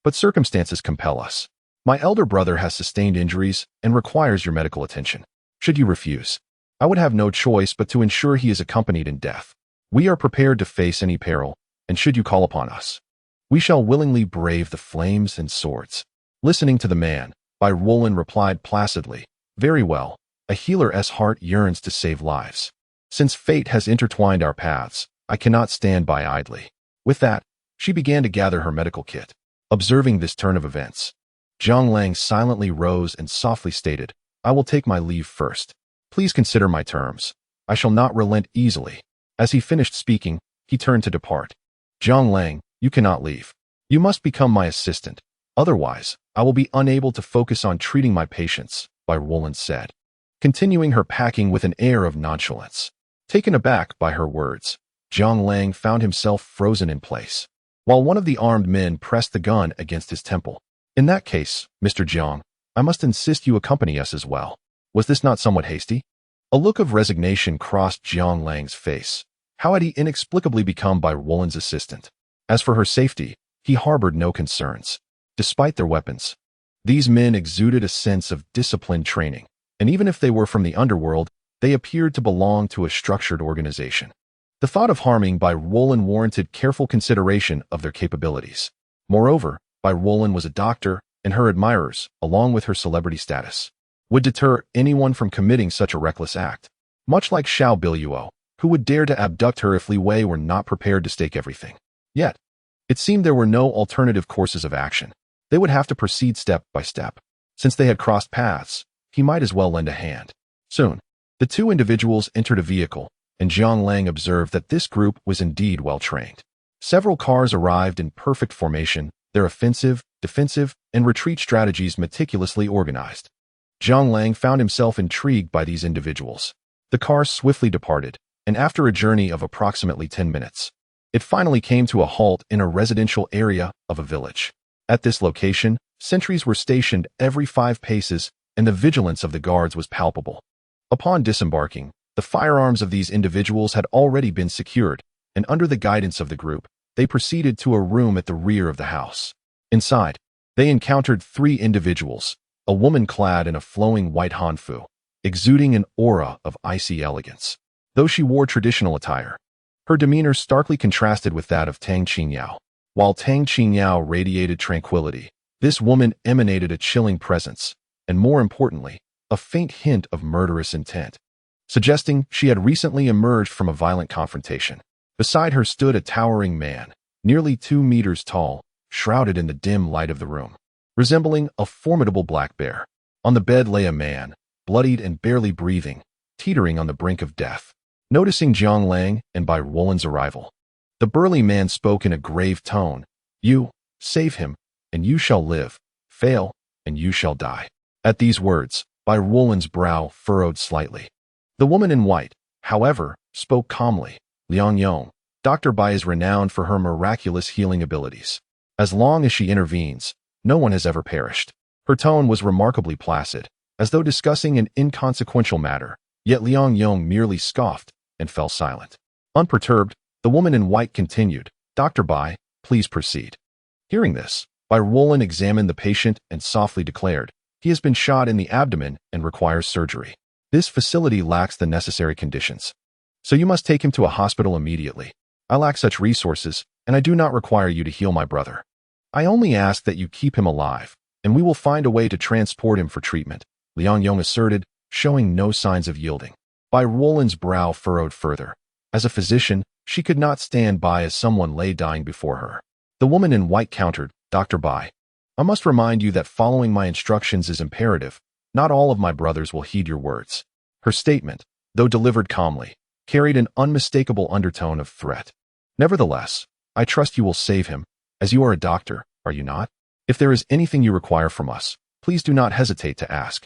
but circumstances compel us. My elder brother has sustained injuries and requires your medical attention. Should you refuse, I would have no choice but to ensure he is accompanied in death. We are prepared to face any peril, and should you call upon us, we shall willingly brave the flames and swords." Listening to the man, Bai Ruolan replied placidly, "Very well, a healer's heart yearns to save lives. Since fate has intertwined our paths, I cannot stand by idly." With that, she began to gather her medical kit. Observing this turn of events, Zhang Lang silently rose and softly stated, "I will take my leave first. Please consider my terms. I shall not relent easily." As he finished speaking, he turned to depart. "Zhang Lang, you cannot leave. You must become my assistant. Otherwise, I will be unable to focus on treating my patients," Bai Ruolan said, continuing her packing with an air of nonchalance. Taken aback by her words, Zhang Lang found himself frozen in place, while one of the armed men pressed the gun against his temple. "In that case, Mr. Jiang, I must insist you accompany us as well. Was this not somewhat hasty?" A look of resignation crossed Zhang Lang's face. How had he inexplicably become Bai Ruolan's assistant? As for her safety, he harbored no concerns. Despite their weapons, these men exuded a sense of disciplined training, and even if they were from the underworld, they appeared to belong to a structured organization. The thought of harming Bai Ruolan warranted careful consideration of their capabilities. Moreover, Bai Ruolan was a doctor, and her admirers, along with her celebrity status, would deter anyone from committing such a reckless act. Much like Xiao Biluo, who would dare to abduct her if Li Wei were not prepared to stake everything. Yet, it seemed there were no alternative courses of action. They would have to proceed step by step. Since they had crossed paths, he might as well lend a hand. Soon, the two individuals entered a vehicle, and Zhang Lang observed that this group was indeed well trained. Several cars arrived in perfect formation, their offensive, defensive, and retreat strategies meticulously organized. Zhang Lang found himself intrigued by these individuals. The cars swiftly departed, and after a journey of approximately 10 minutes, it finally came to a halt in a residential area of a village. At this location, sentries were stationed every 5 paces, and the vigilance of the guards was palpable. Upon disembarking, the firearms of these individuals had already been secured, and under the guidance of the group, they proceeded to a room at the rear of the house. Inside, they encountered 3 individuals, a woman clad in a flowing white hanfu, exuding an aura of icy elegance. Though she wore traditional attire, her demeanor starkly contrasted with that of Tang Qingyao. While Tang Qingyao radiated tranquility, this woman emanated a chilling presence, and more importantly, a faint hint of murderous intent, suggesting she had recently emerged from a violent confrontation. Beside her stood a towering man, nearly 2 meters tall, shrouded in the dim light of the room, resembling a formidable black bear. On the bed lay a man, bloodied and barely breathing, teetering on the brink of death. Noticing Jiang Lang and Bai Wulin's arrival, the burly man spoke in a grave tone. "You, save him, and you shall live. Fail, and you shall die." At these words, Bai Wulin's brow furrowed slightly. The woman in white, however, spoke calmly. "Liang Yong, Dr. Bai is renowned for her miraculous healing abilities. As long as she intervenes, no one has ever perished." Her tone was remarkably placid, as though discussing an inconsequential matter, yet Liang Yong merely scoffed and fell silent. Unperturbed, the woman in white continued, "Dr. Bai, please proceed." Hearing this, Bai Wulin examined the patient and softly declared, "He has been shot in the abdomen and requires surgery. This facility lacks the necessary conditions, so you must take him to a hospital immediately. I lack such resources, and I do not require you to heal my brother. I only ask that you keep him alive, and we will find a way to transport him for treatment," Liang Yong asserted, showing no signs of yielding. Bai Wulin's brow furrowed further. As a physician, she could not stand by as someone lay dying before her. The woman in white countered, "Dr. Bai, I must remind you that following my instructions is imperative. Not all of my brothers will heed your words." Her statement, though delivered calmly, carried an unmistakable undertone of threat. "Nevertheless, I trust you will save him, as you are a doctor, are you not? If there is anything you require from us, please do not hesitate to ask."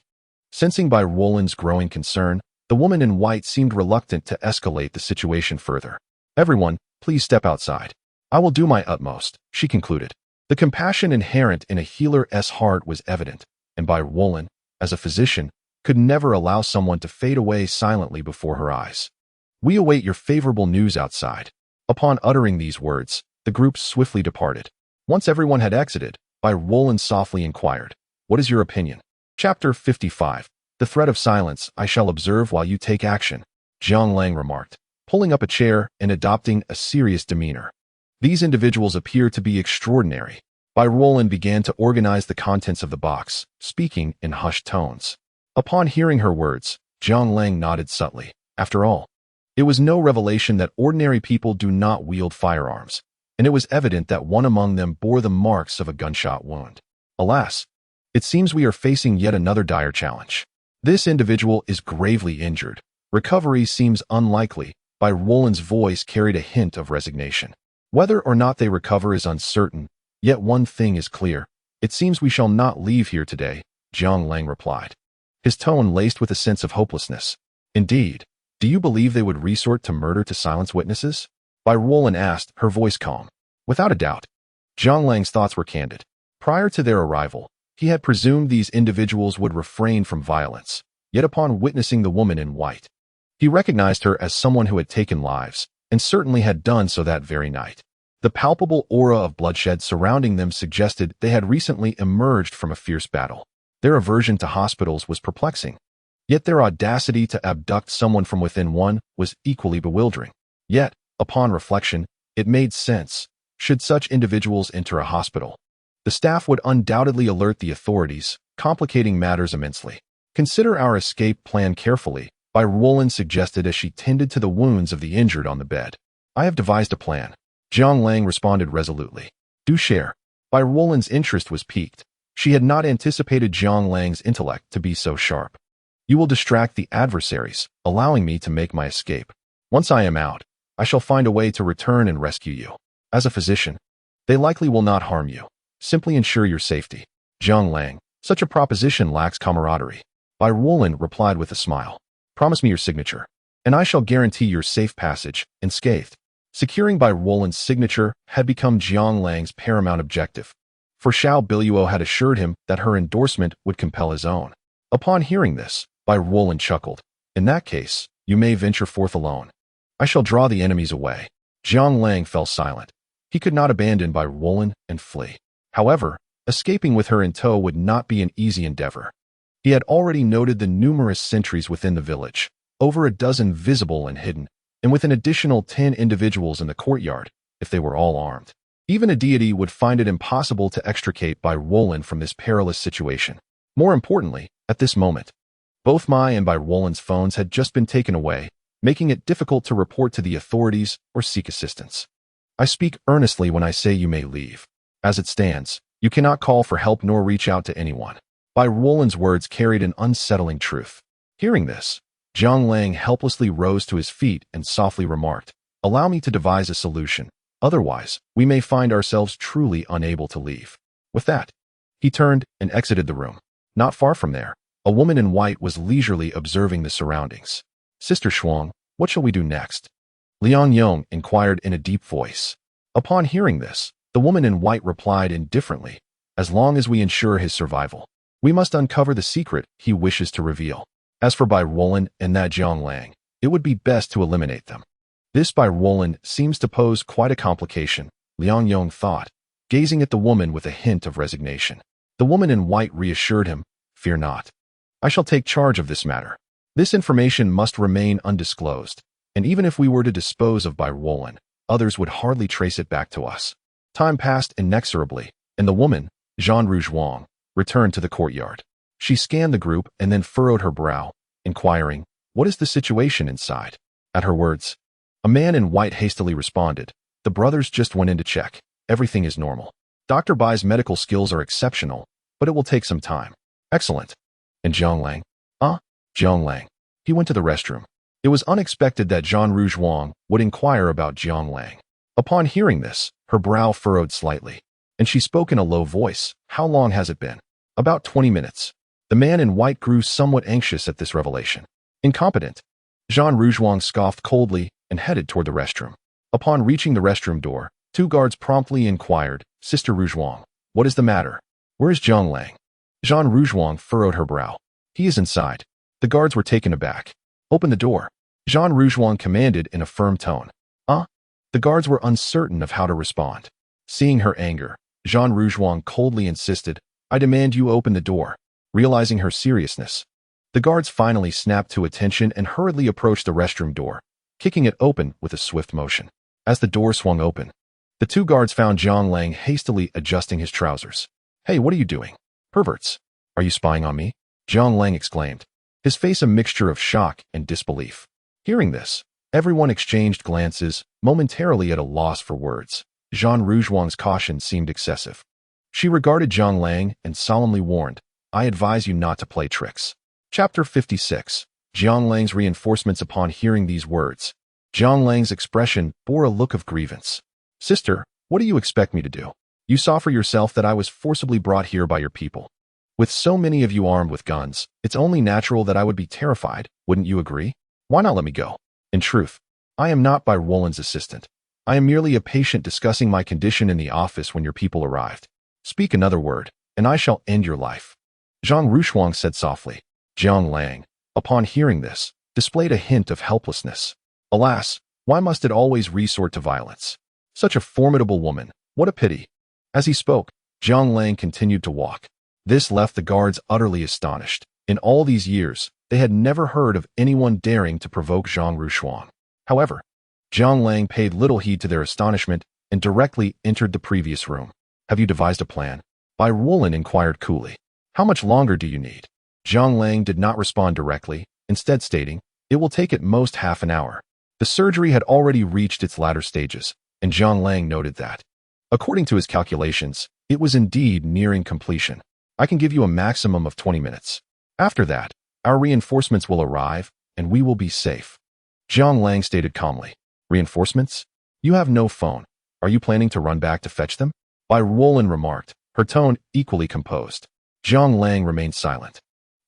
Sensing Bai Wulin's growing concern, the woman in white seemed reluctant to escalate the situation further. "Everyone, please step outside. I will do my utmost," she concluded. The compassion inherent in a healer's heart was evident, and Bai Wulin, as a physician, could never allow someone to fade away silently before her eyes. "We await your favorable news outside." Upon uttering these words, the group swiftly departed. Once everyone had exited, Bai Wulin softly inquired, "What is your opinion?" Chapter 55. The threat of silence I shall observe while you take action, Jiang Lang remarked, pulling up a chair and adopting a serious demeanor. These individuals appear to be extraordinary. Bai Wulin began to organize the contents of the box, speaking in hushed tones. Upon hearing her words, Jiang Lang nodded subtly. After all, it was no revelation that ordinary people do not wield firearms, and it was evident that one among them bore the marks of a gunshot wound. Alas, it seems we are facing yet another dire challenge. This individual is gravely injured. Recovery seems unlikely. Bai Wulin's voice carried a hint of resignation. Whether or not they recover is uncertain, yet one thing is clear. It seems we shall not leave here today, Jiang Lang replied, his tone laced with a sense of hopelessness. Indeed, do you believe they would resort to murder to silence witnesses? Bai Wulin asked, her voice calm. Without a doubt. Jiang Lang's thoughts were candid. Prior to their arrival, he had presumed these individuals would refrain from violence, yet upon witnessing the woman in white, he recognized her as someone who had taken lives, and certainly had done so that very night. The palpable aura of bloodshed surrounding them suggested they had recently emerged from a fierce battle. Their aversion to hospitals was perplexing, yet their audacity to abduct someone from within one was equally bewildering. Yet, upon reflection, it made sense. Should such individuals enter a hospital, the staff would undoubtedly alert the authorities, complicating matters immensely. Consider our escape plan carefully, Bai Wulin suggested as she tended to the wounds of the injured on the bed. I have devised a plan. Jiang Lang responded resolutely. Do share. Bai Wulin's interest was piqued. She had not anticipated Jiang Lang's intellect to be so sharp. You will distract the adversaries, allowing me to make my escape. Once I am out, I shall find a way to return and rescue you. As a physician, they likely will not harm you. Simply ensure your safety. Jiang Lang, such a proposition lacks camaraderie. Bai Wulin replied with a smile. Promise me your signature, and I shall guarantee your safe passage, unscathed. Securing Bai Wulin's signature had become Jiang Lang's paramount objective, for Xiao Biluo had assured him that her endorsement would compel his own. Upon hearing this, Bai Wulin chuckled. In that case, you may venture forth alone. I shall draw the enemies away. Jiang Lang fell silent. He could not abandon Bai Wulin and flee. However, escaping with her in tow would not be an easy endeavor. He had already noted the numerous sentries within the village, over a dozen visible and hidden, and with an additional 10 individuals in the courtyard, if they were all armed. Even a deity would find it impossible to extricate Bai Roland from this perilous situation. More importantly, at this moment, both Mai and Bai Roland's phones had just been taken away, making it difficult to report to the authorities or seek assistance. I speak earnestly when I say you may leave. As it stands, you cannot call for help nor reach out to anyone. Bai Roland's words carried an unsettling truth. Hearing this, Jiang Lang helplessly rose to his feet and softly remarked, "Allow me to devise a solution. Otherwise, we may find ourselves truly unable to leave." With that, he turned and exited the room. Not far from there, a woman in white was leisurely observing the surroundings. "Sister Shuang, what shall we do next?" Liang Yong inquired in a deep voice. Upon hearing this, the woman in white replied indifferently, "As long as we ensure his survival, we must uncover the secret he wishes to reveal. As for Bai Roland and that Jiang Lang, it would be best to eliminate them." This Bai Roland seems to pose quite a complication, Liang Yong thought, gazing at the woman with a hint of resignation. The woman in white reassured him, "Fear not. I shall take charge of this matter. This information must remain undisclosed, and even if we were to dispose of Bai Roland, others would hardly trace it back to us." Time passed inexorably, and the woman, Jean Rouge-Wang, returned to the courtyard. She scanned the group and then furrowed her brow, inquiring, "What is the situation inside?" At her words, a man in white hastily responded, "The brothers just went in to check. Everything is normal. Dr. Bai's medical skills are exceptional, but it will take some time." "Excellent. And Jiang Lang?" Jiang Lang. He went to the restroom. It was unexpected that Jean Rouge-Wang would inquire about Jiang Lang. Upon hearing this, her brow furrowed slightly, and she spoke in a low voice, "How long has it been?" "About 20 minutes. The man in white grew somewhat anxious at this revelation. "Incompetent." Jean Rouge-Wang scoffed coldly and headed toward the restroom. Upon reaching the restroom door, two guards promptly inquired, "Sister Rouge-Wang, what is the matter? Where is Jiang Lang?" Jean Rouge-Wang furrowed her brow. "He is inside." The guards were taken aback. "Open the door," Jean Rouge-Wang commanded in a firm tone. The guards were uncertain of how to respond. Seeing her anger, Jean Rouge-Wang coldly insisted, "I demand you open the door." Realizing her seriousness, the guards finally snapped to attention and hurriedly approached the restroom door, kicking it open with a swift motion. As the door swung open, the two guards found Jiang Lang hastily adjusting his trousers. "Hey, what are you doing? Perverts! Are you spying on me?" Jiang Lang exclaimed, his face a mixture of shock and disbelief. Hearing this, everyone exchanged glances, momentarily at a loss for words. Jean Rouge-Wang's caution seemed excessive. She regarded Jiang Lang and solemnly warned, "I advise you not to play tricks." Chapter 56. Jiang Lang's reinforcements. Upon hearing these words, Jiang Lang's expression bore a look of grievance. "Sister, what do you expect me to do? You saw for yourself that I was forcibly brought here by your people. With so many of you armed with guns, it's only natural that I would be terrified, wouldn't you agree? Why not let me go? In truth, I am not Bai Roland's assistant. I am merely a patient discussing my condition in the office when your people arrived. Speak another word, and I shall end your life." Jean Rouge-Wang said softly. Jiang Lang, upon hearing this, displayed a hint of helplessness. Alas, why must it always resort to violence? Such a formidable woman, what a pity. As he spoke, Jiang Lang continued to walk. This left the guards utterly astonished. In all these years, they had never heard of anyone daring to provoke Jean Rouge-Wang. However, Jiang Lang paid little heed to their astonishment and directly entered the previous room. "Have you devised a plan?" Bai Roland inquired coolly. "How much longer do you need?" Jiang Lang did not respond directly, instead stating, "It will take at most half an hour." The surgery had already reached its latter stages, and Jiang Lang noted that. According to his calculations, it was indeed nearing completion. "I can give you a maximum of 20 minutes. After that, our reinforcements will arrive, and we will be safe." Jiang Lang stated calmly. "Reinforcements? You have no phone. Are you planning to run back to fetch them?" Bai Roland remarked, her tone equally composed. Jiang Lang remained silent,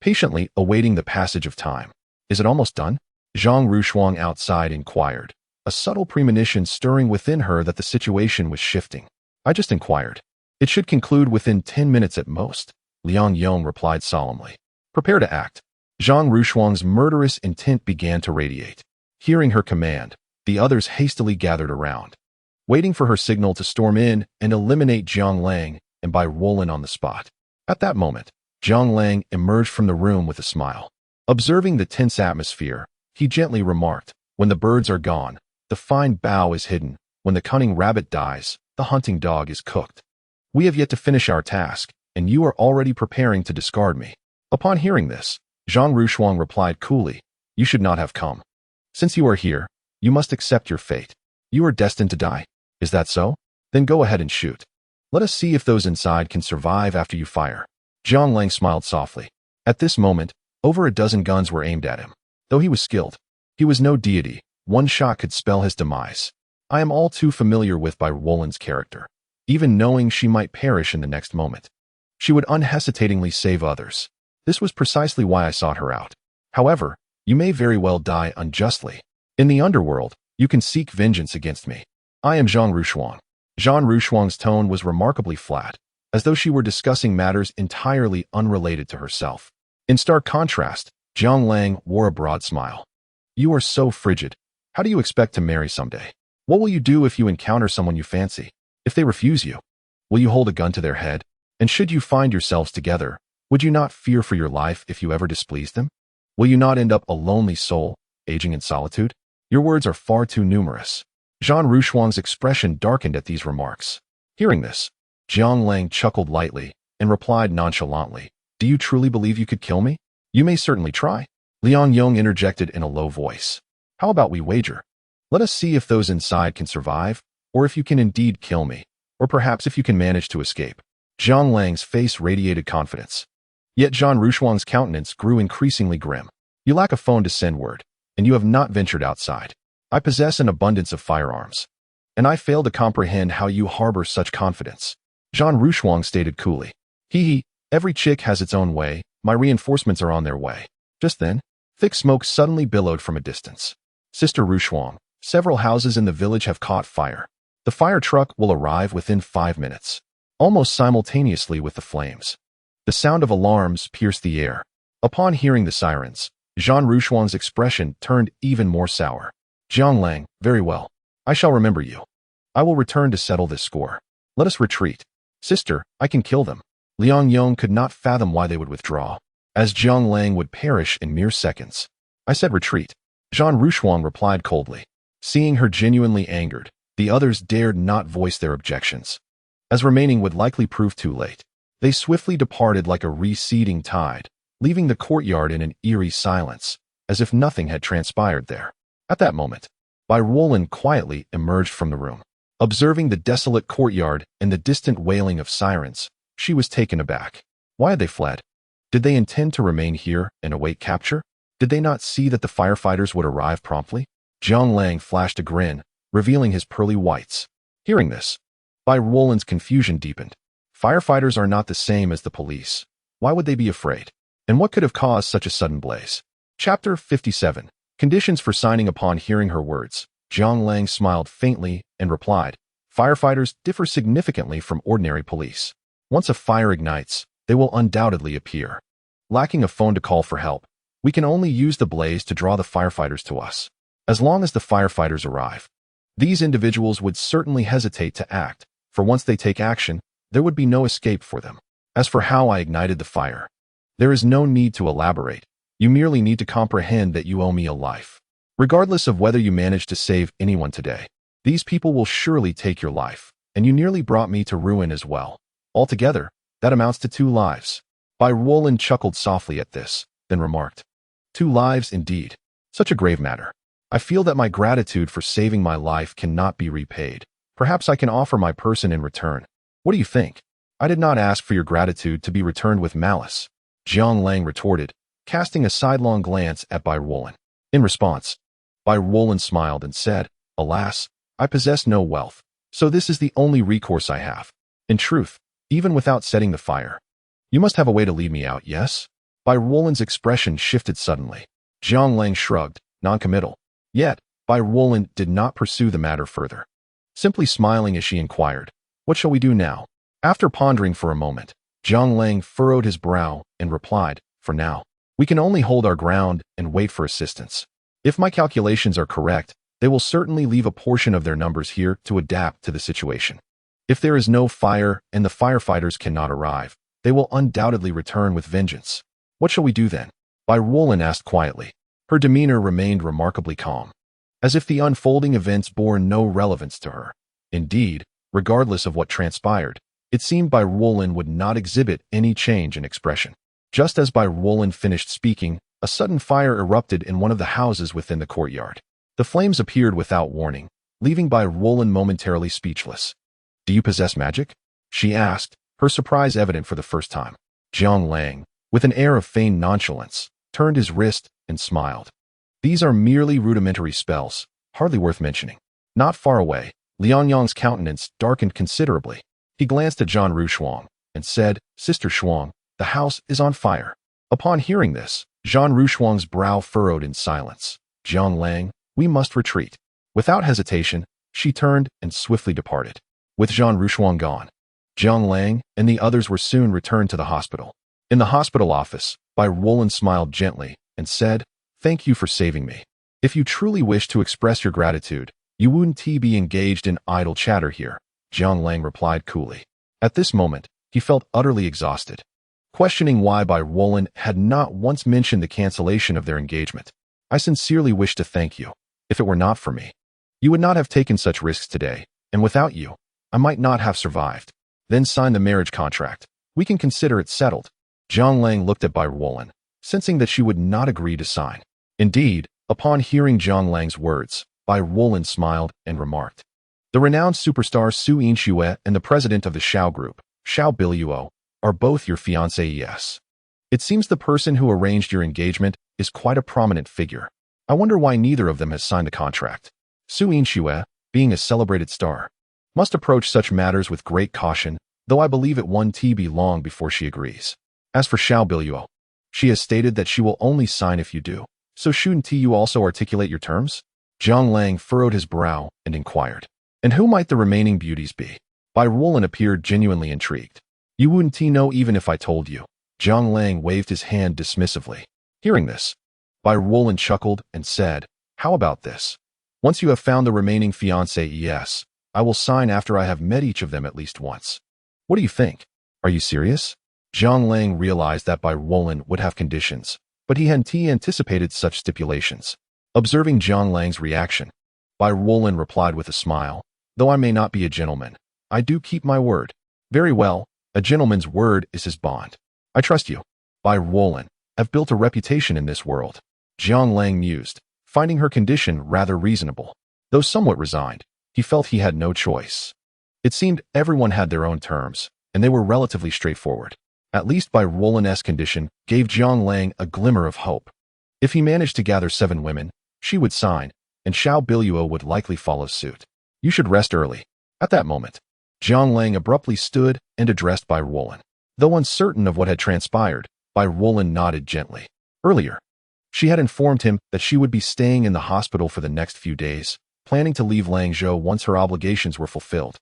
patiently awaiting the passage of time. "Is it almost done?" Jean Rouge-Wang outside inquired, a subtle premonition stirring within her that the situation was shifting. "I just inquired. It should conclude within 10 minutes at most," Liang Yong replied solemnly. "Prepare to act." Jean Rouge-Wang's murderous intent began to radiate. Hearing her command, the others hastily gathered around, waiting for her signal to storm in and eliminate Jiang Lang and Bai Roland on the spot. At that moment, Jiang Lang emerged from the room with a smile. Observing the tense atmosphere, he gently remarked, "When the birds are gone, the fine bough is hidden. When the cunning rabbit dies, the hunting dog is cooked. We have yet to finish our task, and you are already preparing to discard me." Upon hearing this, Zhang Rushuang replied coolly, "You should not have come. Since you are here, you must accept your fate. You are destined to die. Is that so? Then go ahead and shoot. Let us see if those inside can survive after you fire." Jiang Lang smiled softly. At this moment, over a dozen guns were aimed at him. Though he was skilled, he was no deity. One shot could spell his demise. I am all too familiar with Bai Wolin's character, even knowing she might perish in the next moment. She would unhesitatingly save others. This was precisely why I sought her out. However, you may very well die unjustly. In the underworld, you can seek vengeance against me. I am Zhang Rushuang. Zhang Rushuang's tone was remarkably flat, as though she were discussing matters entirely unrelated to herself. In stark contrast, Jiang Lang wore a broad smile. "You are so frigid. How do you expect to marry someday? What will you do if you encounter someone you fancy? If they refuse you, will you hold a gun to their head? And should you find yourselves together, would you not fear for your life if you ever displeased them? Will you not end up a lonely soul, aging in solitude? Your words are far too numerous." Zhang Rushuang's expression darkened at these remarks. Hearing this, Jiang Lang chuckled lightly and replied nonchalantly, "Do you truly believe you could kill me? You may certainly try." Liang Yong interjected in a low voice. "How about we wager? Let us see if those inside can survive, or if you can indeed kill me, or perhaps if you can manage to escape." Jiang Lang's face radiated confidence. Yet Zhang Rushuang's countenance grew increasingly grim. "You lack a phone to send word, and you have not ventured outside. I possess an abundance of firearms, and I fail to comprehend how you harbor such confidence." Zhang Rushuang stated coolly. "Hee, every chick has its own way. My reinforcements are on their way." Just then, thick smoke suddenly billowed from a distance. "Sister Rushuang, several houses in the village have caught fire. The fire truck will arrive within 5 minutes." Almost simultaneously with the flames, the sound of alarms pierced the air. Upon hearing the sirens, Zhang Rushuang's expression turned even more sour. "Jiang Lang, very well. I shall remember you. I will return to settle this score. Let us retreat." "Sister, I can kill them." Liang Yong could not fathom why they would withdraw, as Jiang Lang would perish in mere seconds. "I said retreat." Zhang Rushuang replied coldly. Seeing her genuinely angered, the others dared not voice their objections, as remaining would likely prove too late. They swiftly departed like a receding tide, leaving the courtyard in an eerie silence, as if nothing had transpired there. At that moment, Bai Wolin quietly emerged from the room. Observing the desolate courtyard and the distant wailing of sirens, she was taken aback. Why had they fled? Did they intend to remain here and await capture? Did they not see that the firefighters would arrive promptly? Jiang Lang flashed a grin, revealing his pearly whites. Hearing this, Bai Wolin's confusion deepened. Firefighters are not the same as the police. Why would they be afraid? And what could have caused such a sudden blaze? Chapter 57. Conditions for signing. Upon hearing her words, Jiang Lang smiled faintly and replied, "Firefighters differ significantly from ordinary police. Once a fire ignites, they will undoubtedly appear. Lacking a phone to call for help, we can only use the blaze to draw the firefighters to us. As long as the firefighters arrive, these individuals would certainly hesitate to act, for once they take action, there would be no escape for them. As for how I ignited the fire, there is no need to elaborate. You merely need to comprehend that you owe me a life. Regardless of whether you manage to save anyone today, these people will surely take your life, and you nearly brought me to ruin as well. Altogether, that amounts to 2 lives. Bai Wolin chuckled softly at this, then remarked, 2 lives indeed. Such a grave matter. I feel that my gratitude for saving my life cannot be repaid. Perhaps I can offer my person in return. What do you think? I did not ask for your gratitude to be returned with malice," Jiang Lang retorted, casting a sidelong glance at Bai Wolin. In response, Bai Wolin smiled and said, "Alas, I possess no wealth, so this is the only recourse I have. In truth, even without setting the fire, you must have a way to lead me out, yes?" Bai Wolin's expression shifted suddenly. Jiang Lang shrugged, non-committal. Yet, Bai Wolin did not pursue the matter further, simply smiling as she inquired, "What shall we do now?" After pondering for a moment, Jiang Lang furrowed his brow and replied, "For now, we can only hold our ground and wait for assistance. If my calculations are correct, they will certainly leave a portion of their numbers here to adapt to the situation. If there is no fire and the firefighters cannot arrive, they will undoubtedly return with vengeance. What shall we do then?" Bai Wolin asked quietly. Her demeanor remained remarkably calm, as if the unfolding events bore no relevance to her. Indeed, Regardless of what transpired, it seemed Bai Ruolin would not exhibit any change in expression. Just as Bai Ruolin finished speaking, a sudden fire erupted in one of the houses within the courtyard. The flames appeared without warning, leaving Bai Ruolin momentarily speechless. "Do you possess magic?" she asked, her surprise evident for the first time. Jiang Lang, with an air of feigned nonchalance, turned his wrist and smiled. "These are merely rudimentary spells, hardly worth mentioning." Not far away, Lian Yang's countenance darkened considerably. He glanced at Zhan Rushuang and said, "Sister Shuang, the house is on fire." Upon hearing this, Zhan Rushuang's brow furrowed in silence. "Jiang Lang, we must retreat." Without hesitation, she turned and swiftly departed. With Zhan Rushuang gone, Jiang Lang and the others were soon returned to the hospital. In the hospital office, Bai Ruolin smiled gently and said, "Thank you for saving me. If you truly wish to express your gratitude, you wouldn't be engaged in idle chatter here," Jiang Lang replied coolly. At this moment, he felt utterly exhausted, questioning why Bai Ruolin had not once mentioned the cancellation of their engagement. "I sincerely wish to thank you. If it were not for me, you would not have taken such risks today, and without you, I might not have survived. Then sign the marriage contract. We can consider it settled." Jiang Lang looked at Bai Ruolin, sensing that she would not agree to sign. Indeed, upon hearing Jiang Lang's words, Bai Ruolin smiled and remarked, "The renowned superstar Su Yinxue and the president of the Xiao Group, Xiao Biluo, are both your fiancés. It seems the person who arranged your engagement is quite a prominent figure. I wonder why neither of them has signed the contract. Su Yinxue, being a celebrated star, must approach such matters with great caution, though I believe it won't be long before she agrees. As for Xiao Biluo, she has stated that she will only sign if you do, so shouldn't you also articulate your terms?" Jiang Lang furrowed his brow and inquired, "And who might the remaining beauties be?" Bai Ruolin appeared genuinely intrigued. "You wouldn't know even if I told you." Jiang Lang waved his hand dismissively. Hearing this, Bai Ruolin chuckled and said, "How about this? Once you have found the remaining fiancés, I will sign after I have met each of them at least once. What do you think? Are you serious?" Jiang Lang realized that Bai Ruolin would have conditions, but he hadn't anticipated such stipulations. Observing Jiang Lang's reaction, Bai Ruolin replied with a smile, "Though I may not be a gentleman, I do keep my word." "Very well, a gentleman's word is his bond. I trust you." Bai Ruolin, "I've built a reputation in this world." Jiang Lang mused, finding her condition rather reasonable. Though somewhat resigned, he felt he had no choice. It seemed everyone had their own terms, and they were relatively straightforward. At least Bai Ruolin's condition gave Jiang Lang a glimmer of hope. If he managed to gather 7 women, she would sign, and Xiao Biluo would likely follow suit. "You should rest early." At that moment, Jiang Lang abruptly stood and addressed Bai Ruolin. Though uncertain of what had transpired, Bai Ruolin nodded gently. Earlier, she had informed him that she would be staying in the hospital for the next few days, planning to leave Langzhou once her obligations were fulfilled.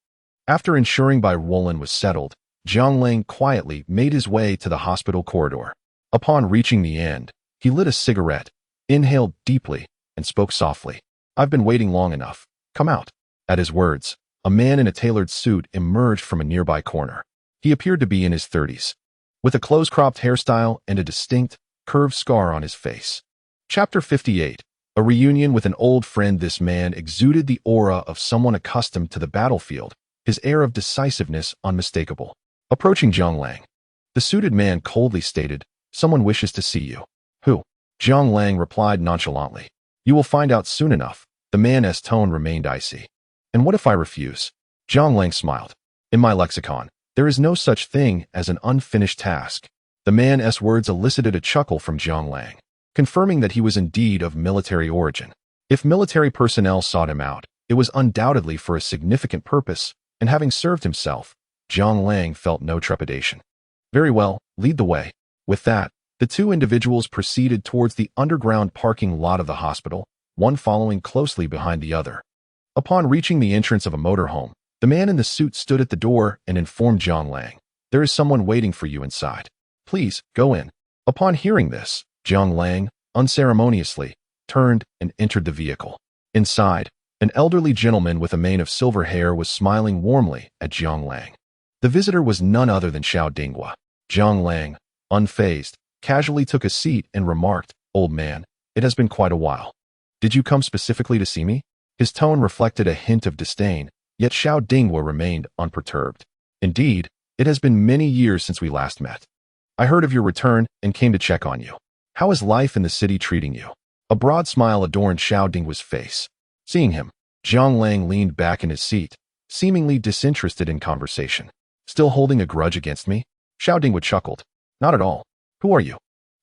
After ensuring Bai Ruolin was settled, Jiang Lang quietly made his way to the hospital corridor. Upon reaching the end, he lit a cigarette, inhaled deeply, and spoke softly. "I've been waiting long enough. Come out." At his words, a man in a tailored suit emerged from a nearby corner. He appeared to be in his 30s, with a close-cropped hairstyle and a distinct, curved scar on his face. Chapter 58. A reunion with an old friend. This man exuded the aura of someone accustomed to the battlefield, his air of decisiveness unmistakable. Approaching Jiang Lang, the suited man coldly stated, "Someone wishes to see you." "Who?" Jiang Lang replied nonchalantly. "You will find out soon enough." The man's tone remained icy. "And what if I refuse?" Jiang Lang smiled. "In my lexicon, there is no such thing as an unfinished task." The man's words elicited a chuckle from Jiang Lang, confirming that he was indeed of military origin. If military personnel sought him out, it was undoubtedly for a significant purpose, and having served himself, Jiang Lang felt no trepidation. "Very well, lead the way." With that, the 2 individuals proceeded towards the underground parking lot of the hospital, one following closely behind the other. Upon reaching the entrance of a motorhome, the man in the suit stood at the door and informed Jiang Lang, "There is someone waiting for you inside. Please, go in." Upon hearing this, Jiang Lang, unceremoniously, turned and entered the vehicle. Inside, an elderly gentleman with a mane of silver hair was smiling warmly at Jiang Lang. The visitor was none other than Xiao Dinghua. Jiang Lang, unfazed, casually took a seat and remarked, "Old man, it has been quite a while. Did you come specifically to see me?" His tone reflected a hint of disdain, Yet Xiao Dinghua remained unperturbed. Indeed, it has been many years since we last met. I heard of your return and came to check on you. How is life in the city treating you? A broad smile adorned Xiao Dinghua's face. Seeing him, Zhang Lang leaned back in his seat, seemingly disinterested in conversation. Still holding a grudge against me? Xiao Dinghua chuckled. Not at all. Who are you?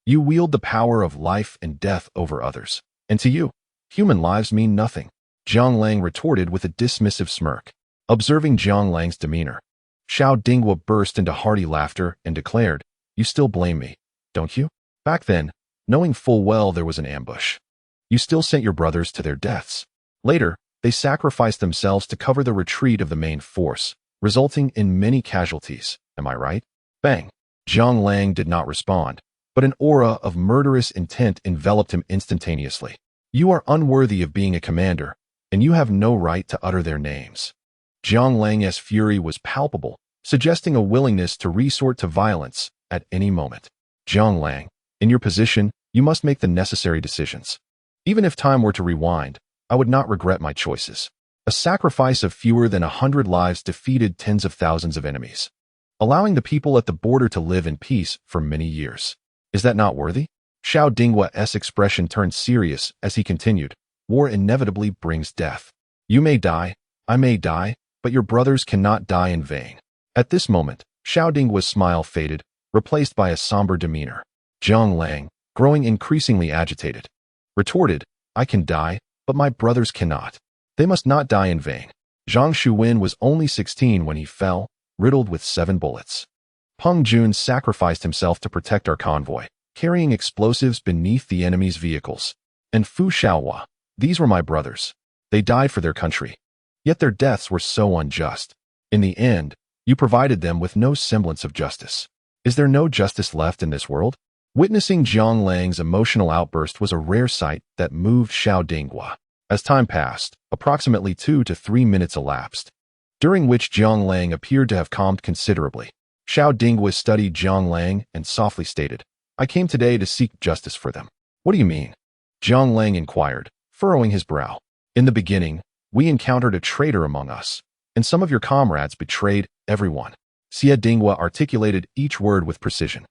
You wield the power of life and death over others. And to you, human lives mean nothing. Zhang Lang retorted with a dismissive smirk. Observing Zhang Lang's demeanor, Xiao Dinghua burst into hearty laughter and declared, You still blame me, don't you? Back then, knowing full well there was an ambush, you still sent your brothers to their deaths. Later, they sacrificed themselves to cover the retreat of the main force, resulting in many casualties. Am I right? Bang. Zhang Lang did not respond, but an aura of murderous intent enveloped him instantaneously. You are unworthy of being a commander, and you have no right to utter their names. Zhang Lang's fury was palpable, suggesting a willingness to resort to violence at any moment. Zhang Lang, in your position, you must make the necessary decisions. Even if time were to rewind, I would not regret my choices. A sacrifice of fewer than 100 lives defeated tens of thousands of enemies, allowing the people at the border to live in peace for many years. Is that not worthy? Xiao Dinghua's expression turned serious as he continued, War inevitably brings death. You may die, I may die, but your brothers cannot die in vain. At this moment, Xiao Dinghua's smile faded, replaced by a somber demeanor. Zhang Lang, growing increasingly agitated, retorted, I can die, but my brothers cannot. They must not die in vain. Zhang Shuwen was only 16 when he fell, riddled with 7 bullets. Peng Jun sacrificed himself to protect our convoy, carrying explosives beneath the enemy's vehicles. And Fu Xiaohua, these were my brothers. They died for their country. Yet their deaths were so unjust. In the end, you provided them with no semblance of justice. Is there no justice left in this world? Witnessing Zhang Lang's emotional outburst was a rare sight that moved Xiao Dinghua. As time passed, approximately 2 to 3 minutes elapsed, during which Zhang Lang appeared to have calmed considerably. Xiao Dinghua studied Zhang Lang and softly stated, I came today to seek justice for them. What do you mean? Zhang Lang inquired, furrowing his brow. In the beginning, we encountered a traitor among us, and some of your comrades betrayed everyone. Xie Dinghua articulated each word with precision.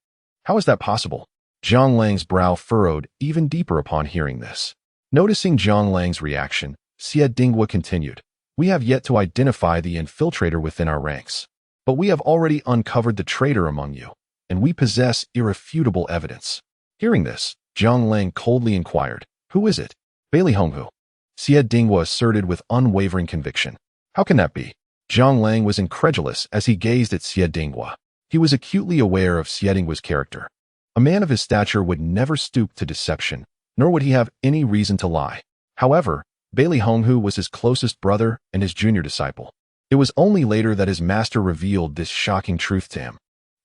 How is that possible? Zhang Lang's brow furrowed even deeper upon hearing this. Noticing Zhang Lang's reaction, Xie Dinghua continued, We have yet to identify the infiltrator within our ranks, but we have already uncovered the traitor among you, and we possess irrefutable evidence. Hearing this, Zhang Lang coldly inquired, Who is it? Bailey Honghu. Xie Dinghua asserted with unwavering conviction. How can that be? Zhang Lang was incredulous as he gazed at Xie Dinghua. He was acutely aware of Xie Dinghua's character. A man of his stature would never stoop to deception, nor would he have any reason to lie. However, Bailey Honghu was his closest brother and his junior disciple. It was only later that his master revealed this shocking truth to him.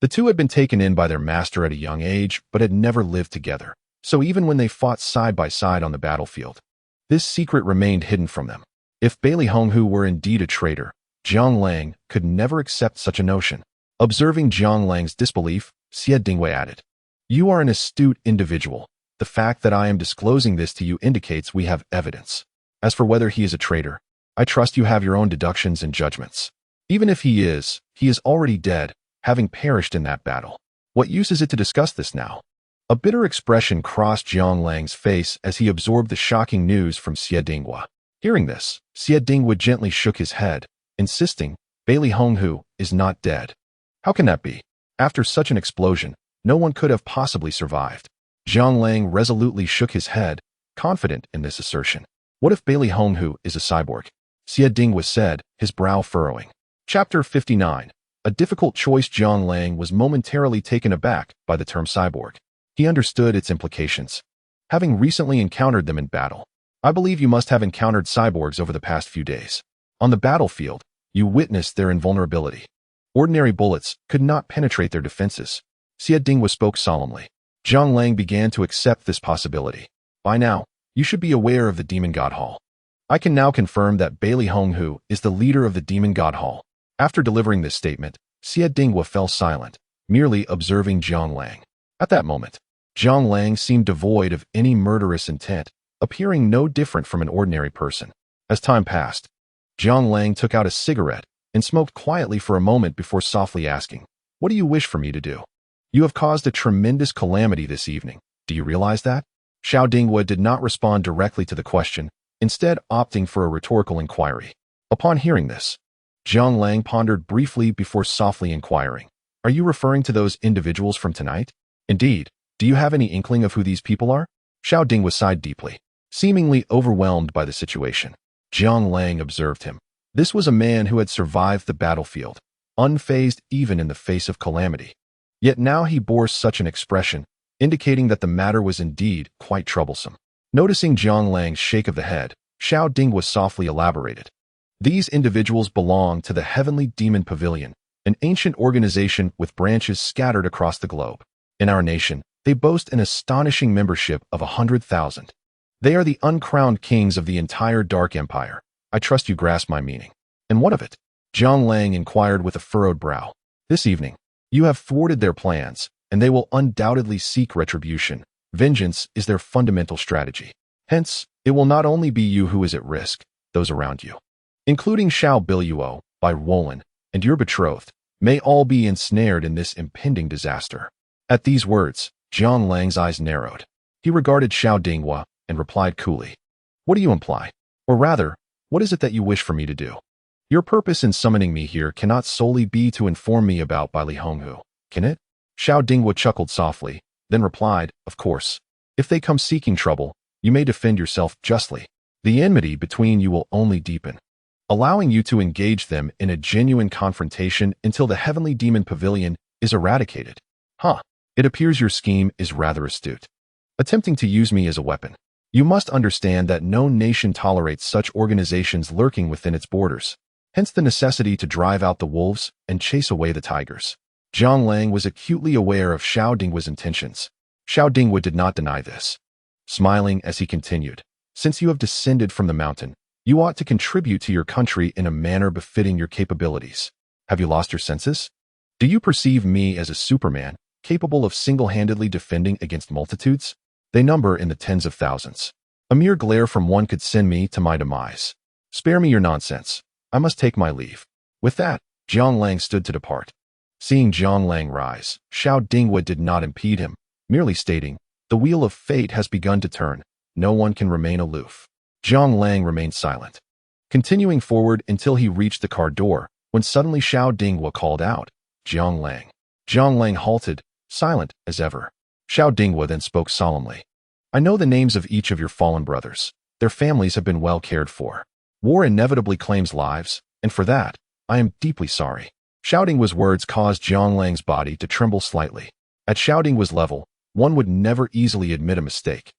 The two had been taken in by their master at a young age, but had never lived together. So even when they fought side by side on the battlefield, this secret remained hidden from them. If Bailey Honghu were indeed a traitor, Zhang Lang could never accept such a notion. Observing Zhang Lang's disbelief, Xie Dinghua added, You are an astute individual. The fact that I am disclosing this to you indicates we have evidence. As for whether he is a traitor, I trust you have your own deductions and judgments. Even if he is already dead, having perished in that battle. What use is it to discuss this now? A bitter expression crossed Zhang Lang's face as he absorbed the shocking news from Xie Dinghua. Hearing this, Xie Dinghua gently shook his head, insisting, Bailey Honghu is not dead. How can that be? After such an explosion, no one could have possibly survived. Zhang Lang resolutely shook his head, confident in this assertion. What if Bailey Honghu is a cyborg? Xie Dinghua said, his brow furrowing. Chapter 59. A difficult choice. Zhang Lang was momentarily taken aback by the term cyborg. He understood its implications, having recently encountered them in battle. I believe you must have encountered cyborgs over the past few days. On the battlefield, you witnessed their invulnerability. Ordinary bullets could not penetrate their defenses. Xie Dinghua spoke solemnly. Zhang Lang began to accept this possibility. By now, you should be aware of the Demon God Hall. I can now confirm that Bailey Honghu is the leader of the Demon God Hall. After delivering this statement, Xie Dinghua fell silent, merely observing Zhang Lang. At that moment, Zhang Lang seemed devoid of any murderous intent, appearing no different from an ordinary person. As time passed, Jiang Lang took out a cigarette and smoked quietly for a moment before softly asking, "What do you wish for me to do? You have caused a tremendous calamity this evening. Do you realize that?" Xiao Dinghua did not respond directly to the question, instead opting for a rhetorical inquiry. Upon hearing this, Jiang Lang pondered briefly before softly inquiring, "Are you referring to those individuals from tonight? Indeed. Do you have any inkling of who these people are?" Xiao Dinghua sighed deeply, seemingly overwhelmed by the situation. Jiang Lang observed him. This was a man who had survived the battlefield, unfazed even in the face of calamity. Yet now he bore such an expression, indicating that the matter was indeed quite troublesome. Noticing Jiang Lang's shake of the head, Xiao Dinghua softly elaborated. "These individuals belong to the Heavenly Demon Pavilion, an ancient organization with branches scattered across the globe. In our nation, they boast an astonishing membership of 100,000. They are the uncrowned kings of the entire Dark Empire. I trust you grasp my meaning." "And what of it?" Jiang Lang inquired with a furrowed brow. "This evening, you have thwarted their plans, and they will undoubtedly seek retribution. Vengeance is their fundamental strategy. Hence, it will not only be you who is at risk, those around you, including Xiao Biluo, Bai Wolin, and your betrothed, may all be ensnared in this impending disaster." At these words, Jiang Lang's eyes narrowed. He regarded Xiao Dinghua and replied coolly, "What do you imply? Or rather, what is it that you wish for me to do? Your purpose in summoning me here cannot solely be to inform me about Bai Li Honghu, can it?" Xiao Dinghua chuckled softly, then replied, "Of course. If they come seeking trouble, you may defend yourself justly. The enmity between you will only deepen, allowing you to engage them in a genuine confrontation until the Heavenly Demon Pavilion is eradicated." "Huh. It appears your scheme is rather astute. Attempting to use me as a weapon. You must understand that no nation tolerates such organizations lurking within its borders. Hence the necessity to drive out the wolves and chase away the tigers." Jiang Lang was acutely aware of Xiao Dinghua's intentions. Xiao Dinghua did not deny this, smiling as he continued, "Since you have descended from the mountain, you ought to contribute to your country in a manner befitting your capabilities. Have you lost your senses? Do you perceive me as a Superman, capable of single-handedly defending against multitudes? They number in the tens of thousands. A mere glare from one could send me to my demise. Spare me your nonsense. I must take my leave." With that, Jiang Lang stood to depart. Seeing Jiang Lang rise, Xiao Dinghua did not impede him, merely stating, "The wheel of fate has begun to turn. No one can remain aloof." Jiang Lang remained silent, continuing forward until he reached the car door, when suddenly Xiao Dinghua called out, "Jiang Lang." Jiang Lang halted, silent as ever. Xiao Dinghua then spoke solemnly, "I know the names of each of your fallen brothers. Their families have been well cared for. War inevitably claims lives, and for that, I am deeply sorry." Xiao Dinghua's words caused Jiang Lang's body to tremble slightly. At Xiao Dinghua's level, one would never easily admit a mistake.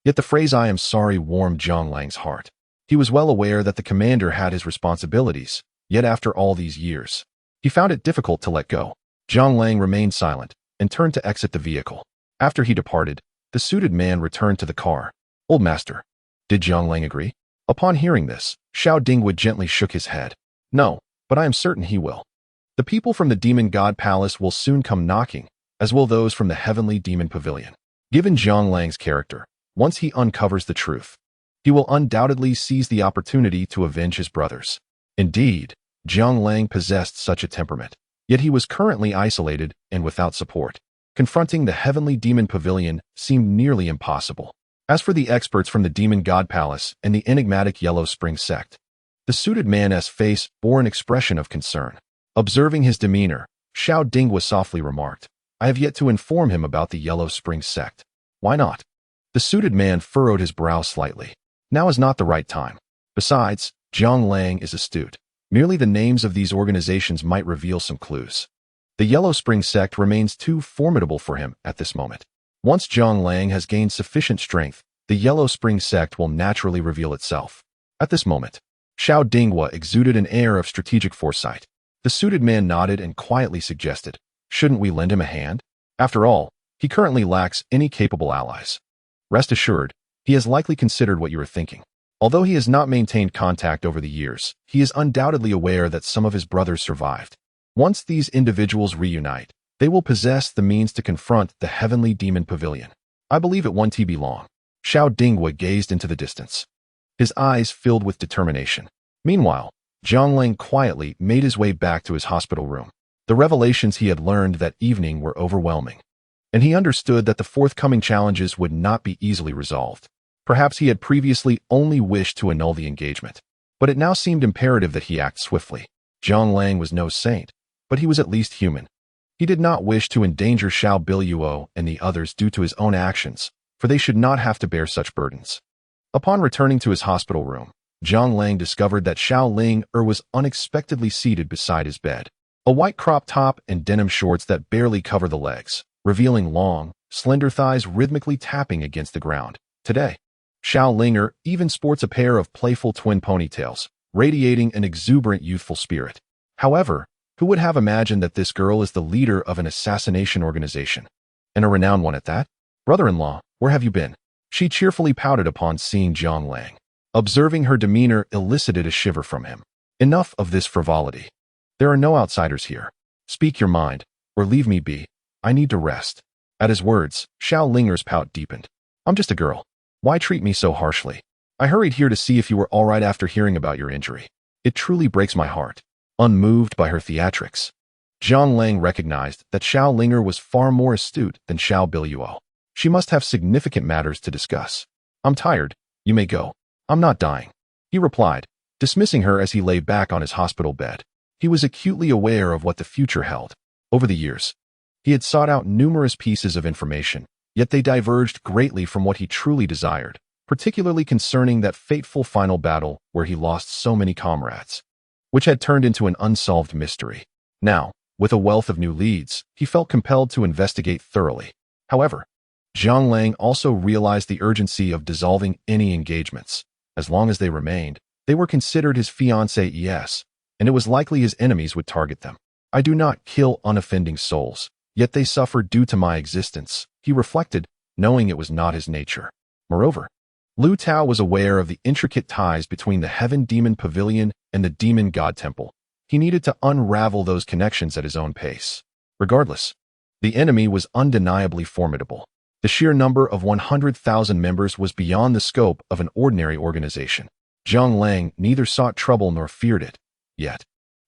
Yet the phrase "I am sorry" warmed Jiang Lang's heart. He was well aware that the commander had his responsibilities, yet after all these years, he found it difficult to let go. Jiang Lang remained silent and turned to exit the vehicle. After he departed, the suited man returned to the car. "Old master, did Jiang Lang agree?" Upon hearing this, Xiao Dinghua gently shook his head. "No, but I am certain he will. The people from the Demon God Palace will soon come knocking, as will those from the Heavenly Demon Pavilion. Given Jiang Lang's character, once he uncovers the truth, he will undoubtedly seize the opportunity to avenge his brothers." Indeed, Jiang Lang possessed such a temperament, yet he was currently isolated and without support. Confronting the Heavenly Demon Pavilion seemed nearly impossible. As for the experts from the Demon God Palace and the enigmatic Yellow Spring sect, the suited man's face bore an expression of concern. Observing his demeanor, Xiao Dinghua softly remarked, "I have yet to inform him about the Yellow Spring sect." "Why not?" The suited man furrowed his brow slightly. "Now is not the right time. Besides, Jiang Lang is astute. Merely the names of these organizations might reveal some clues. The Yellow Spring sect remains too formidable for him at this moment. Once Jiang Lang has gained sufficient strength, the Yellow Spring sect will naturally reveal itself." At this moment, Xiao Dinghua exuded an air of strategic foresight. The suited man nodded and quietly suggested, "Shouldn't we lend him a hand? After all, he currently lacks any capable allies. Rest assured, he has likely considered what you are thinking. Although he has not maintained contact over the years, he is undoubtedly aware that some of his brothers survived. Once these individuals reunite, they will possess the means to confront the Heavenly Demon Pavilion. I believe it won't be long." Xiao Dinghua gazed into the distance, his eyes filled with determination. Meanwhile, Jiang Lang quietly made his way back to his hospital room. The revelations he had learned that evening were overwhelming, and he understood that the forthcoming challenges would not be easily resolved. Perhaps he had previously only wished to annul the engagement, but it now seemed imperative that he act swiftly. Jiang Lang was no saint, but he was at least human. He did not wish to endanger Xiao Biluo and the others due to his own actions, for they should not have to bear such burdens. Upon returning to his hospital room, Jiang Lang discovered that Xiao Ling was unexpectedly seated beside his bed. A white crop top and denim shorts that barely cover the legs, revealing long, slender thighs rhythmically tapping against the ground. Today, Xiao Ling even sports a pair of playful twin ponytails, radiating an exuberant youthful spirit. However, who would have imagined that this girl is the leader of an assassination organization? And a renowned one at that? Brother-in-law, where have you been? She cheerfully pouted upon seeing Jiang Lang. Observing her demeanor elicited a shiver from him. Enough of this frivolity. There are no outsiders here. Speak your mind, or leave me be. I need to rest. At his words, Xiao Ling's pout deepened. I'm just a girl. Why treat me so harshly? I hurried here to see if you were all right after hearing about your injury. It truly breaks my heart. Unmoved by her theatrics, Jiang Lang recognized that Xiao Ling was far more astute than Xiao Biluo. She must have significant matters to discuss. I'm tired. You may go. I'm not dying, he replied, dismissing her as he lay back on his hospital bed. He was acutely aware of what the future held. Over the years, he had sought out numerous pieces of information, yet they diverged greatly from what he truly desired, particularly concerning that fateful final battle where he lost so many comrades, which had turned into an unsolved mystery. Now, with a wealth of new leads, he felt compelled to investigate thoroughly. However, Jiang Lang also realized the urgency of dissolving any engagements. As long as they remained, they were considered his fiancées, and it was likely his enemies would target them. I do not kill unoffending souls, yet they suffer due to my existence, he reflected, knowing it was not his nature. Moreover, Lu Tao was aware of the intricate ties between the Heaven Demon Pavilion and the Demon God Temple. He needed to unravel those connections at his own pace. Regardless, the enemy was undeniably formidable. The sheer number of 100,000 members was beyond the scope of an ordinary organization. Jiang Lang neither sought trouble nor feared it. Yet,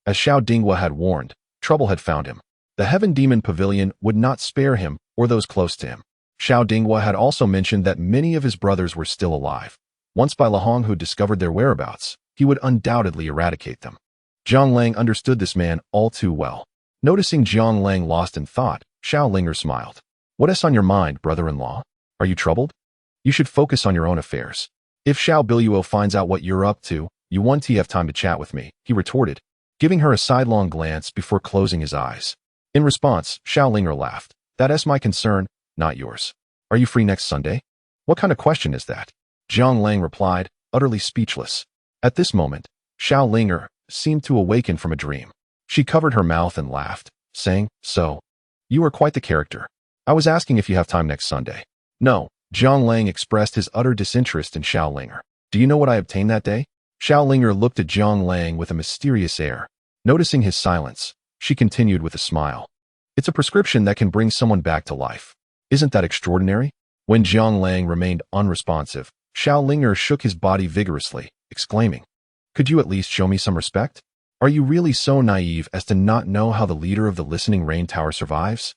as Xiao Dinghua had warned, trouble had found him. The Heaven Demon Pavilion would not spare him or those close to him. Xiao Dinghua had also mentioned that many of his brothers were still alive. Once Bai Lahong who discovered their whereabouts, he would undoubtedly eradicate them. Jiang Lang understood this man all too well. Noticing Jiang Lang lost in thought, Xiao Ling smiled. What is on your mind, brother-in-law? Are you troubled? You should focus on your own affairs. If Xiao Biluo finds out what you're up to, you won't have time to chat with me, he retorted, giving her a sidelong glance before closing his eyes. In response, Xiao Ling laughed. That is my concern, not yours. Are you free next Sunday? What kind of question is that? Jiang Lang replied, utterly speechless. At this moment, Xiao Ling seemed to awaken from a dream. She covered her mouth and laughed, saying, So, you are quite the character. I was asking if you have time next Sunday. No, Jiang Lang expressed his utter disinterest in Xiao Ling. Do you know what I obtained that day? Xiao Ling looked at Jiang Lang with a mysterious air. Noticing his silence, she continued with a smile. It's a prescription that can bring someone back to life. Isn't that extraordinary? When Jiang Lang remained unresponsive, Xiao Ling shook his body vigorously, exclaiming, Could you at least show me some respect? Are you really so naive as to not know how the leader of the Listening Rain Tower survives?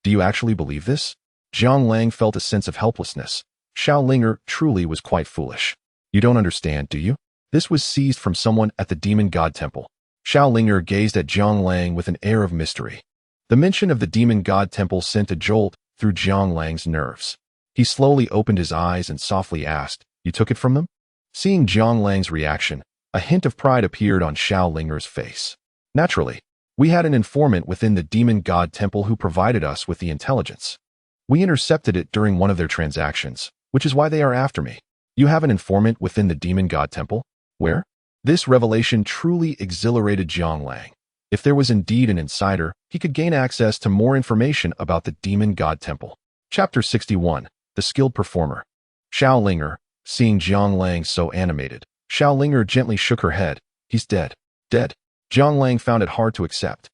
Do you actually believe this? Jiang Lang felt a sense of helplessness. Xiao Ling truly was quite foolish. You don't understand, do you? This was seized from someone at the Demon God Temple. Xiao Ling gazed at Jiang Lang with an air of mystery. The mention of the Demon God Temple sent a jolt through Jiang Lang's nerves. He slowly opened his eyes and softly asked, You took it from them? Seeing Jiang Lang's reaction, a hint of pride appeared on Xiao Ling's face. Naturally, we had an informant within the Demon God Temple who provided us with the intelligence. We intercepted it during one of their transactions, which is why they are after me. You have an informant within the Demon God Temple? Where? This revelation truly exhilarated Jiang Lang. If there was indeed an insider, he could gain access to more information about the Demon God Temple. Chapter 61, The Skilled Performer. Xiao Ling, seeing Jiang Lang so animated, Xiao Ling gently shook her head. He's dead. Dead. Jiang Lang found it hard to accept.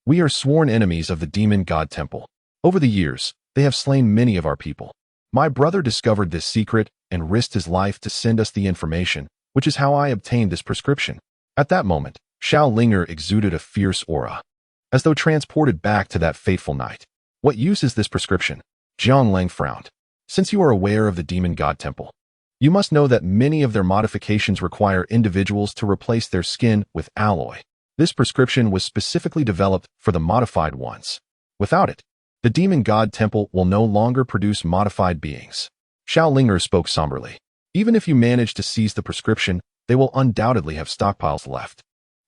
We are sworn enemies of the Demon God Temple. Over the years, they have slain many of our people. My brother discovered this secret and risked his life to send us the information, which is how I obtained this prescription. At that moment, Xiao Linger exuded a fierce aura, as though transported back to that fateful night. What use is this prescription? Jiang Lang frowned. Since you are aware of the Demon God Temple, you must know that many of their modifications require individuals to replace their skin with alloy. This prescription was specifically developed for the modified ones. Without it, the Demon God Temple will no longer produce modified beings. Xiao Linger spoke somberly. Even if you manage to seize the prescription, they will undoubtedly have stockpiles left.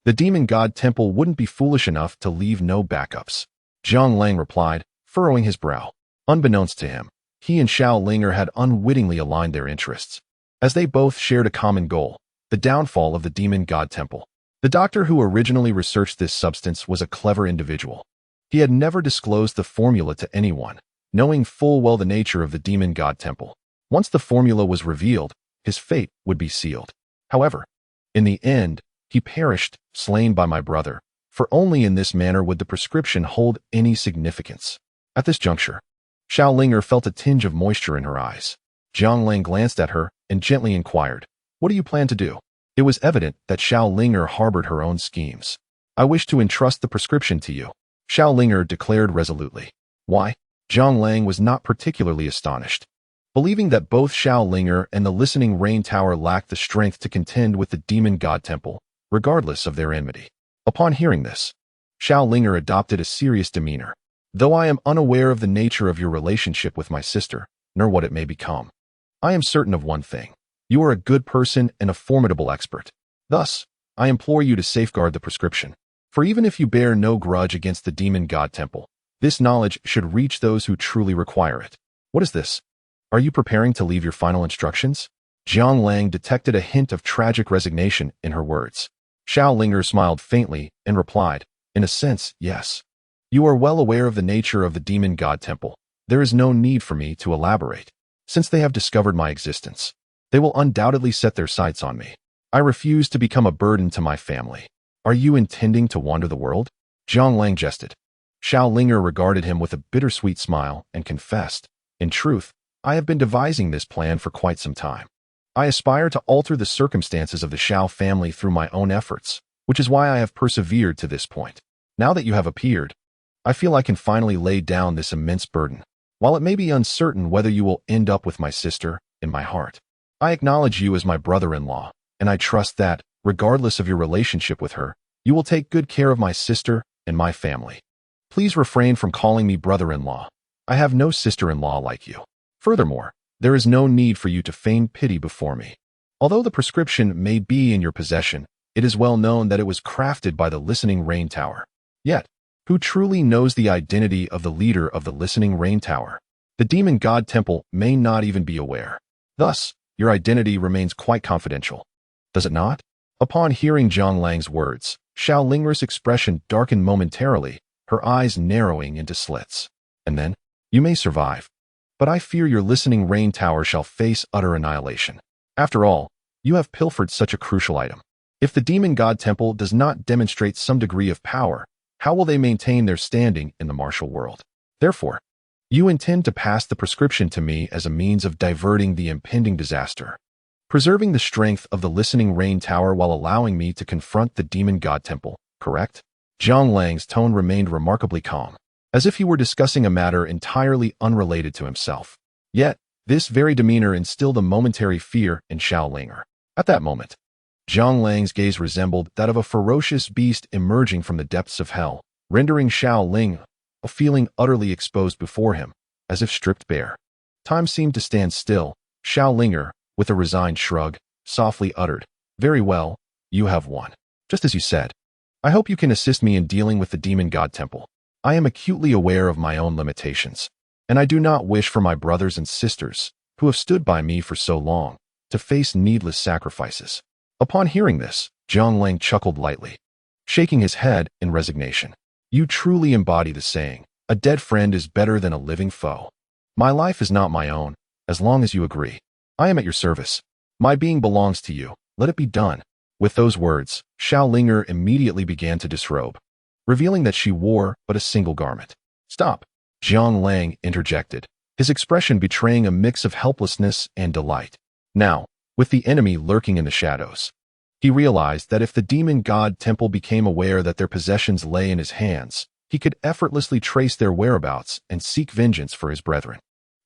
The Demon God Temple wouldn't be foolish enough to leave no backups. Jiang Lang replied, furrowing his brow. Unbeknownst to him, he and Xiao Linger had unwittingly aligned their interests, as they both shared a common goal, the downfall of the Demon God Temple. The doctor who originally researched this substance was a clever individual. He had never disclosed the formula to anyone, knowing full well the nature of the Demon God Temple. Once the formula was revealed, his fate would be sealed. However, in the end, he perished, slain by my brother, for only in this manner would the prescription hold any significance. At this juncture, Xiao Linger felt a tinge of moisture in her eyes. Jiang Lang glanced at her and gently inquired, "What do you plan to do?" It was evident that Xiao Linger harbored her own schemes. "I wish to entrust the prescription to you," Xiao Linger declared resolutely. "Why?" Jiang Lang was not particularly astonished. Believing that both Xiao Linger and the Listening Rain Tower lacked the strength to contend with the Demon God Temple, regardless of their enmity. Upon hearing this, Xiao Linger adopted a serious demeanor. "Though I am unaware of the nature of your relationship with my sister, nor what it may become, I am certain of one thing. You are a good person and a formidable expert. Thus, I implore you to safeguard the prescription. For even if you bear no grudge against the Demon God Temple, this knowledge should reach those who truly require it." "What is this? Are you preparing to leave your final instructions?" Jiang Lang detected a hint of tragic resignation in her words. Xiao Linger smiled faintly and replied, "In a sense, yes. You are well aware of the nature of the Demon God Temple. There is no need for me to elaborate. Since they have discovered my existence, they will undoubtedly set their sights on me. I refuse to become a burden to my family. Are you intending to wander the world?" Jiang Lang jested. Xiao Linger regarded him with a bittersweet smile and confessed, "In truth, I have been devising this plan for quite some time. I aspire to alter the circumstances of the Xiao family through my own efforts, which is why I have persevered to this point. Now that you have appeared, I feel I can finally lay down this immense burden. While it may be uncertain whether you will end up with my sister, in my heart, I acknowledge you as my brother-in-law, and I trust that, regardless of your relationship with her, you will take good care of my sister and my family. Please refrain from calling me brother-in-law. I have no sister-in-law like you. Furthermore, there is no need for you to feign pity before me. Although the prescription may be in your possession, it is well known that it was crafted by the Listening Rain Tower. Yet, who truly knows the identity of the leader of the Listening Rain Tower? The Demon God Temple may not even be aware. Thus, your identity remains quite confidential. Does it not?" Upon hearing Jiang Lang's words, Xiao Linger's expression darkened momentarily, her eyes narrowing into slits. "And then, you may survive. But I fear your Listening Rain Tower shall face utter annihilation. After all, you have pilfered such a crucial item. If the Demon God Temple does not demonstrate some degree of power, how will they maintain their standing in the martial world? Therefore, you intend to pass the prescription to me as a means of diverting the impending disaster, preserving the strength of the Listening Rain Tower while allowing me to confront the Demon God Temple, correct?" Jiang Lang's tone remained remarkably calm, as if he were discussing a matter entirely unrelated to himself. Yet, this very demeanor instilled a momentary fear in Xiao Linger. At that moment, Jiang Lang's gaze resembled that of a ferocious beast emerging from the depths of hell, rendering Xiao Ling, feeling utterly exposed before him, as if stripped bare. Time seemed to stand still. Xiao Linger, with a resigned shrug, softly uttered, "Very well, you have won. Just as you said. I hope you can assist me in dealing with the Demon God Temple. I am acutely aware of my own limitations, and I do not wish for my brothers and sisters, who have stood by me for so long, to face needless sacrifices." Upon hearing this, Jiang Lang chuckled lightly, shaking his head in resignation. "You truly embody the saying, a dead friend is better than a living foe. My life is not my own, as long as you agree. I am at your service. My being belongs to you. Let it be done." With those words, Xiao Linger immediately began to disrobe, revealing that she wore but a single garment. "Stop!" Jiang Lang interjected, his expression betraying a mix of helplessness and delight. Now, with the enemy lurking in the shadows, He realized that if the demon god temple became aware that their possessions lay in his hands, he could effortlessly trace their whereabouts and seek vengeance for his brethren.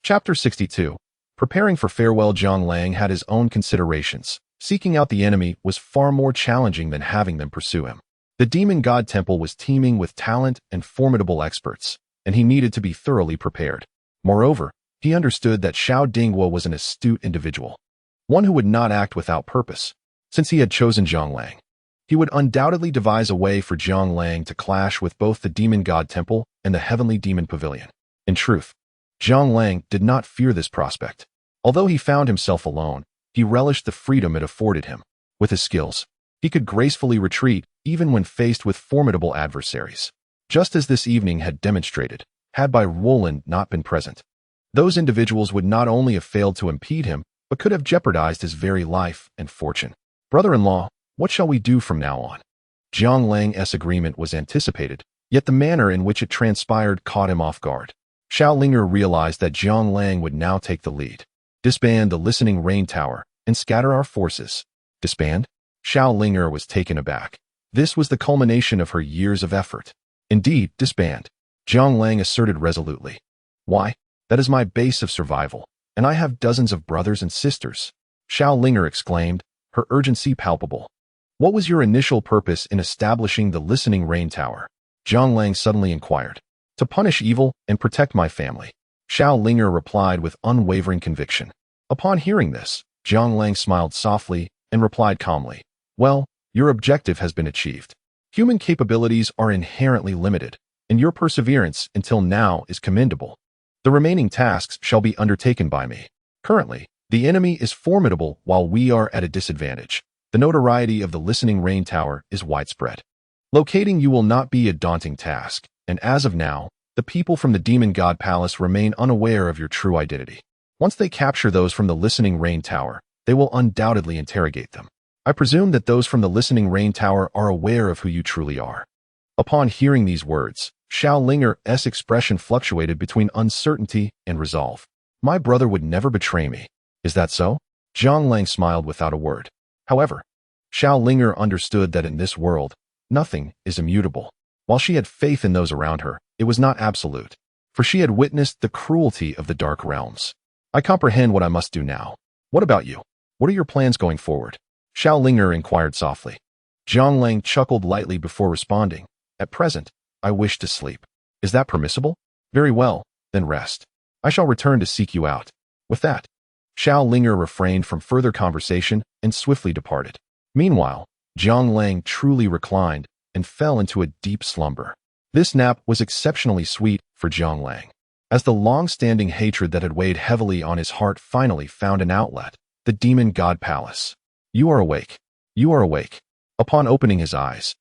Chapter 62. Preparing for farewell. Zhang Lang had his own considerations. Seeking out the enemy was far more challenging than having them pursue him. The demon god temple was teeming with talent and formidable experts, and he needed to be thoroughly prepared. Moreover, he understood that Xiao Dingguo was an astute individual, one who would not act without purpose. Since he had chosen Zhang Lang, he would undoubtedly devise a way for Zhang Lang to clash with both the demon god temple and the heavenly demon pavilion. In truth, Zhang Lang did not fear this prospect. Although he found himself alone, he relished the freedom it afforded him. With his skills, he could gracefully retreat even when faced with formidable adversaries, just as this evening had demonstrated. Had Bai Roland not been present, those individuals would not only have failed to impede him, but could have jeopardized his very life and fortune. Brother-in-law, what shall we do from now on? Zhang Lang's agreement was anticipated, yet the manner in which it transpired caught him off guard. Xiao Linger realized that Zhang Lang would now take the lead. Disband the listening rain tower and scatter our forces. Disband? Xiao Linger was taken aback. This was the culmination of her years of effort. Indeed, disband, Zhang Lang asserted resolutely. Why? That is my base of survival, and I have dozens of brothers and sisters. Xiao Linger exclaimed, her urgency palpable. What was your initial purpose in establishing the listening rain tower? Zhang Lang suddenly inquired. To punish evil and protect my family. Xiao Linger replied with unwavering conviction. Upon hearing this, Zhang Lang smiled softly and replied calmly. Well, your objective has been achieved. Human capabilities are inherently limited, and your perseverance until now is commendable. The remaining tasks shall be undertaken by me. Currently, the enemy is formidable while we are at a disadvantage. The notoriety of the listening rain tower is widespread. Locating you will not be a daunting task, and as of now, the people from the Demon God Palace remain unaware of your true identity. Once they capture those from the listening rain tower, they will undoubtedly interrogate them. I presume that those from the listening rain tower are aware of who you truly are. Upon hearing these words, Xiao Linger's expression fluctuated between uncertainty and resolve. My brother would never betray me. Is that so? Zhang Lang smiled without a word. However, Xiao Linger understood that in this world, nothing is immutable. While she had faith in those around her, it was not absolute, for she had witnessed the cruelty of the dark realms. I comprehend what I must do now. What about you? What are your plans going forward? Xiao Linger inquired softly. Zhang Lang chuckled lightly before responding. At present, I wish to sleep. Is that permissible? Very well, then rest. I shall return to seek you out. With that, Xiao Linger refrained from further conversation and swiftly departed. Meanwhile, Zhang Lang truly reclined and fell into a deep slumber. This nap was exceptionally sweet for Zhang Lang, as the long-standing hatred that had weighed heavily on his heart finally found an outlet. The Demon God Palace. You are awake. You are awake. Upon opening his eyes,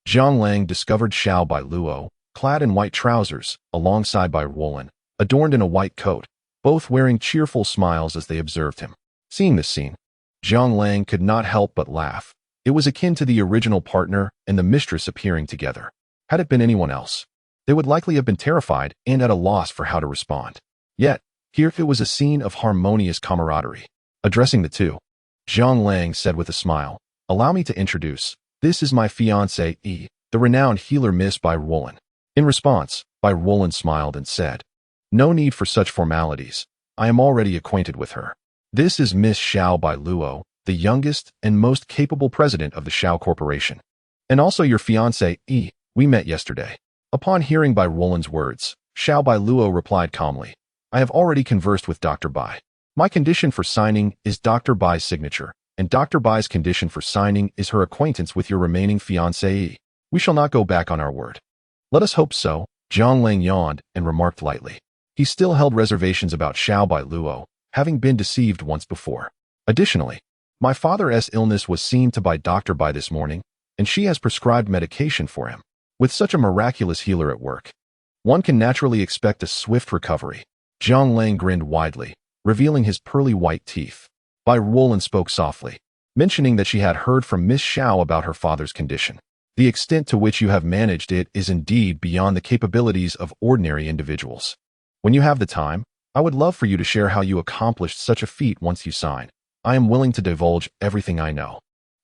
Zhang Lang discovered Xiao Bai Luo, clad in white trousers, alongside Bai Roland, adorned in a white coat, both wearing cheerful smiles as they observed him. Seeing this scene, Zhang Lang could not help but laugh. It was akin to the original partner and the mistress appearing together. Had it been anyone else, they would likely have been terrified and at a loss for how to respond. Yet, here it was a scene of harmonious camaraderie. Addressing the two, Zhang Lang said with a smile, allow me to introduce, this is my fiancée, the renowned healer Miss Bai Roland. In response, Bai Roland smiled and said, no need for such formalities. I am already acquainted with her. This is Miss Xiao Bai Luo, the youngest and most capable president of the Xiao Corporation. And also your fiancé, we met yesterday. Upon hearing Bai Roland's words, Xiao Bai Luo replied calmly, I have already conversed with Dr. Bai. My condition for signing is Dr. Bai's signature, and Dr. Bai's condition for signing is her acquaintance with your remaining fiancée. We shall not go back on our word. Let us hope so. Zhang Lang yawned and remarked lightly. He still held reservations about Xiao Bai Luo, having been deceived once before. Additionally, my father's illness was seen to by Dr. Bai this morning, and she has prescribed medication for him. With such a miraculous healer at work, one can naturally expect a swift recovery. Zhang Lang grinned widely, revealing his pearly white teeth. Bai Roland spoke softly, mentioning that she had heard from Miss Xiao about her father's condition. The extent to which you have managed it is indeed beyond the capabilities of ordinary individuals. When you have the time, I would love for you to share how you accomplished such a feat once you sign. I am willing to divulge everything I know.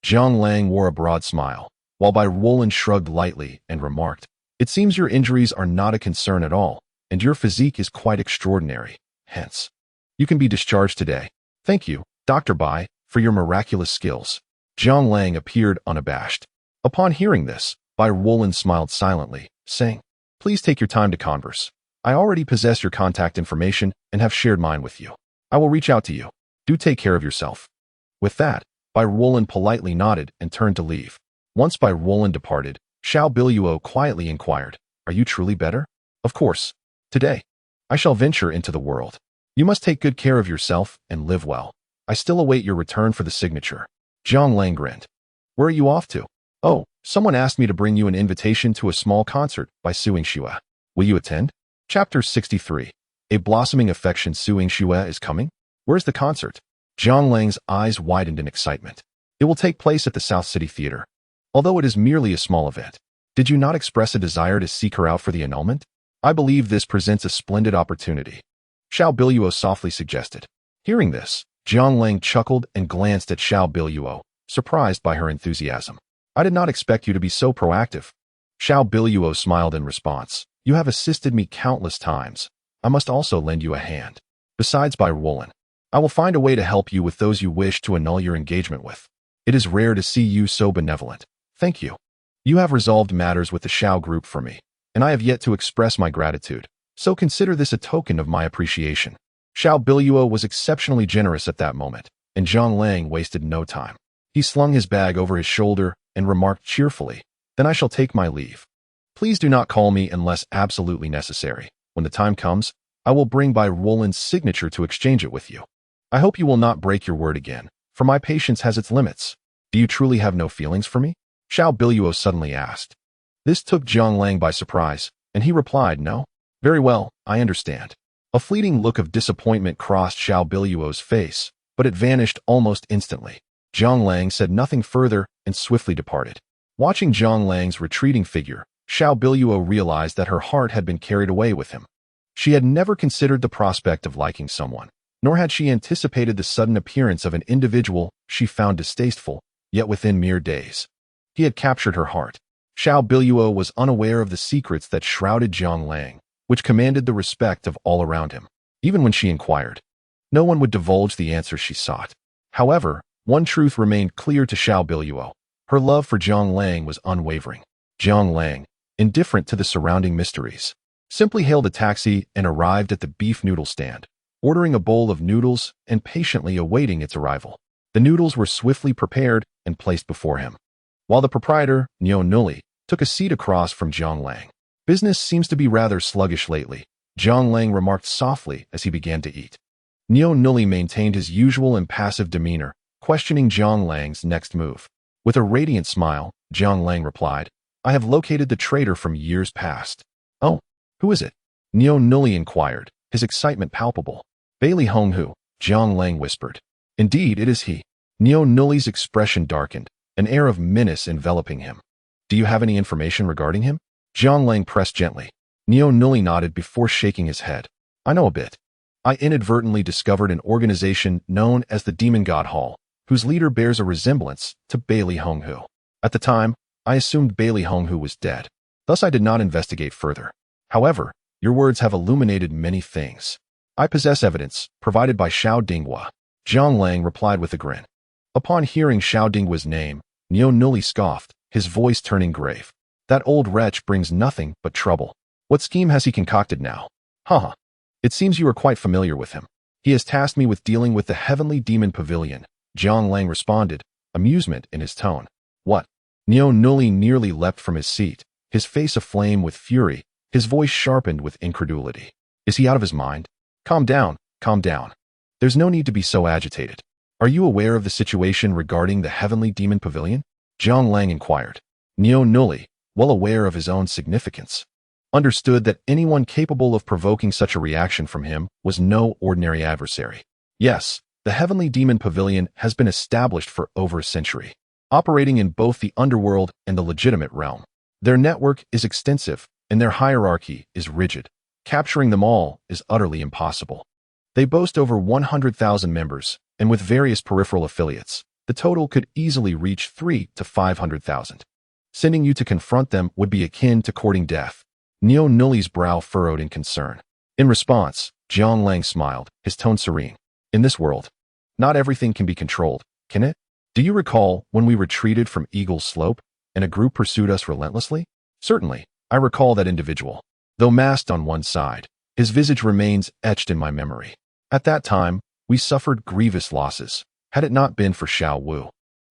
Zhang Lang wore a broad smile, while Bai Roland shrugged lightly and remarked, "It seems your injuries are not a concern at all, and your physique is quite extraordinary. Hence, you can be discharged today. Thank you, Dr. Bai, for your miraculous skills." Zhang Lang appeared unabashed. Upon hearing this, Bai Roland smiled silently, saying, "Please take your time to converse. I already possess your contact information and have shared mine with you. I will reach out to you. Do take care of yourself." With that, Bai Roland politely nodded and turned to leave. Once Bai Roland departed, Xiao Biluo quietly inquired, "Are you truly better?" "Of course. Today, I shall venture into the world. You must take good care of yourself and live well. I still await your return for the signature." Zhang Lang grinned. "Where are you off to?" "Oh, someone asked me to bring you an invitation to a small concert by Suing Xue. Will you attend?" Chapter 63. A blossoming affection. Suing Xue is coming? Where's the concert? Zhang Lang's eyes widened in excitement. "It will take place at the South City Theater. Although it is merely a small event. Did you not express a desire to seek her out for the annulment? I believe this presents a splendid opportunity," Xiao Biluo softly suggested. Hearing this, Zhang Lang chuckled and glanced at Xiao Biluo, surprised by her enthusiasm. "I did not expect you to be so proactive." Xiao Biluo smiled in response. "You have assisted me countless times. I must also lend you a hand. Besides, Bai Roland, I will find a way to help you with those you wish to annul your engagement with. It is rare to see you so benevolent. Thank you. You have resolved matters with the Xiao group for me, and I have yet to express my gratitude, so consider this a token of my appreciation." Xiao Biluo was exceptionally generous at that moment, and Zhang Lang wasted no time. He slung his bag over his shoulder and remarked cheerfully, "Then I shall take my leave. Please do not call me unless absolutely necessary. When the time comes, I will bring Bai Roland's signature to exchange it with you. I hope you will not break your word again, for my patience has its limits. Do you truly have no feelings for me?" Xiao Biluo suddenly asked. This took Zhang Lang by surprise, and he replied, "No." "Very well, I understand." A fleeting look of disappointment crossed Xiao Biluo's face, but it vanished almost instantly. Zhang Lang said nothing further and swiftly departed. Watching Zhang Lang's retreating figure, Xiao Biluo realized that her heart had been carried away with him. She had never considered the prospect of liking someone, nor had she anticipated the sudden appearance of an individual she found distasteful, yet within mere days. He had captured her heart. Xiao Biluo was unaware of the secrets that shrouded Zhang Lang, which commanded the respect of all around him. Even when she inquired, no one would divulge the answer she sought. However, one truth remained clear to Xiao Biluo. Her love for Zhang Lang was unwavering. Zhang Lang, indifferent to the surrounding mysteries, simply hailed a taxi and arrived at the beef noodle stand, ordering a bowl of noodles and patiently awaiting its arrival. The noodles were swiftly prepared and placed before him, while the proprietor, Niu Nuli, took a seat across from Zhang Lang. "Business seems to be rather sluggish lately," Zhang Lang remarked softly as he began to eat. Niu Nuli maintained his usual impassive demeanor, questioning Zhang Lang's next move. With a radiant smile, Zhang Lang replied, "I have located the traitor from years past." "Oh, who is it?" Niu Nuli inquired, his excitement palpable. "Bailey Honghu," Zhang Lang whispered. "Indeed, it is he." Niu Nuli's expression darkened, an air of menace enveloping him. "Do you have any information regarding him?" Zhang Lang pressed gently. Niu Nuli nodded before shaking his head. "I know a bit. I inadvertently discovered an organization known as the Demon God Hall, whose leader bears a resemblance to Bailey Honghu. At the time, I assumed Bailey Honghu was dead. Thus I did not investigate further. However, your words have illuminated many things. I possess evidence, provided by Xiao Dinghua." Zhang Lang replied with a grin. Upon hearing Xiao Dinghua's name, Niu Nuli scoffed, his voice turning grave. "That old wretch brings nothing but trouble. What scheme has he concocted now?" "Haha. It seems you are quite familiar with him. He has tasked me with dealing with the Heavenly Demon Pavilion," Zhang Lang responded, amusement in his tone. "What?" Niu Nuli nearly leapt from his seat, his face aflame with fury, his voice sharpened with incredulity. "Is he out of his mind?" Calm down, calm down. There's no need to be so agitated. Are you aware of the situation regarding the Heavenly Demon Pavilion?" Zhang Lang inquired. Niu Nuli, well aware of his own significance, understood that anyone capable of provoking such a reaction from him was no ordinary adversary. "Yes, the Heavenly Demon Pavilion has been established for over a century, operating in both the underworld and the legitimate realm. Their network is extensive, and their hierarchy is rigid. Capturing them all is utterly impossible. They boast over 100,000 members, and with various peripheral affiliates, The total could easily reach 3 to 500,000. Sending you to confront them would be akin to courting death. Neo Nulli's brow furrowed in concern. In response, Jiang Lang smiled, his tone serene. In this world, not everything can be controlled, can it? Do you recall when we retreated from Eagle's Slope and a group pursued us relentlessly? Certainly, I recall that individual. Though masked on one side, his visage remains etched in my memory. At that time, we suffered grievous losses. Had it not been for Xiao Wu,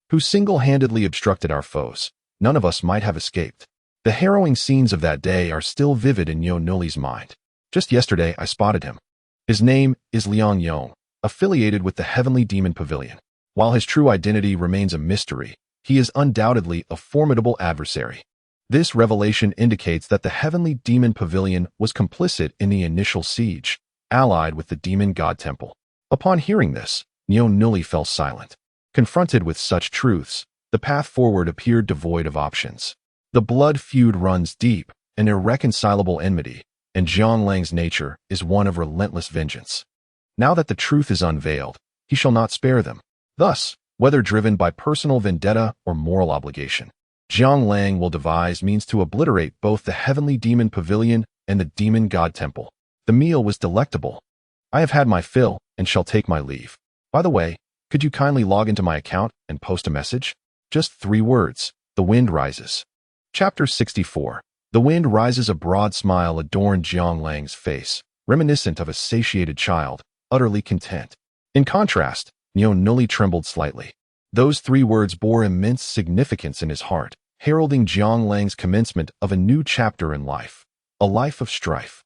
who single-handedly obstructed our foes, none of us might have escaped. The harrowing scenes of that day are still vivid in Neo Nulli's mind. Just yesterday, I spotted him. His name is Liang Yong, affiliated with the Heavenly Demon Pavilion. While his true identity remains a mystery, he is undoubtedly a formidable adversary. This revelation indicates that the Heavenly Demon Pavilion was complicit in the initial siege, allied with the Demon God Temple. Upon hearing this, Neo Nulli fell silent. Confronted with such truths, the path forward appeared devoid of options. The blood feud runs deep, an irreconcilable enmity, and Jiang Lang's nature is one of relentless vengeance. Now that the truth is unveiled, he shall not spare them. Thus, whether driven by personal vendetta or moral obligation, Jiang Lang will devise means to obliterate both the Heavenly Demon Pavilion and the Demon God Temple. The meal was delectable. I have had my fill and shall take my leave. By the way, could you kindly log into my account and post a message? Just 3 words. The wind rises. Chapter 64. The wind rises. A broad smile adorned Jiang Lang's face, reminiscent of a satiated child, utterly content. In contrast, Neo Nulli trembled slightly. Those 3 words bore immense significance in his heart, heralding Jiang Lang's commencement of a new chapter in life, a life of strife.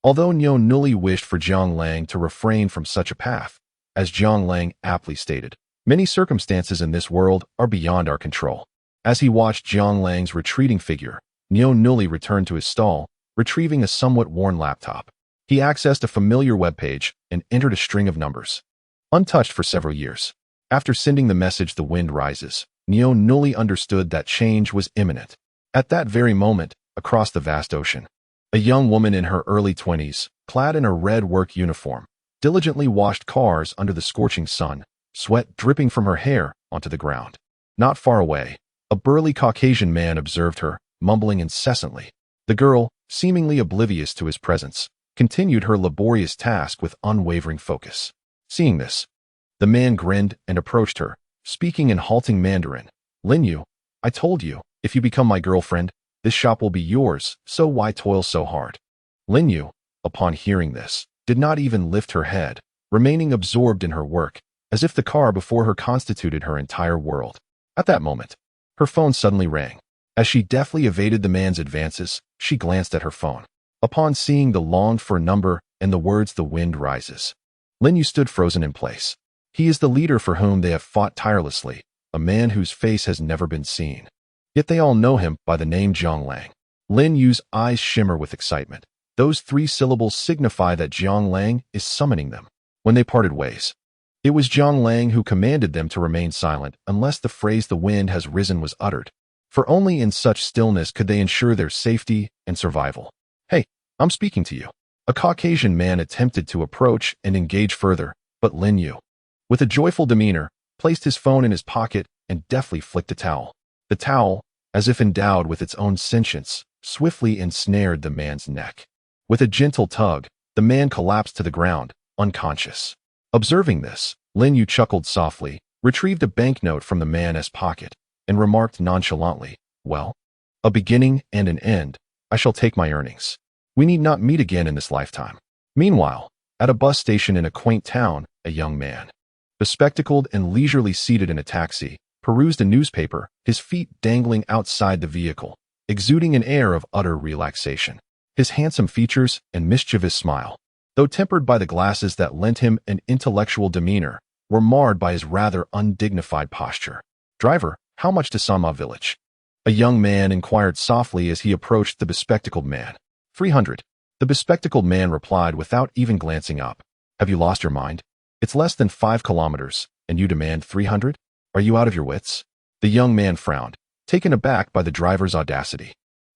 Although Neo Nulli wished for Jiang Lang to refrain from such a path, as Jiang Lang aptly stated, many circumstances in this world are beyond our control. As he watched Jiang Lang's retreating figure, Neo Nulli returned to his stall, retrieving a somewhat worn laptop. He accessed a familiar webpage and entered a string of numbers. Untouched for several years. After sending the message "The wind rises," Neo Nulli understood that change was imminent. At that very moment, across the vast ocean, a young woman in her early 20s, clad in a red work uniform, diligently washed cars under the scorching sun, sweat dripping from her hair onto the ground. Not far away, a burly Caucasian man observed her, mumbling incessantly. The girl, seemingly oblivious to his presence, continued her laborious task with unwavering focus. Seeing this, the man grinned and approached her, speaking in halting Mandarin. "Lin Yu, I told you, if you become my girlfriend, this shop will be yours, so why toil so hard?" Lin Yu, upon hearing this, did not even lift her head, remaining absorbed in her work, as if the car before her constituted her entire world. At that moment, her phone suddenly rang. As she deftly evaded the man's advances, she glanced at her phone. Upon seeing the longed-for number and the words "The wind rises," Lin Yu stood frozen in place. He is the leader for whom they have fought tirelessly, a man whose face has never been seen. Yet they all know him by the name Jiang Lang. Lin Yu's eyes shimmer with excitement. Those 3 syllables signify that Jiang Lang is summoning them. When they parted ways, it was Jiang Lang who commanded them to remain silent unless the phrase "the wind has risen" was uttered, for only in such stillness could they ensure their safety and survival. "Hey, I'm speaking to you." A Caucasian man attempted to approach and engage further, but Lin Yu, with a joyful demeanor, placed his phone in his pocket and deftly flicked a towel. The towel, as if endowed with its own sentience, swiftly ensnared the man's neck. With a gentle tug, the man collapsed to the ground, unconscious. Observing this, Lin Yu chuckled softly, retrieved a banknote from the man's pocket, and remarked nonchalantly, "Well, a beginning and an end. I shall take my earnings. We need not meet again in this lifetime." Meanwhile, at a bus station in a quaint town, a young man, bespectacled and leisurely seated in a taxi, perused a newspaper, his feet dangling outside the vehicle, exuding an air of utter relaxation. His handsome features and mischievous smile, though tempered by the glasses that lent him an intellectual demeanor, were marred by his rather undignified posture. "Driver, how much to Sama village?" a young man inquired softly as he approached the bespectacled man. 300. The bespectacled man replied without even glancing up. "Have you lost your mind? It's less than 5 kilometers, and you demand 300? Are you out of your wits?" The young man frowned, taken aback by the driver's audacity.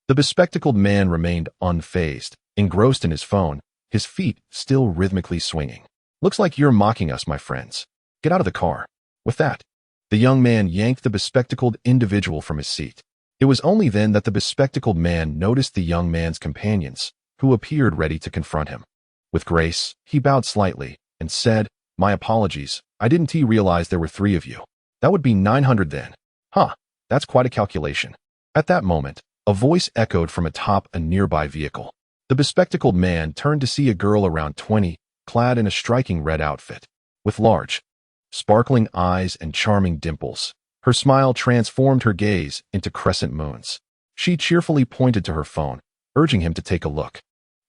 The bespectacled man remained unfazed, engrossed in his phone, his feet still rhythmically swinging. "Looks like you're mocking us, my friends. Get out of the car." With that, The young man yanked the bespectacled individual from his seat. It was only then that the bespectacled man noticed the young man's companions, who appeared ready to confront him. With grace, he bowed slightly and said, "My apologies, I didn't realize there were 3 of you. That would be 900 then. Huh, that's quite a calculation." At that moment, a voice echoed from atop a nearby vehicle. The bespectacled man turned to see a girl around 20, clad in a striking red outfit, with large, sparkling eyes and charming dimples. Her smile transformed her gaze into crescent moons. She cheerfully pointed to her phone, urging him to take a look.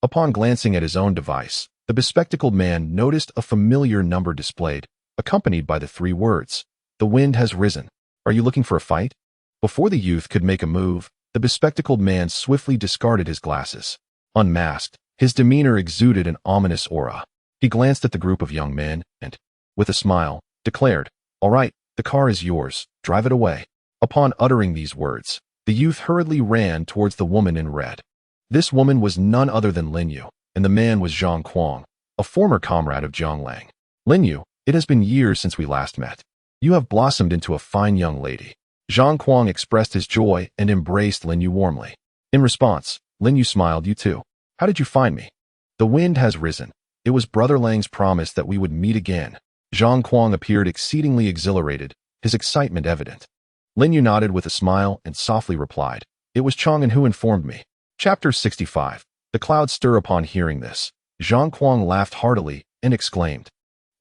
Upon glancing at his own device, the bespectacled man noticed a familiar number displayed, accompanied by the 3 words, "The wind has risen. Are you looking for a fight?" Before the youth could make a move, the bespectacled man swiftly discarded his glasses. Unmasked, his demeanor exuded an ominous aura. He glanced at the group of young men and, with a smile, declared, "All right, the car is yours, drive it away." Upon uttering these words, the youth hurriedly ran towards the woman in red. This woman was none other than Lin Yu, and the man was Zhang Kuang, a former comrade of Zhang Lang. "Lin Yu, it has been years since we last met. You have blossomed into a fine young lady." Zhang Kuang expressed his joy and embraced Lin Yu warmly. In response, Lin Yu smiled, "You too. How did you find me?" "The wind has risen. It was Brother Lang's promise that we would meet again." Zhang Kuang appeared exceedingly exhilarated, his excitement evident. Lin Yu nodded with a smile and softly replied, "It was Chang'an who informed me." Chapter 65. The clouds stir. Upon hearing this, Zhang Kuang laughed heartily and exclaimed,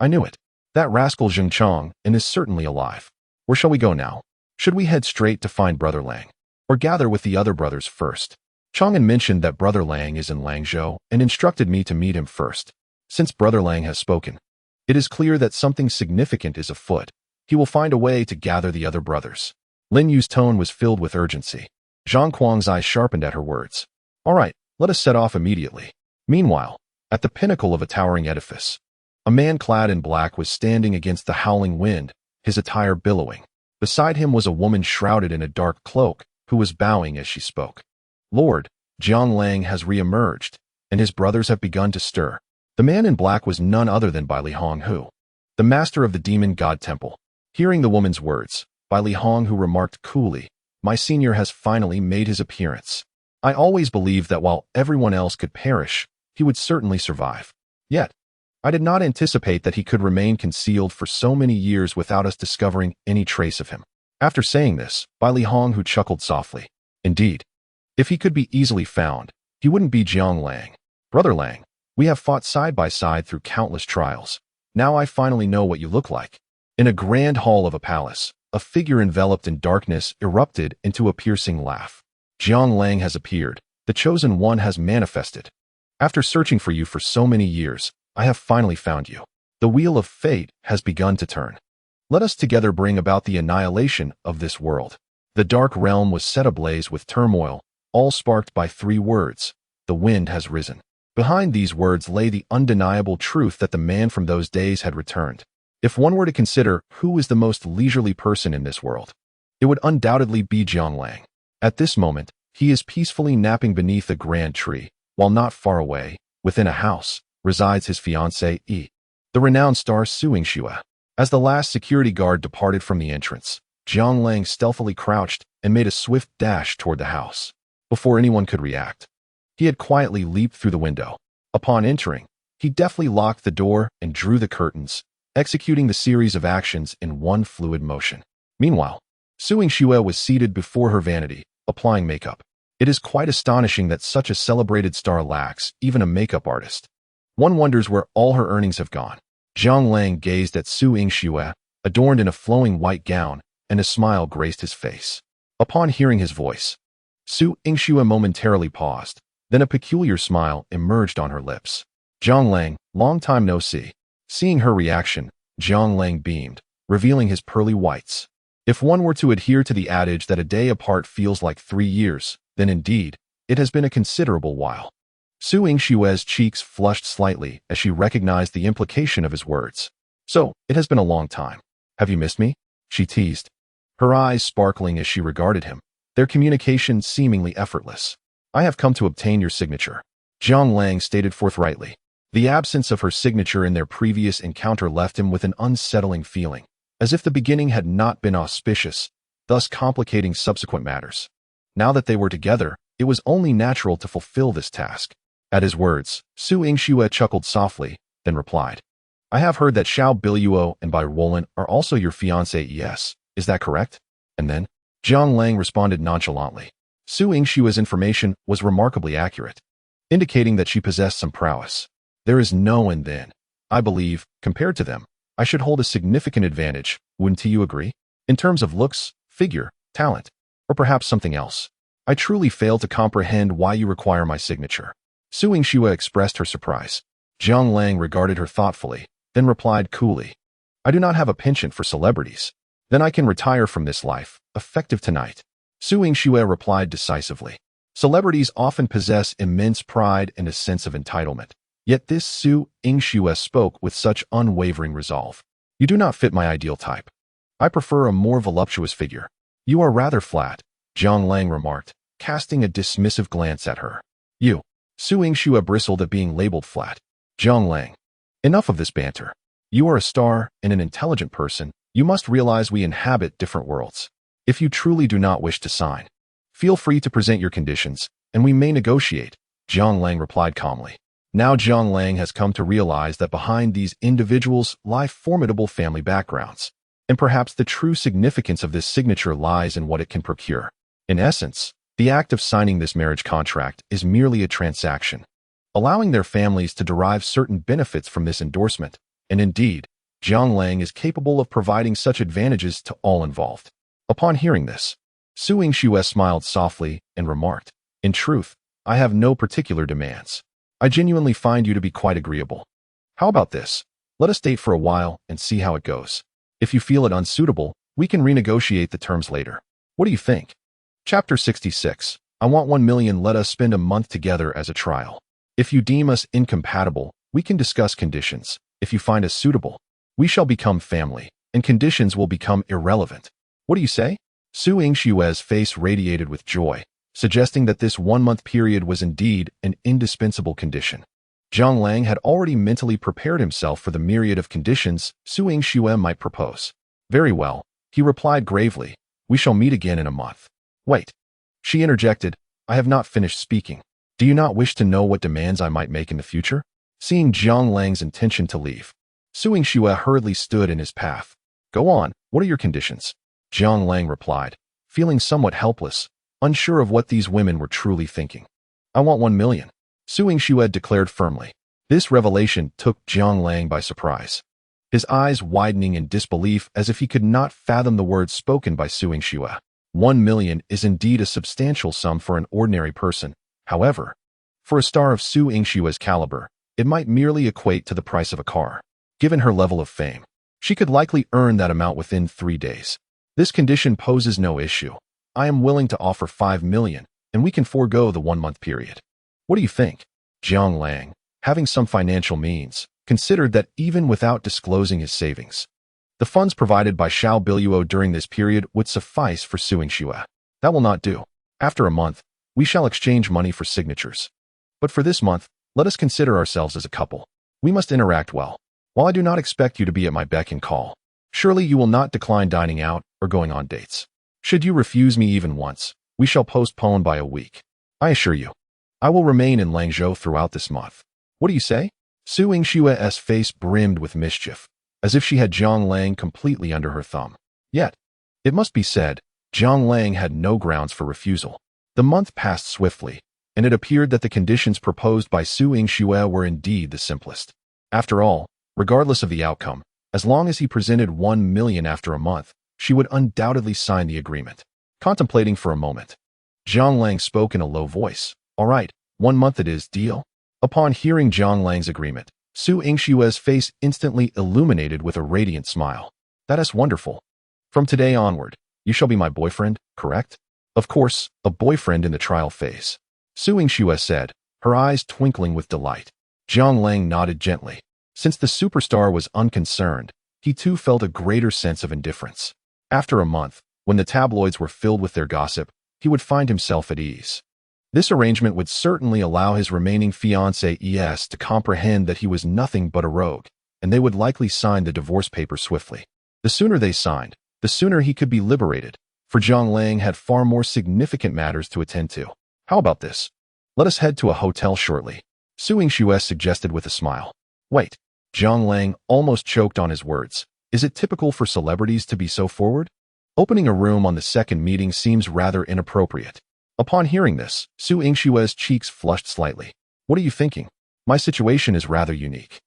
"I knew it. That rascal Zheng Chang and is certainly alive. Where shall we go now? Should we head straight to find Brother Lang, or gather with the other brothers first?" Chang'an mentioned that Brother Lang is in Langzhou and instructed me to meet him first. Since Brother Lang has spoken, it is clear that something significant is afoot. He will find a way to gather the other brothers. Lin Yu's tone was filled with urgency. Zhang Kuang's eyes sharpened at her words. "All right, let us set off immediately." Meanwhile, at the pinnacle of a towering edifice, a man clad in black was standing against the howling wind, his attire billowing. Beside him was a woman shrouded in a dark cloak, who was bowing as she spoke. "Lord, Zhang Lang has re-emerged, and his brothers have begun to stir." The man in black was none other than Bai Li Honghu, the master of the demon god temple. Hearing the woman's words, Bai Li Honghu remarked coolly, "My senior has finally made his appearance. I always believed that while everyone else could perish, he would certainly survive. Yet, I did not anticipate that he could remain concealed for so many years without us discovering any trace of him." After saying this, Bai Li Honghu chuckled softly. "Indeed, if he could be easily found, he wouldn't be Zhang Lang. Brother Lang, we have fought side by side through countless trials. Now I finally know what you look like." In a grand hall of a palace, a figure enveloped in darkness erupted into a piercing laugh. "Zhang Lang has appeared. The chosen one has manifested. After searching for you for so many years, I have finally found you. The wheel of fate has begun to turn. Let us together bring about the annihilation of this world." The dark realm was set ablaze with turmoil, all sparked by 3 words, "The wind has risen." Behind these words lay the undeniable truth that the man from those days had returned. If one were to consider who is the most leisurely person in this world, it would undoubtedly be Zhang Lang. At this moment, he is peacefully napping beneath a grand tree, while not far away, within a house, resides his fiancée, the renowned star Su Yingxue. As the last security guard departed from the entrance, Zhang Lang stealthily crouched and made a swift dash toward the house. Before anyone could react, he had quietly leaped through the window. Upon entering, he deftly locked the door and drew the curtains, executing the series of actions in one fluid motion. Meanwhile, Su Yingxue was seated before her vanity, applying makeup. It is quite astonishing that such a celebrated star lacks even a makeup artist. One wonders where all her earnings have gone. Zhang Lang gazed at Su Yingxue, adorned in a flowing white gown, and a smile graced his face. Upon hearing his voice, Su Yingxue momentarily paused, then a peculiar smile emerged on her lips. "Zhang Lang, long time no see." Seeing her reaction, Zhang Lang beamed, revealing his pearly whites. If one were to adhere to the adage that a day apart feels like 3 years, then indeed, it has been a considerable while. Su Yingxue's cheeks flushed slightly as she recognized the implication of his words. "So, it has been a long time. Have you missed me?" she teased, her eyes sparkling as she regarded him, their communication seemingly effortless. "I have come to obtain your signature," Zhang Lang stated forthrightly. The absence of her signature in their previous encounter left him with an unsettling feeling. as if the beginning had not been auspicious, thus complicating subsequent matters. Now that they were together, it was only natural to fulfill this task. At his words, Su Yingxue chuckled softly, then replied, I have heard that Xiao Biluo and Bai Roland are also your fiancé. Yes, is that correct? And then, Jiang Lang responded nonchalantly. Su Yingshue's information was remarkably accurate, indicating that she possessed some prowess. There is no and then. I believe, compared to them, I should hold a significant advantage, wouldn't you agree? In terms of looks, figure, talent, or perhaps something else. I truly fail to comprehend why you require my signature. Su Yingxue expressed her surprise. Jiang Lang regarded her thoughtfully, then replied coolly, I do not have a penchant for celebrities. Then I can retire from this life, effective tonight. Su Yingxue replied decisively. Celebrities often possess immense pride and a sense of entitlement. Yet this Su Yingxue spoke with such unwavering resolve. You do not fit my ideal type. I prefer a more voluptuous figure. You are rather flat, Jiang Lang remarked, casting a dismissive glance at her. You. Su Yingxue bristled at being labeled flat. Jiang Lang. Enough of this banter. You are a star and an intelligent person. You must realize we inhabit different worlds. If you truly do not wish to sign, feel free to present your conditions, and we may negotiate, Jiang Lang replied calmly. Now Jiang Lang has come to realize that behind these individuals lie formidable family backgrounds, and perhaps the true significance of this signature lies in what it can procure. In essence, the act of signing this marriage contract is merely a transaction, allowing their families to derive certain benefits from this endorsement, and indeed, Jiang Lang is capable of providing such advantages to all involved. Upon hearing this, Su Yingxue smiled softly and remarked, In truth, I have no particular demands. I genuinely find you to be quite agreeable. How about this? Let us date for a while and see how it goes. If you feel it unsuitable, we can renegotiate the terms later. What do you think? Chapter 66. I want 1 million. Let us spend a month together as a trial. If you deem us incompatible, we can discuss conditions. If you find us suitable, we shall become family, and conditions will become irrelevant. What do you say? Su Yingshue's face radiated with joy, suggesting that this 1-month period was indeed an indispensable condition. Jiang Lang had already mentally prepared himself for the myriad of conditions Su Yingxue might propose. Very well, he replied gravely, we shall meet again in a month. Wait. She interjected, I have not finished speaking. Do you not wish to know what demands I might make in the future? Seeing Jiang Lang's intention to leave, Su Yingxue hurriedly stood in his path. Go on, what are your conditions? Jiang Lang replied, feeling somewhat helpless, unsure of what these women were truly thinking. I want 1 million. Su Yingxue declared firmly. This revelation took Jiang Lang by surprise, his eyes widening in disbelief as if he could not fathom the words spoken by Su Yingxue. 1 million is indeed a substantial sum for an ordinary person. However, for a star of Su Yingshue's caliber, it might merely equate to the price of a car. Given her level of fame, she could likely earn that amount within 3 days. This condition poses no issue. I am willing to offer 5 million, and we can forego the 1-month period. What do you think? Jiang Lang, having some financial means, considered that even without disclosing his savings, the funds provided by Xiao Biluo during this period would suffice for Su Yingxue. That will not do. After a month, we shall exchange money for signatures. But for this month, let us consider ourselves as a couple. We must interact well. While I do not expect you to be at my beck and call, surely you will not decline dining out or going on dates. Should you refuse me even once, we shall postpone by a week. I assure you, I will remain in Langzhou throughout this month. What do you say? Su Yingshue's face brimmed with mischief, as if she had Jiang Lang completely under her thumb. Yet, it must be said, Jiang Lang had no grounds for refusal. The month passed swiftly, and it appeared that the conditions proposed by Su Yingxue were indeed the simplest. After all, regardless of the outcome, as long as he presented 1 million after a month, she would undoubtedly sign the agreement. Contemplating for a moment, Jiang Lang spoke in a low voice. All right, 1 month it is, deal? Upon hearing Jiang Lang's agreement, Su Yingshue's face instantly illuminated with a radiant smile. That is wonderful. From today onward, you shall be my boyfriend, correct? Of course, a boyfriend in the trial phase. Su Yingxue said, her eyes twinkling with delight. Jiang Lang nodded gently. Since the superstar was unconcerned, he too felt a greater sense of indifference. After a month, when the tabloids were filled with their gossip, he would find himself at ease. This arrangement would certainly allow his remaining fiancées to comprehend that he was nothing but a rogue, and they would likely sign the divorce papers swiftly. The sooner they signed, the sooner he could be liberated, for Zhang Lang had far more significant matters to attend to. How about this? Let us head to a hotel shortly, Su Yingxue suggested with a smile. Wait, Zhang Lang almost choked on his words. Is it typical for celebrities to be so forward? Opening a room on the second meeting seems rather inappropriate. Upon hearing this, Su Yingxue's cheeks flushed slightly. What are you thinking? My situation is rather unique.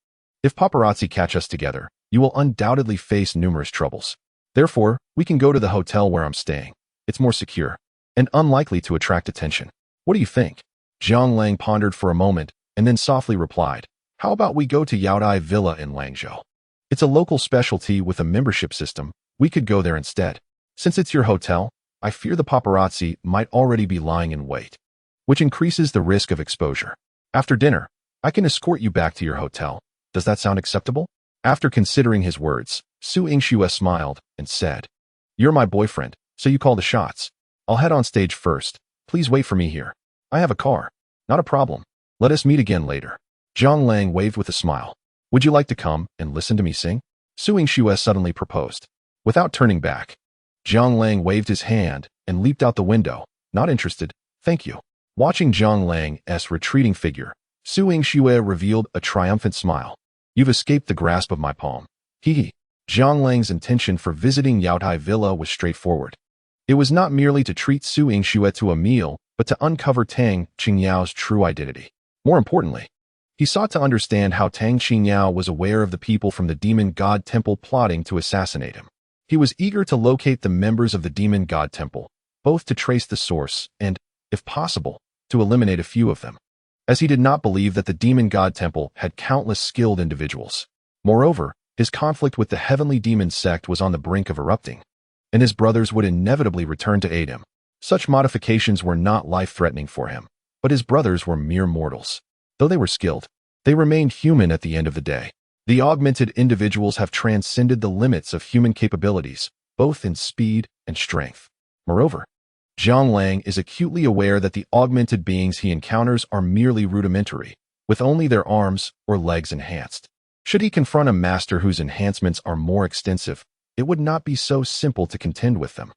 If paparazzi catch us together, you will undoubtedly face numerous troubles. Therefore, we can go to the hotel where I'm staying. It's more secure and unlikely to attract attention. What do you think? Zhang Lang pondered for a moment and then softly replied, how about we go to Yaodai Villa in Langzhou? It's a local specialty with a membership system. We could go there instead. Since it's your hotel, I fear the paparazzi might already be lying in wait, which increases the risk of exposure. After dinner, I can escort you back to your hotel. Does that sound acceptable? After considering his words, Su Yingxue smiled and said, you're my boyfriend, so you call the shots. I'll head on stage first. Please wait for me here. I have a car. Not a problem. Let us meet again later. Zhang Lang waved with a smile. Would you like to come and listen to me sing? Su Yingxue suddenly proposed. Without turning back, Zhang Lang waved his hand and leaped out the window. Not interested, thank you. Watching Zhang Lang's retreating figure, Su Yingxue revealed a triumphant smile. You've escaped the grasp of my palm. Hee hee. Zhang Lang's intention for visiting Yaodai Villa was straightforward. It was not merely to treat Su Yingxue to a meal, but to uncover Tang Qingyao's true identity. More importantly, he sought to understand how Tang Qingyao was aware of the people from the Demon God Temple plotting to assassinate him. He was eager to locate the members of the Demon God Temple, both to trace the source and, if possible, to eliminate a few of them, as he did not believe that the Demon God Temple had countless skilled individuals. Moreover, his conflict with the Heavenly Demon sect was on the brink of erupting, and his brothers would inevitably return to aid him. Such modifications were not life-threatening for him, but his brothers were mere mortals. Though they were skilled, they remained human at the end of the day. The augmented individuals have transcended the limits of human capabilities, both in speed and strength. Moreover, Zhang Lang is acutely aware that the augmented beings he encounters are merely rudimentary, with only their arms or legs enhanced. Should he confront a master whose enhancements are more extensive, it would not be so simple to contend with them.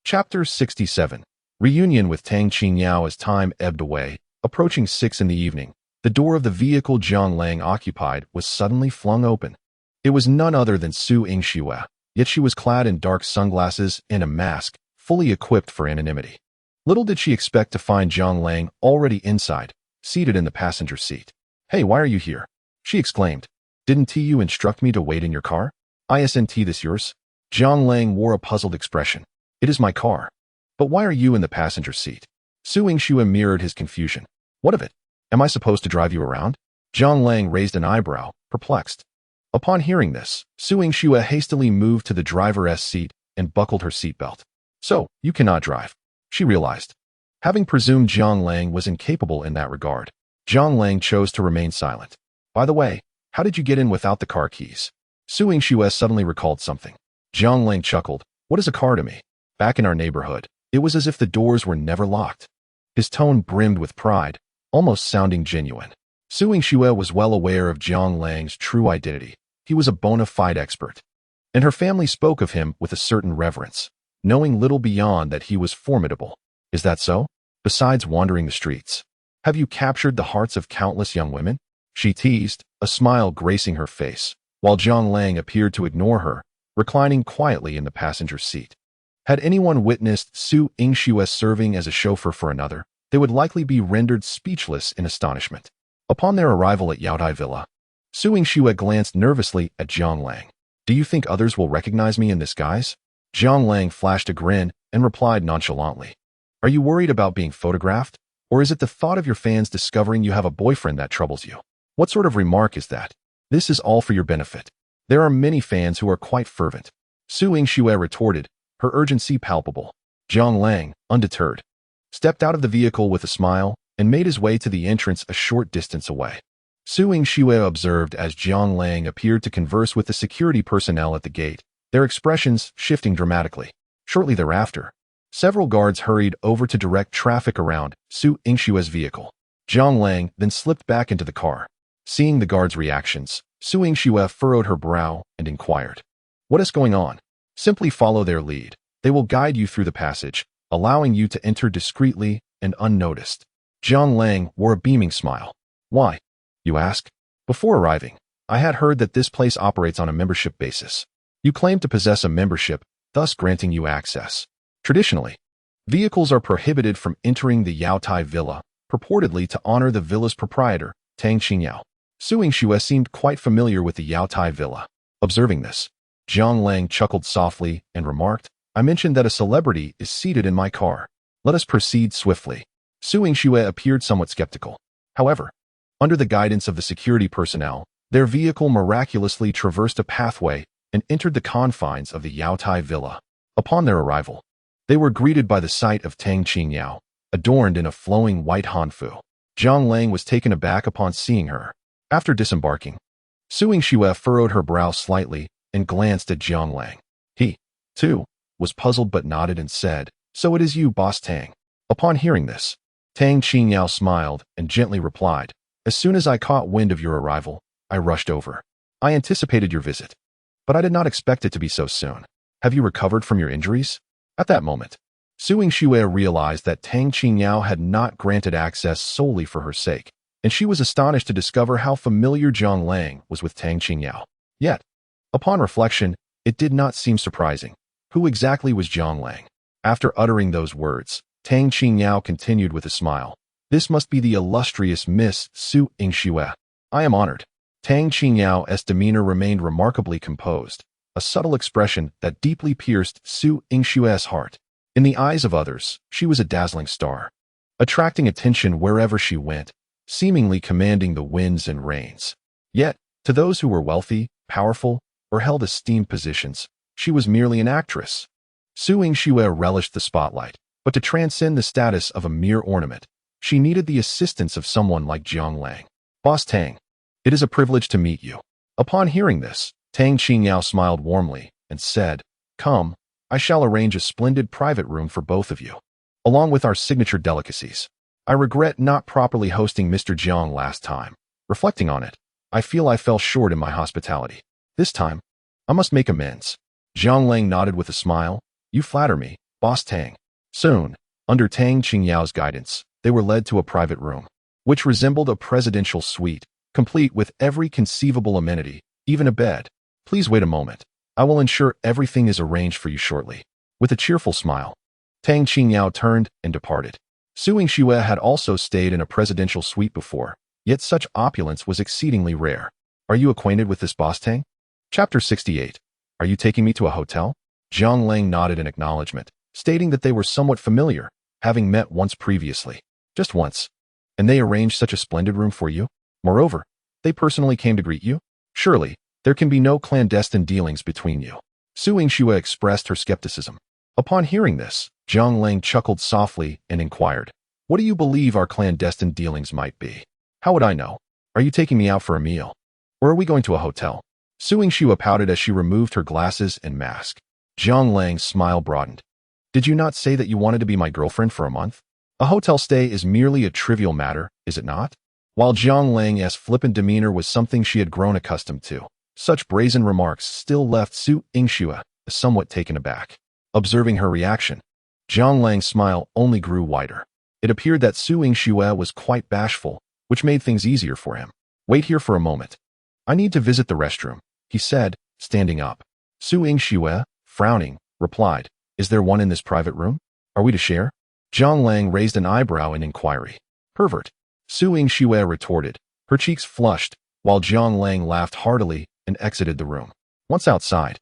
Chapter 67. Reunion with Tang Qingyao. As time ebbed away, approaching 6 in the evening, the door of the vehicle Zhang Lang occupied was suddenly flung open. It was none other than Su Yingxue, yet she was clad in dark sunglasses and a mask, fully equipped for anonymity. Little did she expect to find Zhang Lang already inside, seated in the passenger seat. Hey, why are you here? She exclaimed. Didn't you instruct me to wait in your car? Isn't this yours? Zhang Lang wore a puzzled expression. It is my car. But why are you in the passenger seat? Su Yingxue mirrored his confusion. What of it? Am I supposed to drive you around? Zhang Lang raised an eyebrow, perplexed. Upon hearing this, Su Yingxue hastily moved to the driver's seat and buckled her seatbelt. So, you cannot drive, she realized. Having presumed Zhang Lang was incapable in that regard, Zhang Lang chose to remain silent. By the way, how did you get in without the car keys? Su Yingxue suddenly recalled something. Zhang Lang chuckled. What is a car to me? Back in our neighborhood, it was as if the doors were never locked. His tone brimmed with pride, almost sounding genuine. Su Yingxue was well aware of Zhang Lang's true identity. He was a bona fide expert, and her family spoke of him with a certain reverence, knowing little beyond that he was formidable. Is that so? Besides wandering the streets, have you captured the hearts of countless young women? She teased, a smile gracing her face, while Zhang Lang appeared to ignore her, reclining quietly in the passenger seat. Had anyone witnessed Su Yingxue serving as a chauffeur for another, they would likely be rendered speechless in astonishment. Upon their arrival at Yaodai Villa, Su Yingxue glanced nervously at Zhang Lang. Do you think others will recognize me in this guise? Zhang Lang flashed a grin and replied nonchalantly. Are you worried about being photographed? Or is it the thought of your fans discovering you have a boyfriend that troubles you? What sort of remark is that? This is all for your benefit. There are many fans who are quite fervent. Su Yingxue retorted, her urgency palpable. Zhang Lang, undeterred, stepped out of the vehicle with a smile and made his way to the entrance a short distance away. Su Yingxue observed as Zhang Lang appeared to converse with the security personnel at the gate, their expressions shifting dramatically. Shortly thereafter, several guards hurried over to direct traffic around Su Yingxue's vehicle. Zhang Lang then slipped back into the car. Seeing the guards' reactions, Su Yingxue furrowed her brow and inquired, what is going on? Simply follow their lead. They will guide you through the passage, allowing you to enter discreetly and unnoticed. Zhang Lang wore a beaming smile. Why? You ask? Before arriving, I had heard that this place operates on a membership basis. You claim to possess a membership, thus granting you access. Traditionally, vehicles are prohibited from entering the Yaotai Villa, purportedly to honor the villa's proprietor, Tang Qingyao. Su Yingxue seemed quite familiar with the Yaotai Villa. Observing this, Zhang Lang chuckled softly and remarked, I mentioned that a celebrity is seated in my car. Let us proceed swiftly. Su Yingxue appeared somewhat skeptical. However, under the guidance of the security personnel, their vehicle miraculously traversed a pathway and entered the confines of the Yaotai Villa. Upon their arrival, they were greeted by the sight of Tang Qingyao, adorned in a flowing white hanfu. Zhang Lang was taken aback upon seeing her. After disembarking, Su Yingxue furrowed her brow slightly and glanced at Zhang Lang. He, too, was puzzled but nodded and said, So it is you, Boss Tang. Upon hearing this, Tang Qingyao smiled and gently replied, As soon as I caught wind of your arrival, I rushed over. I anticipated your visit, but I did not expect it to be so soon. Have you recovered from your injuries? At that moment, Su Yingxue realized that Tang Qingyao had not granted access solely for her sake, and she was astonished to discover how familiar Zhang Lang was with Tang Qingyao. Yet, upon reflection, it did not seem surprising. Who exactly was Zhang Lang? After uttering those words, Tang Qingyao continued with a smile. This must be the illustrious Miss Su Yingxue. I am honored. Tang Qinyao's demeanor remained remarkably composed, a subtle expression that deeply pierced Su Yingxue's heart. In the eyes of others, she was a dazzling star, attracting attention wherever she went, seemingly commanding the winds and rains. Yet, to those who were wealthy, powerful, or held esteemed positions, she was merely an actress. Su Yingxue relished the spotlight, but to transcend the status of a mere ornament, she needed the assistance of someone like Zhang Lang. Boss Tang, it is a privilege to meet you. Upon hearing this, Tang Qingyao smiled warmly and said, Come, I shall arrange a splendid private room for both of you, along with our signature delicacies. I regret not properly hosting Mr. Jiang last time. Reflecting on it, I feel I fell short in my hospitality. This time, I must make amends. Zhang Lang nodded with a smile. You flatter me, Boss Tang. Soon, under Tang Qingyao's guidance, they were led to a private room, which resembled a presidential suite, complete with every conceivable amenity, even a bed. Please wait a moment. I will ensure everything is arranged for you shortly. With a cheerful smile, Tang Qingyao turned and departed. Su Yingxue had also stayed in a presidential suite before, yet such opulence was exceedingly rare. Are you acquainted with this Boss Tang? Chapter 68. Are you taking me to a hotel? Zhang Lang nodded in acknowledgement, stating that they were somewhat familiar, having met once previously. Just once. And they arranged such a splendid room for you? Moreover, they personally came to greet you? Surely, there can be no clandestine dealings between you. Su Yingxue expressed her skepticism. Upon hearing this, Zhang Lang chuckled softly and inquired, What do you believe our clandestine dealings might be? How would I know? Are you taking me out for a meal? Or are we going to a hotel? Su Yingxue pouted as she removed her glasses and mask. Zhang Lang's smile broadened. Did you not say that you wanted to be my girlfriend for a month? A hotel stay is merely a trivial matter, is it not? While Zhang Lang's flippant demeanor was something she had grown accustomed to, such brazen remarks still left Su Yingxue somewhat taken aback. Observing her reaction, Zhang Lang's smile only grew wider. It appeared that Su Yingxue was quite bashful, which made things easier for him. Wait here for a moment. I need to visit the restroom, he said, standing up. Su Yingxue, frowning, replied, Is there one in this private room? Are we to share? Zhang Lang raised an eyebrow in inquiry. Pervert. Su Yingxue retorted, her cheeks flushed, while Zhang Lang laughed heartily and exited the room. Once outside,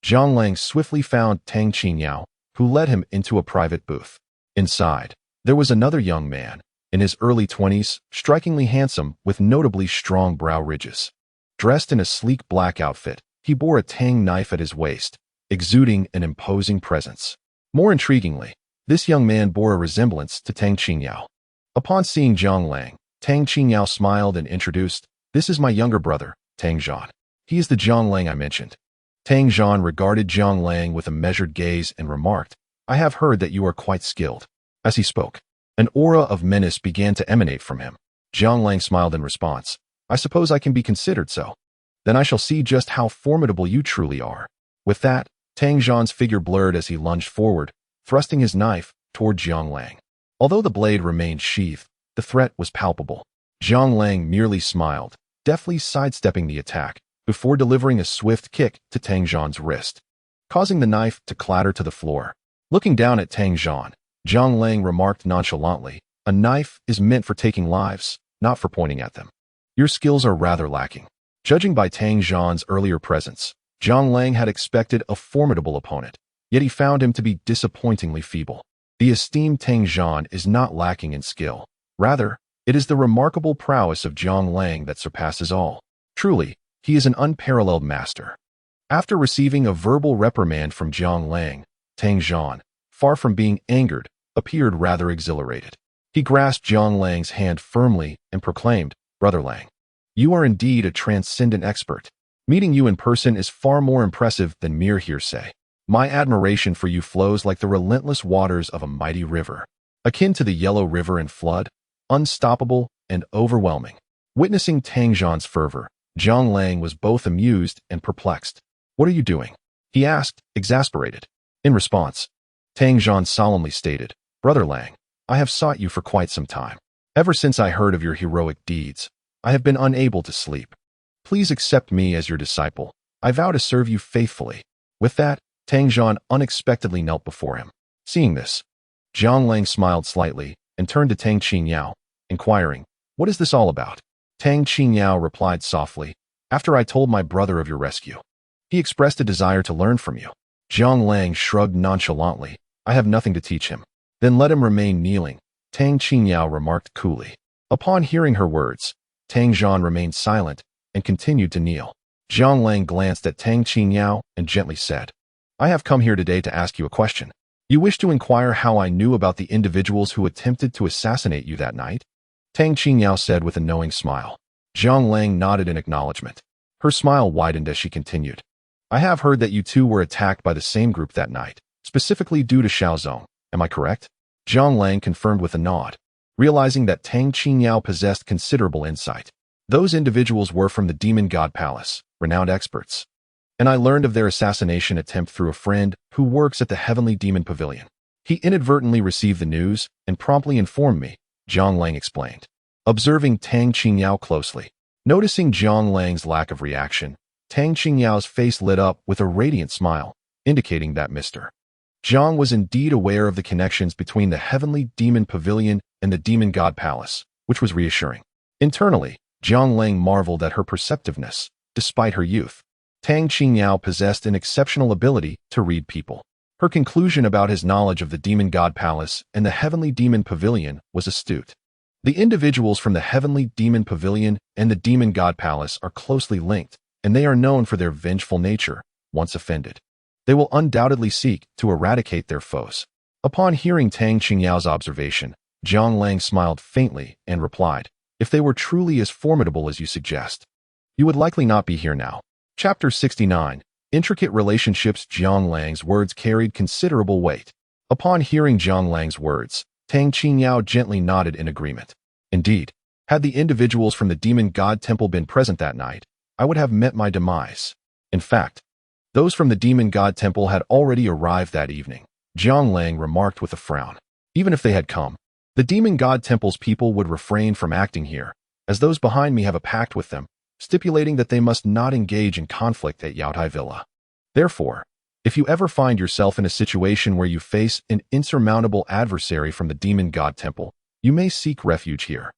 Zhang Lang swiftly found Tang Qingyao, who led him into a private booth. Inside, there was another young man, in his early 20s, strikingly handsome with notably strong brow ridges. Dressed in a sleek black outfit, he bore a Tang knife at his waist, exuding an imposing presence. More intriguingly, this young man bore a resemblance to Tang Qingyao. Upon seeing Zhang Lang, Tang Qingyao smiled and introduced, This is my younger brother, Tang Zhan. He is the Zhang Lang I mentioned. Tang Zhan regarded Zhang Lang with a measured gaze and remarked, I have heard that you are quite skilled. As he spoke, an aura of menace began to emanate from him. Zhang Lang smiled in response. I suppose I can be considered so. Then I shall see just how formidable you truly are. With that, Tang Zhan's figure blurred as he lunged forward, thrusting his knife toward Jiang Lang. Although the blade remained sheathed, the threat was palpable. Jiang Lang merely smiled, deftly sidestepping the attack, before delivering a swift kick to Tang Zhan's wrist, causing the knife to clatter to the floor. Looking down at Tang Zhan, Jiang Lang remarked nonchalantly, "A knife is meant for taking lives, not for pointing at them. Your skills are rather lacking." Judging by Tang Zhan's earlier presence, Jiang Lang had expected a formidable opponent, yet he found him to be disappointingly feeble. The esteemed Tang Zhan is not lacking in skill. Rather, it is the remarkable prowess of Jiang Lang that surpasses all. Truly, he is an unparalleled master. After receiving a verbal reprimand from Jiang Lang, Tang Zhan, far from being angered, appeared rather exhilarated. He grasped Jiang Lang's hand firmly and proclaimed, "Brother Lang, you are indeed a transcendent expert. Meeting you in person is far more impressive than mere hearsay. My admiration for you flows like the relentless waters of a mighty river, akin to the Yellow River in flood, unstoppable and overwhelming." Witnessing Tang Zhan's fervor, Jiang Lang was both amused and perplexed. "What are you doing?" he asked, exasperated. In response, Tang Zhan solemnly stated, "Brother Lang, I have sought you for quite some time. Ever since I heard of your heroic deeds, I have been unable to sleep. Please accept me as your disciple. I vow to serve you faithfully." With that, Tang Zhan unexpectedly knelt before him. Seeing this, Jiang Lang smiled slightly and turned to Tang Qingyao, inquiring, "What is this all about?" Tang Qingyao replied softly, "After I told my brother of your rescue, he expressed a desire to learn from you." Jiang Lang shrugged nonchalantly, "I have nothing to teach him." "Then let him remain kneeling," Tang Qingyao remarked coolly. Upon hearing her words, Tang Zhan remained silent and continued to kneel. Jiang Lang glanced at Tang Qingyao and gently said, "I have come here today to ask you a question. You wish to inquire how I knew about the individuals who attempted to assassinate you that night?" Tang Qingyao said with a knowing smile. Jiang Lang nodded in acknowledgement. Her smile widened as she continued, "I have heard that you two were attacked by the same group that night, specifically due to Xiaozong. Am I correct?" Jiang Lang confirmed with a nod, realizing that Tang Qingyao possessed considerable insight. "Those individuals were from the Demon God Palace, renowned experts. And I learned of their assassination attempt through a friend who works at the Heavenly Demon Pavilion. He inadvertently received the news and promptly informed me," Jiang Lang explained. Observing Tang Qingyao closely, noticing Jiang Lang's lack of reaction, Tang Qingyao's face lit up with a radiant smile, indicating that Mr. Zhang was indeed aware of the connections between the Heavenly Demon Pavilion and the Demon God Palace, which was reassuring. Internally, Jiang Lang marveled at her perceptiveness. Despite her youth, Tang Qingyao possessed an exceptional ability to read people. Her conclusion about his knowledge of the Demon God Palace and the Heavenly Demon Pavilion was astute. The individuals from the Heavenly Demon Pavilion and the Demon God Palace are closely linked, and they are known for their vengeful nature. Once offended, they will undoubtedly seek to eradicate their foes. Upon hearing Tang Qingyao's observation, Jiang Lang smiled faintly and replied, "If they were truly as formidable as you suggest, you would likely not be here now." Chapter 69. Intricate Relationships. Jiang Lang's words carried considerable weight. Upon hearing Jiang Lang's words, Tang Qingyao gently nodded in agreement. Indeed, had the individuals from the Demon God Temple been present that night, I would have met my demise. In fact, those from the Demon God Temple had already arrived that evening, Jiang Lang remarked with a frown. Even if they had come, the Demon God Temple's people would refrain from acting here, as those behind me have a pact with them, stipulating that they must not engage in conflict at Yaotai Villa. Therefore, if you ever find yourself in a situation where you face an insurmountable adversary from the Demon God Temple, you may seek refuge here.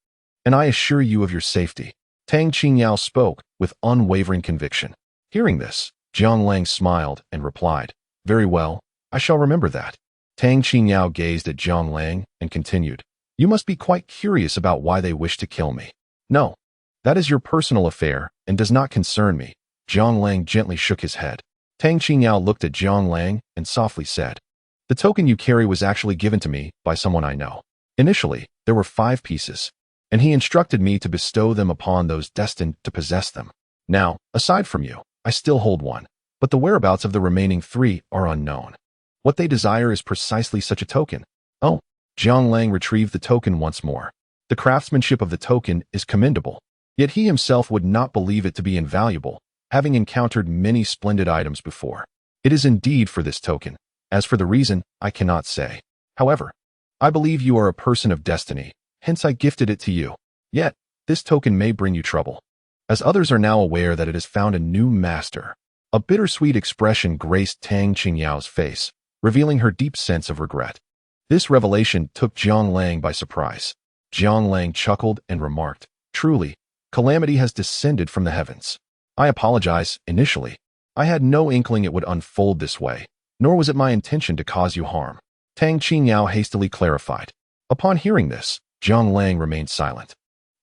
And I assure you of your safety." Tang Qingyao spoke with unwavering conviction. Hearing this, Jiang Lang smiled and replied, "Very well, I shall remember that." Tang Qingyao gazed at Jiang Lang and continued, "You must be quite curious about why they wish to kill me." "No, that is your personal affair and does not concern me." Jiang Lang gently shook his head. Tang Qingyao looked at Jiang Lang and softly said, "The token you carry was actually given to me by someone I know. Initially, there were 5 pieces, and he instructed me to bestow them upon those destined to possess them. Now, aside from you, I still hold one, but the whereabouts of the remaining 3 are unknown. What they desire is precisely such a token." "Oh." Jiang Lang retrieved the token once more. The craftsmanship of the token is commendable, yet he himself would not believe it to be invaluable, having encountered many splendid items before. It is indeed for this token. As for the reason, I cannot say. However, I believe you are a person of destiny, hence I gifted it to you. Yet, this token may bring you trouble, as others are now aware that it has found a new master. A bittersweet expression graced Tang Qingyao's face, revealing her deep sense of regret. This revelation took Jiang Lang by surprise. Jiang Lang chuckled and remarked, "Truly, calamity has descended from the heavens. I apologize, initially. I had no inkling it would unfold this way, nor was it my intention to cause you harm." Tang Qingyao hastily clarified. Upon hearing this, Jiang Lang remained silent,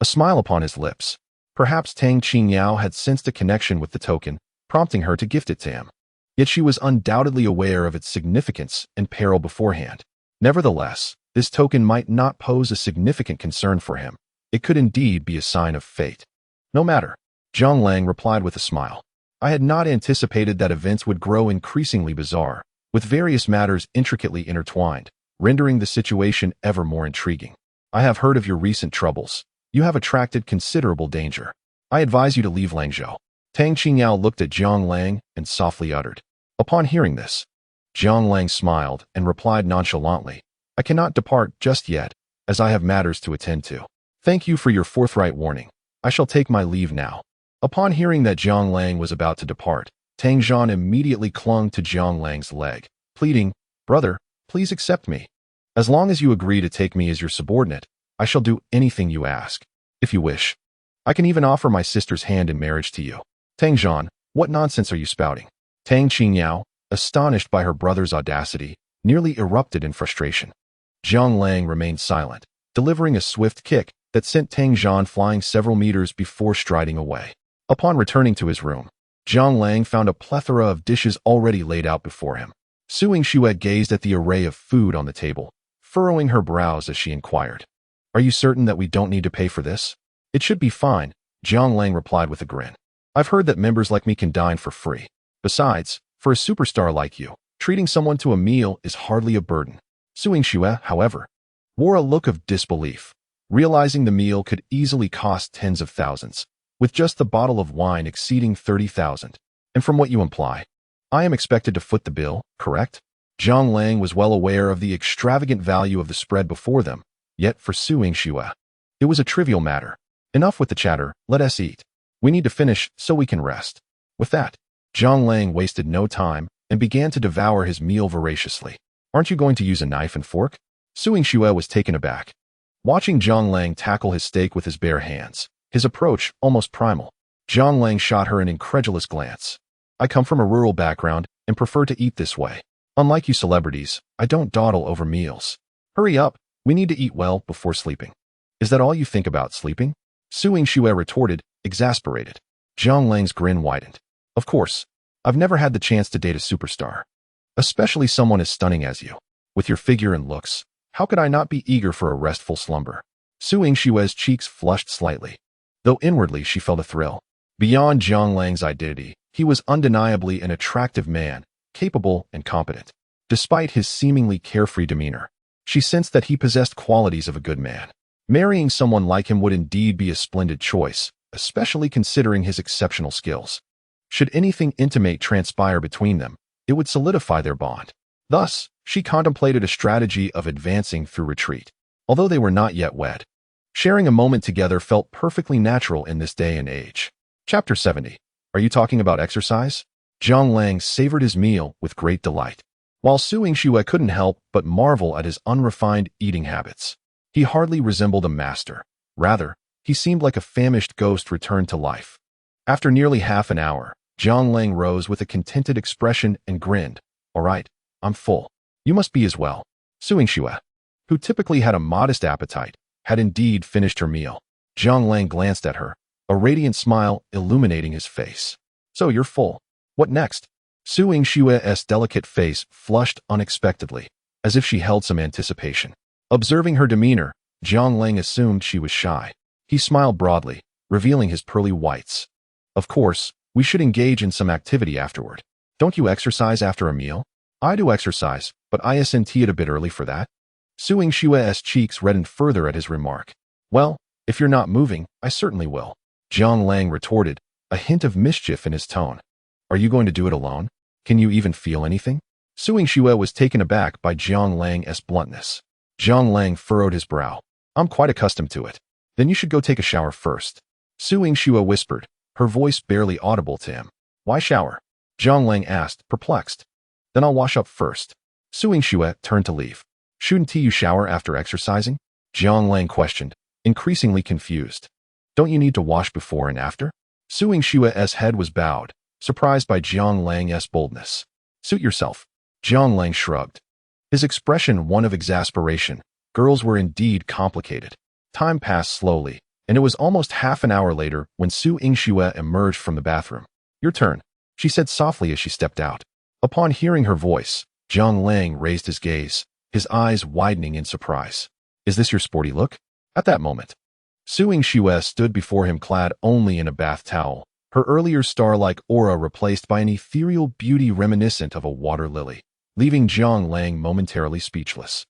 a smile upon his lips. Perhaps Tang Qingyao had sensed a connection with the token, prompting her to gift it to him. Yet she was undoubtedly aware of its significance and peril beforehand. Nevertheless, this token might not pose a significant concern for him. It could indeed be a sign of fate. No matter, Jiang Lang replied with a smile. I had not anticipated that events would grow increasingly bizarre, with various matters intricately intertwined, rendering the situation ever more intriguing. I have heard of your recent troubles. You have attracted considerable danger. I advise you to leave Langzhou. Tang Qingyao looked at Jiang Lang and softly uttered. Upon hearing this, Jiang Lang smiled and replied nonchalantly, I cannot depart just yet, as I have matters to attend to. Thank you for your forthright warning. I shall take my leave now. Upon hearing that Jiang Lang was about to depart, Tang Zhan immediately clung to Jiang Lang's leg, pleading, Brother, please accept me. As long as you agree to take me as your subordinate, I shall do anything you ask. If you wish, I can even offer my sister's hand in marriage to you. Tang Zhan, what nonsense are you spouting? Tang Qingyao, astonished by her brother's audacity, nearly erupted in frustration. Jiang Lang remained silent, delivering a swift kick that sent Tang Zhan flying several meters before striding away. Upon returning to his room, Jiang Lang found a plethora of dishes already laid out before him. Su Yingxue gazed at the array of food on the table, furrowing her brows as she inquired, Are you certain that we don't need to pay for this? It should be fine, Jiang Lang replied with a grin. I've heard that members like me can dine for free. Besides, for a superstar like you, treating someone to a meal is hardly a burden. Su Yingxue, however, wore a look of disbelief, realizing the meal could easily cost tens of thousands, with just the bottle of wine exceeding 30,000. And from what you imply, I am expected to foot the bill, correct? Jiang Lang was well aware of the extravagant value of the spread before them, yet for Su Yingxue, it was a trivial matter. Enough with the chatter, let us eat. We need to finish so we can rest. With that, Jiang Lang wasted no time and began to devour his meal voraciously. Aren't you going to use a knife and fork? Su Yingxue was taken aback, watching Jiang Lang tackle his steak with his bare hands, his approach almost primal. Jiang Lang shot her an incredulous glance. I come from a rural background and prefer to eat this way. Unlike you celebrities, I don't dawdle over meals. Hurry up, we need to eat well before sleeping. Is that all you think about, sleeping? Su Yingxue retorted, exasperated. Jiang Lang's grin widened. Of course, I've never had the chance to date a superstar, especially someone as stunning as you. With your figure and looks, how could I not be eager for a restful slumber? Su Yingxue's cheeks flushed slightly, though inwardly she felt a thrill. Beyond Jiang Lang's identity, he was undeniably an attractive man, capable and competent. Despite his seemingly carefree demeanor, she sensed that he possessed qualities of a good man. Marrying someone like him would indeed be a splendid choice, especially considering his exceptional skills. Should anything intimate transpire between them, it would solidify their bond. Thus, she contemplated a strategy of advancing through retreat. Although they were not yet wed, sharing a moment together felt perfectly natural in this day and age. Chapter 70. Are you talking about exercise? Jiang Lang savored his meal with great delight, while Su Yingxue couldn't help but marvel at his unrefined eating habits. He hardly resembled a master. Rather, he seemed like a famished ghost returned to life. After nearly half an hour, Jiang Lang rose with a contented expression and grinned. All right, I'm full. You must be as well. Su Yingxue, who typically had a modest appetite, had indeed finished her meal. Jiang Lang glanced at her, a radiant smile illuminating his face. So you're full. What next? Su Yingxue's delicate face flushed unexpectedly, as if she held some anticipation. Observing her demeanor, Jiang Lang assumed she was shy. He smiled broadly, revealing his pearly whites. Of course, we should engage in some activity afterward. Don't you exercise after a meal? I do exercise, but isn't it a bit early for that? Su Yingxue's cheeks reddened further at his remark. Well, if you're not moving, I certainly will. Jiang Lang retorted, a hint of mischief in his tone. Are you going to do it alone? Can you even feel anything? Su Yingxue was taken aback by Jiang Lang's bluntness. Jiang Lang furrowed his brow. I'm quite accustomed to it. Then you should go take a shower first. Su Yingxue whispered, her voice barely audible to him. Why shower? Jiang Lang asked, perplexed. Then I'll wash up first. Su Yingxue turned to leave. Shouldn't you shower after exercising? Jiang Lang questioned, increasingly confused. Don't you need to wash before and after? Su Yingxue's head was bowed, surprised by Jiang Lang's boldness. Suit yourself. Jiang Lang shrugged. His expression one of exasperation. Girls were indeed complicated. Time passed slowly, and it was almost half an hour later when Su Yingxue emerged from the bathroom. Your turn, she said softly as she stepped out. Upon hearing her voice, Jiang Lang raised his gaze, his eyes widening in surprise. Is this your sporty look? At that moment, Su Yingxue stood before him clad only in a bath towel, her earlier star-like aura replaced by an ethereal beauty reminiscent of a water lily, leaving Jiang Lang momentarily speechless.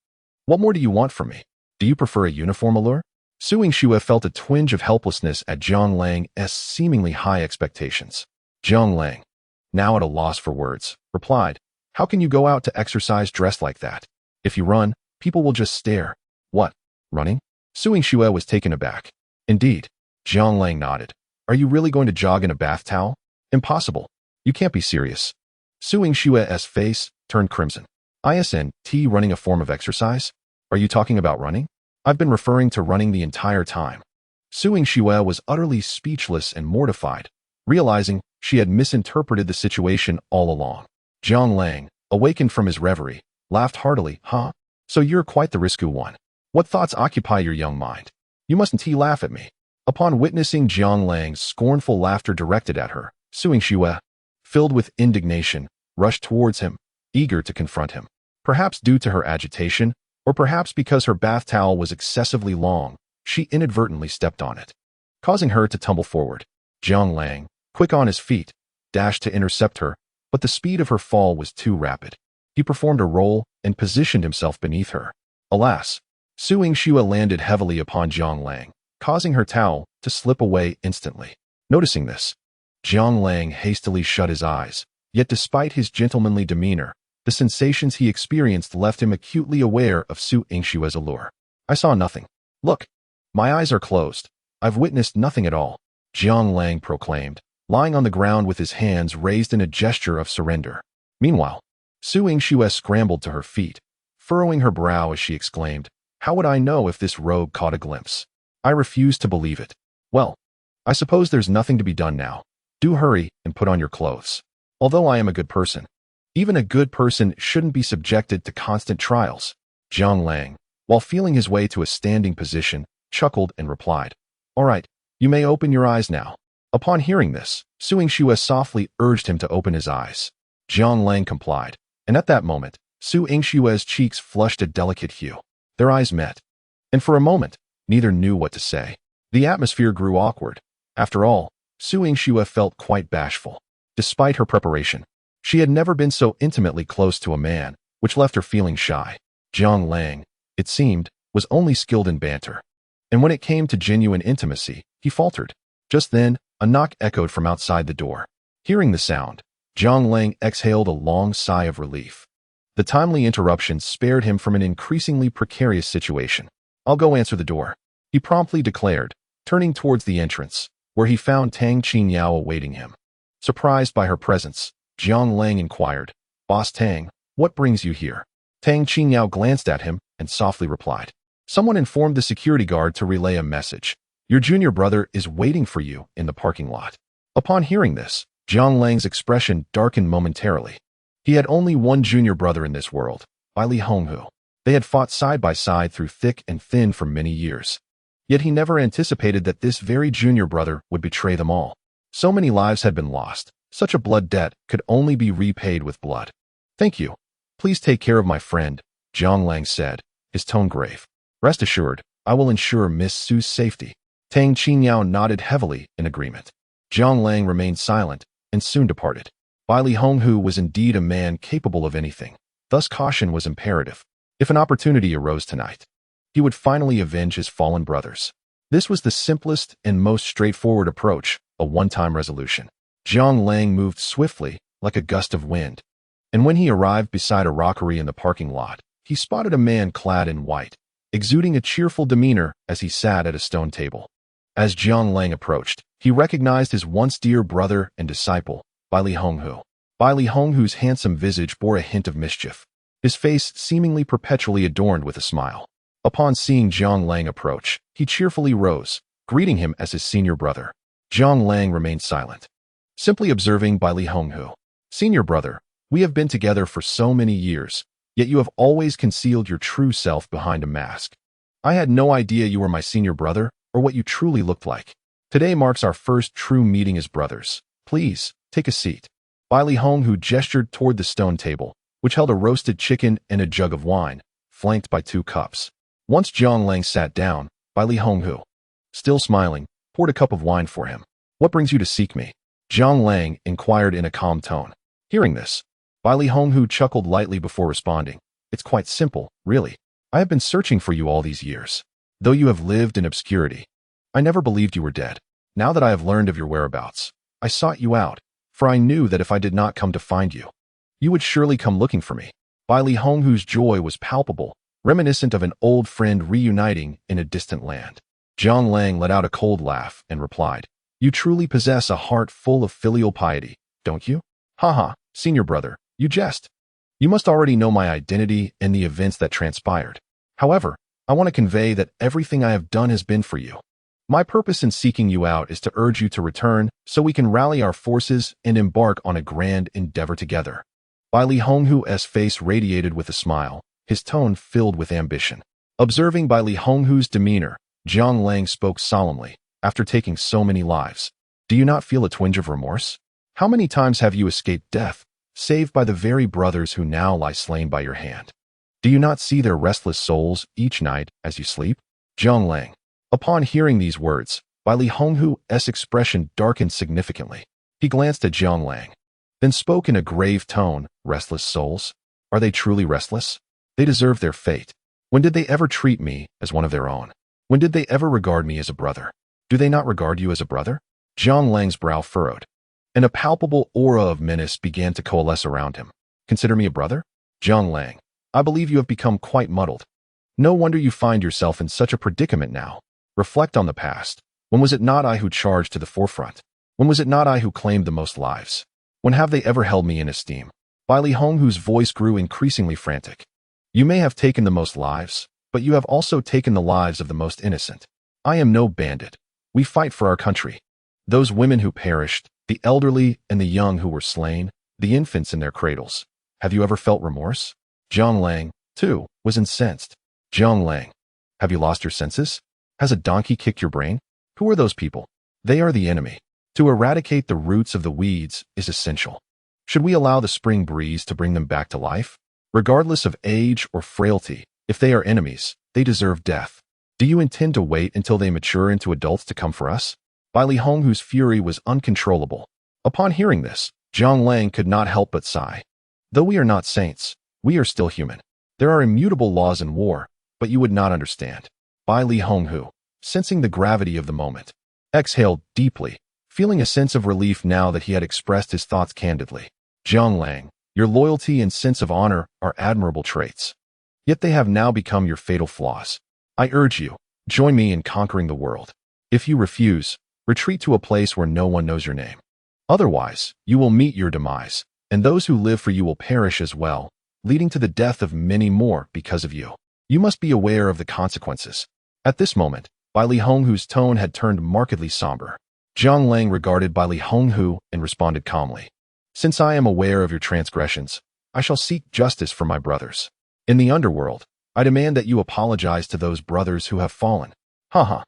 What more do you want from me? Do you prefer a uniform allure? Su Yingxue felt a twinge of helplessness at Jiang Lang's seemingly high expectations. Jiang Lang, now at a loss for words, replied, how can you go out to exercise dressed like that? If you run, people will just stare. What? Running? Su Yingxue was taken aback. Indeed. Jiang Lang nodded. Are you really going to jog in a bath towel? Impossible. You can't be serious. Su Yingxue's face turned crimson. Isn't running a form of exercise? Are you talking about running? I've been referring to running the entire time. Su Yingxue was utterly speechless and mortified, realizing she had misinterpreted the situation all along. Jiang Lang, awakened from his reverie, laughed heartily. Huh? So you're quite the risky one. What thoughts occupy your young mind? You mustn't laugh at me. Upon witnessing Jiang Lang's scornful laughter directed at her, Su Yingxue, filled with indignation, rushed towards him, eager to confront him. Perhaps due to her agitation, or perhaps because her bath towel was excessively long, she inadvertently stepped on it, causing her to tumble forward. Jiang Lang, quick on his feet, dashed to intercept her, but the speed of her fall was too rapid. He performed a roll and positioned himself beneath her. Alas, Su Yingxue landed heavily upon Jiang Lang, causing her towel to slip away instantly. Noticing this, Jiang Lang hastily shut his eyes, yet despite his gentlemanly demeanor, the sensations he experienced left him acutely aware of Su Yingxue's allure. I saw nothing. Look, my eyes are closed. I've witnessed nothing at all, Jiang Lang proclaimed, lying on the ground with his hands raised in a gesture of surrender. Meanwhile, Su Yingxue scrambled to her feet, furrowing her brow as she exclaimed, how would I know if this rogue caught a glimpse? I refuse to believe it. Well, I suppose there's nothing to be done now. Do hurry and put on your clothes. Although I am a good person, even a good person shouldn't be subjected to constant trials. Jiang Lang, while feeling his way to a standing position, chuckled and replied, all right, you may open your eyes now. Upon hearing this, Su Yingxue softly urged him to open his eyes. Jiang Lang complied, and at that moment, Su Yingxue's cheeks flushed a delicate hue. Their eyes met, and for a moment, neither knew what to say. The atmosphere grew awkward. After all, Su Yingxue felt quite bashful. Despite her preparation, she had never been so intimately close to a man, which left her feeling shy. Jiang Lang, it seemed, was only skilled in banter. And when it came to genuine intimacy, he faltered. Just then, a knock echoed from outside the door. Hearing the sound, Jiang Lang exhaled a long sigh of relief. The timely interruption spared him from an increasingly precarious situation. I'll go answer the door, he promptly declared, turning towards the entrance, where he found Tang Qingyao awaiting him. Surprised by her presence, Jiang Lang inquired, Boss Tang, what brings you here? Tang Qingyao glanced at him and softly replied, someone informed the security guard to relay a message. Your junior brother is waiting for you in the parking lot. Upon hearing this, Jiang Lang's expression darkened momentarily. He had only one junior brother in this world, Li Honghu. They had fought side by side through thick and thin for many years. Yet he never anticipated that this very junior brother would betray them all. So many lives had been lost. Such a blood debt could only be repaid with blood. Thank you. Please take care of my friend, Jiang Lang said, his tone grave. Rest assured, I will ensure Miss Su's safety. Tang Qingyao nodded heavily in agreement. Jiang Lang remained silent and soon departed. Li Honghu was indeed a man capable of anything. Thus caution was imperative. If an opportunity arose tonight, he would finally avenge his fallen brothers. This was the simplest and most straightforward approach, a one-time resolution. Jiang Lang moved swiftly, like a gust of wind, And when he arrived beside a rockery in the parking lot, he spotted a man clad in white, exuding a cheerful demeanor as he sat at a stone table. As Jiang Lang approached, he recognized his once dear brother and disciple, Bai Li Honghu. Bai Li Honghu's handsome visage bore a hint of mischief, his face seemingly perpetually adorned with a smile. Upon seeing Jiang Lang approach, he cheerfully rose, greeting him as his senior brother. Jiang Lang remained silent, simply observing Bai Li Honghu. Senior brother, we have been together for so many years, yet you have always concealed your true self behind a mask. I had no idea you were my senior brother or what you truly looked like. Today marks our first true meeting as brothers. Please, take a seat. Bai Li Honghu gestured toward the stone table, which held a roasted chicken and a jug of wine, flanked by 2 cups. Once Jiang Lang sat down, Bai Li Honghu, still smiling, poured a cup of wine for him. What brings you to seek me? Jiang Lang inquired in a calm tone. Hearing this, Bai Li Honghu chuckled lightly before responding. It's quite simple, really. I have been searching for you all these years. Though you have lived in obscurity, I never believed you were dead. Now that I have learned of your whereabouts, I sought you out, for I knew that if I did not come to find you, you would surely come looking for me. Bai Li Honghu's joy was palpable, reminiscent of an old friend reuniting in a distant land. Jiang Lang let out a cold laugh and replied, You truly possess a heart full of filial piety, don't you? Haha, senior brother, you jest. You must already know my identity and the events that transpired. However, I want to convey that everything I have done has been for you. My purpose in seeking you out is to urge you to return so we can rally our forces and embark on a grand endeavor together. Bai Li Honghu's face radiated with a smile, his tone filled with ambition. Observing Bai Li Honghu's demeanor, Jiang Lang spoke solemnly. After taking so many lives, do you not feel a twinge of remorse? How many times have you escaped death, saved by the very brothers who now lie slain by your hand? Do you not see their restless souls each night as you sleep? Jiang Lang. Upon hearing these words, Bai Li Honghu's expression darkened significantly. He glanced at Jiang Lang, then spoke in a grave tone. Restless souls? Are they truly restless? They deserve their fate. When did they ever treat me as one of their own? When did they ever regard me as a brother? Do they not regard you as a brother? Jiang Lang's brow furrowed, and a palpable aura of menace began to coalesce around him. Consider me a brother? Jiang Lang, I believe you have become quite muddled. No wonder you find yourself in such a predicament now. Reflect on the past. When was it not I who charged to the forefront? When was it not I who claimed the most lives? When have they ever held me in esteem? Bai Li Honghu's voice grew increasingly frantic. You may have taken the most lives, but you have also taken the lives of the most innocent. I am no bandit. We fight for our country. Those women who perished, the elderly and the young who were slain, the infants in their cradles. Have you ever felt remorse? Jiang Lang, too, was incensed. Jiang Lang, have you lost your senses? Has a donkey kicked your brain? Who are those people? They are the enemy. To eradicate the roots of the weeds is essential. Should we allow the spring breeze to bring them back to life? Regardless of age or frailty, if they are enemies, they deserve death. Do you intend to wait until they mature into adults to come for us? Bai Li Honghu's fury was uncontrollable. Upon hearing this, Jiang Lang could not help but sigh. Though we are not saints, we are still human. There are immutable laws in war, but you would not understand. Bai Li Honghu, sensing the gravity of the moment, exhaled deeply, feeling a sense of relief now that he had expressed his thoughts candidly. Jiang Lang, your loyalty and sense of honor are admirable traits. Yet they have now become your fatal flaws. I urge you, join me in conquering the world. If you refuse, retreat to a place where no one knows your name. Otherwise, you will meet your demise, and those who live for you will perish as well, leading to the death of many more because of you. You must be aware of the consequences. At this moment, Bai Li Honghu's tone had turned markedly somber. Jiang Lang regarded Bai Li Honghu and responded calmly. Since I am aware of your transgressions, I shall seek justice for my brothers. In the underworld, I demand that you apologize to those brothers who have fallen. Haha.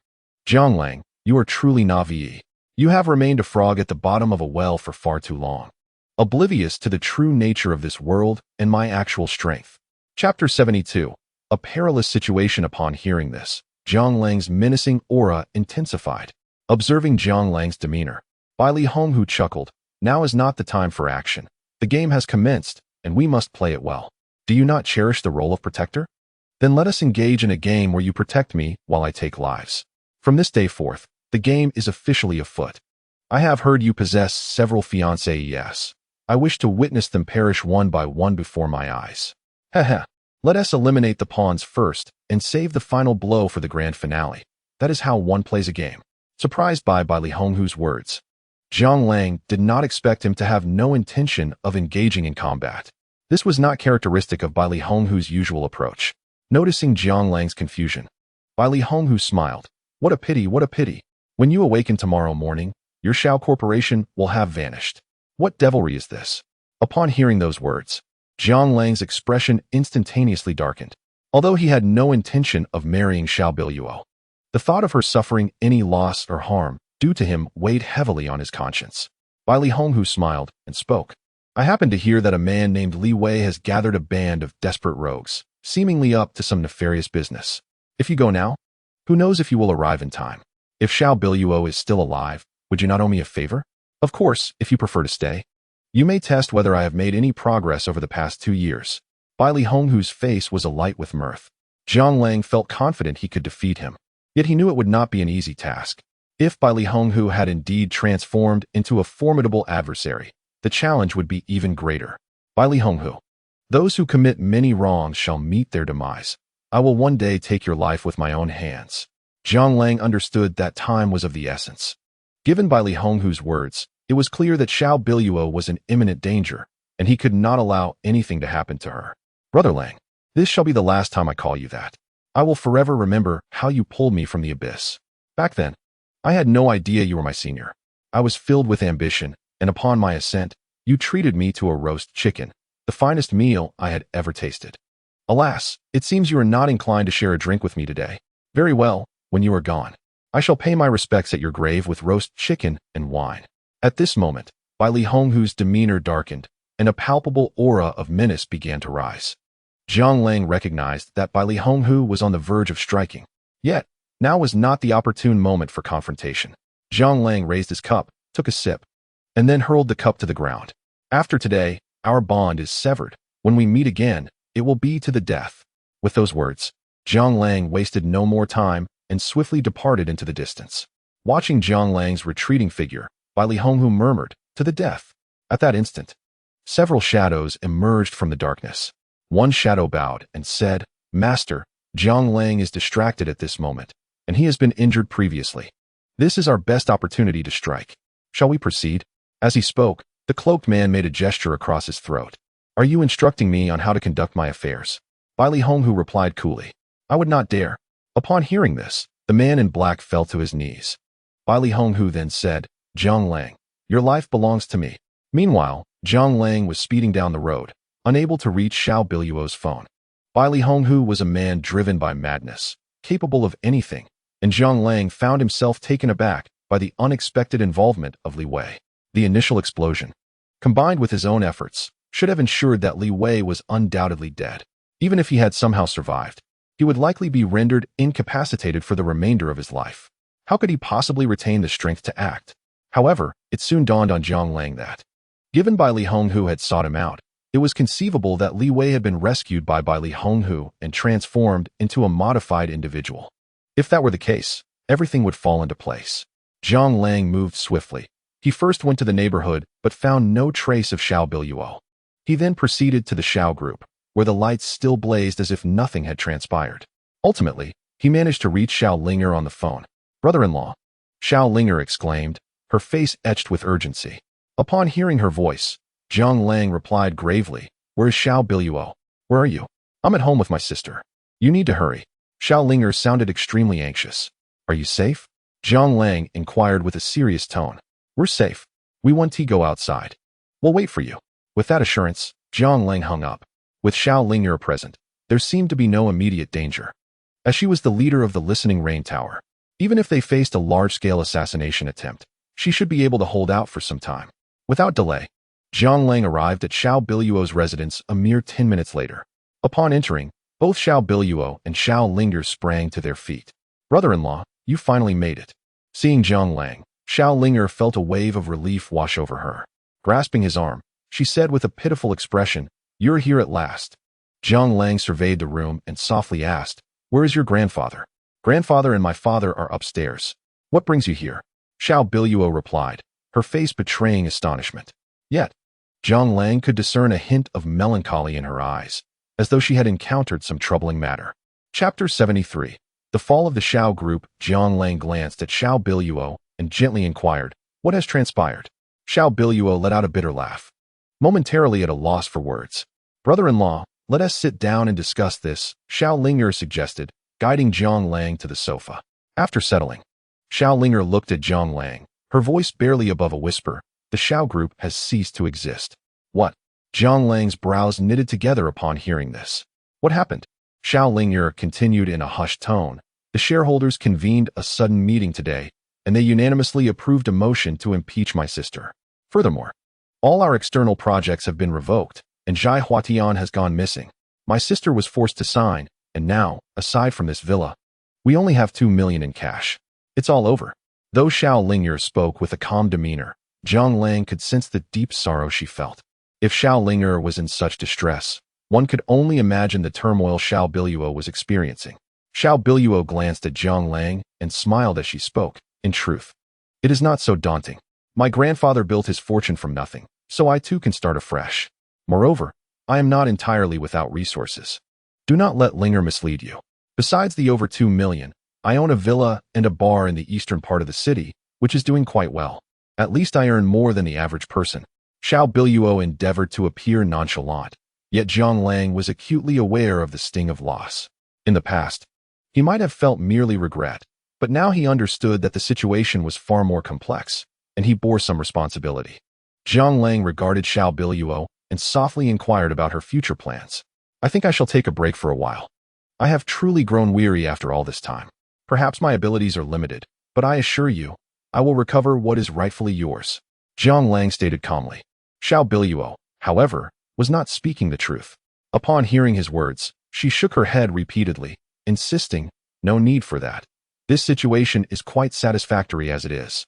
Jiang Lang, you are truly naive. You have remained a frog at the bottom of a well for far too long, oblivious to the true nature of this world and my actual strength. Chapter 72. A perilous situation. Upon hearing this, Jiang Lang's menacing aura intensified. Observing Jiang Lang's demeanor, Bai Li Honghu chuckled. Now is not the time for action. The game has commenced, and we must play it well. Do you not cherish the role of protector? Then let us engage in a game where you protect me while I take lives. From this day forth, the game is officially afoot. I have heard you possess several fiancées. Yes. I wish to witness them perish one by one before my eyes. Heh. Let us eliminate the pawns first and save the final blow for the grand finale. That is how one plays a game. Surprised by Li Honghu's words, Zhang Lang did not expect him to have no intention of engaging in combat. This was not characteristic of Li Honghu's usual approach. Noticing Zhang Lang's confusion, Li Honghu smiled. What a pity, what a pity. When you awaken tomorrow morning, your Shao Corporation will have vanished. What devilry is this? Upon hearing those words, Zhang Lang's expression instantaneously darkened. Although he had no intention of marrying Xiao Biluo, the thought of her suffering any loss or harm due to him weighed heavily on his conscience. Li Honghu smiled and spoke. I happen to hear that a man named Li Wei has gathered a band of desperate rogues, seemingly up to some nefarious business. If you go now, who knows if you will arrive in time? If Xiao Biluo is still alive, would you not owe me a favor? Of course, if you prefer to stay. You may test whether I have made any progress over the past 2 years. Li Honghu's face was alight with mirth. Zhang Lang felt confident he could defeat him. Yet he knew it would not be an easy task. If Li Honghu had indeed transformed into a formidable adversary, the challenge would be even greater. Li Honghu, those who commit many wrongs shall meet their demise. I will one day take your life with my own hands. Zhang Lang understood that time was of the essence. Given by Li Honghu's words, it was clear that Xiao Biluo was in imminent danger, and he could not allow anything to happen to her. Brother Lang, this shall be the last time I call you that. I will forever remember how you pulled me from the abyss. Back then, I had no idea you were my senior. I was filled with ambition, and upon my ascent, you treated me to a roast chicken, the finest meal I had ever tasted. Alas, it seems you are not inclined to share a drink with me today. Very well, when you are gone, I shall pay my respects at your grave with roast chicken and wine. At this moment, Li Honghu's demeanor darkened, and a palpable aura of menace began to rise. Zhang Lang recognized that Li Honghu was on the verge of striking. Yet, now was not the opportune moment for confrontation. Zhang Lang raised his cup, took a sip, and then hurled the cup to the ground. After today, our bond is severed. When we meet again, it will be to the death. With those words, Zhang Lang wasted no more time and swiftly departed into the distance. Watching Zhang Lang's retreating figure, Li Honghu murmured, to the death. At that instant, several shadows emerged from the darkness. One shadow bowed and said, Master, Zhang Lang is distracted at this moment, and he has been injured previously. This is our best opportunity to strike. Shall we proceed? As he spoke, the cloaked man made a gesture across his throat. Are you instructing me on how to conduct my affairs? Li Honghu replied coolly. I would not dare. Upon hearing this, the man in black fell to his knees. Li Honghu then said, Zhang Lang, your life belongs to me. Meanwhile, Zhang Lang was speeding down the road, unable to reach Xiao Biluo's phone. Li Honghu was a man driven by madness, capable of anything, and Zhang Lang found himself taken aback by the unexpected involvement of Li Wei. The initial explosion, combined with his own efforts, should have ensured that Li Wei was undoubtedly dead. Even if he had somehow survived, he would likely be rendered incapacitated for the remainder of his life. How could he possibly retain the strength to act? However, it soon dawned on Zhang Lang that, given Li Honghu had sought him out, it was conceivable that Li Wei had been rescued by Li Honghu and transformed into a modified individual. If that were the case, everything would fall into place. Zhang Lang moved swiftly. He first went to the neighborhood, but found no trace of Xiao Biluo. He then proceeded to the Xiao group, where the lights still blazed as if nothing had transpired. Ultimately, he managed to reach Xiao Linger on the phone. Brother-in-law, Xiao Linger exclaimed, her face etched with urgency. Upon hearing her voice, Zhang Lang replied gravely, Where is Xiao Biluo? Where are you? I'm at home with my sister. You need to hurry. Xiao Linger sounded extremely anxious. Are you safe? Zhang Lang inquired with a serious tone. We're safe. We want to go outside. We'll wait for you. With that assurance, Zhang Lang hung up. With Xiao Linger present, there seemed to be no immediate danger, as she was the leader of the Listening Rain Tower. Even if they faced a large-scale assassination attempt, she should be able to hold out for some time. Without delay, Zhang Lang arrived at Xiao Biluo's residence a mere 10 minutes later. Upon entering, both Xiao Biluo and Xiao Linger sprang to their feet. Brother-in-law, you finally made it. Seeing Zhang Lang, Xiao Linger felt a wave of relief wash over her. Grasping his arm, she said with a pitiful expression, You're here at last. Zhang Lang surveyed the room and softly asked, Where is your grandfather? Grandfather and my father are upstairs. What brings you here? Xiao Biluo replied, her face betraying astonishment. Yet, Jiang Lang could discern a hint of melancholy in her eyes, as though she had encountered some troubling matter. Chapter 73. The Fall of the Xiao Group. Jiang Lang glanced at Xiao Biluo and gently inquired, "What has transpired?" Xiao Biluo let out a bitter laugh, momentarily at a loss for words. "Brother-in-law, let us sit down and discuss this," Xiao Ling'er suggested, guiding Jiang Lang to the sofa. After settling, Xiao Ling'er looked at Jiang Lang, her voice barely above a whisper. "The Xiao Group has ceased to exist." "What?" Jiang Lang's brows knitted together upon hearing this. "What happened?" Xiao Ling'er continued in a hushed tone. "The shareholders convened a sudden meeting today, and they unanimously approved a motion to impeach my sister. Furthermore, all our external projects have been revoked, and Zhai Huatian has gone missing. My sister was forced to sign, and now, aside from this villa, we only have 2 million in cash. It's all over." Though Xiao Ling'er spoke with a calm demeanor, Jiang Lang could sense the deep sorrow she felt. If Xiao Ling'er was in such distress, one could only imagine the turmoil Xiao Biluo was experiencing. Xiao Biluo glanced at Jiang Lang and smiled as she spoke. "In truth, it is not so daunting. My grandfather built his fortune from nothing, so I too can start afresh. Moreover, I am not entirely without resources. Do not let Ling'er mislead you. Besides the over 2 million, I own a villa and a bar in the eastern part of the city, which is doing quite well. At least I earn more than the average person." Xiao Biluo endeavored to appear nonchalant, yet Jiang Lang was acutely aware of the sting of loss. In the past, he might have felt merely regret, but now he understood that the situation was far more complex, and he bore some responsibility. Jiang Lang regarded Xiao Biluo and softly inquired about her future plans. "I think I shall take a break for a while. I have truly grown weary after all this time. Perhaps my abilities are limited, but I assure you, I will recover what is rightfully yours," Jiang Lang stated calmly. Xiao Biluo, however, was not speaking the truth. Upon hearing his words, she shook her head repeatedly, insisting, "No need for that. This situation is quite satisfactory as it is.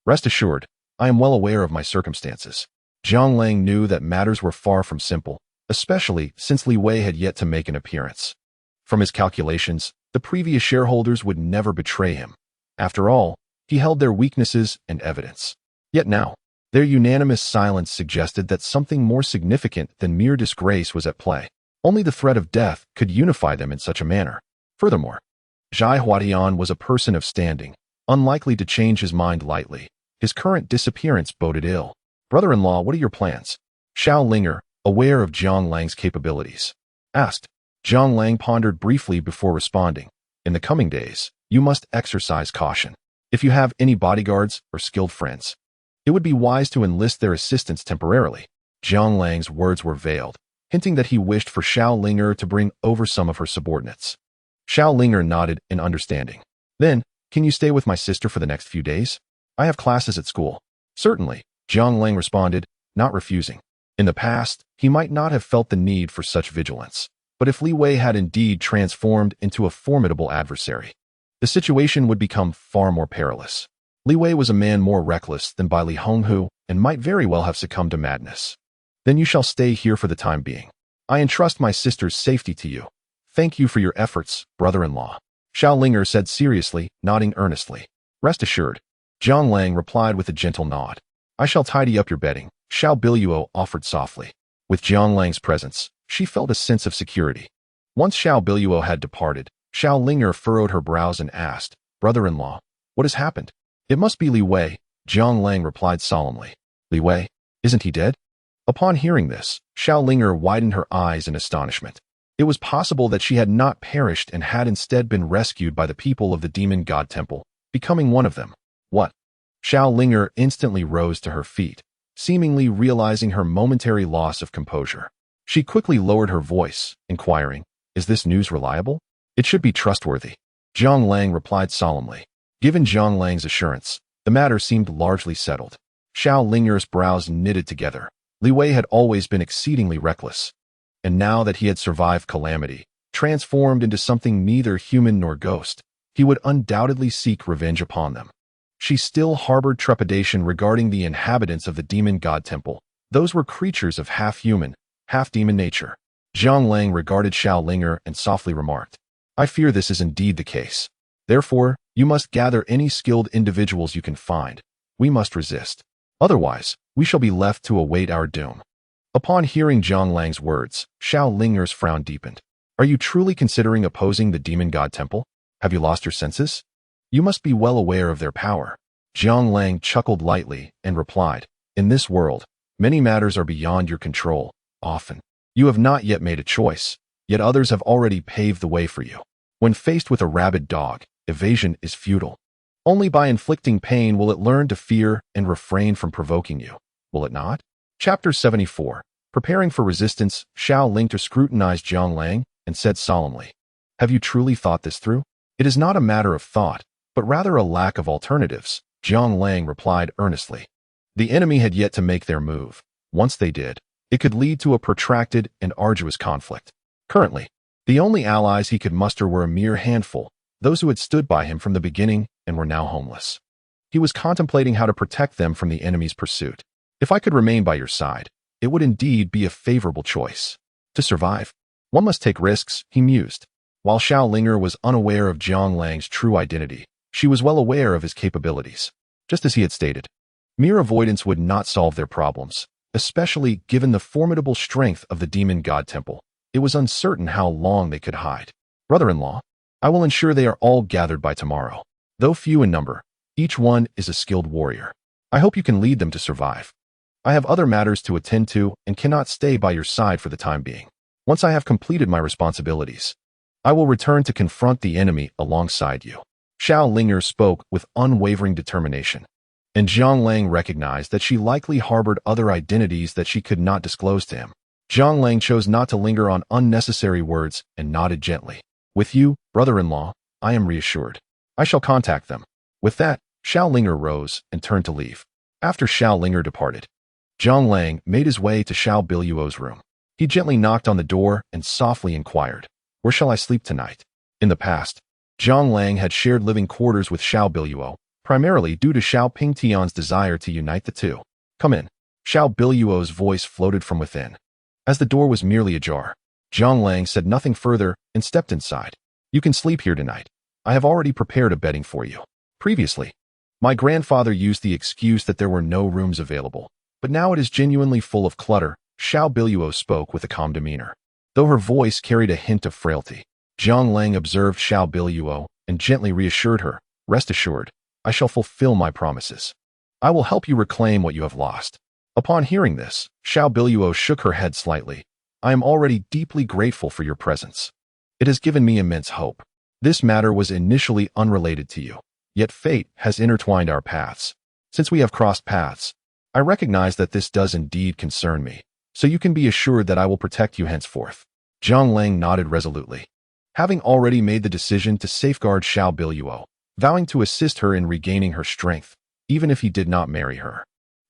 Rest assured, I am well aware of my circumstances." Jiang Lang knew that matters were far from simple, especially since Li Wei had yet to make an appearance. From his calculations, the previous shareholders would never betray him. After all, he held their weaknesses and evidence. Yet now, their unanimous silence suggested that something more significant than mere disgrace was at play. Only the threat of death could unify them in such a manner. Furthermore, Zhai Huatian was a person of standing, unlikely to change his mind lightly. His current disappearance boded ill. "Brother-in-law, what are your plans?" Xiao Ling'er, aware of Jiang Lang's capabilities, asked. Jiang Lang pondered briefly before responding. "In the coming days, you must exercise caution. If you have any bodyguards or skilled friends, it would be wise to enlist their assistance temporarily." Jiang Lang's words were veiled, hinting that he wished for Xiao Ling'er to bring over some of her subordinates. Xiao Ling'er nodded in understanding. "Then, can you stay with my sister for the next few days? I have classes at school." "Certainly," Jiang Lang responded, not refusing. In the past, he might not have felt the need for such vigilance, but if Li Wei had indeed transformed into a formidable adversary, the situation would become far more perilous. Li Wei was a man more reckless than Bai Li Honghu and might very well have succumbed to madness. "Then you shall stay here for the time being. I entrust my sister's safety to you. Thank you for your efforts, brother-in-law," Xiao Ling'er said seriously, nodding earnestly. "Rest assured," Jiang Lang replied with a gentle nod. "I shall tidy up your bedding," Xiao Biluo offered softly. With Jiang Lang's presence, she felt a sense of security. Once Xiao Biluo had departed, Xiao Ling'er furrowed her brows and asked, "Brother-in-law, what has happened?" "It must be Li Wei," Jiang Lang replied solemnly. "Li Wei? Isn't he dead?" Upon hearing this, Xiao Ling'er widened her eyes in astonishment. It was possible that she had not perished and had instead been rescued by the people of the Demon God Temple, becoming one of them. "What?" Xiao Ling'er instantly rose to her feet, seemingly realizing her momentary loss of composure. She quickly lowered her voice, inquiring, "Is this news reliable?" "It should be trustworthy," Jiang Lang replied solemnly. Given Jiang Lang's assurance, the matter seemed largely settled. Xiao Ling'er's brows knitted together. Li Wei had always been exceedingly reckless, and now that he had survived calamity, transformed into something neither human nor ghost, he would undoubtedly seek revenge upon them. She still harbored trepidation regarding the inhabitants of the Demon God Temple. Those were creatures of half-human, half-demon nature. Jiang Lang regarded Xiao Ling'er and softly remarked, "I fear this is indeed the case. Therefore, you must gather any skilled individuals you can find. We must resist. Otherwise, we shall be left to await our doom." Upon hearing Zhang Lang's words, Xiao Linger's frown deepened. Are you truly considering opposing the demon god temple? Have you lost your senses? You must be well aware of their power. Zhang Lang chuckled lightly and replied, in this world, many matters are beyond your control, often. You have not yet made a choice, yet others have already paved the way for you. When faced with a rabid dog, evasion is futile. Only by inflicting pain will it learn to fear and refrain from provoking you, will it not? Chapter 74. Preparing for resistance, Xiao Ling scrutinized Zhang Lang and said solemnly, have you truly thought this through? It is not a matter of thought, but rather a lack of alternatives, Zhang Lang replied earnestly. The enemy had yet to make their move. Once they did, it could lead to a protracted and arduous conflict. Currently, the only allies he could muster were a mere handful, those who had stood by him from the beginning and were now homeless. He was contemplating how to protect them from the enemy's pursuit. If I could remain by your side, it would indeed be a favorable choice. To survive, one must take risks, he mused. While Xiao Linger was unaware of Zhang Lang's true identity, she was well aware of his capabilities. Just as he had stated, mere avoidance would not solve their problems, especially given the formidable strength of the demon god temple. It was uncertain how long they could hide. Brother-in-law, I will ensure they are all gathered by tomorrow. Though few in number, each one is a skilled warrior. I hope you can lead them to survive. I have other matters to attend to and cannot stay by your side for the time being. Once I have completed my responsibilities, I will return to confront the enemy alongside you. Xiao Linger spoke with unwavering determination, and Zhang Lang recognized that she likely harbored other identities that she could not disclose to him. Zhang Lang chose not to linger on unnecessary words and nodded gently. With you, brother-in-law, I am reassured. I shall contact them. With that, Xiao Linger rose and turned to leave. After Xiao Linger departed, Zhang Lang made his way to Xiao Biluo's room. He gently knocked on the door and softly inquired, where shall I sleep tonight? In the past, Zhang Lang had shared living quarters with Xiao Biluo, primarily due to Xiao Pingtian's desire to unite the two. Come in. Xiao Biluo's voice floated from within. As the door was merely ajar, Zhang Lang said nothing further and stepped inside. You can sleep here tonight. I have already prepared a bedding for you. Previously, my grandfather used the excuse that there were no rooms available, but now it is genuinely full of clutter. Xiao Biluo spoke with a calm demeanor. Though her voice carried a hint of frailty, Zhang Lang observed Xiao Biluo and gently reassured her, rest assured, I shall fulfill my promises. I will help you reclaim what you have lost. Upon hearing this, Xiao Biluo shook her head slightly. I am already deeply grateful for your presence. It has given me immense hope. This matter was initially unrelated to you, yet fate has intertwined our paths. Since we have crossed paths, I recognize that this does indeed concern me, so you can be assured that I will protect you henceforth. Zhang Lang nodded resolutely. Having already made the decision to safeguard Xiao Biluo, vowing to assist her in regaining her strength, even if he did not marry her.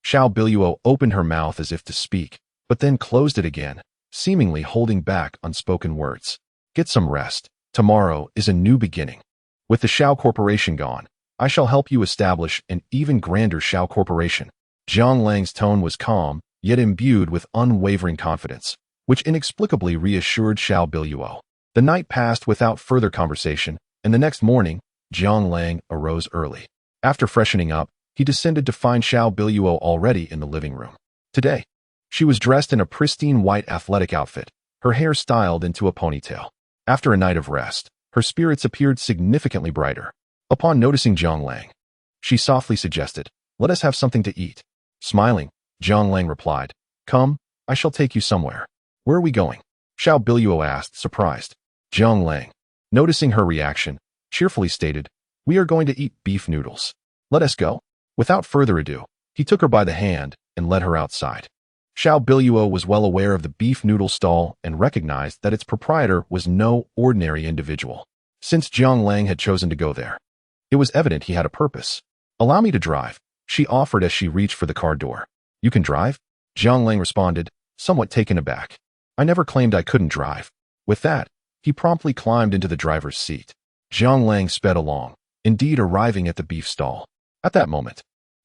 Xiao Biluo opened her mouth as if to speak, but then closed it again, seemingly holding back unspoken words. Get some rest. Tomorrow is a new beginning. With the Xiao Corporation gone, I shall help you establish an even grander Xiao Corporation. Zhang Lang's tone was calm, yet imbued with unwavering confidence, which inexplicably reassured Xiao Biluo. The night passed without further conversation, and the next morning, Zhang Lang arose early. After freshening up, he descended to find Xiao Biluo already in the living room. Today, she was dressed in a pristine white athletic outfit, her hair styled into a ponytail. After a night of rest, her spirits appeared significantly brighter. Upon noticing Zhang Lang, she softly suggested, let us have something to eat. Smiling, Zhang Lang replied, come, I shall take you somewhere. Where are we going? Xiao Biluo asked, surprised. Zhang Lang, noticing her reaction, cheerfully stated, we are going to eat beef noodles. Let us go. Without further ado, he took her by the hand and led her outside. Xiao Biluo was well aware of the beef noodle stall and recognized that its proprietor was no ordinary individual. Since Zhang Lang had chosen to go there, it was evident he had a purpose. Allow me to drive, she offered as she reached for the car door. You can drive? Zhang Lang responded, somewhat taken aback. I never claimed I couldn't drive. With that, he promptly climbed into the driver's seat. Zhang Lang sped along, indeed arriving at the beef stall. At that moment,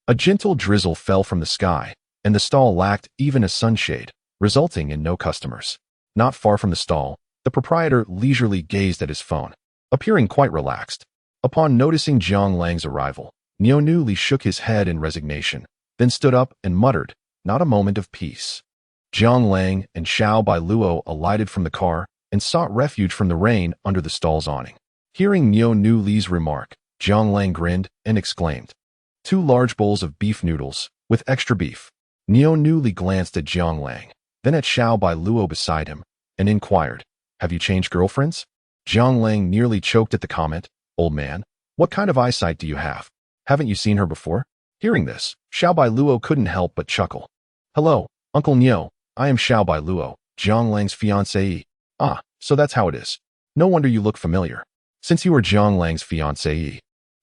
a gentle drizzle fell from the sky, and the stall lacked even a sunshade, resulting in no customers. Not far from the stall, the proprietor leisurely gazed at his phone, appearing quite relaxed. Upon noticing Zhang Lang's arrival, Niu Li shook his head in resignation, then stood up and muttered, not a moment of peace. Jiang Lang and Xiao Bailuo alighted from the car and sought refuge from the rain under the stall's awning. Hearing Niu Nu Li's remark, Jiang Lang grinned and exclaimed, "2 large bowls of beef noodles, with extra beef." Niu Nu Li glanced at Jiang Lang, then at Xiao Bailuo beside him, and inquired, "Have you changed girlfriends?" Jiang Lang nearly choked at the comment. "Old man, what kind of eyesight do you have? Haven't you seen her before?" Hearing this, Xiao Bailuo couldn't help but chuckle. "Hello, Uncle Niu, I am Xiao Bailuo, Jiang Lang's fiancée." "Ah, so that's how it is. No wonder you look familiar. Since you are Jiang Lang's fiancée,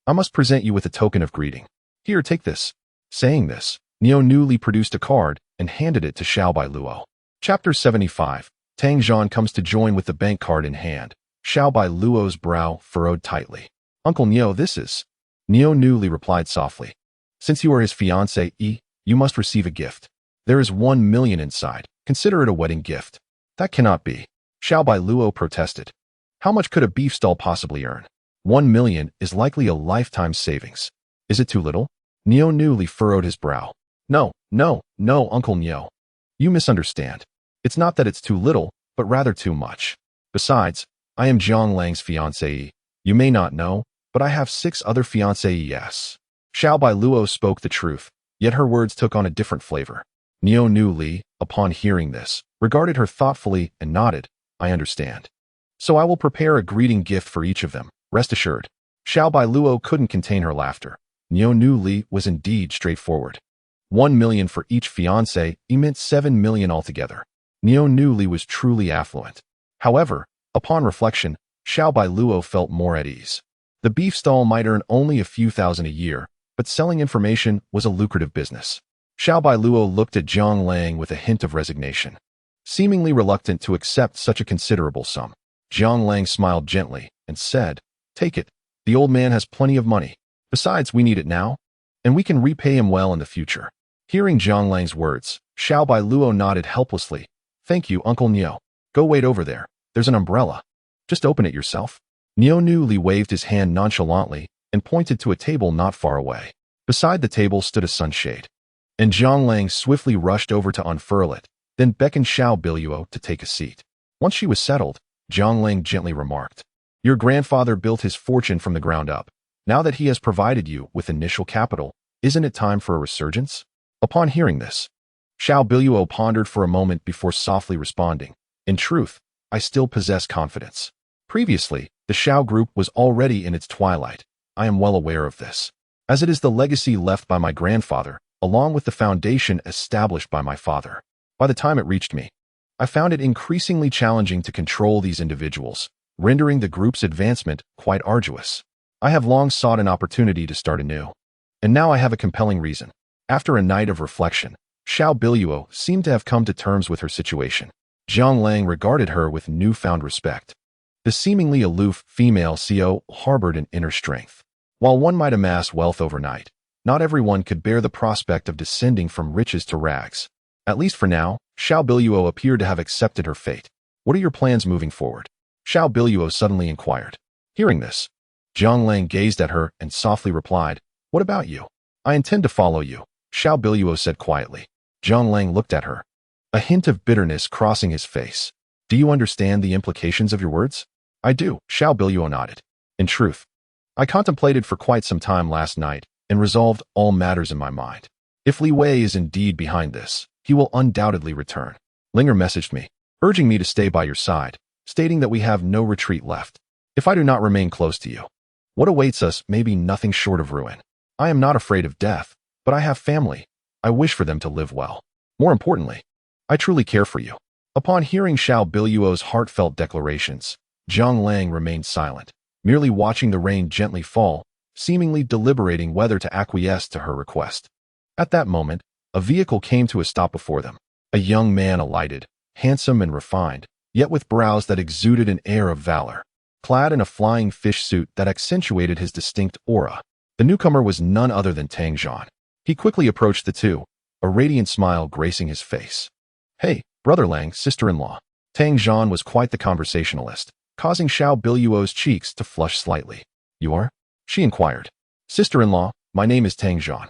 I must present you with a token of greeting. Here, take this." Saying this, Niu Nu Li produced a card and handed it to Xiao Bailuo. Chapter 75. Tang Zhan comes to join with the bank card in hand. Xiao Bailuo's brow furrowed tightly. "Uncle Niu, this is..." Niu Nu Li replied softly, "Since you are his fiancée, you must receive a gift. There is 1 million inside. Consider it a wedding gift." "That cannot be," Xiao Bailuo protested. "How much could a beef stall possibly earn? 1 million is likely a lifetime savings. Is it too little?" Niu Nu Li furrowed his brow. No, Uncle Niu. You misunderstand. It's not that it's too little, but rather too much. Besides, I am Jiang Lang's fiancée. You may not know, but I have 6 other fiancées, yes." Xiao Bailuo spoke the truth, yet her words took on a different flavor. Niu Nu Li, upon hearing this, regarded her thoughtfully and nodded. "I understand. So I will prepare a greeting gift for each of them, rest assured." Xiao Bailuo couldn't contain her laughter. Niu Nu Li was indeed straightforward. 1 million for each fiancé meant 7 million altogether. Niu Nu Li was truly affluent. However, upon reflection, Xiao Bailuo felt more at ease. The beef stall might earn only a few thousand a year, but selling information was a lucrative business. Xiao Bailuo looked at Jiang Lang with a hint of resignation. Seemingly reluctant to accept such a considerable sum, Jiang Lang smiled gently and said, "Take it. The old man has plenty of money. Besides, we need it now, and we can repay him well in the future." Hearing Jiang Lang's words, Xiao Bailuo nodded helplessly. "Thank you, Uncle Niu. Go wait over there. There's an umbrella. Just open it yourself." Niu Nu Li waved his hand nonchalantly and pointed to a table not far away. Beside the table stood a sunshade, and Jiang Lang swiftly rushed over to unfurl it, then beckoned Xiao Bailuo to take a seat. Once she was settled, Jiang Lang gently remarked, "Your grandfather built his fortune from the ground up. Now that he has provided you with initial capital, isn't it time for a resurgence?" Upon hearing this, Xiao Bailuo pondered for a moment before softly responding, "In truth, I still possess confidence. Previously, the Xiao group was already in its twilight. I am well aware of this, as it is the legacy left by my grandfather, along with the foundation established by my father. By the time it reached me, I found it increasingly challenging to control these individuals, rendering the group's advancement quite arduous. I have long sought an opportunity to start anew, and now I have a compelling reason." After a night of reflection, Xiao Bailuo seemed to have come to terms with her situation. Jiang Lang regarded her with newfound respect. The seemingly aloof female CEO harbored an inner strength. While one might amass wealth overnight, not everyone could bear the prospect of descending from riches to rags. At least for now, Xiao Bailuo appeared to have accepted her fate. "What are your plans moving forward?" Xiao Bailuo suddenly inquired. Hearing this, Jiang Lang gazed at her and softly replied, "What about you?" "I intend to follow you," Xiao Bailuo said quietly. Jiang Lang looked at her, a hint of bitterness crossing his face. "Do you understand the implications of your words?" "I do," Xiao Bailuo nodded. "In truth, I contemplated for quite some time last night and resolved all matters in my mind. If Li Wei is indeed behind this, he will undoubtedly return." Linger messaged me, urging me to stay by your side, stating that we have no retreat left. If I do not remain close to you, what awaits us may be nothing short of ruin. I am not afraid of death, but I have family. I wish for them to live well. More importantly, I truly care for you." Upon hearing Xiao Bailuo's heartfelt declarations, Jiang Lang remained silent, merely watching the rain gently fall, seemingly deliberating whether to acquiesce to her request. At that moment, a vehicle came to a stop before them. A young man alighted, handsome and refined, yet with brows that exuded an air of valor. Clad in a flying fish suit that accentuated his distinct aura, the newcomer was none other than Tang Zhan. He quickly approached the two, a radiant smile gracing his face. "Hey, Brother Lang, sister-in-law." Tang Zhan was quite the conversationalist, causing Xiao Bailuo's cheeks to flush slightly. "You are?" she inquired. "Sister-in-law, my name is Tang Zhan.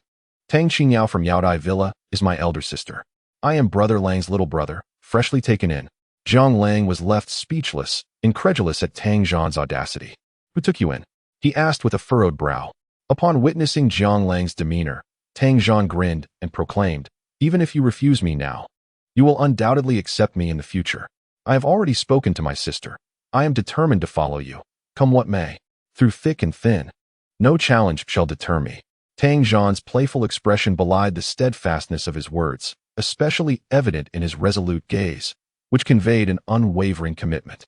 Tang Qingyao from Yaodai Villa is my elder sister. I am Brother Lang's little brother, freshly taken in. Zhang Lang was left speechless, incredulous at Tang Zhan's audacity. Who took you in? He asked with a furrowed brow. Upon witnessing Zhang Lang's demeanor, Tang Zhan grinned and proclaimed, even if you refuse me now, you will undoubtedly accept me in the future. I have already spoken to my sister. I am determined to follow you, come what may. Through thick and thin, no challenge shall deter me. Tang Zhan's playful expression belied the steadfastness of his words, especially evident in his resolute gaze, which conveyed an unwavering commitment.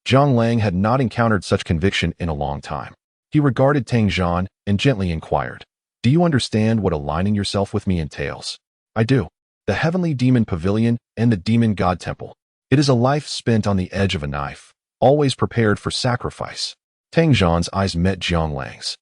Zhang Lang had not encountered such conviction in a long time. He regarded Tang Zhan and gently inquired, do you understand what aligning yourself with me entails? I do. The heavenly demon pavilion and the demon god temple. It is a life spent on the edge of a knife, always prepared for sacrifice. Tang Zhan's eyes met Zhang Lang's,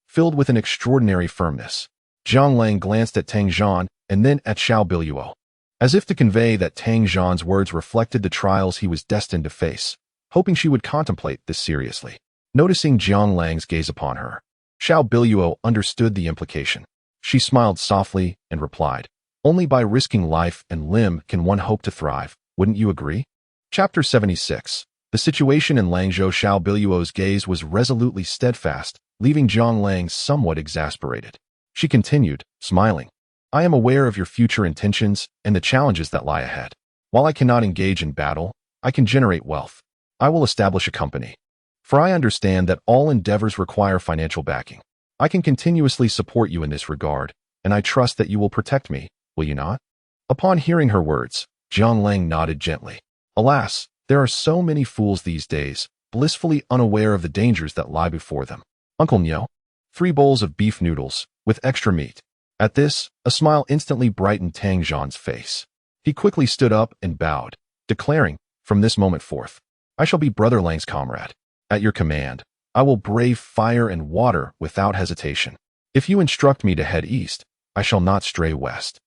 filled with an extraordinary firmness. Zhang Lang glanced at Tang Zhan and then at Xiao Biluo, as if to convey that Tang Zhan's words reflected the trials he was destined to face, hoping she would contemplate this seriously. Noticing Zhang Lang's gaze upon her, Xiao Biluo understood the implication. She smiled softly and replied, only by risking life and limb can one hope to thrive, wouldn't you agree? Chapter 76. The situation in Langzhou. Xiao Biluo's gaze was resolutely steadfast, leaving Zhang Lang somewhat exasperated. She continued, smiling, I am aware of your future intentions and the challenges that lie ahead. While I cannot engage in battle, I can generate wealth. I will establish a company. For I understand that all endeavors require financial backing. I can continuously support you in this regard, and I trust that you will protect me, will you not? Upon hearing her words, Zhang Lang nodded gently. Alas, there are so many fools these days, blissfully unaware of the dangers that lie before them. Uncle Nyo, 3 bowls of beef noodles, with extra meat. At this, a smile instantly brightened Tang Zhan's face. He quickly stood up and bowed, declaring, from this moment forth, I shall be Brother Lang's comrade. At your command, I will brave fire and water without hesitation. If you instruct me to head east, I shall not stray west.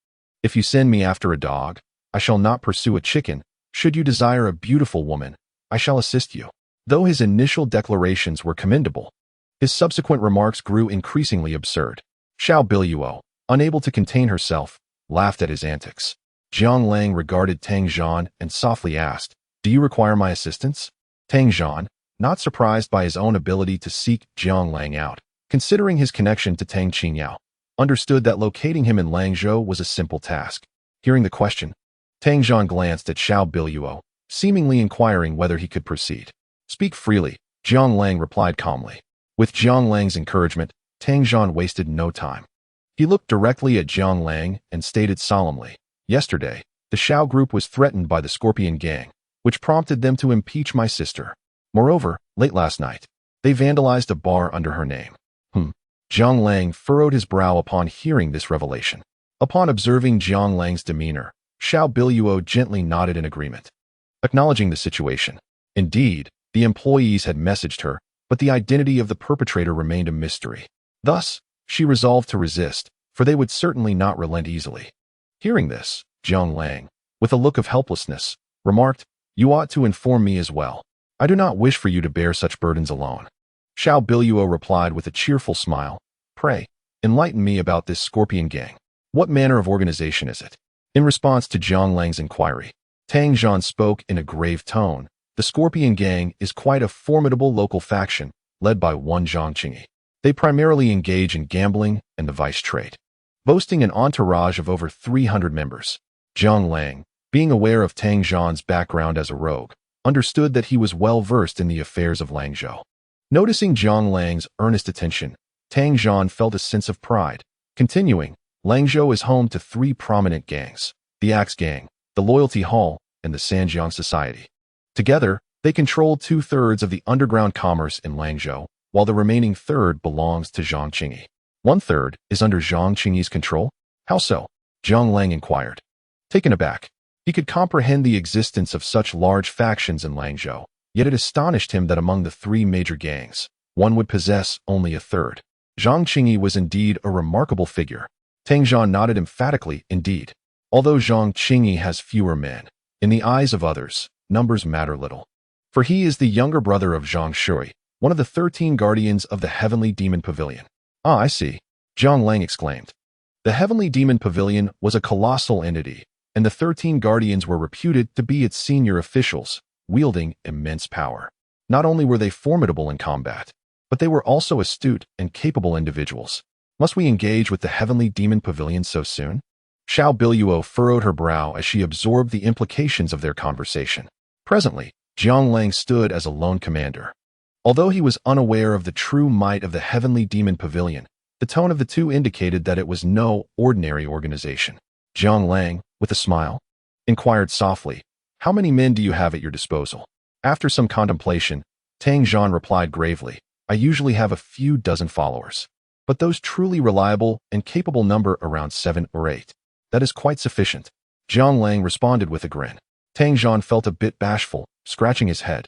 If you send me after a dog, I shall not pursue a chicken. Should you desire a beautiful woman, I shall assist you. Though his initial declarations were commendable, his subsequent remarks grew increasingly absurd. Xiao Biluo, unable to contain herself, laughed at his antics. Zhang Lang regarded Tang Zhan and softly asked, do you require my assistance? Tang Zhan, not surprised by his own ability to seek Zhang Lang out, considering his connection to Tang Qingyao, understood that locating him in Langzhou was a simple task. Hearing the question, Tang Zhan glanced at Xiao Biluo, seemingly inquiring whether he could proceed. Speak freely, Zhang Lang replied calmly. With Zhang Lang's encouragement, Tang Zhan wasted no time. He looked directly at Zhang Lang and stated solemnly, yesterday, the Xiao group was threatened by the Scorpion Gang, which prompted them to impeach my sister. Moreover, late last night, they vandalized a bar under her name. Zhang Lang furrowed his brow upon hearing this revelation. Upon observing Zhang Lang's demeanor, Xiao Biluo gently nodded in agreement, acknowledging the situation. Indeed, the employees had messaged her, but the identity of the perpetrator remained a mystery. Thus, she resolved to resist, for they would certainly not relent easily. Hearing this, Zhang Lang, with a look of helplessness, remarked, you ought to inform me as well. I do not wish for you to bear such burdens alone. Xiao Biluo replied with a cheerful smile, pray, enlighten me about this Scorpion Gang. What manner of organization is it? In response to Zhang Lang's inquiry, Tang Zhan spoke in a grave tone. The Scorpion Gang is quite a formidable local faction, led by one Zhang Qingyi. They primarily engage in gambling and the vice trade, boasting an entourage of over 300 members. Zhang Lang, being aware of Tang Zhan's background as a rogue, understood that he was well versed in the affairs of Langzhou. Noticing Zhang Lang's earnest attention, Tang Zhan felt a sense of pride. Continuing, Langzhou is home to 3 prominent gangs, the Axe Gang, the Loyalty Hall, and the Sanjiang Society. Together, they control 2/3 of the underground commerce in Langzhou, while the remaining third belongs to Zhang Qingyi. 1/3 is under Zhang Qingyi's control? How so? Zhang Lang inquired. Taken aback, he could comprehend the existence of such large factions in Langzhou, yet it astonished him that among the 3 major gangs, one would possess only 1/3. Zhang Qingyi was indeed a remarkable figure. Tang Zhan nodded emphatically, indeed. Although Zhang Qingyi has fewer men, in the eyes of others, numbers matter little. For he is the younger brother of Zhang Shui, one of the 13 guardians of the Heavenly Demon Pavilion. Ah, I see, Zhang Lang exclaimed. The Heavenly Demon Pavilion was a colossal entity, and the 13 guardians were reputed to be its senior officials, wielding immense power. Not only were they formidable in combat, but they were also astute and capable individuals. Must we engage with the heavenly demon pavilion so soon? Xiao Biluo furrowed her brow as she absorbed the implications of their conversation. Presently, Jiang Lang stood as a lone commander. Although he was unaware of the true might of the heavenly demon pavilion, the tone of the two indicated that it was no ordinary organization. Jiang Lang, with a smile, inquired softly, "How many men do you have at your disposal?" After some contemplation, Tang Zhan replied gravely, "I usually have a few dozen followers, but those truly reliable and capable number around 7 or 8. That is quite sufficient." Jiang Lang responded with a grin. Tang Zhan felt a bit bashful, scratching his head,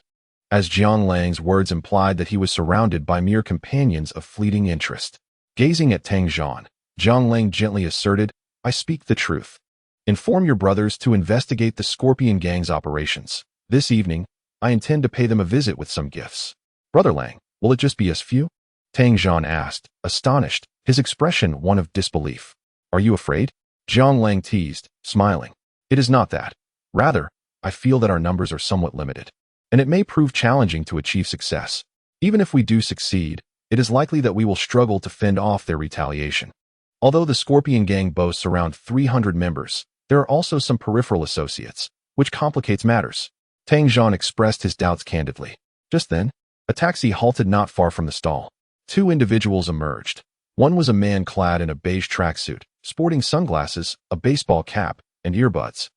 as Jiang Lang's words implied that he was surrounded by mere companions of fleeting interest. Gazing at Tang Zhan, Jiang Lang gently asserted, "I speak the truth. Inform your brothers to investigate the Scorpion Gang's operations. This evening, I intend to pay them a visit with some gifts." "Brother Lang, will it just be us few?" Tang Zhan asked, astonished, his expression one of disbelief. "Are you afraid?" Jiang Lang teased, smiling. "It is not that. Rather, I feel that our numbers are somewhat limited, and it may prove challenging to achieve success. Even if we do succeed, it is likely that we will struggle to fend off their retaliation. Although the Scorpion Gang boasts around 300 members, there are also some peripheral associates, which complicates matters." Tang Zhan expressed his doubts candidly. Just then, a taxi halted not far from the stall. Two individuals emerged. One was a man clad in a beige tracksuit, sporting sunglasses, a baseball cap, and earbuds,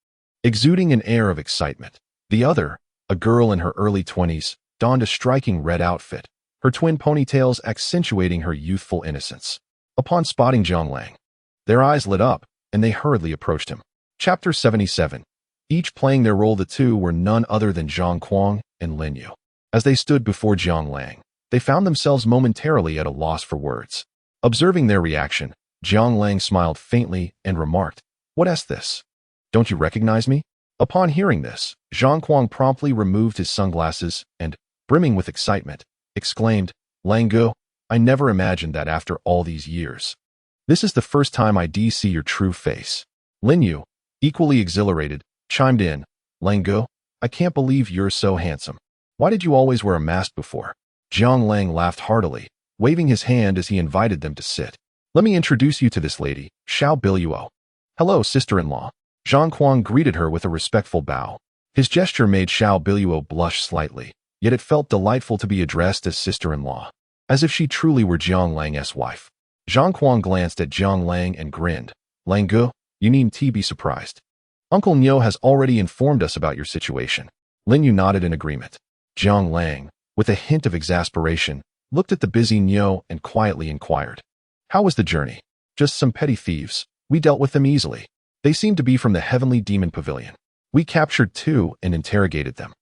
exuding an air of excitement. The other, a girl in her early 20s, donned a striking red outfit, her twin ponytails accentuating her youthful innocence. Upon spotting Jiang Lang, their eyes lit up, and they hurriedly approached him. Chapter 77. Each playing their role, the two were none other than Zhang Kuang and Lin Yu. As they stood before Jiang Lang, they found themselves momentarily at a loss for words. Observing their reaction, Jiang Lang smiled faintly and remarked, "What is this? Don't you recognize me?" Upon hearing this, Zhang Kuang promptly removed his sunglasses and, brimming with excitement, exclaimed, "Lang Gu, I never imagined that after all these years. This is the first time I see your true face." Lin Yu, equally exhilarated, chimed in, "Lang Gu, I can't believe you're so handsome. Why did you always wear a mask before?" Jiang Lang laughed heartily, waving his hand as he invited them to sit. "Let me introduce you to this lady, Xiao Biluo." "Hello, sister-in-law." Zhang Kuang greeted her with a respectful bow. His gesture made Xiao Biluo blush slightly, yet it felt delightful to be addressed as sister-in-law, as if she truly were Jiang Lang's wife. Zhang Kuang glanced at Jiang Lang and grinned. "Lang Gu, you needn't be surprised. Uncle Niu has already informed us about your situation." Lin Yu nodded in agreement. Jiang Lang, with a hint of exasperation, looked at the busy Niu and quietly inquired, "How was the journey?" "Just some petty thieves. We dealt with them easily. They seemed to be from the Heavenly Demon Pavilion. We captured 2 and interrogated them.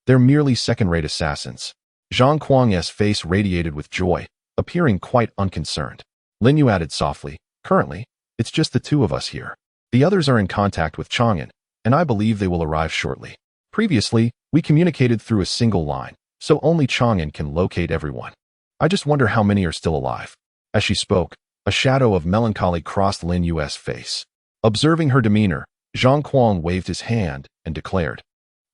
They're merely second-rate assassins." Zhang Kuang's face radiated with joy, appearing quite unconcerned. Lin Yu added softly, "Currently, it's just the 2 of us here. The others are in contact with Chang'an, and I believe they will arrive shortly. Previously, we communicated through a single line, so only Chang'an can locate everyone. I just wonder how many are still alive." As she spoke, a shadow of melancholy crossed Lin Yu's face. Observing her demeanor, Zhang Kuang waved his hand and declared,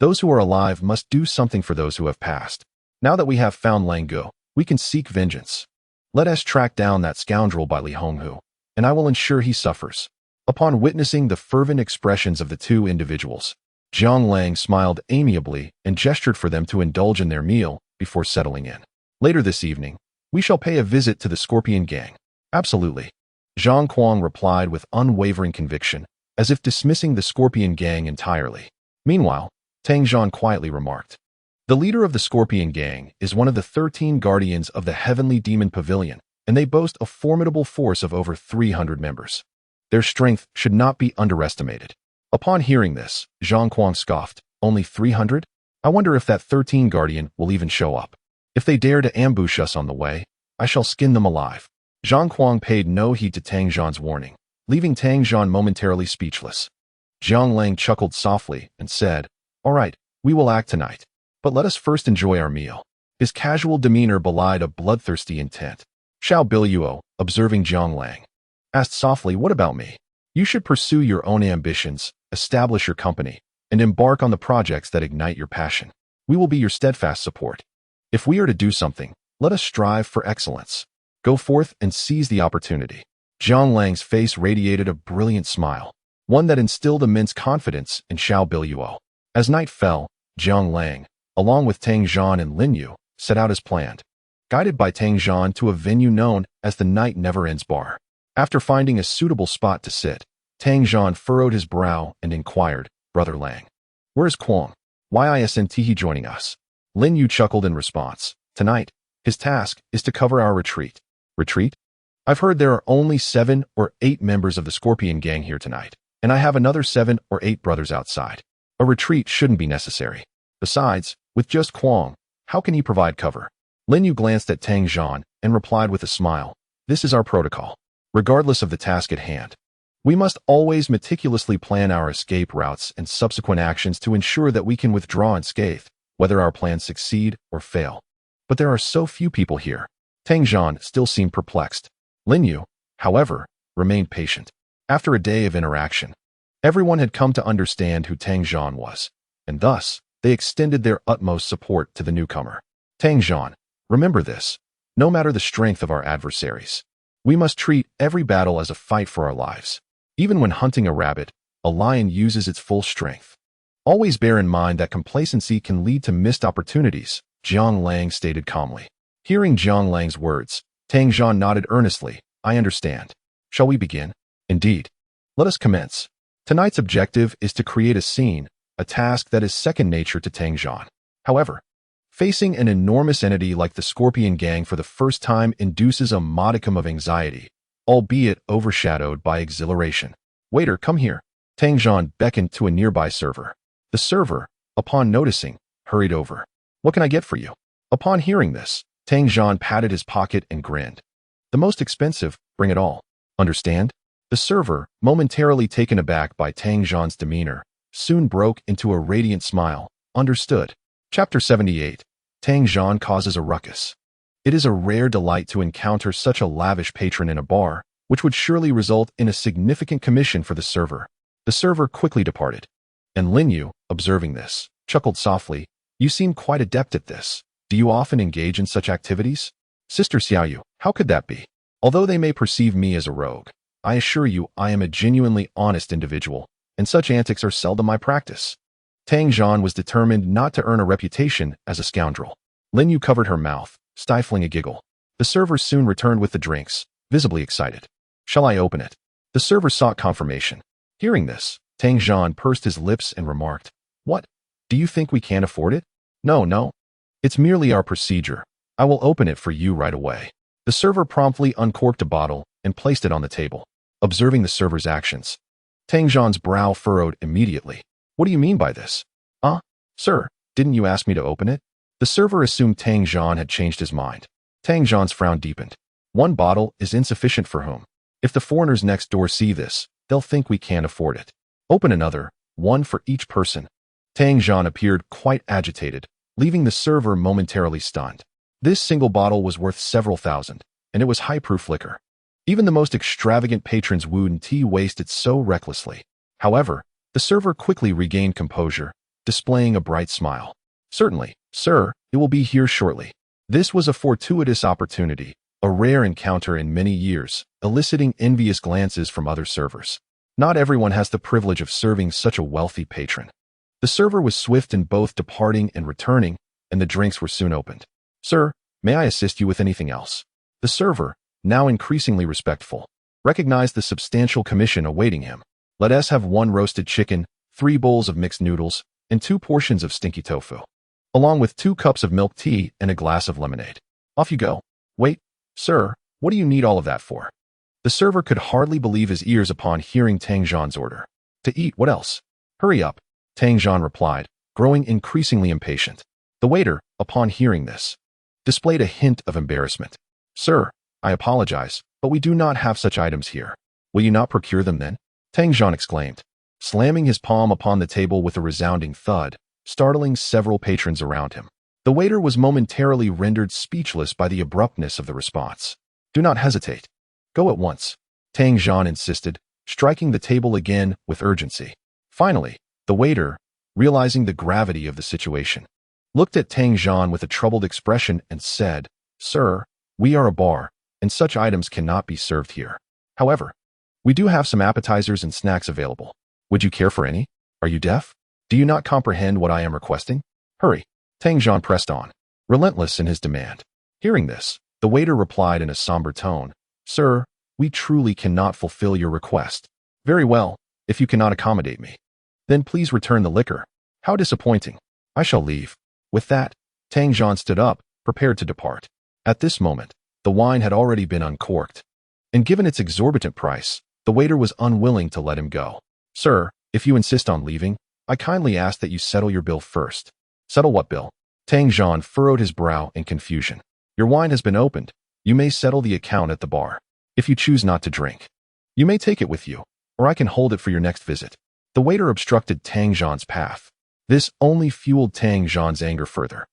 "Those who are alive must do something for those who have passed. Now that we have found Lang Gu, we can seek vengeance. Let us track down that scoundrel by Li Honghu, and I will ensure he suffers." Upon witnessing the fervent expressions of the 2 individuals, Jiang Lang smiled amiably and gestured for them to indulge in their meal before settling in. "Later this evening, we shall pay a visit to the Scorpion Gang." "Absolutely," Zhang Kuang replied with unwavering conviction, as if dismissing the Scorpion Gang entirely. Meanwhile, Tang Zhan quietly remarked, "The leader of the Scorpion Gang is one of the 13 guardians of the Heavenly Demon Pavilion, and they boast a formidable force of over 300 members. Their strength should not be underestimated." Upon hearing this, Zhang Kuang scoffed, "Only 300? I wonder if that 13 guardian will even show up. If they dare to ambush us on the way, I shall skin them alive." Zhang Kuang paid no heed to Tang Zhan's warning, leaving Tang Zhan momentarily speechless. Jiang Lang chuckled softly and said, "All right, we will act tonight, but let us first enjoy our meal." His casual demeanor belied a bloodthirsty intent. Xiao Biluo, observing Jiang Lang, asked softly, "What about me? You should pursue your own ambitions, establish your company, and embark on the projects that ignite your passion. We will be your steadfast support. If we are to do something, let us strive for excellence. Go forth and seize the opportunity. Zhang Lang's face radiated a brilliant smile, one that instilled immense confidence in Xiao Biluo. As night fell, Zhang Lang, along with Tang Zhan and Lin Yu, set out as planned, guided by Tang Zhan to a venue known as the Night Never Ends Bar. After finding a suitable spot to sit, Tang Zhan furrowed his brow and inquired, "Brother Lang, where's Kuang? Why isn't he joining us?" Lin Yu chuckled in response. "Tonight, his task is to cover our retreat." "Retreat? I've heard there are only 7 or 8 members of the Scorpion Gang here tonight, and I have another 7 or 8 brothers outside. A retreat shouldn't be necessary. Besides, with just Kuang, how can he provide cover?" Lin Yu glanced at Tang Zhan and replied with a smile, "This is our protocol. Regardless of the task at hand, we must always meticulously plan our escape routes and subsequent actions to ensure that we can withdraw unscathed, whether our plans succeed or fail. But there are so few people here." Tang Zhan still seemed perplexed. Lin Yu, however, remained patient. After a day of interaction, everyone had come to understand who Tang Zhan was, and thus, they extended their utmost support to the newcomer. "Tang Zhan, remember this. No matter the strength of our adversaries, we must treat every battle as a fight for our lives. Even when hunting a rabbit, a lion uses its full strength. Always bear in mind that complacency can lead to missed opportunities," Zhang Lang stated calmly. Hearing Zhang Lang's words, Tang Zhan nodded earnestly. "I understand. Shall we begin?" "Indeed. Let us commence." Tonight's objective is to create a scene, a task that is second nature to Tang Zhan. However, facing an enormous entity like the Scorpion Gang for the first time induces a modicum of anxiety, albeit overshadowed by exhilaration. "Waiter, come here." Tang Zhan beckoned to a nearby server. The server, upon noticing, hurried over. "What can I get for you?" Upon hearing this, Tang Zhan patted his pocket and grinned. "The most expensive, bring it all. Understand?" The server, momentarily taken aback by Tang Zhan's demeanor, soon broke into a radiant smile. "Understood." Chapter 78. Tang Zhan causes a ruckus. It is a rare delight to encounter such a lavish patron in a bar, which would surely result in a significant commission for the server. The server quickly departed, and Lin Yu, observing this, chuckled softly. "You seem quite adept at this. Do you often engage in such activities?" "Sister Xiaoyu, how could that be? Although they may perceive me as a rogue, I assure you I am a genuinely honest individual, and such antics are seldom my practice." Tang Zhan was determined not to earn a reputation as a scoundrel. Lin Yu covered her mouth, stifling a giggle. The server soon returned with the drinks, visibly excited. "Shall I open it?" The server sought confirmation. Hearing this, Tang Zhan pursed his lips and remarked, "What? Do you think we can't afford it?" No. It's merely our procedure. I will open it for you right away." The server promptly uncorked a bottle and placed it on the table. Observing the server's actions, Tang Zhan's brow furrowed immediately. "What do you mean by this?" Sir, didn't you ask me to open it?" The server assumed Tang Zhan had changed his mind. Tang Zhan's frown deepened. "One bottle is insufficient for whom? If the foreigners next door see this, they'll think we can't afford it. Open another, one for each person." Tang Zhan appeared quite agitated, leaving the server momentarily stunned. This single bottle was worth several thousand, and it was high-proof liquor. Even the most extravagant patrons wouldn't waste it so recklessly. However, the server quickly regained composure, displaying a bright smile. "Certainly, sir, it will be here shortly." This was a fortuitous opportunity, a rare encounter in many years, eliciting envious glances from other servers. Not everyone has the privilege of serving such a wealthy patron. The server was swift in both departing and returning, and the drinks were soon opened. "Sir, may I assist you with anything else?" The server, now increasingly respectful, recognized the substantial commission awaiting him. "Let us have 1 roasted chicken, 3 bowls of mixed noodles, and 2 portions of stinky tofu, along with 2 cups of milk tea and a glass of lemonade. Off you go." "Wait, sir, what do you need all of that for?" The server could hardly believe his ears upon hearing Tang Zhan's order. "To eat, what else?" "Hurry up," Tang Zhan replied, growing increasingly impatient. The waiter, upon hearing this, displayed a hint of embarrassment. "Sir, I apologize, but we do not have such items here." "Will you not procure them then?" Tang Zhan exclaimed, slamming his palm upon the table with a resounding thud, startling several patrons around him. The waiter was momentarily rendered speechless by the abruptness of the response. "Do not hesitate. Go at once," Tang Zhan insisted, striking the table again with urgency. Finally, the waiter, realizing the gravity of the situation, looked at Tang Jian with a troubled expression and said, "Sir, we are a bar, and such items cannot be served here. However, we do have some appetizers and snacks available. Would you care for any? Are you deaf? Do you not comprehend what I am requesting? Hurry." Tang Jian pressed on, relentless in his demand. Hearing this, the waiter replied in a somber tone, "Sir, we truly cannot fulfill your request." "Very well, if you cannot accommodate me. Then please return the liquor." "How disappointing. I shall leave." With that, Tang Jian stood up, prepared to depart. At this moment, the wine had already been uncorked, and given its exorbitant price, the waiter was unwilling to let him go. "Sir, if you insist on leaving, I kindly ask that you settle your bill first." "Settle what bill?" Tang Jian furrowed his brow in confusion. "Your wine has been opened. You may settle the account at the bar. If you choose not to drink, you may take it with you, or I can hold it for your next visit." The waiter obstructed Tang Jian's path. This only fueled Tang Jian's anger further.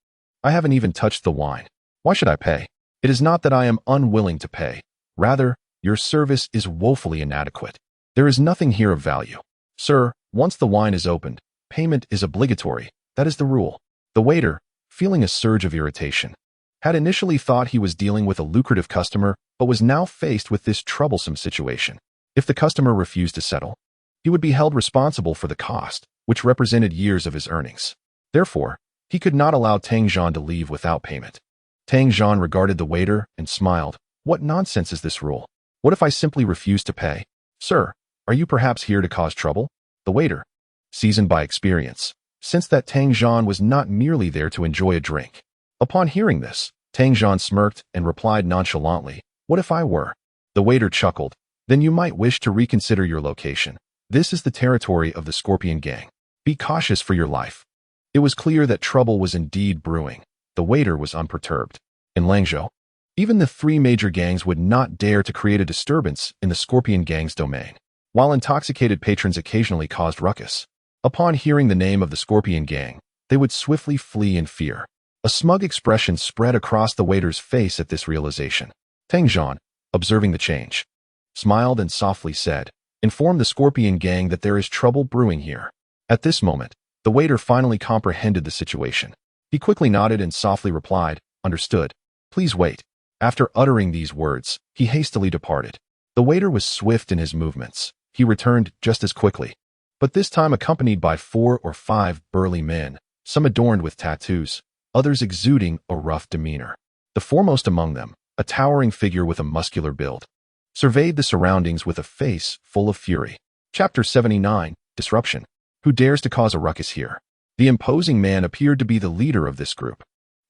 "I haven't even touched the wine. Why should I pay? It is not that I am unwilling to pay. Rather, your service is woefully inadequate. There is nothing here of value. Sir, once the wine is opened, payment is obligatory. That is the rule." The waiter, feeling a surge of irritation, had initially thought he was dealing with a lucrative customer, but was now faced with this troublesome situation. If the customer refused to settle, he would be held responsible for the cost, which represented years of his earnings. Therefore, he could not allow Tang Jian to leave without payment. Tang Jian regarded the waiter and smiled. "What nonsense is this rule? What if I simply refuse to pay? Sir, are you perhaps here to cause trouble?" The waiter, seasoned by experience, sensed that Tang Jian was not merely there to enjoy a drink. Upon hearing this, Tang Jian smirked and replied nonchalantly, "What if I were?" The waiter chuckled. "Then you might wish to reconsider your location. This is the territory of the Scorpion Gang. Be cautious for your life." It was clear that trouble was indeed brewing. The waiter was unperturbed. In Langzhou, even the three major gangs would not dare to create a disturbance in the Scorpion Gang's domain, while intoxicated patrons occasionally caused ruckus. Upon hearing the name of the Scorpion Gang, they would swiftly flee in fear. A smug expression spread across the waiter's face at this realization. Tang Jian, observing the change, smiled and softly said, "Inform the Scorpion Gang that there is trouble brewing here." At this moment, the waiter finally comprehended the situation. He quickly nodded and softly replied, "Understood. Please wait." After uttering these words, he hastily departed. The waiter was swift in his movements. He returned just as quickly, but this time accompanied by 4 or 5 burly men, some adorned with tattoos, others exuding a rough demeanor. The foremost among them, a towering figure with a muscular build, surveyed the surroundings with a face full of fury. Chapter 79, Disruption. Who dares to cause a ruckus here? The imposing man appeared to be the leader of this group.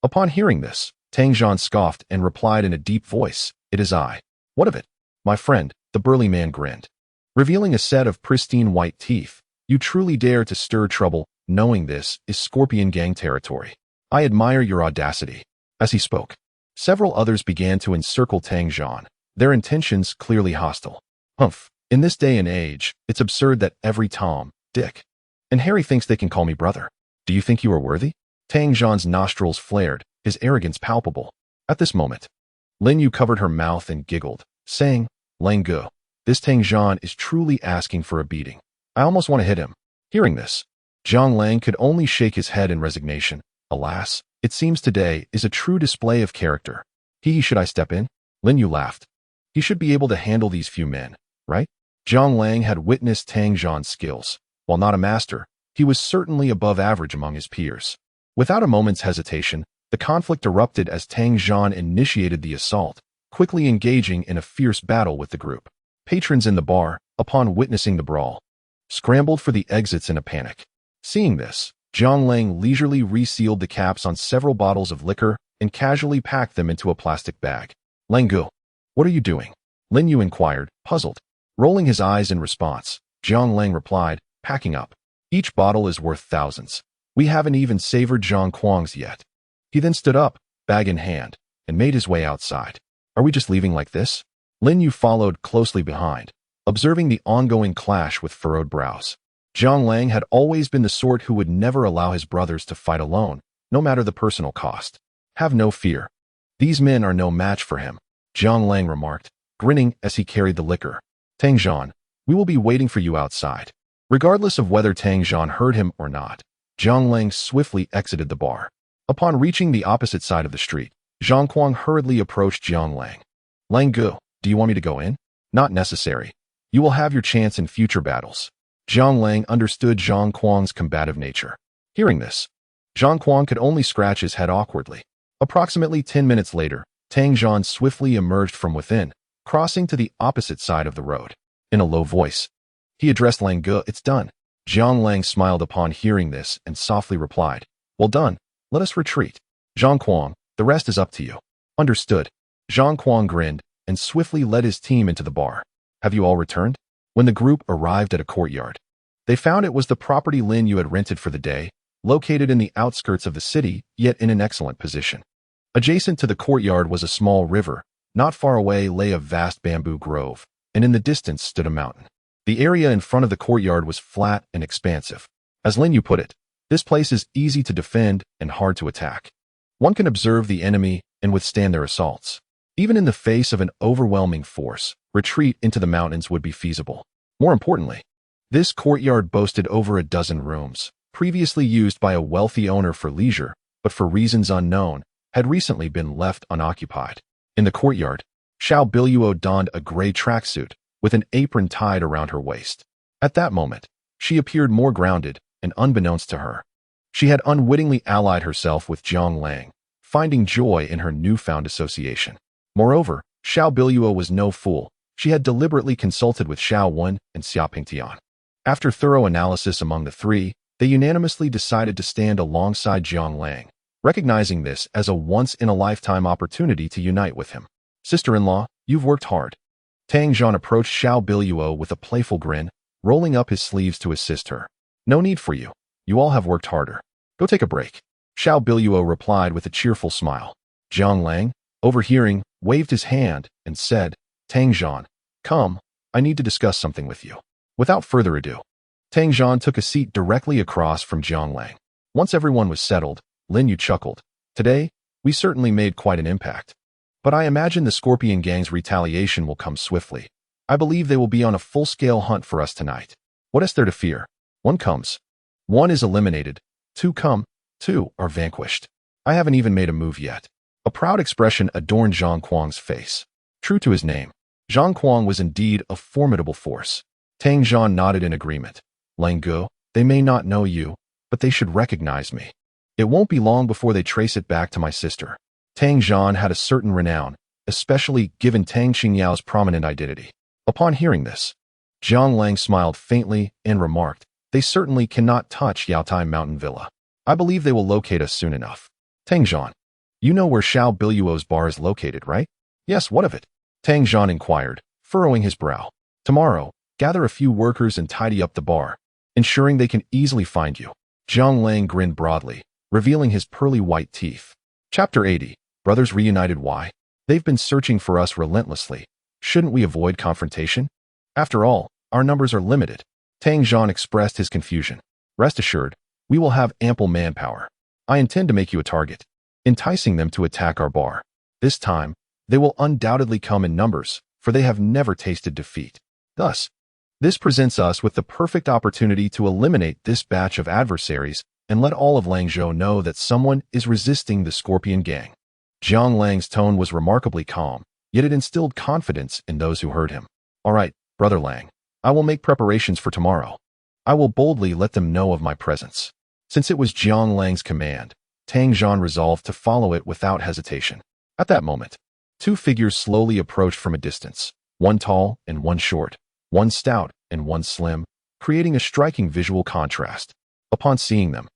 Upon hearing this, Tang Jian scoffed and replied in a deep voice, "It is I." "What of it?" "My friend," the burly man grinned, revealing a set of pristine white teeth. "You truly dare to stir trouble, knowing this is Scorpion Gang territory. I admire your audacity." As he spoke, several others began to encircle Tang Jian, their intentions clearly hostile. "Humph, in this day and age, it's absurd that every Tom, Dick, and Harry thinks they can call me brother. Do you think you are worthy?" Tang Jian's nostrils flared, his arrogance palpable. At this moment, Lin Yu covered her mouth and giggled, saying, "Lang Gu, this Tang Jian is truly asking for a beating. I almost want to hit him." Hearing this, Zhang Lang could only shake his head in resignation. Alas, it seems today is a true display of character. Should I step in?" Lin Yu laughed. "He should be able to handle these few men, right?" Zhang Lang had witnessed Tang Jian's skills. While not a master, he was certainly above average among his peers. Without a moment's hesitation, the conflict erupted as Tang Jian initiated the assault, quickly engaging in a fierce battle with the group. Patrons in the bar, upon witnessing the brawl, scrambled for the exits in a panic. Seeing this, Zhang Lang leisurely resealed the caps on several bottles of liquor and casually packed them into a plastic bag. "Lang Gu, what are you doing?" Lin Yu inquired, puzzled. Rolling his eyes in response, Zhang Lang replied, "Packing up. Each bottle is worth thousands. We haven't even savored Zhang Kuang's yet." He then stood up, bag in hand, and made his way outside. "Are we just leaving like this?" Lin Yu followed closely behind, observing the ongoing clash with furrowed brows. Zhang Lang had always been the sort who would never allow his brothers to fight alone, no matter the personal cost. "Have no fear. These men are no match for him," Zhang Lang remarked, grinning as he carried the liquor. "Tang Jian, we will be waiting for you outside." Regardless of whether Tang Zhan heard him or not, Jiang Lang swiftly exited the bar. Upon reaching the opposite side of the street, Zhang Kuang hurriedly approached Jiang Lang. Lang Gu, do you want me to go in? Not necessary. You will have your chance in future battles. Jiang Lang understood Zhang Kuang's combative nature. Hearing this, Zhang Kuang could only scratch his head awkwardly. Approximately 10 minutes later, Tang Zhan swiftly emerged from within, crossing to the opposite side of the road. In a low voice, he addressed Lang Gu. It's done. Jiang Lang smiled upon hearing this and softly replied, well done, let us retreat. Zhang Kuang, the rest is up to you. Understood. Zhang Kuang grinned and swiftly led his team into the bar. Have you all returned? When the group arrived at a courtyard, they found it was the property Lin Yu had rented for the day, located in the outskirts of the city, yet in an excellent position. Adjacent to the courtyard was a small river. Not far away lay a vast bamboo grove, and in the distance stood a mountain. The area in front of the courtyard was flat and expansive. As Lin Yu put it, this place is easy to defend and hard to attack. One can observe the enemy and withstand their assaults. Even in the face of an overwhelming force, retreat into the mountains would be feasible. More importantly, this courtyard boasted over a dozen rooms, previously used by a wealthy owner for leisure, but for reasons unknown, had recently been left unoccupied. In the courtyard, Xiao Biluo donned a gray tracksuit with an apron tied around her waist. At that moment, she appeared more grounded, and unbeknownst to her, she had unwittingly allied herself with Jiang Lang, finding joy in her newfound association. Moreover, Xiao Biluo was no fool. She had deliberately consulted with Xiao Wen and Xia Pingtian. After thorough analysis among the three, they unanimously decided to stand alongside Jiang Lang, recognizing this as a once-in-a-lifetime opportunity to unite with him. Sister-in-law, you've worked hard. Tang Zhan approached Xiao Biluo with a playful grin, rolling up his sleeves to assist her. No need for you. You all have worked harder. Go take a break. Xiao Biluo replied with a cheerful smile. Jiang Lang, overhearing, waved his hand and said, Tang Zhan, come, I need to discuss something with you. Without further ado, Tang Zhan took a seat directly across from Jiang Lang. Once everyone was settled, Lin Yu chuckled. Today, we certainly made quite an impact. But I imagine the Scorpion Gang's retaliation will come swiftly. I believe they will be on a full-scale hunt for us tonight. What is there to fear? One comes. One is eliminated. Two come. Two are vanquished. I haven't even made a move yet. A proud expression adorned Zhang Kuang's face. True to his name, Zhang Kuang was indeed a formidable force. Tang Zhan nodded in agreement. Lang Gu, they may not know you, but they should recognize me. It won't be long before they trace it back to my sister. Tang Zhan had a certain renown, especially given Tang Xingyao's prominent identity. Upon hearing this, Jiang Lang smiled faintly and remarked, they certainly cannot touch Yaotai Mountain Villa. I believe they will locate us soon enough. Tang Zhan, you know where Xiao Biluo's bar is located, right? Yes, what of it? Tang Zhan inquired, furrowing his brow. Tomorrow, gather a few workers and tidy up the bar, ensuring they can easily find you. Jiang Lang grinned broadly, revealing his pearly white teeth. Chapter 80. Brothers reunited. Why? They've been searching for us relentlessly. Shouldn't we avoid confrontation? After all, our numbers are limited. Tang Zhan expressed his confusion. Rest assured, we will have ample manpower. I intend to make you a target, enticing them to attack our bar. This time, they will undoubtedly come in numbers, for they have never tasted defeat. Thus, this presents us with the perfect opportunity to eliminate this batch of adversaries and let all of Langzhou know that someone is resisting the Scorpion Gang. Jiang Lang's tone was remarkably calm, yet it instilled confidence in those who heard him. All right, Brother Lang, I will make preparations for tomorrow. I will boldly let them know of my presence. Since it was Jiang Lang's command, Tang Zhan resolved to follow it without hesitation. At that moment, two figures slowly approached from a distance, one tall and one short, one stout and one slim, creating a striking visual contrast. Upon seeing them,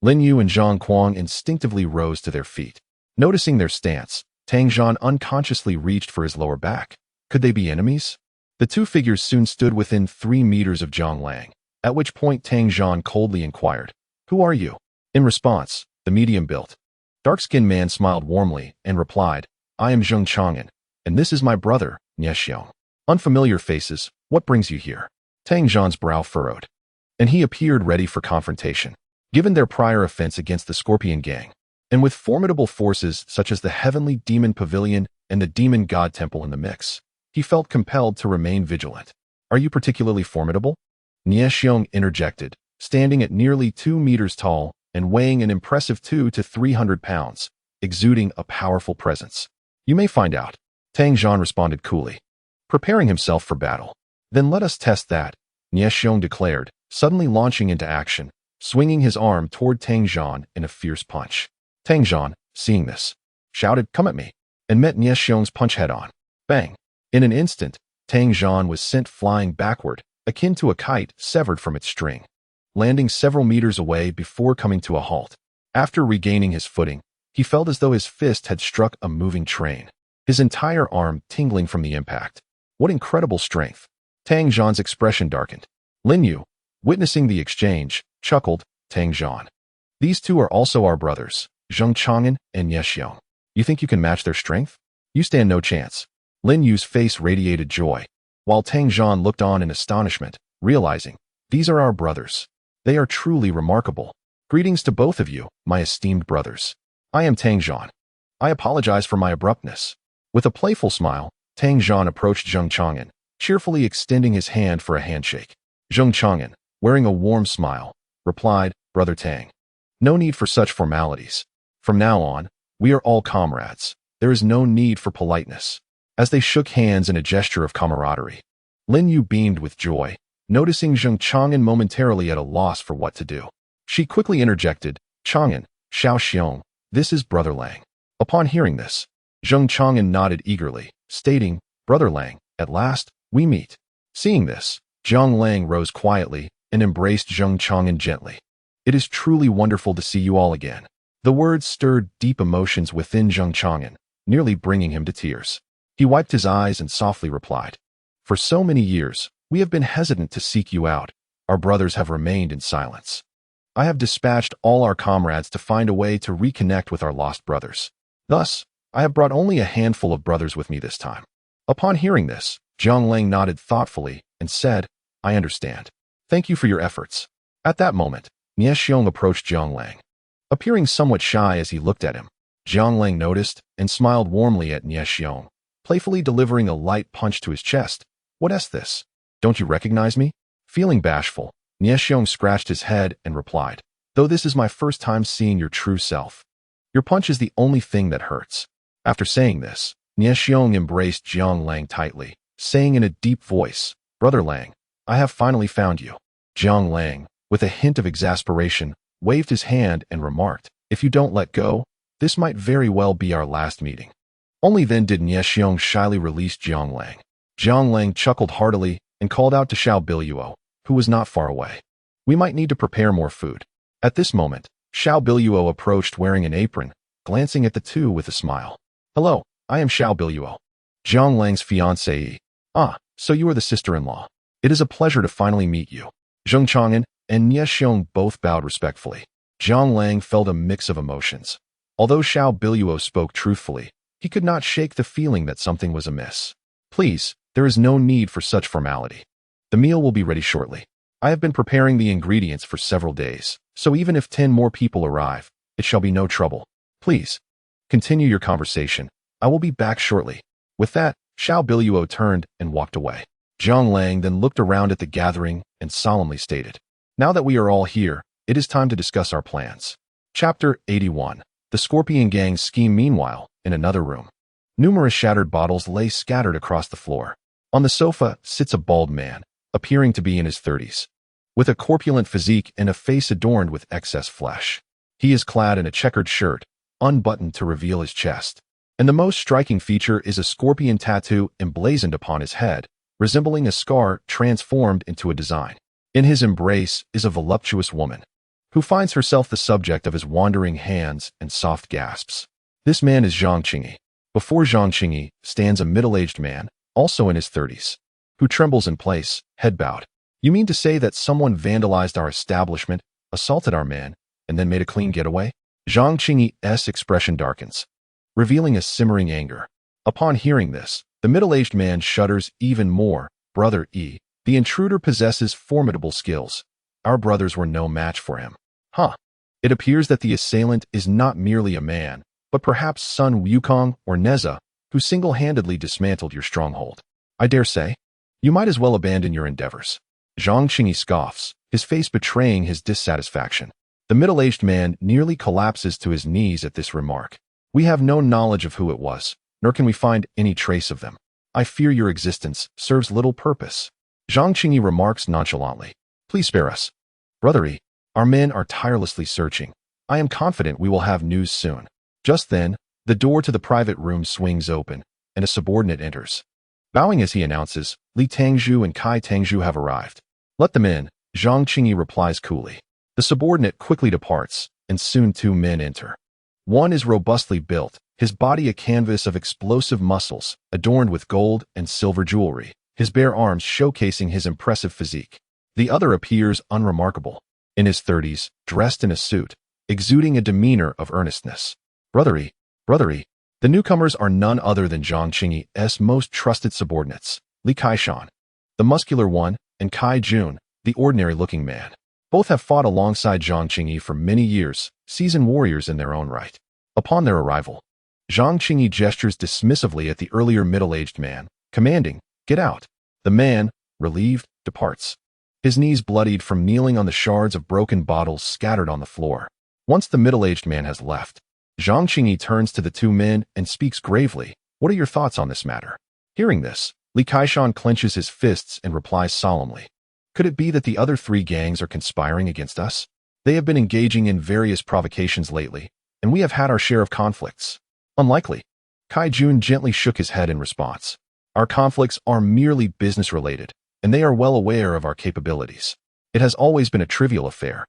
Lin Yu and Zhang Kuang instinctively rose to their feet. Noticing their stance, Tang Zhan unconsciously reached for his lower back. Could they be enemies? The two figures soon stood within 3 meters of Jiang Lang, at which point Tang Zhan coldly inquired, Who are you? In response, the medium-built, dark-skinned man smiled warmly and replied, I am Zheng Chang'an, and this is my brother, Nie Xiong. Unfamiliar faces, what brings you here? Tang Zhan's brow furrowed, and he appeared ready for confrontation. Given their prior offense against the Scorpion Gang, and with formidable forces such as the Heavenly Demon Pavilion and the Demon God Temple in the mix, he felt compelled to remain vigilant. Are you particularly formidable? Nie Xiong interjected, standing at nearly 2 meters tall and weighing an impressive 2 to 300 pounds, exuding a powerful presence. You may find out, Tang Zhan responded coolly, preparing himself for battle. Then let us test that, Nie Xiong declared, suddenly launching into action, swinging his arm toward Tang Zhan in a fierce punch. Tang Zhan, seeing this, shouted, "Come at me," and met Nie Xiong's punch head-on. Bang! In an instant, Tang Zhan was sent flying backward, akin to a kite severed from its string, landing several meters away before coming to a halt. After regaining his footing, he felt as though his fist had struck a moving train, his entire arm tingling from the impact. What incredible strength! Tang Zhan's expression darkened. Lin Yu, witnessing the exchange, chuckled, Tang Zhan. These two are also our brothers, Zheng Chang'an and Nie Xiong. You think you can match their strength? You stand no chance. Lin Yu's face radiated joy, while Tang Zhan looked on in astonishment, realizing, these are our brothers. They are truly remarkable. Greetings to both of you, my esteemed brothers. I am Tang Zhan. I apologize for my abruptness. With a playful smile, Tang Zhan approached Zheng Chang'an, cheerfully extending his hand for a handshake. Zheng Chang'an, wearing a warm smile, replied, Brother Tang. No need for such formalities. From now on, we are all comrades. There is no need for politeness. As they shook hands in a gesture of camaraderie, Lin Yu beamed with joy, noticing Zheng Chang'an momentarily at a loss for what to do. She quickly interjected, Chang'an, Xiao Xiong, this is Brother Lang. Upon hearing this, Zheng Chang'an nodded eagerly, stating, Brother Lang, at last, we meet. Seeing this, Zhang Lang rose quietly and embraced Zheng Chang'an gently. It is truly wonderful to see you all again. The words stirred deep emotions within Zheng Chang'an, nearly bringing him to tears. He wiped his eyes and softly replied, For so many years, we have been hesitant to seek you out. Our brothers have remained in silence. I have dispatched all our comrades to find a way to reconnect with our lost brothers. Thus, I have brought only a handful of brothers with me this time. Upon hearing this, Zhang Lang nodded thoughtfully and said, I understand. Thank you for your efforts. At that moment, Nie Xiong approached Zhang Lang. Appearing somewhat shy as he looked at him, Zhang Lang noticed and smiled warmly at Nie Xiong, playfully delivering a light punch to his chest. What is this? Don't you recognize me? Feeling bashful, Nie Xiong scratched his head and replied, Though this is my first time seeing your true self. Your punch is the only thing that hurts. After saying this, Nie Xiong embraced Zhang Lang tightly, saying in a deep voice, Brother Lang, I have finally found you. Zhang Lang, with a hint of exasperation, waved his hand and remarked, If you don't let go, this might very well be our last meeting. Only then did Nie Xiong shyly release Zhang Lang. Zhang Lang chuckled heartily and called out to Xiao Biluo, who was not far away. We might need to prepare more food. At this moment, Xiao Biluo approached wearing an apron, glancing at the two with a smile. Hello, I am Xiao Biluo, Zhang Lang's fiancée. Ah, so you are the sister-in-law. It is a pleasure to finally meet you. Zheng Chang'an and Nie Xiong both bowed respectfully. Zhang Lang felt a mix of emotions. Although Xiao Biluo spoke truthfully, he could not shake the feeling that something was amiss. Please, there is no need for such formality. The meal will be ready shortly. I have been preparing the ingredients for several days, so even if 10 more people arrive, it shall be no trouble. Please, continue your conversation. I will be back shortly. With that, Xiao Biluo turned and walked away. Zhang Lang then looked around at the gathering and solemnly stated, Now that we are all here, it is time to discuss our plans. Chapter 81. The Scorpion Gang's scheme. Meanwhile, in another room, numerous shattered bottles lay scattered across the floor. On the sofa sits a bald man, appearing to be in his 30s, with a corpulent physique and a face adorned with excess flesh. He is clad in a checkered shirt, unbuttoned to reveal his chest, and the most striking feature is a scorpion tattoo emblazoned upon his head, resembling a scar transformed into a design. In his embrace is a voluptuous woman, who finds herself the subject of his wandering hands and soft gasps. This man is Zhang Qingyi. Before Zhang Qingyi stands a middle-aged man, also in his 30s, who trembles in place, head bowed. You mean to say that someone vandalized our establishment, assaulted our men, and then made a clean getaway? Zhang Qingyi's expression darkens, revealing a simmering anger. Upon hearing this, the middle-aged man shudders even more. Brother E, the intruder possesses formidable skills. Our brothers were no match for him. It appears that the assailant is not merely a man, but perhaps Sun Wukong or Neza, who single-handedly dismantled your stronghold. I dare say, you might as well abandon your endeavors. Zhang Qingyi scoffs, his face betraying his dissatisfaction. The middle-aged man nearly collapses to his knees at this remark. We have no knowledge of who it was, nor can we find any trace of them. I fear your existence serves little purpose. Zhang Qingyi remarks nonchalantly. Please spare us. Brother Yi, our men are tirelessly searching. I am confident we will have news soon. Just then, the door to the private room swings open, and a subordinate enters. Bowing as he announces, Li Tangzhu and Kai Tangzhu have arrived. Let them in, Zhang Qingyi replies coolly. The subordinate quickly departs, and soon two men enter. One is robustly built, his body a canvas of explosive muscles, adorned with gold and silver jewelry, his bare arms showcasing his impressive physique. The other appears unremarkable, in his 30s, dressed in a suit, exuding a demeanor of earnestness. Brother Yi, the newcomers are none other than Zhang Qingyi's most trusted subordinates, Li Kaishan, the muscular one, and Kai Jun, the ordinary-looking man. Both have fought alongside Zhang Qingyi for many years, seasoned warriors in their own right. Upon their arrival, Zhang Qingyi gestures dismissively at the earlier middle-aged man, commanding, "Get out." The man, relieved, departs. His knees bloodied from kneeling on the shards of broken bottles scattered on the floor. Once the middle-aged man has left, Zhang Qingyi turns to the two men and speaks gravely. What are your thoughts on this matter? Hearing this, Li Kaishan clenches his fists and replies solemnly. Could it be that the other three gangs are conspiring against us? They have been engaging in various provocations lately, and we have had our share of conflicts. Unlikely. Kai Jun gently shook his head in response. Our conflicts are merely business-related, and they are well aware of our capabilities. It has always been a trivial affair,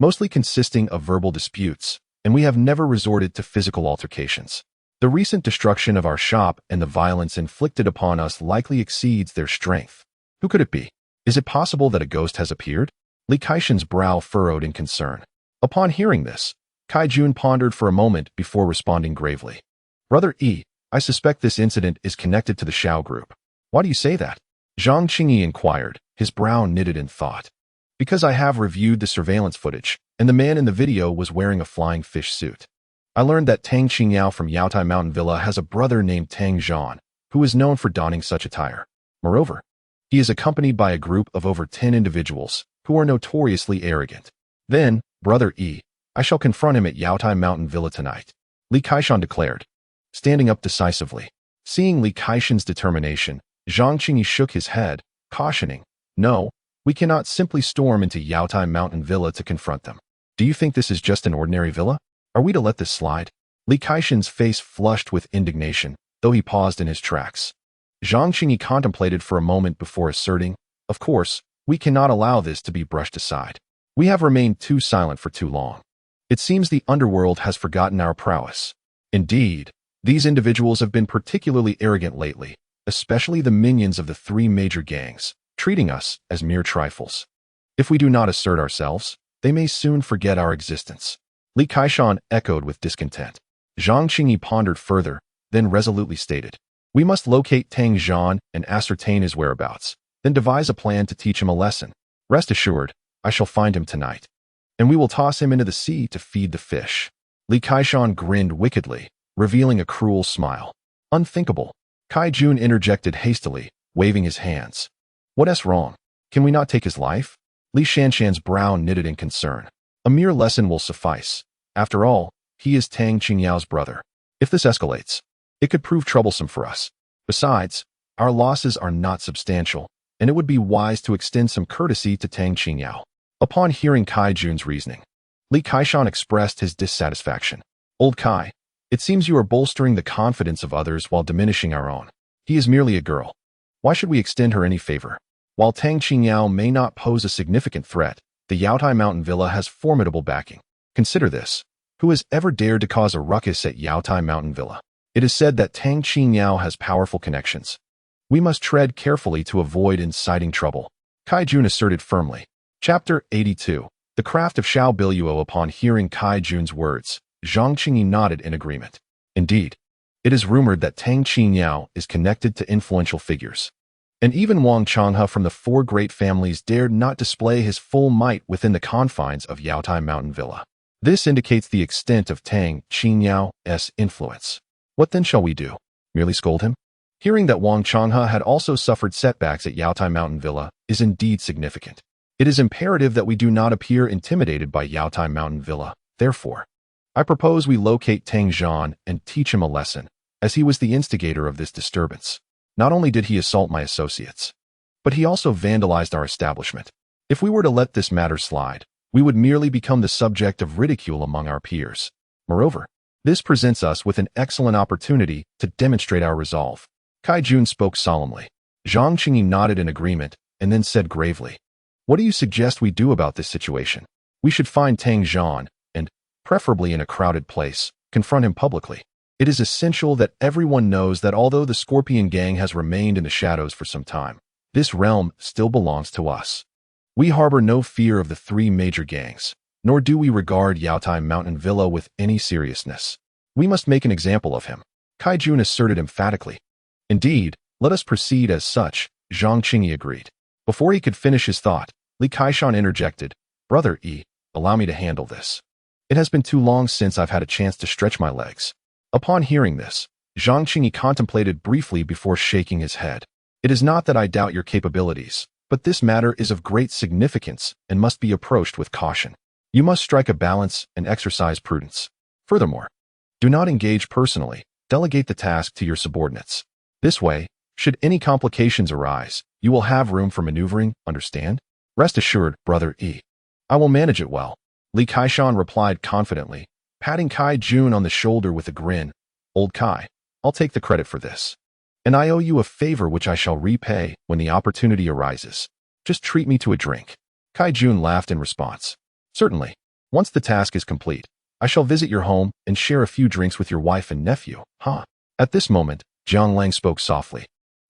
mostly consisting of verbal disputes, and we have never resorted to physical altercations. The recent destruction of our shop and the violence inflicted upon us likely exceeds their strength. Who could it be? Is it possible that a ghost has appeared? Li Kaishan's brow furrowed in concern. Upon hearing this, Kai Jun pondered for a moment before responding gravely. Brother Yi, I suspect this incident is connected to the Shao group. Why do you say that? Zhang Qingyi inquired, his brow knitted in thought. Because I have reviewed the surveillance footage, and the man in the video was wearing a flying fish suit. I learned that Tang Qingyao from Yaotai Mountain Villa has a brother named Tang Zhan, who is known for donning such attire. Moreover, he is accompanied by a group of over 10 individuals, who are notoriously arrogant. Then, Brother Yi, I shall confront him at Yaotai Mountain Villa tonight, Li Kaishan declared, standing up decisively. Seeing Li Kaishan's determination, Zhang Qingyi shook his head, cautioning, No, we cannot simply storm into Yaotai Mountain Villa to confront them. Do you think this is just an ordinary villa? Are we to let this slide? Li Kaishan's face flushed with indignation, though he paused in his tracks. Zhang Qingyi contemplated for a moment before asserting, Of course, we cannot allow this to be brushed aside. We have remained too silent for too long. It seems the underworld has forgotten our prowess. Indeed, these individuals have been particularly arrogant lately, especially the minions of the three major gangs, treating us as mere trifles. If we do not assert ourselves, they may soon forget our existence. Li Kaishan echoed with discontent. Zhang Qingyi pondered further, then resolutely stated, We must locate Tang Zhan and ascertain his whereabouts, then devise a plan to teach him a lesson. Rest assured, I shall find him tonight, and we will toss him into the sea to feed the fish. Li Kaishan grinned wickedly, revealing a cruel smile. Unthinkable. Kai Jun interjected hastily, waving his hands. What's wrong? Can we not take his life? Li Shanshan's brow knitted in concern. A mere lesson will suffice. After all, he is Tang Qingyao's brother. If this escalates, it could prove troublesome for us. Besides, our losses are not substantial, and it would be wise to extend some courtesy to Tang Qingyao. Upon hearing Kai Jun's reasoning, Li Kaishan expressed his dissatisfaction. Old Kai, it seems you are bolstering the confidence of others while diminishing our own. He is merely a girl. Why should we extend her any favor? While Tang Qingyao may not pose a significant threat, the Yaotai Mountain Villa has formidable backing. Consider this. Who has ever dared to cause a ruckus at Yaotai Mountain Villa? It is said that Tang Qingyao has powerful connections. We must tread carefully to avoid inciting trouble. Kai Jun asserted firmly. Chapter 82. The Craft of Xiao Biluo. Upon hearing Kai Jun's words, Zhang Qingyi nodded in agreement. Indeed, it is rumored that Tang Qingyao is connected to influential figures. And even Wang Changhe from the four great families dared not display his full might within the confines of Yaotai Mountain Villa. This indicates the extent of Tang Qingyao's influence. What then shall we do? Merely scold him? Hearing that Wang Changhe had also suffered setbacks at Yaotai Mountain Villa is indeed significant. It is imperative that we do not appear intimidated by Yaotai Mountain Villa. Therefore, I propose we locate Tang Zhan and teach him a lesson, as he was the instigator of this disturbance. Not only did he assault my associates, but he also vandalized our establishment. If we were to let this matter slide, we would merely become the subject of ridicule among our peers. Moreover, this presents us with an excellent opportunity to demonstrate our resolve. Kai Jun spoke solemnly. Zhang Qingyi nodded in agreement and then said gravely, "What do you suggest we do about this situation? We should find Tang Zhan and, preferably in a crowded place, confront him publicly. It is essential that everyone knows that although the Scorpion Gang has remained in the shadows for some time, this realm still belongs to us. We harbor no fear of the three major gangs, nor do we regard Yaotai Mountain Villa with any seriousness. We must make an example of him," Kai Jun asserted emphatically. "Indeed, let us proceed as such," Zhang Qingyi agreed. Before he could finish his thought, Li Kaishan interjected, "Brother Yi, allow me to handle this. It has been too long since I've had a chance to stretch my legs." Upon hearing this, Zhang Qingyi contemplated briefly before shaking his head. "It is not that I doubt your capabilities, but this matter is of great significance and must be approached with caution. You must strike a balance and exercise prudence. Furthermore, do not engage personally, delegate the task to your subordinates. This way, should any complications arise, you will have room for maneuvering, understand? Rest assured, Brother Yi, I will manage it well," Li Kaishan replied confidently, patting Kai Jun on the shoulder with a grin. "Old Kai, I'll take the credit for this. And I owe you a favor which I shall repay when the opportunity arises. Just treat me to a drink." Kai Jun laughed in response. "Certainly. Once the task is complete, I shall visit your home and share a few drinks with your wife and nephew, huh?" At this moment, Jiang Lang spoke softly.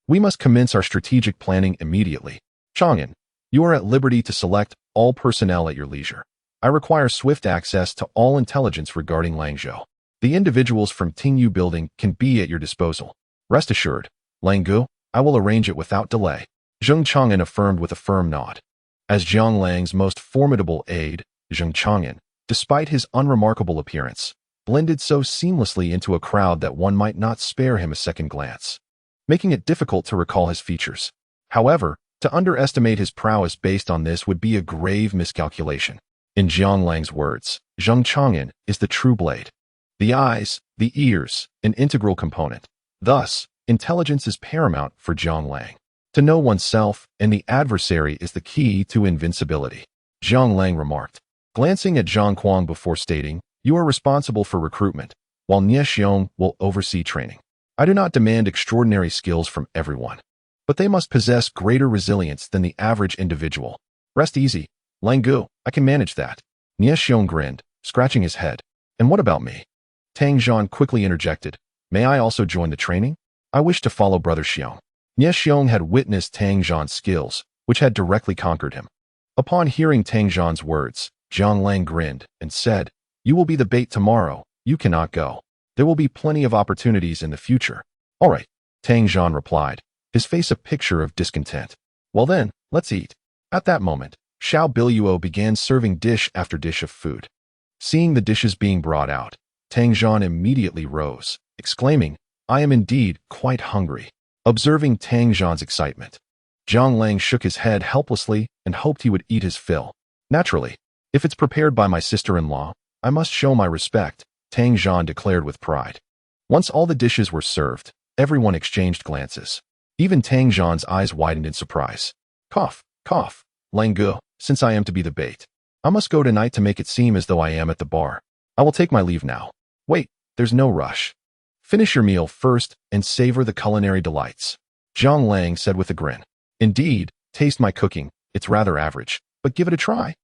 "We must commence our strategic planning immediately. Chang'an, you are at liberty to select all personnel at your leisure. I require swift access to all intelligence regarding Langzhou. The individuals from Tingyu Building can be at your disposal. Rest assured, Langgu, I will arrange it without delay," Zheng Chang'an affirmed with a firm nod. As Jiang Lang's most formidable aide, Zheng Chang'an, despite his unremarkable appearance, blended so seamlessly into a crowd that one might not spare him a second glance, making it difficult to recall his features. However, to underestimate his prowess based on this would be a grave miscalculation. In Jiang Lang's words, Zheng Chang'an is the true blade. The eyes, the ears, an integral component. Thus, intelligence is paramount for Jiang Lang. To know oneself and the adversary is the key to invincibility, Jiang Lang remarked, glancing at Zhang Kuang before stating, "You are responsible for recruitment, while Nie Xiong will oversee training. I do not demand extraordinary skills from everyone, but they must possess greater resilience than the average individual. Rest easy, Langgu, I can manage that." Nie Xiong grinned, scratching his head. "And what about me?" Tang Zhan quickly interjected, "May I also join the training? I wish to follow Brother Xiong." Nie Xiong had witnessed Tang Zhan's skills, which had directly conquered him. Upon hearing Tang Zhan's words, Jiang Lang grinned and said, "You will be the bait tomorrow. You cannot go. There will be plenty of opportunities in the future." "All right," Tang Zhan replied, his face a picture of discontent. "Well then, let's eat." At that moment, Xiao Biluo began serving dish after dish of food. Seeing the dishes being brought out, Tang Zhan immediately rose, exclaiming, "I am indeed quite hungry." Observing Tang Zhan's excitement, Jiang Lang shook his head helplessly and hoped he would eat his fill. "Naturally, if it's prepared by my sister-in-law, I must show my respect," Tang Zhan declared with pride. Once all the dishes were served, everyone exchanged glances. Even Tang Zhan's eyes widened in surprise. "Cough, cough, Langgu, since I am to be the bait, I must go tonight to make it seem as though I am at the bar. I will take my leave now." "Wait, there's no rush. Finish your meal first and savor the culinary delights," Jiang Lang said with a grin. "Indeed, taste my cooking, it's rather average, but give it a try,"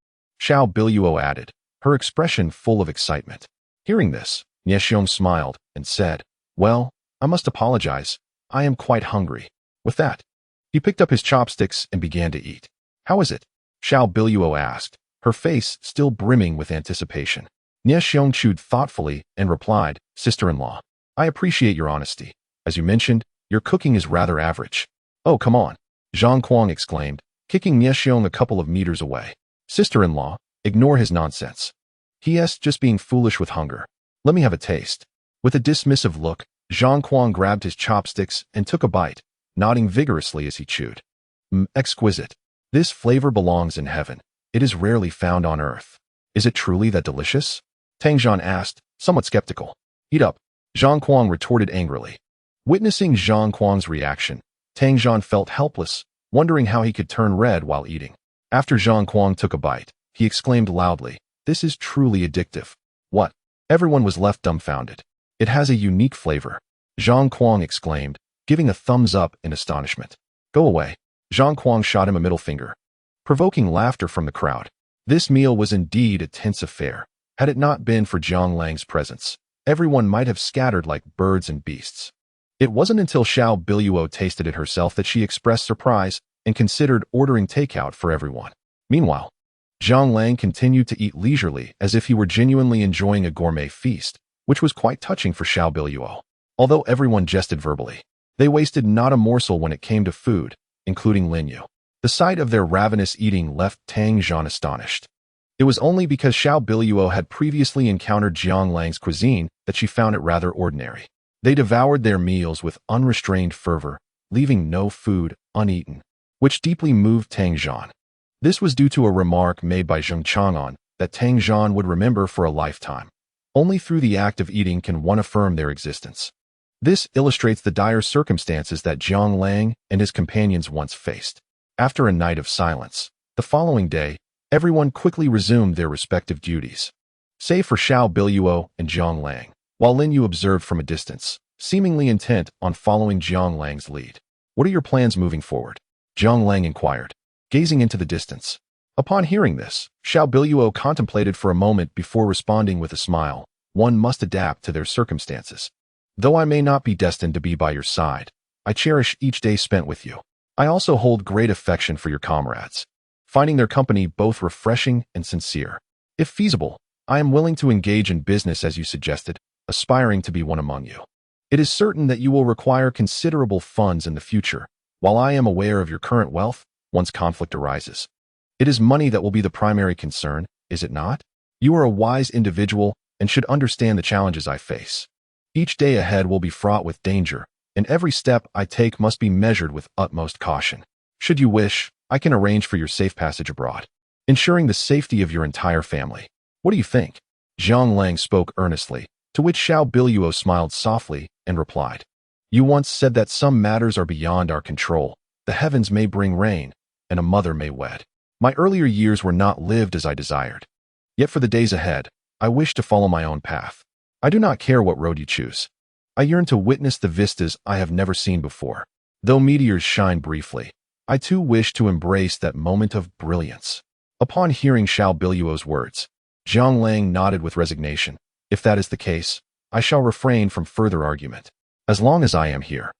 Xiao Biluo added, her expression full of excitement. Hearing this, Nie Xiong smiled and said, "Well, I must apologize, I am quite hungry." With that, he picked up his chopsticks and began to eat. "How is it?" Xiao Biluo asked, her face still brimming with anticipation. Nie Xiong chewed thoughtfully and replied, "Sister-in-law, I appreciate your honesty. As you mentioned, your cooking is rather average." "Oh, come on," Zhang Kuang exclaimed, kicking Nie Xiong a couple of meters away. "Sister-in-law, ignore his nonsense. He's just being foolish with hunger. Let me have a taste." With a dismissive look, Zhang Kuang grabbed his chopsticks and took a bite, nodding vigorously as he chewed. Exquisite. This flavor belongs in heaven. It is rarely found on earth. Is it truly that delicious? Tang Zhan asked, somewhat skeptical. Eat up, Zhang Kuang retorted angrily. Witnessing Zhang Kuang's reaction, Tang Zhan felt helpless, wondering how he could turn red while eating. After Zhang Kuang took a bite, he exclaimed loudly, "This is truly addictive." What? Everyone was left dumbfounded. It has a unique flavor, Zhang Kuang exclaimed, giving a thumbs up in astonishment. Go away. Zhang Kuang shot him a middle finger, provoking laughter from the crowd. This meal was indeed a tense affair. Had it not been for Jiang Lang's presence, everyone might have scattered like birds and beasts. It wasn't until Xiao Biluo tasted it herself that she expressed surprise and considered ordering takeout for everyone. Meanwhile, Jiang Lang continued to eat leisurely as if he were genuinely enjoying a gourmet feast, which was quite touching for Xiao Biluo. Although everyone jested verbally, they wasted not a morsel when it came to food, including Lin Yu. The sight of their ravenous eating left Tang Zhan astonished. It was only because Xiao Biluo had previously encountered Jiang Lang's cuisine that she found it rather ordinary. They devoured their meals with unrestrained fervor, leaving no food uneaten, which deeply moved Tang Zhan. This was due to a remark made by Zheng Chang'an that Tang Zhan would remember for a lifetime. Only through the act of eating can one affirm their existence. This illustrates the dire circumstances that Jiang Lang and his companions once faced. After a night of silence, the following day, everyone quickly resumed their respective duties. Save for Xiao Biluo and Jiang Lang, while Lin Yu observed from a distance, seemingly intent on following Jiang Lang's lead. What are your plans moving forward? Jiang Lang inquired, gazing into the distance. Upon hearing this, Xiao Biluo contemplated for a moment before responding with a smile. One must adapt to their circumstances. Though I may not be destined to be by your side, I cherish each day spent with you. I also hold great affection for your comrades, finding their company both refreshing and sincere. If feasible, I am willing to engage in business as you suggested, aspiring to be one among you. It is certain that you will require considerable funds in the future. While I am aware of your current wealth, once conflict arises, it is money that will be the primary concern, is it not? You are a wise individual and should understand the challenges I face. Each day ahead will be fraught with danger, and every step I take must be measured with utmost caution. Should you wish, I can arrange for your safe passage abroad, ensuring the safety of your entire family. What do you think? Jiang Lang spoke earnestly, to which Xiao Biluo smiled softly and replied, You once said that some matters are beyond our control. The heavens may bring rain, and a mother may wed. My earlier years were not lived as I desired. Yet for the days ahead, I wish to follow my own path. I do not care what road you choose. I yearn to witness the vistas I have never seen before. Though meteors shine briefly, I too wish to embrace that moment of brilliance. Upon hearing Xiao Biluo's words, Jiang Lang nodded with resignation. If that is the case, I shall refrain from further argument. As long as I am here,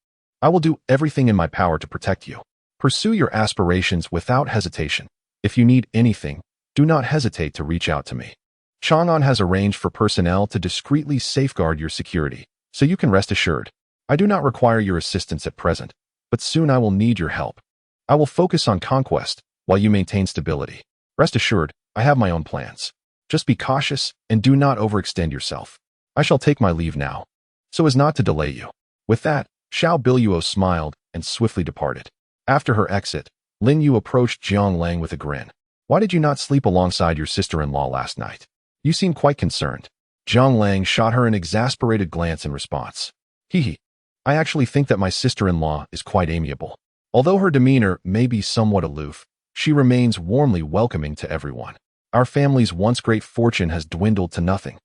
I will do everything in my power to protect you. Pursue your aspirations without hesitation. If you need anything, do not hesitate to reach out to me. Chang'an has arranged for personnel to discreetly safeguard your security, so you can rest assured. I do not require your assistance at present, but soon I will need your help. I will focus on conquest, while you maintain stability. Rest assured, I have my own plans. Just be cautious and do not overextend yourself. I shall take my leave now, so as not to delay you. With that, Xiao Biluo smiled and swiftly departed. After her exit, Lin Yu approached Jiang Lang with a grin. Why did you not sleep alongside your sister-in-law last night? You seem quite concerned. Jiang Lang shot her an exasperated glance in response. Hee. I actually think that my sister-in-law is quite amiable. Although her demeanor may be somewhat aloof, she remains warmly welcoming to everyone. Our family's once great fortune has dwindled to nothing.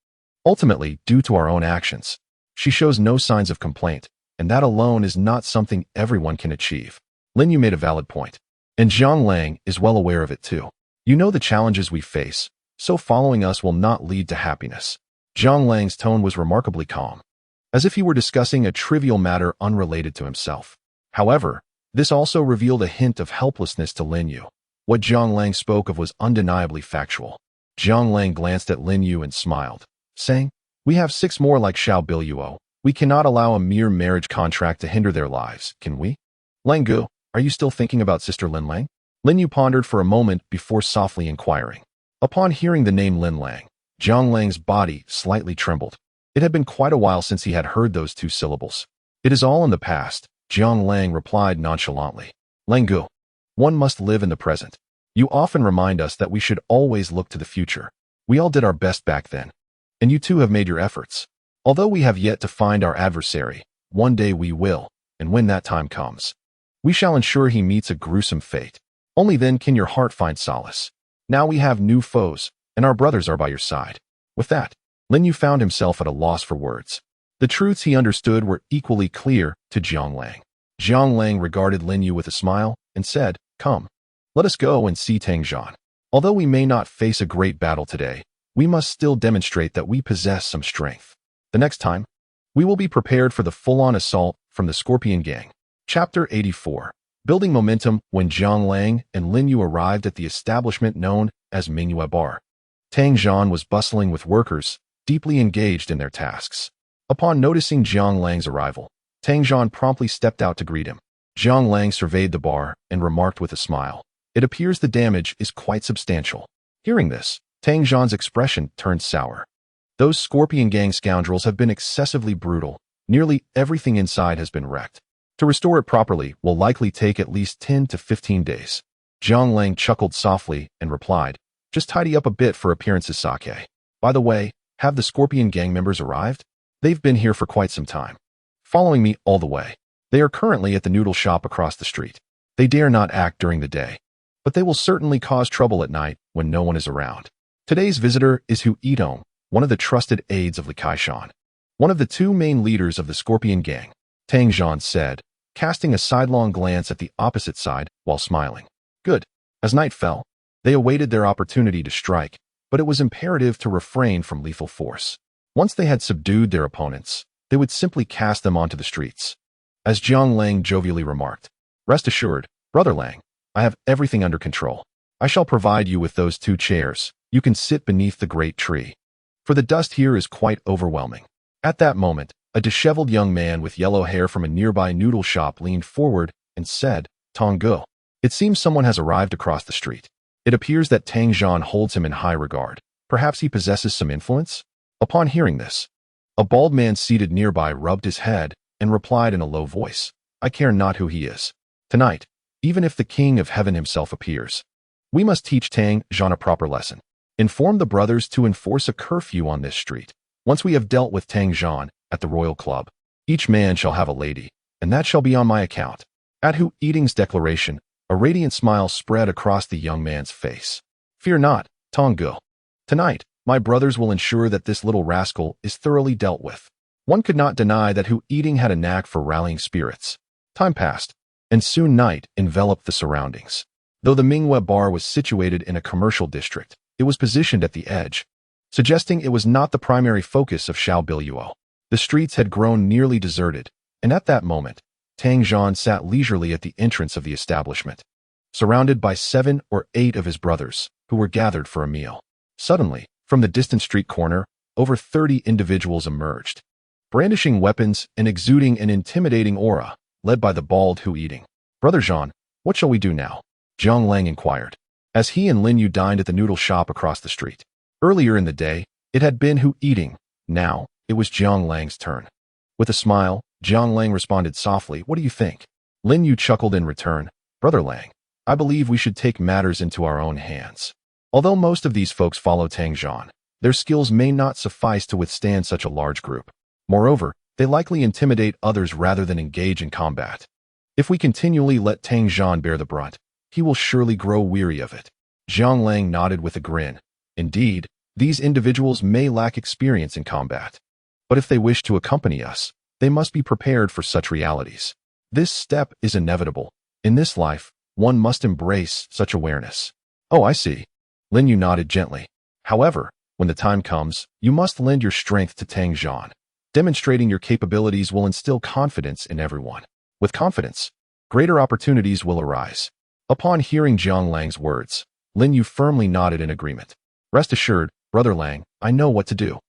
Ultimately, due to our own actions. She shows no signs of complaint, and that alone is not something everyone can achieve. Lin Yu made a valid point, and Jiang Lang is well aware of it too. You know the challenges we face, so following us will not lead to happiness. Jiang Lang's tone was remarkably calm, as if he were discussing a trivial matter unrelated to himself. However, this also revealed a hint of helplessness to Lin Yu. What Jiang Lang spoke of was undeniably factual. Jiang Lang glanced at Lin Yu and smiled, saying, We have 6 more like Xiao Biluo. We cannot allow a mere marriage contract to hinder their lives, can we? Lang Gu, are you still thinking about Sister Lin Lang? Lin Yu pondered for a moment before softly inquiring. Upon hearing the name Lin Lang, Jiang Lang's body slightly trembled. It had been quite a while since he had heard those two syllables. It is all in the past, Jiang Lang replied nonchalantly. Lang Gu, one must live in the present. You often remind us that we should always look to the future. We all did our best back then. And you too have made your efforts. Although we have yet to find our adversary, one day we will, and when that time comes, we shall ensure he meets a gruesome fate. Only then can your heart find solace. Now we have new foes, and our brothers are by your side. With that, Lin Yu found himself at a loss for words. The truths he understood were equally clear to Jiang Lang. Jiang Lang regarded Lin Yu with a smile and said, Come, let us go and see Tang Zhan. Although we may not face a great battle today, we must still demonstrate that we possess some strength. The next time, we will be prepared for the full-on assault from the Scorpion Gang. Chapter 84. Building momentum. When Jiang Lang and Lin Yu arrived at the establishment known as Mingyue Bar, Tang Zhan was bustling with workers, deeply engaged in their tasks. Upon noticing Jiang Lang's arrival, Tang Zhan promptly stepped out to greet him. Jiang Lang surveyed the bar and remarked with a smile, It appears the damage is quite substantial. Hearing this, Tang Zhan's expression turned sour. Those Scorpion Gang scoundrels have been excessively brutal. Nearly everything inside has been wrecked. To restore it properly will likely take at least 10 to 15 days. Jiang Lang chuckled softly and replied, Just tidy up a bit for appearances, Sake. By the way, have the Scorpion Gang members arrived? They've been here for quite some time, following me all the way. They are currently at the noodle shop across the street. They dare not act during the day, but they will certainly cause trouble at night when no one is around. Today's visitor is Hu Yidong, one of the trusted aides of Li Kaishan, one of the two main leaders of the Scorpion Gang, Tang Zhan said, casting a sidelong glance at the opposite side while smiling. Good. As night fell, they awaited their opportunity to strike, but it was imperative to refrain from lethal force. Once they had subdued their opponents, they would simply cast them onto the streets. As Jiang Lang jovially remarked, Rest assured, Brother Lang, I have everything under control. I shall provide you with those 2 chairs. You can sit beneath the great tree. For the dust here is quite overwhelming. At that moment, a disheveled young man with yellow hair from a nearby noodle shop leaned forward and said, Tong Gu, it seems someone has arrived across the street. It appears that Tang Zhan holds him in high regard. Perhaps he possesses some influence? Upon hearing this, a bald man seated nearby rubbed his head and replied in a low voice, I care not who he is. Tonight, even if the King of Heaven himself appears, we must teach Tang Zhan a proper lesson. Inform the brothers to enforce a curfew on this street. Once we have dealt with Tang Zhan at the Royal Club, each man shall have a lady, and that shall be on my account. At Hu Yidong's declaration, a radiant smile spread across the young man's face. Fear not, Tong Gu. Tonight, my brothers will ensure that this little rascal is thoroughly dealt with. One could not deny that Hu Yidong had a knack for rallying spirits. Time passed, and soon night enveloped the surroundings. Though the Mingyue Bar was situated in a commercial district, it was positioned at the edge, suggesting it was not the primary focus of Xiaobiluo. The streets had grown nearly deserted, and at that moment, Tang Zhan sat leisurely at the entrance of the establishment, surrounded by 7 or 8 of his brothers, who were gathered for a meal. Suddenly, from the distant street corner, over 30 individuals emerged, brandishing weapons and exuding an intimidating aura, led by the bald Hu Yidong. Brother Zhan, what shall we do now? Jiang Lang inquired, as he and Lin Yu dined at the noodle shop across the street. Earlier in the day, it had been Hu Yidong. Now, it was Jiang Lang's turn. With a smile, Jiang Lang responded softly, What do you think? Lin Yu chuckled in return, Brother Lang, I believe we should take matters into our own hands. Although most of these folks follow Tang Zhan, their skills may not suffice to withstand such a large group. Moreover, they likely intimidate others rather than engage in combat. If we continually let Tang Zhan bear the brunt, he will surely grow weary of it. Jiang Lang nodded with a grin. Indeed, these individuals may lack experience in combat. But if they wish to accompany us, they must be prepared for such realities. This step is inevitable. In this life, one must embrace such awareness. Oh, I see. Lin Yu nodded gently. However, when the time comes, you must lend your strength to Tang Zhan. Demonstrating your capabilities will instill confidence in everyone. With confidence, greater opportunities will arise. Upon hearing Jiang Lang's words, Lin Yu firmly nodded in agreement. Rest assured, Brother Lang, I know what to do.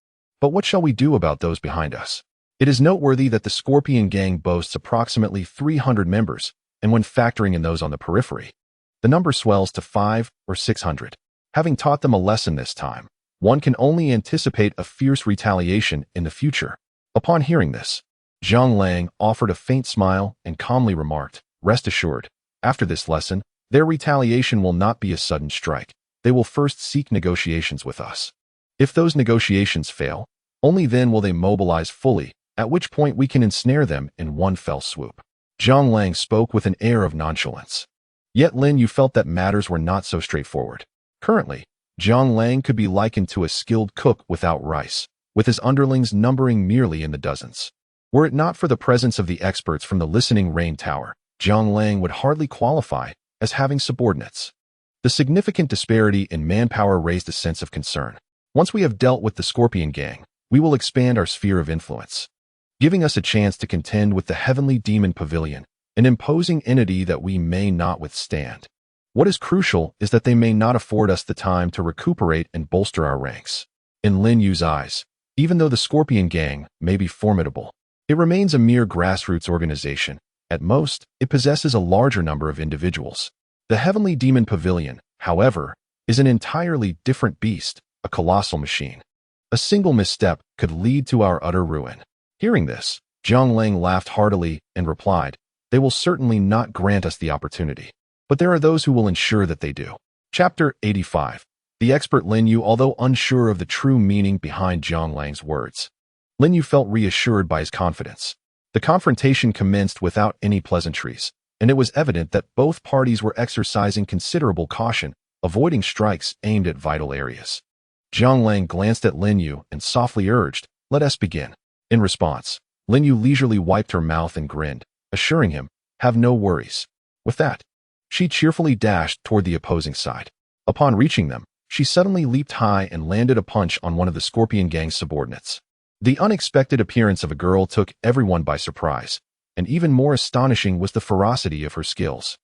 But what shall we do about those behind us? It is noteworthy that the Scorpion Gang boasts approximately 300 members, and when factoring in those on the periphery, the number swells to 500 or 600. Having taught them a lesson this time, One can only anticipate a fierce retaliation in the future. Upon hearing this, Zhang Lang offered a faint smile and calmly remarked, "Rest assured, after this lesson, their retaliation will not be a sudden strike. They will first seek negotiations with us. If those negotiations fail, only then will they mobilize fully, at which point we can ensnare them in one fell swoop." Zhang Lang spoke with an air of nonchalance. Yet Lin Yu felt that matters were not so straightforward. Currently, Zhang Lang could be likened to a skilled cook without rice, with his underlings numbering merely in the dozens. Were it not for the presence of the experts from the Listening Rain Tower, Zhang Lang would hardly qualify as having subordinates. The significant disparity in manpower raised a sense of concern. Once we have dealt with the Scorpion Gang, we will expand our sphere of influence, giving us a chance to contend with the Heavenly Demon Pavilion, an imposing entity that we may not withstand. What is crucial is that they may not afford us the time to recuperate and bolster our ranks. In Lin Yu's eyes, even though the Scorpion Gang may be formidable, it remains a mere grassroots organization. At most, it possesses a larger number of individuals. The Heavenly Demon Pavilion, however, is an entirely different beast, a colossal machine. A single misstep could lead to our utter ruin. Hearing this, Zhang Lang laughed heartily and replied, "They will certainly not grant us the opportunity, but there are those who will ensure that they do." Chapter 85. The expert Lin Yu, although unsure of the true meaning behind Zhang Lang's words, Lin Yu felt reassured by his confidence. The confrontation commenced without any pleasantries, and it was evident that both parties were exercising considerable caution, avoiding strikes aimed at vital areas. Zhang Lang glanced at Lin Yu and softly urged, "Let us begin." In response, Lin Yu leisurely wiped her mouth and grinned, assuring him, "Have no worries." With that, she cheerfully dashed toward the opposing side. Upon reaching them, she suddenly leaped high and landed a punch on one of the Scorpion Gang's subordinates. The unexpected appearance of a girl took everyone by surprise, and even more astonishing was the ferocity of her skills.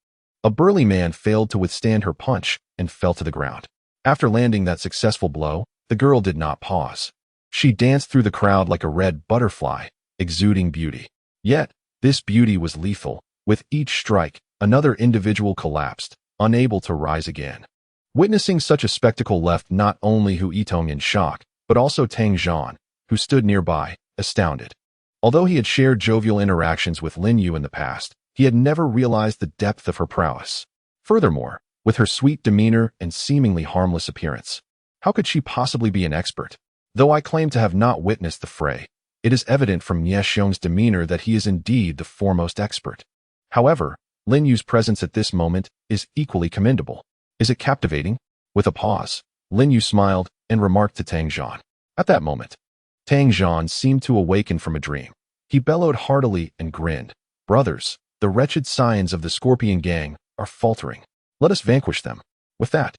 A burly man failed to withstand her punch and fell to the ground. After landing that successful blow, the girl did not pause. She danced through the crowd like a red butterfly, exuding beauty. Yet, this beauty was lethal. With each strike, another individual collapsed, unable to rise again. Witnessing such a spectacle left not only Hu Yitong in shock, but also Tang Zhan, who stood nearby, astounded. Although he had shared jovial interactions with Lin Yu in the past, he had never realized the depth of her prowess. Furthermore, with her sweet demeanor and seemingly harmless appearance, how could she possibly be an expert? Though I claim to have not witnessed the fray, it is evident from Ye Xiong's demeanor that he is indeed the foremost expert. However, Lin Yu's presence at this moment is equally commendable. Is it captivating? With a pause, Lin Yu smiled and remarked to Tang Zhan. At that moment, Tang Zhan seemed to awaken from a dream. He bellowed heartily and grinned. "Brothers, the wretched scions of the Scorpion Gang are faltering. Let us vanquish them." With that,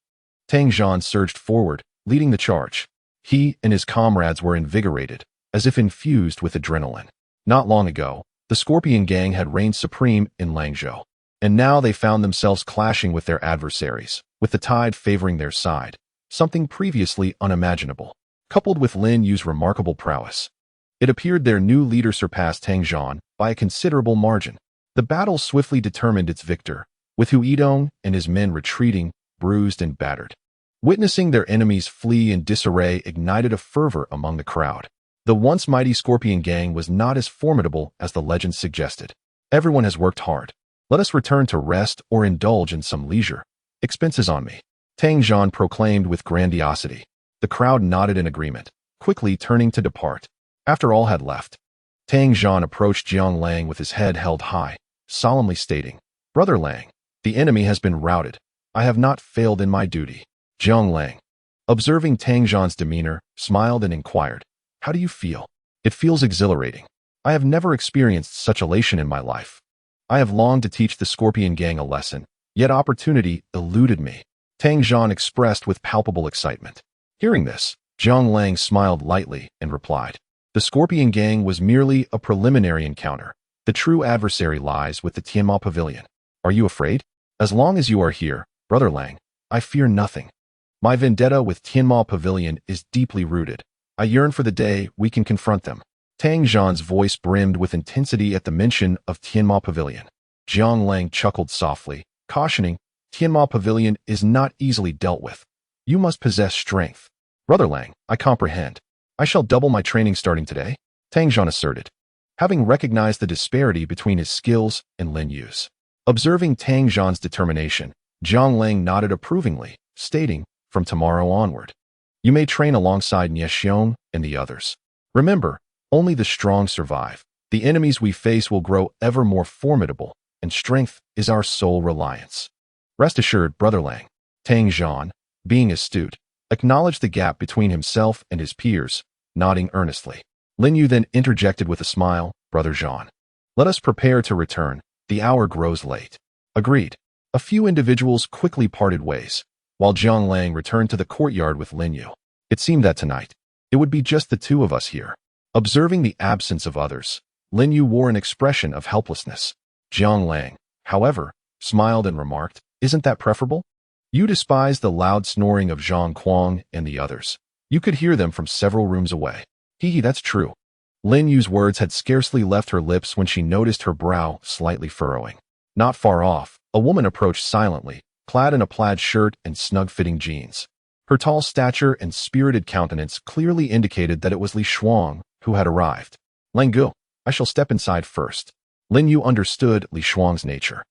Tang Zhan surged forward, leading the charge. He and his comrades were invigorated, as if infused with adrenaline. Not long ago, the Scorpion Gang had reigned supreme in Langzhou, and now they found themselves clashing with their adversaries, with the tide favoring their side, something previously unimaginable. Coupled with Lin Yu's remarkable prowess, it appeared their new leader surpassed Tang Zhan by a considerable margin. The battle swiftly determined its victor, with Hu Yitong and his men retreating, bruised and battered. Witnessing their enemies flee in disarray ignited a fervor among the crowd. The once mighty Scorpion Gang was not as formidable as the legends suggested. Everyone has worked hard. Let us return to rest or indulge in some leisure. Expenses on me, Tang Zhan proclaimed with grandiosity. The crowd nodded in agreement, quickly turning to depart. After all had left, Tang Zhan approached Jiang Lang with his head held high, solemnly stating, "Brother Lang, the enemy has been routed. I have not failed in my duty." Jiang Lang, observing Tang Zhan's demeanor, smiled and inquired, "How do you feel?" "It feels exhilarating. I have never experienced such elation in my life. I have longed to teach the Scorpion Gang a lesson, yet opportunity eluded me," Tang Zhan expressed with palpable excitement. Hearing this, Jiang Lang smiled lightly and replied, "The Scorpion Gang was merely a preliminary encounter. The true adversary lies with the Tianma Pavilion. Are you afraid? As long as you are here, Brother Lang, I fear nothing. My vendetta with Tianma Pavilion is deeply rooted. I yearn for the day we can confront them." Tang Zhan's voice brimmed with intensity at the mention of Tianma Pavilion. Jiang Lang chuckled softly, cautioning, "Tianma Pavilion is not easily dealt with. You must possess strength. Brother Lang, I comprehend. I shall double my training starting today, Tang Zhan asserted, having recognized the disparity between his skills and Lin Yu's. Observing Tang Zhan's determination, Zhang Lang nodded approvingly, stating, from tomorrow onward, you may train alongside Nie Xiong and the others. Remember, only the strong survive. The enemies we face will grow ever more formidable, and strength is our sole reliance. Rest assured, Brother Lang. Tang Zhan, being astute, acknowledged the gap between himself and his peers, nodding earnestly. Lin Yu then interjected with a smile, Brother Zhan, let us prepare to return. The hour grows late. Agreed. A few individuals quickly parted ways, while Zhang Lang returned to the courtyard with Lin Yu. It seemed that tonight, it would be just the two of us here. Observing the absence of others, Lin Yu wore an expression of helplessness. Zhang Lang, however, smiled and remarked, isn't that preferable? You despise the loud snoring of Zhang Kuang and the others. You could hear them from several rooms away. Hee, that's true. Lin Yu's words had scarcely left her lips when she noticed her brow slightly furrowing. Not far off, a woman approached silently, clad in a plaid shirt and snug-fitting jeans. Her tall stature and spirited countenance clearly indicated that it was Li Shuang who had arrived. Lang Gu, I shall step inside first. Lin Yu understood Li Shuang's nature.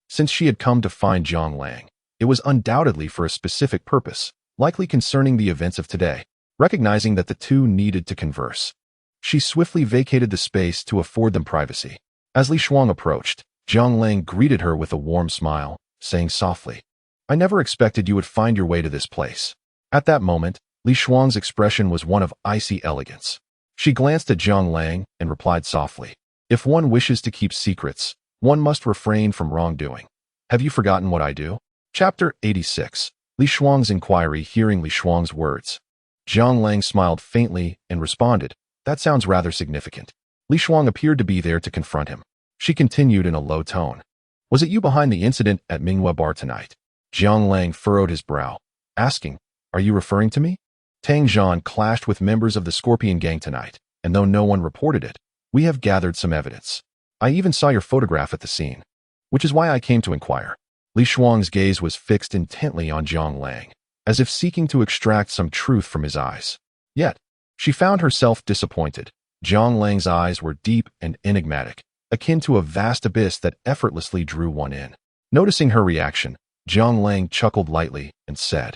Since she had come to find Zhang Lang, it was undoubtedly for a specific purpose, likely concerning the events of today. Recognizing that the two needed to converse, she swiftly vacated the space to afford them privacy. As Li Shuang approached, Zhang Lang greeted her with a warm smile, saying softly, I never expected you would find your way to this place. At that moment, Li Shuang's expression was one of icy elegance. She glanced at Zhang Lang and replied softly, if one wishes to keep secrets, one must refrain from wrongdoing. Have you forgotten what I do? Chapter 86. Li Shuang's inquiry. Hearing Li Shuang's words, Zhang Lang smiled faintly and responded, that sounds rather significant. Li Shuang appeared to be there to confront him. She continued in a low tone, was it you behind the incident at Minghua Bar tonight? Zhang Lang furrowed his brow, asking, are you referring to me? Tang Zhan clashed with members of the Scorpion Gang tonight, and though no one reported it, we have gathered some evidence. I even saw your photograph at the scene, which is why I came to inquire. Li Shuang's gaze was fixed intently on Zhang Lang, as if seeking to extract some truth from his eyes. Yet, she found herself disappointed. Zhang Lang's eyes were deep and enigmatic, akin to a vast abyss that effortlessly drew one in. Noticing her reaction, Zhang Lang chuckled lightly and said,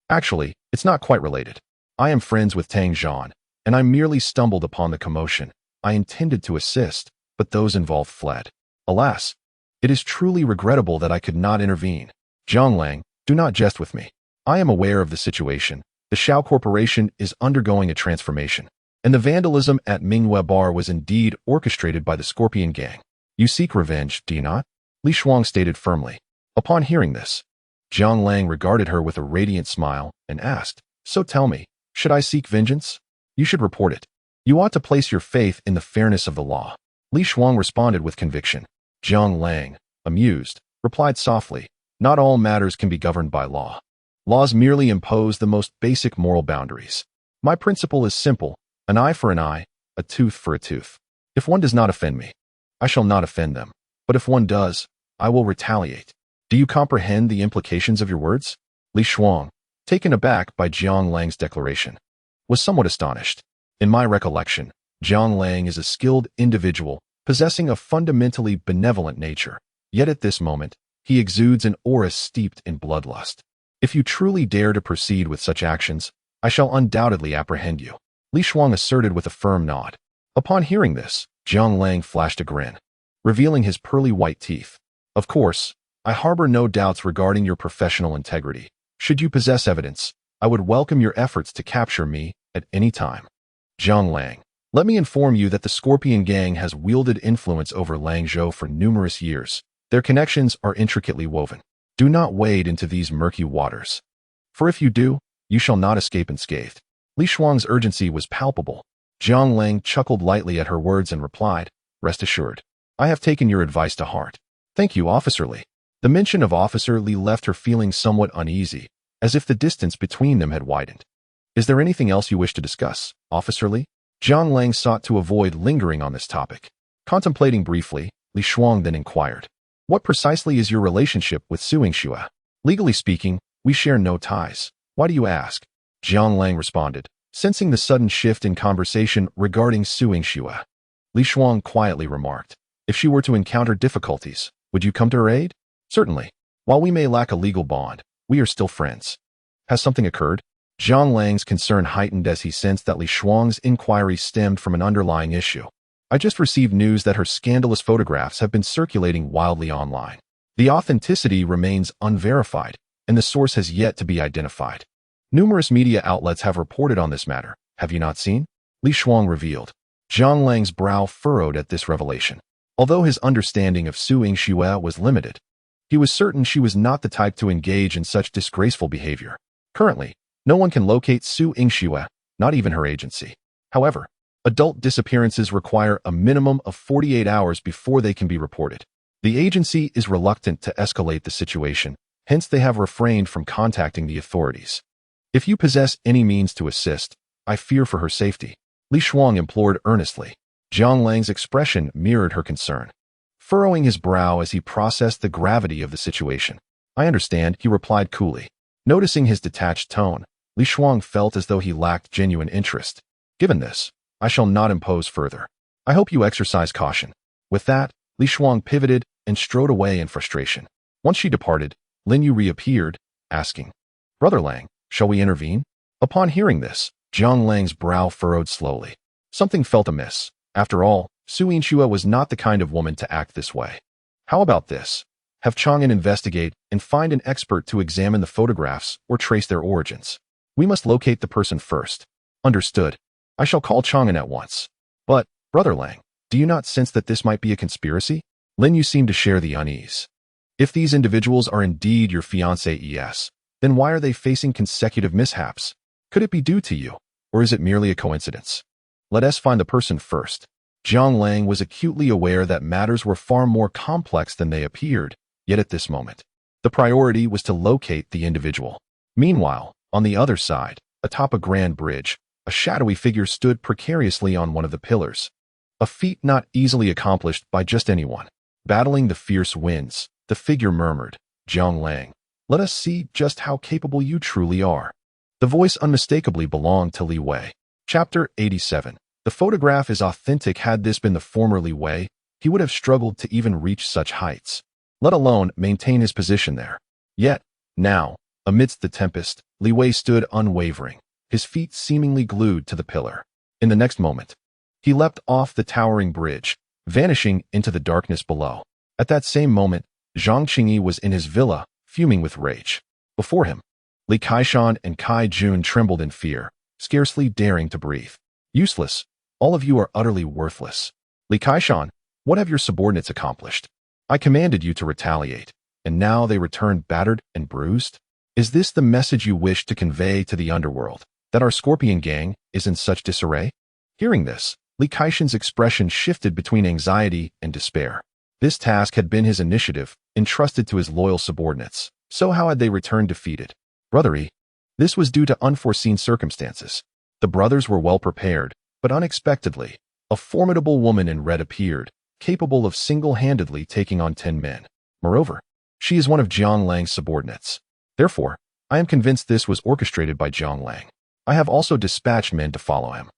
actually, it's not quite related. I am friends with Tang Zhan, and I merely stumbled upon the commotion. I intended to assist, but those involved fled. Alas, it is truly regrettable that I could not intervene. Zhang Lang, do not jest with me. I am aware of the situation. The Shao Corporation is undergoing a transformation, and the vandalism at Minghua Bar was indeed orchestrated by the Scorpion Gang. You seek revenge, do you not? Li Shuang stated firmly. Upon hearing this, Zhang Lang regarded her with a radiant smile and asked, so tell me, should I seek vengeance? You should report it. You ought to place your faith in the fairness of the law. Li Shuang responded with conviction. Zhang Lang, amused, replied softly, not all matters can be governed by law. Laws merely impose the most basic moral boundaries. My principle is simple, an eye for an eye, a tooth for a tooth. If one does not offend me, I shall not offend them, but if one does, I will retaliate. Do you comprehend the implications of your words? Li Shuang, taken aback by Zhang Lang's declaration, was somewhat astonished. In my recollection, Zhang Lang is a skilled individual, possessing a fundamentally benevolent nature, yet at this moment, he exudes an aura steeped in bloodlust. If you truly dare to proceed with such actions, I shall undoubtedly apprehend you. Li Shuang asserted with a firm nod. Upon hearing this, Zhang Lang flashed a grin, revealing his pearly white teeth. Of course, I harbor no doubts regarding your professional integrity. Should you possess evidence, I would welcome your efforts to capture me at any time. Zhang Lang, let me inform you that the Scorpion Gang has wielded influence over Langzhou for numerous years. Their connections are intricately woven. Do not wade into these murky waters, for if you do, you shall not escape unscathed. Li Shuang's urgency was palpable. Zhang Lang chuckled lightly at her words and replied, rest assured, I have taken your advice to heart. Thank you, Officer Li. The mention of Officer Li left her feeling somewhat uneasy, as if the distance between them had widened. Is there anything else you wish to discuss, Officer Li? Zhang Lang sought to avoid lingering on this topic. Contemplating briefly, Li Shuang then inquired, what precisely is your relationship with Suing Xue? Legally speaking, we share no ties. Why do you ask? Jiang Lang responded, sensing the sudden shift in conversation regarding Su Yingxue. Li Shuang quietly remarked, if she were to encounter difficulties, would you come to her aid? Certainly. While we may lack a legal bond, we are still friends. Has something occurred? Jiang Lang's concern heightened as he sensed that Li Shuang's inquiry stemmed from an underlying issue. I just received news that her scandalous photographs have been circulating wildly online. The authenticity remains unverified, and the source has yet to be identified. Numerous media outlets have reported on this matter. Have you not seen? Li Shuang revealed. Jiang Lang's brow furrowed at this revelation. Although his understanding of Su Yingxue was limited, he was certain she was not the type to engage in such disgraceful behavior. Currently, no one can locate Su Yingxue, not even her agency. However, adult disappearances require a minimum of 48 hours before they can be reported. The agency is reluctant to escalate the situation, hence they have refrained from contacting the authorities. If you possess any means to assist, I fear for her safety. Li Shuang implored earnestly. Jiang Lang's expression mirrored her concern, furrowing his brow as he processed the gravity of the situation. I understand, he replied coolly. Noticing his detached tone, Li Shuang felt as though he lacked genuine interest. Given this, I shall not impose further. I hope you exercise caution. With that, Li Shuang pivoted and strode away in frustration. Once she departed, Lin Yu reappeared, asking, Brother Lang, shall we intervene? Upon hearing this, Jiang Lang's brow furrowed slowly. Something felt amiss. After all, Su Yingxue was not the kind of woman to act this way. How about this? Have Chang'an investigate and find an expert to examine the photographs or trace their origins. We must locate the person first. Understood. I shall call Chang'an at once. But, Brother Lang, do you not sense that this might be a conspiracy? Lin Yu seemed to share the unease. If these individuals are indeed your fiancés, then why are they facing consecutive mishaps? Could it be due to you, or is it merely a coincidence? Let us find the person first. Jiang Lang was acutely aware that matters were far more complex than they appeared, yet at this moment, the priority was to locate the individual. Meanwhile, on the other side, atop a grand bridge, a shadowy figure stood precariously on one of the pillars. A feat not easily accomplished by just anyone. Battling the fierce winds, the figure murmured, Jiang Lang, let us see just how capable you truly are. The voice unmistakably belonged to Li Wei. Chapter 87. The photograph is authentic. Had this been the former Li Wei, he would have struggled to even reach such heights, let alone maintain his position there. Yet, now, amidst the tempest, Li Wei stood unwavering, his feet seemingly glued to the pillar. In the next moment, he leapt off the towering bridge, vanishing into the darkness below. At that same moment, Zhang Qingyi was in his villa, fuming with rage. Before him, Li Kaishan and Kai Jun trembled in fear, scarcely daring to breathe. Useless. All of you are utterly worthless. Li Kaishan, what have your subordinates accomplished? I commanded you to retaliate, and now they return battered and bruised? Is this the message you wish to convey to the underworld, that our Scorpion gang is in such disarray? Hearing this, Li Kaishan's expression shifted between anxiety and despair. This task had been his initiative, entrusted to his loyal subordinates. So how had they returned defeated? Brother Yi. This was due to unforeseen circumstances. The brothers were well prepared, but unexpectedly, a formidable woman in red appeared, capable of single-handedly taking on 10 men. Moreover, she is one of Jiang Lang's subordinates. Therefore, I am convinced this was orchestrated by Jiang Lang. I have also dispatched men to follow him.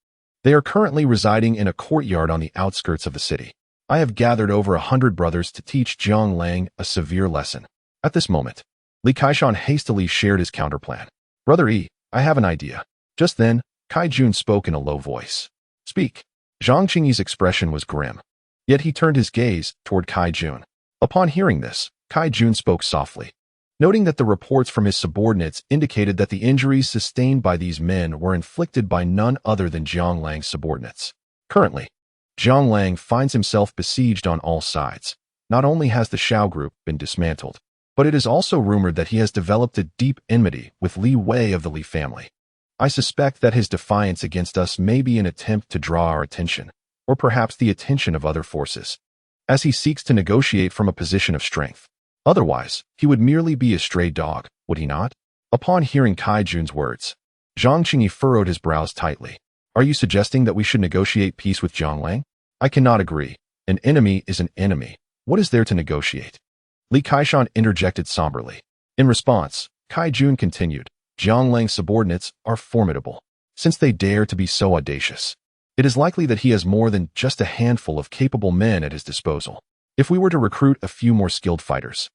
They are currently residing in a courtyard on the outskirts of the city. I have gathered over 100 brothers to teach Jiang Lang a severe lesson. At this moment, Li Kaishan hastily shared his counterplan. Brother Yi, I have an idea. Just then, Kai Jun spoke in a low voice. Speak. Zhang Qingyi's expression was grim. Yet he turned his gaze toward Kai Jun. Upon hearing this, Kai Jun spoke softly. Noting that the reports from his subordinates indicated that the injuries sustained by these men were inflicted by none other than Jiang Lang's subordinates. Currently, Jiang Lang finds himself besieged on all sides. Not only has the Shao group been dismantled, but it is also rumored that he has developed a deep enmity with Li Wei of the Li family. I suspect that his defiance against us may be an attempt to draw our attention, or perhaps the attention of other forces, as he seeks to negotiate from a position of strength. Otherwise, he would merely be a stray dog, would he not? Upon hearing Kai Jun's words, Zhang Qingyi furrowed his brows tightly. Are you suggesting that we should negotiate peace with Jiang Lang? I cannot agree. An enemy is an enemy. What is there to negotiate? Li Kaishan interjected somberly. In response, Kai Jun continued, Jiang Lang's subordinates are formidable. Since they dare to be so audacious, it is likely that he has more than just a handful of capable men at his disposal. If we were to recruit a few more skilled fighters,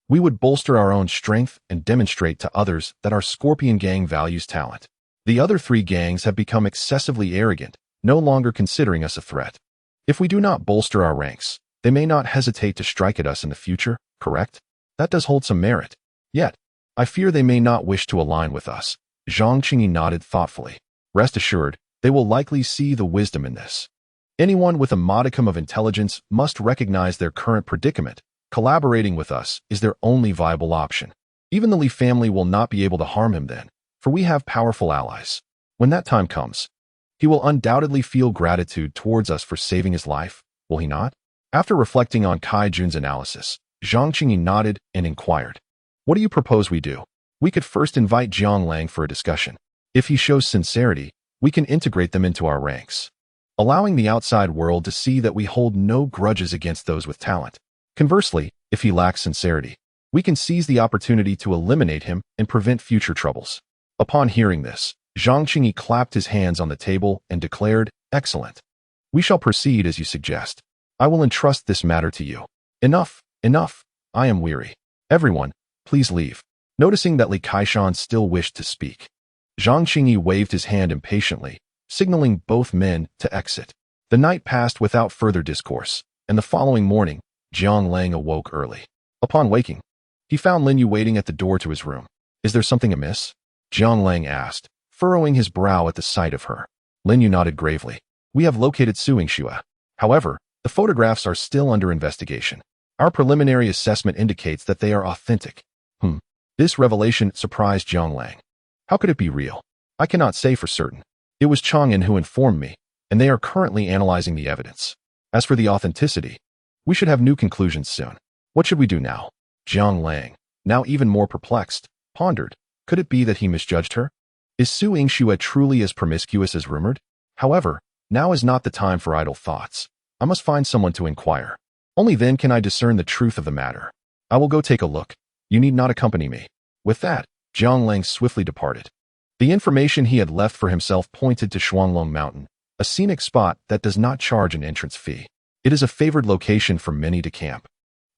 we would bolster our own strength and demonstrate to others that our Scorpion gang values talent. The other 3 gangs have become excessively arrogant, no longer considering us a threat. If we do not bolster our ranks, they may not hesitate to strike at us in the future, correct? That does hold some merit. Yet, I fear they may not wish to align with us. Zhang Qingyi nodded thoughtfully. Rest assured, they will likely see the wisdom in this. Anyone with a modicum of intelligence must recognize their current predicament. Collaborating with us is their only viable option. Even the Li family will not be able to harm him then, for we have powerful allies. When that time comes, he will undoubtedly feel gratitude towards us for saving his life, will he not? After reflecting on Kai Jun's analysis, Zhang Qingyi nodded and inquired, "What do you propose we do?" "We could first invite Jiang Lang for a discussion. If he shows sincerity, we can integrate them into our ranks, allowing the outside world to see that we hold no grudges against those with talent. Conversely, if he lacks sincerity, we can seize the opportunity to eliminate him and prevent future troubles." Upon hearing this, Zhang Qingyi clapped his hands on the table and declared, "Excellent. We shall proceed as you suggest. I will entrust this matter to you." "Enough, enough. I am weary. Everyone, please leave." Noticing that Li Kaishan still wished to speak, Zhang Qingyi waved his hand impatiently, signaling both men to exit. The night passed without further discourse, and the following morning, Jiang Lang awoke early. Upon waking, he found Lin Yu waiting at the door to his room. "Is there something amiss?" Jiang Lang asked, furrowing his brow at the sight of her. Lin Yu nodded gravely. "We have located Su Yingxue. However, the photographs are still under investigation. Our preliminary assessment indicates that they are authentic." This revelation surprised Jiang Lang. "How could it be real?" "I cannot say for certain. It was Chang'an who informed me, and they are currently analyzing the evidence. As for the authenticity, we should have new conclusions soon. What should we do now?" Jiang Lang, now even more perplexed, pondered. Could it be that he misjudged her? Is Su Yingxue truly as promiscuous as rumored? However, now is not the time for idle thoughts. I must find someone to inquire. Only then can I discern the truth of the matter. I will go take a look. You need not accompany me." With that, Jiang Lang swiftly departed. The information he had left for himself pointed to Shuanglong Mountain, a scenic spot that does not charge an entrance fee. It is a favored location for many to camp,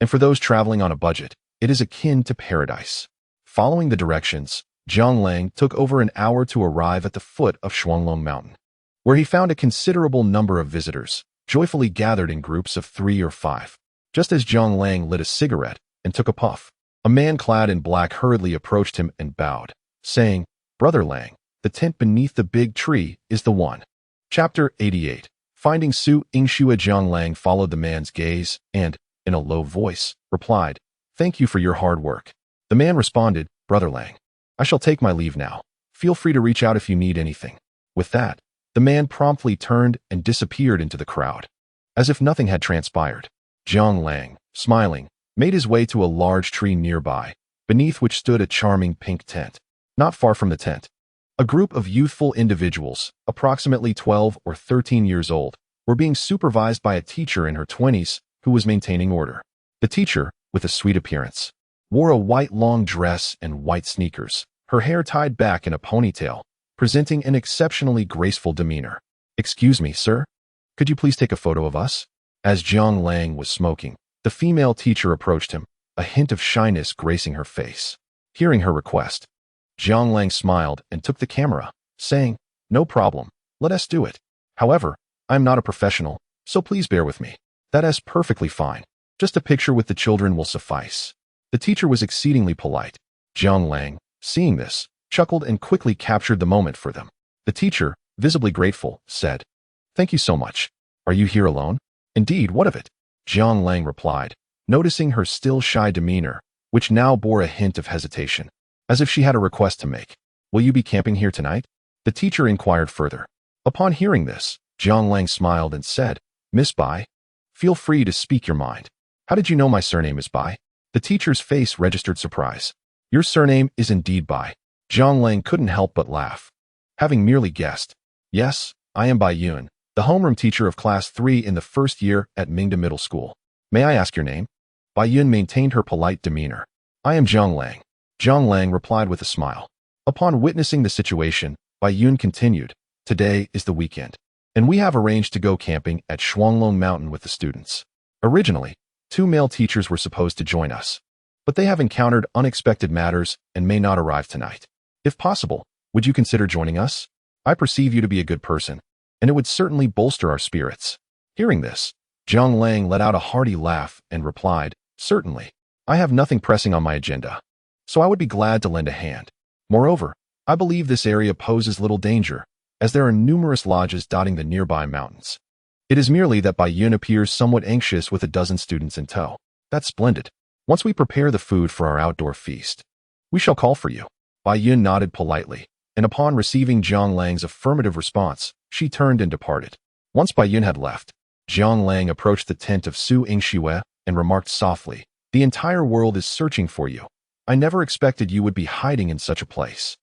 and for those traveling on a budget, it is akin to paradise. Following the directions, Jiang Lang took over an hour to arrive at the foot of Shuanglong Mountain, where he found a considerable number of visitors, joyfully gathered in groups of 3 or 5. Just as Jiang Lang lit a cigarette and took a puff, a man clad in black hurriedly approached him and bowed, saying, "Brother Lang, the tent beneath the big tree is the one." Chapter 88. Finding Su Yingxue. Jiang Lang followed the man's gaze and, in a low voice, replied, "Thank you for your hard work." The man responded, "Brother Lang, I shall take my leave now. Feel free to reach out if you need anything." With that, the man promptly turned and disappeared into the crowd. As if nothing had transpired, Jiang Lang, smiling, made his way to a large tree nearby, beneath which stood a charming pink tent. Not far from the tent, a group of youthful individuals, approximately 12 or 13 years old, were being supervised by a teacher in her 20s who was maintaining order. The teacher, with a sweet appearance, wore a white long dress and white sneakers, her hair tied back in a ponytail, presenting an exceptionally graceful demeanor. "Excuse me, sir. Could you please take a photo of us?" As Jiang Lang was smoking, the female teacher approached him, a hint of shyness gracing her face. Hearing her request, Jiang Lang smiled and took the camera, saying, "No problem, let us do it. However, I am not a professional, so please bear with me." "That is perfectly fine. Just a picture with the children will suffice." The teacher was exceedingly polite. Jiang Lang, seeing this, chuckled and quickly captured the moment for them. The teacher, visibly grateful, said, "Thank you so much. Are you here alone?" "Indeed, what of it?" Jiang Lang replied, noticing her still shy demeanor, which now bore a hint of hesitation, as if she had a request to make. "Will you be camping here tonight?" The teacher inquired further. Upon hearing this, Jiang Lang smiled and said, "Miss Bai, feel free to speak your mind. How did you know my surname is Bai?" The teacher's face registered surprise. "Your surname is indeed Bai." Jiang Lang couldn't help but laugh, having merely guessed. "Yes, I am Bai Yun, the homeroom teacher of Class 3 in the first year at Mingda Middle School. May I ask your name?" Bai Yun maintained her polite demeanor. "I am Jiang Lang." Jiang Lang replied with a smile. Upon witnessing the situation, Bai Yun continued, "Today is the weekend, and we have arranged to go camping at Shuanglong Mountain with the students. Originally, 2 male teachers were supposed to join us, but they have encountered unexpected matters and may not arrive tonight. If possible, would you consider joining us? I perceive you to be a good person, and it would certainly bolster our spirits." Hearing this, Zhang Lang let out a hearty laugh and replied, "Certainly. I have nothing pressing on my agenda, so I would be glad to lend a hand. Moreover, I believe this area poses little danger, as there are numerous lodges dotting the nearby mountains. It is merely that Bai Yun appears somewhat anxious with a dozen students in tow. That's splendid. Once we prepare the food for our outdoor feast, we shall call for you." Bai Yun nodded politely, and upon receiving Zhang Lang's affirmative response, she turned and departed. Once Bai Yun had left, Zhang Lang approached the tent of Su Yingxue and remarked softly, "The entire world is searching for you. I never expected you would be hiding in such a place."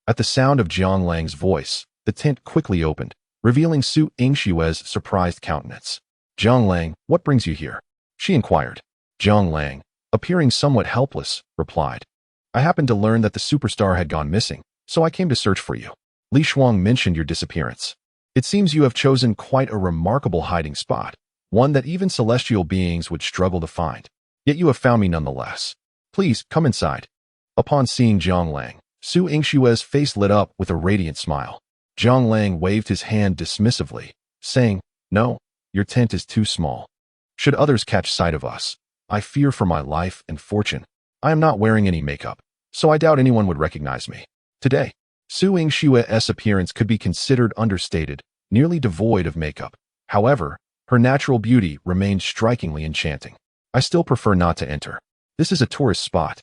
At the sound of Zhang Lang's voice, the tent quickly opened, revealing Su Yingxue's surprised countenance. "Zhang Lang, what brings you here?" she inquired. Zhang Lang, appearing somewhat helpless, replied, "I happened to learn that the superstar had gone missing, so I came to search for you. Li Shuang mentioned your disappearance. It seems you have chosen quite a remarkable hiding spot, one that even celestial beings would struggle to find. Yet you have found me nonetheless. Please, come inside." Upon seeing Zhang Lang, Su Yingxue's face lit up with a radiant smile. Zhang Lang waved his hand dismissively, saying, "No, your tent is too small. Should others catch sight of us, I fear for my life and fortune. I am not wearing any makeup, so I doubt anyone would recognize me." Today, Su Yingxue's appearance could be considered understated, nearly devoid of makeup. However, her natural beauty remained strikingly enchanting. "I still prefer not to enter. This is a tourist spot,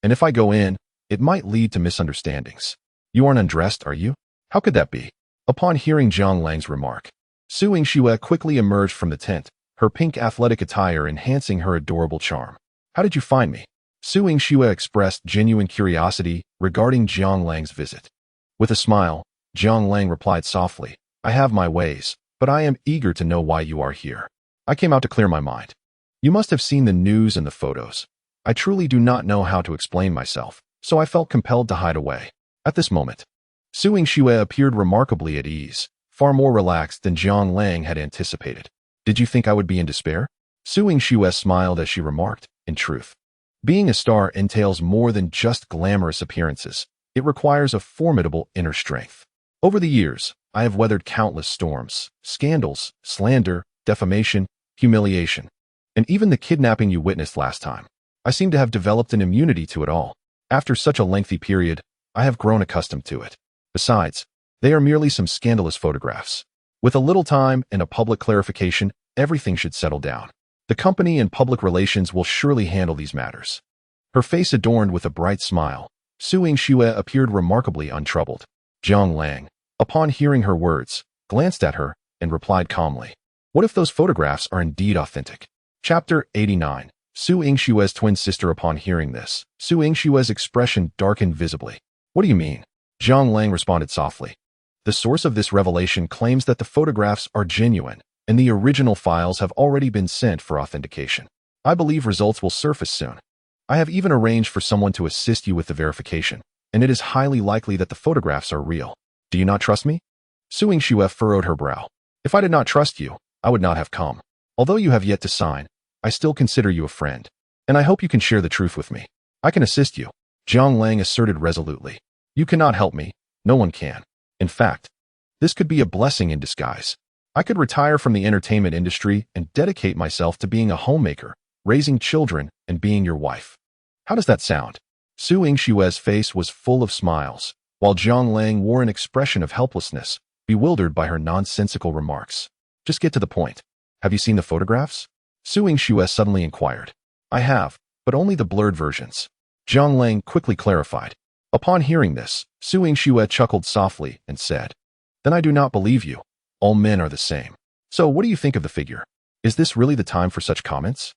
and if I go in, it might lead to misunderstandings. You aren't undressed, are you? How could that be?" Upon hearing Zhang Lang's remark, Su Yingxue quickly emerged from the tent, her pink athletic attire enhancing her adorable charm. "How did you find me?" Su Yingxue expressed genuine curiosity regarding Zhang Lang's visit. With a smile, Zhang Lang replied softly, "I have my ways, but I am eager to know why you are here. I came out to clear my mind. You must have seen the news and the photos. I truly do not know how to explain myself, so I felt compelled to hide away." At this moment, Su Yingxue appeared remarkably at ease, far more relaxed than Zhang Lang had anticipated. "Did you think I would be in despair?" Su Yingxue smiled as she remarked, "In truth, being a star entails more than just glamorous appearances. It requires a formidable inner strength. Over the years, I have weathered countless storms, scandals, slander, defamation, humiliation, and even the kidnapping you witnessed last time. I seem to have developed an immunity to it all. After such a lengthy period, I have grown accustomed to it. Besides, they are merely some scandalous photographs. With a little time and a public clarification, everything should settle down. The company and public relations will surely handle these matters." Her face adorned with a bright smile, Su Yingxue appeared remarkably untroubled. Zhang Lang, upon hearing her words, glanced at her and replied calmly, "What if those photographs are indeed authentic?" Chapter 89. Su Yingxue's twin sister. Upon hearing this, Su Yingxue's expression darkened visibly. "What do you mean?" Zhang Lang responded softly. "The source of this revelation claims that the photographs are genuine, and the original files have already been sent for authentication. I believe results will surface soon. I have even arranged for someone to assist you with the verification, and it is highly likely that the photographs are real. Do you not trust me?" Su Yingxue furrowed her brow. "If I did not trust you, I would not have come. Although you have yet to sign, I still consider you a friend, and I hope you can share the truth with me. I can assist you," Zhang Lang asserted resolutely. "You cannot help me. No one can. In fact, this could be a blessing in disguise. I could retire from the entertainment industry and dedicate myself to being a homemaker, raising children, and being your wife. How does that sound?" Su Yingxue's face was full of smiles, while Zhang Lang wore an expression of helplessness, bewildered by her nonsensical remarks. "Just get to the point. Have you seen the photographs?" Su Yingxue suddenly inquired. "I have, but only the blurred versions," Zhang Lang quickly clarified. Upon hearing this, Su Yingxue chuckled softly and said, "Then I do not believe you. All men are the same. So what do you think of the figure? Is this really the time for such comments?"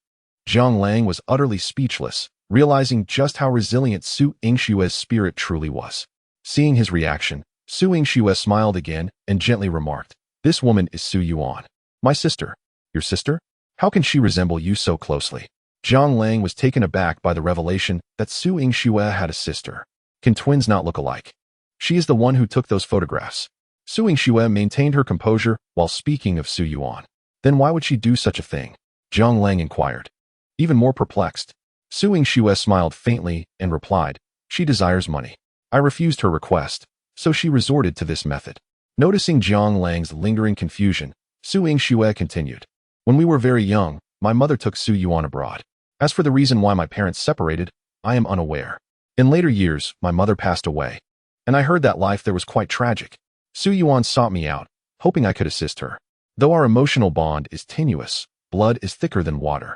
Zhang Lang was utterly speechless, realizing just how resilient Su Yingxue's spirit truly was. Seeing his reaction, Su Yingxue smiled again and gently remarked, "This woman is Su Yuan, my sister." "Your sister? How can she resemble you so closely?" Zhang Lang was taken aback by the revelation that Su Yingxue had a sister. "Can twins not look alike?" She is the one who took those photographs. Su Yingxue maintained her composure while speaking of Su Yuan. Then why would she do such a thing? Zhang Lang inquired. Even more perplexed, Su Yingxue smiled faintly and replied, she desires money. I refused her request, so she resorted to this method. Noticing Zhang Lang's lingering confusion, Su Yingxue continued. When we were very young, my mother took Su Yuan abroad. As for the reason why my parents separated, I am unaware. In later years, my mother passed away, and I heard that life there was quite tragic. Su Yuan sought me out, hoping I could assist her. Though our emotional bond is tenuous, blood is thicker than water.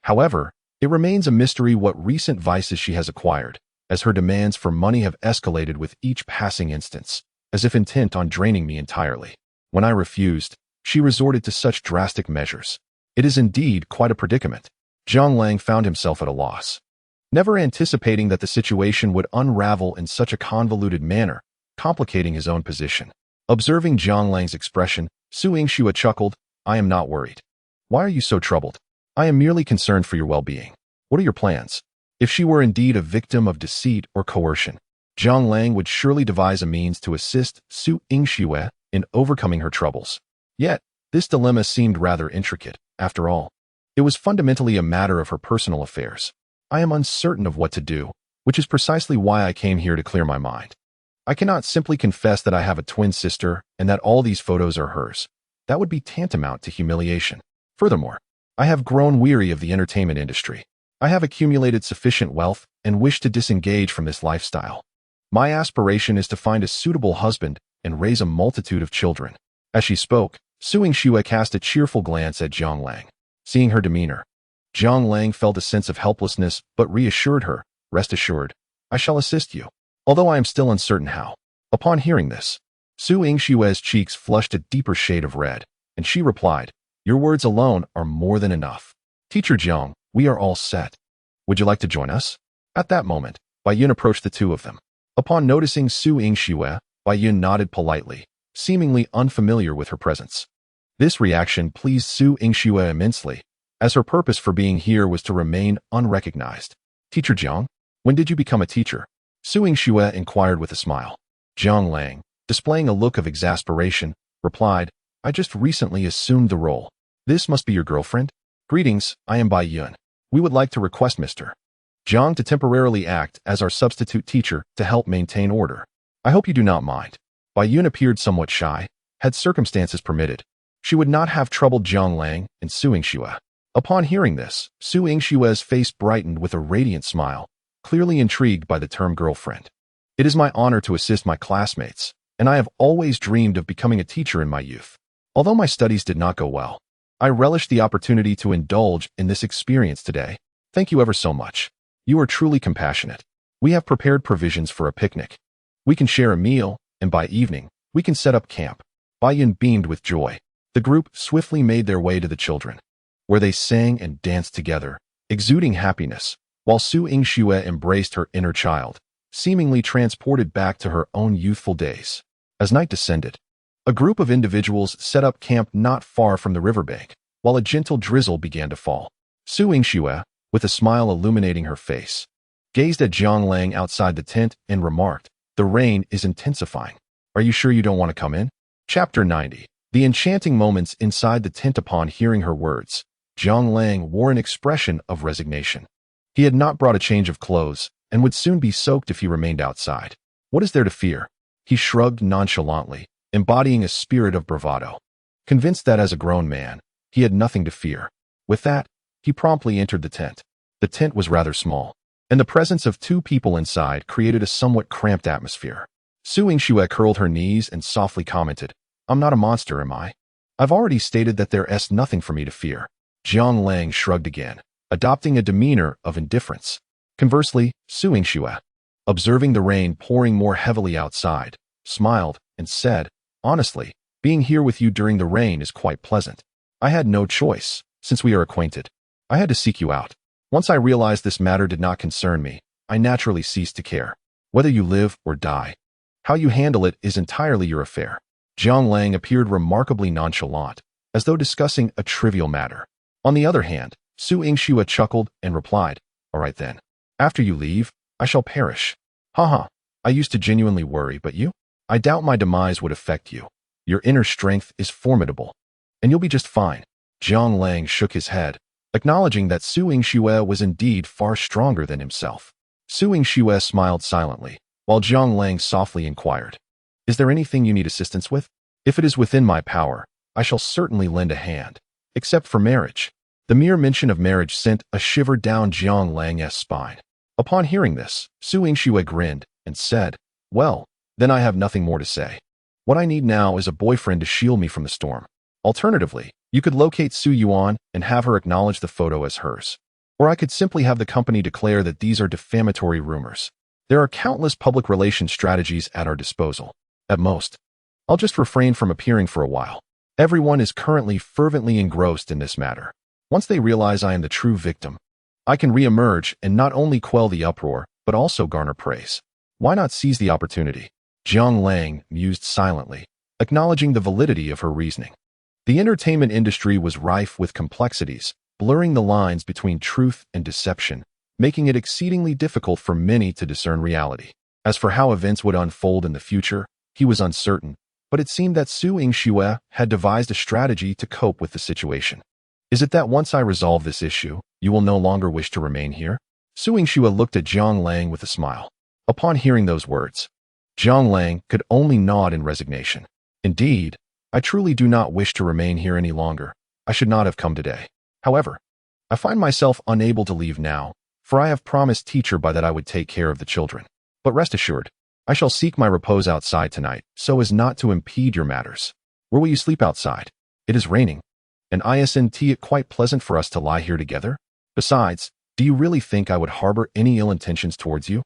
However, it remains a mystery what recent vices she has acquired, as her demands for money have escalated with each passing instance, as if intent on draining me entirely. When I refused, she resorted to such drastic measures. It is indeed quite a predicament. Zhang Lang found himself at a loss. Never anticipating that the situation would unravel in such a convoluted manner, complicating his own position. Observing Zhang Lang's expression, Su Yingxue chuckled, I am not worried. Why are you so troubled? I am merely concerned for your well-being. What are your plans? If she were indeed a victim of deceit or coercion, Zhang Lang would surely devise a means to assist Su Yingxue in overcoming her troubles. Yet, this dilemma seemed rather intricate. After all, it was fundamentally a matter of her personal affairs. I am uncertain of what to do, which is precisely why I came here to clear my mind. I cannot simply confess that I have a twin sister and that all these photos are hers. That would be tantamount to humiliation. Furthermore, I have grown weary of the entertainment industry. I have accumulated sufficient wealth and wish to disengage from this lifestyle. My aspiration is to find a suitable husband and raise a multitude of children. As she spoke, Su Yingxue cast a cheerful glance at Zhang Lang. Seeing her demeanor, Zhang Lang felt a sense of helplessness but reassured her, rest assured, I shall assist you, although I am still uncertain how. Upon hearing this, Su Yingxue's cheeks flushed a deeper shade of red, and she replied, your words alone are more than enough. Teacher Zhang, we are all set. Would you like to join us? At that moment, Bai Yun approached the two of them. Upon noticing Su Yingxue, Bai Yun nodded politely, seemingly unfamiliar with her presence. This reaction pleased Su Yingxue immensely, as her purpose for being here was to remain unrecognized. Teacher Zhang, when did you become a teacher? Su Yingxue inquired with a smile. Zhang Lang, displaying a look of exasperation, replied, I just recently assumed the role. This must be your girlfriend? Greetings, I am Bai Yun. We would like to request Mr. Zhang to temporarily act as our substitute teacher to help maintain order. I hope you do not mind. Bai Yun appeared somewhat shy. Had circumstances permitted, she would not have troubled Zhang Lang and Su Yingxue. Upon hearing this, Su Yingxue's face brightened with a radiant smile, clearly intrigued by the term girlfriend. It is my honor to assist my classmates, and I have always dreamed of becoming a teacher in my youth. Although my studies did not go well, I relish the opportunity to indulge in this experience today. Thank you ever so much. You are truly compassionate. We have prepared provisions for a picnic. We can share a meal, and by evening, we can set up camp. Bai Yun beamed with joy. The group swiftly made their way to the children, where they sang and danced together, exuding happiness, while Su Yingxue embraced her inner child, seemingly transported back to her own youthful days. As night descended, a group of individuals set up camp not far from the riverbank, while a gentle drizzle began to fall. Su Yingxue, with a smile illuminating her face, gazed at Zhang Lang outside the tent and remarked, the rain is intensifying. Are you sure you don't want to come in? Chapter 90. The enchanting moments inside the tent. Upon hearing her words, Zhang Lang wore an expression of resignation. He had not brought a change of clothes and would soon be soaked if he remained outside. What is there to fear? He shrugged nonchalantly, embodying a spirit of bravado. Convinced that as a grown man, he had nothing to fear. With that, he promptly entered the tent. The tent was rather small, and the presence of two people inside created a somewhat cramped atmosphere. Su Yingxue curled her knees and softly commented, I'm not a monster, am I? I've already stated that there's nothing for me to fear. Zhang Lang shrugged again, adopting a demeanor of indifference. Conversely, Su Yingxue, observing the rain pouring more heavily outside, smiled and said, honestly, being here with you during the rain is quite pleasant. I had no choice, since we are acquainted. I had to seek you out. Once I realized this matter did not concern me, I naturally ceased to care. Whether you live or die, how you handle it is entirely your affair. Zhang Lang appeared remarkably nonchalant, as though discussing a trivial matter. On the other hand, Su Yingxue chuckled and replied, all right then. After you leave, I shall perish. Haha. I used to genuinely worry, but you? I doubt my demise would affect you. Your inner strength is formidable, and you'll be just fine. Jiang Lang shook his head, acknowledging that Su Yingxue was indeed far stronger than himself. Su Yingxue smiled silently, while Jiang Lang softly inquired, "Is there anything you need assistance with? If it is within my power, I shall certainly lend a hand, except for marriage." The mere mention of marriage sent a shiver down Jiang Lang's spine. Upon hearing this, Su Yingxue grinned and said, "Well, then I have nothing more to say. What I need now is a boyfriend to shield me from the storm. Alternatively, you could locate Su Yuan and have her acknowledge the photo as hers. Or I could simply have the company declare that these are defamatory rumors. There are countless public relations strategies at our disposal. At most, I'll just refrain from appearing for a while. Everyone is currently fervently engrossed in this matter. Once they realize I am the true victim, I can re-emerge and not only quell the uproar, but also garner praise. Why not seize the opportunity?" Jiang Lang mused silently, acknowledging the validity of her reasoning. The entertainment industry was rife with complexities, blurring the lines between truth and deception, making it exceedingly difficult for many to discern reality. As for how events would unfold in the future, he was uncertain, but it seemed that Su Yingxue had devised a strategy to cope with the situation. "Is it that once I resolve this issue, you will no longer wish to remain here?" Su Yingxue looked at Jiang Lang with a smile. Upon hearing those words, Jiang Lang could only nod in resignation. "Indeed, I truly do not wish to remain here any longer. I should not have come today. However, I find myself unable to leave now, for I have promised teacher Bai that I would take care of the children. But rest assured, I shall seek my repose outside tonight, so as not to impede your matters. Where will you sleep outside? It is raining, and isn't it quite pleasant for us to lie here together? Besides, do you really think I would harbor any ill intentions towards you?"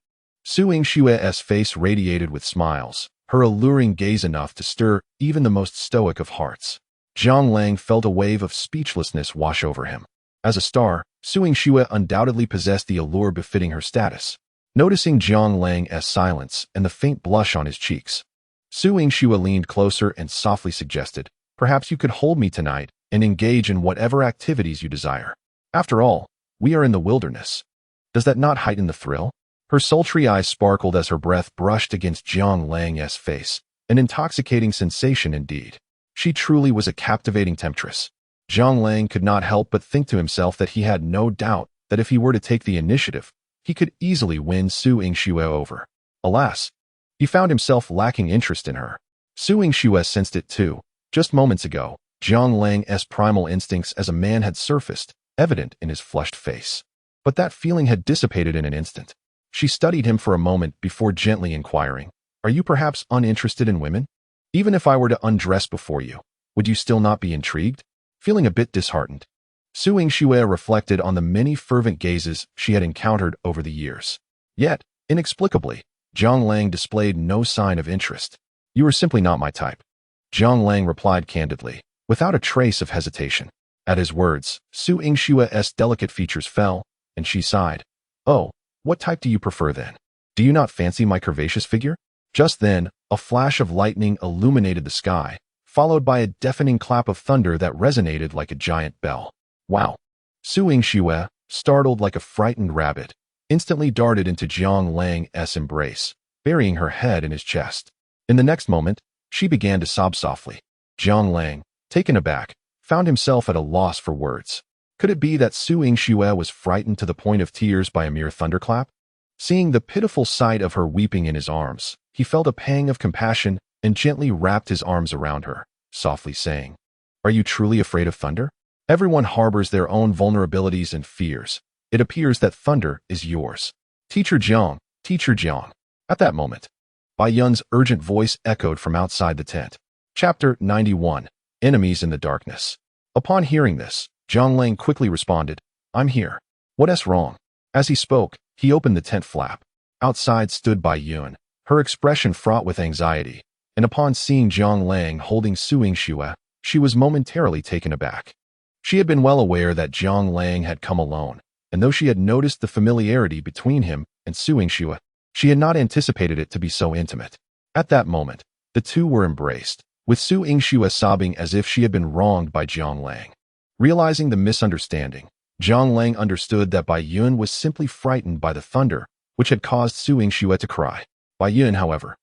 Su Yingxue's face radiated with smiles, her alluring gaze enough to stir even the most stoic of hearts. Jiang Lang felt a wave of speechlessness wash over him. As a star, Su Yingxue undoubtedly possessed the allure befitting her status. Noticing Jiang Lang's silence and the faint blush on his cheeks, Su Yingxue leaned closer and softly suggested, "Perhaps you could hold me tonight and engage in whatever activities you desire. After all, we are in the wilderness. Does that not heighten the thrill?" Her sultry eyes sparkled as her breath brushed against Jiang Lang's face, an intoxicating sensation indeed. She truly was a captivating temptress. Jiang Lang could not help but think to himself that he had no doubt that if he were to take the initiative, he could easily win Su Yingxue over. Alas, he found himself lacking interest in her. Su Yingxue sensed it too. Just moments ago, Jiang Lang's primal instincts as a man had surfaced, evident in his flushed face. But that feeling had dissipated in an instant. She studied him for a moment before gently inquiring, "Are you perhaps uninterested in women? Even if I were to undress before you, would you still not be intrigued?" Feeling a bit disheartened, Su Yingxue reflected on the many fervent gazes she had encountered over the years. Yet, inexplicably, Jiang Lang displayed no sign of interest. "You are simply not my type," Jiang Lang replied candidly, without a trace of hesitation. At his words, Su Yingxue's delicate features fell, and she sighed. "Oh, what type do you prefer then? Do you not fancy my curvaceous figure?" Just then, a flash of lightning illuminated the sky, followed by a deafening clap of thunder that resonated like a giant bell. "Wow!" Su Yingxue, startled like a frightened rabbit, instantly darted into Jiang Lang's embrace, burying her head in his chest. In the next moment, she began to sob softly. Jiang Lang, taken aback, found himself at a loss for words. Could it be that Su Yingxue was frightened to the point of tears by a mere thunderclap? Seeing the pitiful sight of her weeping in his arms, he felt a pang of compassion and gently wrapped his arms around her, softly saying, "Are you truly afraid of thunder? Everyone harbors their own vulnerabilities and fears. It appears that thunder is yours. Teacher Jiang, Teacher Jiang." At that moment, Bai Yun's urgent voice echoed from outside the tent. Chapter 91. Enemies in the Darkness. Upon hearing this, Jiang Lang quickly responded, "I'm here. What's wrong?" As he spoke, he opened the tent flap. Outside stood Bai Yun, her expression fraught with anxiety, and upon seeing Jiang Lang holding Su Yingxue, she was momentarily taken aback. She had been well aware that Jiang Lang had come alone, and though she had noticed the familiarity between him and Su Yingxue, she had not anticipated it to be so intimate. At that moment, the two were embraced, with Su Yingxue sobbing as if she had been wronged by Jiang Lang. Realizing the misunderstanding, Jiang Lang understood that Bai Yun was simply frightened by the thunder, which had caused Su Yingxue to cry. Bai Yun, however,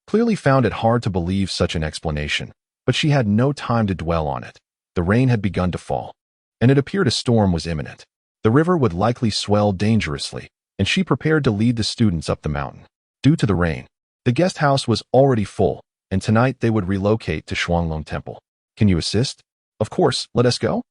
clearly found it hard to believe such an explanation, but she had no time to dwell on it. The rain had begun to fall, and it appeared a storm was imminent. The river would likely swell dangerously, and she prepared to lead the students up the mountain. Due to the rain, the guest house was already full, and tonight they would relocate to Shuanglong Temple. Can you assist? Of course, let us go.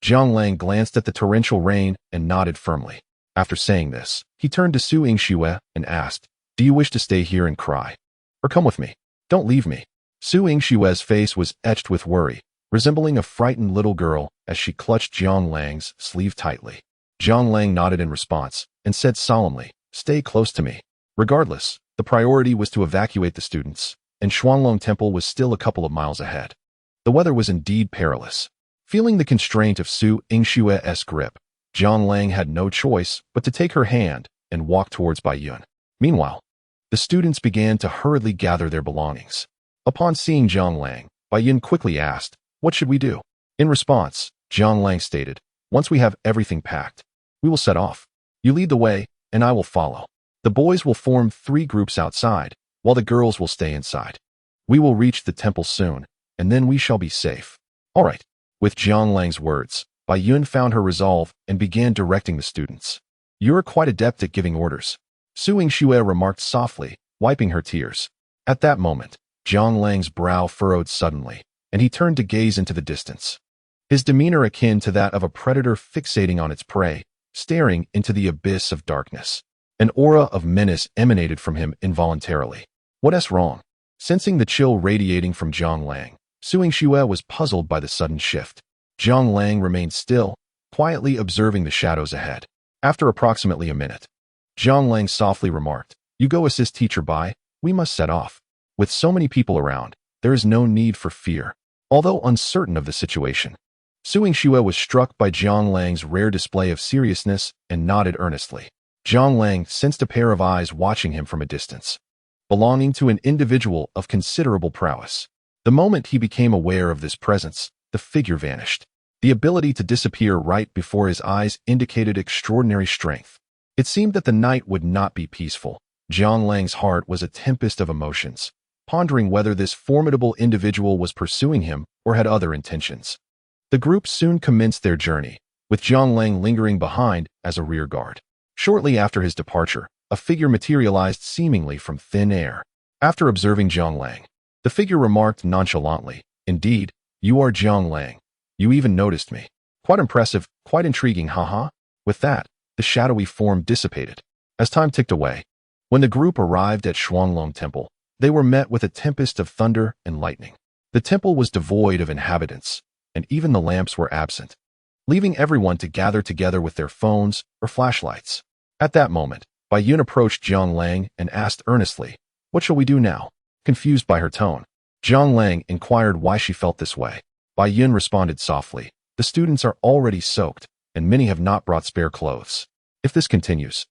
Jiang Lang glanced at the torrential rain and nodded firmly. After saying this, he turned to Su Yingxue and asked, "Do you wish to stay here and cry? Or come with me? Don't leave me." Su Yingxue's face was etched with worry, resembling a frightened little girl as she clutched Jiang Lang's sleeve tightly. Jiang Lang nodded in response and said solemnly, "Stay close to me." Regardless, the priority was to evacuate the students, and Shuanglong Temple was still a couple of miles ahead. The weather was indeed perilous. Feeling the constraint of Su Yingxue's grip, Jiang Lang had no choice but to take her hand and walk towards Bai Yun. Meanwhile, the students began to hurriedly gather their belongings. Upon seeing Jiang Lang, Bai Yun quickly asked, "What should we do?" In response, Jiang Lang stated, "Once we have everything packed, we will set off. You lead the way, and I will follow. The boys will form 3 groups outside, while the girls will stay inside. We will reach the temple soon, and then we shall be safe." "All right." With Jiang Lang's words, Bai Yun found her resolve and began directing the students. "You're quite adept at giving orders," Su Yingxue remarked softly, wiping her tears. At that moment, Jiang Lang's brow furrowed suddenly, and he turned to gaze into the distance. His demeanor akin to that of a predator fixating on its prey, staring into the abyss of darkness. An aura of menace emanated from him involuntarily. What's wrong? Sensing the chill radiating from Jiang Lang, Su Yingxue was puzzled by the sudden shift. Jiang Lang remained still, quietly observing the shadows ahead. After approximately a minute, Jiang Lang softly remarked, "You go assist Teacher Bai, we must set off. With so many people around, there is no need for fear." Although uncertain of the situation, Su Yingxue was struck by Jiang Lang's rare display of seriousness and nodded earnestly. Jiang Lang sensed a pair of eyes watching him from a distance, belonging to an individual of considerable prowess. The moment he became aware of this presence, the figure vanished. The ability to disappear right before his eyes indicated extraordinary strength. It seemed that the night would not be peaceful. Jiang Lang's heart was a tempest of emotions, pondering whether this formidable individual was pursuing him or had other intentions. The group soon commenced their journey, with Jiang Lang lingering behind as a rear guard. Shortly after his departure, a figure materialized seemingly from thin air. After observing Jiang Lang, the figure remarked nonchalantly, "Indeed, you are Jiang Lang. You even noticed me. Quite impressive, quite intriguing, haha." With that, the shadowy form dissipated. As time ticked away, when the group arrived at Shuanglong Temple, they were met with a tempest of thunder and lightning. The temple was devoid of inhabitants, and even the lamps were absent, leaving everyone to gather together with their phones or flashlights. At that moment, Bai Yun approached Jiang Lang and asked earnestly, "What shall we do now?" Confused by her tone, Jiang Lang inquired why she felt this way. Bai Yun responded softly, "The students are already soaked, and many have not brought spare clothes. If this continues,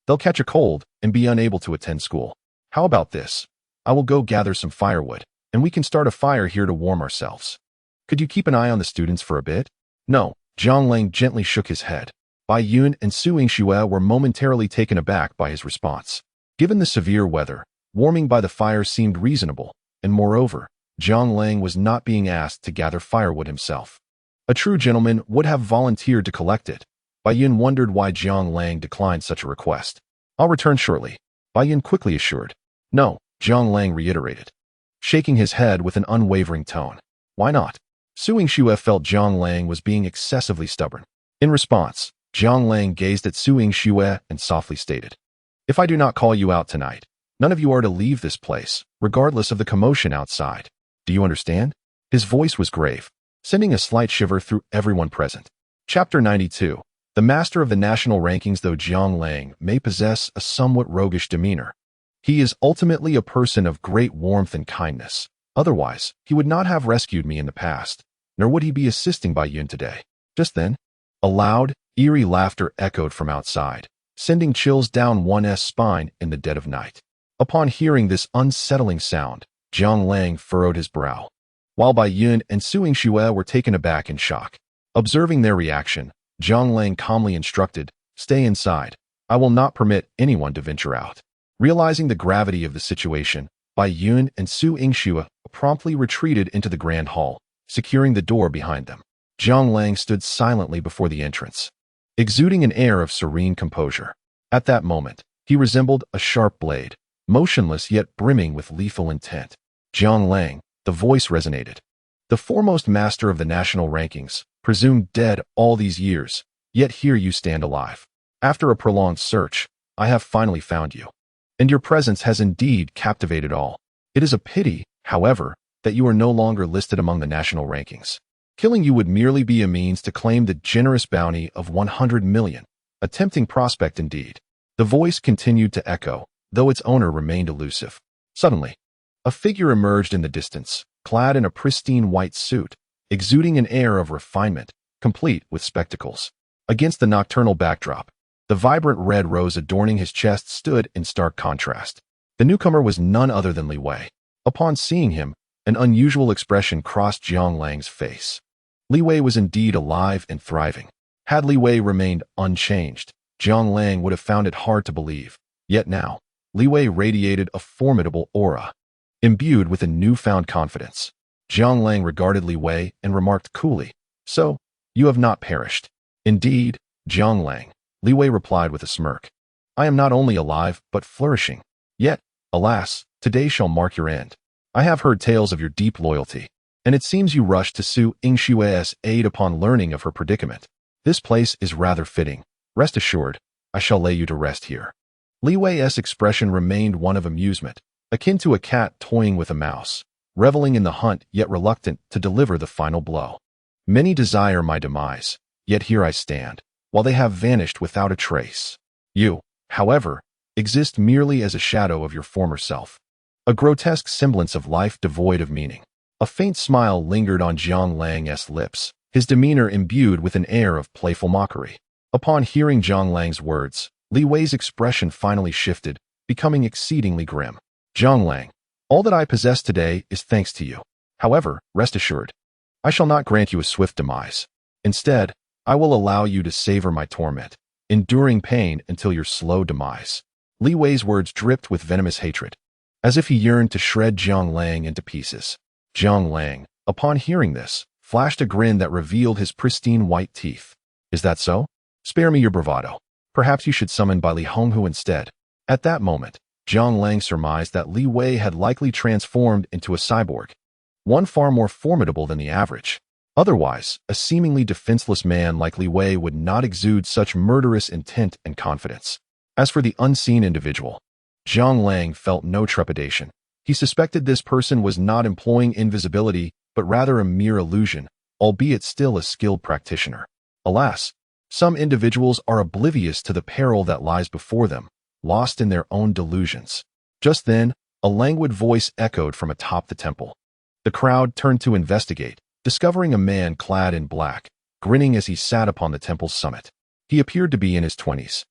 they'll catch a cold and be unable to attend school. How about this? I will go gather some firewood, and we can start a fire here to warm ourselves. Could you keep an eye on the students for a bit?" "No." Jiang Lang gently shook his head. Bai Yun and Su Yingxue were momentarily taken aback by his response. Given the severe weather, warming by the fire seemed reasonable, and moreover, Jiang Lang was not being asked to gather firewood himself. A true gentleman would have volunteered to collect it. Bai Yun wondered why Jiang Lang declined such a request. "I'll return shortly," Bai Yun quickly assured. "No," Jiang Lang reiterated, shaking his head with an unwavering tone. "Why not?" Su Yingxue felt Jiang Lang was being excessively stubborn. In response, Jiang Lang gazed at Su Yingxue and softly stated, "If I do not call you out tonight, none of you are to leave this place, regardless of the commotion outside. Do you understand?" His voice was grave, sending a slight shiver through everyone present. Chapter 92. The master of the national rankings. Though Jiang Lang may possess a somewhat roguish demeanor, he is ultimately a person of great warmth and kindness. Otherwise, he would not have rescued me in the past, nor would he be assisting Bai Yun today. Just then, a loud, eerie laughter echoed from outside, sending chills down one's spine in the dead of night. Upon hearing this unsettling sound, Jiang Lang furrowed his brow, while Bai Yun and Su Yingxue were taken aback in shock. Observing their reaction, Jiang Lang calmly instructed, "Stay inside. I will not permit anyone to venture out." Realizing the gravity of the situation, Bai Yun and Su Yingxue promptly retreated into the grand hall, securing the door behind them. Jiang Lang stood silently before the entrance, exuding an air of serene composure. At that moment, he resembled a sharp blade, motionless yet brimming with lethal intent. Jiang Lang, the voice resonated. The foremost master of the national rankings, presumed dead all these years, yet here you stand alive. After a prolonged search, I have finally found you. And your presence has indeed captivated all. It is a pity, however, that you are no longer listed among the national rankings. Killing you would merely be a means to claim the generous bounty of 100 million, a tempting prospect indeed. The voice continued to echo, though its owner remained elusive. Suddenly, a figure emerged in the distance, clad in a pristine white suit, exuding an air of refinement, complete with spectacles. Against the nocturnal backdrop, the vibrant red rose adorning his chest stood in stark contrast. The newcomer was none other than Li Wei. Upon seeing him, an unusual expression crossed Jiang Lang's face. Li Wei was indeed alive and thriving. Had Li Wei remained unchanged, Jiang Lang would have found it hard to believe. Yet now, Li Wei radiated a formidable aura. Imbued with a newfound confidence, Jiang Lang regarded Li Wei and remarked coolly, "So, you have not perished." "Indeed, Jiang Lang," Li Wei replied with a smirk. "I am not only alive, but flourishing. Yet, alas, today shall mark your end. I have heard tales of your deep loyalty, and it seems you rushed to Su Yingshue's aid upon learning of her predicament. This place is rather fitting. Rest assured, I shall lay you to rest here." Li Wei's expression remained one of amusement, akin to a cat toying with a mouse, reveling in the hunt yet reluctant to deliver the final blow. "Many desire my demise, yet here I stand, while they have vanished without a trace. You, however, exist merely as a shadow of your former self, a grotesque semblance of life devoid of meaning." A faint smile lingered on Jiang Lang's lips, his demeanor imbued with an air of playful mockery. Upon hearing Jiang Lang's words, Li Wei's expression finally shifted, becoming exceedingly grim. "Jiang Lang, all that I possess today is thanks to you. However, rest assured, I shall not grant you a swift demise. Instead, I will allow you to savor my torment, enduring pain until your slow demise." Li Wei's words dripped with venomous hatred, as if he yearned to shred Jiang Lang into pieces. Jiang Lang, upon hearing this, flashed a grin that revealed his pristine white teeth. "Is that so? Spare me your bravado. Perhaps you should summon Bai Li Honghu instead." At that moment, Jiang Lang surmised that Li Wei had likely transformed into a cyborg, one far more formidable than the average. Otherwise, a seemingly defenseless man like Li Wei would not exude such murderous intent and confidence. As for the unseen individual, Jiang Lang felt no trepidation. He suspected this person was not employing invisibility, but rather a mere illusion, albeit still a skilled practitioner. Alas, some individuals are oblivious to the peril that lies before them, lost in their own delusions. Just then, a languid voice echoed from atop the temple. The crowd turned to investigate, discovering a man clad in black, grinning as he sat upon the temple's summit. He appeared to be in his 20s,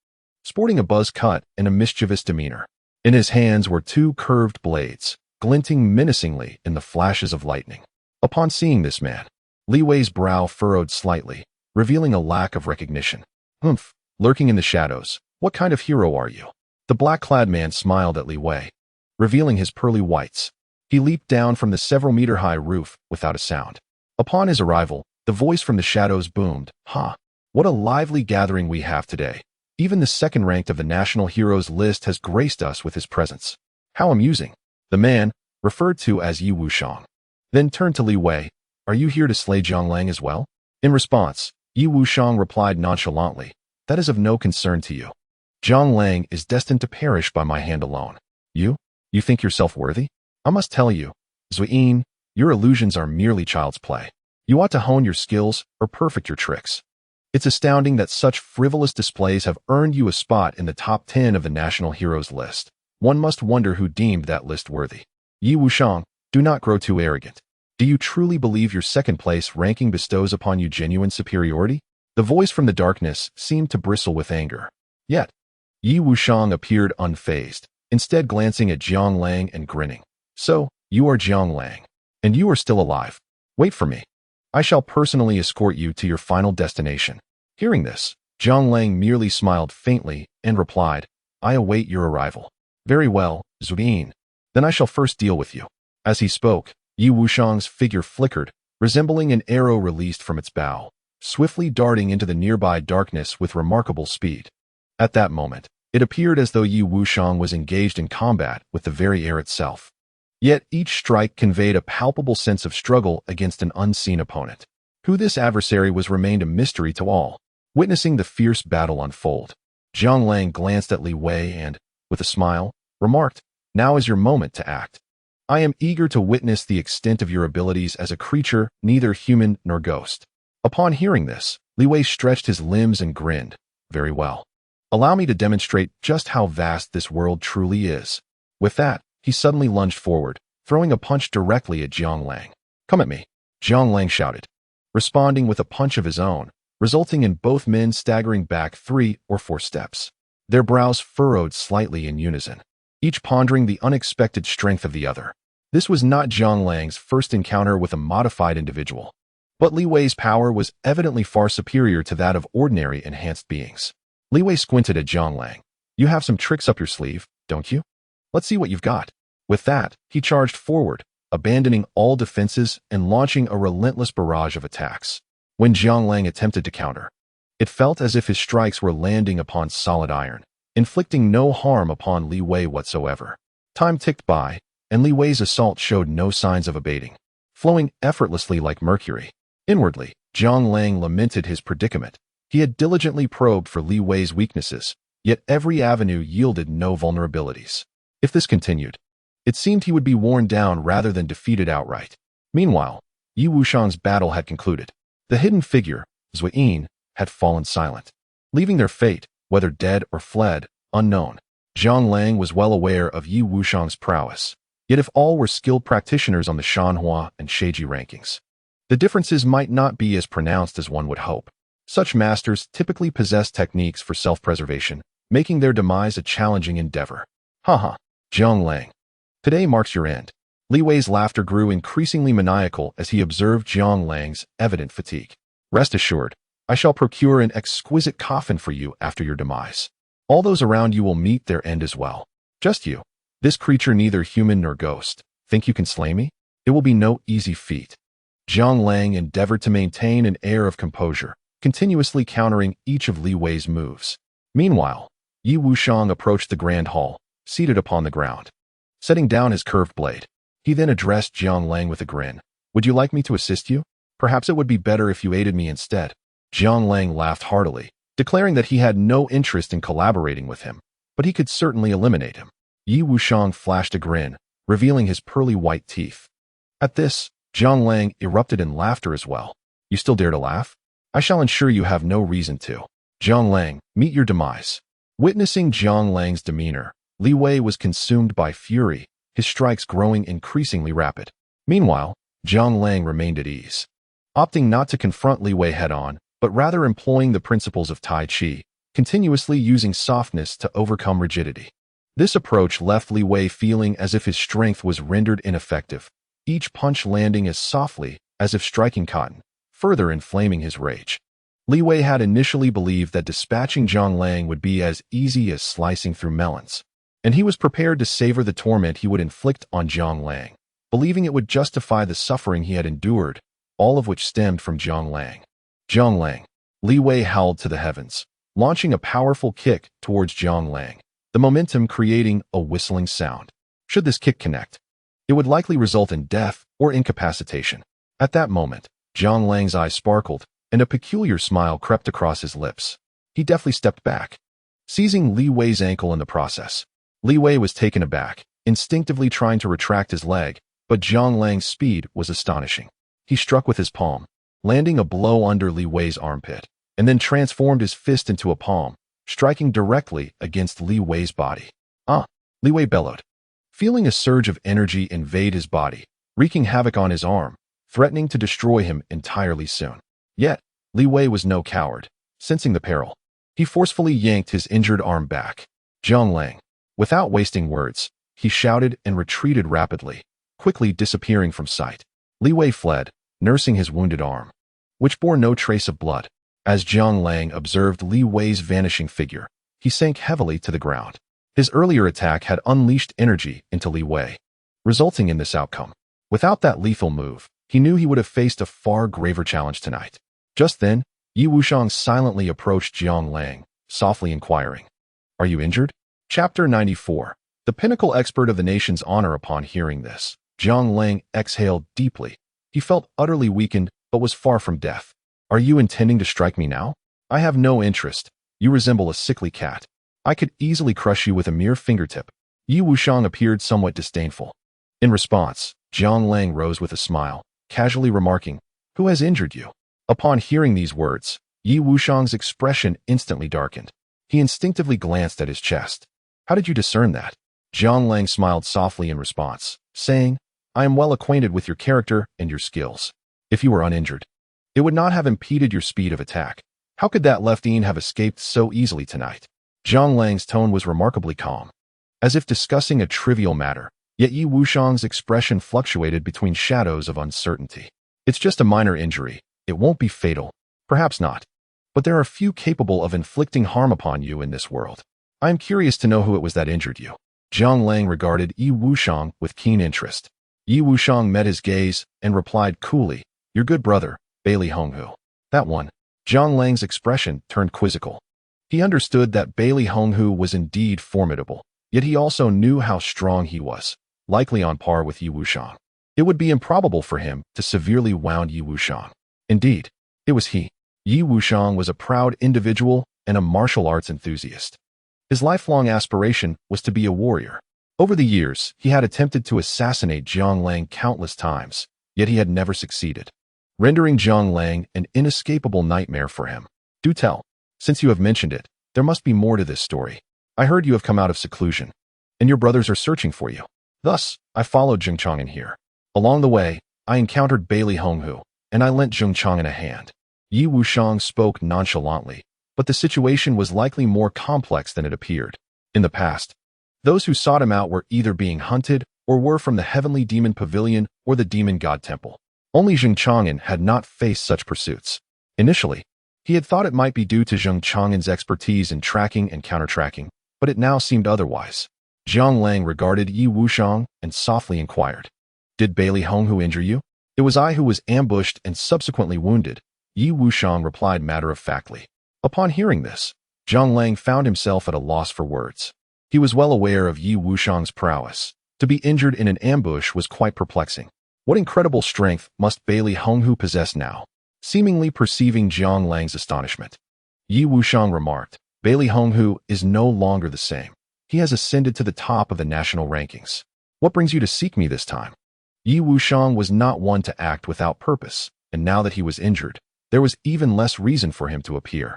sporting a buzz cut and a mischievous demeanor. In his hands were two curved blades, glinting menacingly in the flashes of lightning. Upon seeing this man, Li Wei's brow furrowed slightly, revealing a lack of recognition. "Humph, lurking in the shadows, what kind of hero are you?" The black-clad man smiled at Li Wei, revealing his pearly whites. He leaped down from the several-meter-high roof without a sound. Upon his arrival, the voice from the shadows boomed, "Ha! What a lively gathering we have today. Even the second-ranked of the national heroes list has graced us with his presence. How amusing." The man, referred to as Yi Wushang, then turned to Li Wei. "Are you here to slay Jiang Lang as well?" In response, Yi Wushang replied nonchalantly, "That is of no concern to you. Jiang Lang is destined to perish by my hand alone. You think yourself worthy? I must tell you, Zuyin, your illusions are merely child's play. You ought to hone your skills or perfect your tricks. It's astounding that such frivolous displays have earned you a spot in the top 10 of the national heroes list. One must wonder who deemed that list worthy. Yi Wushang, do not grow too arrogant. Do you truly believe your second-place ranking bestows upon you genuine superiority?" The voice from the darkness seemed to bristle with anger. Yet, Yi Wushang appeared unfazed, instead glancing at Jiang Lang and grinning. "So, you are Jiang Lang, and you are still alive. Wait for me. I shall personally escort you to your final destination." Hearing this, Jiang Lang merely smiled faintly and replied, "I await your arrival." Very well, Zuyin. Then I shall first deal with you. As he spoke, Yi Wushang's figure flickered, resembling an arrow released from its bow, swiftly darting into the nearby darkness with remarkable speed. At that moment, it appeared as though Yi Wushang was engaged in combat with the very air itself. Yet each strike conveyed a palpable sense of struggle against an unseen opponent. Who this adversary was remained a mystery to all. Witnessing the fierce battle unfold, Zhang Lang glanced at Li Wei and, with a smile, remarked, "Now is your moment to act. I am eager to witness the extent of your abilities as a creature neither human nor ghost." Upon hearing this, Li Wei stretched his limbs and grinned. "Very well. Allow me to demonstrate just how vast this world truly is." With that, he suddenly lunged forward, throwing a punch directly at Zhang Lang. "Come at me," Zhang Lang shouted, responding with a punch of his own, resulting in both men staggering back 3 or 4 steps. Their brows furrowed slightly in unison, each pondering the unexpected strength of the other. This was not Zhang Lang's first encounter with a modified individual, but Li Wei's power was evidently far superior to that of ordinary enhanced beings. Li Wei squinted at Zhang Lang. "You have some tricks up your sleeve, don't you? Let's see what you've got." With that, he charged forward, abandoning all defenses and launching a relentless barrage of attacks. When Zhang Lang attempted to counter, it felt as if his strikes were landing upon solid iron, inflicting no harm upon Li Wei whatsoever. Time ticked by, and Li Wei's assault showed no signs of abating, flowing effortlessly like mercury. Inwardly, Zhang Lang lamented his predicament. He had diligently probed for Li Wei's weaknesses, yet every avenue yielded no vulnerabilities. If this continued, it seemed he would be worn down rather than defeated outright. Meanwhile, Yi Wushang's battle had concluded. The hidden figure, Zuyin, had fallen silent, leaving their fate, whether dead or fled, unknown. Zhang Lang was well aware of Yi Wushang's prowess, yet if all were skilled practitioners on the Shanhua and Sheiji rankings, the differences might not be as pronounced as one would hope. Such masters typically possess techniques for self-preservation, making their demise a challenging endeavor. Haha, Zhang Lang. Today marks your end. Li Wei's laughter grew increasingly maniacal as he observed Zhang Lang's evident fatigue. Rest assured, I shall procure an exquisite coffin for you after your demise. All those around you will meet their end as well. Just you, this creature neither human nor ghost. Think you can slay me? It will be no easy feat. Zhang Lang endeavored to maintain an air of composure, continuously countering each of Li Wei's moves. Meanwhile, Yi Wushang approached the grand hall, seated upon the ground. Setting down his curved blade, he then addressed Zhang Lang with a grin. "Would you like me to assist you? Perhaps it would be better if you aided me instead." Zhang Lang laughed heartily, declaring that he had no interest in collaborating with him, but he could certainly eliminate him. Yi Wushang flashed a grin, revealing his pearly white teeth. At this, Zhang Lang erupted in laughter as well. "You still dare to laugh? I shall ensure you have no reason to. Zhang Lang, meet your demise." Witnessing Zhang Lang's demeanor, Li Wei was consumed by fury, his strikes growing increasingly rapid. Meanwhile, Zhang Lang remained at ease, opting not to confront Li Wei head-on, but rather employing the principles of Tai Chi, continuously using softness to overcome rigidity. This approach left Li Wei feeling as if his strength was rendered ineffective, each punch landing as softly as if striking cotton, further inflaming his rage. Li Wei had initially believed that dispatching Zhang Lang would be as easy as slicing through melons, and he was prepared to savor the torment he would inflict on Zhang Lang, believing it would justify the suffering he had endured, all of which stemmed from Zhang Lang. Zhang Lang. Li Wei howled to the heavens, launching a powerful kick towards Zhang Lang, the momentum creating a whistling sound. Should this kick connect, it would likely result in death or incapacitation. At that moment, Zhang Lang's eyes sparkled, and a peculiar smile crept across his lips. He deftly stepped back, seizing Li Wei's ankle in the process. Li Wei was taken aback, instinctively trying to retract his leg, but Zhang Lang's speed was astonishing. He struck with his palm, landing a blow under Li Wei's armpit, and then transformed his fist into a palm, striking directly against Li Wei's body. "Ah!" Li Wei bellowed, feeling a surge of energy invade his body, wreaking havoc on his arm, threatening to destroy him entirely soon. Yet, Li Wei was no coward. Sensing the peril, he forcefully yanked his injured arm back. Zhang Lang. Without wasting words, he shouted and retreated rapidly, quickly disappearing from sight. Li Wei fled, nursing his wounded arm, which bore no trace of blood. As Zhang Lang observed Li Wei's vanishing figure, he sank heavily to the ground. His earlier attack had unleashed energy into Li Wei, resulting in this outcome. Without that lethal move, he knew he would have faced a far graver challenge tonight. Just then, Yi Wuxiang silently approached Jiang Lang, softly inquiring, "Are you injured?" Chapter 94. The pinnacle expert of the nation's honor. Upon hearing this, Jiang Lang exhaled deeply. He felt utterly weakened, but was far from death. "Are you intending to strike me now?" "I have no interest. You resemble a sickly cat. I could easily crush you with a mere fingertip." Yi Wuxiang appeared somewhat disdainful. In response, Jiang Lang rose with a smile, casually remarking, "Who has injured you?" Upon hearing these words, Yi Wuxiang's expression instantly darkened. He instinctively glanced at his chest. "How did you discern that?" Jiang Lang smiled softly in response, saying, "I am well acquainted with your character and your skills. If you were uninjured, it would not have impeded your speed of attack. How could that leftian have escaped so easily tonight?" Jiang Lang's tone was remarkably calm, as if discussing a trivial matter, yet Yi Wuxiang's expression fluctuated between shadows of uncertainty. "It's just a minor injury. It won't be fatal. Perhaps not. But there are few capable of inflicting harm upon you in this world. I am curious to know who it was that injured you." Jiang Lang regarded Yi Wuxiang with keen interest. Yi Wuxiang met his gaze and replied coolly, "Your good brother, Bailey Honghu." "That one." Jiang Lang's expression turned quizzical. He understood that Bailey Honghu was indeed formidable, yet he also knew how strong he was, likely on par with Yi Wuxiang. It would be improbable for him to severely wound Yi Wuxiang. Indeed, it was he. Yi Wuxiang was a proud individual and a martial arts enthusiast. His lifelong aspiration was to be a warrior. Over the years, he had attempted to assassinate Jiang Lang countless times, yet he had never succeeded, rendering Jiang Lang an inescapable nightmare for him. "Do tell. Since you have mentioned it, there must be more to this story. I heard you have come out of seclusion, and your brothers are searching for you. Thus, I followed Zheng Chang'an here. Along the way, I encountered Bailey Honghu, and I lent Zheng Chang'an a hand." Yi Wuxiang spoke nonchalantly, but the situation was likely more complex than it appeared. In the past, those who sought him out were either being hunted or were from the Heavenly Demon Pavilion or the Demon God Temple. Only Zheng Chang'an had not faced such pursuits. Initially, he had thought it might be due to Zheng Chang'an's expertise in tracking and counter-tracking, but it now seemed otherwise. Jiang Lang regarded Yi Wuxiang and softly inquired, "Did Bailey Honghu injure you?" "It was I who was ambushed and subsequently wounded," Yi Wuxiang replied matter-of-factly. Upon hearing this, Jiang Lang found himself at a loss for words. He was well aware of Yi Wuxiang's prowess. To be injured in an ambush was quite perplexing. What incredible strength must Bailey Honghu possess now? Seemingly perceiving Jiang Lang's astonishment, Yi Wuxiang remarked, "Bailey Honghu is no longer the same. He has ascended to the top of the national rankings. What brings you to seek me this time?" Yi Wuxiang was not one to act without purpose, and now that he was injured, there was even less reason for him to appear.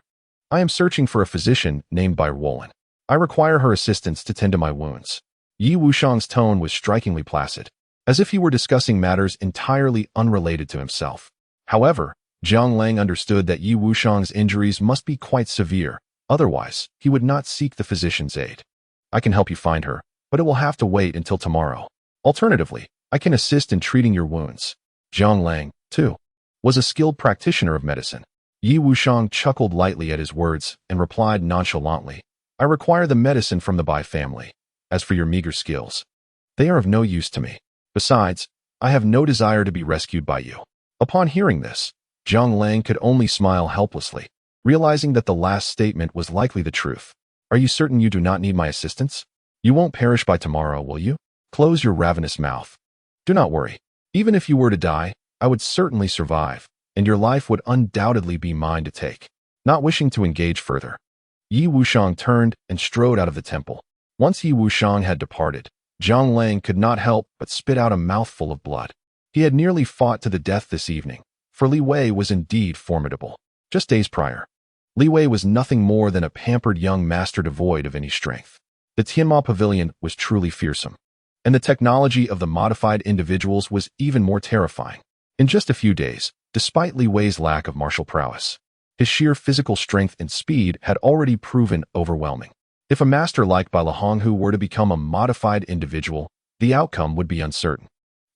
"I am searching for a physician named Bai Wolin. I require her assistance to tend to my wounds." Yi Wuxiang's tone was strikingly placid, as if he were discussing matters entirely unrelated to himself. However, Jiang Lang understood that Yi Wuxiang's injuries must be quite severe, otherwise he would not seek the physician's aid. "I can help you find her, but it will have to wait until tomorrow. Alternatively, I can assist in treating your wounds." Jiang Lang, too, was a skilled practitioner of medicine. Yi Wuxiang chuckled lightly at his words and replied nonchalantly, "I require the medicine from the Bai family. As for your meager skills, they are of no use to me. Besides, I have no desire to be rescued by you." Upon hearing this, Jiang Lang could only smile helplessly, realizing that the last statement was likely the truth. "Are you certain you do not need my assistance? You won't perish by tomorrow, will you? Close your ravenous mouth. Do not worry. Even if you were to die, I would certainly survive, and your life would undoubtedly be mine to take." Not wishing to engage further, Yi Wuxiang turned and strode out of the temple. Once Yi Wuxiang had departed, Jiang Lang could not help but spit out a mouthful of blood. He had nearly fought to the death this evening, for Li Wei was indeed formidable. Just days prior, Li Wei was nothing more than a pampered young master devoid of any strength. The Tianma Pavilion was truly fearsome, and the technology of the modified individuals was even more terrifying. In just a few days, despite Li Wei's lack of martial prowess, his sheer physical strength and speed had already proven overwhelming. If a master like Bai Honghu were to become a modified individual, the outcome would be uncertain.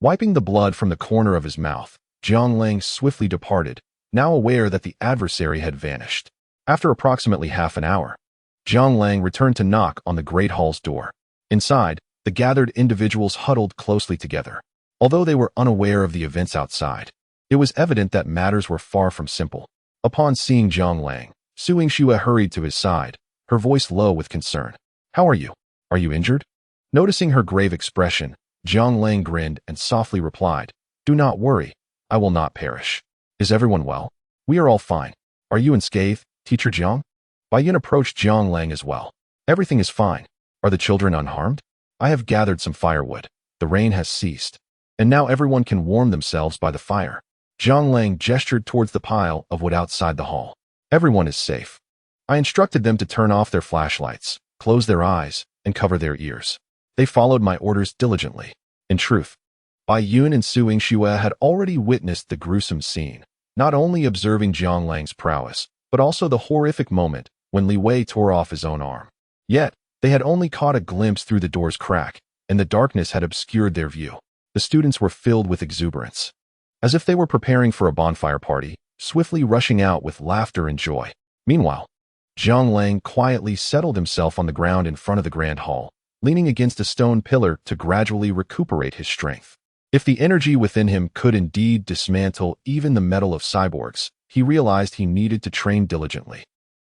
Wiping the blood from the corner of his mouth, Jiang Lang swiftly departed, now aware that the adversary had vanished. After approximately half an hour, Jiang Lang returned to knock on the great hall's door. Inside, the gathered individuals huddled closely together. Although they were unaware of the events outside, it was evident that matters were far from simple. Upon seeing Jiang Lang, Su Yingxue hurried to his side, her voice low with concern. "How are you? Are you injured?" Noticing her grave expression, Jiang Lang grinned and softly replied, "Do not worry, I will not perish. Is everyone well?" "We are all fine. Are you unscathed, Teacher Jiang?" Bai Yun approached Jiang Lang as well. "Everything is fine. Are the children unharmed? I have gathered some firewood. The rain has ceased, and now everyone can warm themselves by the fire." Jiang Lang gestured towards the pile of wood outside the hall. "Everyone is safe. I instructed them to turn off their flashlights, close their eyes, and cover their ears. They followed my orders diligently." In truth, Bai Yun and Su Yingxue had already witnessed the gruesome scene, not only observing Jiang Lang's prowess, but also the horrific moment when Li Wei tore off his own arm. Yet, they had only caught a glimpse through the door's crack, and the darkness had obscured their view. The students were filled with exuberance, as if they were preparing for a bonfire party, swiftly rushing out with laughter and joy. Meanwhile, Jiang Lang quietly settled himself on the ground in front of the grand hall, leaning against a stone pillar to gradually recuperate his strength. If the energy within him could indeed dismantle even the metal of cyborgs, he realized he needed to train diligently.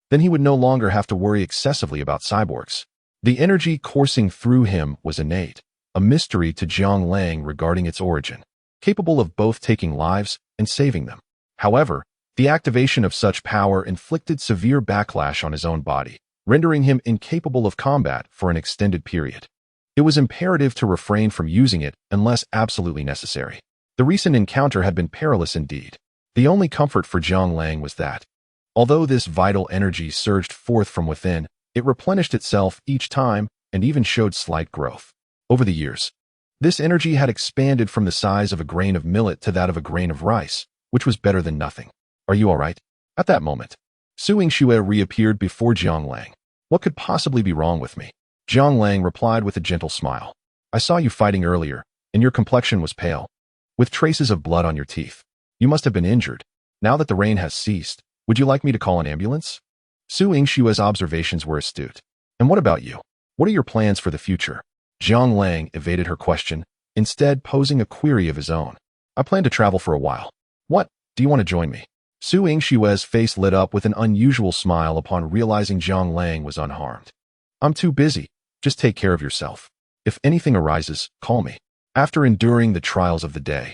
Then he would no longer have to worry excessively about cyborgs. The energy coursing through him was innate, a mystery to Jiang Lang regarding its origin, capable of both taking lives and saving them. However, the activation of such power inflicted severe backlash on his own body, rendering him incapable of combat for an extended period. It was imperative to refrain from using it unless absolutely necessary. The recent encounter had been perilous indeed. The only comfort for Jiang Lang was that, although this vital energy surged forth from within, it replenished itself each time and even showed slight growth. Over the years, this energy had expanded from the size of a grain of millet to that of a grain of rice, which was better than nothing. "Are you all right?" At that moment, Su Yingxue reappeared before Jiang Lang. "What could possibly be wrong with me?" Jiang Lang replied with a gentle smile. "I saw you fighting earlier, and your complexion was pale, with traces of blood on your teeth. You must have been injured. Now that the rain has ceased, would you like me to call an ambulance?" Su Yingxue's observations were astute. "And what about you? What are your plans for the future?" Jiang Lang evaded her question, instead posing a query of his own. "I plan to travel for a while." "What? Do you want to join me?" Su Yingxue's face lit up with an unusual smile upon realizing Jiang Lang was unharmed. "I'm too busy. Just take care of yourself. If anything arises, call me." After enduring the trials of the day,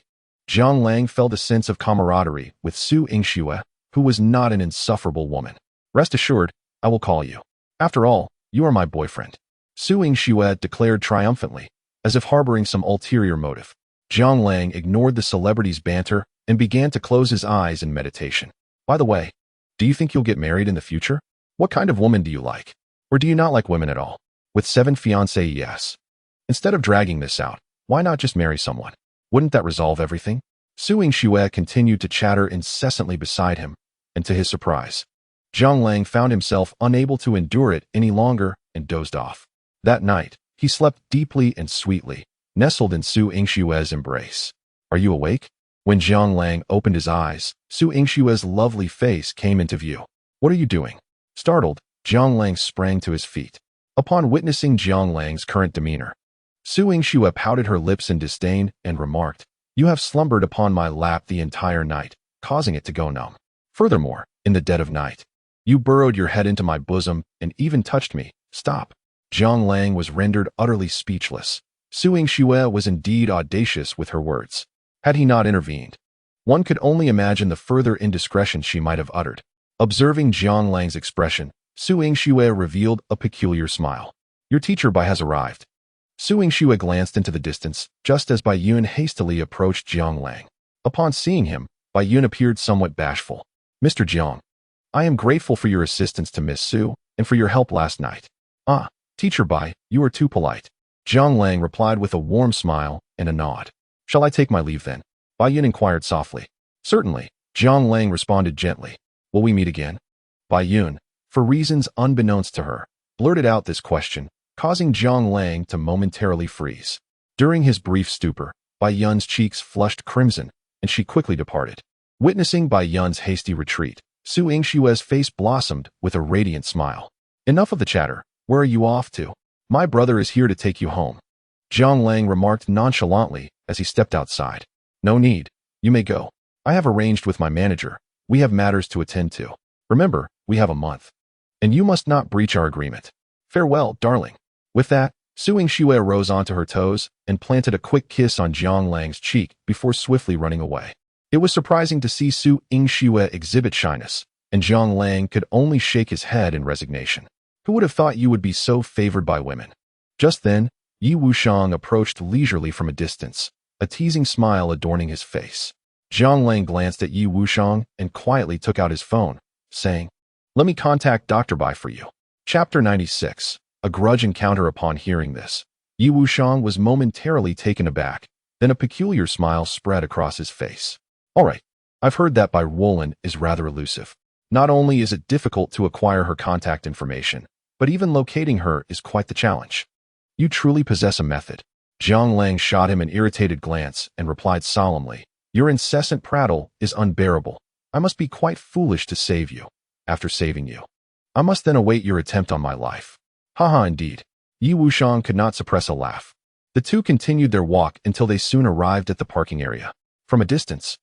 Jiang Lang felt a sense of camaraderie with Su Yingxue, who was not an insufferable woman. "Rest assured, I will call you. After all, you are my boyfriend," Su Yingxue declared triumphantly, as if harboring some ulterior motive. Jiang Lang ignored the celebrity's banter and began to close his eyes in meditation. "By the way, do you think you'll get married in the future? What kind of woman do you like? Or do you not like women at all? With 7 fiancés, yes. Instead of dragging this out, why not just marry someone? Wouldn't that resolve everything?" Su Yingxue continued to chatter incessantly beside him, and to his surprise, Jiang Lang found himself unable to endure it any longer and dozed off. That night, he slept deeply and sweetly, nestled in Su Yingxue's embrace. "Are you awake?" When Jiang Lang opened his eyes, Su Yingxue's lovely face came into view. "What are you doing?" Startled, Jiang Lang sprang to his feet. Upon witnessing Jiang Lang's current demeanor, Su Yingxue pouted her lips in disdain and remarked, "You have slumbered upon my lap the entire night, causing it to go numb. Furthermore, in the dead of night, you burrowed your head into my bosom and even touched me. Stop." Jiang Lang was rendered utterly speechless. Su Yingxue was indeed audacious with her words. Had he not intervened, one could only imagine the further indiscretion she might have uttered. Observing Jiang Lang's expression, Su Yingxue revealed a peculiar smile. "Your teacher Bai has arrived." Su Yingxue glanced into the distance, just as Bai Yun hastily approached Jiang Lang. Upon seeing him, Bai Yun appeared somewhat bashful. "Mr. Jiang, I am grateful for your assistance to Miss Su and for your help last night." "Ah, Teacher Bai, you are too polite." Jiang Lang replied with a warm smile and a nod. "Shall I take my leave then?" Bai Yun inquired softly. "Certainly," Jiang Lang responded gently. "Will we meet again?" Bai Yun, for reasons unbeknownst to her, blurted out this question, causing Jiang Lang to momentarily freeze. During his brief stupor, Bai Yun's cheeks flushed crimson, and she quickly departed. Witnessing Bai Yun's hasty retreat, Su Yingxue's face blossomed with a radiant smile. Enough of the chatter. Where are you off to? My brother is here to take you home. Jiang Lang remarked nonchalantly as he stepped outside. No need. You may go. I have arranged with my manager. We have matters to attend to. Remember, we have a month. And you must not breach our agreement. Farewell, darling. With that, Su Yingxue rose onto her toes and planted a quick kiss on Jiang Lang's cheek before swiftly running away. It was surprising to see Su Yingxue exhibit shyness, and Jiang Lang could only shake his head in resignation. Who would have thought you would be so favored by women? Just then, Yi Wuxiang approached leisurely from a distance, a teasing smile adorning his face. Jiang Lang glanced at Yi Wuxiang and quietly took out his phone, saying, "Let me contact Dr. Bai for you." Chapter 96. A grudge encounter. Upon hearing this, Yi Wuxiang was momentarily taken aback, then a peculiar smile spread across his face. All right, I've heard that Bai Roland is rather elusive. Not only is it difficult to acquire her contact information, but even locating her is quite the challenge. You truly possess a method. Jiang Lang shot him an irritated glance and replied solemnly, Your incessant prattle is unbearable. I must be quite foolish to save you. After saving you, I must then await your attempt on my life. Haha, indeed. Yi Wuxiang could not suppress a laugh. The two continued their walk until they soon arrived at the parking area. From a distance,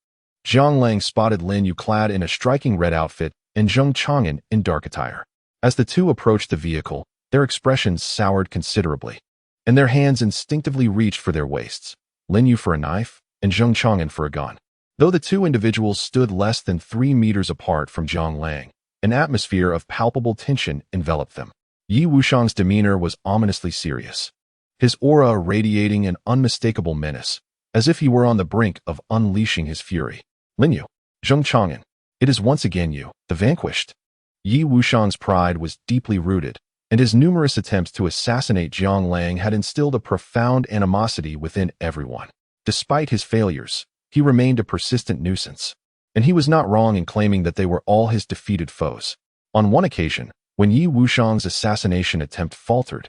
Jiang Lang spotted Lin Yu clad in a striking red outfit and Zheng Chang'an in dark attire. As the two approached the vehicle, their expressions soured considerably, and their hands instinctively reached for their waists, Lin Yu for a knife and Zheng Chang'an for a gun. Though the two individuals stood less than 3 meters apart from Jiang Lang, an atmosphere of palpable tension enveloped them. Yi Wuxiang's demeanor was ominously serious, his aura radiating an unmistakable menace, as if he were on the brink of unleashing his fury. Lin Yu, Zheng Chang'an, it is once again you, the vanquished. Yi Wuxiang's pride was deeply rooted, and his numerous attempts to assassinate Jiang Lang had instilled a profound animosity within everyone. Despite his failures, he remained a persistent nuisance, and he was not wrong in claiming that they were all his defeated foes. On one occasion, when Yi Wuxiang's assassination attempt faltered,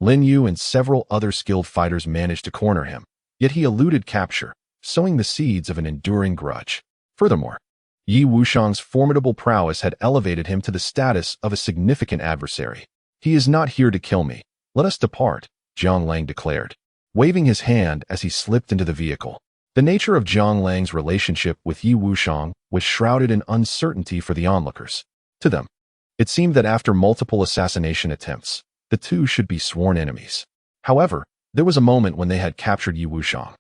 Lin Yu and several other skilled fighters managed to corner him, yet he eluded capture, sowing the seeds of an enduring grudge. Furthermore, Yi Wuxiang's formidable prowess had elevated him to the status of a significant adversary. He is not here to kill me. Let us depart, Jiang Lang declared, waving his hand as he slipped into the vehicle. The nature of Jiang Lang's relationship with Yi Wuxiang was shrouded in uncertainty for the onlookers. To them, it seemed that after multiple assassination attempts, the two should be sworn enemies. However, there was a moment when they had captured Yi Wuxiang,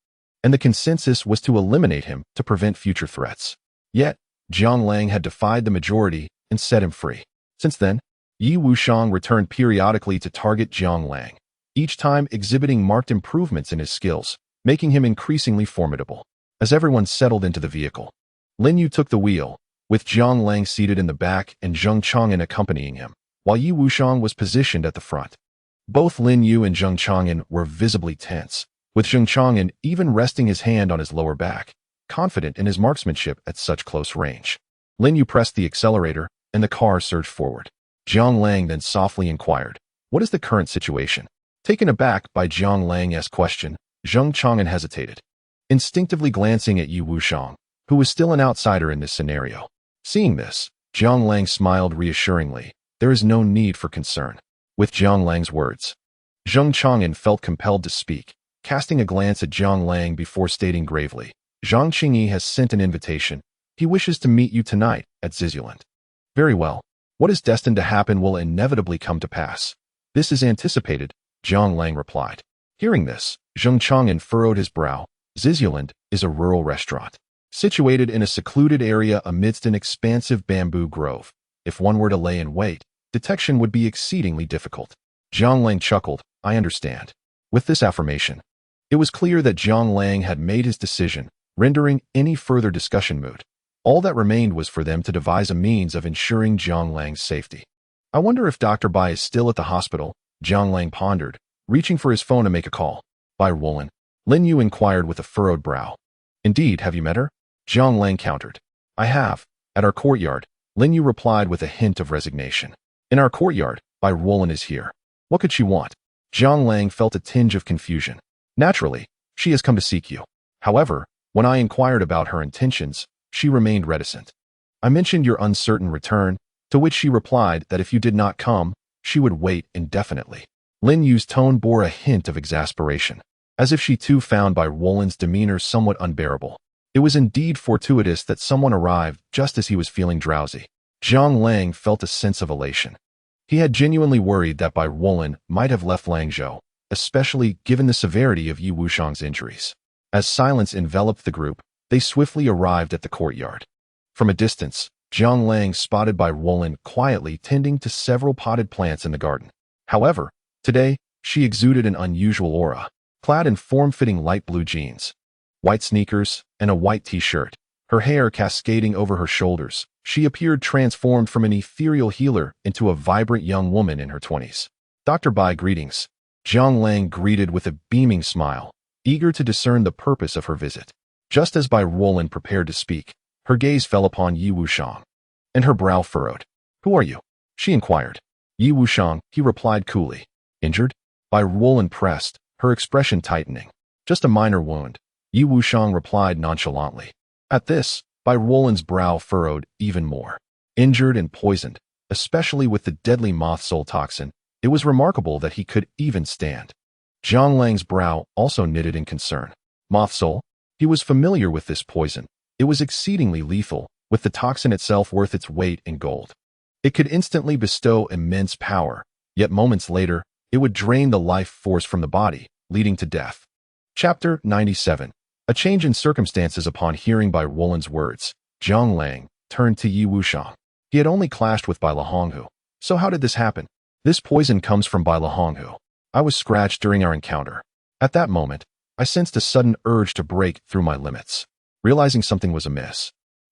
and the consensus was to eliminate him to prevent future threats. Yet, Jiang Lang had defied the majority and set him free. Since then, Yi Wuxiang returned periodically to target Jiang Lang, each time exhibiting marked improvements in his skills, making him increasingly formidable. As everyone settled into the vehicle, Lin Yu took the wheel, with Jiang Lang seated in the back and Zheng Chang'an accompanying him, while Yi Wuxiang was positioned at the front. Both Lin Yu and Zheng Chang'an were visibly tense, with Zheng Chang'an even resting his hand on his lower back, confident in his marksmanship at such close range. Lin Yu pressed the accelerator, and the car surged forward. Jiang Lang then softly inquired, What is the current situation? Taken aback by Jiang Lang's question, Zheng Chang'an hesitated, instinctively glancing at Yi Wuxiang, who was still an outsider in this scenario. Seeing this, Jiang Lang smiled reassuringly. There is no need for concern. With Jiang Lang's words, Zheng Chang'an felt compelled to speak, casting a glance at Jiang Lang before stating gravely, Zhang Qingyi has sent an invitation. He wishes to meet you tonight at Zizuland. Very well. What is destined to happen will inevitably come to pass. This is anticipated, Jiang Lang replied. Hearing this, Zheng Chang'an furrowed his brow. Zizuland is a rural restaurant, situated in a secluded area amidst an expansive bamboo grove. If one were to lay in wait, detection would be exceedingly difficult. Jiang Lang chuckled, I understand. With this affirmation, it was clear that Jiang Lang had made his decision, rendering any further discussion moot. All that remained was for them to devise a means of ensuring Jiang Lang's safety. I wonder if Dr. Bai is still at the hospital, Jiang Lang pondered, reaching for his phone to make a call. Bai Roland, Lin Yu inquired with a furrowed brow. Indeed, have you met her? Jiang Lang countered. I have. At our courtyard, Lin Yu replied with a hint of resignation. In our courtyard, Bai Roland is here. What could she want? Jiang Lang felt a tinge of confusion. Naturally, she has come to seek you. However, when I inquired about her intentions, she remained reticent. I mentioned your uncertain return, to which she replied that if you did not come, she would wait indefinitely. Lin Yu's tone bore a hint of exasperation, as if she too found Bai Wolin's demeanor somewhat unbearable. It was indeed fortuitous that someone arrived just as he was feeling drowsy. Zhang Lang felt a sense of elation. He had genuinely worried that Bai Wolin might have left Langzhou, especially given the severity of Yi Wushang's injuries. As silence enveloped the group, they swiftly arrived at the courtyard. From a distance, Zhang Lang spotted Bai Wolin quietly tending to several potted plants in the garden. However, today, she exuded an unusual aura. Clad in form-fitting light blue jeans, white sneakers, and a white t-shirt, her hair cascading over her shoulders, she appeared transformed from an ethereal healer into a vibrant young woman in her 20s. Dr. Bai, greetings. Zhang Lang greeted with a beaming smile, eager to discern the purpose of her visit. Just as Bai Wolin prepared to speak, her gaze fell upon Yi Wushang, and her brow furrowed. Who are you? She inquired. Yi Wushang, he replied coolly. Injured? Bai Wolin pressed, her expression tightening. Just a minor wound, Yi Wushang replied nonchalantly. At this, Bai Wolin's brow furrowed even more. Injured and poisoned, especially with the deadly moth soul toxin, it was remarkable that he could even stand. Zhang Lang's brow also knitted in concern. Moth soul? He was familiar with this poison. It was exceedingly lethal, with the toxin itself worth its weight in gold. It could instantly bestow immense power, yet moments later, it would drain the life force from the body, leading to death. Chapter 97. A change in circumstances. Upon hearing Bai Wolin's words, Zhang Lang turned to Yi Wushang. He had only clashed with Bai Lahonghu. So how did this happen? This poison comes from Bai Lahonghu. I was scratched during our encounter. At that moment, I sensed a sudden urge to break through my limits. Realizing something was amiss,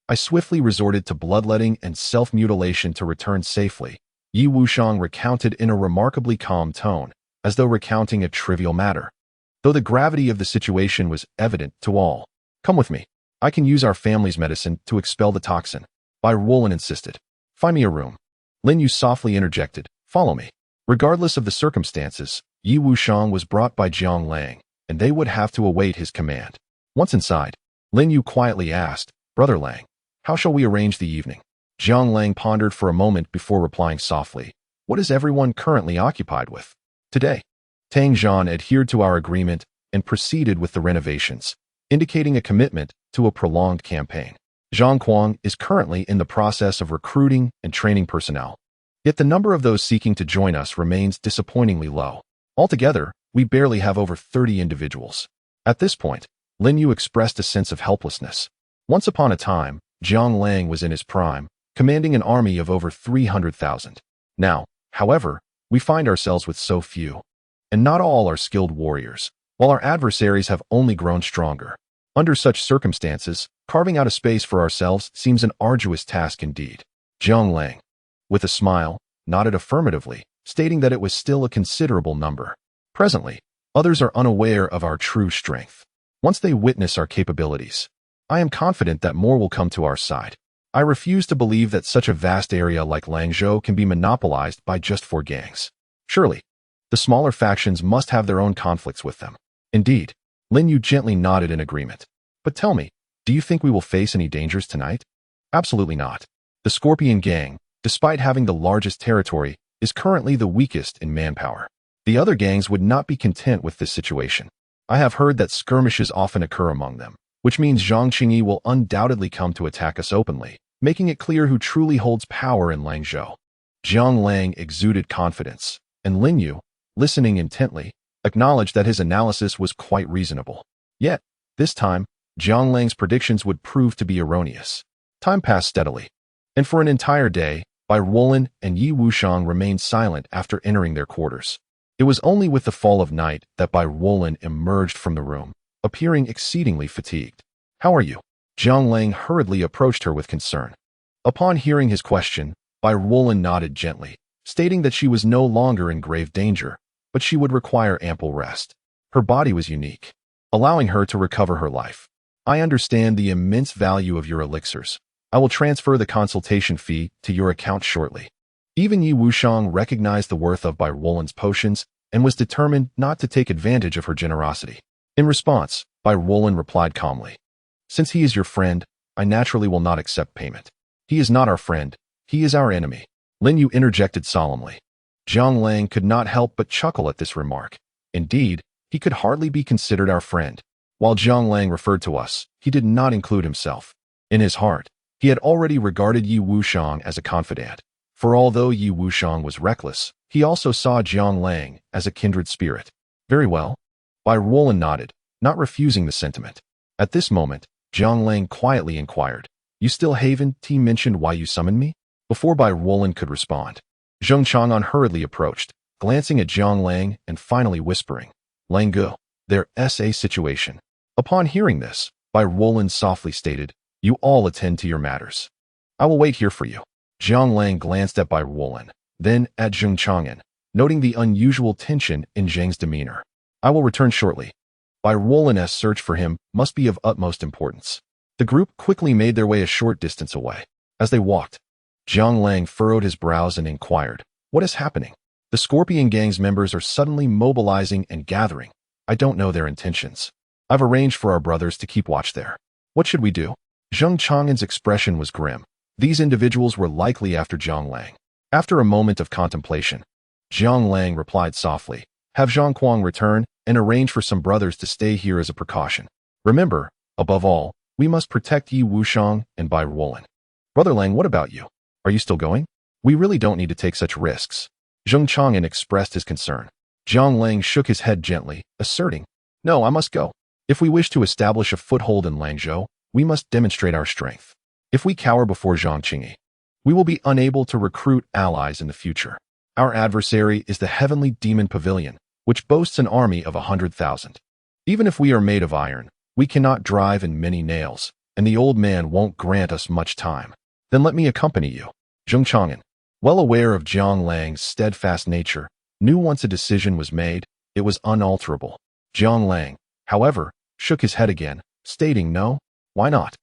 I swiftly resorted to bloodletting and self-mutilation to return safely. Yi Wushang recounted in a remarkably calm tone, as though recounting a trivial matter. Though the gravity of the situation was evident to all. Come with me. I can use our family's medicine to expel the toxin. Bai Wolin insisted. Find me a room. Lin Yu softly interjected. Follow me. Regardless of the circumstances, Yi Wushang was brought by Zhang Lang, and they would have to await his command. Once inside, Lin Yu quietly asked, Brother Lang, how shall we arrange the evening? Zhang Lang pondered for a moment before replying softly. What is everyone currently occupied with? Today, Tang Zhan adhered to our agreement and proceeded with the renovations, indicating a commitment to a prolonged campaign. Zhang Kuang is currently in the process of recruiting and training personnel. Yet the number of those seeking to join us remains disappointingly low. Altogether, we barely have over 30 individuals. At this point, Lin Yu expressed a sense of helplessness. Once upon a time, Zhang Lang was in his prime, commanding an army of over 300,000. Now, however, we find ourselves with so few. And not all are skilled warriors, while our adversaries have only grown stronger. Under such circumstances, carving out a space for ourselves seems an arduous task indeed. Zhang Lang, with a smile, nodded affirmatively, stating that it was still a considerable number. Presently, others are unaware of our true strength. Once they witness our capabilities, I am confident that more will come to our side. I refuse to believe that such a vast area like Langzhou can be monopolized by just 4 gangs. Surely, the smaller factions must have their own conflicts with them. Indeed, Lin Yu gently nodded in agreement. But tell me, do you think we will face any dangers tonight? Absolutely not. The Scorpion Gang, despite having the largest territory, is currently the weakest in manpower. The other gangs would not be content with this situation. I have heard that skirmishes often occur among them, which means Zhang Qingyi will undoubtedly come to attack us openly, making it clear who truly holds power in Langzhou. Zhang Lang exuded confidence, and Lin Yu, listening intently, acknowledged that his analysis was quite reasonable. Yet, this time, Zhang Lang's predictions would prove to be erroneous. Time passed steadily, and for an entire day, Bai Wolin and Yi Wushang remained silent after entering their quarters. It was only with the fall of night that Bai Wolin emerged from the room, appearing exceedingly fatigued. How are you? Zhang Lang hurriedly approached her with concern. Upon hearing his question, Bai Wolin nodded gently, stating that she was no longer in grave danger, but she would require ample rest. Her body was unique, allowing her to recover her life. I understand the immense value of your elixirs. I will transfer the consultation fee to your account shortly. Even Yi Wushang recognized the worth of Bai Wolin's potions and was determined not to take advantage of her generosity. In response, Bai Wolin replied calmly, Since he is your friend, I naturally will not accept payment. He is not our friend, he is our enemy. Lin Yu interjected solemnly. Jiang Lang could not help but chuckle at this remark. Indeed, he could hardly be considered our friend. While Jiang Lang referred to us, he did not include himself. In his heart, he had already regarded Yi Wuxiang as a confidant. For although Yi Wuxiang was reckless, he also saw Jiang Lang as a kindred spirit. Very well. Bai Ruolin nodded, not refusing the sentiment. At this moment, Jiang Lang quietly inquired, "You still haven't mentioned why you summoned me?" Before Bai Ruolin could respond, Zheng Chang'an hurriedly approached, glancing at Jiang Lang and finally whispering, "Lang Gu, there's a situation." Upon hearing this, Bai Ruolin softly stated, "You all attend to your matters. I will wait here for you." Jiang Lang glanced at Bai Ruolin, then at Zheng Chang'an, noting the unusual tension in Zhang's demeanor. "I will return shortly." Bai Ruolin's search for him must be of utmost importance. The group quickly made their way a short distance away. As they walked, Jiang Lang furrowed his brows and inquired, "What is happening?" "The Scorpion Gang's members are suddenly mobilizing and gathering. I don't know their intentions. I've arranged for our brothers to keep watch there. What should we do?" Zheng Chang'an's expression was grim. These individuals were likely after Jiang Lang. After a moment of contemplation, Jiang Lang replied softly, "Have Zhang Kuang return and arrange for some brothers to stay here as a precaution. Remember, above all, we must protect Yi Wuxiang and Bai Ruolin." "Brother Lang, what about you? Are you still going?" "We really don't need to take such risks." Zheng Chang'an expressed his concern. Jiang Lang shook his head gently, asserting, "No, I must go. If we wish to establish a foothold in Langzhou, we must demonstrate our strength. If we cower before Zhang Qingyi, we will be unable to recruit allies in the future. Our adversary is the Heavenly Demon Pavilion, which boasts an army of 100,000. Even if we are made of iron, we cannot drive in many nails, and the old man won't grant us much time. Then let me accompany you." Zheng Chang'an, well aware of Jiang Lang's steadfast nature, knew once a decision was made, it was unalterable. Jiang Lang, however, shook his head again, stating, "No, why not?"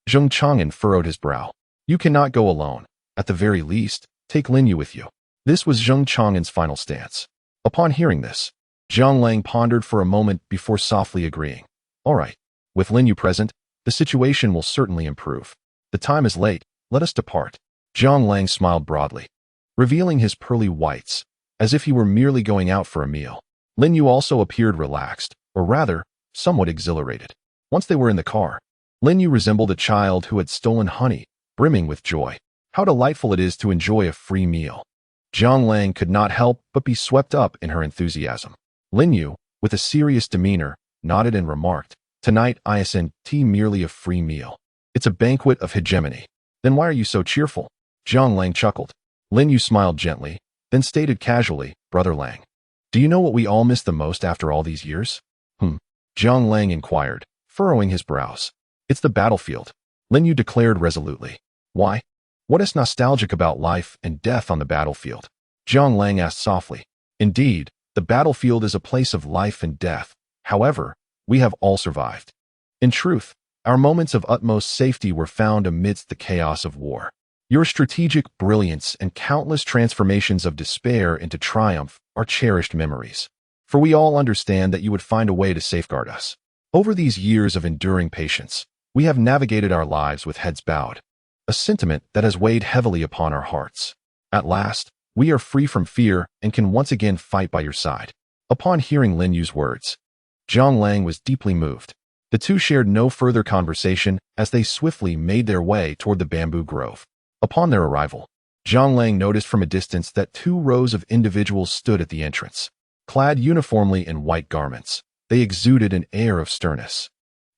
Zheng Chang'an furrowed his brow. "You cannot go alone. At the very least, take Lin Yu with you." This was Zheng Chang'an's final stance. Upon hearing this, Jiang Lang pondered for a moment before softly agreeing. "All right. With Lin Yu present, the situation will certainly improve. The time is late, let us depart." Jiang Lang smiled broadly, revealing his pearly whites, as if he were merely going out for a meal. Lin Yu also appeared relaxed, or rather, somewhat exhilarated. Once they were in the car, Lin Yu resembled a child who had stolen honey, brimming with joy. How delightful it is to enjoy a free meal. Jiang Lang could not help but be swept up in her enthusiasm. Lin Yu, with a serious demeanor, nodded and remarked, "Tonight isn't merely a free meal. It's a banquet of hegemony." "Then why are you so cheerful?" Jiang Lang chuckled. Lin Yu smiled gently, then stated casually, "Brother Lang, do you know what we all miss the most after all these years?" Jiang Lang inquired, furrowing his brows. "It's the battlefield," Lin Yu declared resolutely. "Why? What is nostalgic about life and death on the battlefield?" Jiang Lang asked softly. "Indeed, the battlefield is a place of life and death. However, we have all survived. In truth, our moments of utmost safety were found amidst the chaos of war. Your strategic brilliance and countless transformations of despair into triumph are cherished memories. For we all understand that you would find a way to safeguard us. Over these years of enduring patience, we have navigated our lives with heads bowed, a sentiment that has weighed heavily upon our hearts. At last, we are free from fear and can once again fight by your side." Upon hearing Lin Yu's words, Jiang Lang was deeply moved. The two shared no further conversation as they swiftly made their way toward the bamboo grove. Upon their arrival, Jiang Lang noticed from a distance that 2 rows of individuals stood at the entrance. Clad uniformly in white garments, they exuded an air of sternness.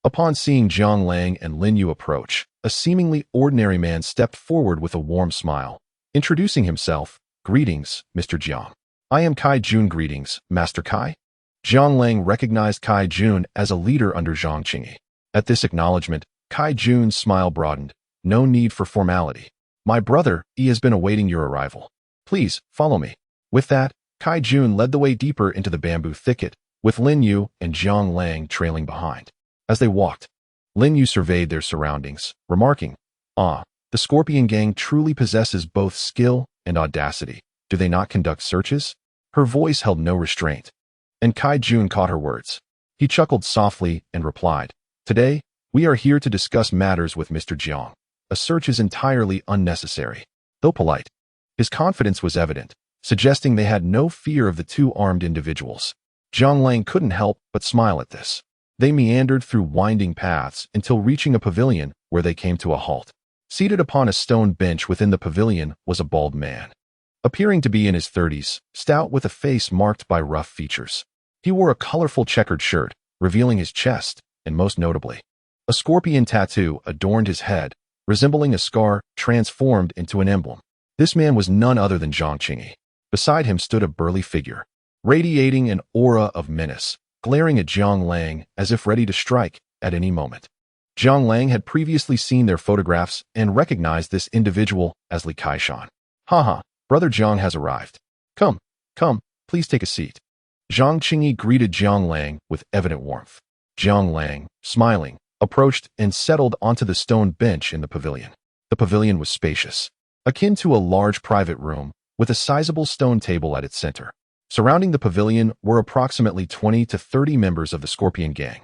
Upon seeing Jiang Lang and Lin Yu approach, a seemingly ordinary man stepped forward with a warm smile. Introducing himself, "Greetings, Mr. Jiang. I am Kai Jun." "Greetings, Master Kai." Jiang Lang recognized Kai Jun as a leader under Zhang Qingyi. At this acknowledgement, Kai Jun's smile broadened. "No need for formality. My brother, he has been awaiting your arrival. Please, follow me." With that, Kai Jun led the way deeper into the bamboo thicket, with Lin Yu and Jiang Lang trailing behind. As they walked, Lin Yu surveyed their surroundings, remarking, "Ah, the Scorpion Gang truly possesses both skill and audacity. Do they not conduct searches?" Her voice held no restraint, and Kai Jun caught her words. He chuckled softly and replied, "Today, we are here to discuss matters with Mr. Jiang. A search is entirely unnecessary." Though polite, his confidence was evident, suggesting they had no fear of the two armed individuals. Jiang Lang couldn't help but smile at this. They meandered through winding paths until reaching a pavilion where they came to a halt. Seated upon a stone bench within the pavilion was a bald man, appearing to be in his 30s, stout with a face marked by rough features. He wore a colorful checkered shirt, revealing his chest, and most notably, a scorpion tattoo adorned his head, resembling a scar transformed into an emblem. This man was none other than Zhang Qingyi. Beside him stood a burly figure, radiating an aura of menace, glaring at Jiang Lang as if ready to strike at any moment. Jiang Lang had previously seen their photographs and recognized this individual as Li Kaishan. Haha, Brother Jiang has arrived. Come, please take a seat. Zhang Qingyi greeted Jiang Lang with evident warmth. Jiang Lang, smiling, approached and settled onto the stone bench in the pavilion. The pavilion was spacious, akin to a large private room, with a sizable stone table at its center. Surrounding the pavilion were approximately 20 to 30 members of the Scorpion Gang,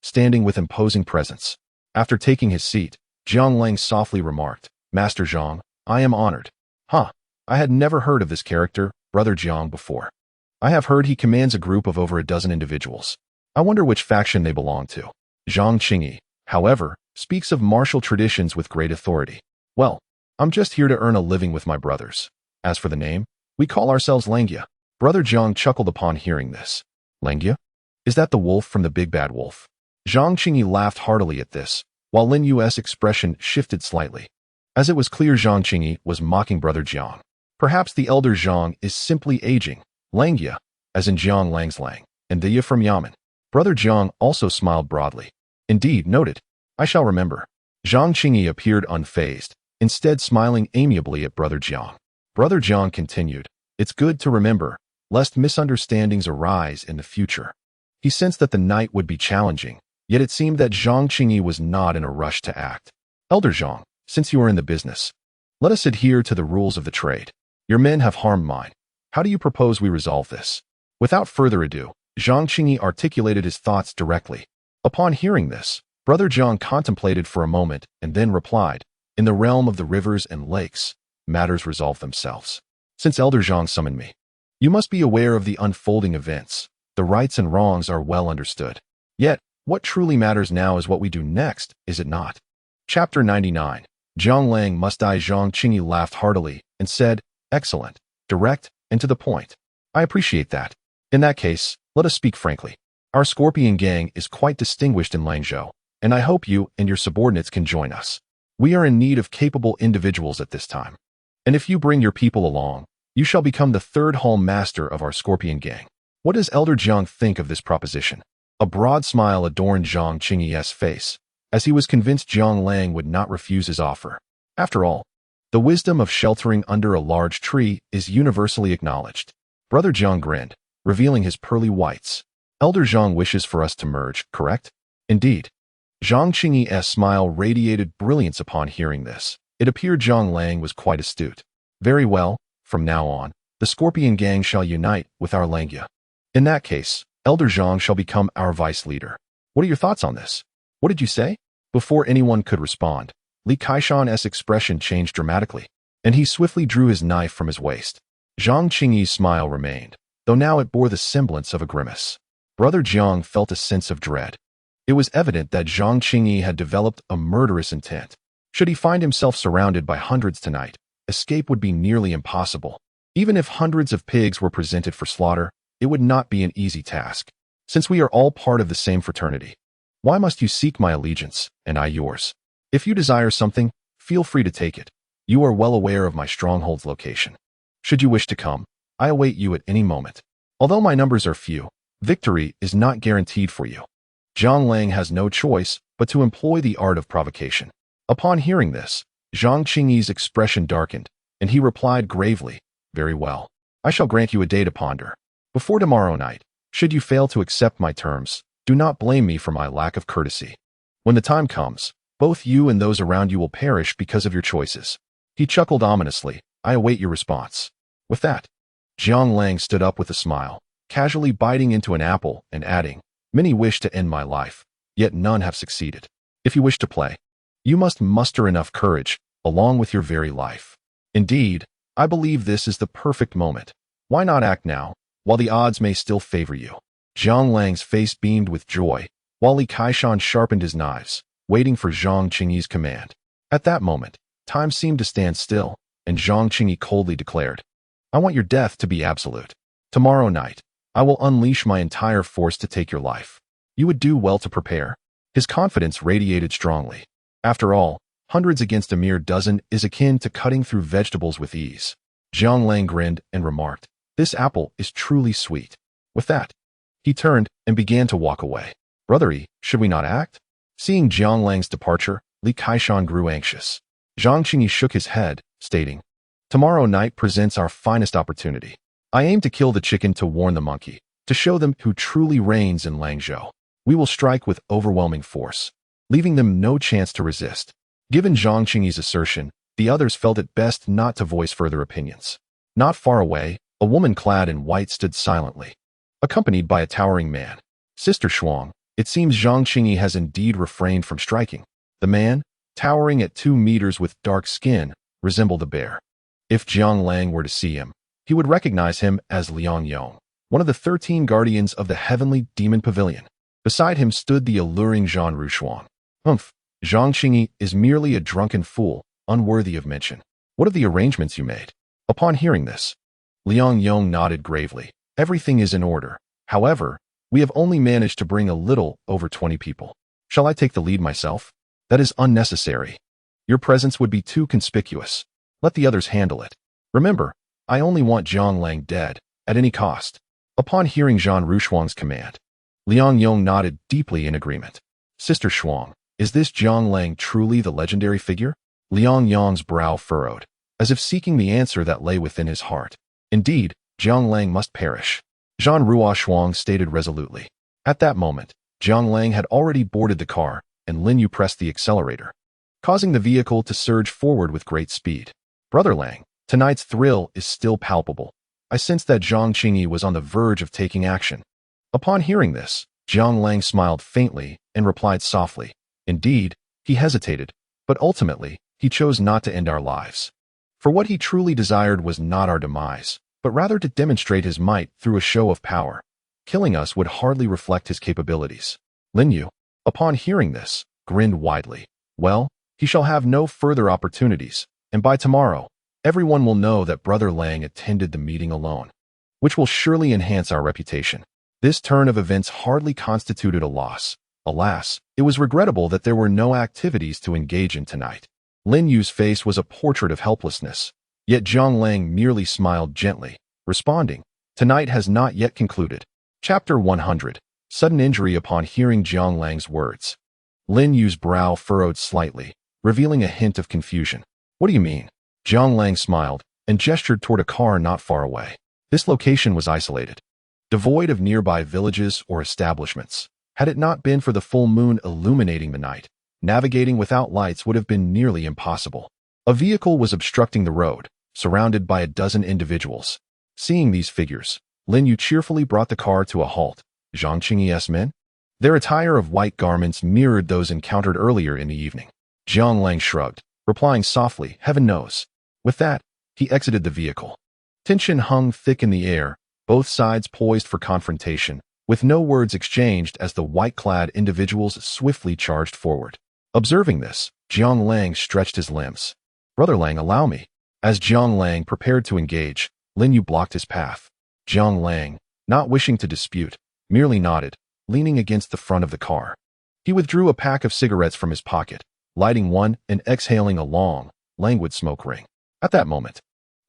standing with imposing presence. After taking his seat, Jiang Lang softly remarked, Master Zhang, I am honored. I had never heard of this character, Brother Jiang, before. I have heard he commands a group of over a dozen individuals. I wonder which faction they belong to. Zhang Qingyi, however, speaks of martial traditions with great authority. Well, I'm just here to earn a living with my brothers. As for the name, we call ourselves Langya. Brother Jiang chuckled upon hearing this. Langya? Is that the wolf from the Big Bad Wolf? Zhang Qingyi laughed heartily at this, while Lin Yu's expression shifted slightly, as it was clear Zhang Qingyi was mocking Brother Jiang. Perhaps the elder Zhang is simply aging. Langya, as in Jiang Lang's Lang, and the Ya from Yamen. Brother Jiang also smiled broadly. Indeed, noted. I shall remember. Zhang Qingyi appeared unfazed, instead smiling amiably at Brother Jiang. Brother Jiang continued, It's good to remember, lest misunderstandings arise in the future. He sensed that the night would be challenging, yet it seemed that Zhang Qingyi was not in a rush to act. Elder Zhang, since you are in the business, let us adhere to the rules of the trade. Your men have harmed mine. How do you propose we resolve this? Without further ado, Zhang Qingyi articulated his thoughts directly. Upon hearing this, Brother Jiang contemplated for a moment and then replied, In the realm of the rivers and lakes, matters resolve themselves. Since Elder Zhang summoned me, you must be aware of the unfolding events. The rights and wrongs are well understood. Yet, what truly matters now is what we do next, is it not? Chapter 99. Jiang Lang must die. Zhang Qingyi laughed heartily and said, Excellent, direct, and to the point. I appreciate that. In that case, let us speak frankly. Our Scorpion Gang is quite distinguished in Langzhou, and I hope you and your subordinates can join us. We are in need of capable individuals at this time. And if you bring your people along, you shall become the third hall master of our Scorpion Gang. What does Elder Jiang think of this proposition? A broad smile adorned Zhang Qingyi's face, as he was convinced Jiang Lang would not refuse his offer. After all, the wisdom of sheltering under a large tree is universally acknowledged. Brother Jiang grinned, revealing his pearly whites. Elder Zhang wishes for us to merge, correct? Indeed. Zhang Qingyi's smile radiated brilliance upon hearing this. It appeared Jiang Lang was quite astute. Very well, from now on, the Scorpion Gang shall unite with our Langya. In that case, Elder Zhang shall become our vice leader. What are your thoughts on this? What did you say? Before anyone could respond, Li Kaishan's expression changed dramatically, and he swiftly drew his knife from his waist. Zhang Qingyi's smile remained, though now it bore the semblance of a grimace. Brother Jiang felt a sense of dread. It was evident that Zhang Qingyi had developed a murderous intent. Should he find himself surrounded by hundreds tonight, escape would be nearly impossible. Even if hundreds of pigs were presented for slaughter, it would not be an easy task. Since we are all part of the same fraternity, why must you seek my allegiance, and I yours? If you desire something, feel free to take it. You are well aware of my stronghold's location. Should you wish to come, I await you at any moment. Although my numbers are few, victory is not guaranteed for you. Jiang Lang has no choice but to employ the art of provocation. Upon hearing this, Zhang Qingyi's expression darkened, and he replied gravely, Very well. I shall grant you a day to ponder. Before tomorrow night, should you fail to accept my terms, do not blame me for my lack of courtesy. When the time comes, both you and those around you will perish because of your choices. He chuckled ominously. I await your response. With that, Jiang Lang stood up with a smile, casually biting into an apple and adding, Many wish to end my life, yet none have succeeded. If you wish to play, you must muster enough courage, along with your very life. Indeed, I believe this is the perfect moment. Why not act now, while the odds may still favor you? Jiang Lang's face beamed with joy, while Li Kaishan sharpened his knives, waiting for Zhang Qingyi's command. At that moment, time seemed to stand still, and Zhang Qingyi coldly declared, I want your death to be absolute. Tomorrow night, I will unleash my entire force to take your life. You would do well to prepare. His confidence radiated strongly. After all, hundreds against a mere dozen is akin to cutting through vegetables with ease. Jiang Lang grinned and remarked, This apple is truly sweet. With that, he turned and began to walk away. Brother, should we not act? Seeing Jiang Lang's departure, Li Kaishan grew anxious. Zhang Qingyi shook his head, stating, Tomorrow night presents our finest opportunity. I aim to kill the chicken to warn the monkey, to show them who truly reigns in Langzhou. We will strike with overwhelming force, leaving them no chance to resist. Given Zhang Qingyi's assertion, the others felt it best not to voice further opinions. Not far away, a woman clad in white stood silently, accompanied by a towering man. Sister Shuang, it seems Zhang Qingyi has indeed refrained from striking. The man, towering at 2 meters with dark skin, resembled a bear. If Jiang Lang were to see him, he would recognize him as Liang Yong, one of the 13 guardians of the Heavenly Demon Pavilion. Beside him stood the alluring Zhan Rushuang. Zhang Qingyi is merely a drunken fool, unworthy of mention. What of the arrangements you made? Upon hearing this, Liang Yong nodded gravely. Everything is in order. However, we have only managed to bring a little over 20 people. Shall I take the lead myself? That is unnecessary. Your presence would be too conspicuous. Let the others handle it. Remember, I only want Jiang Lang dead, at any cost. Upon hearing Zhan Rushuang's command, Liang Yong nodded deeply in agreement. Sister Shuang, is this Jiang Lang truly the legendary figure? Liang Yong's brow furrowed, as if seeking the answer that lay within his heart. Indeed, Jiang Lang must perish. Zhan Rushuang stated resolutely. At that moment, Jiang Lang had already boarded the car, and Lin Yu pressed the accelerator, causing the vehicle to surge forward with great speed. Brother Lang, tonight's thrill is still palpable. I sensed that Zhang Qingyi was on the verge of taking action. Upon hearing this, Jiang Lang smiled faintly and replied softly. Indeed, he hesitated, but ultimately, he chose not to end our lives. For what he truly desired was not our demise, but rather to demonstrate his might through a show of power. Killing us would hardly reflect his capabilities. Lin Yu, upon hearing this, grinned widely. Well, he shall have no further opportunities, and by tomorrow, everyone will know that Brother Lang attended the meeting alone, which will surely enhance our reputation. This turn of events hardly constituted a loss. Alas, it was regrettable that there were no activities to engage in tonight. Lin Yu's face was a portrait of helplessness, yet Jiang Lang merely smiled gently, responding, Tonight has not yet concluded. Chapter 100. Sudden injury. Upon hearing Jiang Lang's words, Lin Yu's brow furrowed slightly, revealing a hint of confusion. What do you mean? Jiang Lang smiled and gestured toward a car not far away. This location was isolated, devoid of nearby villages or establishments. Had it not been for the full moon illuminating the night, navigating without lights would have been nearly impossible. A vehicle was obstructing the road, surrounded by a dozen individuals. Seeing these figures, Lin Yu cheerfully brought the car to a halt. Zhang Qingyi's men? Their attire of white garments mirrored those encountered earlier in the evening. Jiang Lang shrugged, replying softly, Heaven knows. With that, he exited the vehicle. Tension hung thick in the air, both sides poised for confrontation, with no words exchanged as the white-clad individuals swiftly charged forward. Observing this, Jiang Lang stretched his limbs. Brother Lang, allow me. As Jiang Lang prepared to engage, Lin Yu blocked his path. Jiang Lang, not wishing to dispute, merely nodded, leaning against the front of the car. He withdrew a pack of cigarettes from his pocket, lighting one and exhaling a long, languid smoke ring. At that moment,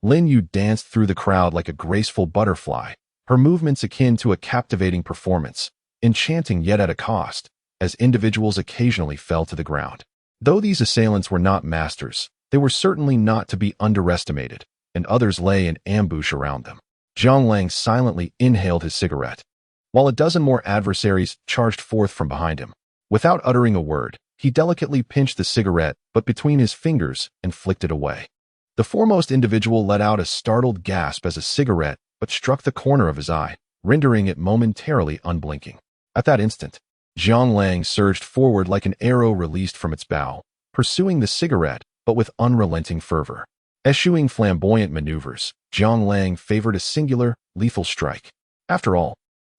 Lin Yu danced through the crowd like a graceful butterfly, her movements akin to a captivating performance, enchanting yet at a cost, as individuals occasionally fell to the ground. Though these assailants were not masters, they were certainly not to be underestimated, and others lay in ambush around them. Jiang Lang silently inhaled his cigarette, while a dozen more adversaries charged forth from behind him. Without uttering a word, he delicately pinched the cigarette, but between his fingers, and flicked it away. The foremost individual let out a startled gasp as a cigarette but struck the corner of his eye, rendering it momentarily unblinking. At that instant, Jiang Lang surged forward like an arrow released from its bow, pursuing the cigarette, but with unrelenting fervor. Eschewing flamboyant maneuvers, Zhang Lang favored a singular, lethal strike. After all,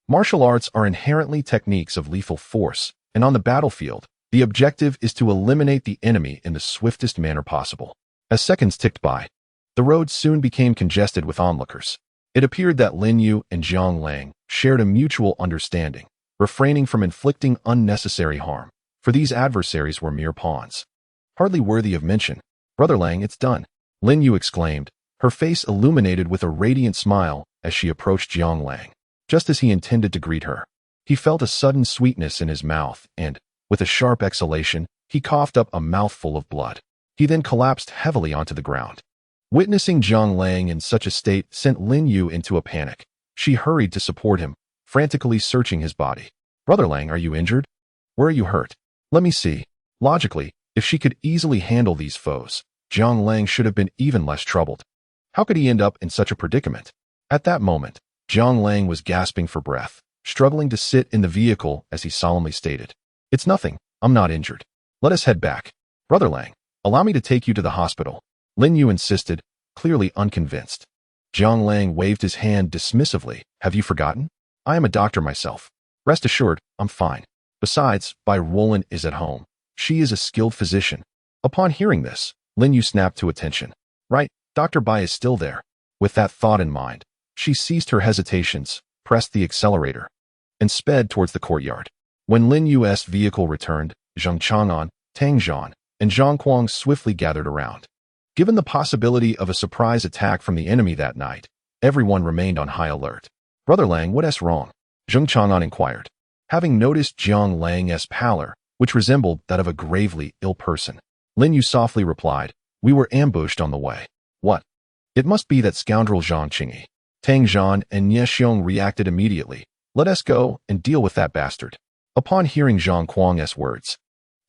martial arts are inherently techniques of lethal force, and on the battlefield, the objective is to eliminate the enemy in the swiftest manner possible. As seconds ticked by, the road soon became congested with onlookers. It appeared that Lin Yu and Zhang Lang shared a mutual understanding, refraining from inflicting unnecessary harm, for these adversaries were mere pawns. Hardly worthy of mention. "Brother Lang, it's done," Lin Yu exclaimed, her face illuminated with a radiant smile as she approached Zhang Lang. Just as he intended to greet her, he felt a sudden sweetness in his mouth and, with a sharp exhalation, he coughed up a mouthful of blood. He then collapsed heavily onto the ground. Witnessing Zhang Lang in such a state sent Lin Yu into a panic. She hurried to support him, frantically searching his body. "Brother Lang, are you injured? Where are you hurt? Let me see." Logically, if she could easily handle these foes, Zhang Lang should have been even less troubled. How could he end up in such a predicament? At that moment, Zhang Lang was gasping for breath, struggling to sit in the vehicle as he solemnly stated, "It's nothing, I'm not injured. Let us head back." "Brother Lang, allow me to take you to the hospital," Lin Yu insisted, clearly unconvinced. Zhang Lang waved his hand dismissively. "Have you forgotten? I am a doctor myself. Rest assured, I'm fine. Besides, Bai Roland is at home. She is a skilled physician." Upon hearing this, Lin Yu snapped to attention. "Right, Dr. Bai is still there." With that thought in mind, she ceased her hesitations, pressed the accelerator, and sped towards the courtyard. When Lin Yu's vehicle returned, Zhang Chang'an, Tang Zhan, and Zhang Kuang swiftly gathered around. Given the possibility of a surprise attack from the enemy that night, everyone remained on high alert. "Brother Lang, what's wrong?" Zhang Chang'an inquired. Having noticed Zhang Lang's pallor, which resembled that of a gravely ill person, Lin Yu softly replied, "We were ambushed on the way." "What? It must be that scoundrel Zhang Qingyi." Tang Zhan and Nie Xiong reacted immediately. "Let us go and deal with that bastard." Upon hearing Zhang Kuang's words,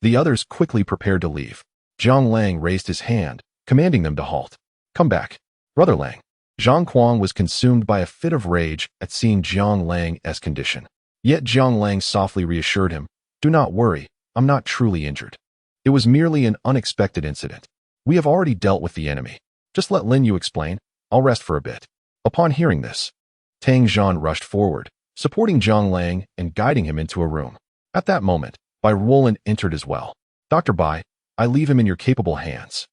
the others quickly prepared to leave. Zhang Lang raised his hand, commanding them to halt. "Come back, Brother Lang." Zhang Kuang was consumed by a fit of rage at seeing Zhang Lang's condition. Yet Zhang Lang softly reassured him, "Do not worry, I'm not truly injured. It was merely an unexpected incident. We have already dealt with the enemy. Just let Lin Yu explain. I'll rest for a bit." Upon hearing this, Tang Zhan rushed forward, supporting Zhang Lang and guiding him into a room. At that moment, Bai Roland entered as well. "Dr. Bai, I leave him in your capable hands."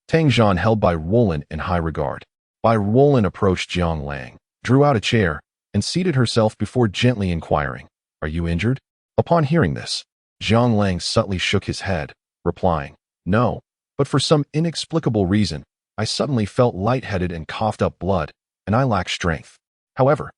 Tang Zhan held Bai Roland in high regard. Bai Roland approached Zhang Lang, drew out a chair, and seated herself before gently inquiring, "Are you injured?" Upon hearing this, Zhang Lang subtly shook his head, replying, "No, but for some inexplicable reason, I suddenly felt lightheaded and coughed up blood, and I lack strength. However,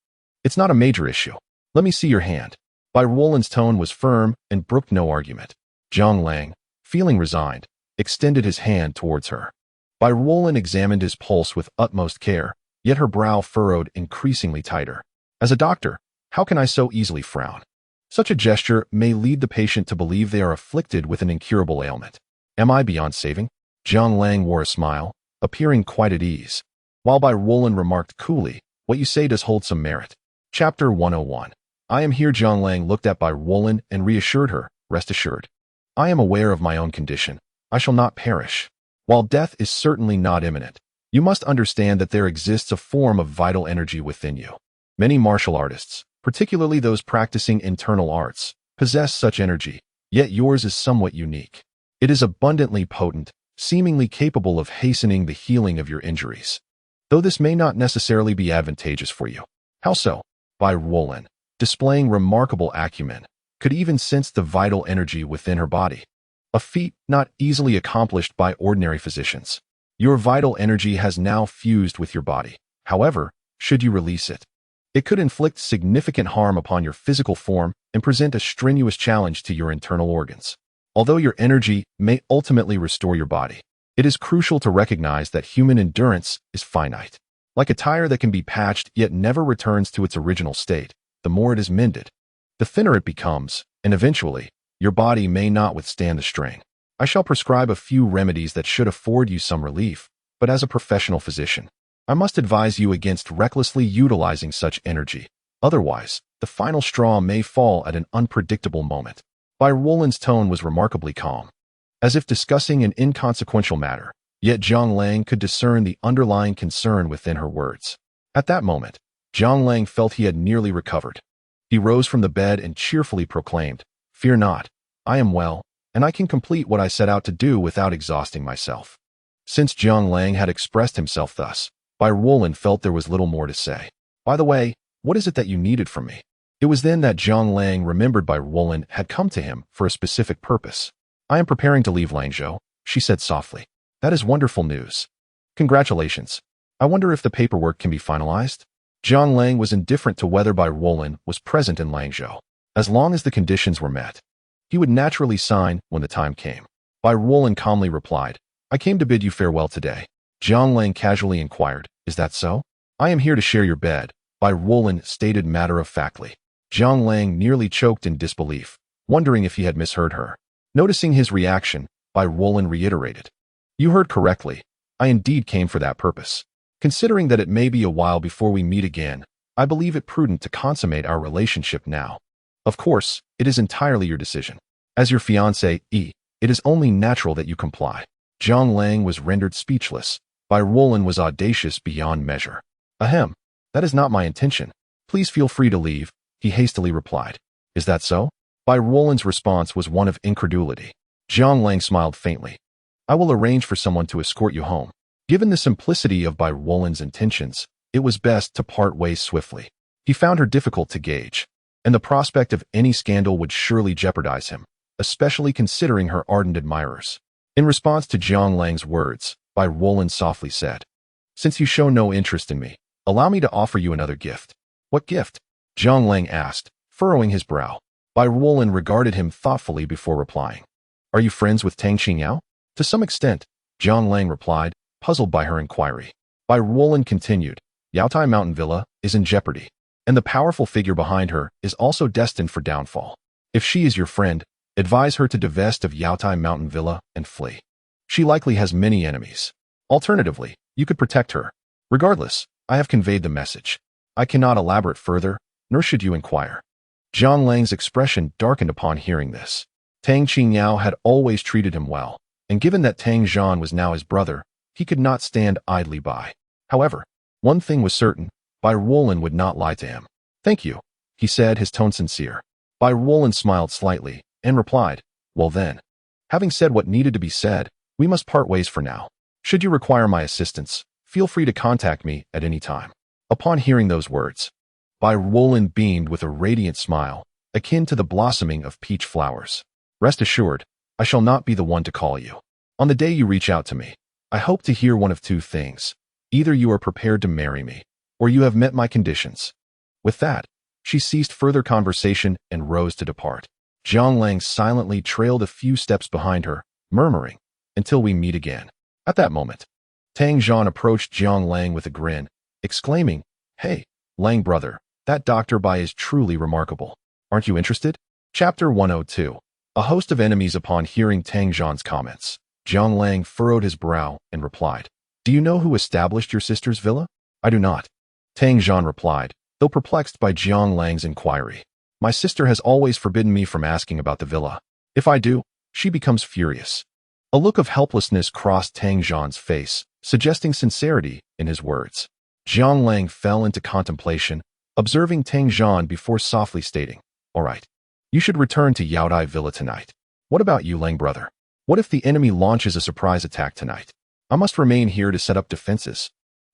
it's not a major issue. Let me see your hand." Bai Roland's tone was firm and brooked no argument. Zhang Lang, feeling resigned, extended his hand towards her. Bai Roland examined his pulse with utmost care, yet her brow furrowed increasingly tighter. "As a doctor, how can I so easily frown? Such a gesture may lead the patient to believe they are afflicted with an incurable ailment. Am I beyond saving?" Zhang Lang wore a smile, appearing quite at ease, while Bai Roland remarked coolly, "What you say does hold some merit." Chapter 101. "I am here." Zhang Lang looked at Bai Roland and reassured her, "Rest assured. I am aware of my own condition. I shall not perish. While death is certainly not imminent, you must understand that there exists a form of vital energy within you. Many martial artists, particularly those practicing internal arts, possess such energy, yet yours is somewhat unique. It is abundantly potent, seemingly capable of hastening the healing of your injuries. Though this may not necessarily be advantageous for you." "How so?" Bai Roland, displaying remarkable acumen, could even sense the vital energy within her body, a feat not easily accomplished by ordinary physicians. "Your vital energy has now fused with your body. However, should you release it, it could inflict significant harm upon your physical form and present a strenuous challenge to your internal organs. Although your energy may ultimately restore your body, it is crucial to recognize that human endurance is finite. Like a tire that can be patched yet never returns to its original state, the more it is mended, the thinner it becomes, and eventually, your body may not withstand the strain. I shall prescribe a few remedies that should afford you some relief, but as a professional physician, I must advise you against recklessly utilizing such energy. Otherwise, the final straw may fall at an unpredictable moment." Bai Roland's tone was remarkably calm, as if discussing an inconsequential matter, Yet Zhang Lang could discern the underlying concern within her words. At that moment, Zhang Lang felt he had nearly recovered. He rose from the bed and cheerfully proclaimed, "Fear not, I am well, and I can complete what I set out to do without exhausting myself." Since Zhang Lang had expressed himself thus, Bai Ruolin felt there was little more to say. "By the way, what is it that you needed from me?" It was then that Zhang Lang remembered Bai Ruolin had come to him for a specific purpose. "I am preparing to leave Langzhou," she said softly. "That is wonderful news. Congratulations. I wonder if the paperwork can be finalized?" Zhang Lang was indifferent to whether Bai Ruolin was present in Langzhou. As long as the conditions were met, he would naturally sign when the time came. Bai Ruolin calmly replied, "I came to bid you farewell today." Zhang Lang casually inquired, "Is that so?" "I am here to share your bed," Bai Ruolin stated matter-of-factly. Zhang Lang nearly choked in disbelief, wondering if he had misheard her. Noticing his reaction, Bai Ruolin reiterated, "You heard correctly. I indeed came for that purpose. Considering that it may be a while before we meet again, I believe it prudent to consummate our relationship now. Of course, it is entirely your decision. As your fiancé, it is only natural that you comply." Zhang Lang was rendered speechless. Bai Ruolin was audacious beyond measure. "Ahem, that is not my intention. Please feel free to leave," he hastily replied. "Is that so?" Bai Ruolin's response was one of incredulity. Zhang Lang smiled faintly. "I will arrange for someone to escort you home." Given the simplicity of Bai Ruolin's intentions, it was best to part ways swiftly. He found her difficult to gauge, and the prospect of any scandal would surely jeopardize him, especially considering her ardent admirers. In response to Zhang Lang's words, Bai Ruolin softly said, "Since you show no interest in me, allow me to offer you another gift." "What gift?" Zhang Lang asked, furrowing his brow. Bai Ruolin regarded him thoughtfully before replying. "Are you friends with Tang Qingyao?" "To some extent," Zhang Lang replied, puzzled by her inquiry. Bai Ruolin continued, "Yaotai Mountain Villa is in jeopardy, and the powerful figure behind her is also destined for downfall. If she is your friend, advise her to divest of Yaotai Mountain Villa and flee. She likely has many enemies. Alternatively, you could protect her. Regardless, I have conveyed the message. I cannot elaborate further, nor should you inquire." Zhang Lang's expression darkened upon hearing this. Tang Qingyao had always treated him well, and given that Tang Zhan was now his brother, he could not stand idly by. However, one thing was certain, Bai Ruolin would not lie to him. "Thank you," he said, his tone sincere. Bai Ruolin smiled slightly and replied, "Well then, having said what needed to be said, we must part ways for now. Should you require my assistance, feel free to contact me at any time." Upon hearing those words, Bai Ruolin beamed with a radiant smile, akin to the blossoming of peach flowers. "Rest assured, I shall not be the one to call you. On the day you reach out to me, I hope to hear one of two things. Either you are prepared to marry me, or you have met my conditions." With that, she ceased further conversation and rose to depart. Zhang Lang silently trailed a few steps behind her, murmuring, "Until we meet again." At that moment, Tang Zhan approached Zhang Lang with a grin, exclaiming, "Hey, Lang brother, that Dr. Bai is truly remarkable. Aren't you interested?" Chapter 102. A host of enemies. Upon hearing Tang Zhan's comments, Zhang Lang furrowed his brow and replied, "Do you know who established your sister's villa?" "I do not," Tang Zhan replied, though perplexed by Zhang Lang's inquiry. "My sister has always forbidden me from asking about the villa. If I do, she becomes furious." A look of helplessness crossed Tang Zhan's face, suggesting sincerity in his words. Zhang Lang fell into contemplation, observing Tang Zhan before softly stating, "All right, you should return to Yaodai Villa tonight. What about you, Lang brother? What if the enemy launches a surprise attack tonight? I must remain here to set up defenses."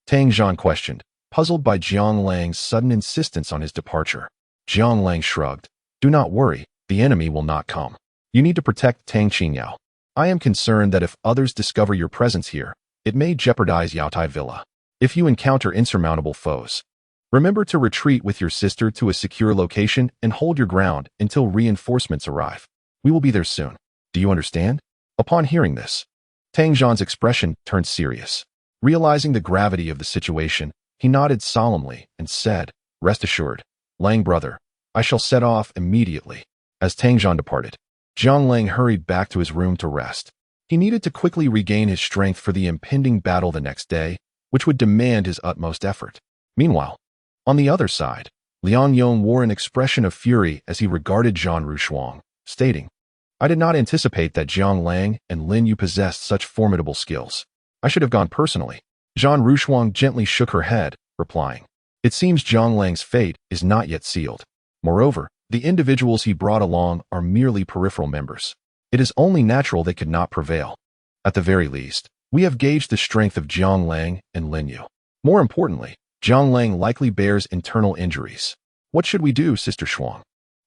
Tang Zhan questioned, puzzled by Zhang Lang's sudden insistence on his departure. Zhang Lang shrugged. "Do not worry, the enemy will not come. You need to protect Tang Qingyao. I am concerned that if others discover your presence here, it may jeopardize Yaotai Villa. If you encounter insurmountable foes, remember to retreat with your sister to a secure location and hold your ground until reinforcements arrive. We will be there soon. Do you understand?" Upon hearing this, Tang Zhan's expression turned serious. Realizing the gravity of the situation, he nodded solemnly and said, "Rest assured, Lang brother, I shall set off immediately." As Tang Zhan departed, Zhang Lang hurried back to his room to rest. He needed to quickly regain his strength for the impending battle the next day, which would demand his utmost effort. Meanwhile, on the other side, Liang Yong wore an expression of fury as he regarded Zhan Rushuang, stating, "I did not anticipate that Zhang Lang and Lin Yu possessed such formidable skills. I should have gone personally. Zhan Rushuang gently shook her head, replying, "It seems Zhang Lang's fate is not yet sealed. Moreover, the individuals he brought along are merely peripheral members. It is only natural they could not prevail. At the very least, we have gauged the strength of Jiang Lang and Lin Yu. More importantly, Jiang Lang likely bears internal injuries. What should we do, Sister Shuang?"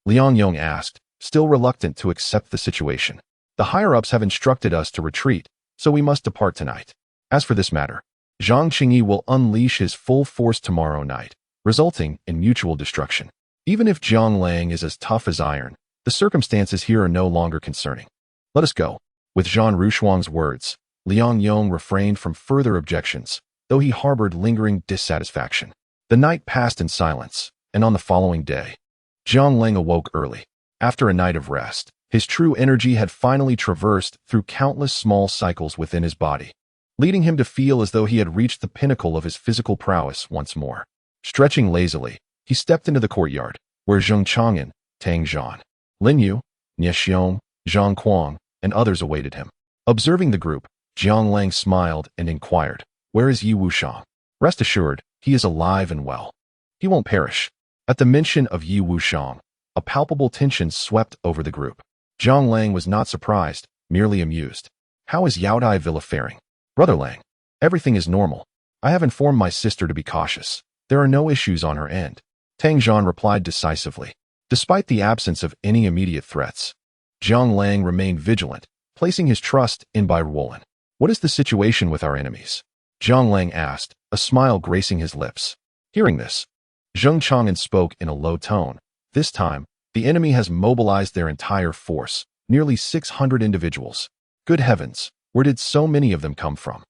Liang Yong asked, still reluctant to accept the situation. "The higher-ups have instructed us to retreat, so we must depart tonight. As for this matter, Zhang Qingyi will unleash his full force tomorrow night, resulting in mutual destruction. Even if Jiang Lang is as tough as iron, the circumstances here are no longer concerning. Let us go." With Zhan Rushuang's words, Liang Yong refrained from further objections, though he harbored lingering dissatisfaction. The night passed in silence, and on the following day, Jiang Lang awoke early. After a night of rest, his true energy had finally traversed through countless small cycles within his body, leading him to feel as though he had reached the pinnacle of his physical prowess once more. Stretching lazily, he stepped into the courtyard, where Zheng Chang'an, Tang Zhan, Lin Yu, Nie Xiong, Zhang Kuang, and others awaited him. Observing the group, Jiang Lang smiled and inquired, "Where is Yi Wushang?" "Rest assured, he is alive and well. He won't perish." At the mention of Yi Wushang, a palpable tension swept over the group. Jiang Lang was not surprised, merely amused. "How is Yaodai Villa faring?" "Brother Lang, everything is normal. I have informed my sister to be cautious. There are no issues on her end," Tang Zhan replied decisively. Despite the absence of any immediate threats, Jiang Lang remained vigilant, placing his trust in Bai Ruolin. "What is the situation with our enemies?" Jiang Lang asked, a smile gracing his lips. Hearing this, Zheng Chang'an spoke in a low tone. "This time, the enemy has mobilized their entire force, nearly 600 individuals. Good heavens, where did so many of them come from?"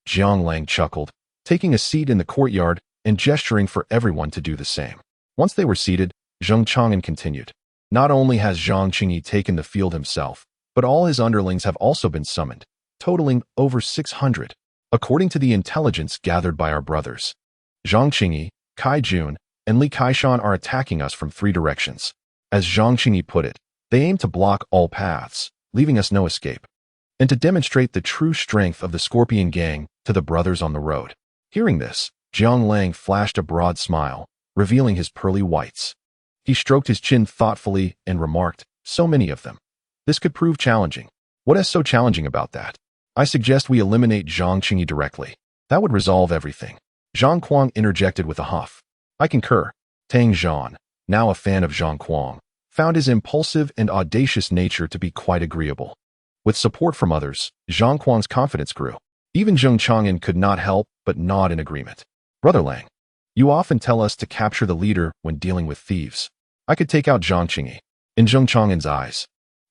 Jiang Lang chuckled, taking a seat in the courtyard and gesturing for everyone to do the same. Once they were seated, Zheng Chang'an continued, "Not only has Zhang Qingyi taken the field himself, but all his underlings have also been summoned, totaling over 600. According to the intelligence gathered by our brothers, Zhang Qingyi, Kai Jun, and Li Kaishan are attacking us from 3 directions. As Zhang Qingyi put it, they aim to block all paths, leaving us no escape. And to demonstrate the true strength of the Scorpion Gang to the brothers on the road." Hearing this, Jiang Lang flashed a broad smile, revealing his pearly whites. He stroked his chin thoughtfully and remarked, "So many of them. This could prove challenging." "What is so challenging about that?" "I suggest we eliminate Zhang Qingyi directly. That would resolve everything." Zhang Kuang interjected with a huff. "I concur." Tang Zhan, now a fan of Zhang Kuang, found his impulsive and audacious nature to be quite agreeable. With support from others, Zhang Kuang's confidence grew. Even Zheng Chang'an could not help but nod in agreement. "Brother Lang, you often tell us to capture the leader when dealing with thieves. I could take out Zhang Qingyi." In Zheng Chang'an's eyes,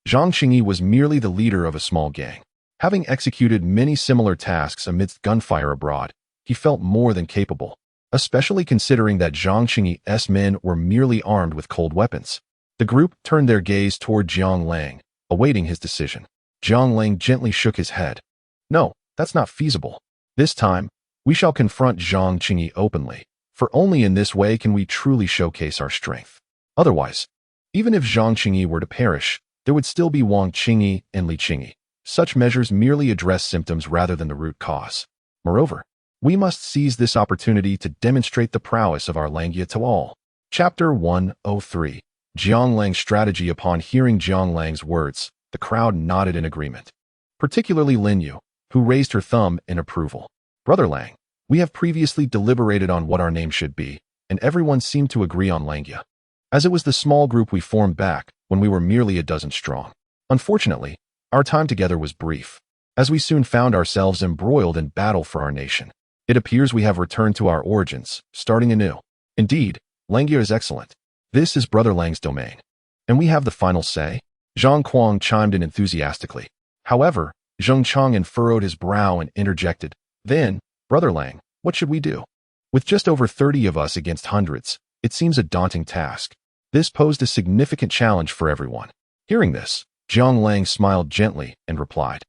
Zhang Qingyi was merely the leader of a small gang. Having executed many similar tasks amidst gunfire abroad, he felt more than capable, especially considering that Zhang Qingyi's men were merely armed with cold weapons. The group turned their gaze toward Jiang Lang, awaiting his decision. Jiang Lang gently shook his head. "No, that's not feasible. This time, we shall confront Zhang Qingyi openly, for only in this way can we truly showcase our strength. Otherwise, even if Zhang Qingyi were to perish, there would still be Wang Qingyi and Li Qingyi. Such measures merely address symptoms rather than the root cause. Moreover, we must seize this opportunity to demonstrate the prowess of our Langya to all." Chapter 103. Jiang Lang's strategy. Upon hearing Jiang Lang's words, the crowd nodded in agreement, particularly Lin Yu, who raised her thumb in approval. "Brother Lang, we have previously deliberated on what our name should be, and everyone seemed to agree on Langya, as it was the small group we formed back when we were merely a dozen strong. Unfortunately, our time together was brief, as we soon found ourselves embroiled in battle for our nation. It appears we have returned to our origins, starting anew. Indeed, Langya is excellent. This is Brother Lang's domain, and we have the final say." Zhang Kuang chimed in enthusiastically. However, Zheng Chang'an furrowed his brow and interjected, "Then, Brother Lang, what should we do? With just over 30 of us against hundreds, it seems a daunting task." This posed a significant challenge for everyone. Hearing this, Jiang Lang smiled gently and replied,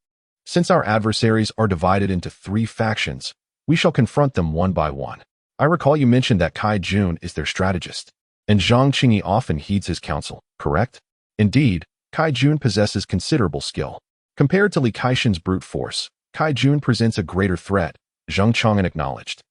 "Since our adversaries are divided into 3 factions, we shall confront them one by one. I recall you mentioned that Kai Jun is their strategist, and Zhang Qingyi often heeds his counsel, correct?" "Indeed, Kai Jun possesses considerable skill. Compared to Li Kaishan's brute force, Kai Jun presents a greater threat, Zheng Chang'an acknowledged.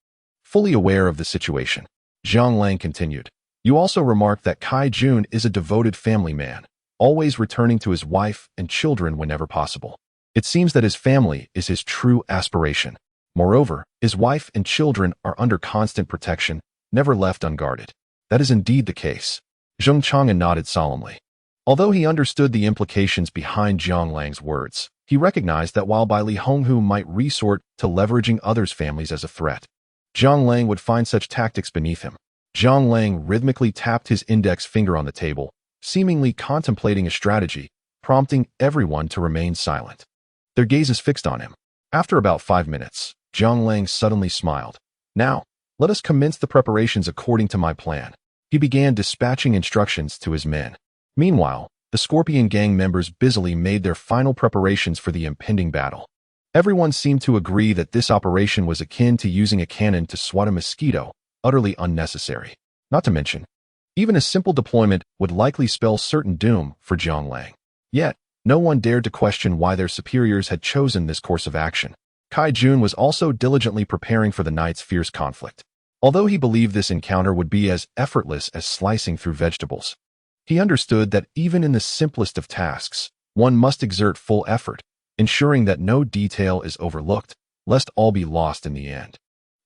Fully aware of the situation, Zhang Lang continued. You also remarked that Kai Jun is a devoted family man, always returning to his wife and children whenever possible. It seems that his family is his true aspiration. Moreover, his wife and children are under constant protection, never left unguarded. That is indeed the case. Zheng Chang'an nodded solemnly. Although he understood the implications behind Zhang Lang's words, he recognized that while Bai Li Honghu might resort to leveraging others' families as a threat, Zhang Lang would find such tactics beneath him. Zhang Lang rhythmically tapped his index finger on the table, seemingly contemplating a strategy, prompting everyone to remain silent. Their gazes fixed on him. After about 5 minutes, Zhang Lang suddenly smiled. Now, let us commence the preparations according to my plan. He began dispatching instructions to his men. Meanwhile, the Scorpion Gang members busily made their final preparations for the impending battle. Everyone seemed to agree that this operation was akin to using a cannon to swat a mosquito, utterly unnecessary. Not to mention, even a simple deployment would likely spell certain doom for Zhang Lang. Yet, no one dared to question why their superiors had chosen this course of action. Kai Jun was also diligently preparing for the night's fierce conflict. Although he believed this encounter would be as effortless as slicing through vegetables, he understood that even in the simplest of tasks, one must exert full effort, ensuring that no detail is overlooked, lest all be lost in the end.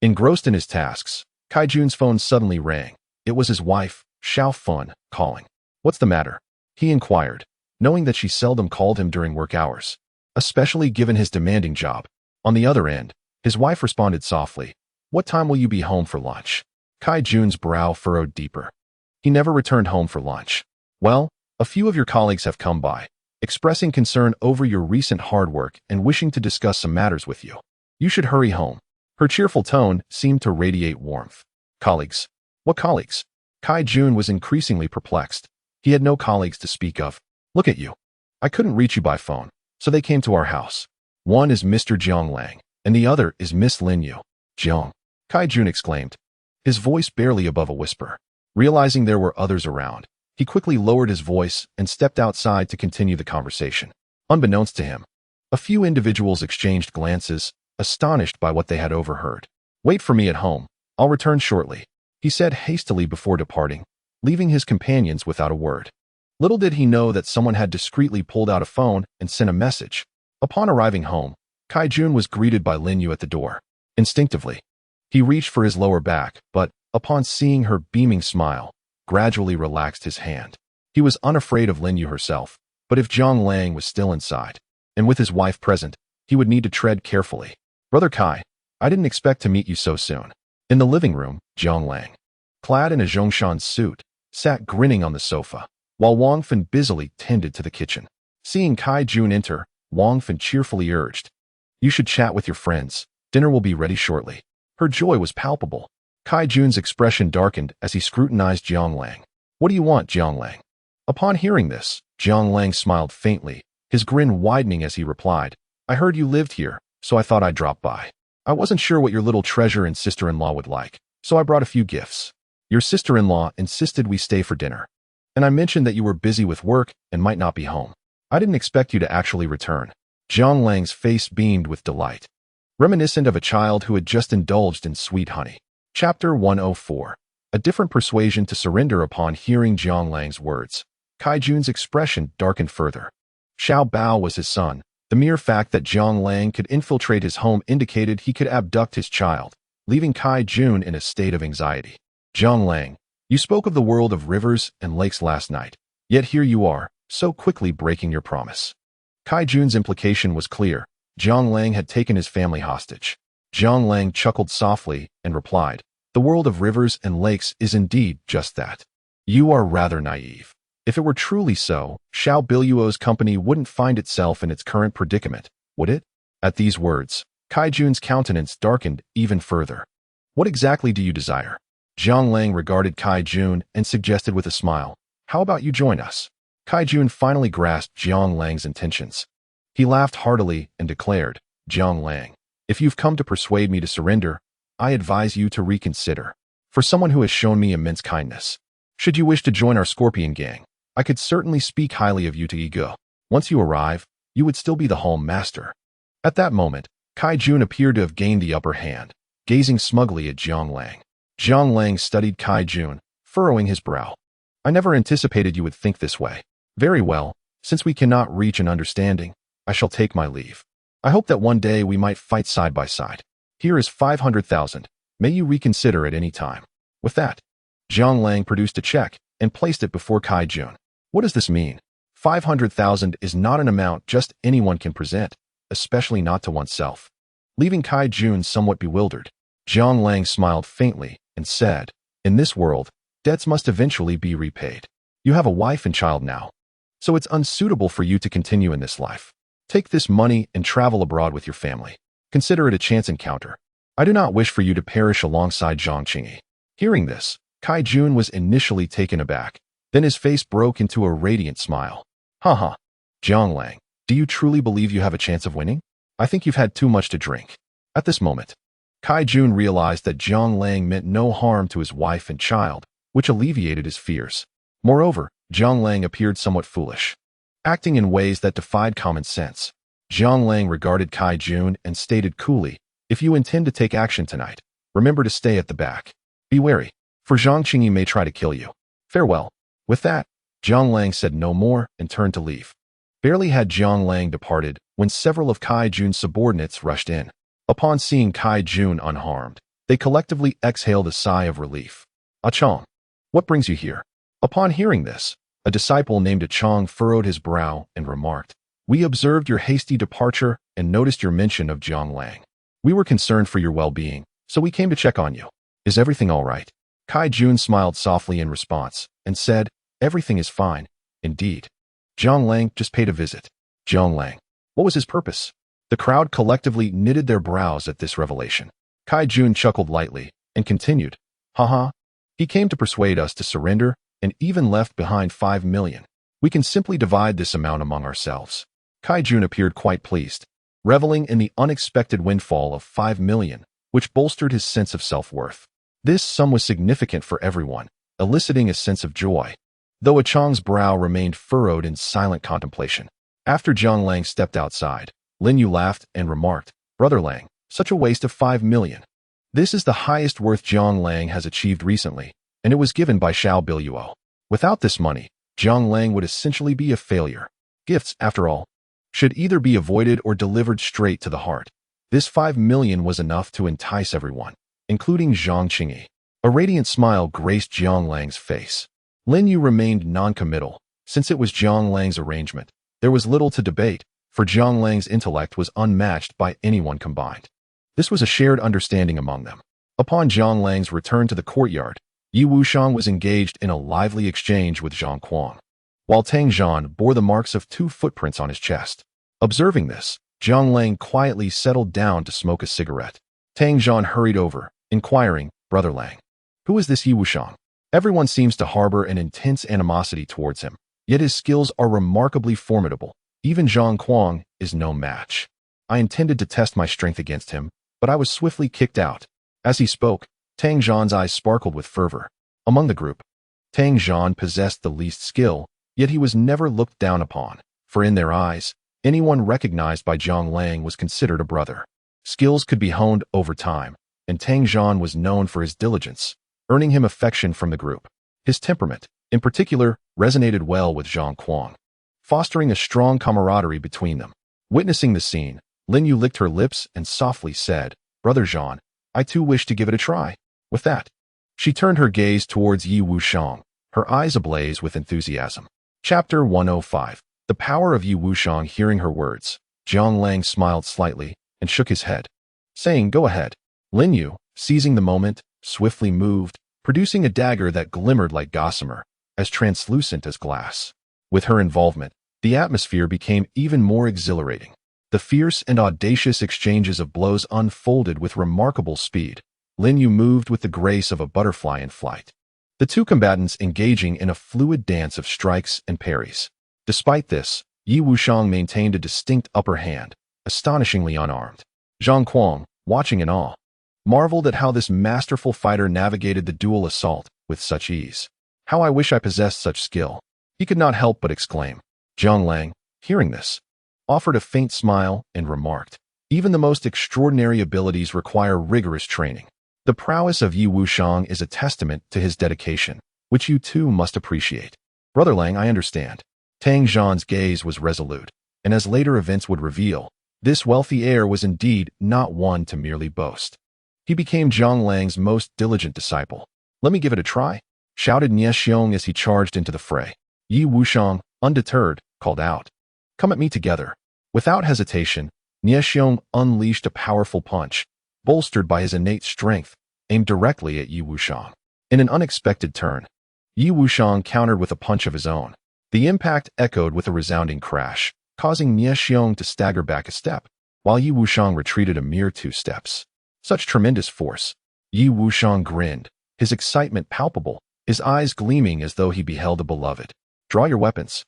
Engrossed in his tasks, Kai Jun's phone suddenly rang. It was his wife, Xiao Fun, calling. What's the matter? He inquired, knowing that she seldom called him during work hours, especially given his demanding job. On the other end, his wife responded softly, What time will you be home for lunch? Kai Jun's brow furrowed deeper. He never returned home for lunch. Well, a few of your colleagues have come by, expressing concern over your recent hard work and wishing to discuss some matters with you. You should hurry home. Her cheerful tone seemed to radiate warmth. Colleagues? What colleagues? Kai Jun was increasingly perplexed. He had no colleagues to speak of. Look at you. I couldn't reach you by phone, so they came to our house. One is Mr. Zhang Lang, and the other is Miss Lin Yu. Zhang, Kai Jun exclaimed, his voice barely above a whisper. Realizing there were others around, he quickly lowered his voice and stepped outside to continue the conversation. Unbeknownst to him, a few individuals exchanged glances, astonished by what they had overheard. Wait for me at home. I'll return shortly, he said hastily before departing, leaving his companions without a word. Little did he know that someone had discreetly pulled out a phone and sent a message. Upon arriving home, Kai Jun was greeted by Lin Yu at the door. Instinctively, he reached for his lower back, but, upon seeing her beaming smile, gradually relaxed his hand. He was unafraid of Lin Yu herself, but if Zhang Lang was still inside, and with his wife present, he would need to tread carefully. Brother Kai, I didn't expect to meet you so soon. In the living room, Zhang Lang, clad in a Zhongshan suit, sat grinning on the sofa, while Wang Fan busily tended to the kitchen. Seeing Kai Jun enter, Wang Fan cheerfully urged, You should chat with your friends. Dinner will be ready shortly. Her joy was palpable. Kai Jun's expression darkened as he scrutinized Zhang Lang. What do you want, Zhang Lang? Upon hearing this, Zhang Lang smiled faintly, his grin widening as he replied, I heard you lived here, so I thought I'd drop by. I wasn't sure what your little treasure and sister-in-law would like, so I brought a few gifts. Your sister-in-law insisted we stay for dinner, and I mentioned that you were busy with work and might not be home. I didn't expect you to actually return. Zhang Lang's face beamed with delight, reminiscent of a child who had just indulged in sweet honey. Chapter 104. A different persuasion to surrender. Upon hearing Zhang Lang's words, Kai Jun's expression darkened further. Xiao Bao was his son. The mere fact that Zhang Lang could infiltrate his home indicated he could abduct his child, leaving Kai Jun in a state of anxiety. Zhang Lang, you spoke of the world of rivers and lakes last night, yet here you are, so quickly breaking your promise. Kai Jun's implication was clear. Zhang Lang had taken his family hostage. Zhang Lang chuckled softly and replied, The world of rivers and lakes is indeed just that. You are rather naive. If it were truly so, Xiao Biluo's company wouldn't find itself in its current predicament, would it? At these words, Kai Jun's countenance darkened even further. What exactly do you desire? Zhang Lang regarded Kai Jun and suggested with a smile, How about you join us? Kai Jun finally grasped Zhang Lang's intentions. He laughed heartily and declared, Zhang Lang, if you've come to persuade me to surrender, I advise you to reconsider. For someone who has shown me immense kindness, should you wish to join our Scorpion Gang, I could certainly speak highly of you to Yigo. Once you arrive, you would still be the home master. At that moment, Kai Jun appeared to have gained the upper hand, gazing smugly at Jiang Lang. Jiang Lang studied Kai Jun, furrowing his brow. I never anticipated you would think this way. Very well, since we cannot reach an understanding, I shall take my leave. I hope that one day we might fight side by side. Here is 500,000. May you reconsider at any time. With that, Jiang Lang produced a check and placed it before Kai Jun. What does this mean? 500,000 is not an amount just anyone can present, especially not to oneself. Leaving Kai Jun somewhat bewildered, Jiang Lang smiled faintly and said, in this world, debts must eventually be repaid. You have a wife and child now, so it's unsuitable for you to continue in this life. Take this money and travel abroad with your family. Consider it a chance encounter. I do not wish for you to perish alongside Zhang Qingyi. Hearing this, Kai Jun was initially taken aback, then his face broke into a radiant smile. Haha. Jiang Lang, do you truly believe you have a chance of winning? I think you've had too much to drink. At this moment, Kai Jun realized that Jiang Lang meant no harm to his wife and child, which alleviated his fears. Moreover, Jiang Lang appeared somewhat foolish, acting in ways that defied common sense. Jiang Lang regarded Kai Jun and stated coolly, if you intend to take action tonight, remember to stay at the back. Be wary, for Zhang Qingyi may try to kill you. Farewell. With that, Jiang Lang said no more and turned to leave. Barely had Jiang Lang departed when several of Kai Jun's subordinates rushed in. Upon seeing Kai Jun unharmed, they collectively exhaled a sigh of relief. Chong, what brings you here? Upon hearing this, a disciple named Chong furrowed his brow and remarked, we observed your hasty departure and noticed your mention of Jiang Lang. We were concerned for your well-being, so we came to check on you. Is everything all right? Kai Jun smiled softly in response and said, everything is fine, indeed. Jiang Lang just paid a visit. Jiang Lang. What was his purpose? The crowd collectively knitted their brows at this revelation. Kai Jun chuckled lightly and continued, haha. He came to persuade us to surrender and even left behind 5 million. We can simply divide this amount among ourselves. Kai Jun appeared quite pleased, reveling in the unexpected windfall of 5 million, which bolstered his sense of self-worth. This sum was significant for everyone, eliciting a sense of joy, though Chong's brow remained furrowed in silent contemplation. After Jiang Lang stepped outside, Lin Yu laughed and remarked, Brother Lang, such a waste of 5 million. This is the highest worth Jiang Lang has achieved recently, and it was given by Xiao Biluo. Without this money, Jiang Lang would essentially be a failure. Gifts, after all, should either be avoided or delivered straight to the heart. This 5 million was enough to entice everyone, including Zhang Qingyi. A radiant smile graced Jiang Lang's face. Lin Yu remained non-committal. Since it was Jiang Lang's arrangement, there was little to debate, for Jiang Lang's intellect was unmatched by anyone combined. This was a shared understanding among them. Upon Jiang Lang's return to the courtyard, Yi Wushang was engaged in a lively exchange with Zhang Kuang, while Tang Zhan bore the marks of 2 footprints on his chest. Observing this, Jiang Lang quietly settled down to smoke a cigarette. Tang Zhan hurried over, inquiring, Brother Lang, who is this Yi Wushang? Everyone seems to harbor an intense animosity towards him, yet his skills are remarkably formidable. Even Zhang Kuang is no match. I intended to test my strength against him, but I was swiftly kicked out. As he spoke, Tang Zhan's eyes sparkled with fervor. Among the group, Tang Zhan possessed the least skill, yet he was never looked down upon, for in their eyes, anyone recognized by Jiang Lang was considered a brother. Skills could be honed over time, and Tang Zhan was known for his diligence, earning him affection from the group. His temperament, in particular, resonated well with Zhang Kuang, fostering a strong camaraderie between them. Witnessing the scene, Lin Yu licked her lips and softly said, Brother Zhan, I too wish to give it a try. With that, she turned her gaze towards Yi Wushang, her eyes ablaze with enthusiasm. Chapter 105. The power of Yi Wushang. Hearing her words, Jiang Lang smiled slightly and shook his head, saying, Go ahead. Lin Yu, seizing the moment, swiftly moved, producing a dagger that glimmered like gossamer, as translucent as glass. With her involvement, the atmosphere became even more exhilarating. The fierce and audacious exchanges of blows unfolded with remarkable speed. Lin Yu moved with the grace of a butterfly in flight, the 2 combatants engaging in a fluid dance of strikes and parries. Despite this, Yi Wushang maintained a distinct upper hand, astonishingly unarmed. Zhang Kuang, watching in awe, marveled at how this masterful fighter navigated the dual assault with such ease. How I wish I possessed such skill. He could not help but exclaim. Jiang Lang, hearing this, offered a faint smile and remarked, Even the most extraordinary abilities require rigorous training. The prowess of Yi Wuxiang is a testament to his dedication, which you too must appreciate. Brother Lang, I understand. Tang Zhan's gaze was resolute, and as later events would reveal, this wealthy heir was indeed not one to merely boast. He became Zhang Lang's most diligent disciple. Let me give it a try, shouted Nie Xiong as he charged into the fray. Yi Wuxiang, undeterred, called out, "Come at me together." Without hesitation, Nie Xiong unleashed a powerful punch, bolstered by his innate strength, aimed directly at Yi Wuxiang. In an unexpected turn, Yi Wuxiang countered with a punch of his own. The impact echoed with a resounding crash, causing Nie Xiong to stagger back a step, while Yi Wuxiang retreated a mere 2 steps. Such tremendous force. Yi Wuxiang grinned, his excitement palpable, his eyes gleaming as though he beheld a beloved. "Draw your weapons."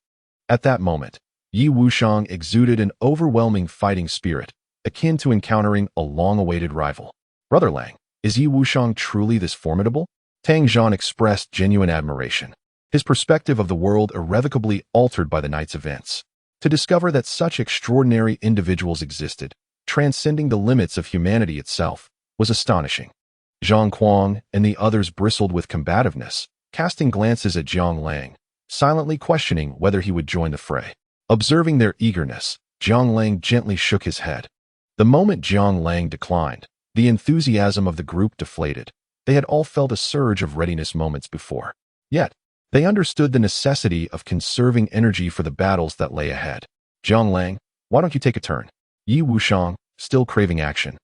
At that moment, Yi Wuxiang exuded an overwhelming fighting spirit, akin to encountering a long-awaited rival. "Brother Lang, is Yi Wuxiang truly this formidable?" Tang Zhan expressed genuine admiration, his perspective of the world irrevocably altered by the night's events. To discover that such extraordinary individuals existed, transcending the limits of humanity itself, was astonishing. Zhang Kuang and the others bristled with combativeness, casting glances at Jiang Lang, silently questioning whether he would join the fray. Observing their eagerness, Jiang Lang gently shook his head. The moment Jiang Lang declined, the enthusiasm of the group deflated. They had all felt a surge of readiness moments before. Yet, they understood the necessity of conserving energy for the battles that lay ahead. "Jiang Lang, why don't you take a turn?" Yi Wuxiang, still craving action,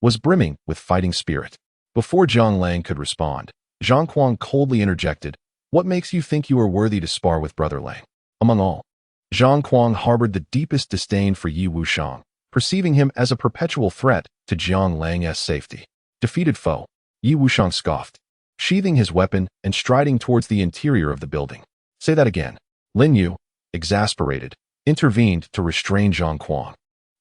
was brimming with fighting spirit. Before Jiang Lang could respond, Zhang Kuang coldly interjected, "What makes you think you are worthy to spar with Brother Lang?" Among all, Zhang Kuang harbored the deepest disdain for Yi Wuxiang, perceiving him as a perpetual threat to Jiang Lang's safety. Defeated foe, Yi Wuxiang scoffed, sheathing his weapon and striding towards the interior of the building. "Say that again." Lin Yu, exasperated, intervened to restrain Zhang Kuang.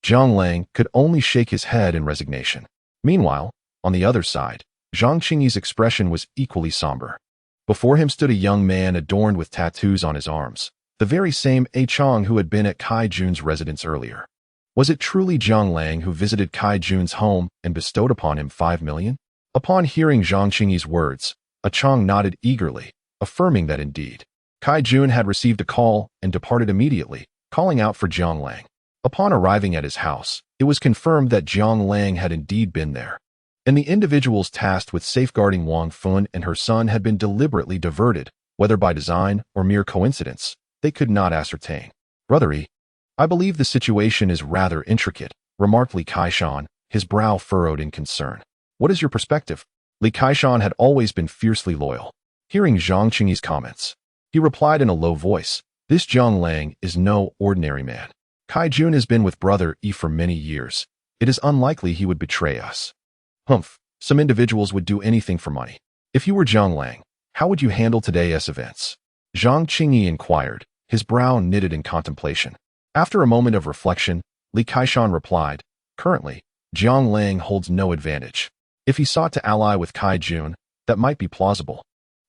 Jiang Lang could only shake his head in resignation. Meanwhile, on the other side, Zhang Qingyi's expression was equally somber. Before him stood a young man adorned with tattoos on his arms, the very same A Chong who had been at Kai Jun's residence earlier. Was it truly Jiang Lang who visited Kai Jun's home and bestowed upon him 5 million? Upon hearing Zhang Qingyi's words, A Chong nodded eagerly, affirming that indeed, Kai Jun had received a call and departed immediately, calling out for Jiang Lang. Upon arriving at his house, it was confirmed that Jiang Lang had indeed been there, and the individuals tasked with safeguarding Wang Fun and her son had been deliberately diverted, whether by design or mere coincidence, they could not ascertain. "Brother Yi, I believe the situation is rather intricate," remarked Li Kaishan, his brow furrowed in concern. "What is your perspective?" Li Kaishan had always been fiercely loyal. Hearing Zhang Qingyi's comments, he replied in a low voice, "This Jiang Lang is no ordinary man. Kai Jun has been with Brother Yi for many years. It is unlikely he would betray us." "Humph, some individuals would do anything for money. If you were Jiang Lang, how would you handle today's events?" Zhang Qingyi inquired, his brow knitted in contemplation. After a moment of reflection, Li Kaishan replied, "Currently, Jiang Lang holds no advantage. If he sought to ally with Kai Jun, that might be plausible.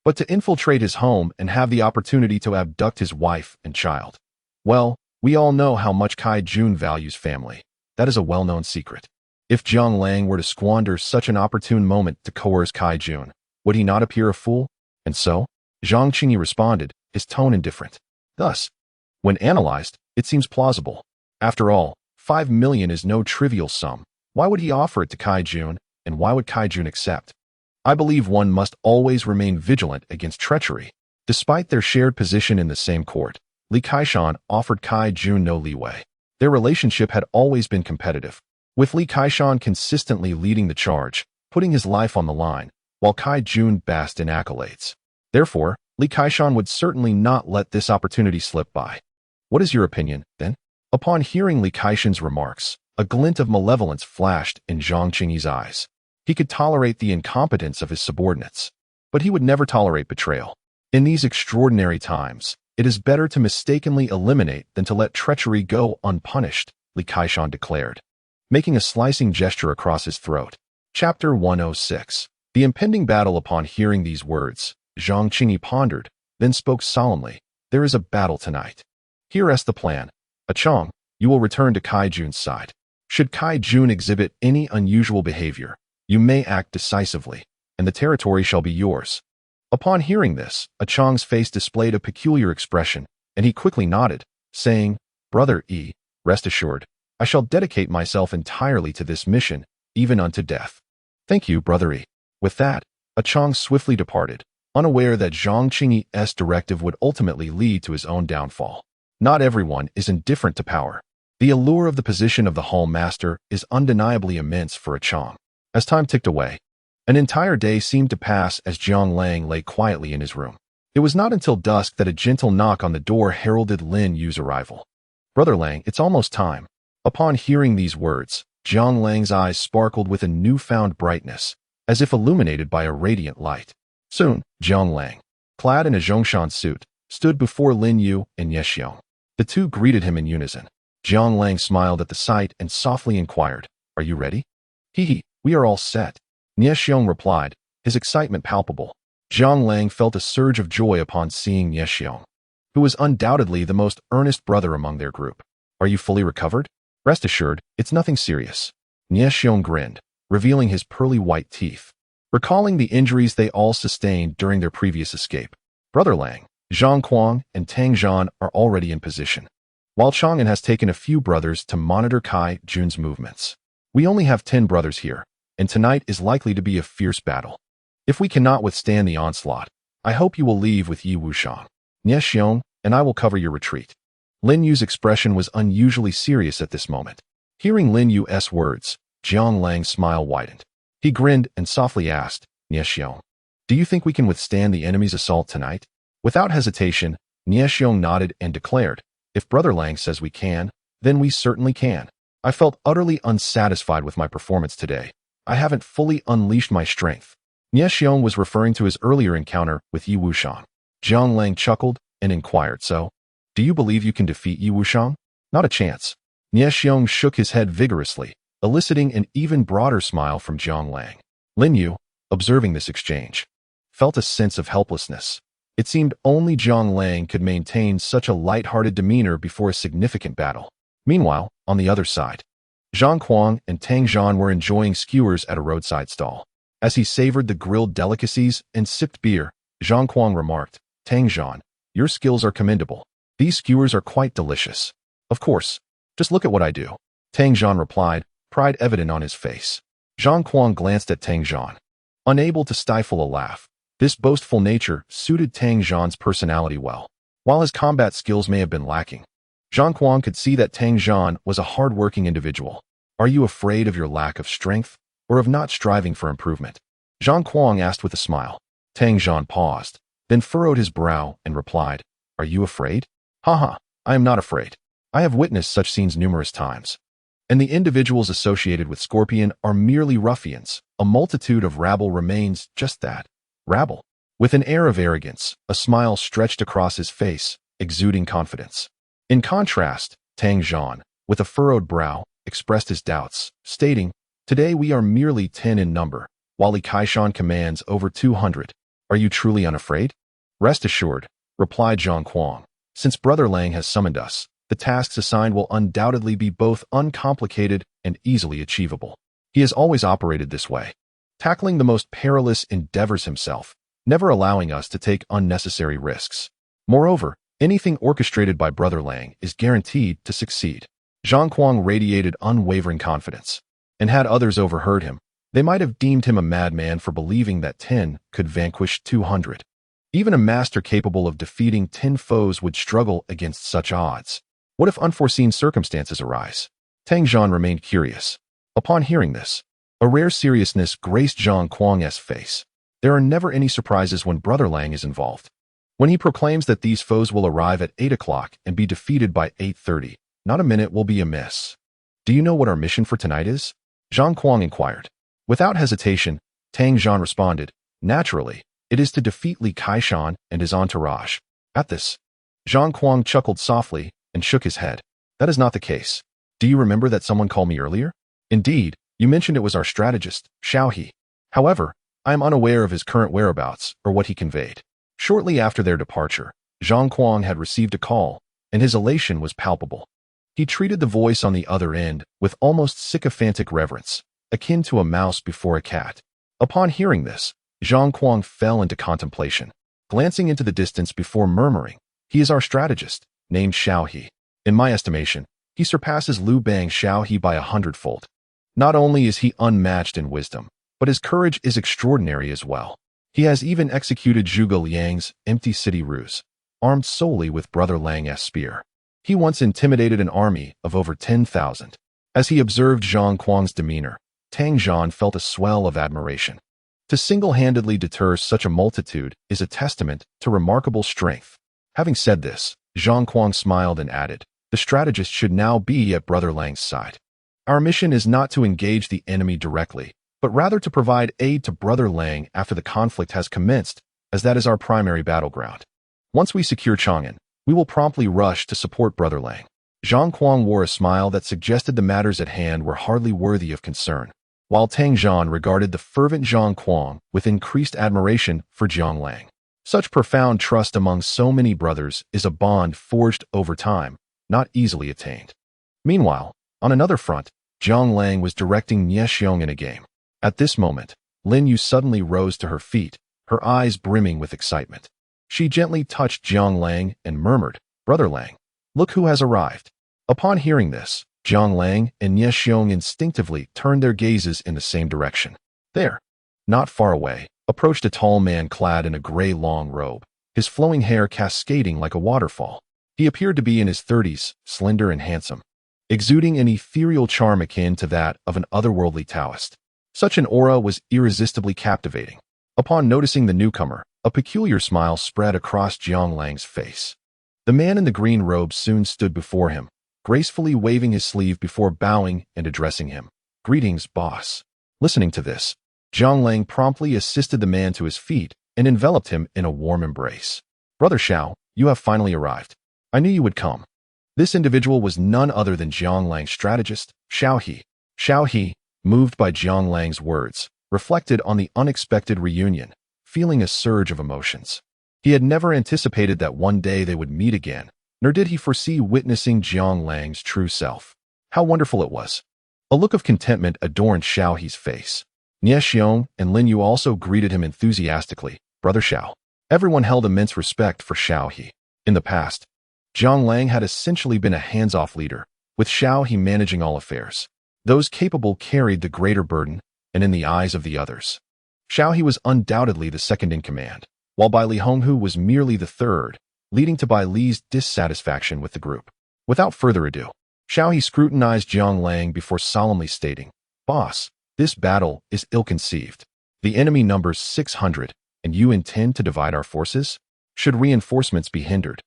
But to infiltrate his home and have the opportunity to abduct his wife and child, well, we all know how much Kai Jun values family. That is a well-known secret. If Jiang Lang were to squander such an opportune moment to coerce Kai Jun, would he not appear a fool?" And so, Zhang Qingyi responded, his tone indifferent. "Thus, when analyzed, it seems plausible. After all, 5 million is no trivial sum. Why would he offer it to Kai Jun, and why would Kai Jun accept? I believe one must always remain vigilant against treachery." Despite their shared position in the same court, Li Kaishan offered Kai Jun no leeway. Their relationship had always been competitive, with Li Kaishan consistently leading the charge, putting his life on the line, while Kai Jun basked in accolades. Therefore, Li Kaishan would certainly not let this opportunity slip by. "What is your opinion, then?" Upon hearing Li Kaishan's remarks, a glint of malevolence flashed in Zhang Qingyi's eyes. He could tolerate the incompetence of his subordinates, but he would never tolerate betrayal. In these extraordinary times, it is better to mistakenly eliminate than to let treachery go unpunished, Li Kaishan declared, making a slicing gesture across his throat. Chapter 106. The impending battle. Upon hearing these words, Zhang Qingyi pondered, then spoke solemnly, "There is a battle tonight. Here is the plan. A Chong, you will return to Kai Jun's side. Should Kai Jun exhibit any unusual behavior, you may act decisively, and the territory shall be yours. Upon hearing this, Chang's face displayed a peculiar expression, and he quickly nodded, saying, Brother E, rest assured, I shall dedicate myself entirely to this mission, even unto death. Thank you, Brother E. With that, Chang swiftly departed, unaware that Zhang Qingyi's directive would ultimately lead to his own downfall. Not everyone is indifferent to power. The allure of the position of the Hall Master is undeniably immense for Chang. As time ticked away, an entire day seemed to pass as Jiang Lang lay quietly in his room. It was not until dusk that a gentle knock on the door heralded Lin Yu's arrival. Brother Lang, it's almost time. Upon hearing these words, Jiang Lang's eyes sparkled with a newfound brightness, as if illuminated by a radiant light. Soon, Jiang Lang, clad in a Zhongshan suit, stood before Lin Yu and Ye Xiong. The two greeted him in unison. Jiang Lang smiled at the sight and softly inquired, Are you ready? Hee, we are all set. Ye Xiong replied, his excitement palpable. Jiang Lang felt a surge of joy upon seeing Ye Xiong, who was undoubtedly the most earnest brother among their group. Are you fully recovered? Rest assured, it's nothing serious. Ye Xiong grinned, revealing his pearly white teeth, recalling the injuries they all sustained during their previous escape. Brother Lang, Zhang Kuang, and Tang Zhan are already in position, while Chang'an has taken a few brothers to monitor Kai Jun's movements. We only have 10 brothers here, and tonight is likely to be a fierce battle. If we cannot withstand the onslaught, I hope you will leave with Yi Wushang, Ye Xiong, and I will cover your retreat. Lin Yu's expression was unusually serious at this moment. Hearing Lin Yu's words, Jiang Lang's smile widened. He grinned and softly asked, Ye Xiong, do you think we can withstand the enemy's assault tonight? Without hesitation, Ye Xiong nodded and declared, If Brother Lang says we can, then we certainly can. I felt utterly unsatisfied with my performance today. I haven't fully unleashed my strength. Ye Xiong was referring to his earlier encounter with Yi Wushang. Jiang Lang chuckled and inquired, So, do you believe you can defeat Yi Wushang? Not a chance. Ye Xiong shook his head vigorously, eliciting an even broader smile from Jiang Lang. Lin Yu, observing this exchange, felt a sense of helplessness. It seemed only Jiang Lang could maintain such a light-hearted demeanor before a significant battle. Meanwhile, on the other side, Zhang Kuang and Tang Zhan were enjoying skewers at a roadside stall. As he savored the grilled delicacies and sipped beer, Zhang Kuang remarked, Tang Zhan, your skills are commendable. These skewers are quite delicious. Of course, just look at what I do. Tang Zhan replied, pride evident on his face. Zhang Kuang glanced at Tang Zhan, unable to stifle a laugh. This boastful nature suited Tang Zhan's personality well. While his combat skills may have been lacking, Zhang Kuang could see that Tang Zhan was a hard-working individual. Are you afraid of your lack of strength, or of not striving for improvement? Zhang Kuang asked with a smile. Tang Zhan paused, then furrowed his brow and replied, Are you afraid? Haha, I am not afraid. I have witnessed such scenes numerous times. And the individuals associated with Scorpion are merely ruffians. A multitude of rabble remains just that. Rabble. With an air of arrogance, a smile stretched across his face, exuding confidence. In contrast, Tang Zhan, with a furrowed brow, expressed his doubts, stating, Today we are merely 10 in number, while Li Kaishan commands over 200. Are you truly unafraid? Rest assured, replied Zhang Kuang. Since Brother Lang has summoned us, the tasks assigned will undoubtedly be both uncomplicated and easily achievable. He has always operated this way, tackling the most perilous endeavors himself, never allowing us to take unnecessary risks. Moreover, anything orchestrated by Brother Lang is guaranteed to succeed. Zhang Kuang radiated unwavering confidence, and had others overheard him, they might have deemed him a madman for believing that 10 could vanquish 200. Even a master capable of defeating 10 foes would struggle against such odds. What if unforeseen circumstances arise? Tang Zhan remained curious. Upon hearing this, a rare seriousness graced Zhang Kuang's face. There are never any surprises when Brother Lang is involved. When he proclaims that these foes will arrive at 8 o'clock and be defeated by 8:30, not a minute will be amiss. Do you know what our mission for tonight is? Zhang Kuang inquired. Without hesitation, Tang Zhan responded, Naturally, it is to defeat Li Kaishan and his entourage. At this, Zhang Kuang chuckled softly and shook his head. That is not the case. Do you remember that someone called me earlier? Indeed, you mentioned it was our strategist, Xiao He. However, I am unaware of his current whereabouts or what he conveyed. Shortly after their departure, Zhang Kuang had received a call, and his elation was palpable. He treated the voice on the other end with almost sycophantic reverence, akin to a mouse before a cat. Upon hearing this, Zhang Kuang fell into contemplation, glancing into the distance before murmuring, "He is our strategist, named Xiao He. In my estimation, he surpasses Liu Bang's Xiao He by 100-fold. Not only is he unmatched in wisdom, but his courage is extraordinary as well. He has even executed Zhuge Liang's empty city ruse, armed solely with Brother Lang's spear. He once intimidated an army of over 10,000. As he observed Zhang Kuang's demeanor, Tang Zhan felt a swell of admiration. To single-handedly deter such a multitude is a testament to remarkable strength. Having said this, Zhang Kuang smiled and added, "The strategist should now be at Brother Lang's side. Our mission is not to engage the enemy directly, but rather to provide aid to Brother Lang after the conflict has commenced, as that is our primary battleground. Once we secure Chang'an, we will promptly rush to support Brother Lang." Zhang Kuang wore a smile that suggested the matters at hand were hardly worthy of concern, while Tang Zhan regarded the fervent Zhang Kuang with increased admiration for Jiang Lang. Such profound trust among so many brothers is a bond forged over time, not easily attained. Meanwhile, on another front, Jiang Lang was directing Nie Xiong in a game. At this moment, Lin Yu suddenly rose to her feet, her eyes brimming with excitement. She gently touched Jiang Lang and murmured, "Brother Lang, look who has arrived." Upon hearing this, Jiang Lang and Nie Xiong instinctively turned their gazes in the same direction. There, not far away, approached a tall man clad in a gray long robe, his flowing hair cascading like a waterfall. He appeared to be in his 30s, slender and handsome, exuding an ethereal charm akin to that of an otherworldly Taoist. Such an aura was irresistibly captivating. Upon noticing the newcomer, a peculiar smile spread across Jiang Lang's face. The man in the green robe soon stood before him, gracefully waving his sleeve before bowing and addressing him. "Greetings, boss." Listening to this, Jiang Lang promptly assisted the man to his feet and enveloped him in a warm embrace. "Brother Xiao, you have finally arrived. I knew you would come." This individual was none other than Jiang Lang's strategist, Xiao He. Xiao He, moved by Jiang Lang's words, reflected on the unexpected reunion, feeling a surge of emotions. He had never anticipated that one day they would meet again, nor did he foresee witnessing Jiang Lang's true self. How wonderful it was! A look of contentment adorned Xiao He's face. Nie Xiong and Lin Yu also greeted him enthusiastically, "Brother Xiao." Everyone held immense respect for Xiao He. In the past, Jiang Lang had essentially been a hands-off leader, with Xiao He managing all affairs. Those capable carried the greater burden, and in the eyes of the others, Xiao He was undoubtedly the second in command, while Bai Li Honghu was merely the third, leading to Bai Li's dissatisfaction with the group. Without further ado, Xiao He scrutinized Jiang Lang before solemnly stating, "Boss, this battle is ill-conceived. The enemy numbers 600, and you intend to divide our forces? Should reinforcements be hindered,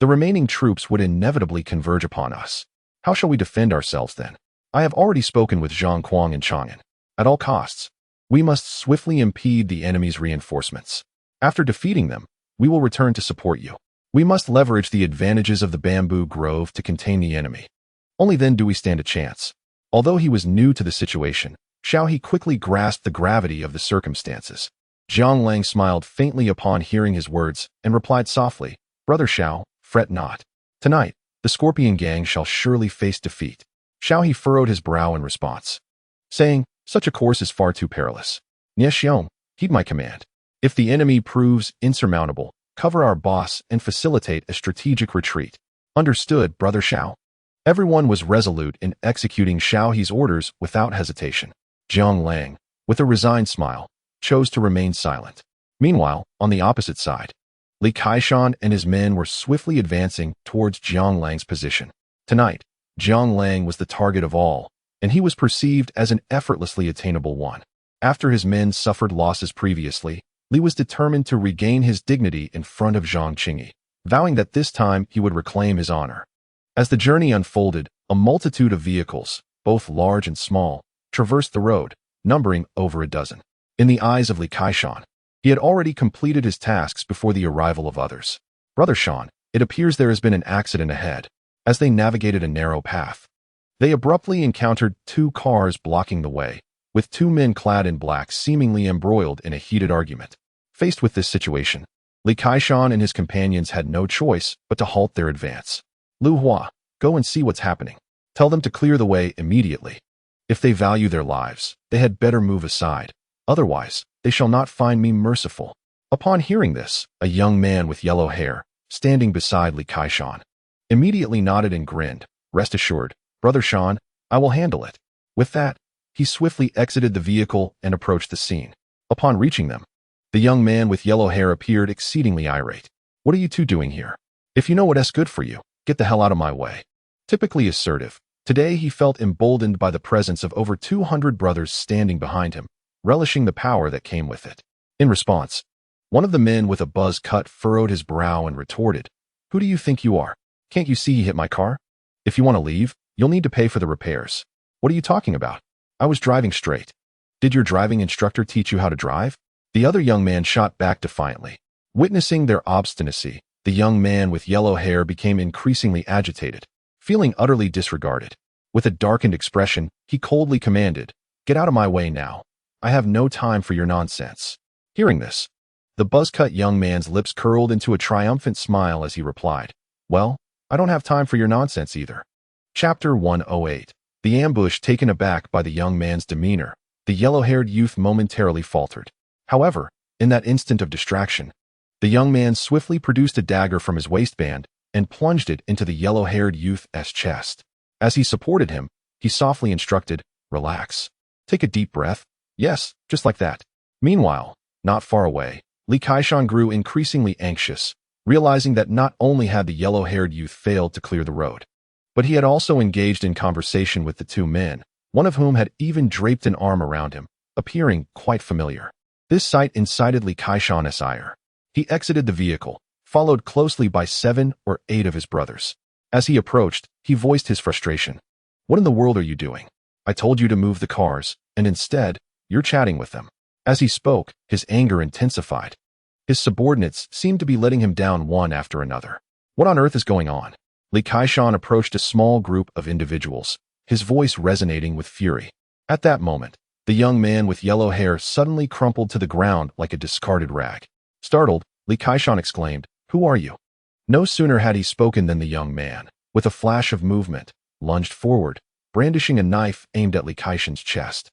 the remaining troops would inevitably converge upon us. How shall we defend ourselves then? I have already spoken with Zhang Kuang and Chang'an. At all costs, we must swiftly impede the enemy's reinforcements. After defeating them, we will return to support you. We must leverage the advantages of the bamboo grove to contain the enemy. Only then do we stand a chance." Although he was new to the situation, Xiao He quickly grasped the gravity of the circumstances. Jiang Lang smiled faintly upon hearing his words and replied softly, "Brother Xiao, fret not. Tonight, the Scorpion Gang shall surely face defeat." Xiao He furrowed his brow in response, saying, "Such a course is far too perilous. Nie Xiong, heed my command. If the enemy proves insurmountable, cover our boss and facilitate a strategic retreat." "Understood, Brother Xiao." Everyone was resolute in executing Xiao He's orders without hesitation. Jiang Lang, with a resigned smile, chose to remain silent. Meanwhile, on the opposite side, Li Kaishan and his men were swiftly advancing towards Jiang Lang's position. Tonight, Jiang Lang was the target of all, and he was perceived as an effortlessly attainable one. After his men suffered losses previously, Li was determined to regain his dignity in front of Zhang Qingyi, vowing that this time he would reclaim his honor. As the journey unfolded, a multitude of vehicles, both large and small, traversed the road, numbering over a dozen. In the eyes of Li Kaishan, he had already completed his tasks before the arrival of others. "Brother Shan, it appears there has been an accident ahead." As they navigated a narrow path, they abruptly encountered two cars blocking the way, with two men clad in black seemingly embroiled in a heated argument. Faced with this situation, Li Kaishan and his companions had no choice but to halt their advance. "Lu Hua, Go and see what's happening. Tell them to clear the way immediately. If they value their lives, they had better move aside. Otherwise, they shall not find me merciful." Upon hearing this, a young man with yellow hair, standing beside Li Kaishan, immediately nodded and grinned. "Rest assured, Brother Shan, I will handle it." With that, he swiftly exited the vehicle and approached the scene. Upon reaching them, the young man with yellow hair appeared exceedingly irate. "What are you two doing here? If you know what's good for you, get the hell out of my way." Typically assertive, today he felt emboldened by the presence of over 200 brothers standing behind him, relishing the power that came with it. In response, one of the men with a buzz cut furrowed his brow and retorted, "Who do you think you are? Can't you see he hit my car? If you want to leave, you'll need to pay for the repairs." "What are you talking about? I was driving straight." "Did your driving instructor teach you how to drive?" The other young man shot back defiantly. Witnessing their obstinacy, the young man with yellow hair became increasingly agitated, feeling utterly disregarded. With a darkened expression, he coldly commanded, "Get out of my way now. I have no time for your nonsense." Hearing this, the buzz-cut young man's lips curled into a triumphant smile as he replied, "Well, I don't have time for your nonsense either." Chapter 108. The ambush. Taken aback by the young man's demeanor, the yellow-haired youth momentarily faltered. However, in that instant of distraction, the young man swiftly produced a dagger from his waistband and plunged it into the yellow-haired youth's chest. As he supported him, he softly instructed, "Relax. Take a deep breath. Yes, just like that." Meanwhile, not far away, Li Kaishan grew increasingly anxious, realizing that not only had the yellow-haired youth failed to clear the road, but he had also engaged in conversation with the two men, one of whom had even draped an arm around him, appearing quite familiar. This sight incited Li Kaishan's ire. He exited the vehicle, followed closely by 7 or 8 of his brothers. As he approached, he voiced his frustration. "What in the world are you doing? I told you to move the cars, and instead, you're chatting with them." As he spoke, his anger intensified. His subordinates seemed to be letting him down one after another. What on earth is going on? Li Kaishan approached a small group of individuals, his voice resonating with fury. At that moment, the young man with yellow hair suddenly crumpled to the ground like a discarded rag. Startled, Li Kaishan exclaimed, "Who are you?" No sooner had he spoken than the young man, with a flash of movement, lunged forward, brandishing a knife aimed at Li Kaishan's chest.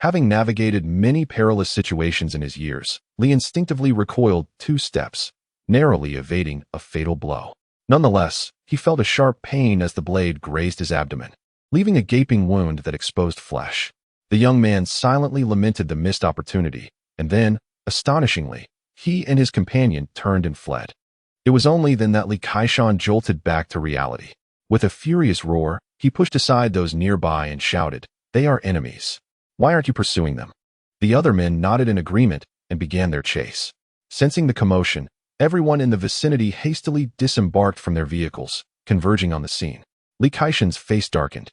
Having navigated many perilous situations in his years, Li instinctively recoiled 2 steps, narrowly evading a fatal blow. Nonetheless, he felt a sharp pain as the blade grazed his abdomen, leaving a gaping wound that exposed flesh. The young man silently lamented the missed opportunity, and then, astonishingly, he and his companion turned and fled. It was only then that Li Kaishan jolted back to reality. With a furious roar, he pushed aside those nearby and shouted, "They are enemies. Why aren't you pursuing them?" The other men nodded in agreement and began their chase. Sensing the commotion, everyone in the vicinity hastily disembarked from their vehicles, converging on the scene. Li Kaishan's face darkened.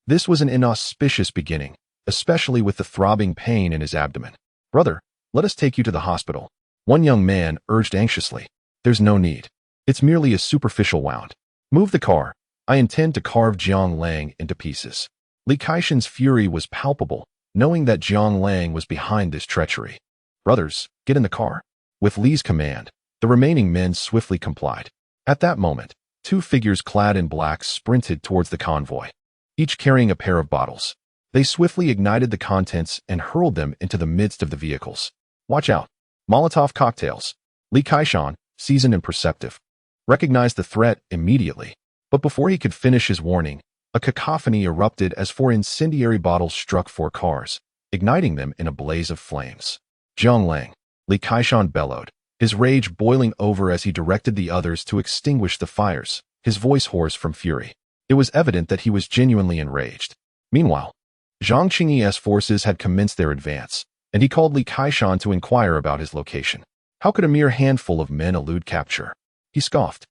This was an inauspicious beginning, especially with the throbbing pain in his abdomen. "Brother, let us take you to the hospital," one young man urged anxiously. "There's no need. It's merely a superficial wound. Move the car. I intend to carve Jiang Lang into pieces." Li Kaishan's fury was palpable, knowing that Jiang Lang was behind this treachery. "Brothers, get in the car." With Li's command, the remaining men swiftly complied. At that moment, 2 figures clad in black sprinted towards the convoy, each carrying a pair of bottles. They swiftly ignited the contents and hurled them into the midst of the vehicles. "Watch out. Molotov cocktails." Li Kaishan, seasoned and perceptive, recognized the threat immediately. But before he could finish his warning, a cacophony erupted as 4 incendiary bottles struck 4 cars, igniting them in a blaze of flames. "Jiang Lang," Li Kaishan bellowed, his rage boiling over as he directed the others to extinguish the fires, his voice hoarse from fury. It was evident that he was genuinely enraged. Meanwhile, Zhang Qingyi's forces had commenced their advance, and he called Li Kaishan to inquire about his location. How could a mere handful of men elude capture? He scoffed.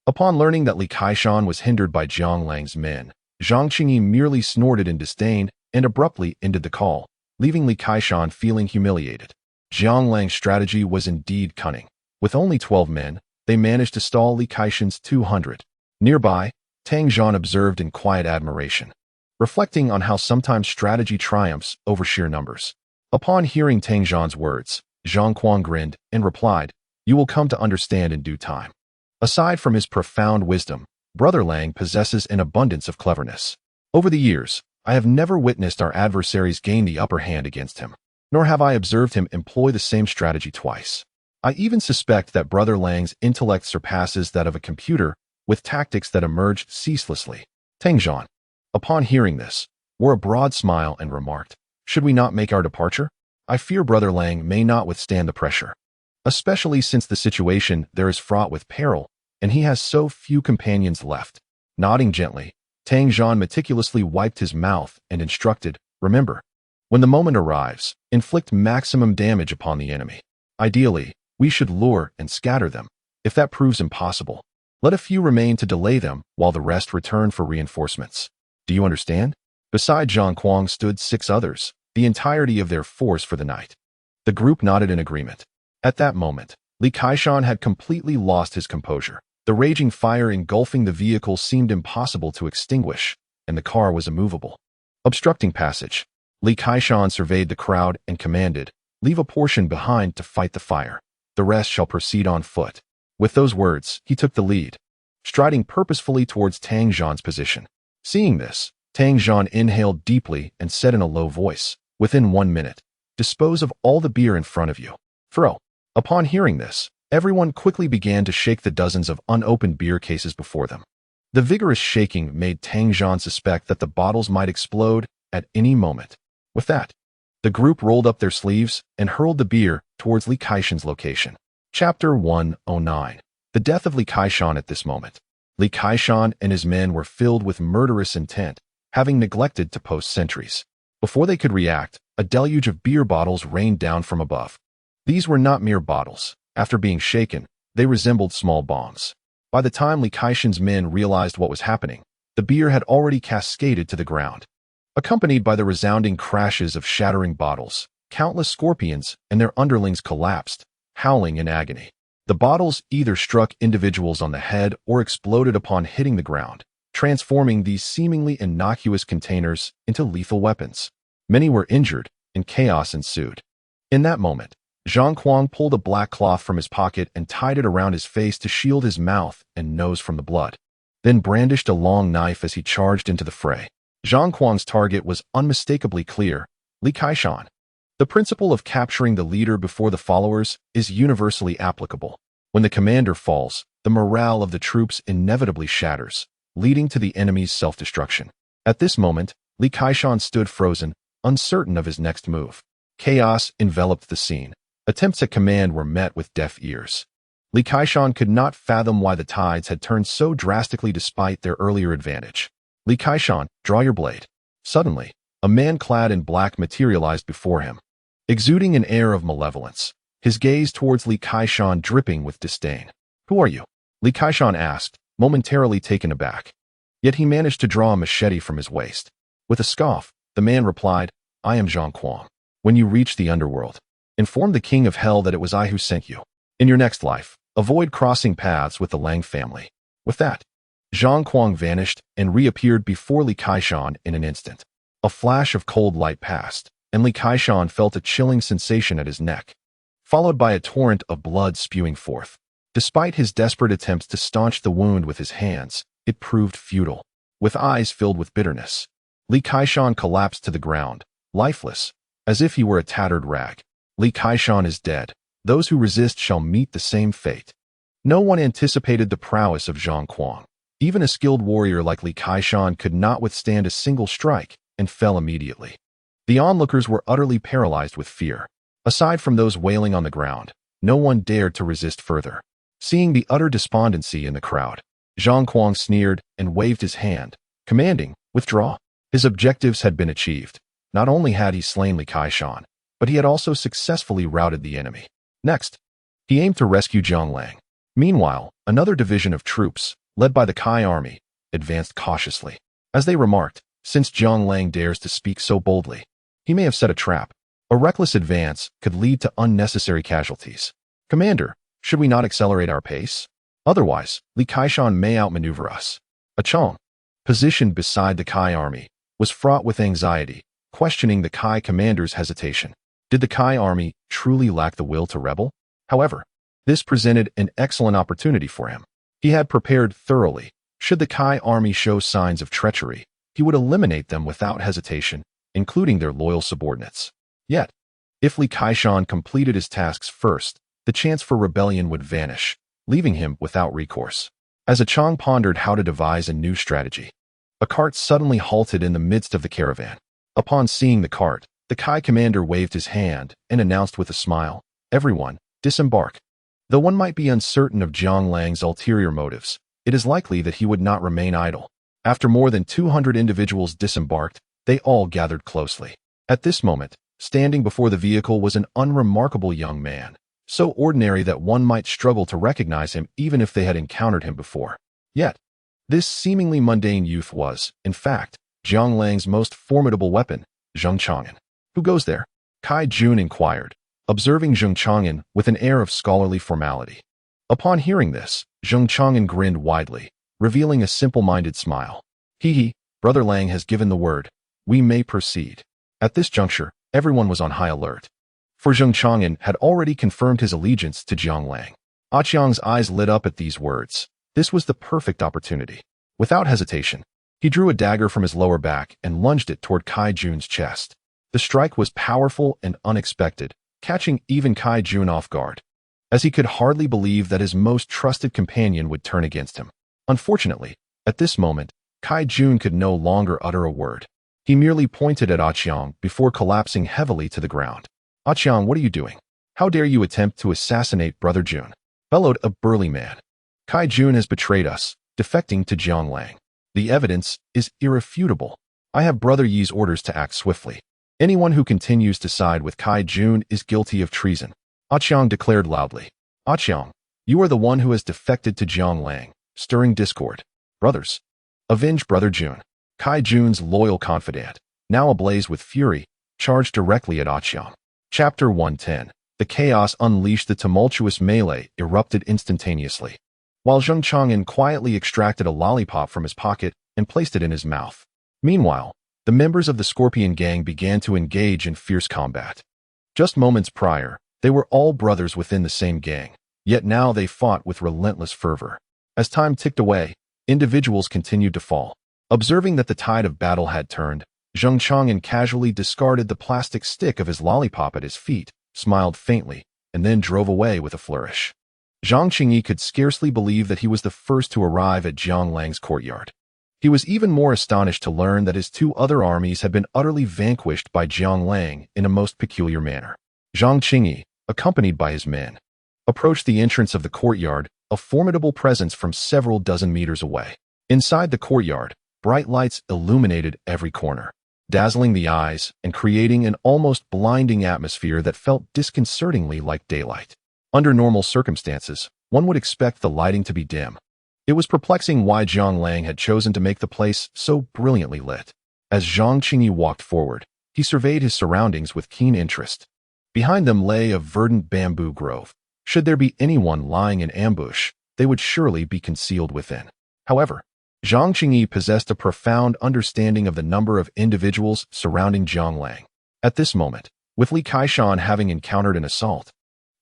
Upon learning that Li Kaishan was hindered by Jiang Lang's men, Zhang Qingyi merely snorted in disdain and abruptly ended the call, leaving Li Kaishan feeling humiliated. Jiang Lang's strategy was indeed cunning. With only 12 men, they managed to stall Li Kaishan's 200. Nearby, Tang Zhan observed in quiet admiration, reflecting on how sometimes strategy triumphs over sheer numbers. Upon hearing Tang Zhan's words, Zhang Quan grinned and replied, "You will come to understand in due time." Aside from his profound wisdom, Brother Lang possesses an abundance of cleverness. Over the years, I have never witnessed our adversaries gain the upper hand against him, nor have I observed him employ the same strategy twice. I even suspect that Brother Lang's intellect surpasses that of a computer, with tactics that emerge ceaselessly. Tang Zhan, upon hearing this, wore a broad smile and remarked, "Should we not make our departure? I fear Brother Lang may not withstand the pressure, especially since the situation there is fraught with peril, and he has so few companions left." Nodding gently, Tang Zhan meticulously wiped his mouth and instructed, "Remember, when the moment arrives, inflict maximum damage upon the enemy. Ideally, we should lure and scatter them. If that proves impossible, let a few remain to delay them while the rest return for reinforcements. Do you understand?" Beside Zhang Kuang stood 6 others, the entirety of their force for the night. The group nodded in agreement. At that moment, Li Kaishan had completely lost his composure. The raging fire engulfing the vehicle seemed impossible to extinguish, and the car was immovable, obstructing passage. Li Kaishan surveyed the crowd and commanded, "Leave a portion behind to fight the fire. The rest shall proceed on foot." With those words, he took the lead, striding purposefully towards Tang Zhan's position. Seeing this, Tang Zhan inhaled deeply and said in a low voice, "Within 1 minute, dispose of all the beer in front of you. Throw." Upon hearing this, everyone quickly began to shake the dozens of unopened beer cases before them. The vigorous shaking made Tang Zhan suspect that the bottles might explode at any moment. With that, the group rolled up their sleeves and hurled the beer towards Li Kaishan's location. Chapter 109. The death of Li Kaishan. At this moment, Li Kaishan and his men were filled with murderous intent, having neglected to post sentries. Before they could react, a deluge of beer bottles rained down from above. These were not mere bottles. After being shaken, they resembled small bombs. By the time Li Kaishan's men realized what was happening, the beer had already cascaded to the ground. Accompanied by the resounding crashes of shattering bottles, countless scorpions and their underlings collapsed, howling in agony. The bottles either struck individuals on the head or exploded upon hitting the ground, transforming these seemingly innocuous containers into lethal weapons. Many were injured, and chaos ensued. In that moment, Zhang Kuang pulled a black cloth from his pocket and tied it around his face to shield his mouth and nose from the blood, then brandished a long knife as he charged into the fray. Zhang Kuang's target was unmistakably clear: Li Kaishan. The principle of capturing the leader before the followers is universally applicable. When the commander falls, the morale of the troops inevitably shatters, leading to the enemy's self-destruction. At this moment, Li Kaishan stood frozen, uncertain of his next move. Chaos enveloped the scene. Attempts at command were met with deaf ears. Li Kaishan could not fathom why the tides had turned so drastically despite their earlier advantage. "Li Kaishan, draw your blade." Suddenly, a man clad in black materialized before him, exuding an air of malevolence, his gaze towards Li Kaishan dripping with disdain. "Who are you?" Li Kaishan asked, momentarily taken aback. Yet he managed to draw a machete from his waist. With a scoff, the man replied, "I am Zhang Kuang. When you reach the underworld, inform the king of hell that it was I who sent you. In your next life, avoid crossing paths with the Lang family." With that, Zhang Kuang vanished and reappeared before Li Kaishan in an instant. A flash of cold light passed, and Li Kaishan felt a chilling sensation at his neck, followed by a torrent of blood spewing forth. Despite his desperate attempts to staunch the wound with his hands, it proved futile. With eyes filled with bitterness, Li Kaishan collapsed to the ground, lifeless, as if he were a tattered rag. Li Kaishan is dead. Those who resist shall meet the same fate. No one anticipated the prowess of Zhang Kuang. Even a skilled warrior like Li Kaishan could not withstand a single strike and fell immediately. The onlookers were utterly paralyzed with fear. Aside from those wailing on the ground, no one dared to resist further. Seeing the utter despondency in the crowd, Zhang Kuang sneered and waved his hand, commanding, "Withdraw." His objectives had been achieved. Not only had he slain Li Kaishan, but he had also successfully routed the enemy. Next, he aimed to rescue Zhang Lang. Meanwhile, another division of troops, led by the Kai army, advanced cautiously. As they remarked, since Zhang Lang dares to speak so boldly, he may have set a trap. A reckless advance could lead to unnecessary casualties. "Commander, should we not accelerate our pace? Otherwise, Li Kaishan may outmaneuver us." A Chong, positioned beside the Kai army, was fraught with anxiety, questioning the Kai commander's hesitation. Did the Kai army truly lack the will to rebel? However, this presented an excellent opportunity for him. He had prepared thoroughly, Should the Kai army show signs of treachery, he would eliminate them without hesitation, including their loyal subordinates. Yet, if Li Kaishan completed his tasks first, the chance for rebellion would vanish, leaving him without recourse. As Achang pondered how to devise a new strategy, a cart suddenly halted in the midst of the caravan. Upon seeing the cart, the Kai commander waved his hand and announced with a smile, "Everyone, disembark." Though one might be uncertain of Jiang Lang's ulterior motives, it is likely that he would not remain idle. After more than 200 individuals disembarked, they all gathered closely. At this moment, standing before the vehicle was an unremarkable young man, so ordinary that one might struggle to recognize him even if they had encountered him before. Yet, this seemingly mundane youth was, in fact, Jiang Lang's most formidable weapon, Zheng Chang'an. "Who goes there?" Kai Jun inquired, observing Zheng Chang'an with an air of scholarly formality. Upon hearing this, Zheng Chang'an grinned widely, revealing a simple-minded smile. "He, Brother Lang has given the word. We may proceed." At this juncture, everyone was on high alert. For Zheng Chang'an had already confirmed his allegiance to Jiang Lang. Aqiang's eyes lit up at these words. This was the perfect opportunity. Without hesitation, he drew a dagger from his lower back and lunged it toward Kai Jun's chest. The strike was powerful and unexpected, catching even Kai Jun off guard, as he could hardly believe that his most trusted companion would turn against him. Unfortunately, at this moment, Kai Jun could no longer utter a word. He merely pointed at Aqiang before collapsing heavily to the ground. "Aqiang, what are you doing? How dare you attempt to assassinate Brother Jun?" bellowed a burly man. "Kai Jun has betrayed us, defecting to Jiang Lang. The evidence is irrefutable. I have Brother Yi's orders to act swiftly. Anyone who continues to side with Kai Jun is guilty of treason," Aqiang declared loudly. "Aqiang, you are the one who has defected to Jiang Lang, stirring discord. Brothers, avenge Brother Jun." Kai Jun's loyal confidant, now ablaze with fury, charged directly at Aqiang. Chapter 110. The chaos unleashed. The tumultuous melee erupted instantaneously, while Zheng Chang'an quietly extracted a lollipop from his pocket and placed it in his mouth. Meanwhile, the members of the Scorpion Gang began to engage in fierce combat. Just moments prior, they were all brothers within the same gang, yet now they fought with relentless fervor. As time ticked away, individuals continued to fall. Observing that the tide of battle had turned, Zheng Chang'an casually discarded the plastic stick of his lollipop at his feet, smiled faintly, and then drove away with a flourish. Zhang Qingyi could scarcely believe that he was the first to arrive at Jiang Lang's courtyard. He was even more astonished to learn that his two other armies had been utterly vanquished by Jiang Lang in a most peculiar manner. Zhang Qingyi, accompanied by his men, approached the entrance of the courtyard, a formidable presence from several dozen meters away. Inside the courtyard, bright lights illuminated every corner, dazzling the eyes and creating an almost blinding atmosphere that felt disconcertingly like daylight. Under normal circumstances, one would expect the lighting to be dim. It was perplexing why Jiang Lang had chosen to make the place so brilliantly lit. As Zhang Qingyi walked forward, he surveyed his surroundings with keen interest. Behind them lay a verdant bamboo grove. Should there be anyone lying in ambush, they would surely be concealed within. However, Zhang Qingyi possessed a profound understanding of the number of individuals surrounding Jiang Lang. At this moment, with Li Kaishan having encountered an assault,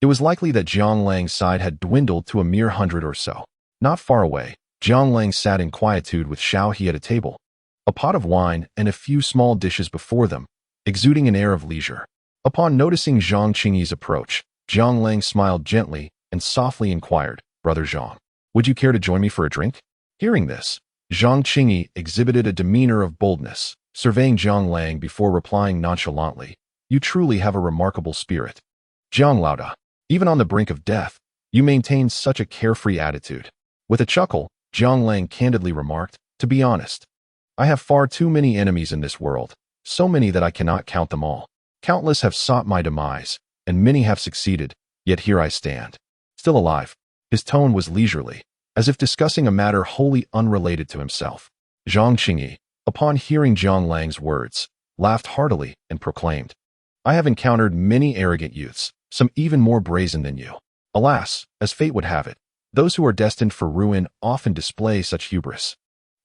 it was likely that Jiang Lang's side had dwindled to a mere 100 or so. Not far away, Jiang Lang sat in quietude with Xiao He at a table, a pot of wine and a few small dishes before them, exuding an air of leisure. Upon noticing Zhang Qingyi's approach, Jiang Lang smiled gently and softly inquired, "Brother Zhang, would you care to join me for a drink?" Hearing this, Zhang Qingyi exhibited a demeanor of boldness, surveying Jiang Lang before replying nonchalantly, "You truly have a remarkable spirit. Jiang Laoda, even on the brink of death, you maintain such a carefree attitude." With a chuckle, Jiang Lang candidly remarked, "To be honest, I have far too many enemies in this world, so many that I cannot count them all. Countless have sought my demise, and many have succeeded, yet here I stand, still alive." His tone was leisurely, as if discussing a matter wholly unrelated to himself. Zhang Qingyi, upon hearing Jiang Lang's words, laughed heartily and proclaimed, "I have encountered many arrogant youths, some even more brazen than you. Alas, as fate would have it, those who are destined for ruin often display such hubris.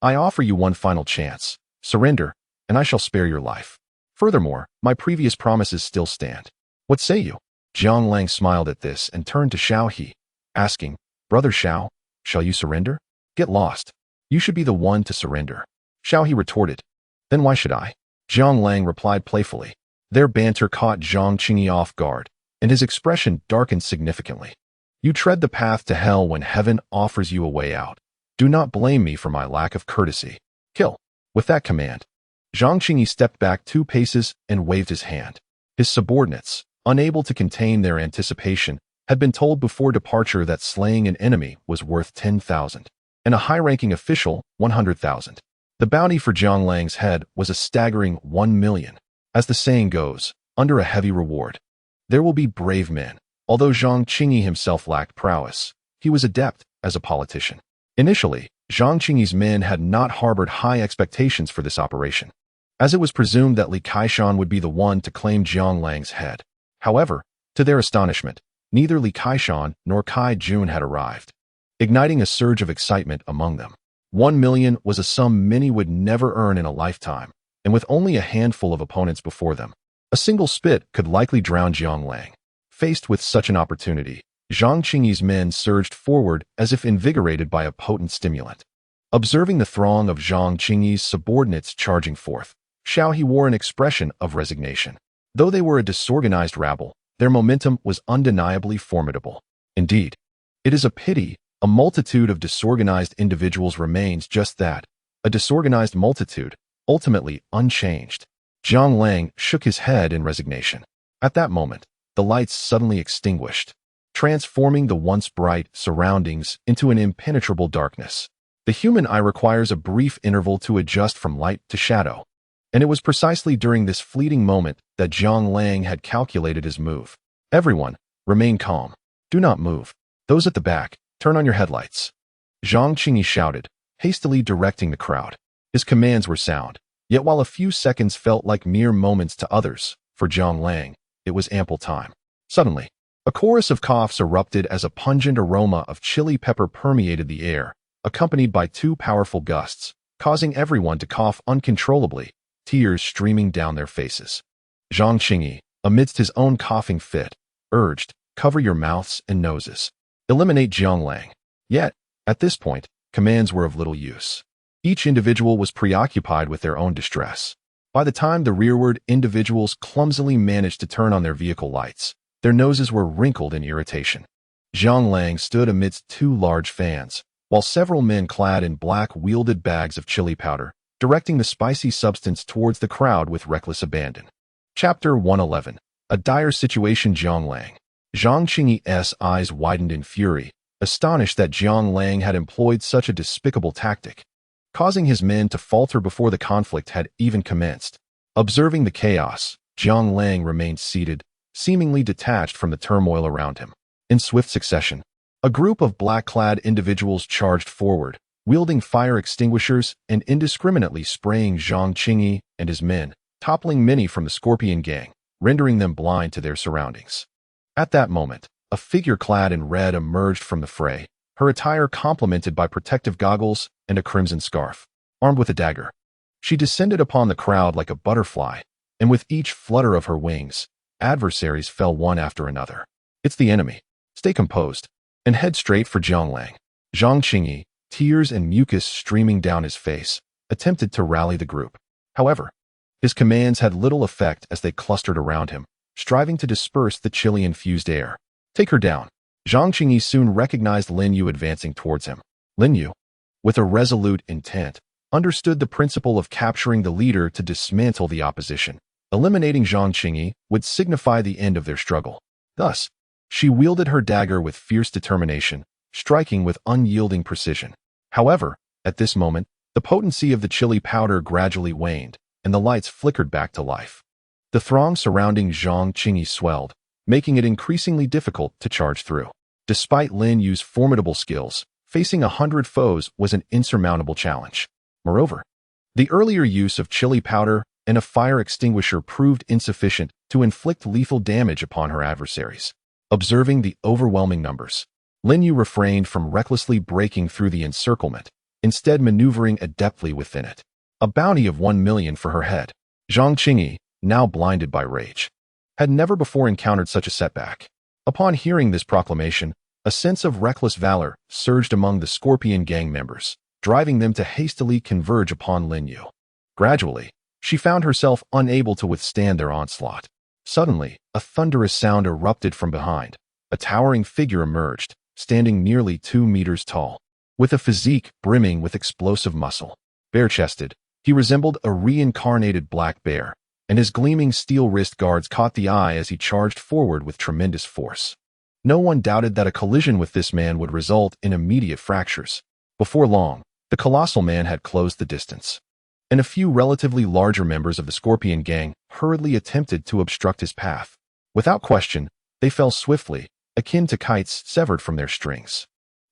I offer you one final chance. Surrender, and I shall spare your life. Furthermore, my previous promises still stand. What say you?" Jiang Lang smiled at this and turned to Xiao He, asking, "Brother Xiao, shall you surrender?" "Get lost. You should be the one to surrender. Xiao He retorted. Then why should I? Jiang Lang replied playfully. Their banter caught Zhang Qingyi off guard, and his expression darkened significantly. You tread the path to hell when heaven offers you a way out. Do not blame me for my lack of courtesy. Kill. With that command, Zhang Qingyi stepped back 2 paces and waved his hand. His subordinates, unable to contain their anticipation, had been told before departure that slaying an enemy was worth 10,000, and a high-ranking official 100,000. The bounty for Jiang Lang's head was a staggering 1 million. As the saying goes, under a heavy reward, there will be brave men. Although Zhang Qingyi himself lacked prowess, he was adept as a politician. Initially, Zhang Qingyi's men had not harbored high expectations for this operation, as it was presumed that Li Kaishan would be the one to claim Jiang Lang's head. However, to their astonishment, neither Li Kaishan nor Kai Jun had arrived, igniting a surge of excitement among them. 1 million was a sum many would never earn in a lifetime, and with only a handful of opponents before them, a single spit could likely drown Jiang Lang. Faced with such an opportunity, Zhang Qingyi's men surged forward as if invigorated by a potent stimulant. Observing the throng of Zhang Qingyi's subordinates charging forth, Xiao He wore an expression of resignation. Though they were a disorganized rabble, their momentum was undeniably formidable. Indeed, it is a pity a multitude of disorganized individuals remains just that, a disorganized multitude, ultimately unchanged. Jiang Lang shook his head in resignation. At that moment, the lights suddenly extinguished, transforming the once bright surroundings into an impenetrable darkness. The human eye requires a brief interval to adjust from light to shadow, and it was precisely during this fleeting moment that Jiang Lang had calculated his move. Everyone, remain calm. Do not move. Those at the back, turn on your headlights. Zhang Qingyi shouted, hastily directing the crowd. His commands were sound, yet while a few seconds felt like mere moments to others, for Jiang Lang, it was ample time. Suddenly, a chorus of coughs erupted as a pungent aroma of chili pepper permeated the air, accompanied by 2 powerful gusts, causing everyone to cough uncontrollably, tears streaming down their faces. Zhang Qingyi, amidst his own coughing fit, urged, cover your mouths and noses. Eliminate Jiang Lang. Yet, at this point, commands were of little use. Each individual was preoccupied with their own distress. By the time the rearward individuals clumsily managed to turn on their vehicle lights, their noses were wrinkled in irritation. Jiang Lang stood amidst 2 large fans, while several men clad in black wielded bags of chili powder, directing the spicy substance towards the crowd with reckless abandon. Chapter 111. A dire situation. Jiang Lang. Zhang Qingyi's eyes widened in fury, astonished that Jiang Lang had employed such a despicable tactic, causing his men to falter before the conflict had even commenced. Observing the chaos, Jiang Lang remained seated, seemingly detached from the turmoil around him. In swift succession, a group of black-clad individuals charged forward, wielding fire extinguishers and indiscriminately spraying Zhang Qingyi and his men, toppling many from the Scorpion gang, rendering them blind to their surroundings. At that moment, a figure clad in red emerged from the fray, her attire complemented by protective goggles and a crimson scarf. Armed with a dagger, she descended upon the crowd like a butterfly, and with each flutter of her wings, adversaries fell one after another. It's the enemy. Stay composed, and head straight for Jiang Lang. Zhang Qingyi, tears and mucus streaming down his face, attempted to rally the group. However, his commands had little effect as they clustered around him, striving to disperse the chili-infused air. Take her down. Zhang Qingyi soon recognized Lin Yu advancing towards him. Lin Yu, with a resolute intent, understood the principle of capturing the leader to dismantle the opposition. Eliminating Zhang Qingyi would signify the end of their struggle. Thus, she wielded her dagger with fierce determination, striking with unyielding precision. However, at this moment, the potency of the chili powder gradually waned, and the lights flickered back to life. The throng surrounding Zhang Qingyi swelled, making it increasingly difficult to charge through. Despite Lin Yu's formidable skills, facing 100 foes was an insurmountable challenge. Moreover, the earlier use of chili powder and a fire extinguisher proved insufficient to inflict lethal damage upon her adversaries. Observing the overwhelming numbers, Lin Yu refrained from recklessly breaking through the encirclement, instead maneuvering adeptly within it. A bounty of 1 million for her head. Zhang Qingyi, now blinded by rage, had never before encountered such a setback. Upon hearing this proclamation, a sense of reckless valor surged among the Scorpion gang members, driving them to hastily converge upon Lin Yu. Gradually, she found herself unable to withstand their onslaught. Suddenly, a thunderous sound erupted from behind. A towering figure emerged, standing nearly 2 meters tall, with a physique brimming with explosive muscle. Bare-chested, he resembled a reincarnated black bear, and his gleaming steel wrist guards caught the eye as he charged forward with tremendous force. No one doubted that a collision with this man would result in immediate fractures. Before long, the colossal man had closed the distance, and a few relatively larger members of the Scorpion Gang hurriedly attempted to obstruct his path. Without question, they fell swiftly, akin to kites severed from their strings.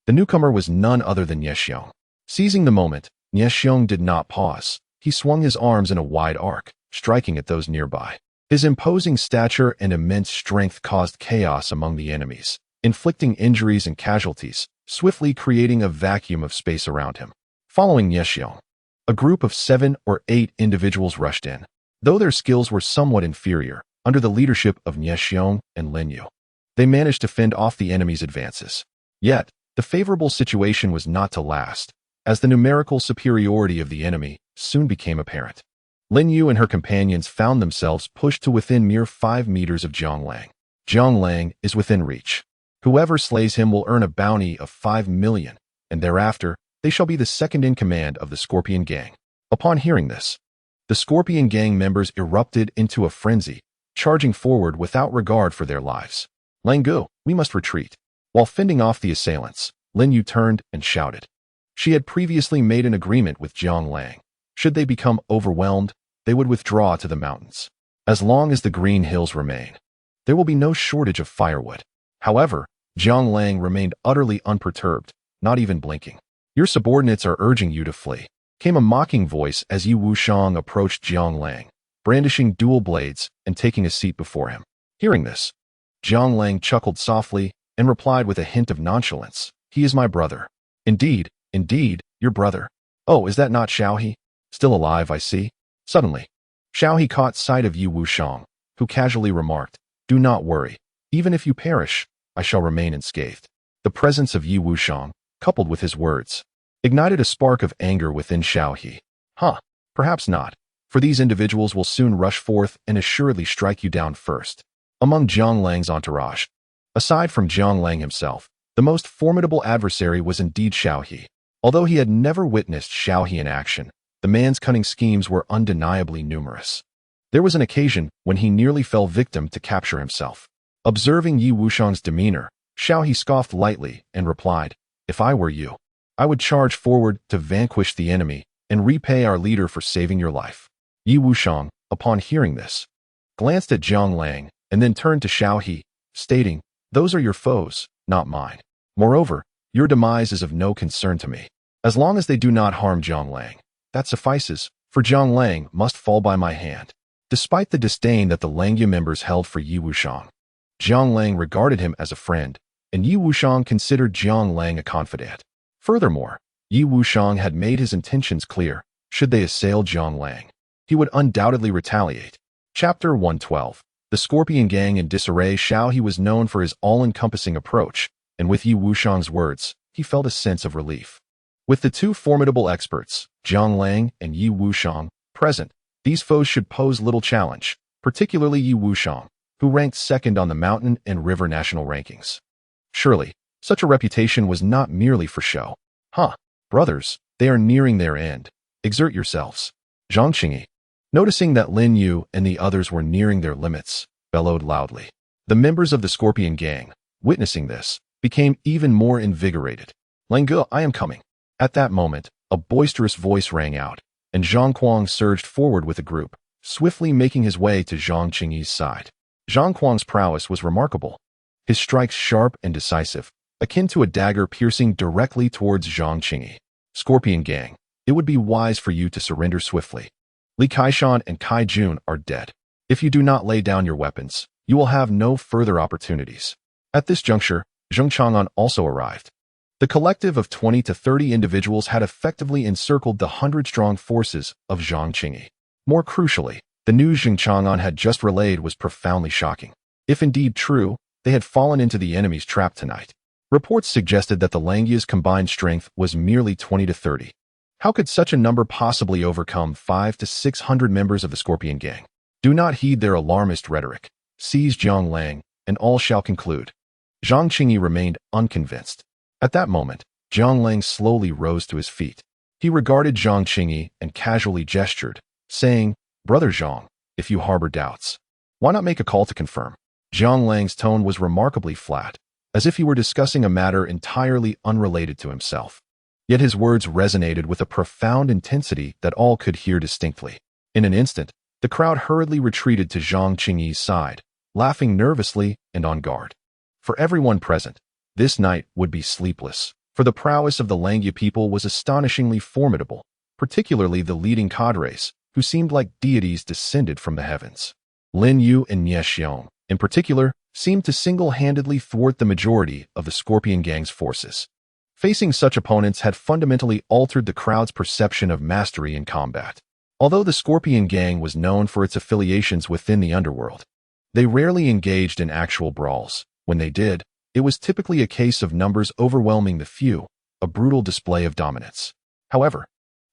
The newcomer was none other than Xiong. Seizing the moment, Xiong did not pause. He swung his arms in a wide arc, striking at those nearby. His imposing stature and immense strength caused chaos among the enemies, inflicting injuries and casualties, swiftly creating a vacuum of space around him. Following Xiong, a group of 7 or 8 individuals rushed in. Though their skills were somewhat inferior, under the leadership of Xiong and Lin Yu, they managed to fend off the enemy's advances. Yet, the favorable situation was not to last, as the numerical superiority of the enemy soon became apparent. Lin Yu and her companions found themselves pushed to within mere 5 meters of Zhang Lang. Zhang Lang is within reach. Whoever slays him will earn a bounty of 5 million, and thereafter, they shall be the second in command of the Scorpion Gang. Upon hearing this, the Scorpion Gang members erupted into a frenzy, charging forward without regard for their lives. Lang Gu, we must retreat. While fending off the assailants, Lin Yu turned and shouted. She had previously made an agreement with Zhang Lang. Should they become overwhelmed, they would withdraw to the mountains. As long as the green hills remain, there will be no shortage of firewood. However, Zhang Lang remained utterly unperturbed, not even blinking. Your subordinates are urging you to flee, came a mocking voice as Yi Wuxiang approached Zhang Lang, brandishing dual blades and taking a seat before him. Hearing this, Zhang Lang chuckled softly and replied with a hint of nonchalance. He is my brother. Indeed, your brother. Oh, is that not Xiaohe? Still alive, I see. Suddenly, Xiaohe caught sight of Yi Wuxiang, who casually remarked, do not worry. Even if you perish, I shall remain unscathed. The presence of Yi Wuxiang, coupled with his words, ignited a spark of anger within Xiaohe. Perhaps not, for these individuals will soon rush forth and assuredly strike you down first. Among Zhang Lang's entourage, aside from Zhang Lang himself, the most formidable adversary was indeed Xiaohe. Although he had never witnessed Xiaohe in action, the man's cunning schemes were undeniably numerous. There was an occasion when he nearly fell victim to capture himself. Observing Yi Wuxiang's demeanor, Xiaohe scoffed lightly and replied, if I were you, I would charge forward to vanquish the enemy and repay our leader for saving your life. Yi Wuxiang, upon hearing this, glanced at Zhang Lang and then turned to Xiaohe, stating, those are your foes, not mine. Moreover, your demise is of no concern to me. As long as they do not harm Zhang Lang, that suffices, for Zhang Lang must fall by my hand. Despite the disdain that the Langya members held for Yi Wuxiang, Zhang Lang regarded him as a friend, and Yi Wuxiang considered Zhang Lang a confidant. Furthermore, Yi Wuxiang had made his intentions clear. Should they assail Zhang Lang, he would undoubtedly retaliate. Chapter 112. The Scorpion Gang in disarray. Xiaohe was known for his all-encompassing approach, and with Yi Wuxiang's words, he felt a sense of relief. With the two formidable experts, Zhang Lang and Yi Wuxiang, present, these foes should pose little challenge, particularly Yi Wuxiang, who ranked second on the mountain and river national rankings. Surely, such a reputation was not merely for show. Brothers, they are nearing their end. Exert yourselves. Zhang Qingyi, noticing that Lin Yu and the others were nearing their limits, bellowed loudly. The members of the Scorpion Gang, witnessing this, became even more invigorated. Lang Gu, I am coming. At that moment, a boisterous voice rang out, and Zhang Kuang surged forward with a group, swiftly making his way to Zhang Qingyi's side. Zhang Kuang's prowess was remarkable, his strikes sharp and decisive, akin to a dagger piercing directly towards Zhang Qingyi. Scorpion Gang, it would be wise for you to surrender swiftly. Li Kaishan and Kai Jun are dead. If you do not lay down your weapons, you will have no further opportunities. At this juncture, Zheng Chang'an also arrived. The collective of 20 to 30 individuals had effectively encircled the 100-strong forces of Zhang Qingyi. More crucially, the news Zheng Chang'an had just relayed was profoundly shocking. If indeed true, they had fallen into the enemy's trap tonight. Reports suggested that the Langya's combined strength was merely 20 to 30. How could such a number possibly overcome 500 to 600 members of the Scorpion Gang? Do not heed their alarmist rhetoric. Seize Jiang Lang, and all shall conclude. Zhang Qingyi remained unconvinced. At that moment, Jiang Lang slowly rose to his feet. He regarded Zhang Qingyi and casually gestured, saying, "Brother Zhang, if you harbor doubts, why not make a call to confirm?" Jiang Lang's tone was remarkably flat, as if he were discussing a matter entirely unrelated to himself. Yet his words resonated with a profound intensity that all could hear distinctly. In an instant, the crowd hurriedly retreated to Zhang Qingyi's side, laughing nervously and on guard. For everyone present, this night would be sleepless, for the prowess of the Langya people was astonishingly formidable, particularly the leading cadres, who seemed like deities descended from the heavens. Lin Yu and Nie Xiong, in particular, seemed to single-handedly thwart the majority of the Scorpion Gang's forces. Facing such opponents had fundamentally altered the crowd's perception of mastery in combat. Although the Scorpion Gang was known for its affiliations within the underworld, they rarely engaged in actual brawls. When they did, it was typically a case of numbers overwhelming the few, a brutal display of dominance. However,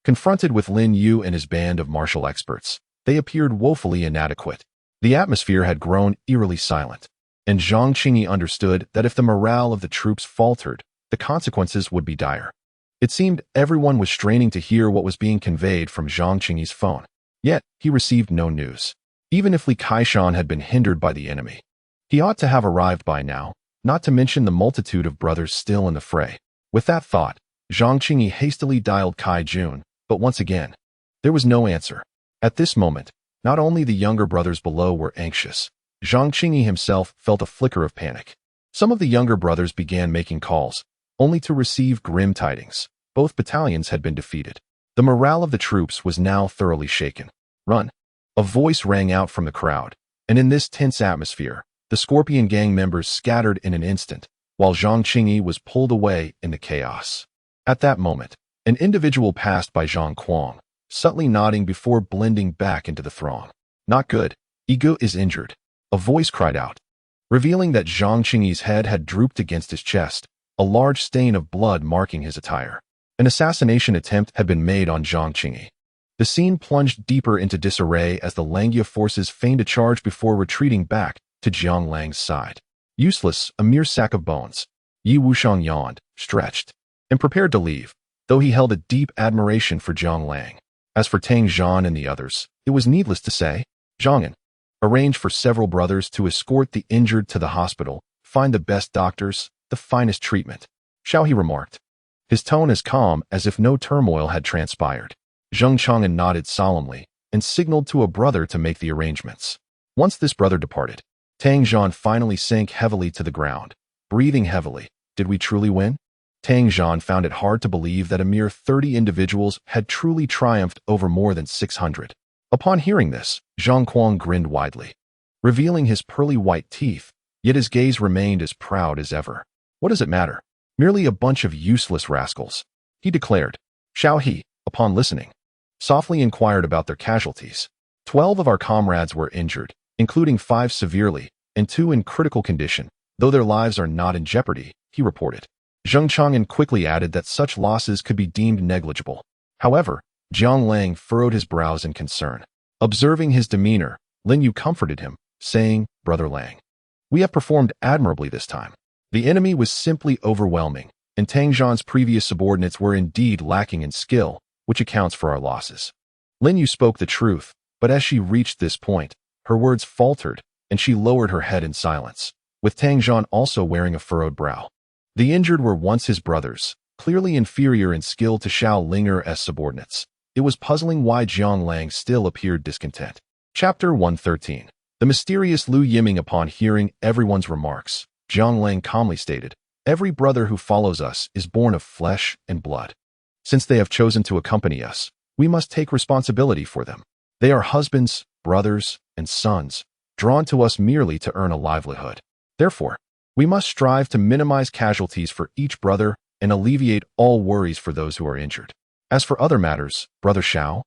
confronted with Lin Yu and his band of martial experts, they appeared woefully inadequate. The atmosphere had grown eerily silent, and Zhang Qingyi understood that if the morale of the troops faltered, the consequences would be dire. It seemed everyone was straining to hear what was being conveyed from Zhang Qingyi's phone. Yet, he received no news. Even if Li Kaishan had been hindered by the enemy, he ought to have arrived by now, not to mention the multitude of brothers still in the fray. With that thought, Zhang Qingyi hastily dialed Kai Jun, but once again, there was no answer. At this moment, not only the younger brothers below were anxious, Zhang Qingyi himself felt a flicker of panic. Some of the younger brothers began making calls, only to receive grim tidings. Both battalions had been defeated. The morale of the troops was now thoroughly shaken. "Run!" A voice rang out from the crowd, and in this tense atmosphere, the Scorpion Gang members scattered in an instant, while Zhang Qingyi was pulled away in the chaos. At that moment, an individual passed by Zhang Kuang, subtly nodding before blending back into the throng. "Not good. Igu is injured," a voice cried out, revealing that Zhang Qingyi's head had drooped against his chest, a large stain of blood marking his attire. An assassination attempt had been made on Zhang Qingyi. The scene plunged deeper into disarray as the Langya forces feigned a charge before retreating back to Jiang Lang's side. Useless, a mere sack of bones. Yi Wushang yawned, stretched, and prepared to leave, though he held a deep admiration for Jiang Lang. As for Tang Zhan and the others, it was needless to say. Zhang'an, arrange for several brothers to escort the injured to the hospital, find the best doctors, the finest treatment, Xiao He remarked, his tone as calm as if no turmoil had transpired. Zheng Chang'an nodded solemnly and signaled to a brother to make the arrangements. Once this brother departed, Tang Zhan finally sank heavily to the ground, breathing heavily. Did we truly win? Tang Zhan found it hard to believe that a mere 30 individuals had truly triumphed over more than 600. Upon hearing this, Zhang Kuang grinned widely, revealing his pearly white teeth, yet his gaze remained as proud as ever. What does it matter? Merely a bunch of useless rascals, he declared. Xiao He, upon listening, softly inquired about their casualties. 12 of our comrades were injured, including 5 severely, and 2 in critical condition, though their lives are not in jeopardy, he reported. Zheng Chang'an quickly added that such losses could be deemed negligible. However, Jiang Lang furrowed his brows in concern. Observing his demeanor, Lin Yu comforted him, saying, "Brother Lang, we have performed admirably this time. The enemy was simply overwhelming, and Tang Zhan's previous subordinates were indeed lacking in skill, which accounts for our losses." Lin Yu spoke the truth, but as she reached this point, her words faltered, and she lowered her head in silence, with Tang Zhan also wearing a furrowed brow. The injured were once his brothers, clearly inferior in skill to Xiao Linger's subordinates. It was puzzling why Jiang Lang still appeared discontent. Chapter 113. The mysterious Lu Yiming. Upon hearing everyone's remarks, Jiang Lang calmly stated, "Every brother who follows us is born of flesh and blood. Since they have chosen to accompany us, we must take responsibility for them. They are husbands, brothers, and sons, drawn to us merely to earn a livelihood. Therefore, we must strive to minimize casualties for each brother and alleviate all worries for those who are injured. As for other matters, Brother Xiao,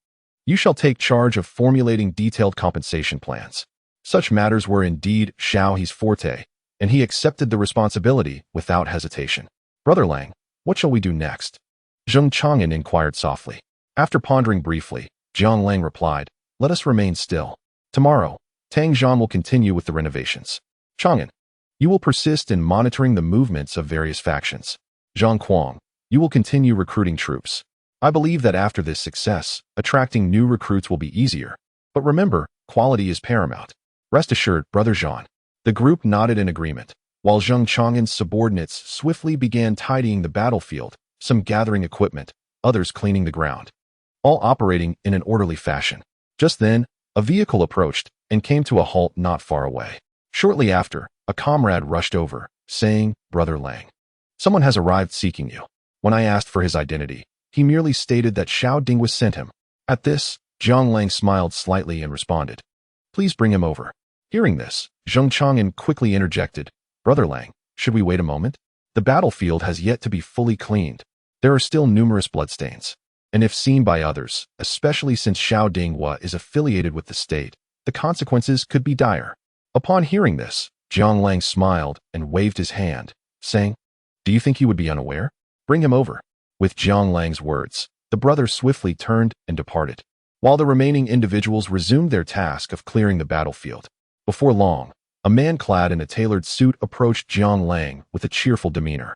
you shall take charge of formulating detailed compensation plans." Such matters were indeed Xiao He's forte, and he accepted the responsibility without hesitation. "Brother Lang, what shall we do next?" Zheng Chang'an inquired softly. After pondering briefly, Jiang Lang replied, "Let us remain still. Tomorrow, Tang Zhan will continue with the renovations. Chang'an, you will persist in monitoring the movements of various factions. Zhang Kuang, you will continue recruiting troops. I believe that after this success, attracting new recruits will be easier. But remember, quality is paramount. Rest assured, Brother Zhan." The group nodded in agreement, while Zheng Chang'an's subordinates swiftly began tidying the battlefield, some gathering equipment, others cleaning the ground, all operating in an orderly fashion. Just then, a vehicle approached and came to a halt not far away. Shortly after, a comrade rushed over, saying, "Brother Lang, someone has arrived seeking you." When I asked for his identity, he merely stated that Xiao Dingwa sent him. At this, Jiang Lang smiled slightly and responded, "Please bring him over." Hearing this, Zheng Chang'an quickly interjected, "Brother Lang, should we wait a moment? The battlefield has yet to be fully cleaned. There are still numerous bloodstains. And if seen by others, especially since Xiao Dingwa is affiliated with the state, the consequences could be dire." Upon hearing this, Jiang Lang smiled and waved his hand, saying, "Do you think he would be unaware? Bring him over." With Jiang Lang's words, the brothers swiftly turned and departed, while the remaining individuals resumed their task of clearing the battlefield. Before long, a man clad in a tailored suit approached Jiang Lang with a cheerful demeanor.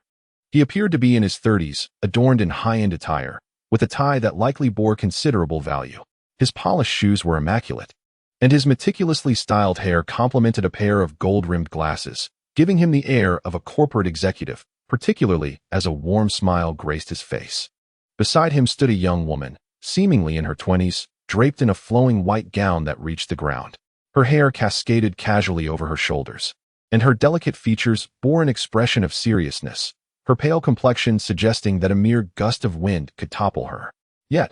He appeared to be in his 30s, adorned in high-end attire, with a tie that likely bore considerable value. His polished shoes were immaculate, and his meticulously styled hair complemented a pair of gold-rimmed glasses, giving him the air of a corporate executive, particularly as a warm smile graced his face. Beside him stood a young woman, seemingly in her 20s, draped in a flowing white gown that reached the ground. Her hair cascaded casually over her shoulders, and her delicate features bore an expression of seriousness, her pale complexion suggesting that a mere gust of wind could topple her. Yet,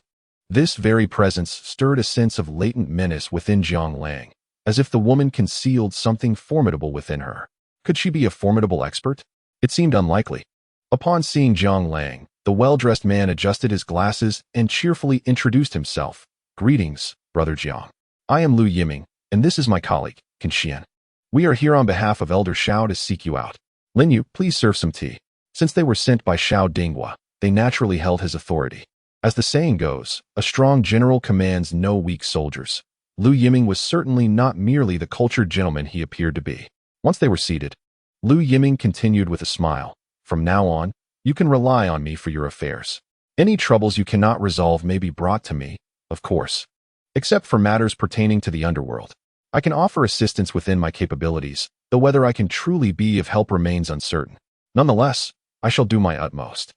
this very presence stirred a sense of latent menace within Jiang Lang, as if the woman concealed something formidable within her. Could she be a formidable expert? It seemed unlikely. Upon seeing Jiang Lang, the well-dressed man adjusted his glasses and cheerfully introduced himself. "Greetings, Brother Jiang. I am Lu Yiming, and this is my colleague, Qin Xian. We are here on behalf of Elder Xiao to seek you out. Lin Yu, please serve some tea." Since they were sent by Xiao Dingwa, they naturally held his authority. As the saying goes, a strong general commands no weak soldiers. Lu Yiming was certainly not merely the cultured gentleman he appeared to be. Once they were seated, Lu Yiming continued with a smile, "From now on, you can rely on me for your affairs. Any troubles you cannot resolve may be brought to me, of course. Except for matters pertaining to the underworld. I can offer assistance within my capabilities, though whether I can truly be of help remains uncertain. Nonetheless, I shall do my utmost.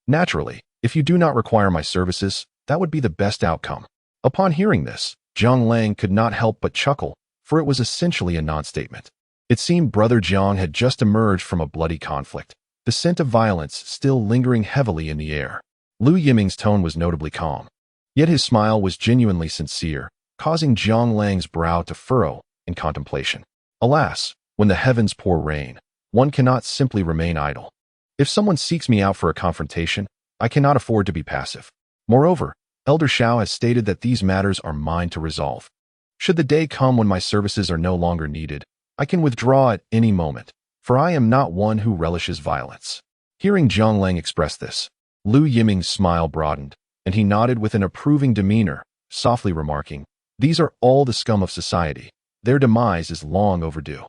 Naturally, if you do not require my services, that would be the best outcome." Upon hearing this, Jiang Lang could not help but chuckle, for it was essentially a non-statement. It seemed Brother Jiang had just emerged from a bloody conflict, the scent of violence still lingering heavily in the air. Lu Yiming's tone was notably calm, yet his smile was genuinely sincere, causing Jiang Lang's brow to furrow in contemplation. Alas, when the heavens pour rain, one cannot simply remain idle. If someone seeks me out for a confrontation, I cannot afford to be passive. Moreover, Elder Xiao has stated that these matters are mine to resolve. Should the day come when my services are no longer needed, I can withdraw at any moment, for I am not one who relishes violence. Hearing Jiang Lang express this, Lu Yiming's smile broadened, and he nodded with an approving demeanor, softly remarking, "These are all the scum of society. Their demise is long overdue.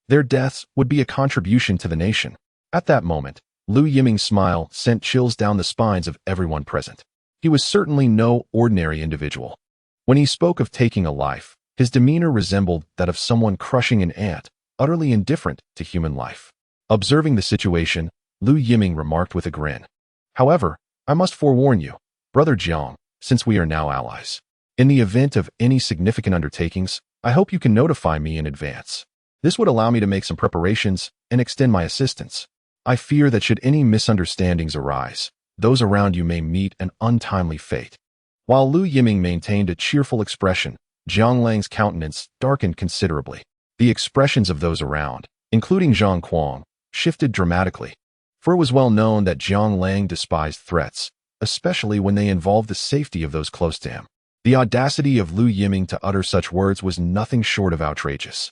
Their deaths would be a contribution to the nation." At that moment, Lu Yiming's smile sent chills down the spines of everyone present. He was certainly no ordinary individual. When he spoke of taking a life, his demeanor resembled that of someone crushing an ant, utterly indifferent to human life. Observing the situation, Lu Yiming remarked with a grin, "However, I must forewarn you, Brother Jiang, since we are now allies. In the event of any significant undertakings, I hope you can notify me in advance. This would allow me to make some preparations and extend my assistance. I fear that should any misunderstandings arise, those around you may meet an untimely fate." While Lu Yiming maintained a cheerful expression, Jiang Lang's countenance darkened considerably. The expressions of those around, including Zhang Kuang, shifted dramatically, for it was well known that Jiang Lang despised threats, especially when they involved the safety of those close to him. The audacity of Lu Yiming to utter such words was nothing short of outrageous.